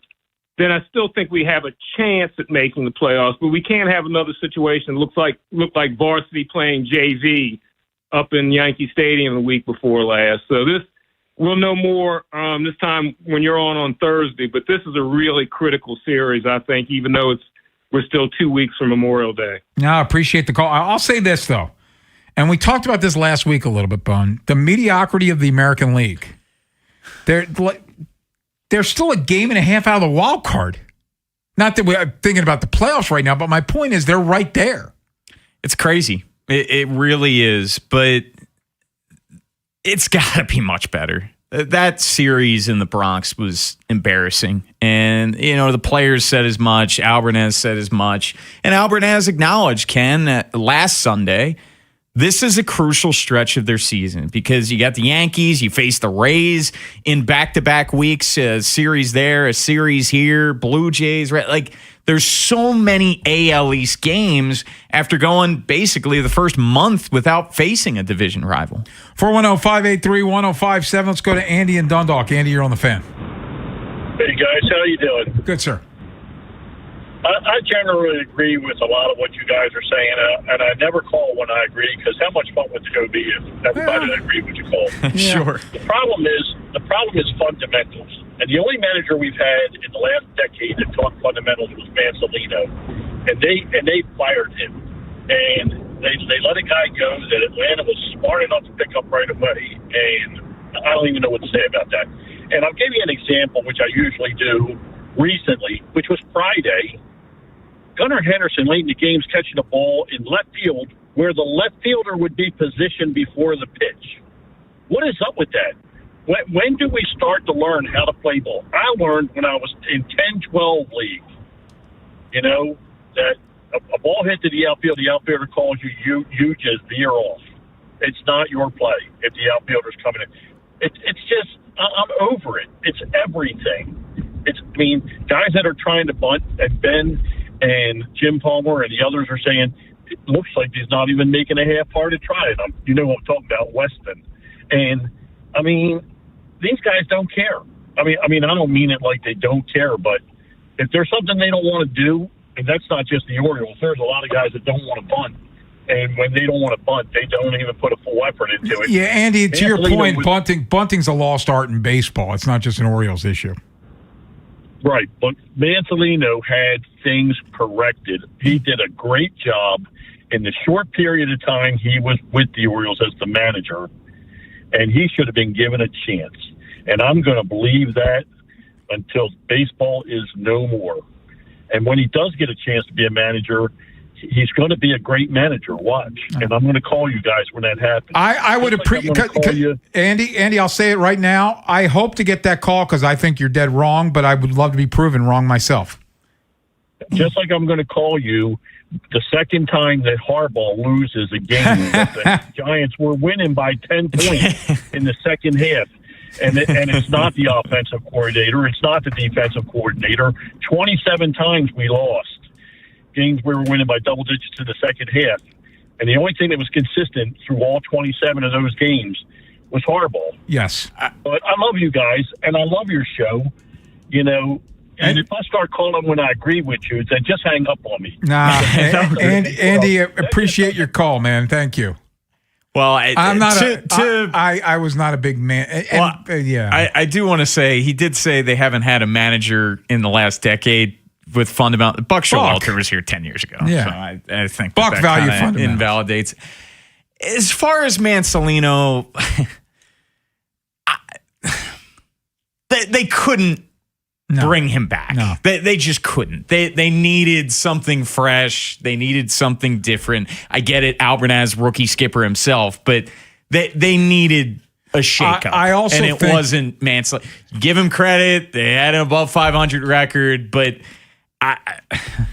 then I still think we have a chance at making the playoffs. But we can't have another situation that look like varsity playing JV up in Yankee Stadium the week before last. So we'll know more this time when you're on Thursday. But this is a really critical series, I think, even though we're still 2 weeks from Memorial Day. No, I appreciate the call. I'll say this, though, and we talked about this last week a little bit, Bone. The mediocrity of the American League. They're still a game and a half out of the wild card. Not that we're thinking about the playoffs right now, but my point is they're right there. It's crazy. It really is, but it's got to be much better. That series in the Bronx was embarrassing. And, the players said as much. Albernaz said as much. And Albernaz acknowledged, Ken, last Sunday, this is a crucial stretch of their season because you got the Yankees, you face the Rays in back-to-back weeks, a series there, a series here, Blue Jays, right? Like, there's so many AL East games after going basically the first month without facing a division rival. 410-583-1057. Let's go to Andy in Dundalk. Andy, you're on The Fan. Hey, guys. How you doing? Good, sir. I generally agree with a lot of what you guys are saying, and I never call when I agree because how much fun would the show be if everybody agreed with you call? Sure. The problem is fundamentals, and the only manager we've had in the last decade that taught fundamentals was Mansolino, and they fired him. And they let a guy go that Atlanta was smart enough to pick up right away, and I don't even know what to say about that. And I'll give you an example, which I usually do recently, which was Friday. Gunnar Henderson late in the game's catching a ball in left field where the left fielder would be positioned before the pitch. What is up with that? When do we start to learn how to play ball? I learned when I was in 10-12 league, that a ball hit to the outfielder calls you just veer off. It's not your play if the outfielder's coming in. It's just, I'm over it. It's everything. Guys that are trying to bunt, and Ben and Jim Palmer and the others are saying, it looks like he's not even making a half-hearted try. And you know what I'm talking about, Weston. And, these guys don't care. I don't mean it like they don't care, but if there's something they don't want to do, and that's not just the Orioles, there's a lot of guys that don't want to bunt. And when they don't want to bunt, they don't even put a full effort into it. Yeah, Andy, to your point, bunting's a lost art in baseball. It's not just an Orioles issue. Right, but Manzolino had things corrected. He did a great job in the short period of time he was with the Orioles as the manager, and he should have been given a chance. And I'm going to believe that until baseball is no more. And when he does get a chance to be a manager, he's going to be a great manager. Watch. And I'm going to call you guys when that happens. I would appreciate Andy, I'll say it right now. I hope to get that call because I think you're dead wrong, but I would love to be proven wrong myself. Just like I'm going to call you the second time that Harbaugh loses a game. The Giants were winning by 10 points in the second half. And it's not the offensive coordinator. It's not the defensive coordinator. 27 times we lost. Games we were winning by double digits in the second half. And the only thing that was consistent through all 27 of those games was Harbaugh. Yes. But I love you guys, and I love your show, And if I start calling when I agree with you, then just hang up on me. Nah, Andy, appreciate your call, man. Thank you. Well, I was not a big man. Yeah. I do want to say, he did say they haven't had a manager in the last decade with fundamental. Buck Showalter was here 10 years ago. Yeah. So I think Buck that value kind of invalidates. As far as Manzolino, they couldn't bring him back. No. They just couldn't. They needed something fresh. They needed something different. I get it. Albernaz, rookie skipper himself, but they needed a shakeup. I also and it wasn't Manzolino. Give him credit. They had an above 500 record, but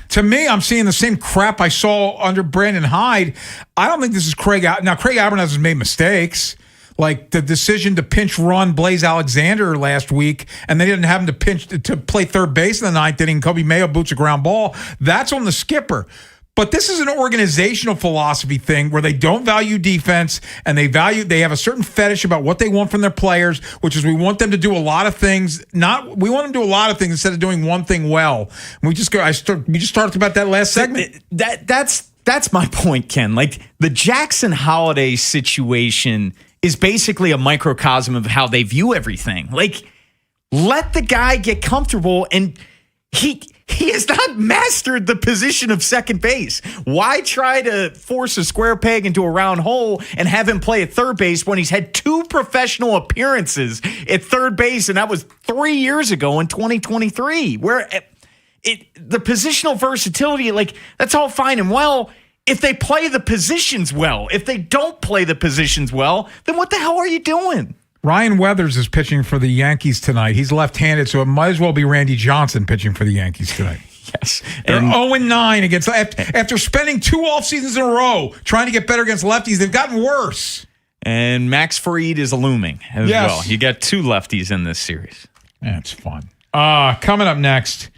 to me, I'm seeing the same crap I saw under Brandon Hyde. I don't think this is Craig. Now, Craig Albernaz has made mistakes. Like the decision to pinch run Blaze Alexander last week, and they didn't have him to play third base in the ninth inning. Kobe Mayo boots a ground ball. That's on the skipper. But this is an organizational philosophy thing where they don't value defense, and they have a certain fetish about what they want from their players, which is we want them to do a lot of things. We want them to do a lot of things instead of doing one thing well. And we just talked about that last segment. That's my point, Ken. Like the Jackson Holiday situation is basically a microcosm of how they view everything. Like, let the guy get comfortable, and he has not mastered the position of second base. Why try to force a square peg into a round hole and have him play at third base when he's had 2 professional appearances at third base, and that was 3 years ago in 2023, where the positional versatility, like, that's all fine and well if they play the positions well. If they don't play the positions well, then what the hell are you doing? Ryan Weathers is pitching for the Yankees tonight. He's left-handed, so it might as well be Randy Johnson pitching for the Yankees tonight. Yes. They're 0-9 against after spending 2 off seasons in a row trying to get better against lefties. They've gotten worse. And Max Fried is looming as well. You got 2 lefties in this series. That's fun. Coming up next,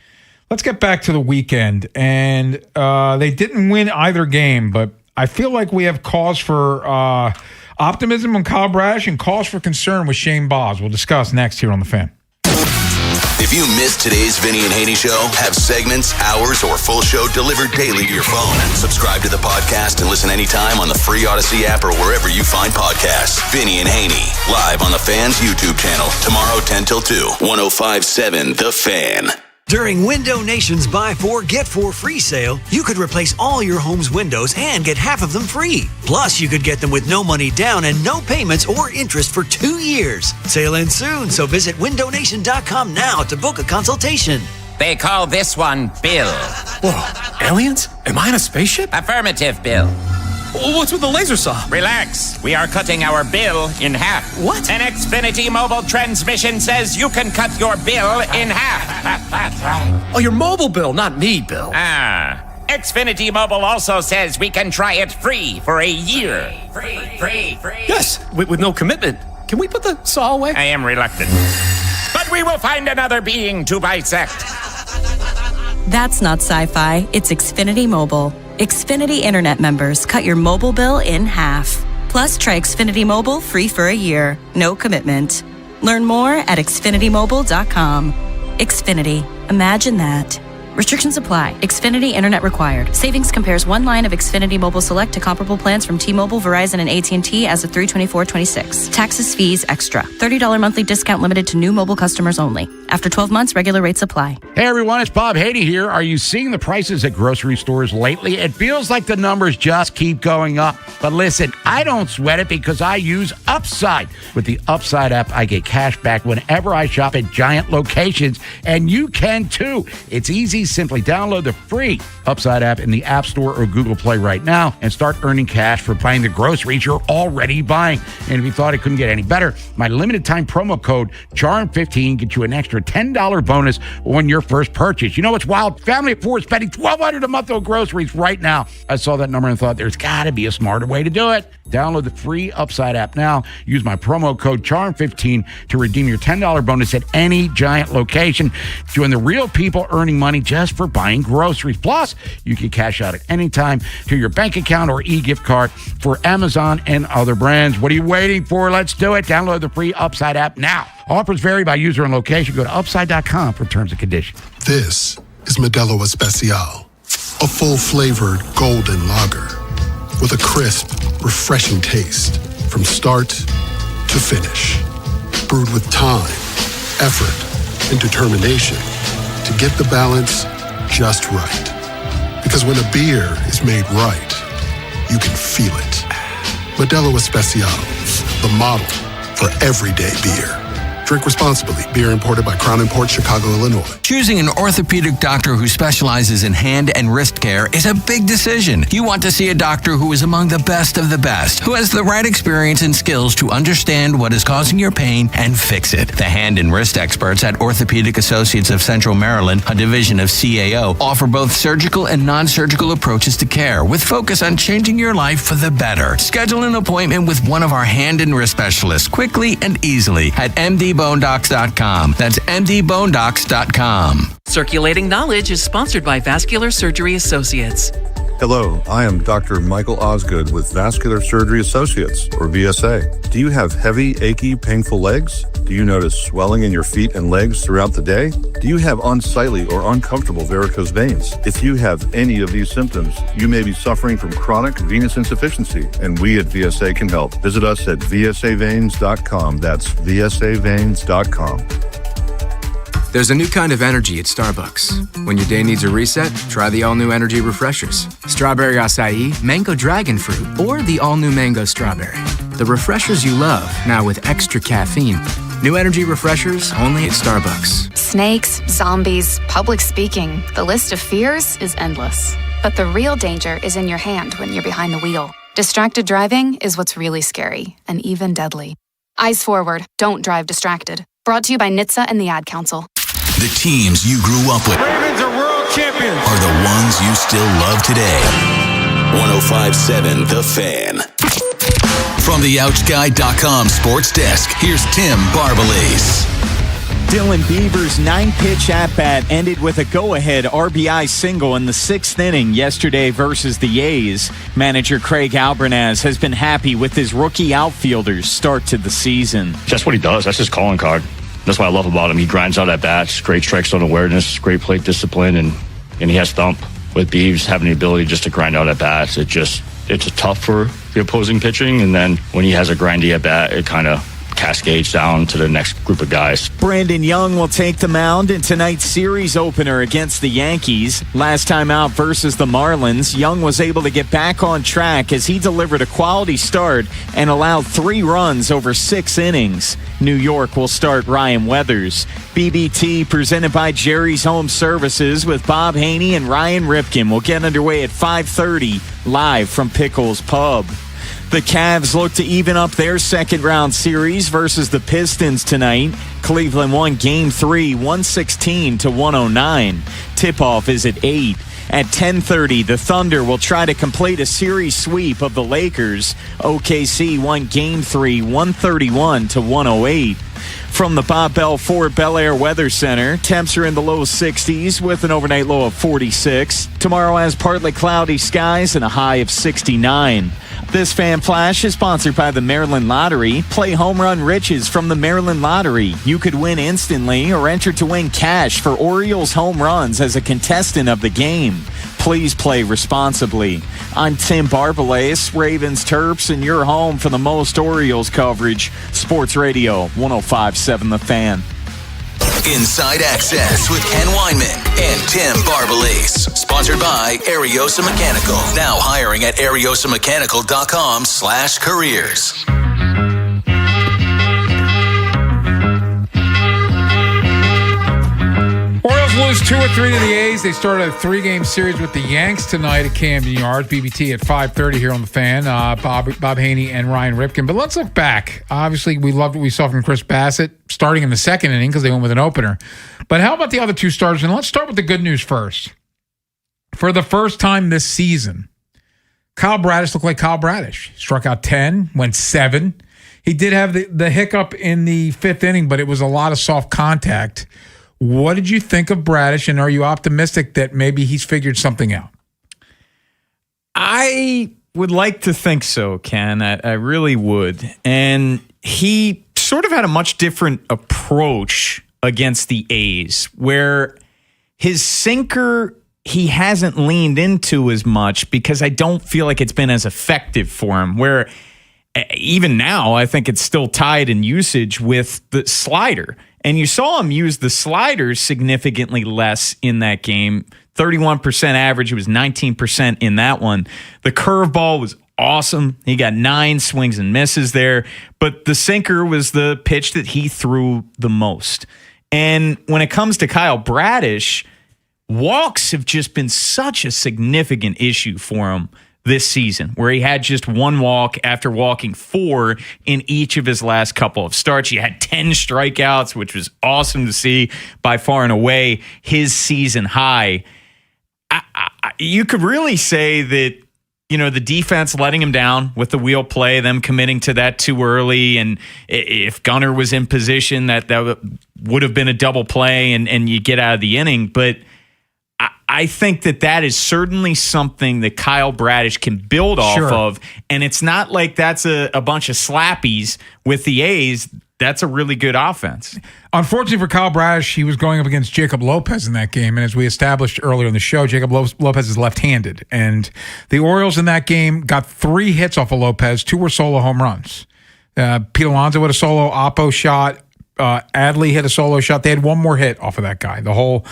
let's get back to the weekend. And they didn't win either game, but I feel like we have cause for optimism on Kyle Bradish and cause for concern with Shane Boz. We'll discuss next here on The Fan. If you missed today's Vinny and Haynie show, have segments, hours, or full show delivered daily to your phone. Subscribe to the podcast and listen anytime on the free Odyssey app or wherever you find podcasts. Vinny and Haynie, live on The Fan's YouTube channel, tomorrow 10 till 2, 105.7 The Fan. During Window Nation's Buy 4, Get 4 free sale, you could replace all your home's windows and get half of them free. Plus, you could get them with no money down and no payments or interest for 2 years. Sale ends soon, so visit windownation.com now to book a consultation. They call this one Bill. Whoa, aliens? Am I in a spaceship? Affirmative, Bill. What's with the laser saw? Relax. We are cutting our bill in half. What? An Xfinity mobile transmission says you can cut your bill in half. Oh, your mobile bill, not me, Bill. Xfinity Mobile also says we can try it free for a year. Free. Yes, with no commitment. Can we put the saw away? I am reluctant. But we will find another being to bisect. That's not sci-fi. It's Xfinity Mobile. Xfinity Internet members cut your mobile bill in half. Plus, try Xfinity Mobile free for a year. No commitment. Learn more at xfinitymobile.com. Xfinity. Imagine that. Restrictions apply. Xfinity Internet required. Savings compares one line of Xfinity Mobile Select to comparable plans from T-Mobile, Verizon, and AT&T as of 3/24/26. Taxes, fees, extra. $30 monthly discount limited to new mobile customers only. After 12 months, regular rates apply. Hey everyone, it's Bob Haynie here. Are you seeing the prices at grocery stores lately? It feels like the numbers just keep going up. But listen, I don't sweat it because I use Upside. With the Upside app, I get cash back whenever I shop at giant locations, and you can too. It's easy. Simply download the free Upside app in the App Store or Google Play right now and start earning cash for buying the groceries you're already buying. And if you thought it couldn't get any better, my limited time promo code CHARM15 gets you an extra $10 bonus on your first purchase. You know what's wild? Family of four is spending $1,200 a month on groceries right now. I saw that number and thought there's got to be a smarter way to do it. Download the free Upside app now. Use my promo code CHARM15 to redeem your $10 bonus at any giant location. Join the real people earning money just for buying groceries. Plus, you can cash out at any time to your bank account or e-gift card for Amazon and other brands. What are you waiting for? Let's do it. Download the free Upside app now. Offers vary by user and location. Go to upside.com for terms and conditions. This is Modelo Especial, a full-flavored golden lager with a crisp, refreshing taste from start to finish. Brewed with time, effort, and determination to get the balance just right. Because when a beer is made right, you can feel it. Modelo Especial, the model for everyday beer. Drink responsibly. Beer imported by Crown Imports, Chicago, Illinois. Choosing an orthopedic doctor who specializes in hand and wrist care is a big decision. You want to see a doctor who is among the best of the best, who has the right experience and skills to understand what is causing your pain and fix it. The hand and wrist experts at Orthopedic Associates of Central Maryland, a division of CAO, offer both surgical and non-surgical approaches to care with focus on changing your life for the better. Schedule an appointment with one of our hand and wrist specialists quickly and easily at mdbonedocs.com. That's mdbonedocs.com. Circulating Knowledge is sponsored by Vascular Surgery Associates. Hello, I am Dr. Michael Osgood with Vascular Surgery Associates, or VSA. Do you have heavy, achy, painful legs? Do you notice swelling in your feet and legs throughout the day? Do you have unsightly or uncomfortable varicose veins? If you have any of these symptoms, you may be suffering from chronic venous insufficiency, and we at VSA can help. Visit us at vsaveins.com. That's vsaveins.com. There's a new kind of energy at Starbucks. When your day needs a reset, try the all-new energy refreshers. Strawberry acai, mango dragon fruit, or the all-new mango strawberry. The refreshers you love, now with extra caffeine. New energy refreshers only at Starbucks. Snakes, zombies, public speaking. The list of fears is endless. But the real danger is in your hand when you're behind the wheel. Distracted driving is what's really scary and even deadly. Eyes forward, don't drive distracted. Brought to you by NHTSA and the Ad Council. The teams you grew up with Ravens are world champions. Are the ones you still love today. 105.7 The Fan. From the OutGuy.com sports desk, here's Tim Barbalese. Dylan Beaver's 9-pitch at-bat ended with a go-ahead RBI single in the 6th inning yesterday versus the A's. Manager Craig Albernaz has been happy with his rookie outfielder's start to the season. That's what he does. That's his calling card. That's what I love about him. He grinds out at-bats, great strike zone awareness, great plate discipline, and he has thump. With Beaves having the ability just to grind out at-bats, it's tough for the opposing pitching, and then when he has a grindy at-bat, it kind of cascades down to the next group of guys. Brandon Young will take the mound in tonight's series opener against the Yankees. Last time out versus the Marlins, Young was able to get back on track as he delivered a quality start and allowed 3 runs over 6 innings. New York will start Ryan Weathers. BBT presented by Jerry's Home Services with Bob Haynie and Ryan Ripken will get underway at 5:30 live from Pickles Pub. The Cavs look to even up their second-round series versus the Pistons tonight. Cleveland won Game 3, 116-109. Tip-off is at 8. At 10:30, the Thunder will try to complete a series sweep of the Lakers. OKC won Game 3, 131-108. From the Bob Bell Ford Bel Air Weather Center, temps are in the low 60s with an overnight low of 46. Tomorrow has partly cloudy skies and a high of 69. This Fan Flash is sponsored by the Maryland Lottery. Play Home Run Riches from the Maryland Lottery. You could win instantly or enter to win cash for Orioles home runs as a contestant of the game. Please play responsibly. I'm Tim Barbalais, Ravens Terps, and you're home for the most Orioles coverage. Sports Radio 105.7 The Fan. Inside Access with Ken Weinman and Tim Barbalais. Sponsored by Ariosa Mechanical. Now hiring at ariosamechanical.com/careers. Orioles lose 2-3 to the A's. They started a 3-game series with the Yanks tonight at Camden Yards. BBT at 5:30 here on the Fan. Bob Haney and Ryan Ripken. But let's look back. Obviously, we loved what we saw from Chris Bassett starting in the second inning because they went with an opener. But how about the other 2 starters? And let's start with the good news first. For the first time this season, Kyle Bradish looked like Kyle Bradish. Struck out 10, went 7. He did have the hiccup in the 5th inning, but it was a lot of soft contact. What did you think of Bradish, and are you optimistic that maybe he's figured something out? I would like to think so, Ken. I really would. And he sort of had a much different approach against the A's, where his sinker he hasn't leaned into as much because I don't feel like it's been as effective for him, where even now I think it's still tied in usage with the slider. And you saw him use the slider significantly less in that game. 31% average. It was 19% in that one. The curveball was awesome. He got 9 swings and misses there. But the sinker was the pitch that he threw the most. And when it comes to Kyle Bradish, walks have just been such a significant issue for him this season, where he had just 1 walk after walking 4 in each of his last couple of starts. He had 10 strikeouts, which was awesome to see, by far and away his season high. You could really say that, you know, the defense letting him down with the wheel play, them committing to that too early, and if Gunnar was in position, that would have been a double play and you get out of the inning. But I think that is certainly something that Kyle Bradish can build off of. And it's not like that's a bunch of slappies with the A's. That's a really good offense. Unfortunately for Kyle Bradish, he was going up against Jacob Lopez in that game. And as we established earlier in the show, Jacob Lopez is left-handed. And the Orioles in that game got 3 hits off of Lopez. 2 were solo home runs. Pete Alonso with a solo oppo shot. Adley hit a solo shot. They had 1 more hit off of that guy the whole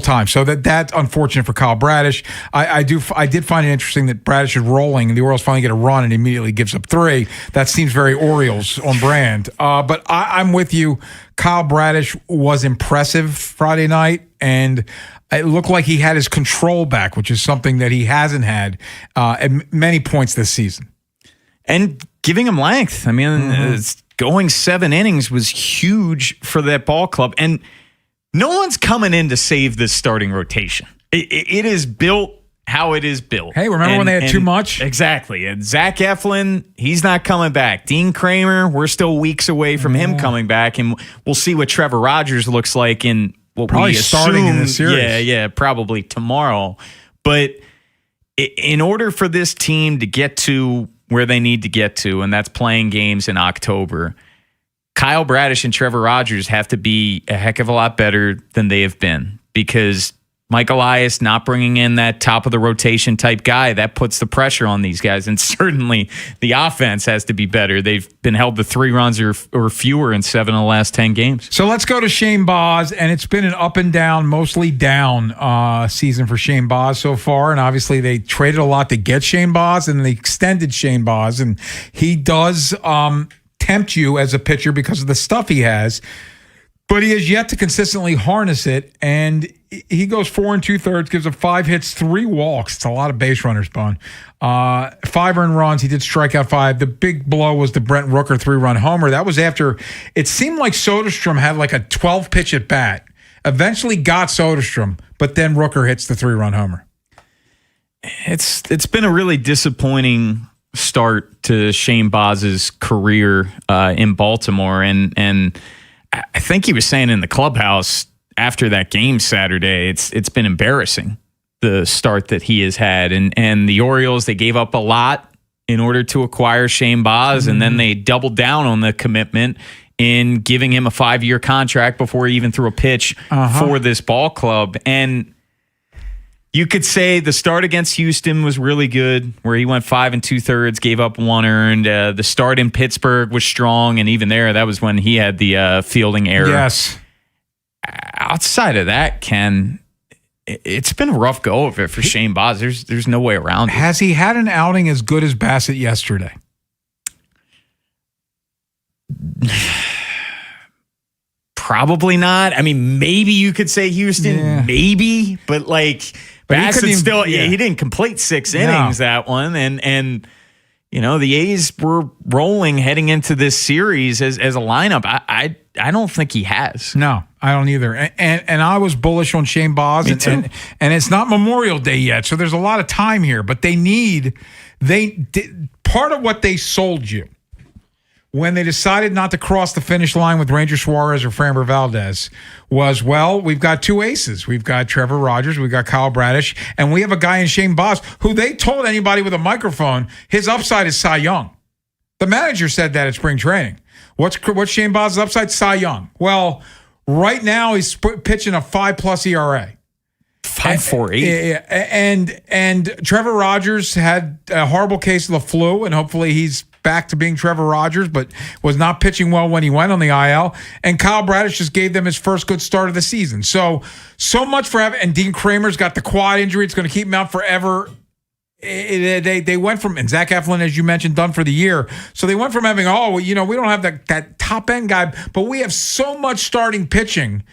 time. So that's unfortunate for Kyle Bradish. I did find it interesting that Bradish is rolling and the Orioles finally get a run and immediately gives up 3. That seems very Orioles on brand. But I'm with you. Kyle Bradish was impressive Friday night, and it looked like he had his control back, which is something that he hasn't had at many points this season. And giving him length. I mean, going 7 innings was huge for that ball club. And no one's coming in to save this starting rotation. It is built how it is built. Hey, remember when they had too much? Exactly. And Zach Eflin, he's not coming back. Dean Kramer, we're still weeks away from him coming back. And we'll see what Trevor Rogers looks like in what probably we assume, starting in the series. Yeah, probably tomorrow. But in order for this team to get to where they need to get to, and that's playing games in October, Kyle Bradish and Trevor Rogers have to be a heck of a lot better than they have been, because Mike Elias not bringing in that top of the rotation type guy, that puts the pressure on these guys. And certainly the offense has to be better. They've been held to 3 runs or fewer in 7 of the last 10 games. So let's go to Shane Baz, and it's been an up and down, mostly down season for Shane Baz so far. And obviously they traded a lot to get Shane Baz, and they extended Shane Baz. And he does tempt you as a pitcher because of the stuff he has, but he has yet to consistently harness it. And he goes 4 2/3, gives up 5 hits, 3 walks. It's a lot of base runners, Bone. 5 earned runs. He did strike out 5. The big blow was the Brent Rooker 3-run homer. That was after it seemed like Soderstrom had like a 12-pitch at bat. Eventually got Soderstrom, but then Rooker hits the 3-run homer. It's been a really disappointing start to Shane Baz's career in Baltimore, and I think he was saying in the clubhouse after that game Saturday, it's been embarrassing, the start that he has had. And the Orioles, they gave up a lot in order to acquire Shane Baz, and then they doubled down on the commitment in giving him a 5-year contract before he even threw a pitch for this ball club. And you could say the start against Houston was really good, where he went 5 2/3, gave up 1 earned. The start in Pittsburgh was strong, and even there, that was when he had the fielding error. Yes. Outside of that, Ken, it's been a rough go of it for Shane Baz. There's no way around it. Has he had an outing as good as Bassett yesterday? Probably not. I mean, maybe you could say Houston, maybe, but Bassett still, he didn't complete 6 innings that one, and the A's were rolling heading into this series as a lineup. I don't think he has. No, I don't either. And I was bullish on Shane Baz. Me too. And it's not Memorial Day yet, so there's a lot of time here. But part of what they sold you when they decided not to cross the finish line with Ranger Suarez or Framber Valdez was, well, we've got 2 aces. We've got Trevor Rogers, we've got Kyle Bradish, and we have a guy in Shane Baz who they told anybody with a microphone his upside is Cy Young. The manager said that at spring training. What's Shane Baz's upside? Cy Young. Well, right now he's pitching a 5+ ERA. 5.48. And Trevor Rogers had a horrible case of the flu, and hopefully he's back to being Trevor Rogers, but was not pitching well when he went on the IL. And Kyle Bradish just gave them his first good start of the season. So much for having. And Dean Kramer's got the quad injury; it's going to keep him out forever. They went from, and Zach Eflin, as you mentioned, done for the year. So they went from having, we don't have that top end guy, but we have so much starting pitching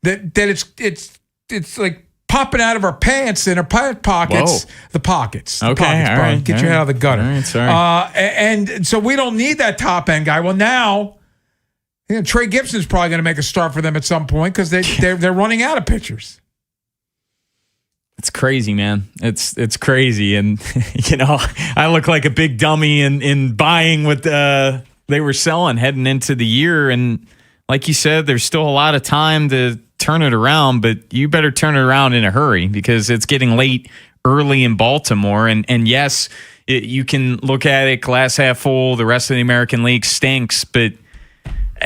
that it's like popping out of our pants and our pockets. Whoa. The pockets. Okay, the pockets, all right. Get your head out of the gutter. All right, sorry. And so we don't need that top end guy. Well, now Trey Gibson's probably going to make a start for them at some point because they're running out of pitchers. It's crazy, man. It's crazy. And, I look like a big dummy in buying what they were selling heading into the year. And like you said, there's still a lot of time to turn it around, but you better turn it around in a hurry because it's getting late early in Baltimore. And yes, you can look at it glass half full. The rest of the American League stinks, but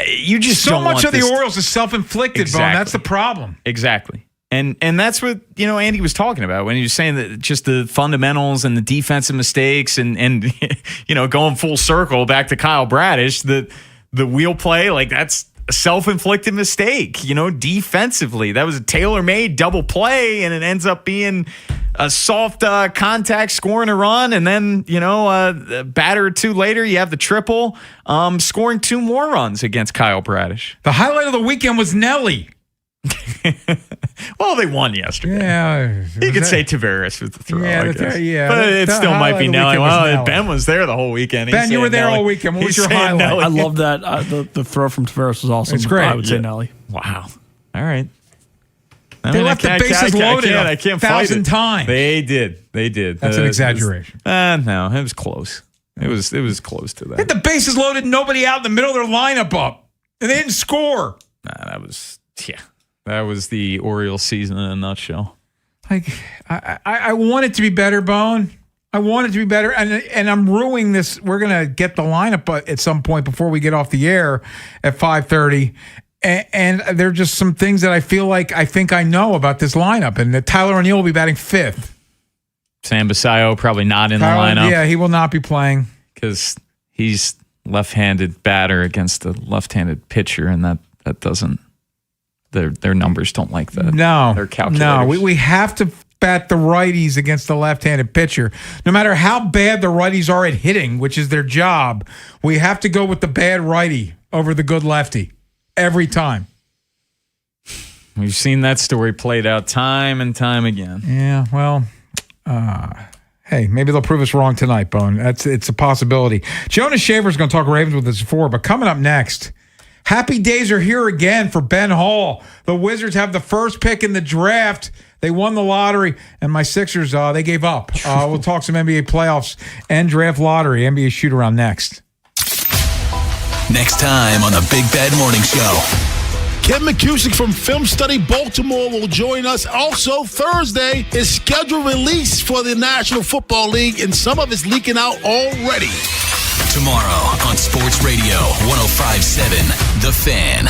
you just so don't much want of the Orioles is self-inflicted, Exactly. Bone. That's the problem. Exactly. And that's what, Andy was talking about when he was saying that just the fundamentals and the defensive mistakes and going full circle back to Kyle Bradish, the wheel play, that's a self-inflicted mistake, defensively. That was a tailor-made double play, and it ends up being a soft contact scoring a run, and then, a batter or 2 later, you have the triple, scoring 2 more runs against Kyle Bradish. The highlight of the weekend was Nelly. Well, they won yesterday. Yeah. You could say Tavares with the throw, I guess. Yeah. But it still might be Nelly. Well, Ben was there the whole weekend. Ben, you were there all weekend. What was your highlight? I love that. The throw from Tavares was awesome. It's great. I would say Nelly. Wow. All right. They left the bases loaded I can't fight 1,000 it. times. They did. That's an exaggeration. No, it was close. It was close to that. They had the bases loaded, nobody out in the middle of their lineup up, and they didn't score. That was the Orioles season in a nutshell. I want it to be better, Bone. I want it to be better, and I'm ruining this. We're gonna get the lineup at some point before we get off the air at 5:30, And there are just some things that I think I know about this lineup, and that Tyler O'Neill will be batting 5th. Sam Basayo probably not in the lineup. Yeah, he will not be playing because he's left-handed batter against a left-handed pitcher, and that doesn't. Their numbers don't like that. No, their calculators. No, we have to bat the righties against the left-handed pitcher. No matter how bad the righties are at hitting, which is their job, we have to go with the bad righty over the good lefty every time. We've seen that story played out time and time again. Yeah, well, hey, maybe they'll prove us wrong tonight, Bone. It's a possibility. Jonas Shaver's going to talk Ravens with us before, but coming up next, happy days are here again for Ben Hall. The Wizards have the first pick in the draft. They won the lottery, and my Sixers, they gave up. We'll talk some NBA playoffs and draft lottery, NBA shoot-around next. Next time on the Big Bad Morning Show. Ken McCusick from Film Study Baltimore will join us. Also, Thursday is scheduled release for the National Football League, and some of it's leaking out already. Tomorrow on Sports Radio 105.7 The Fan.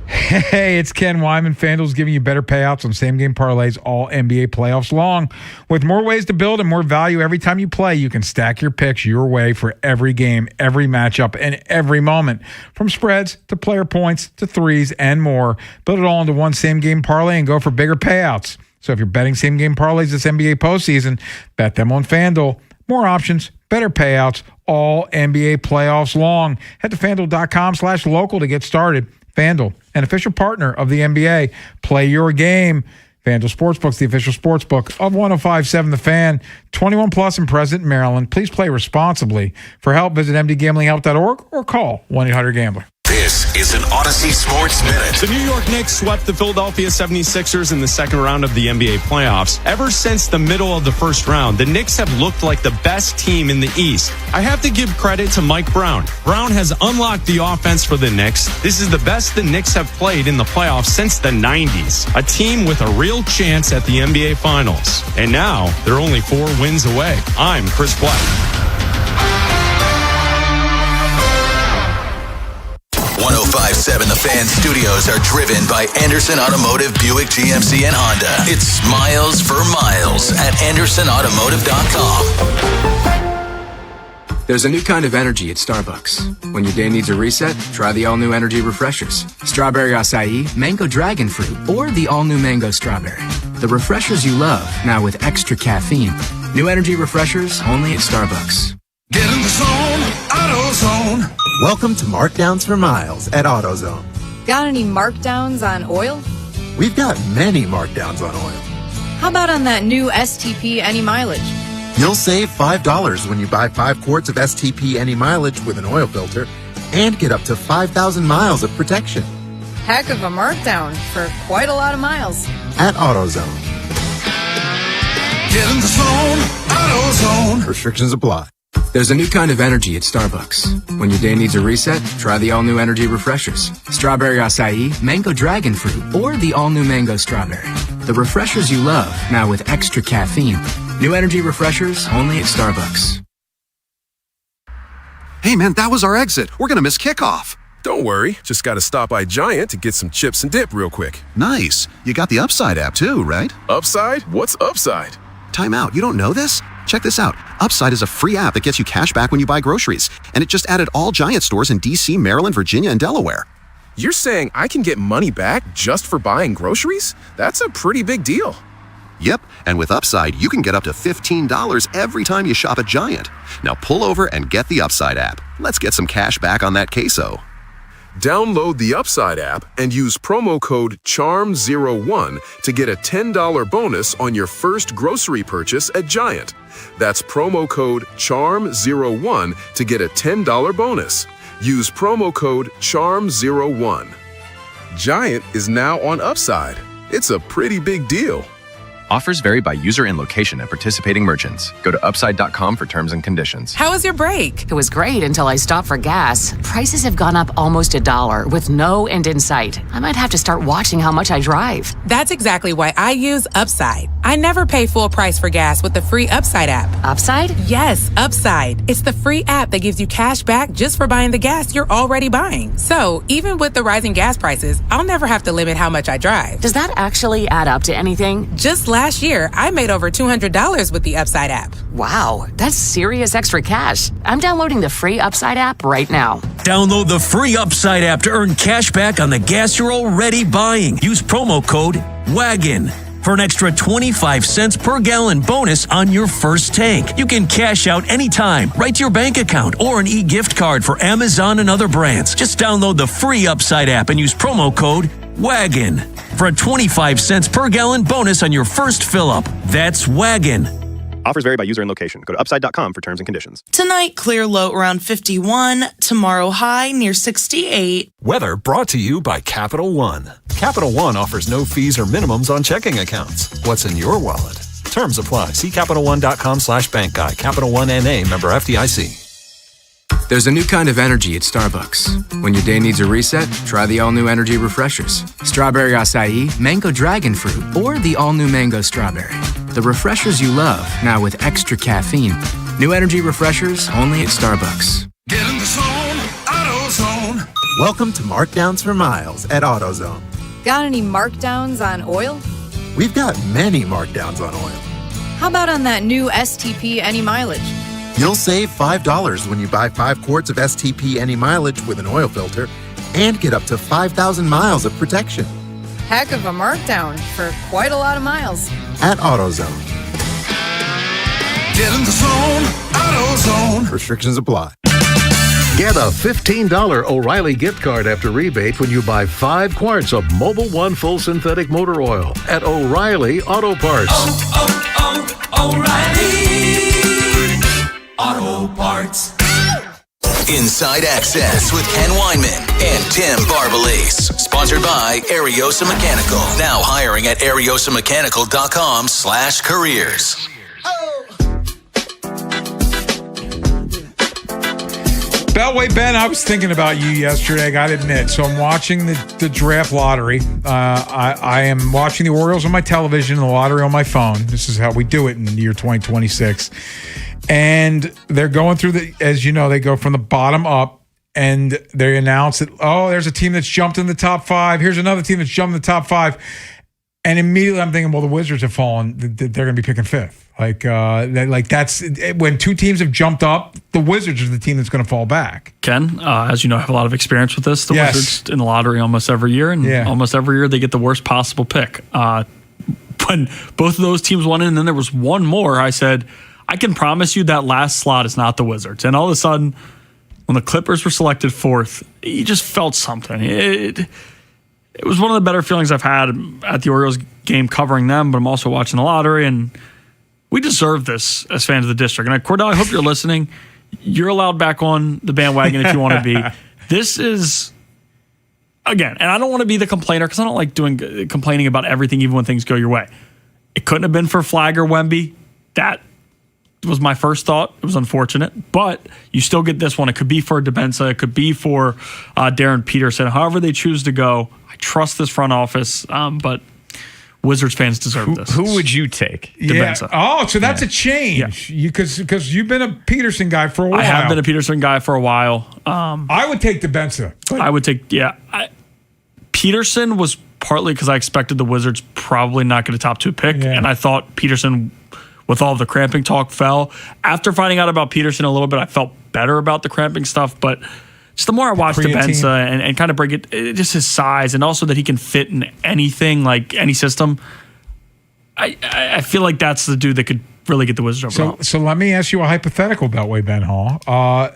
Hey, it's Ken Wyman. FanDuel's giving you better payouts on same-game parlays all NBA playoffs long. With more ways to build and more value every time you play, you can stack your picks your way for every game, every matchup, and every moment. From spreads to player points to threes and more. Build it all into one same-game parlay and go for bigger payouts. So if you're betting same-game parlays this NBA postseason, bet them on FanDuel. More options, better payouts, all NBA playoffs long. Head to FanDuel.com/local to get started. FanDuel, an official partner of the NBA. Play your game. FanDuel Sportsbook's the official sportsbook of 105.7 The Fan. 21 plus and present in Maryland. Please play responsibly. For help, visit mdgamblinghelp.org or call 1-800-GAMBLER. This is an Odyssey Sports Minute. The New York Knicks swept the Philadelphia 76ers in the second round of the NBA playoffs. Ever since the middle of the first round, the Knicks have looked like the best team in the East. I have to give credit to Mike Brown. Brown has unlocked the offense for the Knicks. This is the best the Knicks have played in the playoffs since the 90s. A team with a real chance at the NBA Finals. And now, they're only 4 wins away. I'm Chris Black. 105.7 The Fan studios are driven by Anderson Automotive, Buick, GMC, and Honda. It's miles for miles at AndersonAutomotive.com. There's a new kind of energy at Starbucks. When your day needs a reset, try the all-new energy refreshers. Strawberry acai, mango dragon fruit, or the all-new mango strawberry. The refreshers you love, now with extra caffeine. New energy refreshers only at Starbucks. Get in the zone, AutoZone. Welcome to Markdowns for Miles at AutoZone. Got any markdowns on oil? We've got many markdowns on oil. How about on that new STP Any Mileage? You'll save $5 when you buy 5 quarts of STP Any Mileage with an oil filter and get up to 5,000 miles of protection. Heck of a markdown for quite a lot of miles. At AutoZone. Get in the zone, AutoZone. Restrictions apply. There's a new kind of energy at Starbucks. When your day needs a reset, try the all-new energy refreshers. Strawberry acai, mango dragon fruit, or the all-new mango strawberry. The refreshers you love, now with extra caffeine. New energy refreshers only at Starbucks. Hey man, that was our exit. We're gonna miss kickoff. Don't worry, just gotta stop by Giant to get some chips and dip real quick. Nice. You got the Upside app too, right? Upside? What's Upside? Time out. You don't know this? Check this out. Upside is a free app that gets you cash back when you buy groceries. And it just added all Giant stores in DC, Maryland, Virginia, and Delaware. You're saying I can get money back just for buying groceries? That's a pretty big deal. Yep, and with Upside, you can get up to $15 every time you shop at Giant. Now pull over and get the Upside app. Let's get some cash back on that queso. Download the Upside app and use promo code CHARM01 to get a $10 bonus on your first grocery purchase at Giant. That's promo code CHARM01 to get a $10 bonus. Use promo code CHARM01. Giant is now on Upside. It's a pretty big deal. Offers vary by user and location at participating merchants. Go to upside.com for terms and conditions. How was your break? It was great until I stopped for gas. Prices have gone up almost $1 with no end in sight. I might have to start watching how much I drive. That's exactly why I use Upside. I never pay full price for gas with the free Upside app. Upside? Yes, Upside. It's the free app that gives you cash back just for buying the gas you're already buying. So even with the rising gas prices, I'll never have to limit how much I drive. Does that actually add up to anything? Just last year, I made over $200 with the Upside app. Wow, that's serious extra cash. I'm downloading the free Upside app right now. Download the free Upside app to earn cash back on the gas you're already buying. Use promo code WAGON for an extra 25 cents per gallon bonus on your first tank. You can cash out anytime, right to your bank account, or an e-gift card for Amazon and other brands. Just download the free Upside app and use promo code WAGON for a 25 cents per gallon bonus on your first fill-up. That's WAGON. Offers vary by user and location. Go to upside.com for terms and conditions. Tonight, clear low around 51. Tomorrow, high near 68. Weather brought to you by Capital One. Capital One offers no fees or minimums on checking accounts. What's in your wallet? Terms apply. See CapitalOne.com/bank guide. Capital One NA, member FDIC. There's a new kind of energy at Starbucks. When your day needs a reset, try the all-new energy refreshers. Strawberry acai, mango dragon fruit, or the all-new mango strawberry. The refreshers you love, now with extra caffeine. New energy refreshers only at Starbucks. Get in the zone, AutoZone. Welcome to Markdowns for Miles at AutoZone. Got any markdowns on oil? We've got many markdowns on oil. How about on that new STP Any Mileage? You'll save $5 when you buy 5 quarts of STP Any Mileage with an oil filter and get up to 5,000 miles of protection. Heck of a markdown for quite a lot of miles. At AutoZone. Get in the zone, AutoZone. Restrictions apply. Get a $15 O'Reilly gift card after rebate when you buy 5 quarts of Mobil 1 full synthetic motor oil at O'Reilly Auto Parts. O'Reilly Auto Parts. Inside Access with Ken Weinman and Tim Barbalese. Sponsored by Ariosa Mechanical. Now hiring at ariosamechanical.com/careers. Beltway Ben, I was thinking about you yesterday, I got to admit. So I'm watching the draft lottery. I am watching the Orioles on my television and the lottery on my phone. This is how we do it in the year 2026. And they're going through as you know, they go from the bottom up and they announce that, oh, there's a team that's jumped in the top 5. Here's another team that's jumped in the top 5. And immediately I'm thinking, well, the Wizards have fallen. They're going to be picking 5th. That's when 2 teams have jumped up, the Wizards are the team that's going to fall back. Ken, as you know, I have a lot of experience with this. The Wizards in the lottery almost every year, and almost every year they get the worst possible pick. When both of those teams won in, and then there was one more, I said, I can promise you that last slot is not the Wizards. And all of a sudden, when the Clippers were selected 4th, you just felt something. It was one of the better feelings I've had at the Orioles game covering them, but I'm also watching the lottery, and we deserve this as fans of the district. And Cordell, I hope you're listening. You're allowed back on the bandwagon if you want to be. This is, again, and I don't want to be the complainer because I don't like complaining about everything, even when things go your way. It couldn't have been for Flagg or Wemby. That was my first thought. It was unfortunate, but you still get this one. It could be for DeBenza. It could be for Darren Peterson. However they choose to go, I trust this front office, but Wizards fans deserve this. Who would you take? DeBenza. Oh, so that's a change. Because you've been a Peterson guy for a while. I have been a Peterson guy for a while. I would take DeBenza. I would take, Peterson was partly because I expected the Wizards probably not get a top 2 pick, and I thought Peterson, with all of the cramping talk, fell. After finding out about Peterson a little bit, I felt better about the cramping stuff, but just the more I watched DeBenza and kind of break it, just his size, and also that he can fit in anything, like any system, I feel like that's the dude that could really get the Wizards over. So let me ask you a hypothetical, Beltway Ben Hall.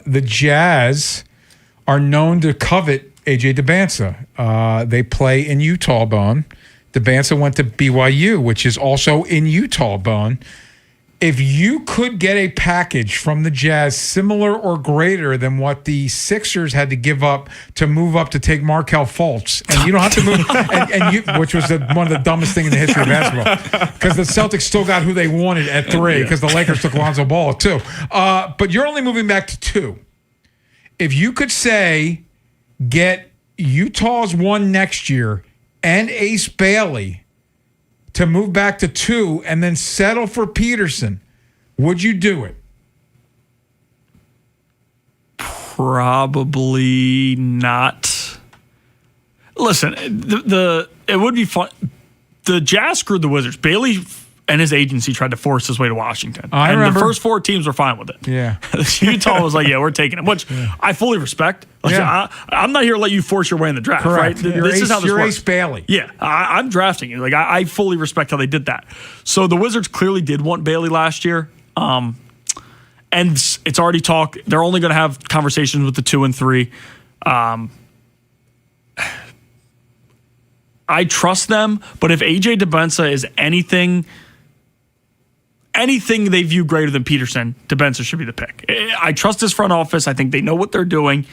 The Jazz are known to covet A.J. DeBenza. They play in Utah Bone. DeBenza went to BYU, which is also in Utah Bone. If you could get a package from the Jazz similar or greater than what the Sixers had to give up to move up to take Markelle Fultz, and you don't have to move, which was one of the dumbest things in the history of basketball, because the Celtics still got who they wanted at 3, because the Lakers took Lonzo Ball at 2. But you're only moving back to 2. If you could say, get Utah's 1 next year and Ace Bailey to move back to 2 and then settle for Peterson, would you do it? Probably not. Listen, it would be fun. The Jazz screwed the Wizards. Bailey and his agency tried to force his way to Washington. I remember. The first 4 teams were fine with it. Yeah. Utah was like, yeah, we're taking it, which I fully respect. Like, I'm not here to let you force your way in the draft. Correct. Right? This is how this works. Ace Bailey. Yeah, I'm drafting you. Like, I fully respect how they did that. So the Wizards clearly did want Bailey last year. And it's already talk. They're only going to have conversations with the 2 and 3. I trust them, but if AJ DeBenza is anything they view greater than Peterson, DeBenza should be the pick. I trust his front office. I think they know what they're doing.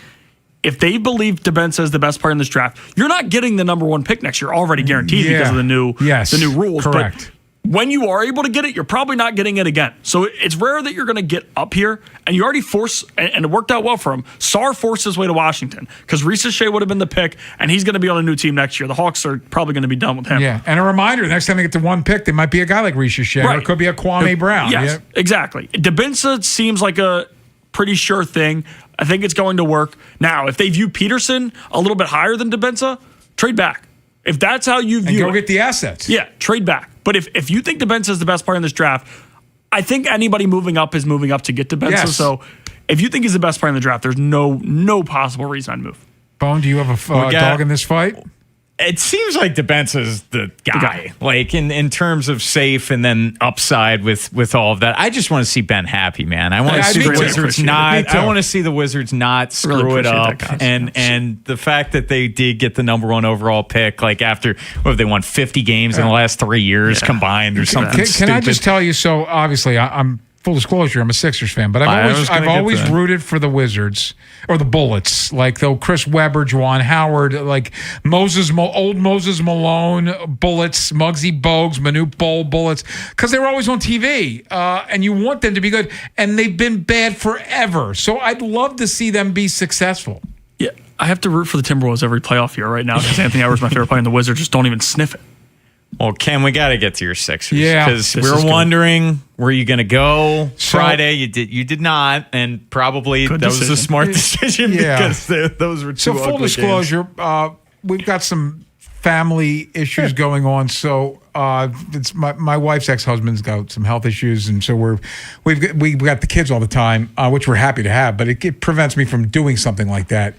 If they believe DeBenza is the best player in this draft, you're not getting the number 1 pick next year already guaranteed because of the new rules. Correct. But when you are able to get it, you're probably not getting it again. So it's rare that you're going to get up here, and you already force, and it worked out well for him. Sarr forced his way to Washington because Reese Shea would have been the pick, and he's going to be on a new team next year. The Hawks are probably going to be done with him. Yeah, and a reminder, next time they get to 1 pick, there might be a guy like Reese Shea, or it could be a Kwame Brown. Yes, exactly. DeBenza seems like a pretty sure thing. I think it's going to work. Now, if they view Peterson a little bit higher than DeBenza, trade back. If that's how you view and go get the assets. Yeah, trade back. But if you think DeBenza is the best player in this draft, I think anybody moving up is moving up to get DeBenza. Yes. So if you think he's the best player in the draft, there's no possible reason I'd move. Bone, do you have a dog in this fight? It seems like DeBenza's the guy. Like in terms of safe and then upside with all of that. I just want to see Ben happy, man. I want to see the Wizards not. I want to see the Wizards not screw it up. And the fact that they did get the number 1 overall pick, like after they won 50 games in the last 3 years combined or something. Can I just tell you? So obviously, I'm full disclosure, I'm a Sixers fan, but I've always rooted for the Wizards or the Bullets, like though Chris Webber, Juwan Howard, like old Moses Malone Bullets, Muggsy Bogues, Manute Bol Bullets, because they were always on TV, and you want them to be good, and they've been bad forever. So I'd love to see them be successful. Yeah, I have to root for the Timberwolves every playoff year right now because Anthony Edwards is my favorite player, and the Wizards just don't even sniff it. Well, Ken, we got to get to your Sixers. Yeah. Because we were wondering, were you going to go Friday? You did not, and probably that was a smart decision because those were two ugly full disclosure, games. We've got some family issues going on. So it's my wife's ex-husband's got some health issues, and so we've got the kids all the time, which we're happy to have, but it prevents me from doing something like that.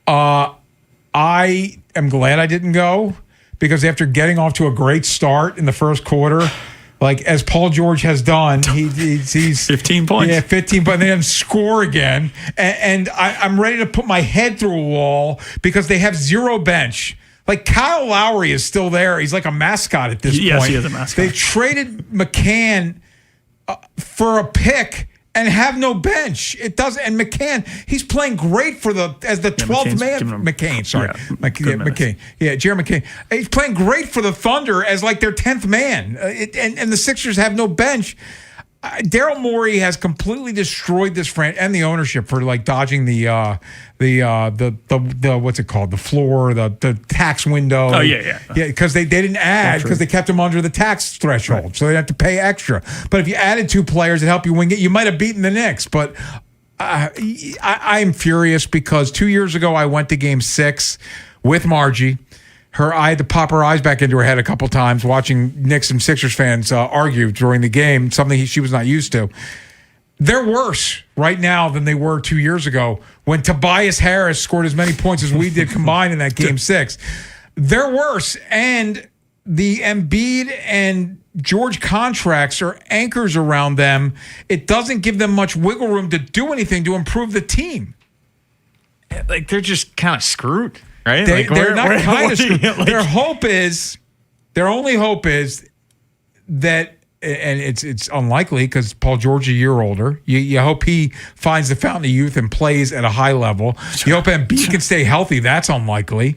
I am glad I didn't go. Because after getting off to a great start in the first quarter, like as Paul George has done, he's 15 points. Yeah, 15, but then score again. And I'm ready to put my head through a wall because they have 0 bench. Like Kyle Lowry is still there. He's like a mascot at this point. Yes, he is a mascot. They traded McCann for a pick and have no bench. It does, and McCann, he's playing great as the 12th man. McCain, sorry, McCain. Yeah, Jerry McCain. He's playing great for the Thunder as like their 10th man, and the Sixers have no bench. Daryl Morey has completely destroyed this franchise and the ownership for like dodging the what's it called, the floor, the tax window. Oh yeah, because they didn't add because they kept him under the tax threshold, so they have to pay extra. But if you added 2 players that help you win it, you might have beaten the Knicks. But I'm furious because 2 years ago I went to Game 6 with Margie. I had to pop her eyes back into her head a couple times watching Knicks and Sixers fans argue during the game, something she was not used to. They're worse right now than they were 2 years ago when Tobias Harris scored as many points as we did combined in that Game 6. They're worse, and the Embiid and George contracts are anchors around them. It doesn't give them much wiggle room to do anything to improve the team. Like, they're just kind of screwed. Right? They're not kind of screwed. Their only hope is that and it's unlikely because Paul George is a year older. You hope he finds the fountain of youth and plays at a high level. You hope Embiid can stay healthy. That's unlikely.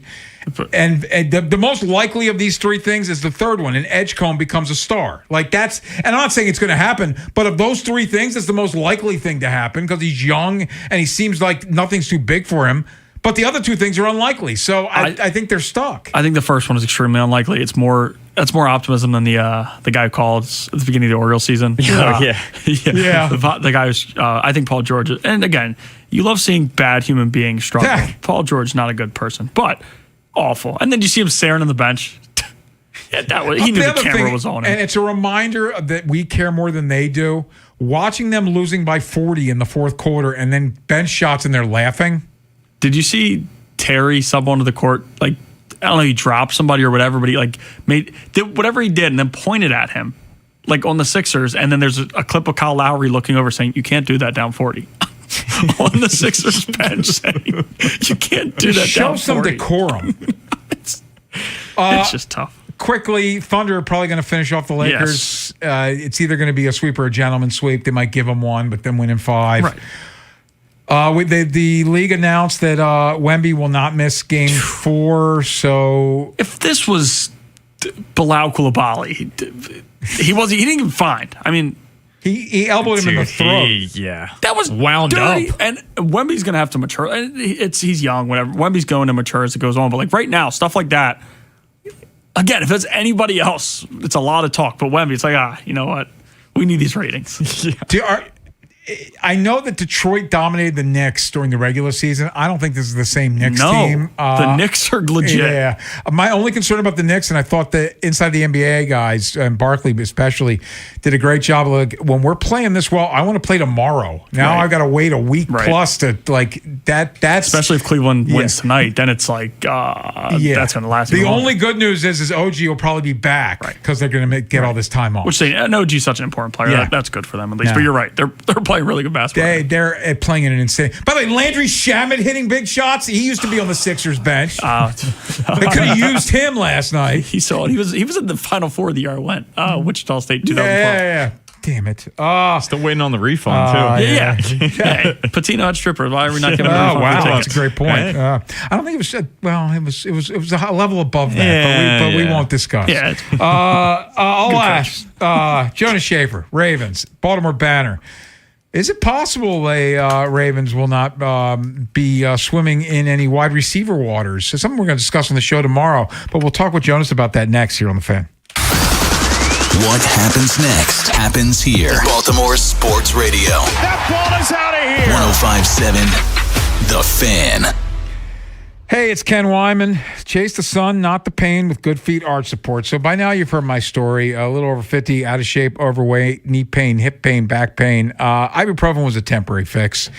And the most likely of these three things is the third one, and Edgecombe becomes a star. Like that's, and I'm not saying it's going to happen, but of those three things, it's the most likely thing to happen because he's young and he seems like nothing's too big for him. But the other two things are unlikely, so I think they're stuck. I think the first one is extremely unlikely. That's more optimism than the guy who called at the beginning of the Orioles season. Yeah. The guy who's I think Paul George. And again, you love seeing bad human beings struggle. Yeah. Paul George not a good person, but awful. And then you see him staring on the bench. He knew the camera was on him. And it's a reminder that we care more than they do. Watching them losing by 40 in the fourth quarter and then bench shots and they're laughing. Did you see Terry sub onto the court? Like, I don't know, he dropped somebody or whatever, but he did whatever he did and then pointed at him, like on the Sixers. And then there's a clip of Kyle Lowry looking over saying, "You can't do that down 40." On the Sixers bench saying, "You can't do that down 40." Show some decorum. It's just tough. Quickly, Thunder are probably going to finish off the Lakers. Yes. It's either going to be a sweep or a gentleman's sweep. They might give them one, but then win in 5. Right. The league announced that Wemby will not miss Game 4. So if this was Bilal Coulibaly, he didn't even find. I mean, he elbowed him in the throat. That was wound dirty. up. And Wemby's going to have to mature. He's young, whatever. Wemby's going to mature as it goes on. But like right now, stuff like that. Again, if it's anybody else, it's a lot of talk. But Wemby, it's like, you know what? We need these ratings. I know that Detroit dominated the Knicks during the regular season. I don't think this is the same Knicks team. The Knicks are legit. Yeah. My only concern about the Knicks, and I thought that inside the NBA guys, and Barkley especially, did a great job. Like, when we're playing this well, I want to play tomorrow. Now I've got to wait a week plus to, like, that's... Especially if Cleveland wins tonight, then it's like, that's going to last. The only good news is OG will probably be back because they're going to get all this time off. Which OG's such an important player. Yeah. That's good for them at least. But you're right. They're playing really good basketball. They're playing in an insane. By the way, Landry Shamet hitting big shots. He used to be on the Sixers bench. They could have used him last night. He saw it. He was in the Final Four the year I went. Wichita State 2012. Yeah. Damn it. Still waiting on the refund, too. Yeah. Patino had strippers. Why are we not giving a refund? Wow, that's a great point. I don't think it was it was a level above that, but we won't discuss. Yeah. I'll ask Jonas Schaefer, Ravens, Baltimore Banner. Is it possible the Ravens will not be swimming in any wide receiver waters? So something we're going to discuss on the show tomorrow, but we'll talk with Jonas about that next here on The Fan. What happens next happens here. Baltimore Sports Radio. That ball is out of here. 105.7 The Fan. Hey, it's Ken Wyman. Chase the sun, not the pain, with Good Feet arch support. So by now you've heard my story. A little over 50, out of shape, overweight, knee pain, hip pain, back pain. Ibuprofen was a temporary fix.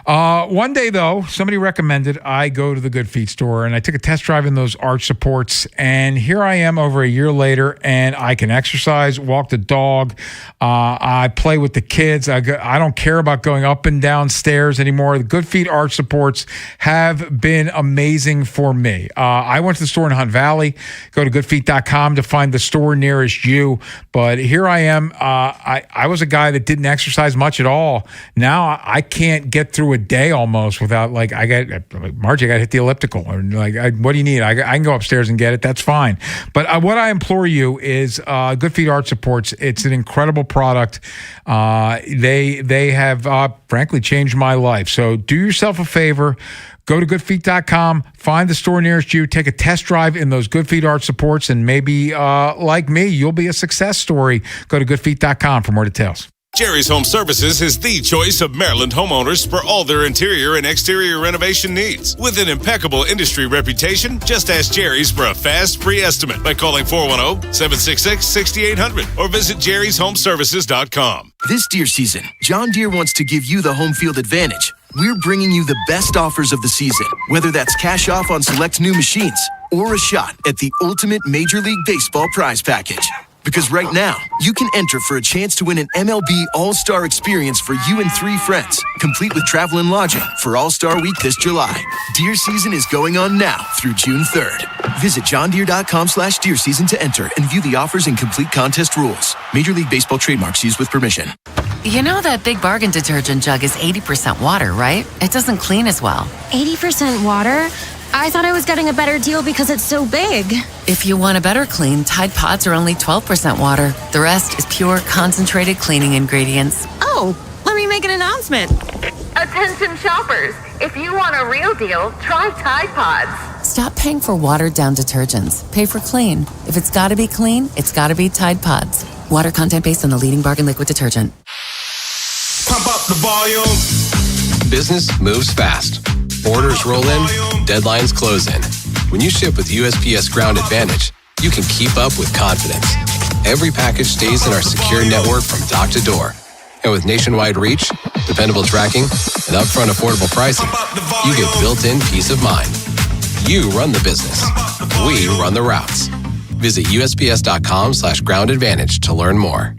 One day, though, somebody recommended I go to the Good Feet store, and I took a test drive in those arch supports, and here I am over a year later, and I can exercise, walk the dog. I play with the kids. I don't care about going up and down stairs anymore. The Good Feet arch supports have been amazing for me. I went to the store in Hunt Valley. Go to goodfeet.com to find the store nearest you. But here I am. I was a guy that didn't exercise much at all. Now I can't get through a day almost without, like, Margie, I got to hit the elliptical. Or what do you need? I can go upstairs and get it. That's fine. But what I implore you is Good Feet Arch Supports. It's an incredible product. They have frankly changed my life. So do yourself a favor. Go to goodfeet.com, find the store nearest you, take a test drive in those Good Feet arch supports, and maybe, like me, you'll be a success story. Go to goodfeet.com for more details. Jerry's Home Services is the choice of Maryland homeowners for all their interior and exterior renovation needs. With an impeccable industry reputation, just ask Jerry's for a fast, free estimate by calling 410-766-6800 or visit jerryshomeservices.com. This deer season, John Deere wants to give you the home field advantage. We're bringing you the best offers of the season, whether that's cash off on select new machines or a shot at the ultimate Major League Baseball prize package. Because right now, you can enter for a chance to win an MLB All-Star experience for you and 3 friends, complete with travel and lodging for All-Star Week this July. Deer season is going on now through June 3rd. Visit johndeere.com/deer season to enter and view the offers and complete contest rules. Major League Baseball trademarks used with permission. You know that Big Bargain detergent jug is 80% water, right? It doesn't clean as well. 80% water? I thought I was getting a better deal because it's so big. If you want a better clean, Tide Pods are only 12% water. The rest is pure, concentrated cleaning ingredients. Oh, let me make an announcement. Attention shoppers, if you want a real deal, try Tide Pods. Stop paying for watered-down detergents. Pay for clean. If it's gotta be clean, it's gotta be Tide Pods. Water content based on the leading bargain liquid detergent. Pump up the volume. Business moves fast. Orders roll in, deadlines close in. When you ship with USPS Ground Advantage, you can keep up with confidence. Every package stays in our secure network from dock to door. And with nationwide reach, dependable tracking, and upfront affordable pricing, you get built-in peace of mind. You run the business. We run the routes. Visit USPS.com/Ground Advantage to learn more.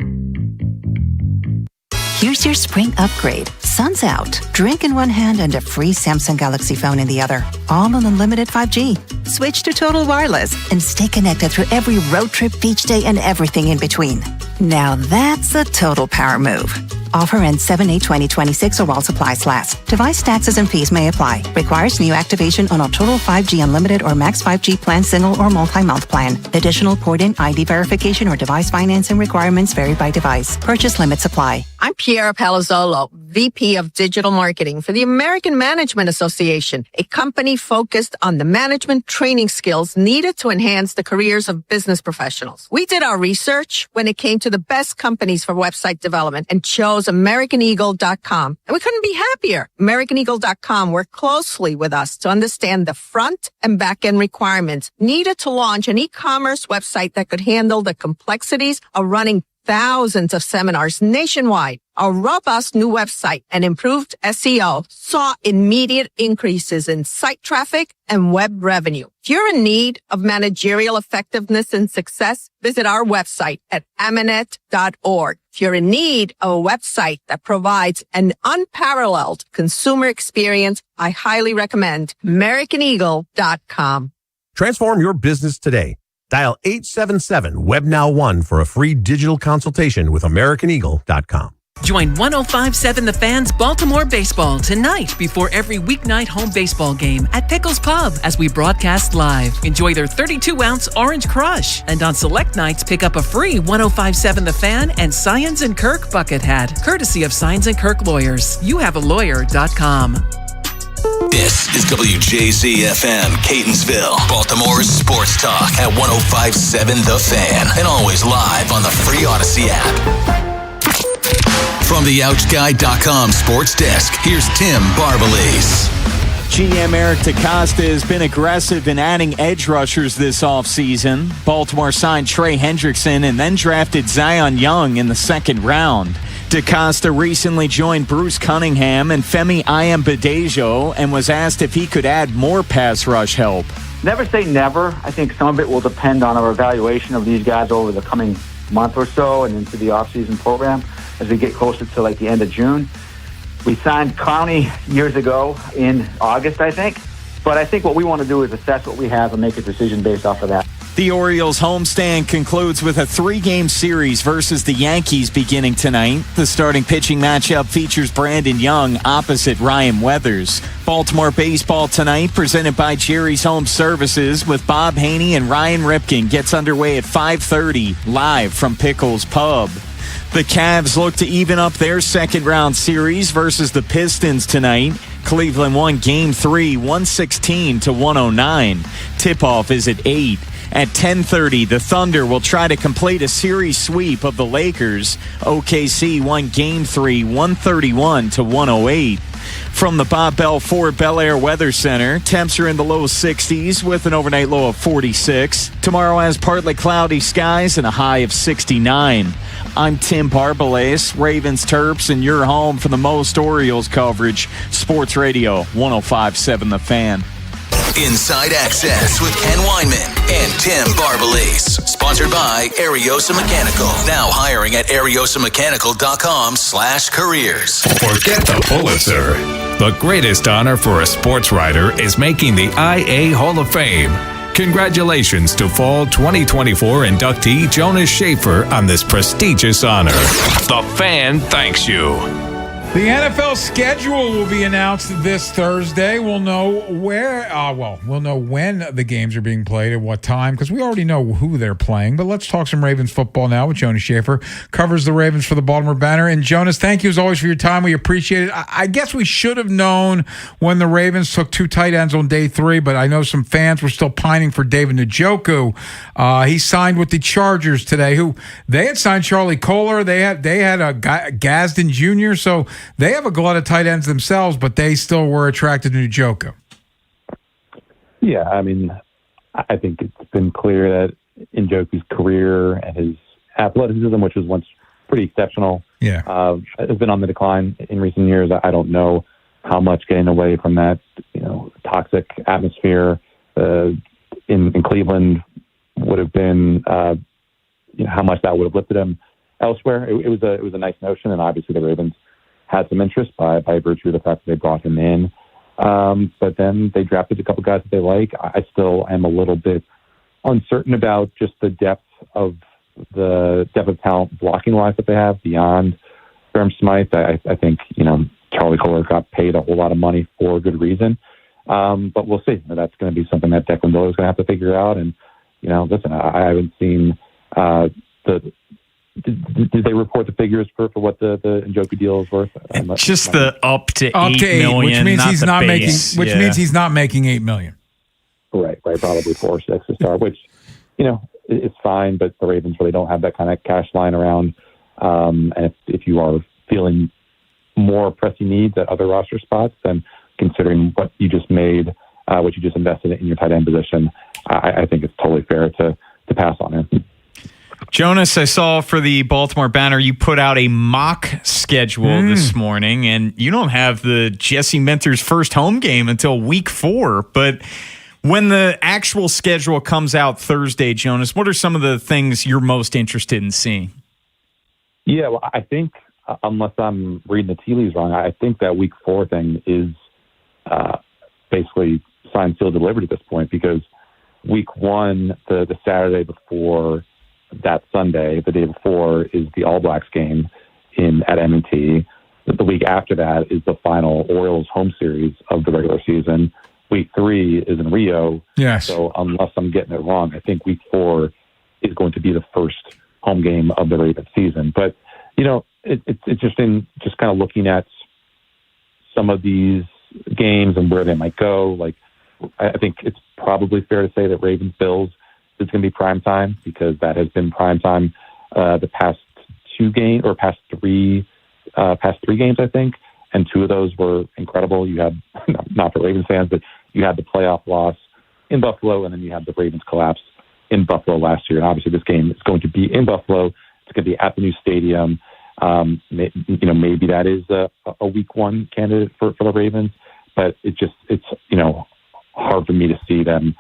Here's your spring upgrade. Sun's out. Drink in one hand and a free Samsung Galaxy phone in the other. All on unlimited 5G. Switch to Total Wireless and stay connected through every road trip, beach day, and everything in between. Now that's a total power move. Offer ends 7/8/2026 or while supplies last. Device taxes and fees may apply. Requires new activation on a Total 5G Unlimited or Max 5G plan, single or multi-month plan. Additional port-in ID verification or device financing requirements vary by device. Purchase limits apply. I'm Piera Palazzolo, VP of Digital Marketing for the American Management Association, a company focused on the management training skills needed to enhance the careers of business professionals. We did our research when it came to the best companies for website development and chose AmericanEagle.com. And we couldn't be happier. AmericanEagle.com worked closely with us to understand the front and back end requirements needed to launch an e-commerce website that could handle the complexities of running thousands of seminars nationwide. Our robust new website and improved SEO saw immediate increases in site traffic and web revenue. If you're in need of managerial effectiveness and success, visit our website at amanet.org. If you're in need of a website that provides an unparalleled consumer experience, I highly recommend AmericanEagle.com. Transform your business today. Dial 877-WebNow1 for a free digital consultation with AmericanEagle.com. Join 105.7 The Fan's Baltimore Baseball tonight before every weeknight home baseball game at Pickles Pub as we broadcast live. Enjoy their 32-ounce Orange Crush. And on select nights, pick up a free 105.7 The Fan and Science & Kirk bucket hat, courtesy of Science & Kirk Lawyers. YouHaveALawyer.com. This is WJZ-FM, Catonsville, Baltimore's sports talk at 105.7 The Fan, and always live on the free Odyssey app. From the OutGuy.com sports desk, here's Tim Barbalese. GM Eric DeCosta has been aggressive in adding edge rushers this offseason. Baltimore signed Trey Hendrickson and then drafted Zion Young in the second round. DeCosta recently joined Bruce Cunningham and Femi Ayambadejo and was asked if he could add more pass rush help. Never say never. I think some of it will depend on our evaluation of these guys over the coming month or so and into the offseason program as we get closer to like the end of June. We signed Clowney years ago in August, I think. But I think what we want to do is assess what we have and make a decision based off of that. The Orioles homestand concludes with a 3-game series versus the Yankees beginning tonight. The starting pitching matchup features Brandon Young opposite Ryan Weathers. Baltimore baseball tonight presented by Jerry's Home Services with Bob Haynie and Ryan Ripken gets underway at 5:30 live from Pickles Pub. The Cavs look to even up their second-round series versus the Pistons tonight. Cleveland won Game 3, 116-109. Tip-off is at 8. At 10:30, the Thunder will try to complete a series sweep of the Lakers. OKC won Game 3, 131-108. From the Bob Bell Ford Bel Air Weather Center, temps are in the low 60s with an overnight low of 46. Tomorrow has partly cloudy skies and a high of 69. I'm Tim Barbalese, Ravens, Terps, and your home for the most Orioles coverage. Sports Radio 105.7 The Fan. Inside Access with Ken Weinman and Tim Barbalise. Sponsored by Ariosa Mechanical. Now hiring at ariosamechanical.com/careers. Forget the Pulitzer. The greatest honor for a sports writer is making the IA Hall of Fame. Congratulations to Fall 2024 inductee Jonas Schaefer on this prestigious honor. The Fan thanks you. The NFL schedule will be announced this Thursday. We'll know we'll know when the games are being played, at what time, because we already know who they're playing. But let's talk some Ravens football now with Jonas Schaefer, covers the Ravens for the Baltimore Banner. And Jonas, thank you as always for your time. We appreciate it. I guess we should have known when the Ravens took 2 tight ends on day 3, but I know some fans were still pining for David Njoku. He signed with the Chargers today, who they had signed Charlie Kolar. They had a Gadsden Jr., so they have a glut of tight ends themselves, but they still were attracted to Njoku. Yeah, I mean, I think it's been clear that Njoku's career and his athleticism, which was once pretty exceptional, has been on the decline in recent years. I don't know how much getting away from that, toxic atmosphere in Cleveland would have been, how much that would have lifted him elsewhere. It was a nice notion, and obviously the Ravens had some interest by virtue of the fact that they brought him in. But then they drafted a couple guys that they like. I still am a little bit uncertain about just the depth of talent blocking wise that they have beyond Durham Smythe. I think, Charlie Kolar got paid a whole lot of money for a good reason. But we'll see. That's going to be something that Declan Diller is going to have to figure out. And, listen, I haven't seen Did they report the figures for what the Njoku deal is worth? Just the up to $8 million, which means he's not making. Which means he's not making $8 million. Right. Probably 4 or 6 to start. Which, it's fine. But the Ravens really don't have that kind of cash line around. And if you are feeling more pressing needs at other roster spots, then considering what you just made, what you just invested in your tight end position, I think it's totally fair to pass on him. Jonas, I saw for the Baltimore Banner, you put out a mock schedule this morning, and you don't have the Jesse Minter's first home game until week 4. But when the actual schedule comes out Thursday, Jonas, what are some of the things you're most interested in seeing? Yeah, well, I think, unless I'm reading the tea leaves wrong, I think that week 4 thing is basically signed, sealed, delivered at this point, because week 1, the Saturday before that Sunday, the day before, is the All Blacks game at M&T. The week after that is the final Orioles home series of the regular season. Week 3 is in Rio. Yes. So unless I'm getting it wrong, I think week 4 is going to be the first home game of the Ravens season. But, it's interesting just kind of looking at some of these games and where they might go. Like, I think it's probably fair to say that Ravens-Bills it's going to be prime time, because that has been prime time the past 3 games, I think, and 2 of those were incredible. You had, not for Ravens fans, but you had the playoff loss in Buffalo, and then you had the Ravens collapse in Buffalo last year. And obviously this game is going to be in Buffalo. It's going to be at the new stadium. Maybe that is a week 1 candidate for the Ravens, but it's hard for me to see them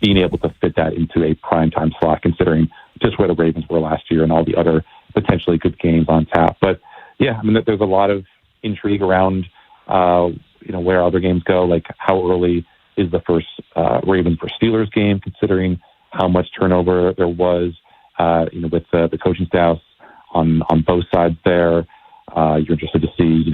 being able to fit that into a primetime slot, considering just where the Ravens were last year and all the other potentially good games on tap. But yeah, I mean, there's a lot of intrigue around, where other games go, like how early is the first Ravens versus Steelers game, considering how much turnover there was, with the coaching staffs on both sides there. You're interested to see,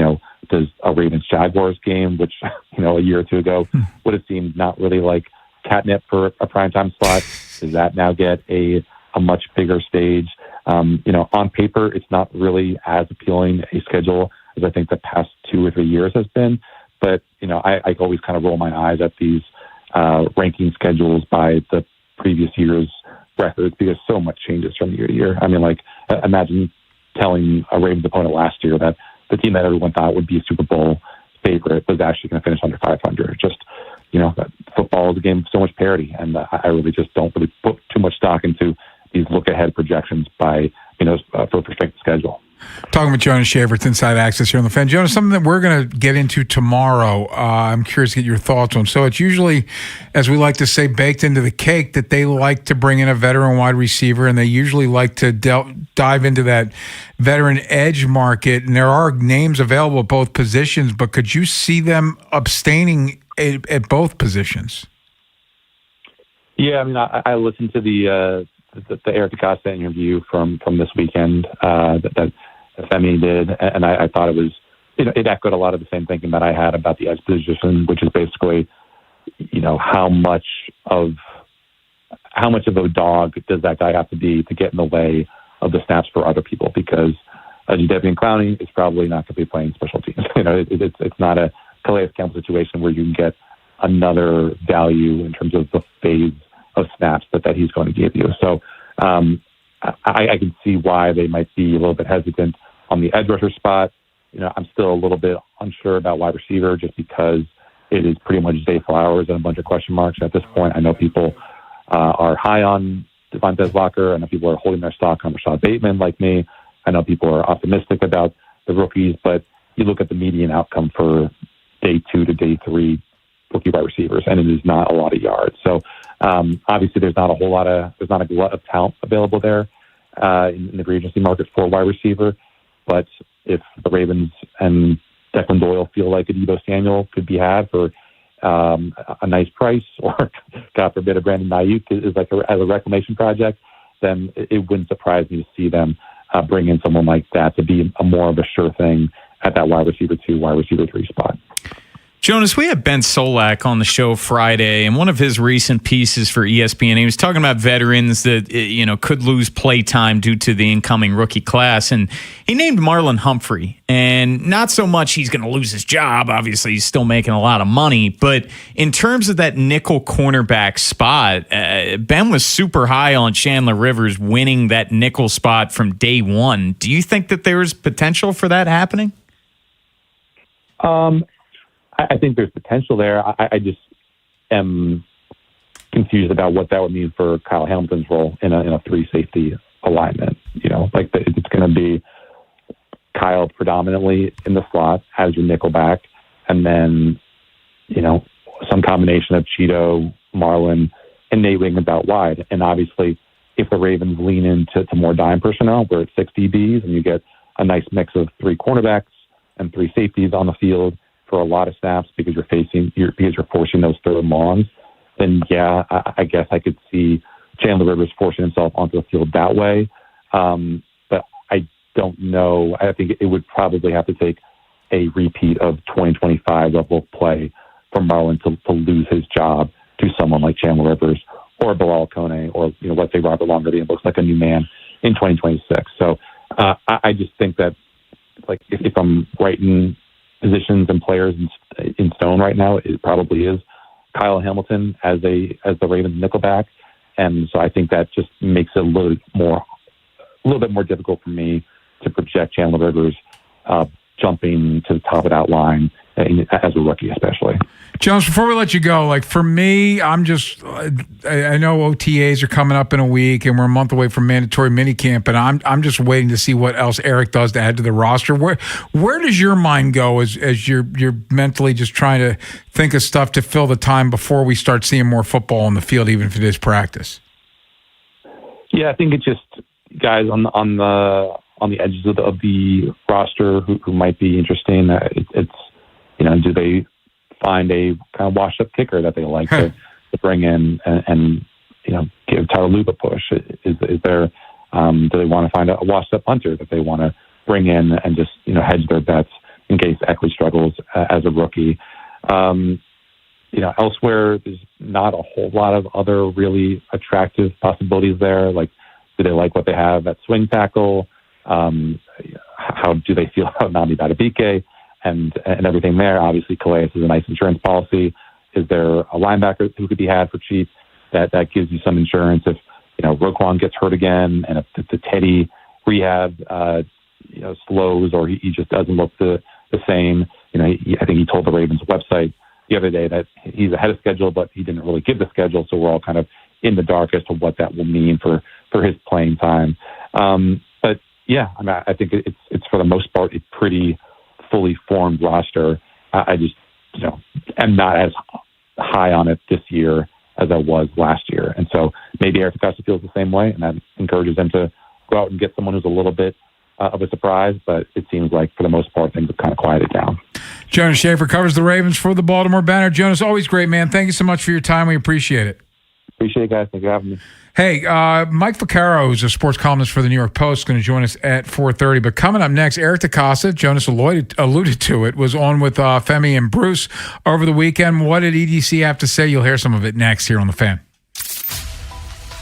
does a Ravens Jaguars game, which, a year or 2 ago would have seemed not really like catnip for a primetime slot, does that now get a much bigger stage? On paper, it's not really as appealing a schedule as I think the past 2 or 3 years has been. But, I always kind of roll my eyes at these ranking schedules by the previous year's records, because so much changes from year to year. I mean, like, imagine telling a Ravens opponent last year that the team that everyone thought would be a Super Bowl favorite was actually going to finish under 500. Just, football is a game of so much parity, and I really just don't put too much stock into these look-ahead projections by, for strength of schedule. Talking with Jonas Schaefer, it's Inside Access here on the Fan. Jonas, something that we're going to get into tomorrow, I'm curious to get your thoughts on. So it's usually, as we like to say, baked into the cake that they like to bring in a veteran wide receiver, and they usually like to dive into that veteran edge market. And there are names available at both positions, but could you see them abstaining at both positions? Yeah, I mean, I listened to the Eric DeCosta interview from this weekend that Femi did, and I thought it was, it echoed a lot of the same thinking that I had about the edge position, which is basically, how much of a dog does that guy have to be to get in the way of the snaps for other people? Because Jadeveon Clowney is probably not going to be playing special teams. It's not a Calais Campbell situation where you can get another value in terms of the phase of snaps that he's going to give you. So I can see why they might be a little bit hesitant on the edge rusher spot. I'm still a little bit unsure about wide receiver just because it is pretty much Zay Flowers and a bunch of question marks. At this point, I know people are high on Devontae Walker. I know people are holding their stock on Rashad Bateman like me. I know people are optimistic about the rookies, but you look at the median outcome for day 2 to day 3 rookie wide receivers, and it is not a lot of yards. So obviously there's not a glut of talent available there in the free agency market for wide receiver. But if the Ravens and Declan Doyle feel like a Deebo Samuel could be had for a nice price, or God forbid a Brandon Ayuk is like as a reclamation project, then it wouldn't surprise me to see them bring in someone like that to be more of a sure thing at that wide receiver 2, wide receiver 3 spot. Jonas, we had Ben Solak on the show Friday, and one of his recent pieces for ESPN, he was talking about veterans that could lose play time due to the incoming rookie class, and he named Marlon Humphrey. And not so much he's going to lose his job. Obviously, he's still making a lot of money. But in terms of that nickel cornerback spot, Ben was super high on Chandler Rivers winning that nickel spot from day one. Do you think that there is potential for that happening? I think there's potential there. I just am confused about what that would mean for Kyle Hamilton's role in a 3-safety alignment. It's going to be Kyle predominantly in the slot as your nickel back, and then some combination of Cheeto, Marlon, and Nate Wingman's out wide. And obviously, if the Ravens lean into more dime personnel, where it's 6 DBs and you get a nice mix of 3 cornerbacks and 3 safeties on the field for a lot of snaps because you're forcing those third and longs, then yeah, I guess I could see Chandler Rivers forcing himself onto the field that way. But I don't know. I think it would probably have to take a repeat of 2025 level of play for Marlon to lose his job to someone like Chandler Rivers or Bilal Kone or let's say Robert Longardian looks like a new man in 2026. So I just think that if I'm writing positions and players in stone right now, it probably is Kyle Hamilton as the Ravens nickelback, and so I think that just makes it a little bit more difficult for me to project Chandler Rivers jumping to the top of that line as a rookie, especially. Jones, before we let you go, for me, I know OTAs are coming up in a week, and we're a month away from mandatory minicamp, and I'm just waiting to see what else Eric does to add to the roster. Where does your mind go as you're mentally just trying to think of stuff to fill the time before we start seeing more football on the field, even if it is practice? Yeah, I think it's just guys on the edges of the roster who might be interesting. It's do they find a kind of washed up kicker that they like to bring in and give Taluba a push? Is there do they want to find a washed up punter that they want to bring in and just hedge their bets in case Eckley struggles as a rookie? Elsewhere there's not a whole lot of other really attractive possibilities there. Do they like what they have at swing tackle? How do they feel about Nami Badabike and everything there? Obviously, Calais is a nice insurance policy. Is there a linebacker who could be had for cheap that gives you some insurance if Roquan gets hurt again and if the Teddy rehab slows or he just doesn't look the same? I think he told the Ravens website the other day that he's ahead of schedule, but he didn't really give the schedule, so we're all kind of in the dark as to what that will mean for his playing time. But Yeah, I mean, I think it's for the most part a pretty fully formed roster. I just, am not as high on it this year as I was last year. And so maybe Eric DeCosta feels the same way, and that encourages them to go out and get someone who's a little bit of a surprise, but it seems like for the most part things have kind of quieted down. Jonas Shaffer covers the Ravens for the Baltimore Banner. Jonas, always great, man. Thank you so much for your time. We appreciate it. Appreciate it, guys. Thanks for having me. Hey, Mike Vaccaro, who's a sports columnist for the New York Post, is going to join us at 4:30. But coming up next, Eric DeCosta, Jonas alluded to it, was on with Femi and Bruce over the weekend. What did EDC have to say? You'll hear some of it next here on The Fan.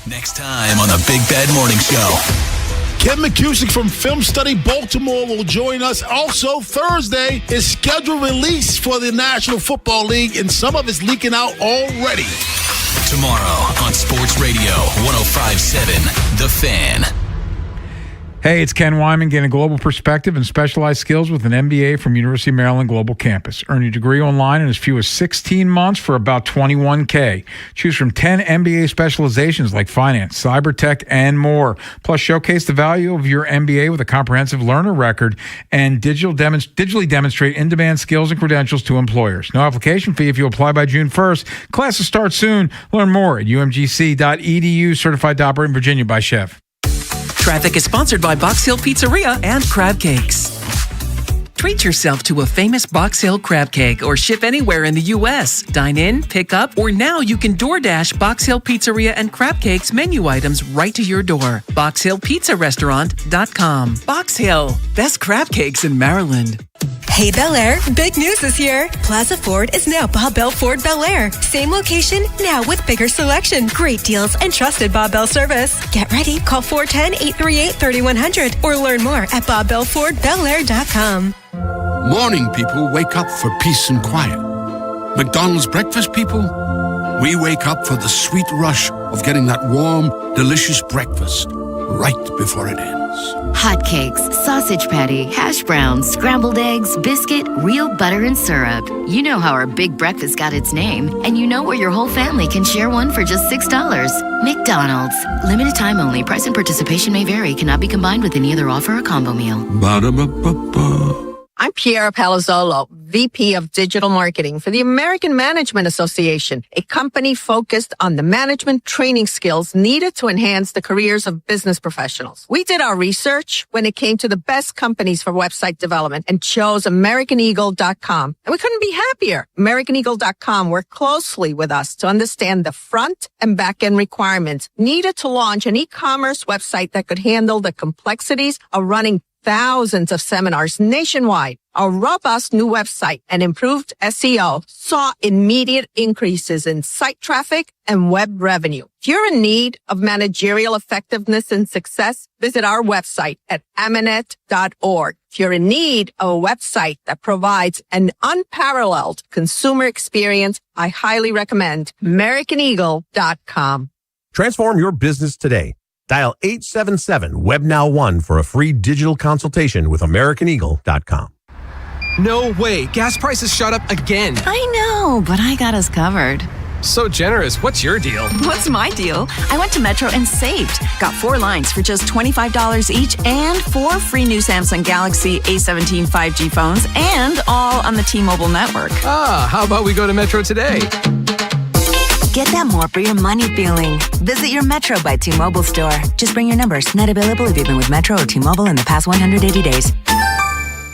Next time on the Big Bad Morning Show. Ken McCusick from Film Study Baltimore will join us. Also, Thursday is scheduled release for the National Football League, and some of it's leaking out already. Tomorrow on Sports Radio 105.7 The Fan. Hey, it's Ken Wyman getting a global perspective and specialized skills with an MBA from University of Maryland Global Campus. Earn your degree online in as few as 16 months for about $21K. Choose from 10 MBA specializations like finance, cyber tech, and more. Plus, showcase the value of your MBA with a comprehensive learner record and digitally demonstrate in-demand skills and credentials to employers. No application fee if you apply by June 1st. Classes start soon. Learn more at umgc.edu. Certified to operate in Virginia by Chef. Traffic is sponsored by Box Hill Pizzeria and Crab Cakes. Treat yourself to a famous Box Hill crab cake or ship anywhere in the U.S. Dine in, pick up, or now you can DoorDash Box Hill Pizzeria and Crab Cakes menu items right to your door. BoxHillPizzaRestaurant.com. Box Hill, best crab cakes in Maryland. Hey Bel Air, big news this year. Plaza Ford is now Bob Bell Ford Bel Air. Same location, now with bigger selection, great deals, and trusted Bob Bell service. Get ready, call 410-838-3100 or learn more at BobBellFordBelAir.com. Morning people wake up for peace and quiet. McDonald's breakfast people, we wake up for the sweet rush of getting that warm, delicious breakfast right before it ends. Hotcakes, sausage patty, hash browns, scrambled eggs, biscuit, real butter and syrup. You know how our big breakfast got its name, and you know where your whole family can share one for just $6. McDonald's. Limited time only. Price and participation may vary. Cannot be combined with any other offer or combo meal. Ba-da-ba-ba-ba. I'm Piera Palazzolo, VP of Digital Marketing for the American Management Association, a company focused on the management training skills needed to enhance the careers of business professionals. We did our research when it came to the best companies for website development and chose AmericanEagle.com. And we couldn't be happier. AmericanEagle.com worked closely with us to understand the front and back end requirements needed to launch an e-commerce website that could handle the complexities of running thousands of seminars nationwide. Our robust new website and improved SEO saw immediate increases in site traffic and web revenue. If you're in need of managerial effectiveness and success, visit our website at amanet.org. If you're in need of a website that provides an unparalleled consumer experience, I highly recommend AmericanEagle.com. Transform your business today. Dial 877-WEB-NOW-1 for a free digital consultation with AmericanEagle.com. No way. Gas prices shot up again. I know, but I got us covered. So generous. What's your deal? What's my deal? I went to Metro and saved. Got 4 lines for just $25 each and 4 free new Samsung Galaxy A17 5G phones and all on the T-Mobile network. Ah, how about we go to Metro today? Get that more for your money feeling. Visit your Metro by T-Mobile store. Just bring your numbers. Not available if you've been with Metro or T-Mobile in the past 180 days.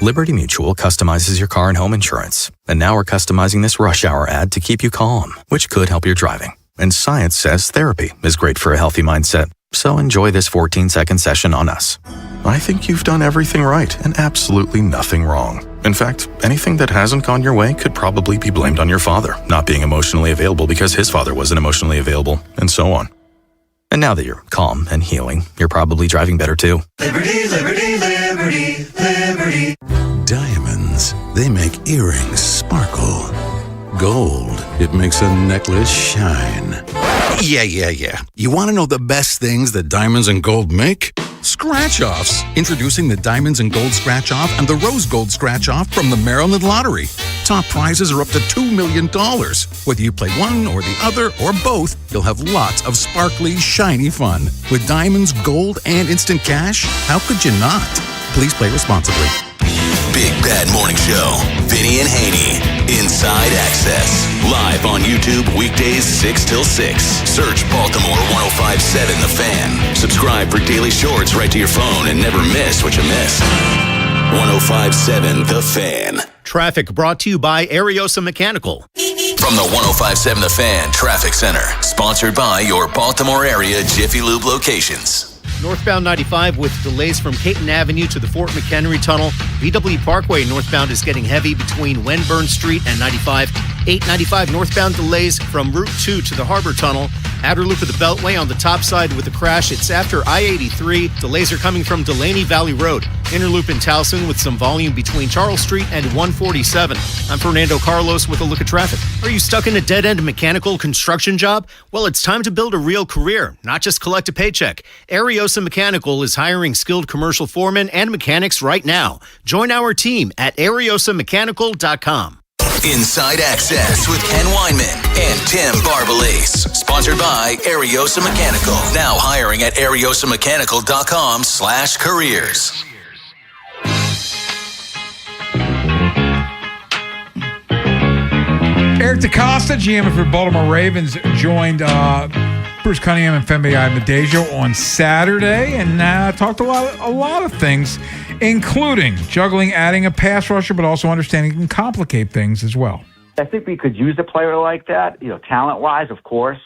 Liberty Mutual customizes your car and home insurance. And now we're customizing this rush hour ad to keep you calm, which could help your driving. And science says therapy is great for a healthy mindset. So enjoy this 14-second session on us. I think you've done everything right and absolutely nothing wrong. In fact, anything that hasn't gone your way could probably be blamed on your father not being emotionally available because his father wasn't emotionally available, and so on. And now that you're calm and healing, you're probably driving better too. Liberty, liberty, liberty, liberty. Diamonds, they make earrings sparkle. Gold, it makes a necklace shine. Yeah. You want to know the best things that diamonds and gold make? Scratch-offs. Introducing the Diamonds and Gold Scratch-Off and the Rose Gold Scratch-Off from the Maryland Lottery. Top prizes are up to $2 million. Whether you play one or the other or both, you'll have lots of sparkly, shiny fun. With Diamonds, Gold, and instant cash, how could you not? Please play responsibly. Big Bad Morning Show. Vinny and Haynie. Inside Access. Live on YouTube weekdays 6 till 6. Search Baltimore 105.7 The Fan. Subscribe for daily shorts right to your phone and never miss what you missed. 105.7 The Fan. Traffic brought to you by Ariosa Mechanical. From the 105.7 The Fan Traffic Center. Sponsored by your Baltimore area Jiffy Lube locations. Northbound 95 with delays from Caton Avenue to the Fort McHenry Tunnel. VW Parkway northbound is getting heavy between Wenburn Street and 95. 895 northbound delays from Route 2 to the Harbor Tunnel. Outer loop of the Beltway on the top side with a crash. It's after I-83. Delays are coming from Delaney Valley Road. Inner loop in Towson with some volume between Charles Street and 147. I'm Fernando Carlos with a look at traffic. Are you stuck in a dead-end mechanical construction job? Well, it's time to build a real career, not just collect a paycheck. Ariosa Mechanical is hiring skilled commercial foremen and mechanics right now. Join our team at ariosamechanical.com. Inside Access with Ken Weinman and Tim Barbalese. Sponsored by Ariosa Mechanical. Now hiring at ariosamechanical.com/careers. Eric DeCosta, GM for Baltimore Ravens, joined Bruce Cunningham and Fembe Adebayo on Saturday and talked a lot of things, including juggling adding a pass rusher, but also understanding it can complicate things as well. I think we could use a player like that, talent-wise, of course.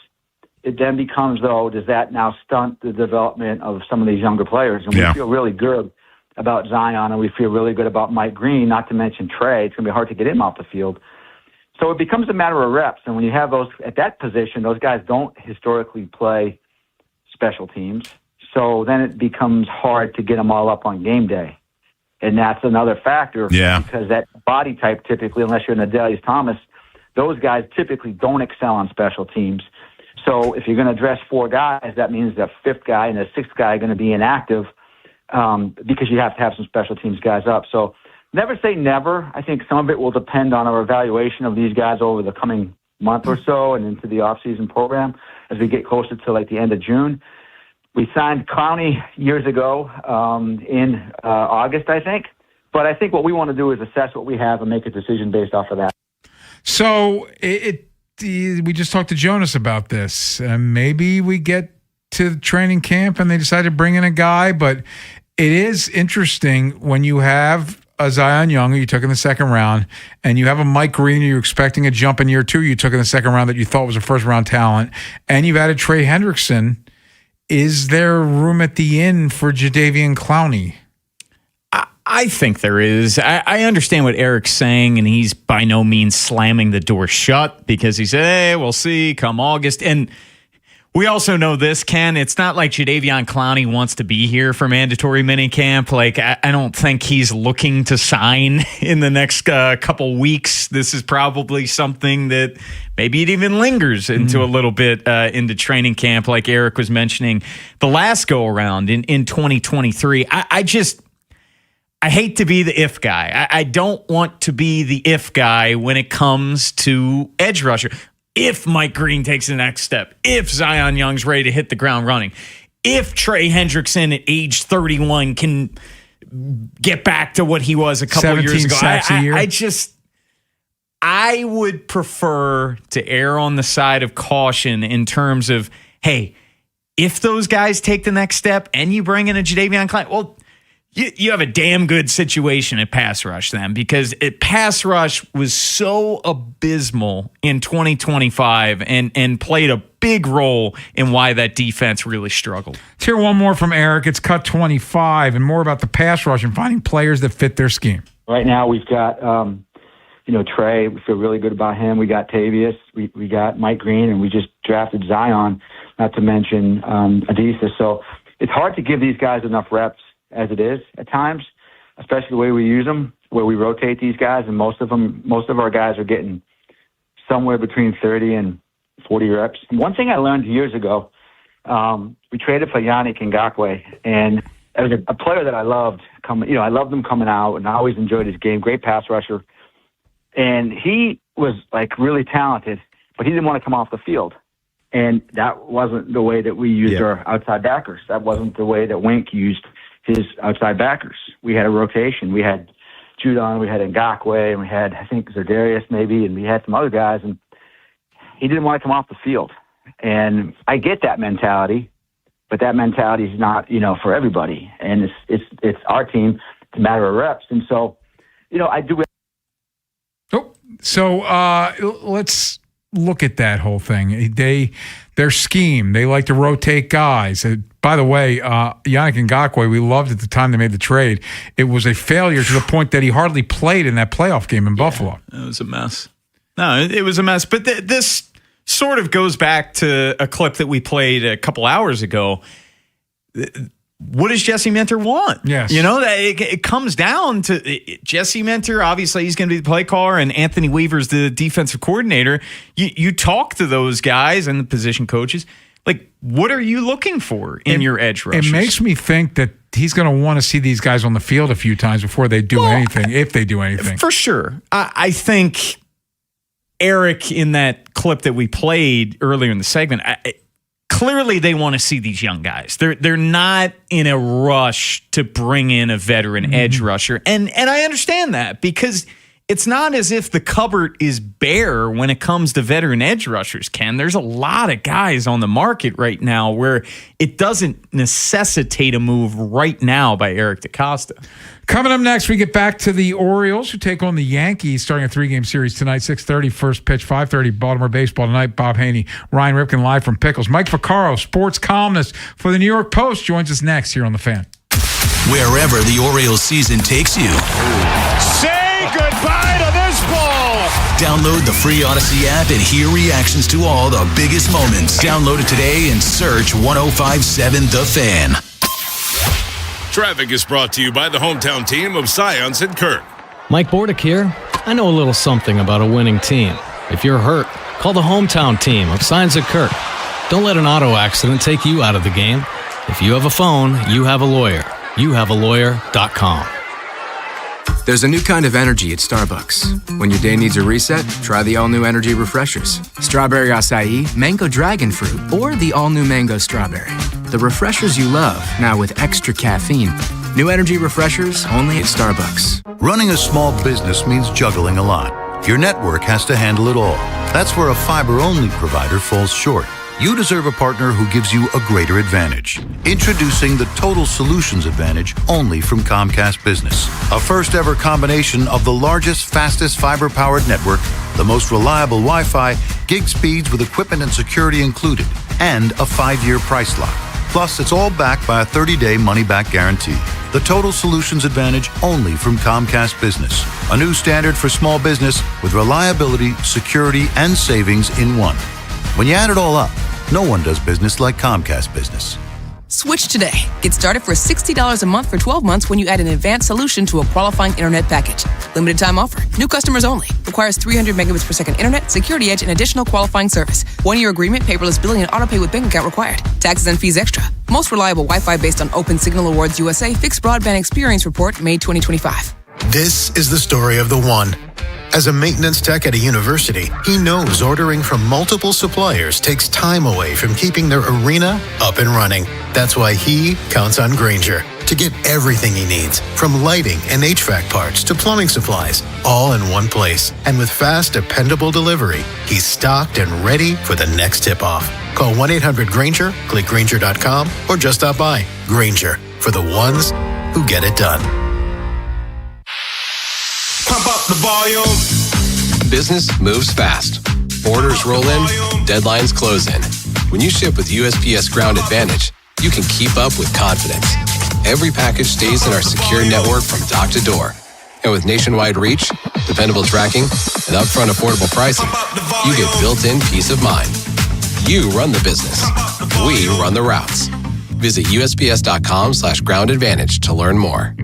It then becomes, though, does that now stunt the development of some of these younger players? And we feel really good about Zion, and we feel really good about Mike Green, not to mention Trey. It's going to be hard to get him off the field. So it becomes a matter of reps. And when you have those at that position, those guys don't historically play special teams. So then it becomes hard to get them all up on game day. And that's another factor. Yeah. Because that body type typically, unless you're an Adelius Thomas, those guys typically don't excel on special teams. So if you're going to address four guys, that means the fifth guy and the sixth guy are going to be inactive because you have to have some special teams guys up. So never say never. I think some of it will depend on our evaluation of these guys over the coming month or so and into the off-season program as we get closer to like the end of June. We signed Clowney years ago in August, I think. But I think what we want to do is assess what we have and make a decision based off of that. So we just talked to Jonas about this. Maybe we get to training camp and they decide to bring in a guy, but it is interesting when you have a Zion Young who you took in the second round, and you have a Mike Green who you're expecting a jump in year two you took in the second round that you thought was a first-round talent, and you've added Trey Hendrickson. Is there room at the inn for Jadeveon Clowney? I think there is. I understand what Eric's saying, and he's by no means slamming the door shut because he said, hey, we'll see come August. And we also know this, Ken. It's not like Jadeveon Clowney wants to be here for mandatory minicamp. Like, I don't think he's looking to sign in the next couple weeks. This is probably something that maybe it even lingers into a little bit into training camp, like Eric was mentioning the last go-around in 2023. I hate to be the if guy. I don't want to be the if guy when it comes to edge rusher. If Mike Green takes the next step, if Zion Young's ready to hit the ground running, if Trey Hendrickson at age 31 can get back to what he was a couple years ago. I would prefer to err on the side of caution in terms of, hey, if those guys take the next step and you bring in a Jadeveon Clowney, well, you have a damn good situation at pass rush then, because pass rush was so abysmal in 2025 and played a big role in why that defense really struggled. Let's hear one more from Eric. It's cut 25 and more about the pass rush and finding players that fit their scheme. Right now we've got, Trey. We feel really good about him. We got Tavius. We got Mike Green, and we just drafted Zion, not to mention Adisa. So it's hard to give these guys enough reps as it is at times, especially the way we use them, where we rotate these guys, and most of our guys are getting somewhere between 30 and 40 reps. And one thing I learned years ago, we traded for Yannick Ngakoue, and as a player that I loved I loved him coming out, and I always enjoyed his game. Great pass rusher, and he was like really talented, but he didn't want to come off the field, and that wasn't the way that we used our outside backers. That wasn't the way that Wink used his outside backers. We had a rotation. We had Judon, we had Ngakoue, and we had, I think, Zerdarius maybe, and we had some other guys, and he didn't want to come off the field. And I get that mentality, but that mentality is not, for everybody. And it's our team. It's a matter of reps. And so, I do. So let's look at that whole thing. Their scheme, they like to rotate guys. By the way, Yannick Ngakoue, we loved at the time they made the trade. It was a failure to the point that he hardly played in that playoff game in Buffalo. It was a mess. No, it was a mess. But this sort of goes back to a clip that we played a couple hours ago. What does Jesse Minter want? Yes. It comes down to Jesse Minter. Obviously, he's going to be the play caller, and Anthony Weaver's the defensive coordinator. You talk to those guys and the position coaches. Like, what are you looking for in your edge rushers? It makes me think that he's going to want to see these guys on the field a few times before they do anything, if they do anything. For sure. I think Eric, in that clip that we played earlier in the segment, clearly they want to see these young guys. They're not in a rush to bring in a veteran edge rusher. And I understand that, because it's not as if the cupboard is bare when it comes to veteran edge rushers, Ken. There's a lot of guys on the market right now where it doesn't necessitate a move right now by Eric DeCosta. Coming up next, we get back to the Orioles, who take on the Yankees, starting a 3-game series tonight, 6:30, first pitch, 5:30, Baltimore baseball tonight. Bob Haynie, Ryan Ripken live from Pickles. Mike Vaccaro, sports columnist for the New York Post, joins us next here on The Fan. Wherever the Orioles season takes you. Say goodbye to this ball. Download the free Odyssey app and hear reactions to all the biggest moments. Download it today and search 105.7 The Fan. Traffic is brought to you by the hometown team of Science and Kirk. Mike Bordick here. I know a little something about a winning team. If you're hurt, call the hometown team of Science and Kirk. Don't let an auto accident take you out of the game. If you have a phone, you have a lawyer. YouHaveALawyer.com. There's a new kind of energy at Starbucks. When your day needs a reset, try the all-new energy refreshers. Strawberry acai, mango dragon fruit, or the all-new mango strawberry. The refreshers you love, now with extra caffeine. New energy refreshers only at Starbucks. Running a small business means juggling a lot. Your network has to handle it all. That's where a fiber-only provider falls short. You deserve a partner who gives you a greater advantage. Introducing the Total Solutions Advantage only from Comcast Business. A first-ever combination of the largest, fastest fiber-powered network, the most reliable Wi-Fi, gig speeds with equipment and security included, and a 5-year price lock. Plus, it's all backed by a 30-day money-back guarantee. The Total Solutions Advantage only from Comcast Business. A new standard for small business with reliability, security, and savings in one. When you add it all up, no one does business like Comcast Business. Switch today. Get started for $60 a month for 12 months when you add an advanced solution to a qualifying internet package. Limited time offer. New customers only. Requires 300 megabits per second internet, security edge, and additional qualifying service. 1-year agreement, paperless billing, and autopay with bank account required. Taxes and fees extra. Most reliable Wi-Fi based on Open Signal Awards USA Fixed Broadband Experience Report, May 2025. This is the story of the one. As a maintenance tech at a university, he knows ordering from multiple suppliers takes time away from keeping their arena up and running. That's why he counts on Grainger to get everything he needs, from lighting and HVAC parts to plumbing supplies, all in one place. And with fast, dependable delivery, he's stocked and ready for the next tip-off. Call 1-800-GRAINGER, click Grainger.com, or just stop by. Grainger, for the ones who get it done. Pump up the volume. Business moves fast. Orders roll in, deadlines close in. When you ship with USPS Ground Advantage, you can keep up with confidence. Every package stays in our secure network from dock to door. And with nationwide reach, dependable tracking, and upfront affordable pricing, you get built-in peace of mind. You run the business. We run the routes. Visit USPS.com/Ground Advantage to learn more.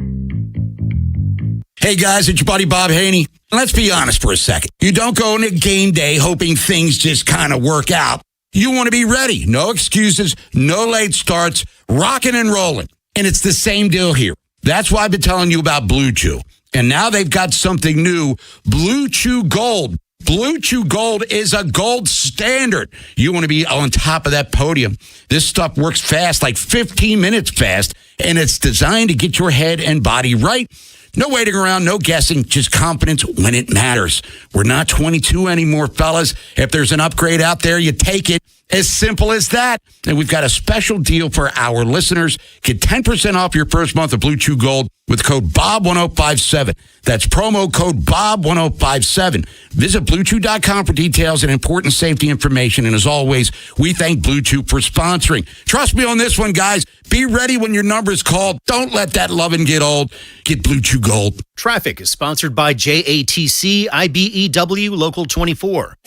Hey guys, it's your buddy Bob Haney. Let's be honest for a second. You don't go into game day hoping things just kind of work out. You want to be ready. No excuses, no late starts, rocking and rolling. And it's the same deal here. That's why I've been telling you about Blue Chew. And now they've got something new, Blue Chew Gold. Blue Chew Gold is a gold standard. You want to be on top of that podium. This stuff works fast, like 15 minutes fast, and it's designed to get your head and body right. No waiting around, no guessing, just confidence when it matters. We're not 22 anymore, fellas. If there's an upgrade out there, you take it. As simple as that. And we've got a special deal for our listeners. Get 10% off your first month of Blue Chew Gold with code BOB1057. That's promo code BOB1057. Visit BlueChew.com for details and important safety information. And as always, we thank Blue Chew for sponsoring. Trust me on this one, guys. Be ready when your number is called. Don't let that loving get old. Get Blue Chew Gold. Traffic is sponsored by JATC IBEW Local 24.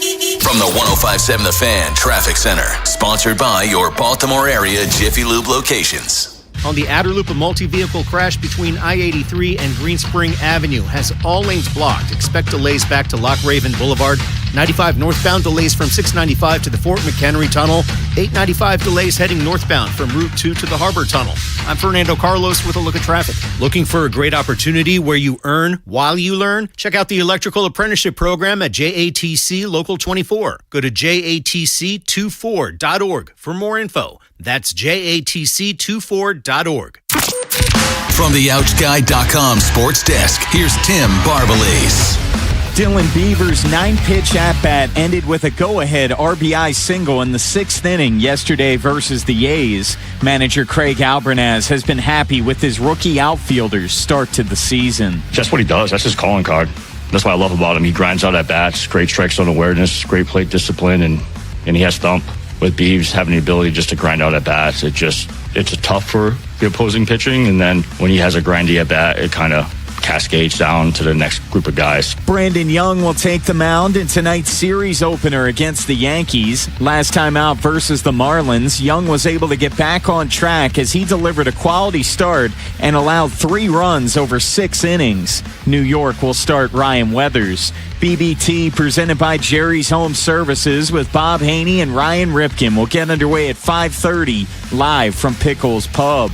From the 105.7 The Fan Traffic Center, sponsored by your Baltimore area Jiffy Lube locations. On the outer loop, a multi-vehicle crash between I-83 and Green Spring Avenue has all lanes blocked. Expect delays back to Loch Raven Boulevard. 95 northbound delays from 695 to the Fort McHenry Tunnel. 895 delays heading northbound from Route 2 to the Harbor Tunnel. I'm Fernando Carlos with a look at traffic. Looking for a great opportunity where you earn while you learn? Check out the Electrical Apprenticeship Program at JATC Local 24. Go to jatc24.org for more info. That's jatc24.org. From the OutGuy.com sports desk, here's Tim Barbalace. Dylan Beaver's 9-pitch at-bat ended with a go-ahead RBI single in the 6th inning yesterday versus the A's. Manager Craig Albernaz has been happy with his rookie outfielder's start to the season. That's what he does. That's his calling card. That's what I love about him. He grinds out at-bats, great strike zone awareness, great plate discipline, and he has thump. With Beaves having the ability just to grind out at-bats, it's tough for the opposing pitching, and then when he has a grindy at-bat, it kind of cascades down to the next group of guys. Brandon Young will take the mound in tonight's series opener against the Yankees. Last time out versus the Marlins, Young was able to get back on track as he delivered a quality start and allowed 3 runs over 6 innings. New York will start Ryan Weathers. BBT presented by Jerry's Home Services with Bob Haynie and Ryan Ripken will get underway at 5:30 live from Pickles Pub.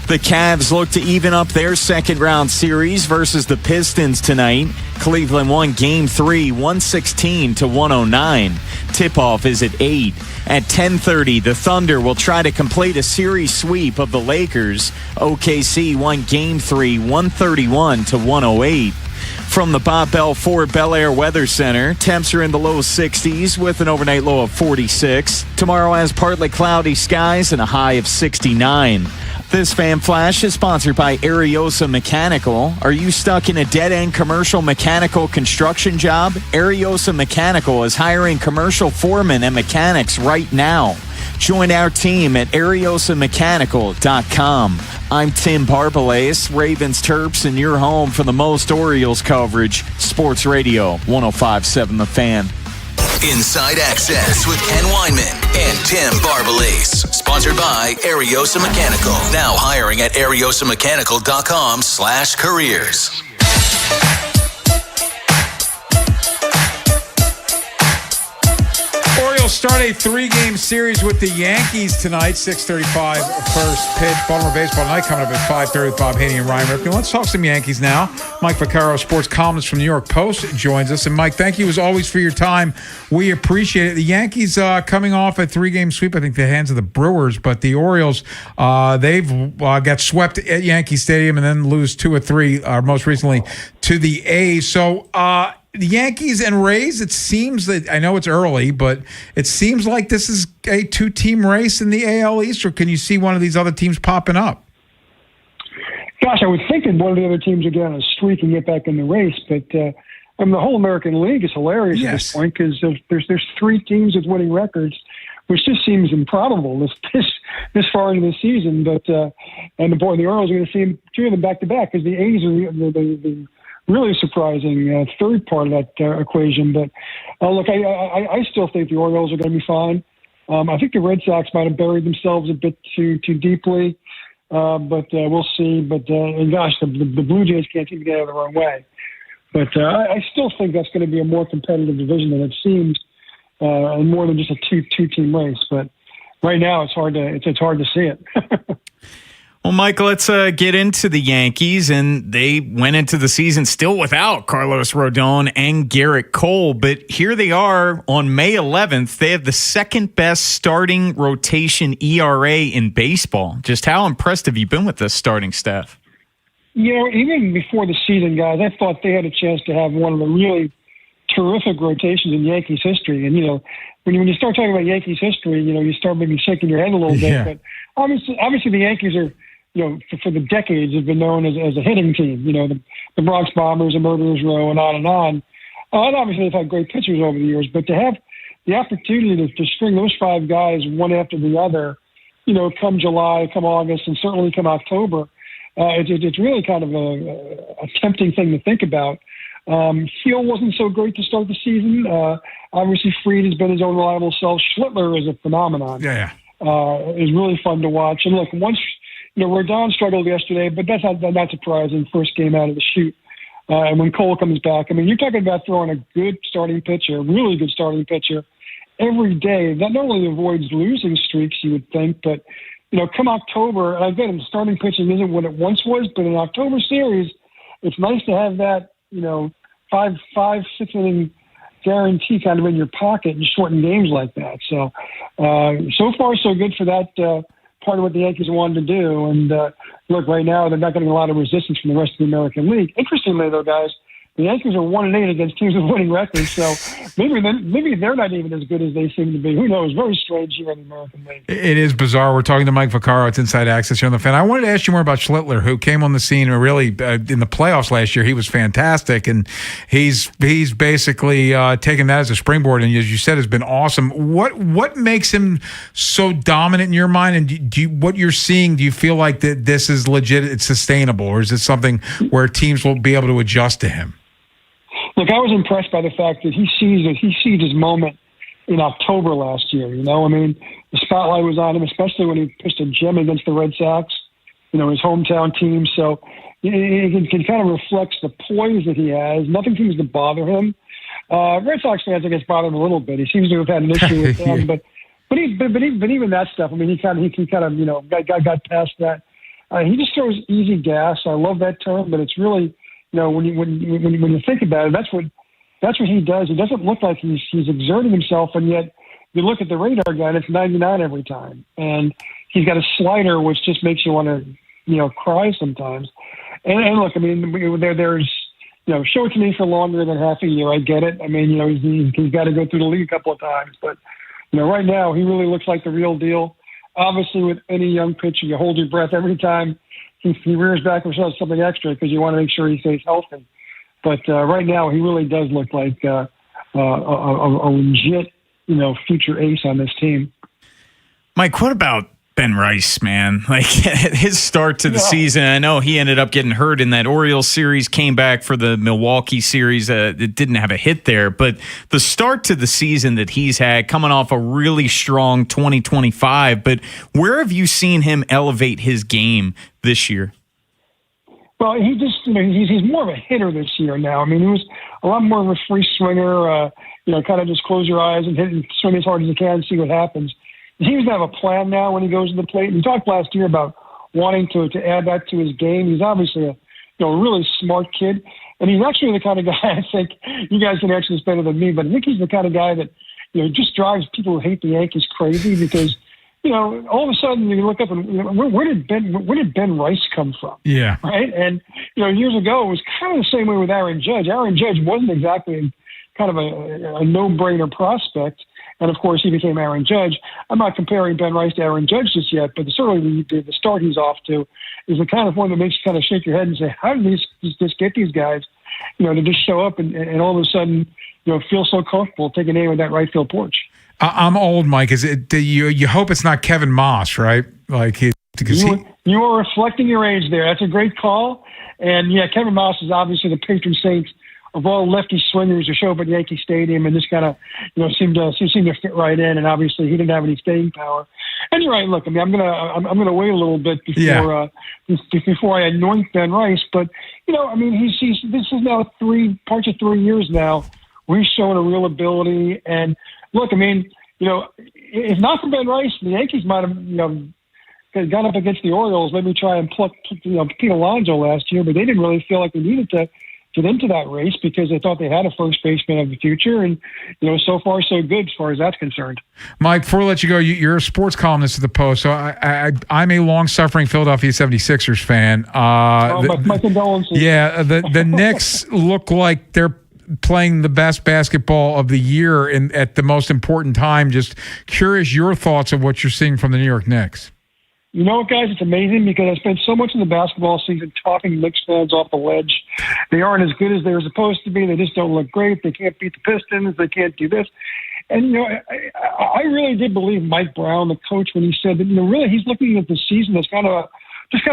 The Cavs look to even up their second-round series versus the Pistons tonight. Cleveland won Game 3, 116-109. Tip-off is at 8. At 10:30, the Thunder will try to complete a series sweep of the Lakers. OKC won Game 3, 131-108. From the Bob Bell Ford Bel Air Weather Center, temps are in the low 60s with an overnight low of 46. Tomorrow has partly cloudy skies and a high of 69. This Fan Flash is sponsored by Ariosa Mechanical. Are you stuck in a dead-end commercial mechanical construction job? Ariosa Mechanical is hiring commercial foremen and mechanics right now. Join our team at ariosamechanical.com. I'm Tim Barbalace, Ravens Terps, and your home for the most Orioles coverage. Sports Radio 105.7 The Fan. Inside Access with Ken Weinman and Tim Barbalace. Sponsored by Ariosa Mechanical. Now hiring at ariosamechanical.com/careers. Orioles start a 3-game series with the Yankees tonight, 6:35 first pitch. Baltimore Baseball Night coming up at 5:30 with Bob Haynie and Ryan Ripken. Let's talk some Yankees now. Mike Vaccaro, sports columnist from New York Post, joins us. And Mike, thank you as always for your time. We appreciate it. The Yankees coming off a 3-game sweep, I think, the hands of the Brewers, but the Orioles, they've got swept at Yankee Stadium and then lose 2 or 3, most recently, to the A's. So, the Yankees and Rays, it seems that, I know it's early, but it seems like this is a 2-team race in the AL East, or can you see one of these other teams popping up? Gosh, I would think that one of the other teams would get on a streak and get back in the race, but the whole American League is hilarious at this point because there's 3 teams with winning records, which just seems improbable this far into the season. But the Orioles are going to see 2 of them back to back because the A's are the really surprising third part of that equation. But look, I still think the Orioles are going to be fine. I think the Red Sox might have buried themselves a bit too deeply, but we'll see. But gosh, the Blue Jays can't seem to get out of their own way. But I still think that's going to be a more competitive division than it seems, and more than just a two-team race. But right now, it's hard to see it. Well, Mike, let's get into the Yankees, and they went into the season still without Carlos Rodon and Garrett Cole, but here they are on May 11th. They have the second best starting rotation ERA in baseball. Just how impressed have you been with this starting staff? Even before the season, guys, I thought they had a chance to have one of the really terrific rotations in Yankees history. And, when you start talking about Yankees history, you start maybe shaking your head a little bit. But obviously the Yankees are, for the decades have been known as a hitting team. The Bronx Bombers, the Murderers Row, and on and on. And obviously they've had great pitchers over the years. But to have the opportunity to string those five guys one after the other, come July, come August, and certainly come October, it's really kind of a tempting thing to think about. Heel wasn't so great to start the season. Obviously, Fried has been his own reliable self. Schlittler is a phenomenon. Is really fun to watch. And look, once Rodon struggled yesterday, but that's not surprising. First game out of the chute, and when Cole comes back, you're talking about throwing a good starting pitcher, really good starting pitcher, every day. That not only avoids losing streaks, you would think, but come October, and again, starting pitching isn't what it once was, but in October series, it's nice to have that, 5-6 inning guarantee kind of in your pocket and shorten games like that. So far so good for that part of what the Yankees wanted to do. And look, right now they're not getting a lot of resistance from the rest of the American League. Interestingly, though, guys, the Yankees are 1-8 against teams with winning records, so maybe they're not even as good as they seem to be. Who knows? Very strange here in the American League. It is bizarre. We're talking to Mike Vaccaro. It's Inside Access here on the Fan. I wanted to ask you more about Schlittler, who came on the scene really in the playoffs last year. He was fantastic, and he's basically taken that as a springboard, and as you said, has been awesome. What makes him so dominant in your mind, and what you're seeing, do you feel like that this is legit, it's sustainable, or is it something where teams will be able to adjust to him? Look, I was impressed by the fact that he seized his moment in October last year. The spotlight was on him, especially when he pitched a gem against the Red Sox, his hometown team. So it kind of reflects the poise that he has. Nothing seems to bother him. Red Sox fans, I guess, bother him a little bit. He seems to have had an issue with them, but even that stuff. He kind of got past that. He just throws easy gas. I love that term, but it's really. When you think about it, that's what he does. It doesn't look like he's exerting himself, and yet you look at the radar guy, and it's 99 every time. And he's got a slider which just makes you want to, cry sometimes. And look, there's, show it to me for longer than half a year. I get it. He's got to go through the league a couple of times, but right now he really looks like the real deal. Obviously, with any young pitcher, you hold your breath every time he rears back and shows something extra because you want to make sure he stays healthy. But right now, he really does look like a legit, future ace on this team. Mike, what about Ben Rice, man? Like his start to the season, I know he ended up getting hurt in that Orioles series, came back for the Milwaukee series. It didn't have a hit there, but the start to the season that he's had, coming off a really strong 2025. But where have you seen him elevate his game this year? Well, he just, he's more of a hitter this year now. He was a lot more of a free swinger, kind of just close your eyes and hit and swing as hard as you can and see what happens. He seems to have a plan now when he goes to the plate. And he talked last year about wanting to add that to his game. He's obviously a really smart kid. And he's actually the kind of guy, I think, you guys can answer this better than me, but I think he's the kind of guy that, just drives people who hate the Yankees crazy because, all of a sudden you look up and where did Ben Rice come from? Yeah. Right. And, years ago, it was kind of the same way with Aaron Judge. Aaron Judge wasn't exactly kind of a no-brainer prospect. And, of course, he became Aaron Judge. I'm not comparing Ben Rice to Aaron Judge just yet, but certainly the start he's off to is the kind of one that makes you kind of shake your head and say, how did these just get these guys, to just show up and all of a sudden, feel so comfortable taking aim at that right field porch? I'm old, Mike. Is it you hope it's not Kevin Moss, right? Like you are reflecting your age there. That's a great call. And, yeah, Kevin Moss is obviously the patron saint of all lefty swingers who show up at Yankee Stadium and just kind of, seemed to fit right in. And obviously he didn't have any staying power. And you're right. Look, I'm gonna wait a little bit before I anoint Ben Rice. But this is now 3 years now where he's shown a real ability. And look, if not for Ben Rice, the Yankees might have had gone up against the Orioles, maybe try and pluck Pete Alonso last year, but they didn't really feel like they needed to get into that race because they thought they had a first baseman of the future. And, so far so good as far as that's concerned. Mike, before I let you go, you're a sports columnist at the Post, so I'm a long-suffering Philadelphia 76ers fan. My condolences. Yeah, the Knicks look like they're playing the best basketball of the year at the most important time. Just curious your thoughts of what you're seeing from the New York Knicks. You know what, guys? It's amazing because I spent so much in the basketball season talking Knicks fans off the ledge. They aren't as good as they were supposed to be. They just don't look great. They can't beat the Pistons. They can't do this. And, I really did believe Mike Brown, the coach, when he said that, really he's looking at the season as kind of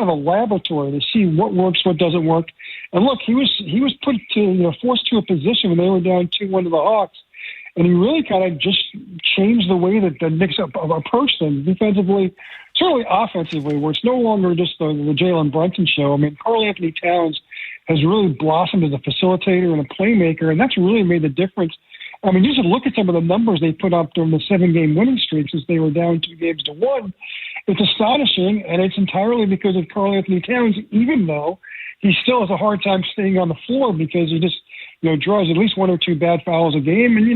a laboratory to see what works, what doesn't work. And look, he was put to, forced to a position when they were down 2-1 to the Hawks. And he really kind of just changed the way that the Knicks approach them defensively, certainly offensively, where it's no longer just the Jalen Brunson show. I mean, Karl Anthony Towns has really blossomed as a facilitator and a playmaker, and that's really made the difference. I mean, you just look at some of the numbers they put up during the 7-game winning streak since they were down 2-1. It's astonishing, and it's entirely because of Karl Anthony Towns, even though he still has a hard time staying on the floor because he just draws at least 1 or 2 bad fouls a game. And, he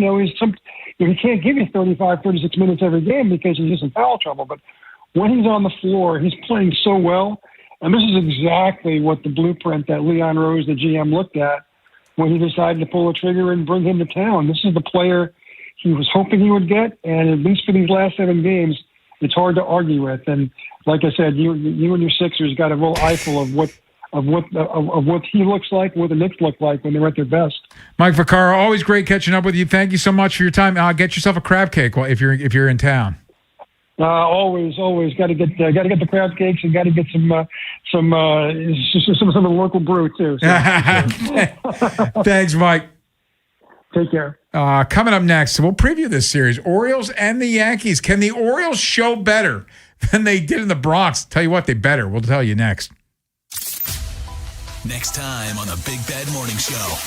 can't give you 35, 36 minutes every game because he's just in foul trouble. But when he's on the floor, he's playing so well. And this is exactly what the blueprint that Leon Rose, the GM, looked at when he decided to pull the trigger and bring him to town. This is the player he was hoping he would get. And at least for these last 7 games, it's hard to argue with. And like I said, you and your Sixers got a real eyeful of what he looks like, what the Knicks look like when they're at their best. Mike Vaccaro, always great catching up with you. Thank you so much for your time. Get yourself a crab cake if you're in town. Always got to get the crab cakes and got to get some of the local brew too. So. Thanks, Mike. Take care. Coming up next, we'll preview this series: Orioles and the Yankees. Can the Orioles show better than they did in the Bronx? Tell you what, they better. We'll tell you next. Next time on the Big Bad Morning Show.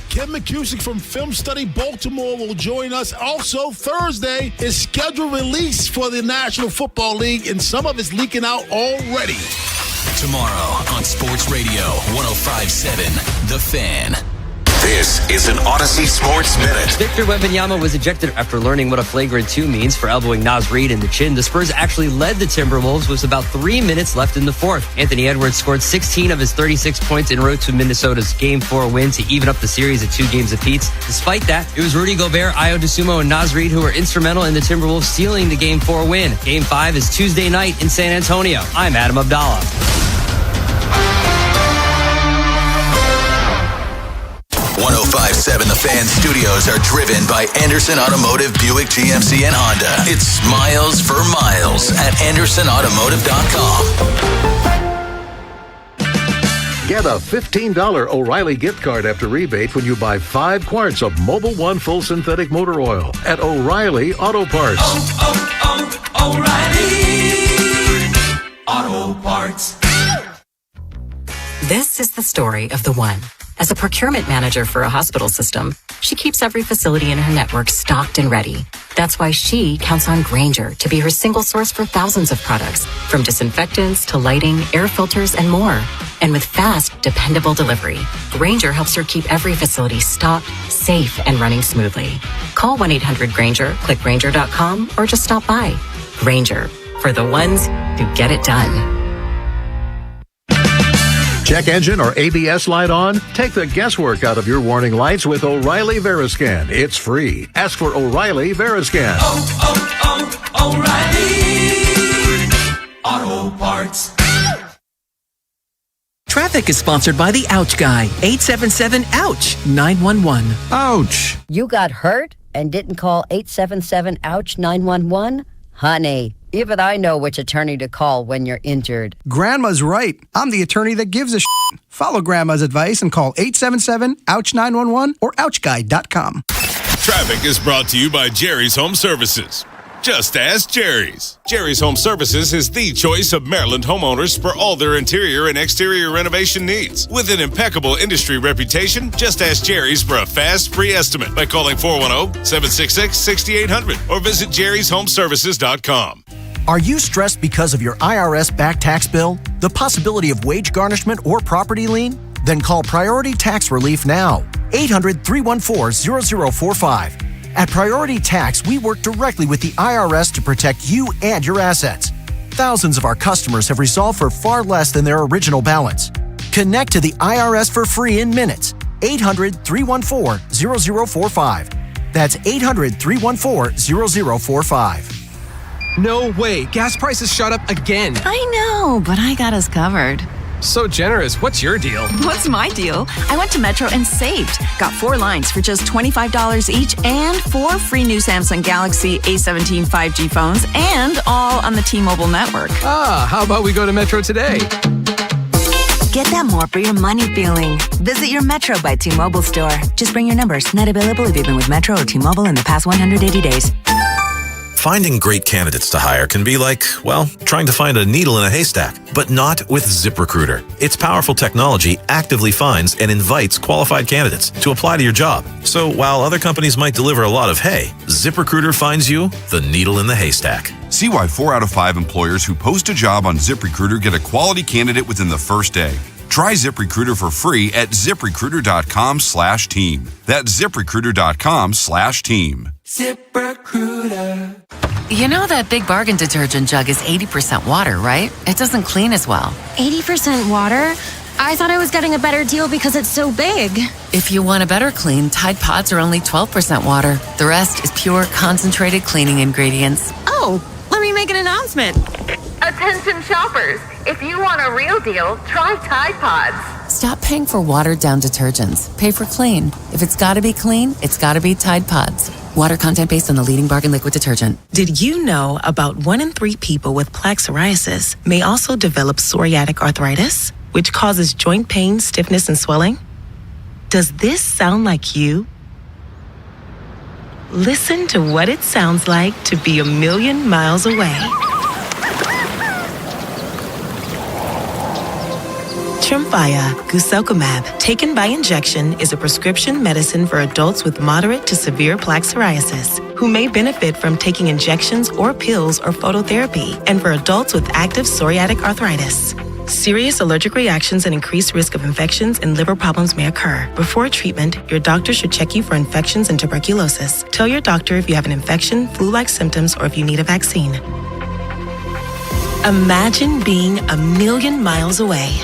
Ken McCusick from Film Study Baltimore will join us. Also, Thursday is scheduled release for the National Football League, and some of it's leaking out already. Tomorrow on Sports Radio 105.7 The Fan. This is an Odyssey Sports Minute. Victor Wembanyama was ejected after learning what a flagrant 2 means for elbowing Naz Reid in the chin. The Spurs actually led the Timberwolves with about 3 minutes left in the fourth. Anthony Edwards scored 16 of his 36 points en route to Minnesota's Game 4 win to even up the series at 2 games apiece. Despite that, it was Rudy Gobert, Ayo Dosunmu, and Naz Reid who were instrumental in the Timberwolves stealing the Game 4 win. Game 5 is Tuesday night in San Antonio. I'm Adam Abdallah. 105.7 The Fan studios are driven by Anderson Automotive, Buick, GMC, and Honda. It's miles for miles at AndersonAutomotive.com. Get a $15 O'Reilly gift card after rebate when you buy 5 quarts of Mobil 1 full synthetic motor oil at O'Reilly Auto Parts. O'Reilly Auto Parts. This is the story of the one. As a procurement manager for a hospital system, she keeps every facility in her network stocked and ready. That's why she counts on Grainger to be her single source for thousands of products, from disinfectants to lighting, air filters, and more. And with fast, dependable delivery, Grainger helps her keep every facility stocked, safe, and running smoothly. Call 1-800-GRAINGER, click Grainger.com, or just stop by. Grainger, for the ones who get it done. Check engine or ABS light on? Take the guesswork out of your warning lights with O'Reilly Veriscan. It's free. Ask for O'Reilly Veriscan. O'Reilly Auto Parts. Traffic is sponsored by the Ouch Guy. 877-OUCH-911. Ouch! You got hurt and didn't call 877-OUCH-911? Honey, even I know which attorney to call when you're injured. Grandma's right. I'm the attorney that gives a shit. Follow Grandma's advice and call 877-OUCH-911 or OUCHGuy.com. Traffic is brought to you by Jerry's Home Services. Just ask Jerry's. Jerry's Home Services is the choice of Maryland homeowners for all their interior and exterior renovation needs. With an impeccable industry reputation, just ask Jerry's for a fast, free estimate by calling 410-766-6800 or visit jerryshomeservices.com. Are you stressed because of your IRS back tax bill, the possibility of wage garnishment or property lien? Then call Priority Tax Relief now. 800-314-0045. At Priority Tax, we work directly with the IRS to protect you and your assets. Thousands of our customers have resolved for far less than their original balance. Connect to the IRS for free in minutes. 800-314-0045. That's 800-314-0045. No way. Gas prices shot up again. I know, but I got us covered. So generous. What's your deal? What's my deal? I went to Metro and saved. Got 4 lines for just $25 each and 4 free new Samsung Galaxy A17 5G phones and all on the T-Mobile network. How about we go to Metro today? Get that more for your money feeling. Visit your Metro by T-Mobile store. Just bring your numbers. Not available if you've been with Metro or T-Mobile in the past 180 days. Finding great candidates to hire can be like, well, trying to find a needle in a haystack, but not with ZipRecruiter. Its powerful technology actively finds and invites qualified candidates to apply to your job. So while other companies might deliver a lot of hay, ZipRecruiter finds you the needle in the haystack. See why 4 out of 5 employers who post a job on ZipRecruiter get a quality candidate within the first day. Try ZipRecruiter for free at ZipRecruiter.com/team. That's ZipRecruiter.com/team. ZipRecruiter. You know that Big Bargain detergent jug is 80% water, right? It doesn't clean as well. 80% water? I thought I was getting a better deal because it's so big. If you want a better clean, Tide Pods are only 12% water. The rest is pure, concentrated cleaning ingredients. Oh, let me make an announcement. Attention shoppers, if you want a real deal, try Tide Pods. Stop paying for watered-down detergents. Pay for clean. If it's got to be clean, it's got to be Tide Pods. Water content based on the leading bargain liquid detergent. Did you know about 1 in 3 people with plaque psoriasis may also develop psoriatic arthritis, which causes joint pain, stiffness, and swelling? Does this sound like you? Listen to what it sounds like to be a million miles away. Tremfya guselkumab, taken by injection, is a prescription medicine for adults with moderate to severe plaque psoriasis who may benefit from taking injections or pills or phototherapy, and for adults with active psoriatic arthritis. Serious allergic reactions and increased risk of infections and liver problems may occur. Before treatment, your doctor should check you for infections and tuberculosis. Tell your doctor if you have an infection, flu-like symptoms, or if you need a vaccine. Imagine being a million miles away.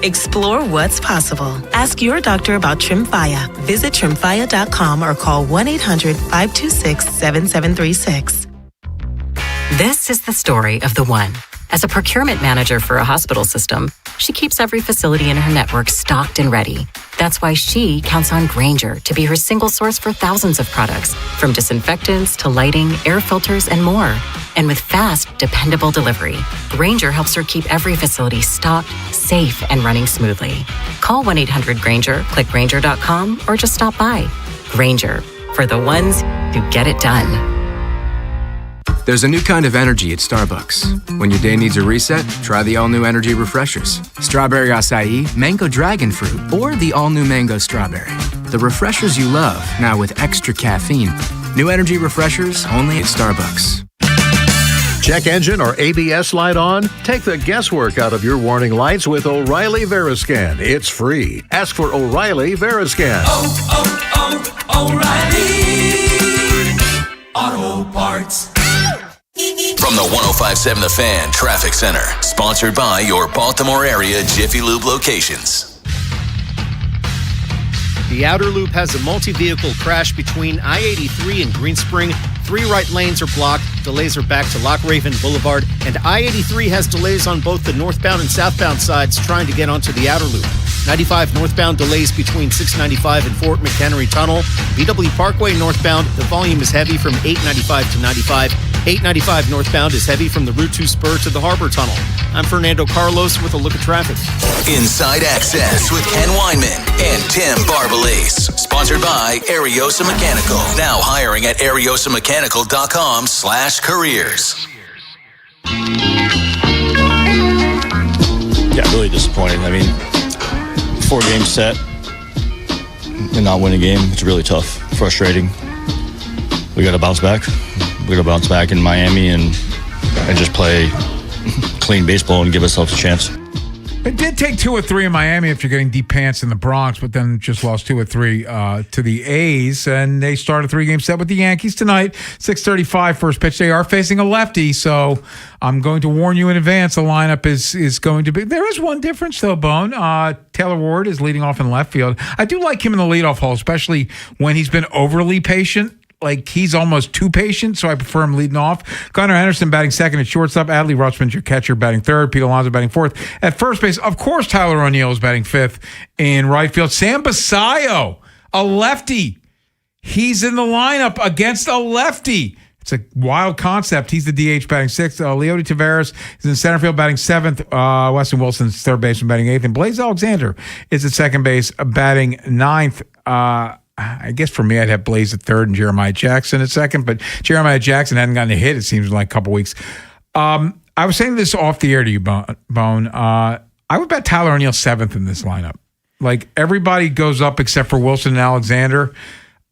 Explore what's possible. Ask your doctor about Tremfya. Visit Tremfya.com or call 1-800-526-7736. This is the story of the one. As a procurement manager for a hospital system, she keeps every facility in her network stocked and ready. That's why she counts on Grainger to be her single source for thousands of products, from disinfectants to lighting, air filters, and more. And with fast, dependable delivery, Grainger helps her keep every facility stocked, safe, and running smoothly. Call 1-800-GRAINGER, click Grainger.com, or just stop by. Grainger, for the ones who get it done. There's a new kind of energy at Starbucks. When your day needs a reset, try the all-new energy refreshers. Strawberry acai, mango dragon fruit, or the all-new mango strawberry. The refreshers you love, now with extra caffeine. New energy refreshers only at Starbucks. Check engine or ABS light on? Take the guesswork out of your warning lights with O'Reilly Veriscan. It's free. Ask for O'Reilly Veriscan. O'Reilly Auto Parts. From the 105.7 The Fan Traffic Center, sponsored by your Baltimore area Jiffy Lube locations. The outer loop has a multi-vehicle crash between I-83 and Green Spring. 3 right lanes are blocked. Delays are back to Lock Raven Boulevard. And I-83 has delays on both the northbound and southbound sides trying to get onto the outer loop. 95 northbound delays between 695 and Fort McHenry Tunnel. BW Parkway northbound, the volume is heavy from 895 to 95. 895 northbound is heavy from the Route 2 spur to the Harbor Tunnel. I'm Fernando Carlos with a look at traffic. Inside Access with Ken Weinman and Tim Barbalese. Sponsored by Ariosa Mechanical. Now hiring at ariosamechanical.com/careers. Yeah, really disappointed. I mean, 4-game set and not win a game, it's really tough, frustrating. We got to bounce back. We got to bounce back in Miami and and just play clean baseball and give ourselves a chance. It did take 2 or 3 in Miami after getting deep pants in the Bronx, but then just lost 2 or 3 to the A's, and they start a 3-game set with the Yankees tonight, 6:35 first pitch. They are facing a lefty, so I'm going to warn you in advance. The lineup is going to be. There is one difference though, Bone. Taylor Ward is leading off in left field. I do like him in the leadoff hole, especially when he's been overly patient. Like, he's almost too patient, so I prefer him leading off. Gunnar Henderson batting second at shortstop. Adley Rutschman's your catcher batting third. Pete Alonso batting fourth. At first base, of course, Tyler O'Neill is batting fifth in right field. Sam Basayo, a lefty. He's in the lineup against a lefty. It's a wild concept. He's the DH batting sixth. Leody Taveras is in center field batting seventh. Weston Wilson's third baseman batting eighth. And Blaze Alexander is at second base batting ninth. I guess for me, I'd have Blaze at third and Jeremiah Jackson at second, but Jeremiah Jackson hadn't gotten a hit, it seems, in like a couple weeks. I was saying this off the air to you, Bone. I would bet Tyler O'Neill seventh in this lineup. Like, everybody goes up except for Wilson and Alexander.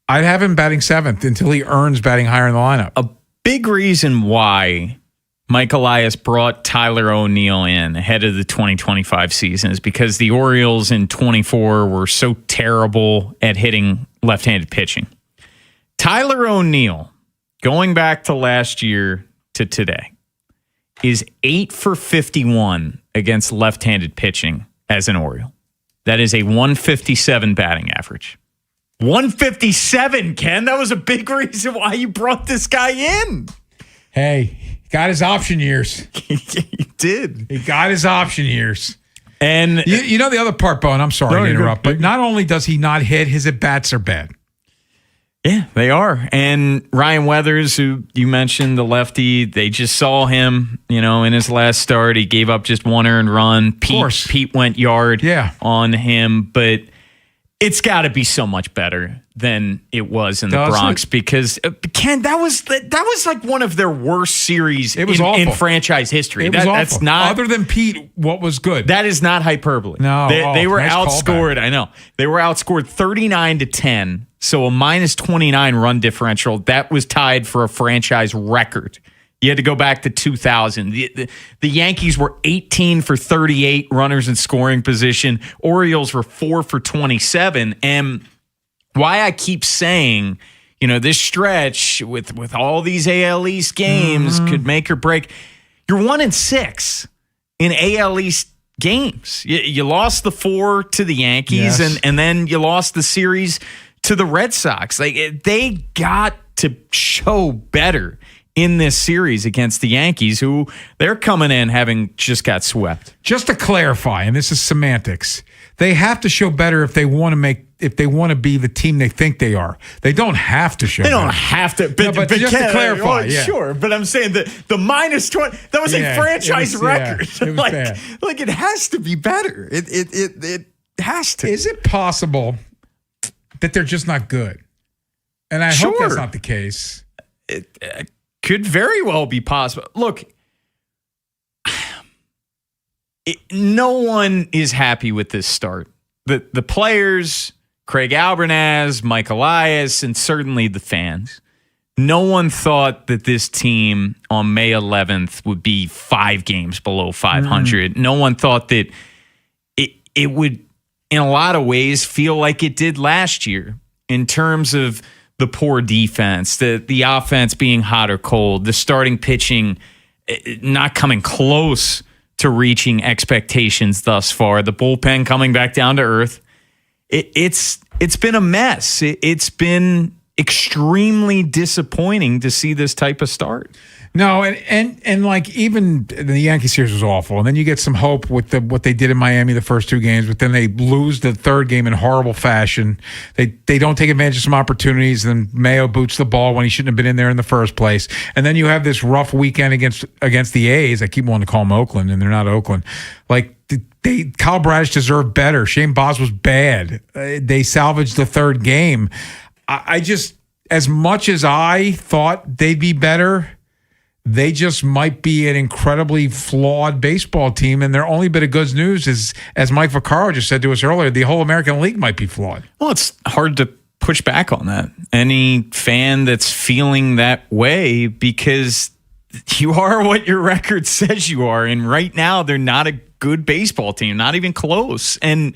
I'd have him batting seventh until he earns batting higher in the lineup. A big reason why Mike Elias brought Tyler O'Neill in ahead of the 2025 season is because the Orioles in 24 were so terrible at hitting left-handed pitching. Tyler O'Neill, going back to last year to today, is 8 for 51 against left-handed pitching as an Oriole. That is a 157 batting average. 157, Ken. That was a big reason why you brought this guy in. Hey, got his option years. He did. He got his option years. And you know the other part, Bone, I'm sorry to interrupt, but not only does he not hit, his at-bats are bad. Yeah, they are. And Ryan Weathers, who you mentioned, the lefty, they just saw him, in his last start. He gave up just one earned run. Pete went yard on him, but it's got to be so much better than it was in the Bronx because Ken, that was like one of their worst series in franchise history. It was awful. That's not, other than Pete, what was good? That is not hyperbole. No, they were nice outscored. Callback. I know they were outscored 39-10. So a minus 29 run differential that was tied for a franchise record. You had to go back to 2000. The Yankees were 18 for 38 runners in scoring position. Orioles were 4 for 27. And why I keep saying, this stretch with all these AL East games could make or break. You're 1-6 in AL East games. You lost the 4 to the Yankees, and then you lost the series to the Red Sox. Like, they got to show better in this series against the Yankees, who they're coming in having just got swept. Just to clarify, and this is semantics, they have to show better if they want to be the team they think they are. They don't have to show. They don't better. have to. But just to clarify, sure. But I'm saying the minus 20. That was a franchise record. It was bad. Like, it has to be better. It has to. Is it possible that they're just not good? And I hope that's not the case. It could very well be possible. Look, no one is happy with this start. The players, Craig Albernaz, Mike Elias, and certainly the fans. No one thought that this team on May 11th would be 5 games below 500. No one thought that it would, in a lot of ways, feel like it did last year in terms of the poor defense, the offense being hot or cold, the starting pitching not coming close to reaching expectations thus far, the bullpen coming back down to earth. It's been a mess. It's been extremely disappointing to see this type of start. No, and like, even the Yankee series was awful, and then you get some hope with what they did in Miami the first 2 games, but then they lose the third game in horrible fashion. They don't take advantage of some opportunities, and Mayo boots the ball when he shouldn't have been in there in the first place. And then you have this rough weekend against the A's. I keep wanting to call them Oakland, and they're not Oakland. Like, Kyle Bradish deserved better. Shane Baz was bad. They salvaged the third game. I just, as much as I thought they'd be better, they just might be an incredibly flawed baseball team, and their only bit of good news is, as Mike Vaccaro just said to us earlier, the whole American League might be flawed. Well, it's hard to push back on that. Any fan that's feeling that way, because you are what your record says you are. And right now, they're not a good baseball team, not even close. And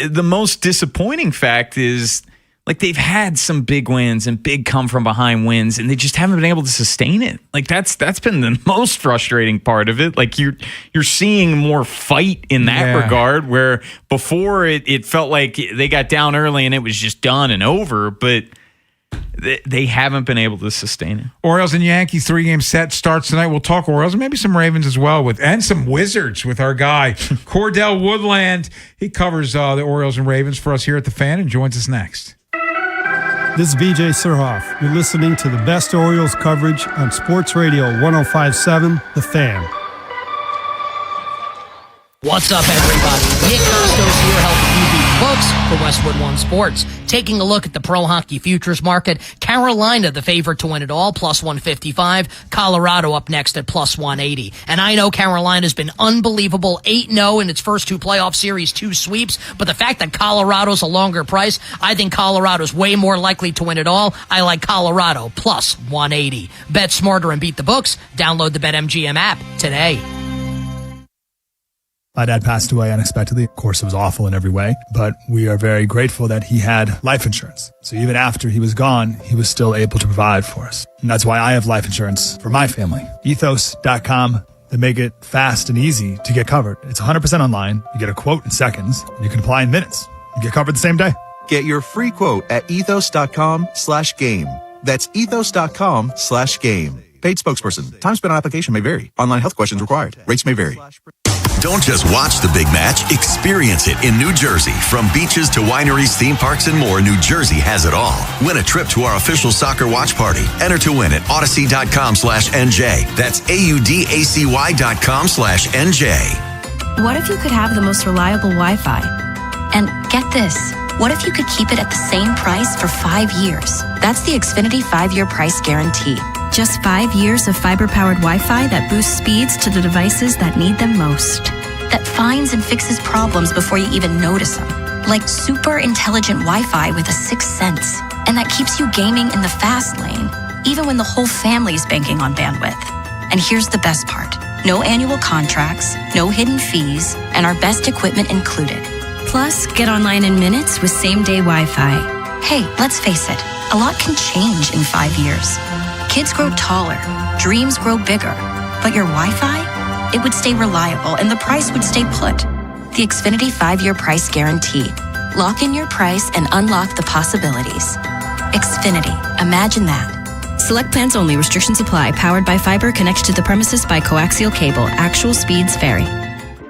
the most disappointing fact is, like, they've had some big wins and big come from behind wins, and they just haven't been able to sustain it. Like, that's been the most frustrating part of it. Like, you're seeing more fight in that regard, where before it felt like they got down early and it was just done and over, but they haven't been able to sustain it. Orioles and Yankees 3-game set starts tonight. We'll talk Orioles and maybe some Ravens as well, and some Wizards with our guy Cordell Woodland. He covers the Orioles and Ravens for us here at the Fan and joins us next. This is BJ Surhoff. You're listening to the best Orioles coverage on Sports Radio 105.7, The Fan. What's up, everybody? Nick Costos here, helping you beat books for Westwood One Sports. Taking a look at the pro hockey futures market, Carolina, the favorite to win it all, plus 155. Colorado up next at plus 180. And I know Carolina's been unbelievable, 8-0 in its first 2 playoff series, 2 sweeps. But the fact that Colorado's a longer price, I think Colorado's way more likely to win it all. I like Colorado plus 180. Bet smarter and beat the books. Download the BetMGM app today. My dad passed away unexpectedly. Of course, it was awful in every way, but we are very grateful that he had life insurance. So even after he was gone, he was still able to provide for us. And that's why I have life insurance for my family. Ethos.com. They make it fast and easy to get covered. It's 100% online. You get a quote in seconds, and you can apply in minutes. You get covered the same day. Get your free quote at ethos.com/game. That's ethos.com/game. Paid spokesperson. Time spent on application may vary. Online health questions required. Rates may vary. Don't just watch the big match, experience it in New Jersey. From beaches to wineries, theme parks, and more, New Jersey has it all. Win a trip to our official soccer watch party. Enter to win at Odyssey.com/NJ. That's AUDACY.com/NJ. What if you could have the most reliable Wi-Fi? And get this, what if you could keep it at the same price for 5 years? That's the Xfinity 5-year price guarantee. Just 5 years of fiber-powered Wi-Fi that boosts speeds to the devices that need them most. That finds and fixes problems before you even notice them. Like super intelligent Wi-Fi with a 6th sense. And that keeps you gaming in the fast lane, even when the whole family's banking on bandwidth. And here's the best part. No annual contracts, no hidden fees, and our best equipment included. Plus, get online in minutes with same-day Wi-Fi. Hey, let's face it, a lot can change in 5 years. Kids grow taller, dreams grow bigger, but your Wi-Fi, it would stay reliable and the price would stay put. The Xfinity 5-year price guarantee. Lock in your price and unlock the possibilities. Xfinity, imagine that. Select plans only. Restrictions apply. Powered by fiber. Connected to the premises by coaxial cable. Actual speeds vary.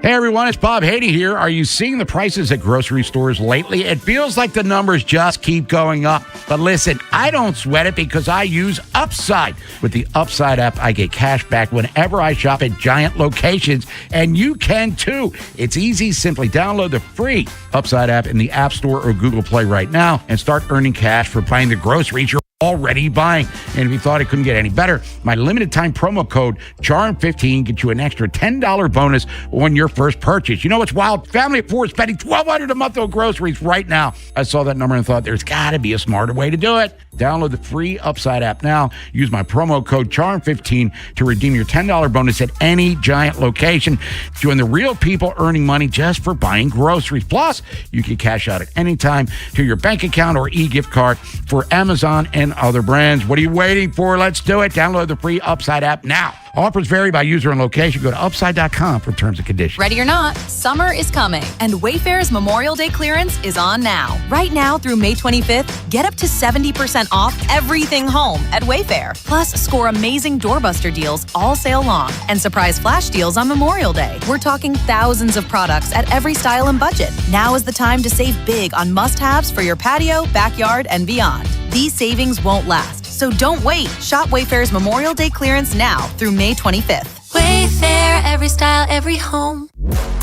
Hey everyone, it's Bob Haynie here. Are you seeing the prices at grocery stores lately? It feels like the numbers just keep going up. But listen, I don't sweat it because I use Upside. With the Upside app, I get cash back whenever I shop at giant locations, and you can too. It's easy. Simply download the free Upside app in the App Store or Google Play right now and start earning cash for buying the groceries you're already buying. And if you thought it couldn't get any better, my limited time promo code CHARM15 gets you an extra $10 bonus on your first purchase. You know what's wild? Family of 4 spending $1,200 a month on groceries right now. I saw that number and thought there's got to be a smarter way to do it. Download the free Upside app now. Use my promo code CHARM15 to redeem your $10 bonus at any giant location. Join the real people earning money just for buying groceries. Plus, you can cash out at any time to your bank account or e-gift card for Amazon and other brands. What are you waiting for? Let's do it. Download the free Upside app now. Offers vary by user and location. Go to Upside.com for terms and conditions. Ready or not, summer is coming, and Wayfair's Memorial Day clearance is on now. Right now through May 25th, get up to 70% off everything home at Wayfair. Plus, score amazing doorbuster deals all sale long and surprise flash deals on Memorial Day. We're talking thousands of products at every style and budget. Now is the time to save big on must-haves for your patio, backyard, and beyond. These savings won't last, so don't wait. Shop Wayfair's Memorial Day clearance now through May 25th. Wayfair, every style, every home.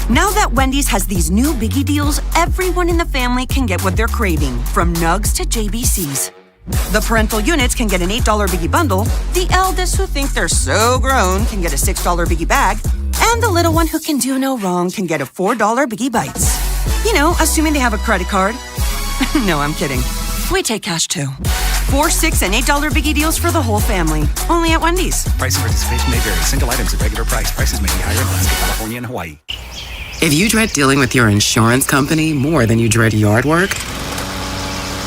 Now that Wendy's has these new biggie deals, everyone in the family can get what they're craving, from nugs to JBCs. The parental units can get an $8 biggie bundle, the eldest who think they're so grown can get a $6 biggie bag, and the little one who can do no wrong can get a $4 biggie bites. You know, assuming they have a credit card. No, I'm kidding. We take cash too. $4, $6, and $8 biggie deals for the whole family. Only at Wendy's. Price and participation may vary. Single items at regular price. Prices may be higher in Alaska, California, and Hawaii. If you dread dealing with your insurance company more than you dread yard work,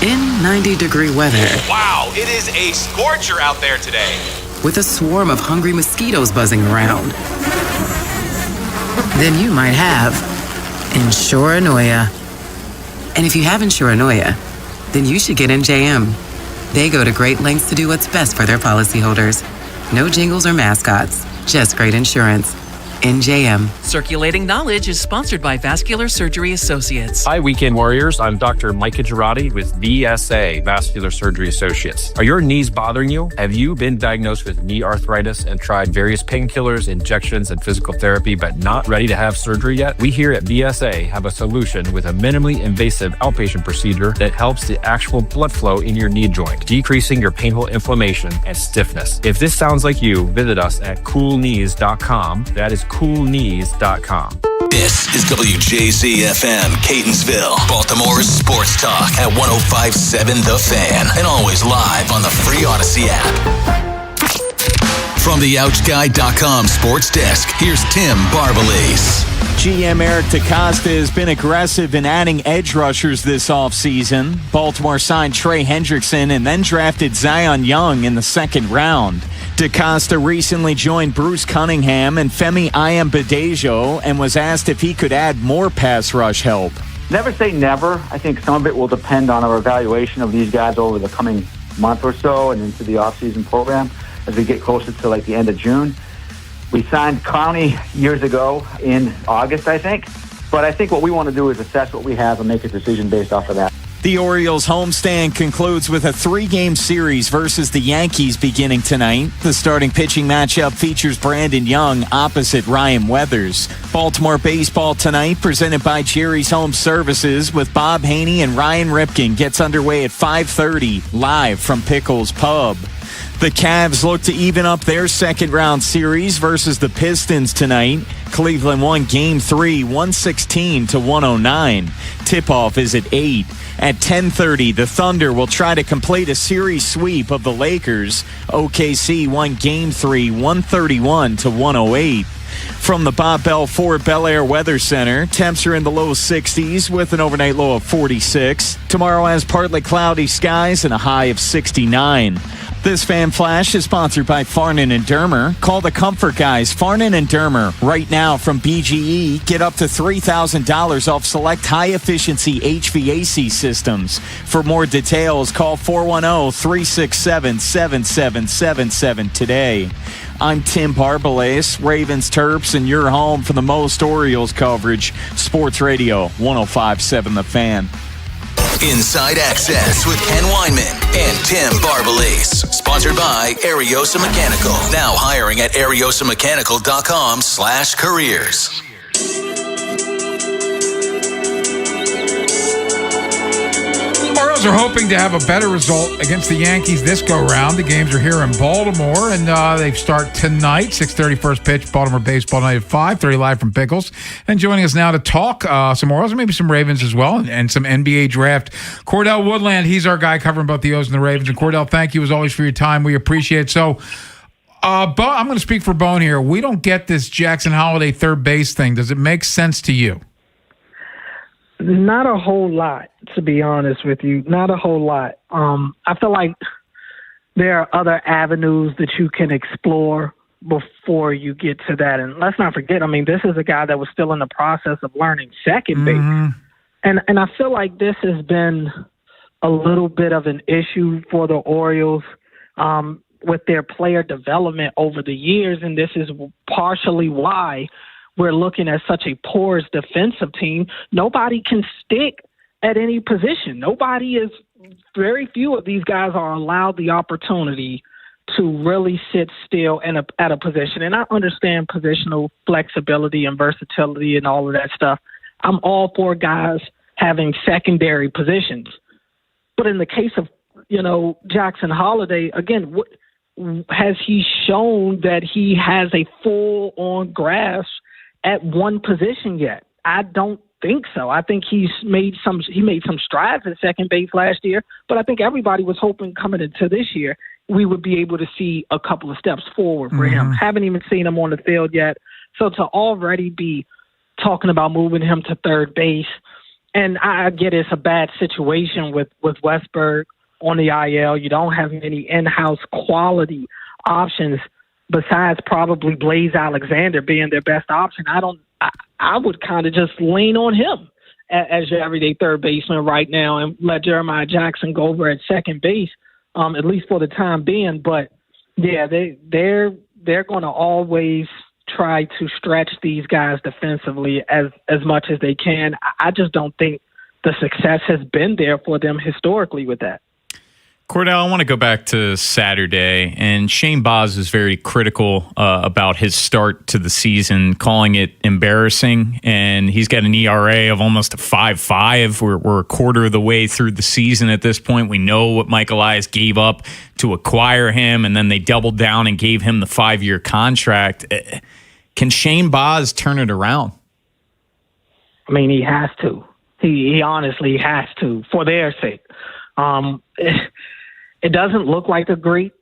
in 90-degree weather, Wow, it is a scorcher out there today. with a swarm of hungry mosquitoes buzzing around, then you might have Insuranoia. And if you have Insuranoia, then you should get NJM. They go to great lengths to do what's best for their policyholders. No jingles or mascots, just great insurance. NJM. Circulating Knowledge is sponsored by Vascular Surgery Associates. Hi, Weekend Warriors. I'm Dr. Micah Girardi with VSA, Vascular Surgery Associates. Are your knees bothering you? Have you been diagnosed with knee arthritis and tried various painkillers, injections, and physical therapy, but not ready to have surgery yet? We here at VSA have a solution with a minimally invasive outpatient procedure that helps the actual blood flow in your knee joint, decreasing your painful inflammation and stiffness. If this sounds like you, visit us at coolknees.com. That is coolknees.com. This is WJZ-FM, Catonsville, Baltimore's sports talk at 105.7 The Fan, and always live on the free Odyssey app. From the OutGuy.com sports desk, here's Tim Barbalese. GM Eric DeCosta has been aggressive in adding edge rushers this offseason. Baltimore signed Trey Hendrickson and then drafted Zion Young in the second round. DeCosta recently joined Bruce Cunningham and Femi Ayambadejo and was asked if he could add more pass rush help. Never say never. I think some of it will depend on our evaluation of these guys over the coming month or so and into the offseason program as we get closer to like the end of June. We signed Clowney years ago in August, I think. But I think what we want to do is assess what we have and make a decision based off of that. The Orioles homestand concludes with a 3-game series versus the Yankees beginning tonight. The starting pitching matchup features Brandon Young opposite Ryan Weathers. Baltimore baseball tonight presented by Jerry's Home Services with Bob Haynie and Ryan Ripken gets underway at 5:30 live from Pickles Pub. The Cavs look to even up their second-round series versus the Pistons tonight. Cleveland won Game 3, 116-109. Tip-off is at 8. At 10:30, the Thunder will try to complete a series sweep of the Lakers. OKC won Game 3, 131-108. From the Bob Bell Ford Bel Air Weather Center, temps are in the low 60s with an overnight low of 46. Tomorrow has partly cloudy skies and a high of 69. This Fan Flash is sponsored by Farnan and Dermer. Call the Comfort Guys, Farnan and Dermer. Right now from BGE, get up to $3,000 off select high-efficiency HVAC systems. For more details, call 410-367-7777 today. I'm Tim Barbalese, Ravens Terps, and you're home for the most Orioles coverage. Sports Radio 105.7 The Fan. Inside Access with Ken Weinman and Tim Barbalese. Sponsored by Ariosa Mechanical. Now hiring at ariosamechanical.com/careers. Orioles are hoping to have a better result against the Yankees this go-round. The games are here in Baltimore, and they start tonight, 6:30 first pitch, Baltimore baseball night at 5:30 live from Pickles. And joining us now to talk some Orioles and maybe some Ravens as well, and some NBA draft, Cordell Woodland. He's our guy covering both the O's and the Ravens. And Cordell, thank you as always for your time. We appreciate it. So, I'm going to speak for Bone here. We don't get this Jackson Holiday third base thing. Does it make sense to you? Not a whole lot, to be honest with you. Not a whole lot. I feel like there are other avenues that you can explore before you get to that. And let's not forget, I mean, this is a guy that was still in the process of learning second base. And I feel like this has been a little bit of an issue for the Orioles with their player development over the years. And this is partially why we're looking at such a porous defensive team. Nobody can stick at any position. Very few of these guys are allowed the opportunity to really sit still at a position. And I understand positional flexibility and versatility and all of that stuff. I'm all for guys having secondary positions. But in the case of, Jackson Holiday, again, has he shown that he has a full-on grasp at one position yet? I don't think so. I think he made some strides at second base last year, but I think everybody was hoping coming into this year we would be able to see a couple of steps forward for him. Haven't even seen him on the field yet. So to already be talking about moving him to third base, and I get it's a bad situation with Westberg on the IL. You don't have many in-house quality options besides probably Blaze Alexander being their best option. I would kind of just lean on him as your everyday third baseman right now and let Jeremiah Jackson go over at second base, at least for the time being. But yeah, they're going to always try to stretch these guys defensively as much as they can. I just don't think the success has been there for them historically with that. Cordell, I want to go back to Saturday, and Shane Baz was very critical about his start to the season, calling it embarrassing, and he's got an ERA of almost a 5.5. We're a quarter of the way through the season at this point. We know what Mike Elias gave up to acquire him, and then they doubled down and gave him the 5-year contract. Can Shane Baz turn it around? I mean, he has to. He honestly has to, for their sake. It doesn't look like a great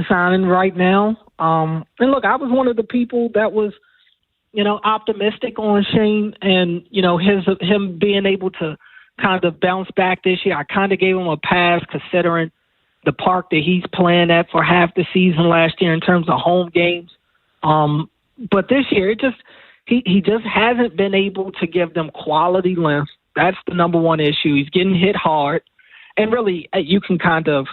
signing right now. And look, I was one of the people that was, optimistic on Shane and, him being able to kind of bounce back this year. I kind of gave him a pass considering the park that he's playing at for half the season last year in terms of home games. But this year, he just hasn't been able to give them quality length. That's the number one issue. He's getting hit hard. And really, you can kind of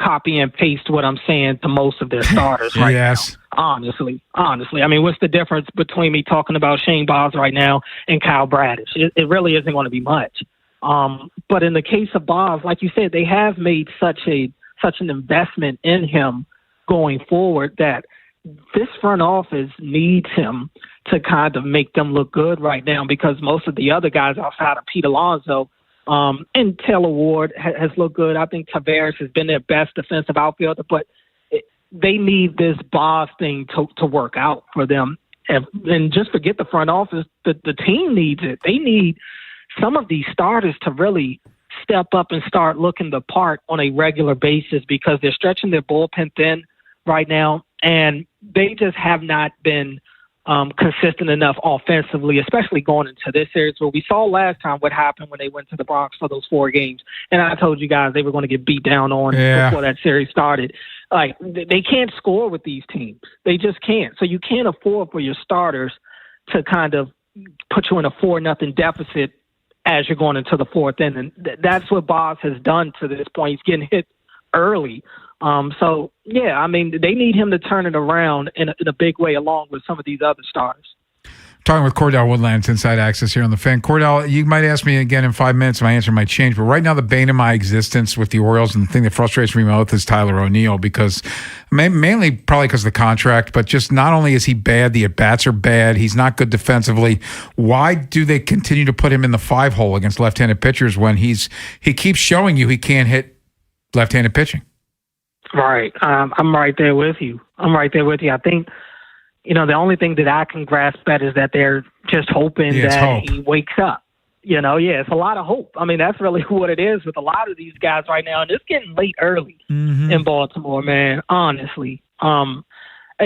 copy and paste what I'm saying to most of their starters right now. Honestly. I mean, what's the difference between me talking about Shane Baz right now and Kyle Bradish? It really isn't going to be much. But in the case of Baz, like you said, they have made such an investment in him going forward that this front office needs him to kind of make them look good right now, because most of the other guys outside of Pete Alonso and Taylor Ward has looked good. I think Tavares has been their best defensive outfielder, but they need this Baz thing to work out for them. And just forget the front office. The team needs it. They need some of these starters to really step up and start looking the part on a regular basis, because they're stretching their bullpen thin right now, and they just have not been consistent enough offensively, especially going into this series where we saw last time what happened when they went to the Bronx for those 4 games. And I told you guys they were going to get beat down on before that series started. Like, they can't score with these teams. They just can't. So you can't afford for your starters to kind of put you in a 4-0 deficit as you're going into the 4th inning. That's what Baz has done to this point. He's getting hit early. So, yeah, I mean, they need him to turn it around in a big way along with some of these other stars. Talking with Cordell Woodlands, Inside Access here on The Fan. Cordell, you might ask me again in 5 minutes, my answer might change, but right now the bane of my existence with the Orioles and the thing that frustrates me most is Tyler O'Neill, because mainly probably because of the contract, but just not only is he bad, the at-bats are bad, he's not good defensively. Why do they continue to put him in the 5 hole against left-handed pitchers when he keeps showing you he can't hit left-handed pitching? Right. I'm right there with you. I think, the only thing that I can grasp at is that they're just hoping that he wakes up. It's a lot of hope. I mean, that's really what it is with a lot of these guys right now. And it's getting late early in Baltimore, man, honestly.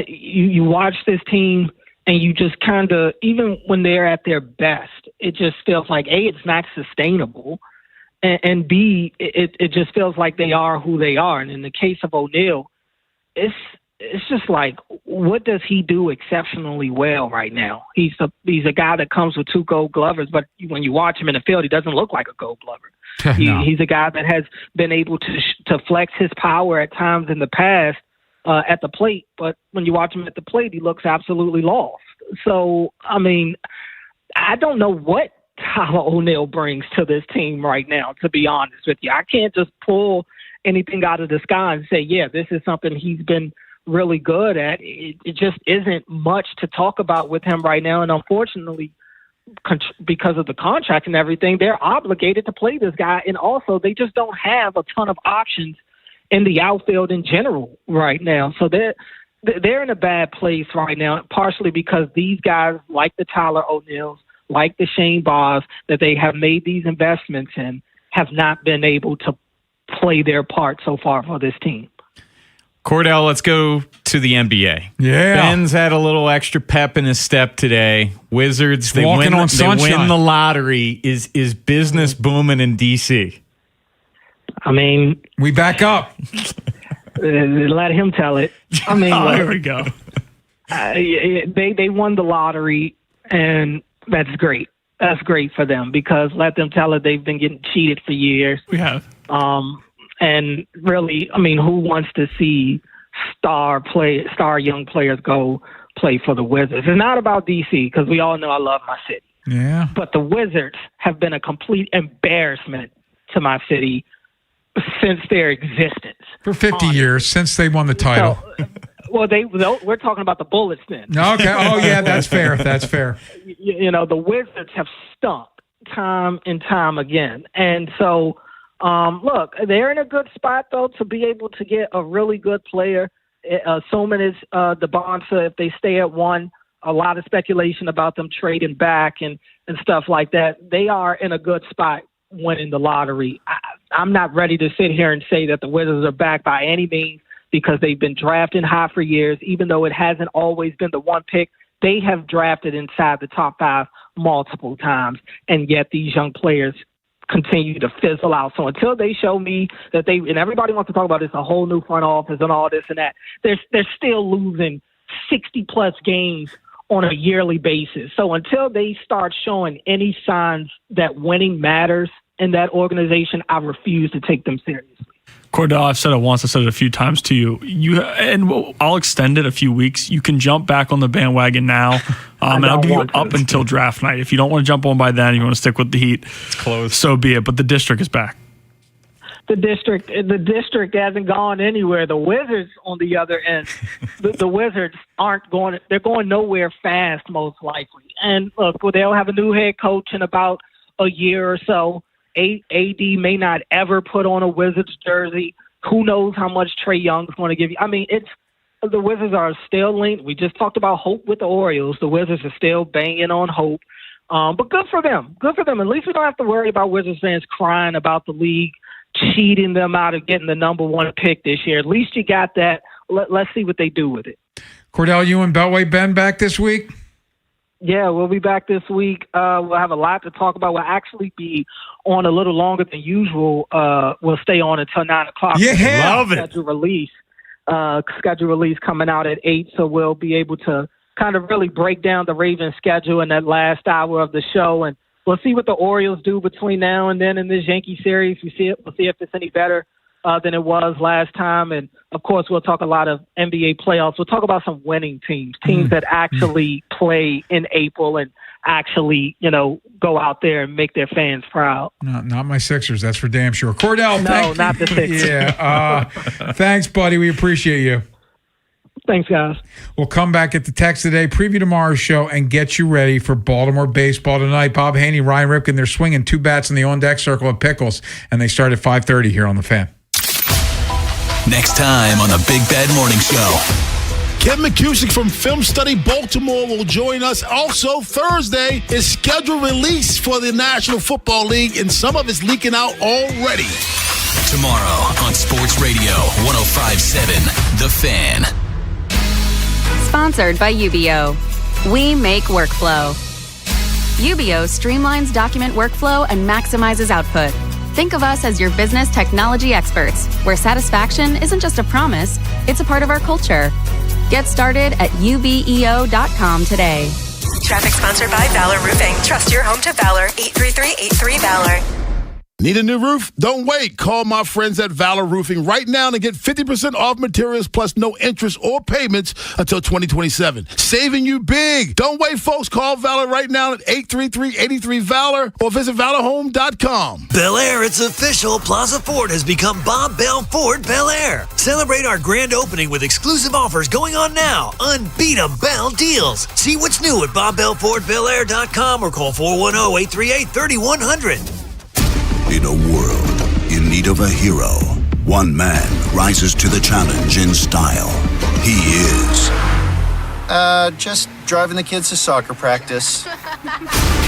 You watch this team and you just kind of, even when they're at their best, it just feels like, A, it's not sustainable. And B, it just feels like they are who they are. And in the case of O'Neill, it's just like, what does he do exceptionally well right now? He's a guy that comes with 2 Gold Glovers, but when you watch him in the field, he doesn't look like a Gold Glover. No. He's a guy that has been able to flex his power at times in the past at the plate, but when you watch him at the plate, he looks absolutely lost. So, I mean, I don't know what Tyler O'Neill brings to this team right now, to be honest with you. I can't just pull anything out of the sky and say, yeah, this is something he's been really good at. It just isn't much to talk about with him right now. And unfortunately, because of the contract and everything, they're obligated to play this guy. And also, they just don't have a ton of options in the outfield in general right now. So they're in a bad place right now, partially because these guys, like the Tyler O'Neills, like the Shane Boss, that they have made these investments in, have not been able to play their part so far for this team. Cordell, let's go to the NBA. Yeah. Ben's had a little extra pep in his step today. Wizards, they win the lottery. Is business booming in D.C.? I mean, we back up. Let him tell it. I mean, here we go. They won the lottery, and that's great. That's great for them, because let them tell it, they've been getting cheated for years. We have. And really, I mean, who wants to see star young players go play for the Wizards? It's not about DC, because we all know I love my city. Yeah. But the Wizards have been a complete embarrassment to my city since their existence. For 50 years, since they won the title. Well, we're talking about the Bullets then. Okay. Oh, yeah, that's fair. That's fair. You know, the Wizards have stunk time and time again. And so, look, they're in a good spot, though, to be able to get a really good player. Assuming it's the Bonsa, if they stay at one, a lot of speculation about them trading back and stuff like that. They are in a good spot winning the lottery. I'm not ready to sit here and say that the Wizards are back by any means, because they've been drafting high for years. Even though it hasn't always been the one pick, they have drafted inside the top 5 multiple times, and yet these young players continue to fizzle out. So until they show me that and everybody wants to talk about this, a whole new front office and all this and that, they're still losing 60-plus games on a yearly basis. So until they start showing any signs that winning matters in that organization, I refuse to take them seriously. Cordell, I've said it once, I said it a few times to you. And I'll extend it a few weeks. You can jump back on the bandwagon now, and I'll give you up until draft night. If you don't want to jump on by then, you want to stick with the Heat, it's close. So be it. But the district is back. The district hasn't gone anywhere. The Wizards, on the other end, the Wizards aren't going. They're going nowhere fast, most likely. And look, they'll have a new head coach in about a year or so. AD may not ever put on a Wizards jersey. Who knows how much Trae Young's going to give you? I mean, the Wizards are still linked. We just talked about hope with the Orioles. The Wizards are still banging on hope. But good for them. Good for them. At least we don't have to worry about Wizards fans crying about the league cheating them out of getting the number 1 pick this year. At least you got that. Let's see what they do with it. Cordell, you and Beltway Ben back this week? Yeah, we'll be back this week. We'll have a lot to talk about. We'll actually be on a little longer than usual. We'll stay on until 9 o'clock. Yeah, love it. Schedule release coming out at 8, so we'll be able to kind of really break down the Ravens schedule in that last hour of the show, and we'll see what the Orioles do between now and then in this Yankee series. We'll see if it's any better than it was last time. And, of course, we'll talk a lot of NBA playoffs. We'll talk about some winning teams that actually play in April and actually, go out there and make their fans proud. No, not my Sixers. That's for damn sure. Cordell, not the Sixers. Yeah. Thanks, buddy. We appreciate you. Thanks, guys. We'll come back at the text today, preview tomorrow's show, and get you ready for Baltimore baseball tonight. Bob Haynie, Ryan Ripken, they're swinging 2 bats in the on-deck circle of Pickles, and they start at 5:30 here on The Fan. Next time on the Big Bad Morning Show. Ken McCusick from Film Study Baltimore will join us. Also, Thursday is schedule release for the National Football League, and some of it's leaking out already. Tomorrow on Sports Radio 105.7 The Fan. Sponsored by UBO. We make workflow. UBO streamlines document workflow and maximizes output. Think of us as your business technology experts, where satisfaction isn't just a promise, it's a part of our culture. Get started at ubeo.com today. Traffic sponsored by Valor Roofing. Trust your home to Valor. 833-83-VALOR. Need a new roof? Don't wait. Call my friends at Valor Roofing right now to get 50% off materials plus no interest or payments until 2027. Saving you big. Don't wait, folks. Call Valor right now at 833-83-VALOR or visit valorhome.com. Bel Air, it's official. Plaza Ford has become Bob Bell Ford Bel Air. Celebrate our grand opening with exclusive offers going on now. Unbeatable deals. See what's new at BobBellFordBelAir.com or call 410-838-3100. In a world in need of a hero, one man rises to the challenge in style. He is... just driving the kids to soccer practice.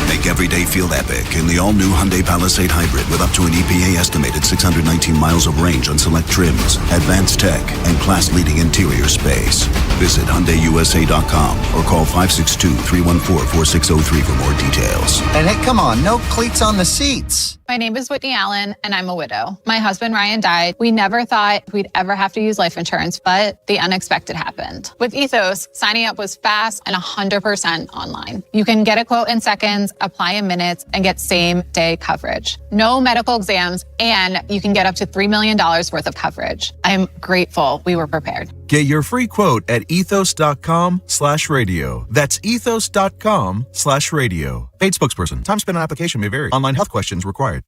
Make every day feel epic in the all-new Hyundai Palisade Hybrid with up to an EPA estimated 619 miles of range on select trims, advanced tech, and class-leading interior space. Visit HyundaiUSA.com or call 562-314-4603 for more details. And hey, come on, no cleats on the seats. My name is Whitney Allen, and I'm a widow. My husband, Ryan, died. We never thought we'd ever have to use life insurance, but the unexpected happened. With Ethos, signing up was fast and 100% online. You can get a quote in seconds, apply in minutes, and get same-day coverage. No medical exams, and you can get up to $3 million worth of coverage. I'm grateful we were prepared. Get your free quote at ethos.com/radio. That's ethos.com/radio. Paid spokesperson. Time spent on application may vary. Online health questions required.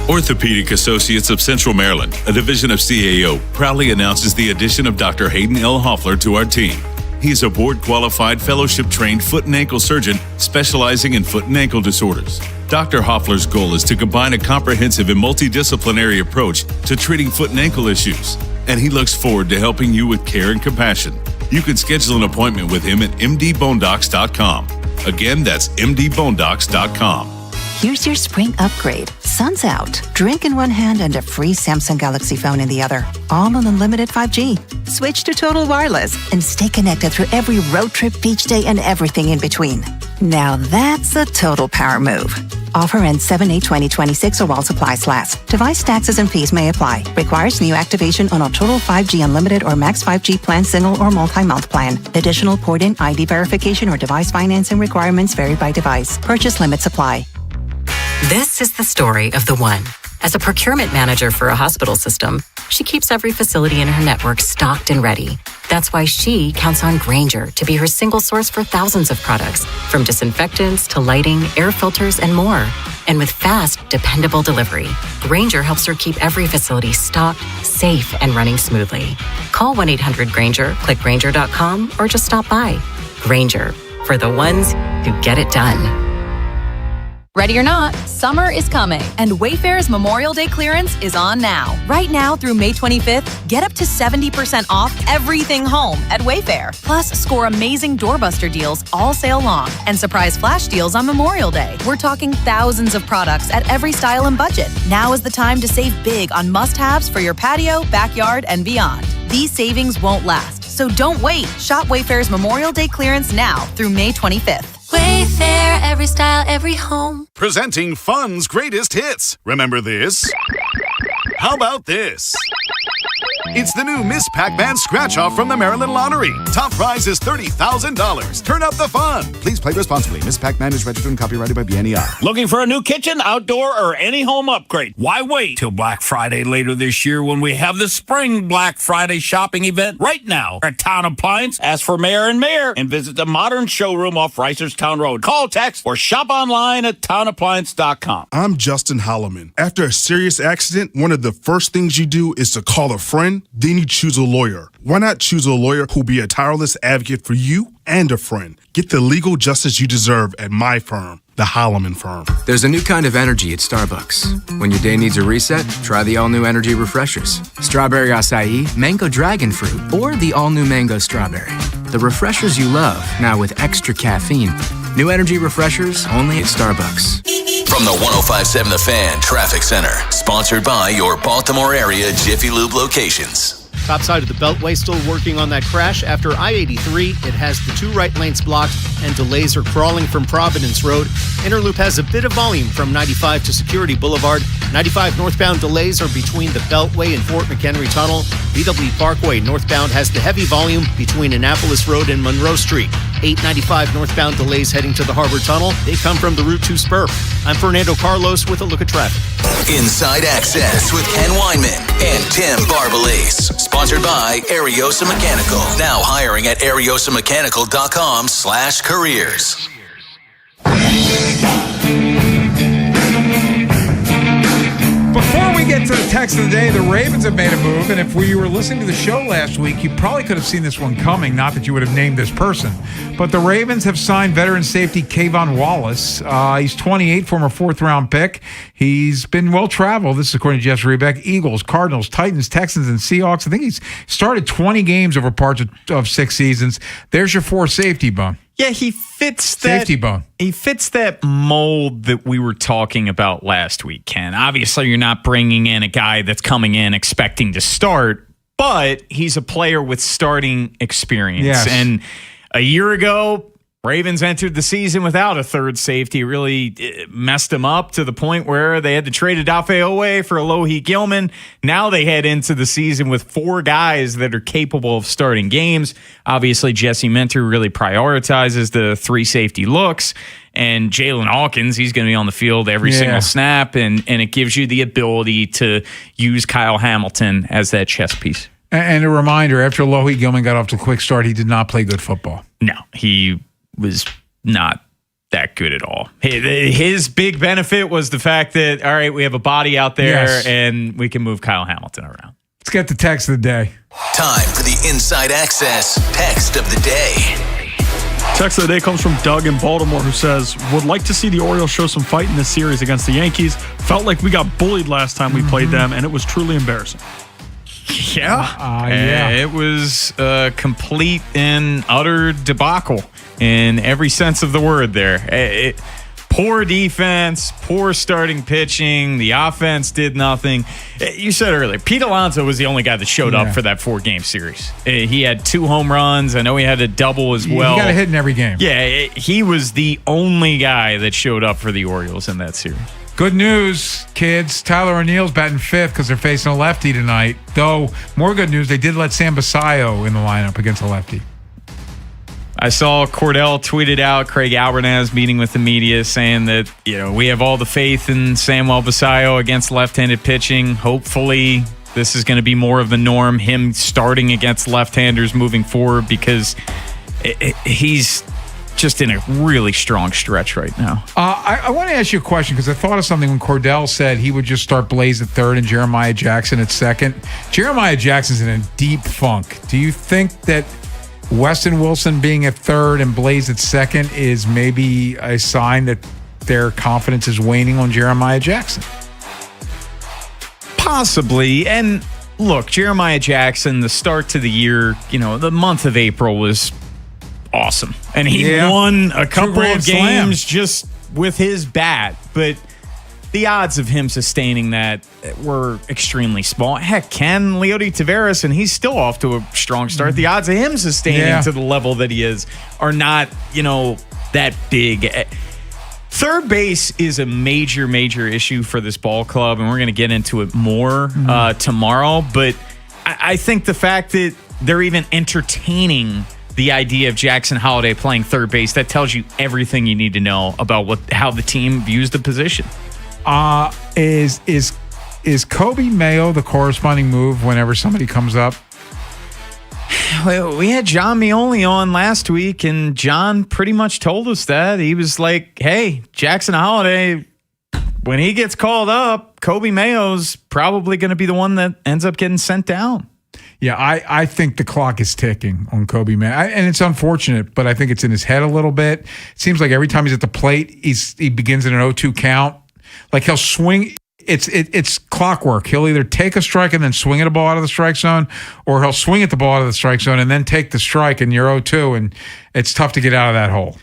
Orthopedic Associates of Central Maryland, a division of CAO, proudly announces the addition of Dr. Hayden L. Hoffler to our team. He's a board-qualified, fellowship-trained foot and ankle surgeon specializing in foot and ankle disorders. Dr. Hoffler's goal is to combine a comprehensive and multidisciplinary approach to treating foot and ankle issues, and he looks forward to helping you with care and compassion. You can schedule an appointment with him at mdbonedocs.com. Again, that's mdbonedocs.com. Here's your spring upgrade. Sun's out. Drink in one hand and a free Samsung Galaxy phone in the other. All on unlimited 5G. Switch to Total Wireless and stay connected through every road trip, beach day, and everything in between. Now that's a total power move. Offer ends 7/8/2026 or while supplies last. Device taxes and fees may apply. Requires new activation on a Total 5G Unlimited or Max 5G plan, single or multi-month plan. Additional port-in ID verification or device financing requirements vary by device. Purchase limits apply. This is the story of the one. As a procurement manager for a hospital system, she keeps every facility in her network stocked and ready. That's why she counts on Grainger to be her single source for thousands of products, from disinfectants to lighting, air filters, and more. And with fast, dependable delivery, Grainger helps her keep every facility stocked, safe, and running smoothly. Call 1-800-GRAINGER, click Grainger.com, or just stop by. Grainger, for the ones who get it done. Ready or not, summer is coming, and Wayfair's Memorial Day clearance is on now. Right now through May 25th, get up to 70% off everything home at Wayfair. Plus, score amazing doorbuster deals all sale long and surprise flash deals on Memorial Day. We're talking thousands of products at every style and budget. Now is the time to save big on must-haves for your patio, backyard, and beyond. These savings won't last, so don't wait. Shop Wayfair's Memorial Day clearance now through May 25th. Wayfair, every style, every home. Presenting Fun's greatest hits. Remember this? How about this? It's the new Miss Pac-Man scratch-off from the Maryland Lottery. Top prize is $30,000. Turn up the fun. Please play responsibly. Miss Pac-Man is registered and copyrighted by BNEI. Looking for a new kitchen, outdoor, or any home upgrade? Why wait till Black Friday later this year when we have the Spring Black Friday shopping event right now at Town Appliance? Ask for Mayor and Mayor and visit the modern showroom off Reisterstown Road. Call, text, or shop online at townappliance.com. I'm Justin Holloman. After a serious accident, one of the first things you do is to call a friend. Then you choose a lawyer. Why not choose a lawyer who'll be a tireless advocate for you and a friend? Get the legal justice you deserve at my firm, the Holloman Firm. There's a new kind of energy at Starbucks. When your day needs a reset, try the all-new energy refreshers. Strawberry acai, mango dragon fruit, or the all-new mango strawberry. The refreshers you love, now with extra caffeine. New energy refreshers only at Starbucks. From the 105.7 The Fan Traffic Center, sponsored by your Baltimore area Jiffy Lube locations. Top side of the Beltway still working on that crash. After I-83, it has the 2 right lanes blocked and delays are crawling from Providence Road. Interloop has a bit of volume from 95 to Security Boulevard. 95 northbound delays are between the Beltway and Fort McHenry Tunnel. BW Parkway northbound has the heavy volume between Annapolis Road and Monroe Street. 895 northbound delays heading to the Harbor Tunnel. They come from the Route 2 spur. I'm Fernando Carlos with a look at traffic. Inside Access with Ken Weinman and Tim Barbalase. Sponsored by Ariosa Mechanical. Now hiring at ariosamechanical.com/careers. Before we get to the text of the day. The Ravens have made a move, and if we were listening to the show last week, you probably could have seen this one coming. Not that you would have named this person, but the Ravens have signed veteran safety Kayvon Wallace. He's 28, former fourth-round pick. He's been well-traveled. This is according to Jeff Rebeck. Eagles, Cardinals, Titans, Texans, and Seahawks. I think he's started 20 games over parts of 6 seasons. There's your 4 safety, Bone. Yeah, he fits that safety bone. He fits that mold that we were talking about last week, Ken. Obviously, you're not bringing in a guy that's coming in expecting to start, but he's a player with starting experience. Yes. And a year ago, Ravens entered the season without a third safety. It really messed them up to the point where they had to trade Odafe Owe for Alohi Gilman. Now they head into the season with 4 guys that are capable of starting games. Obviously, Jesse Minter really prioritizes the 3 safety looks. And Jalen Hawkins, he's going to be on the field every single snap. And it gives you the ability to use Kyle Hamilton as that chess piece. And a reminder, after Alohi Gilman got off to a quick start, he did not play good football. No, he was not that good at all. His big benefit was the fact that, all right, we have a body out there and we can move Kyle Hamilton around. Let's get the text of the day. Time for the Inside Access text of the day. Text of the day comes from Doug in Baltimore, who says, would like to see the Orioles show some fight in this series against the Yankees. Felt like we got bullied last time we played them, and it was truly embarrassing. Yeah. It was a complete and utter debacle in every sense of the word there. Poor defense, poor starting pitching. The offense did nothing. You said earlier, Pete Alonso was the only guy that showed up for that 4-game series. He had 2 home runs. I know he had a double as well. He got a hit in every game. Yeah, he was the only guy that showed up for the Orioles in that series. Good news, kids. Tyler O'Neill's batting 5th because they're facing a lefty tonight. Though, more good news, they did let Sam Basayo in the lineup against a lefty. I saw Cordell tweeted out Craig Albernaz meeting with the media saying that, we have all the faith in Samuel Basayo against left-handed pitching. Hopefully, this is going to be more of the norm, him starting against left-handers moving forward, because he's just in a really strong stretch right now. I want to ask you a question because I thought of something when Cordell said he would just start Blaze at 3rd and Jeremiah Jackson at 2nd. Jeremiah Jackson's in a deep funk. Do you think that Weston Wilson being at 3rd and Blaze at 2nd is maybe a sign that their confidence is waning on Jeremiah Jackson? Possibly. And look, Jeremiah Jackson, the start to the year, the month of April was awesome. And he won a couple of games just with his bat. But the odds of him sustaining that were extremely small. Heck, Ken Leody Taveras, and he's still off to a strong start. The odds of him sustaining to the level that he is are not, that big. Third base is a major, major issue for this ball club, and we're going to get into it more tomorrow. But I think the fact that they're even entertaining the idea of Jackson Holliday playing third base, that tells you everything you need to know about how the team views the position. Is Kobe Mayo the corresponding move whenever somebody comes up? Well, we had John Mioli on last week, and John pretty much told us that. He was like, hey, Jackson Holliday, when he gets called up, Kobe Mayo's probably going to be the one that ends up getting sent down. Yeah, I think the clock is ticking on Kobe Mayo, and it's unfortunate, but I think it's in his head a little bit. It seems like every time he's at the plate, he begins in an 0-2 count. Like he'll swing. It's clockwork. He'll either take a strike and then swing at a ball out of the strike zone, or he'll swing at the ball out of the strike zone and then take the strike, and you're 0-2, and it's tough to get out of that hole.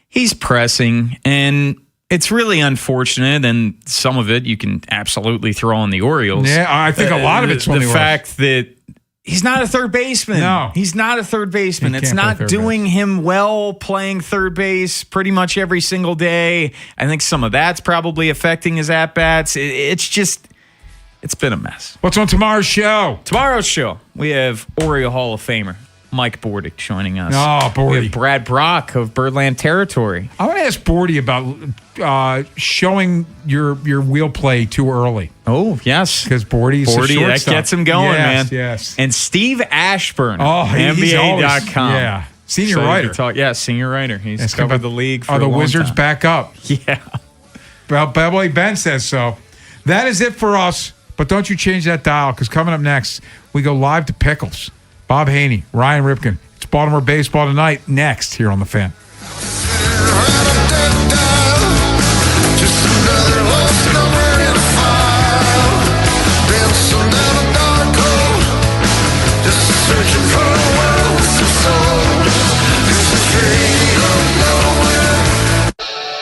He's pressing, and it's really unfortunate, and some of it you can absolutely throw on the Orioles. Yeah, I think a lot of it's on the Orioles. The fact that he's not a third baseman. No. He's not a third baseman. It's not doing him well playing third base pretty much every single day. I think some of that's probably affecting his at-bats. It's been a mess. What's on tomorrow's show? Tomorrow's show, we have Oriole Hall of Famer Mike Bordick joining us. Oh, Bordy. We have Brad Brock of Birdland Territory. I want to ask Bordy about showing your wheel play too early. Oh, yes. Because Bordy, that gets him going, man. Yes. And Steve Ashburn, NBA.com. Yeah. Senior writer. Senior writer. He's covered the league for a long long Wizards time. back up? Yeah. Well, Beverly Ben says so. That is it for us. But don't you change that dial, because coming up next, we go live to Pickles. Bob Haynie, Ryan Ripken. It's Baltimore baseball tonight, next here on The Fan.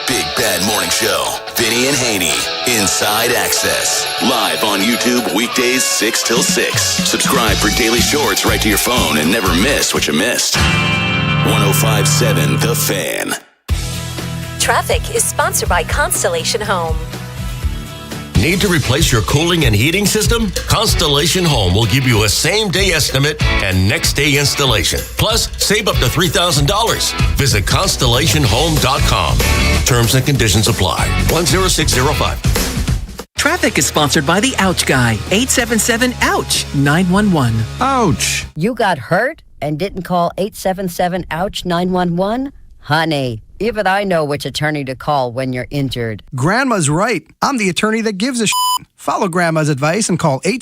Big Bad Morning Show. Vinny and Haynie. Inside Access. Live on YouTube weekdays 6 till 6. Subscribe for daily shorts right to your phone and never miss what you missed. 105.7 The Fan. Traffic is sponsored by Constellation Home. Need to replace your cooling and heating system? Constellation Home will give you a same-day estimate and next-day installation. Plus, save up to $3,000. Visit ConstellationHome.com. Terms and conditions apply. 10605. Traffic is sponsored by the Ouch Guy. 877-OUCH-911. Ouch! You got hurt and didn't call 877-OUCH-911? Honey, even I know which attorney to call when you're injured. Grandma's right. I'm the attorney that gives a shit. Follow Grandma's advice and call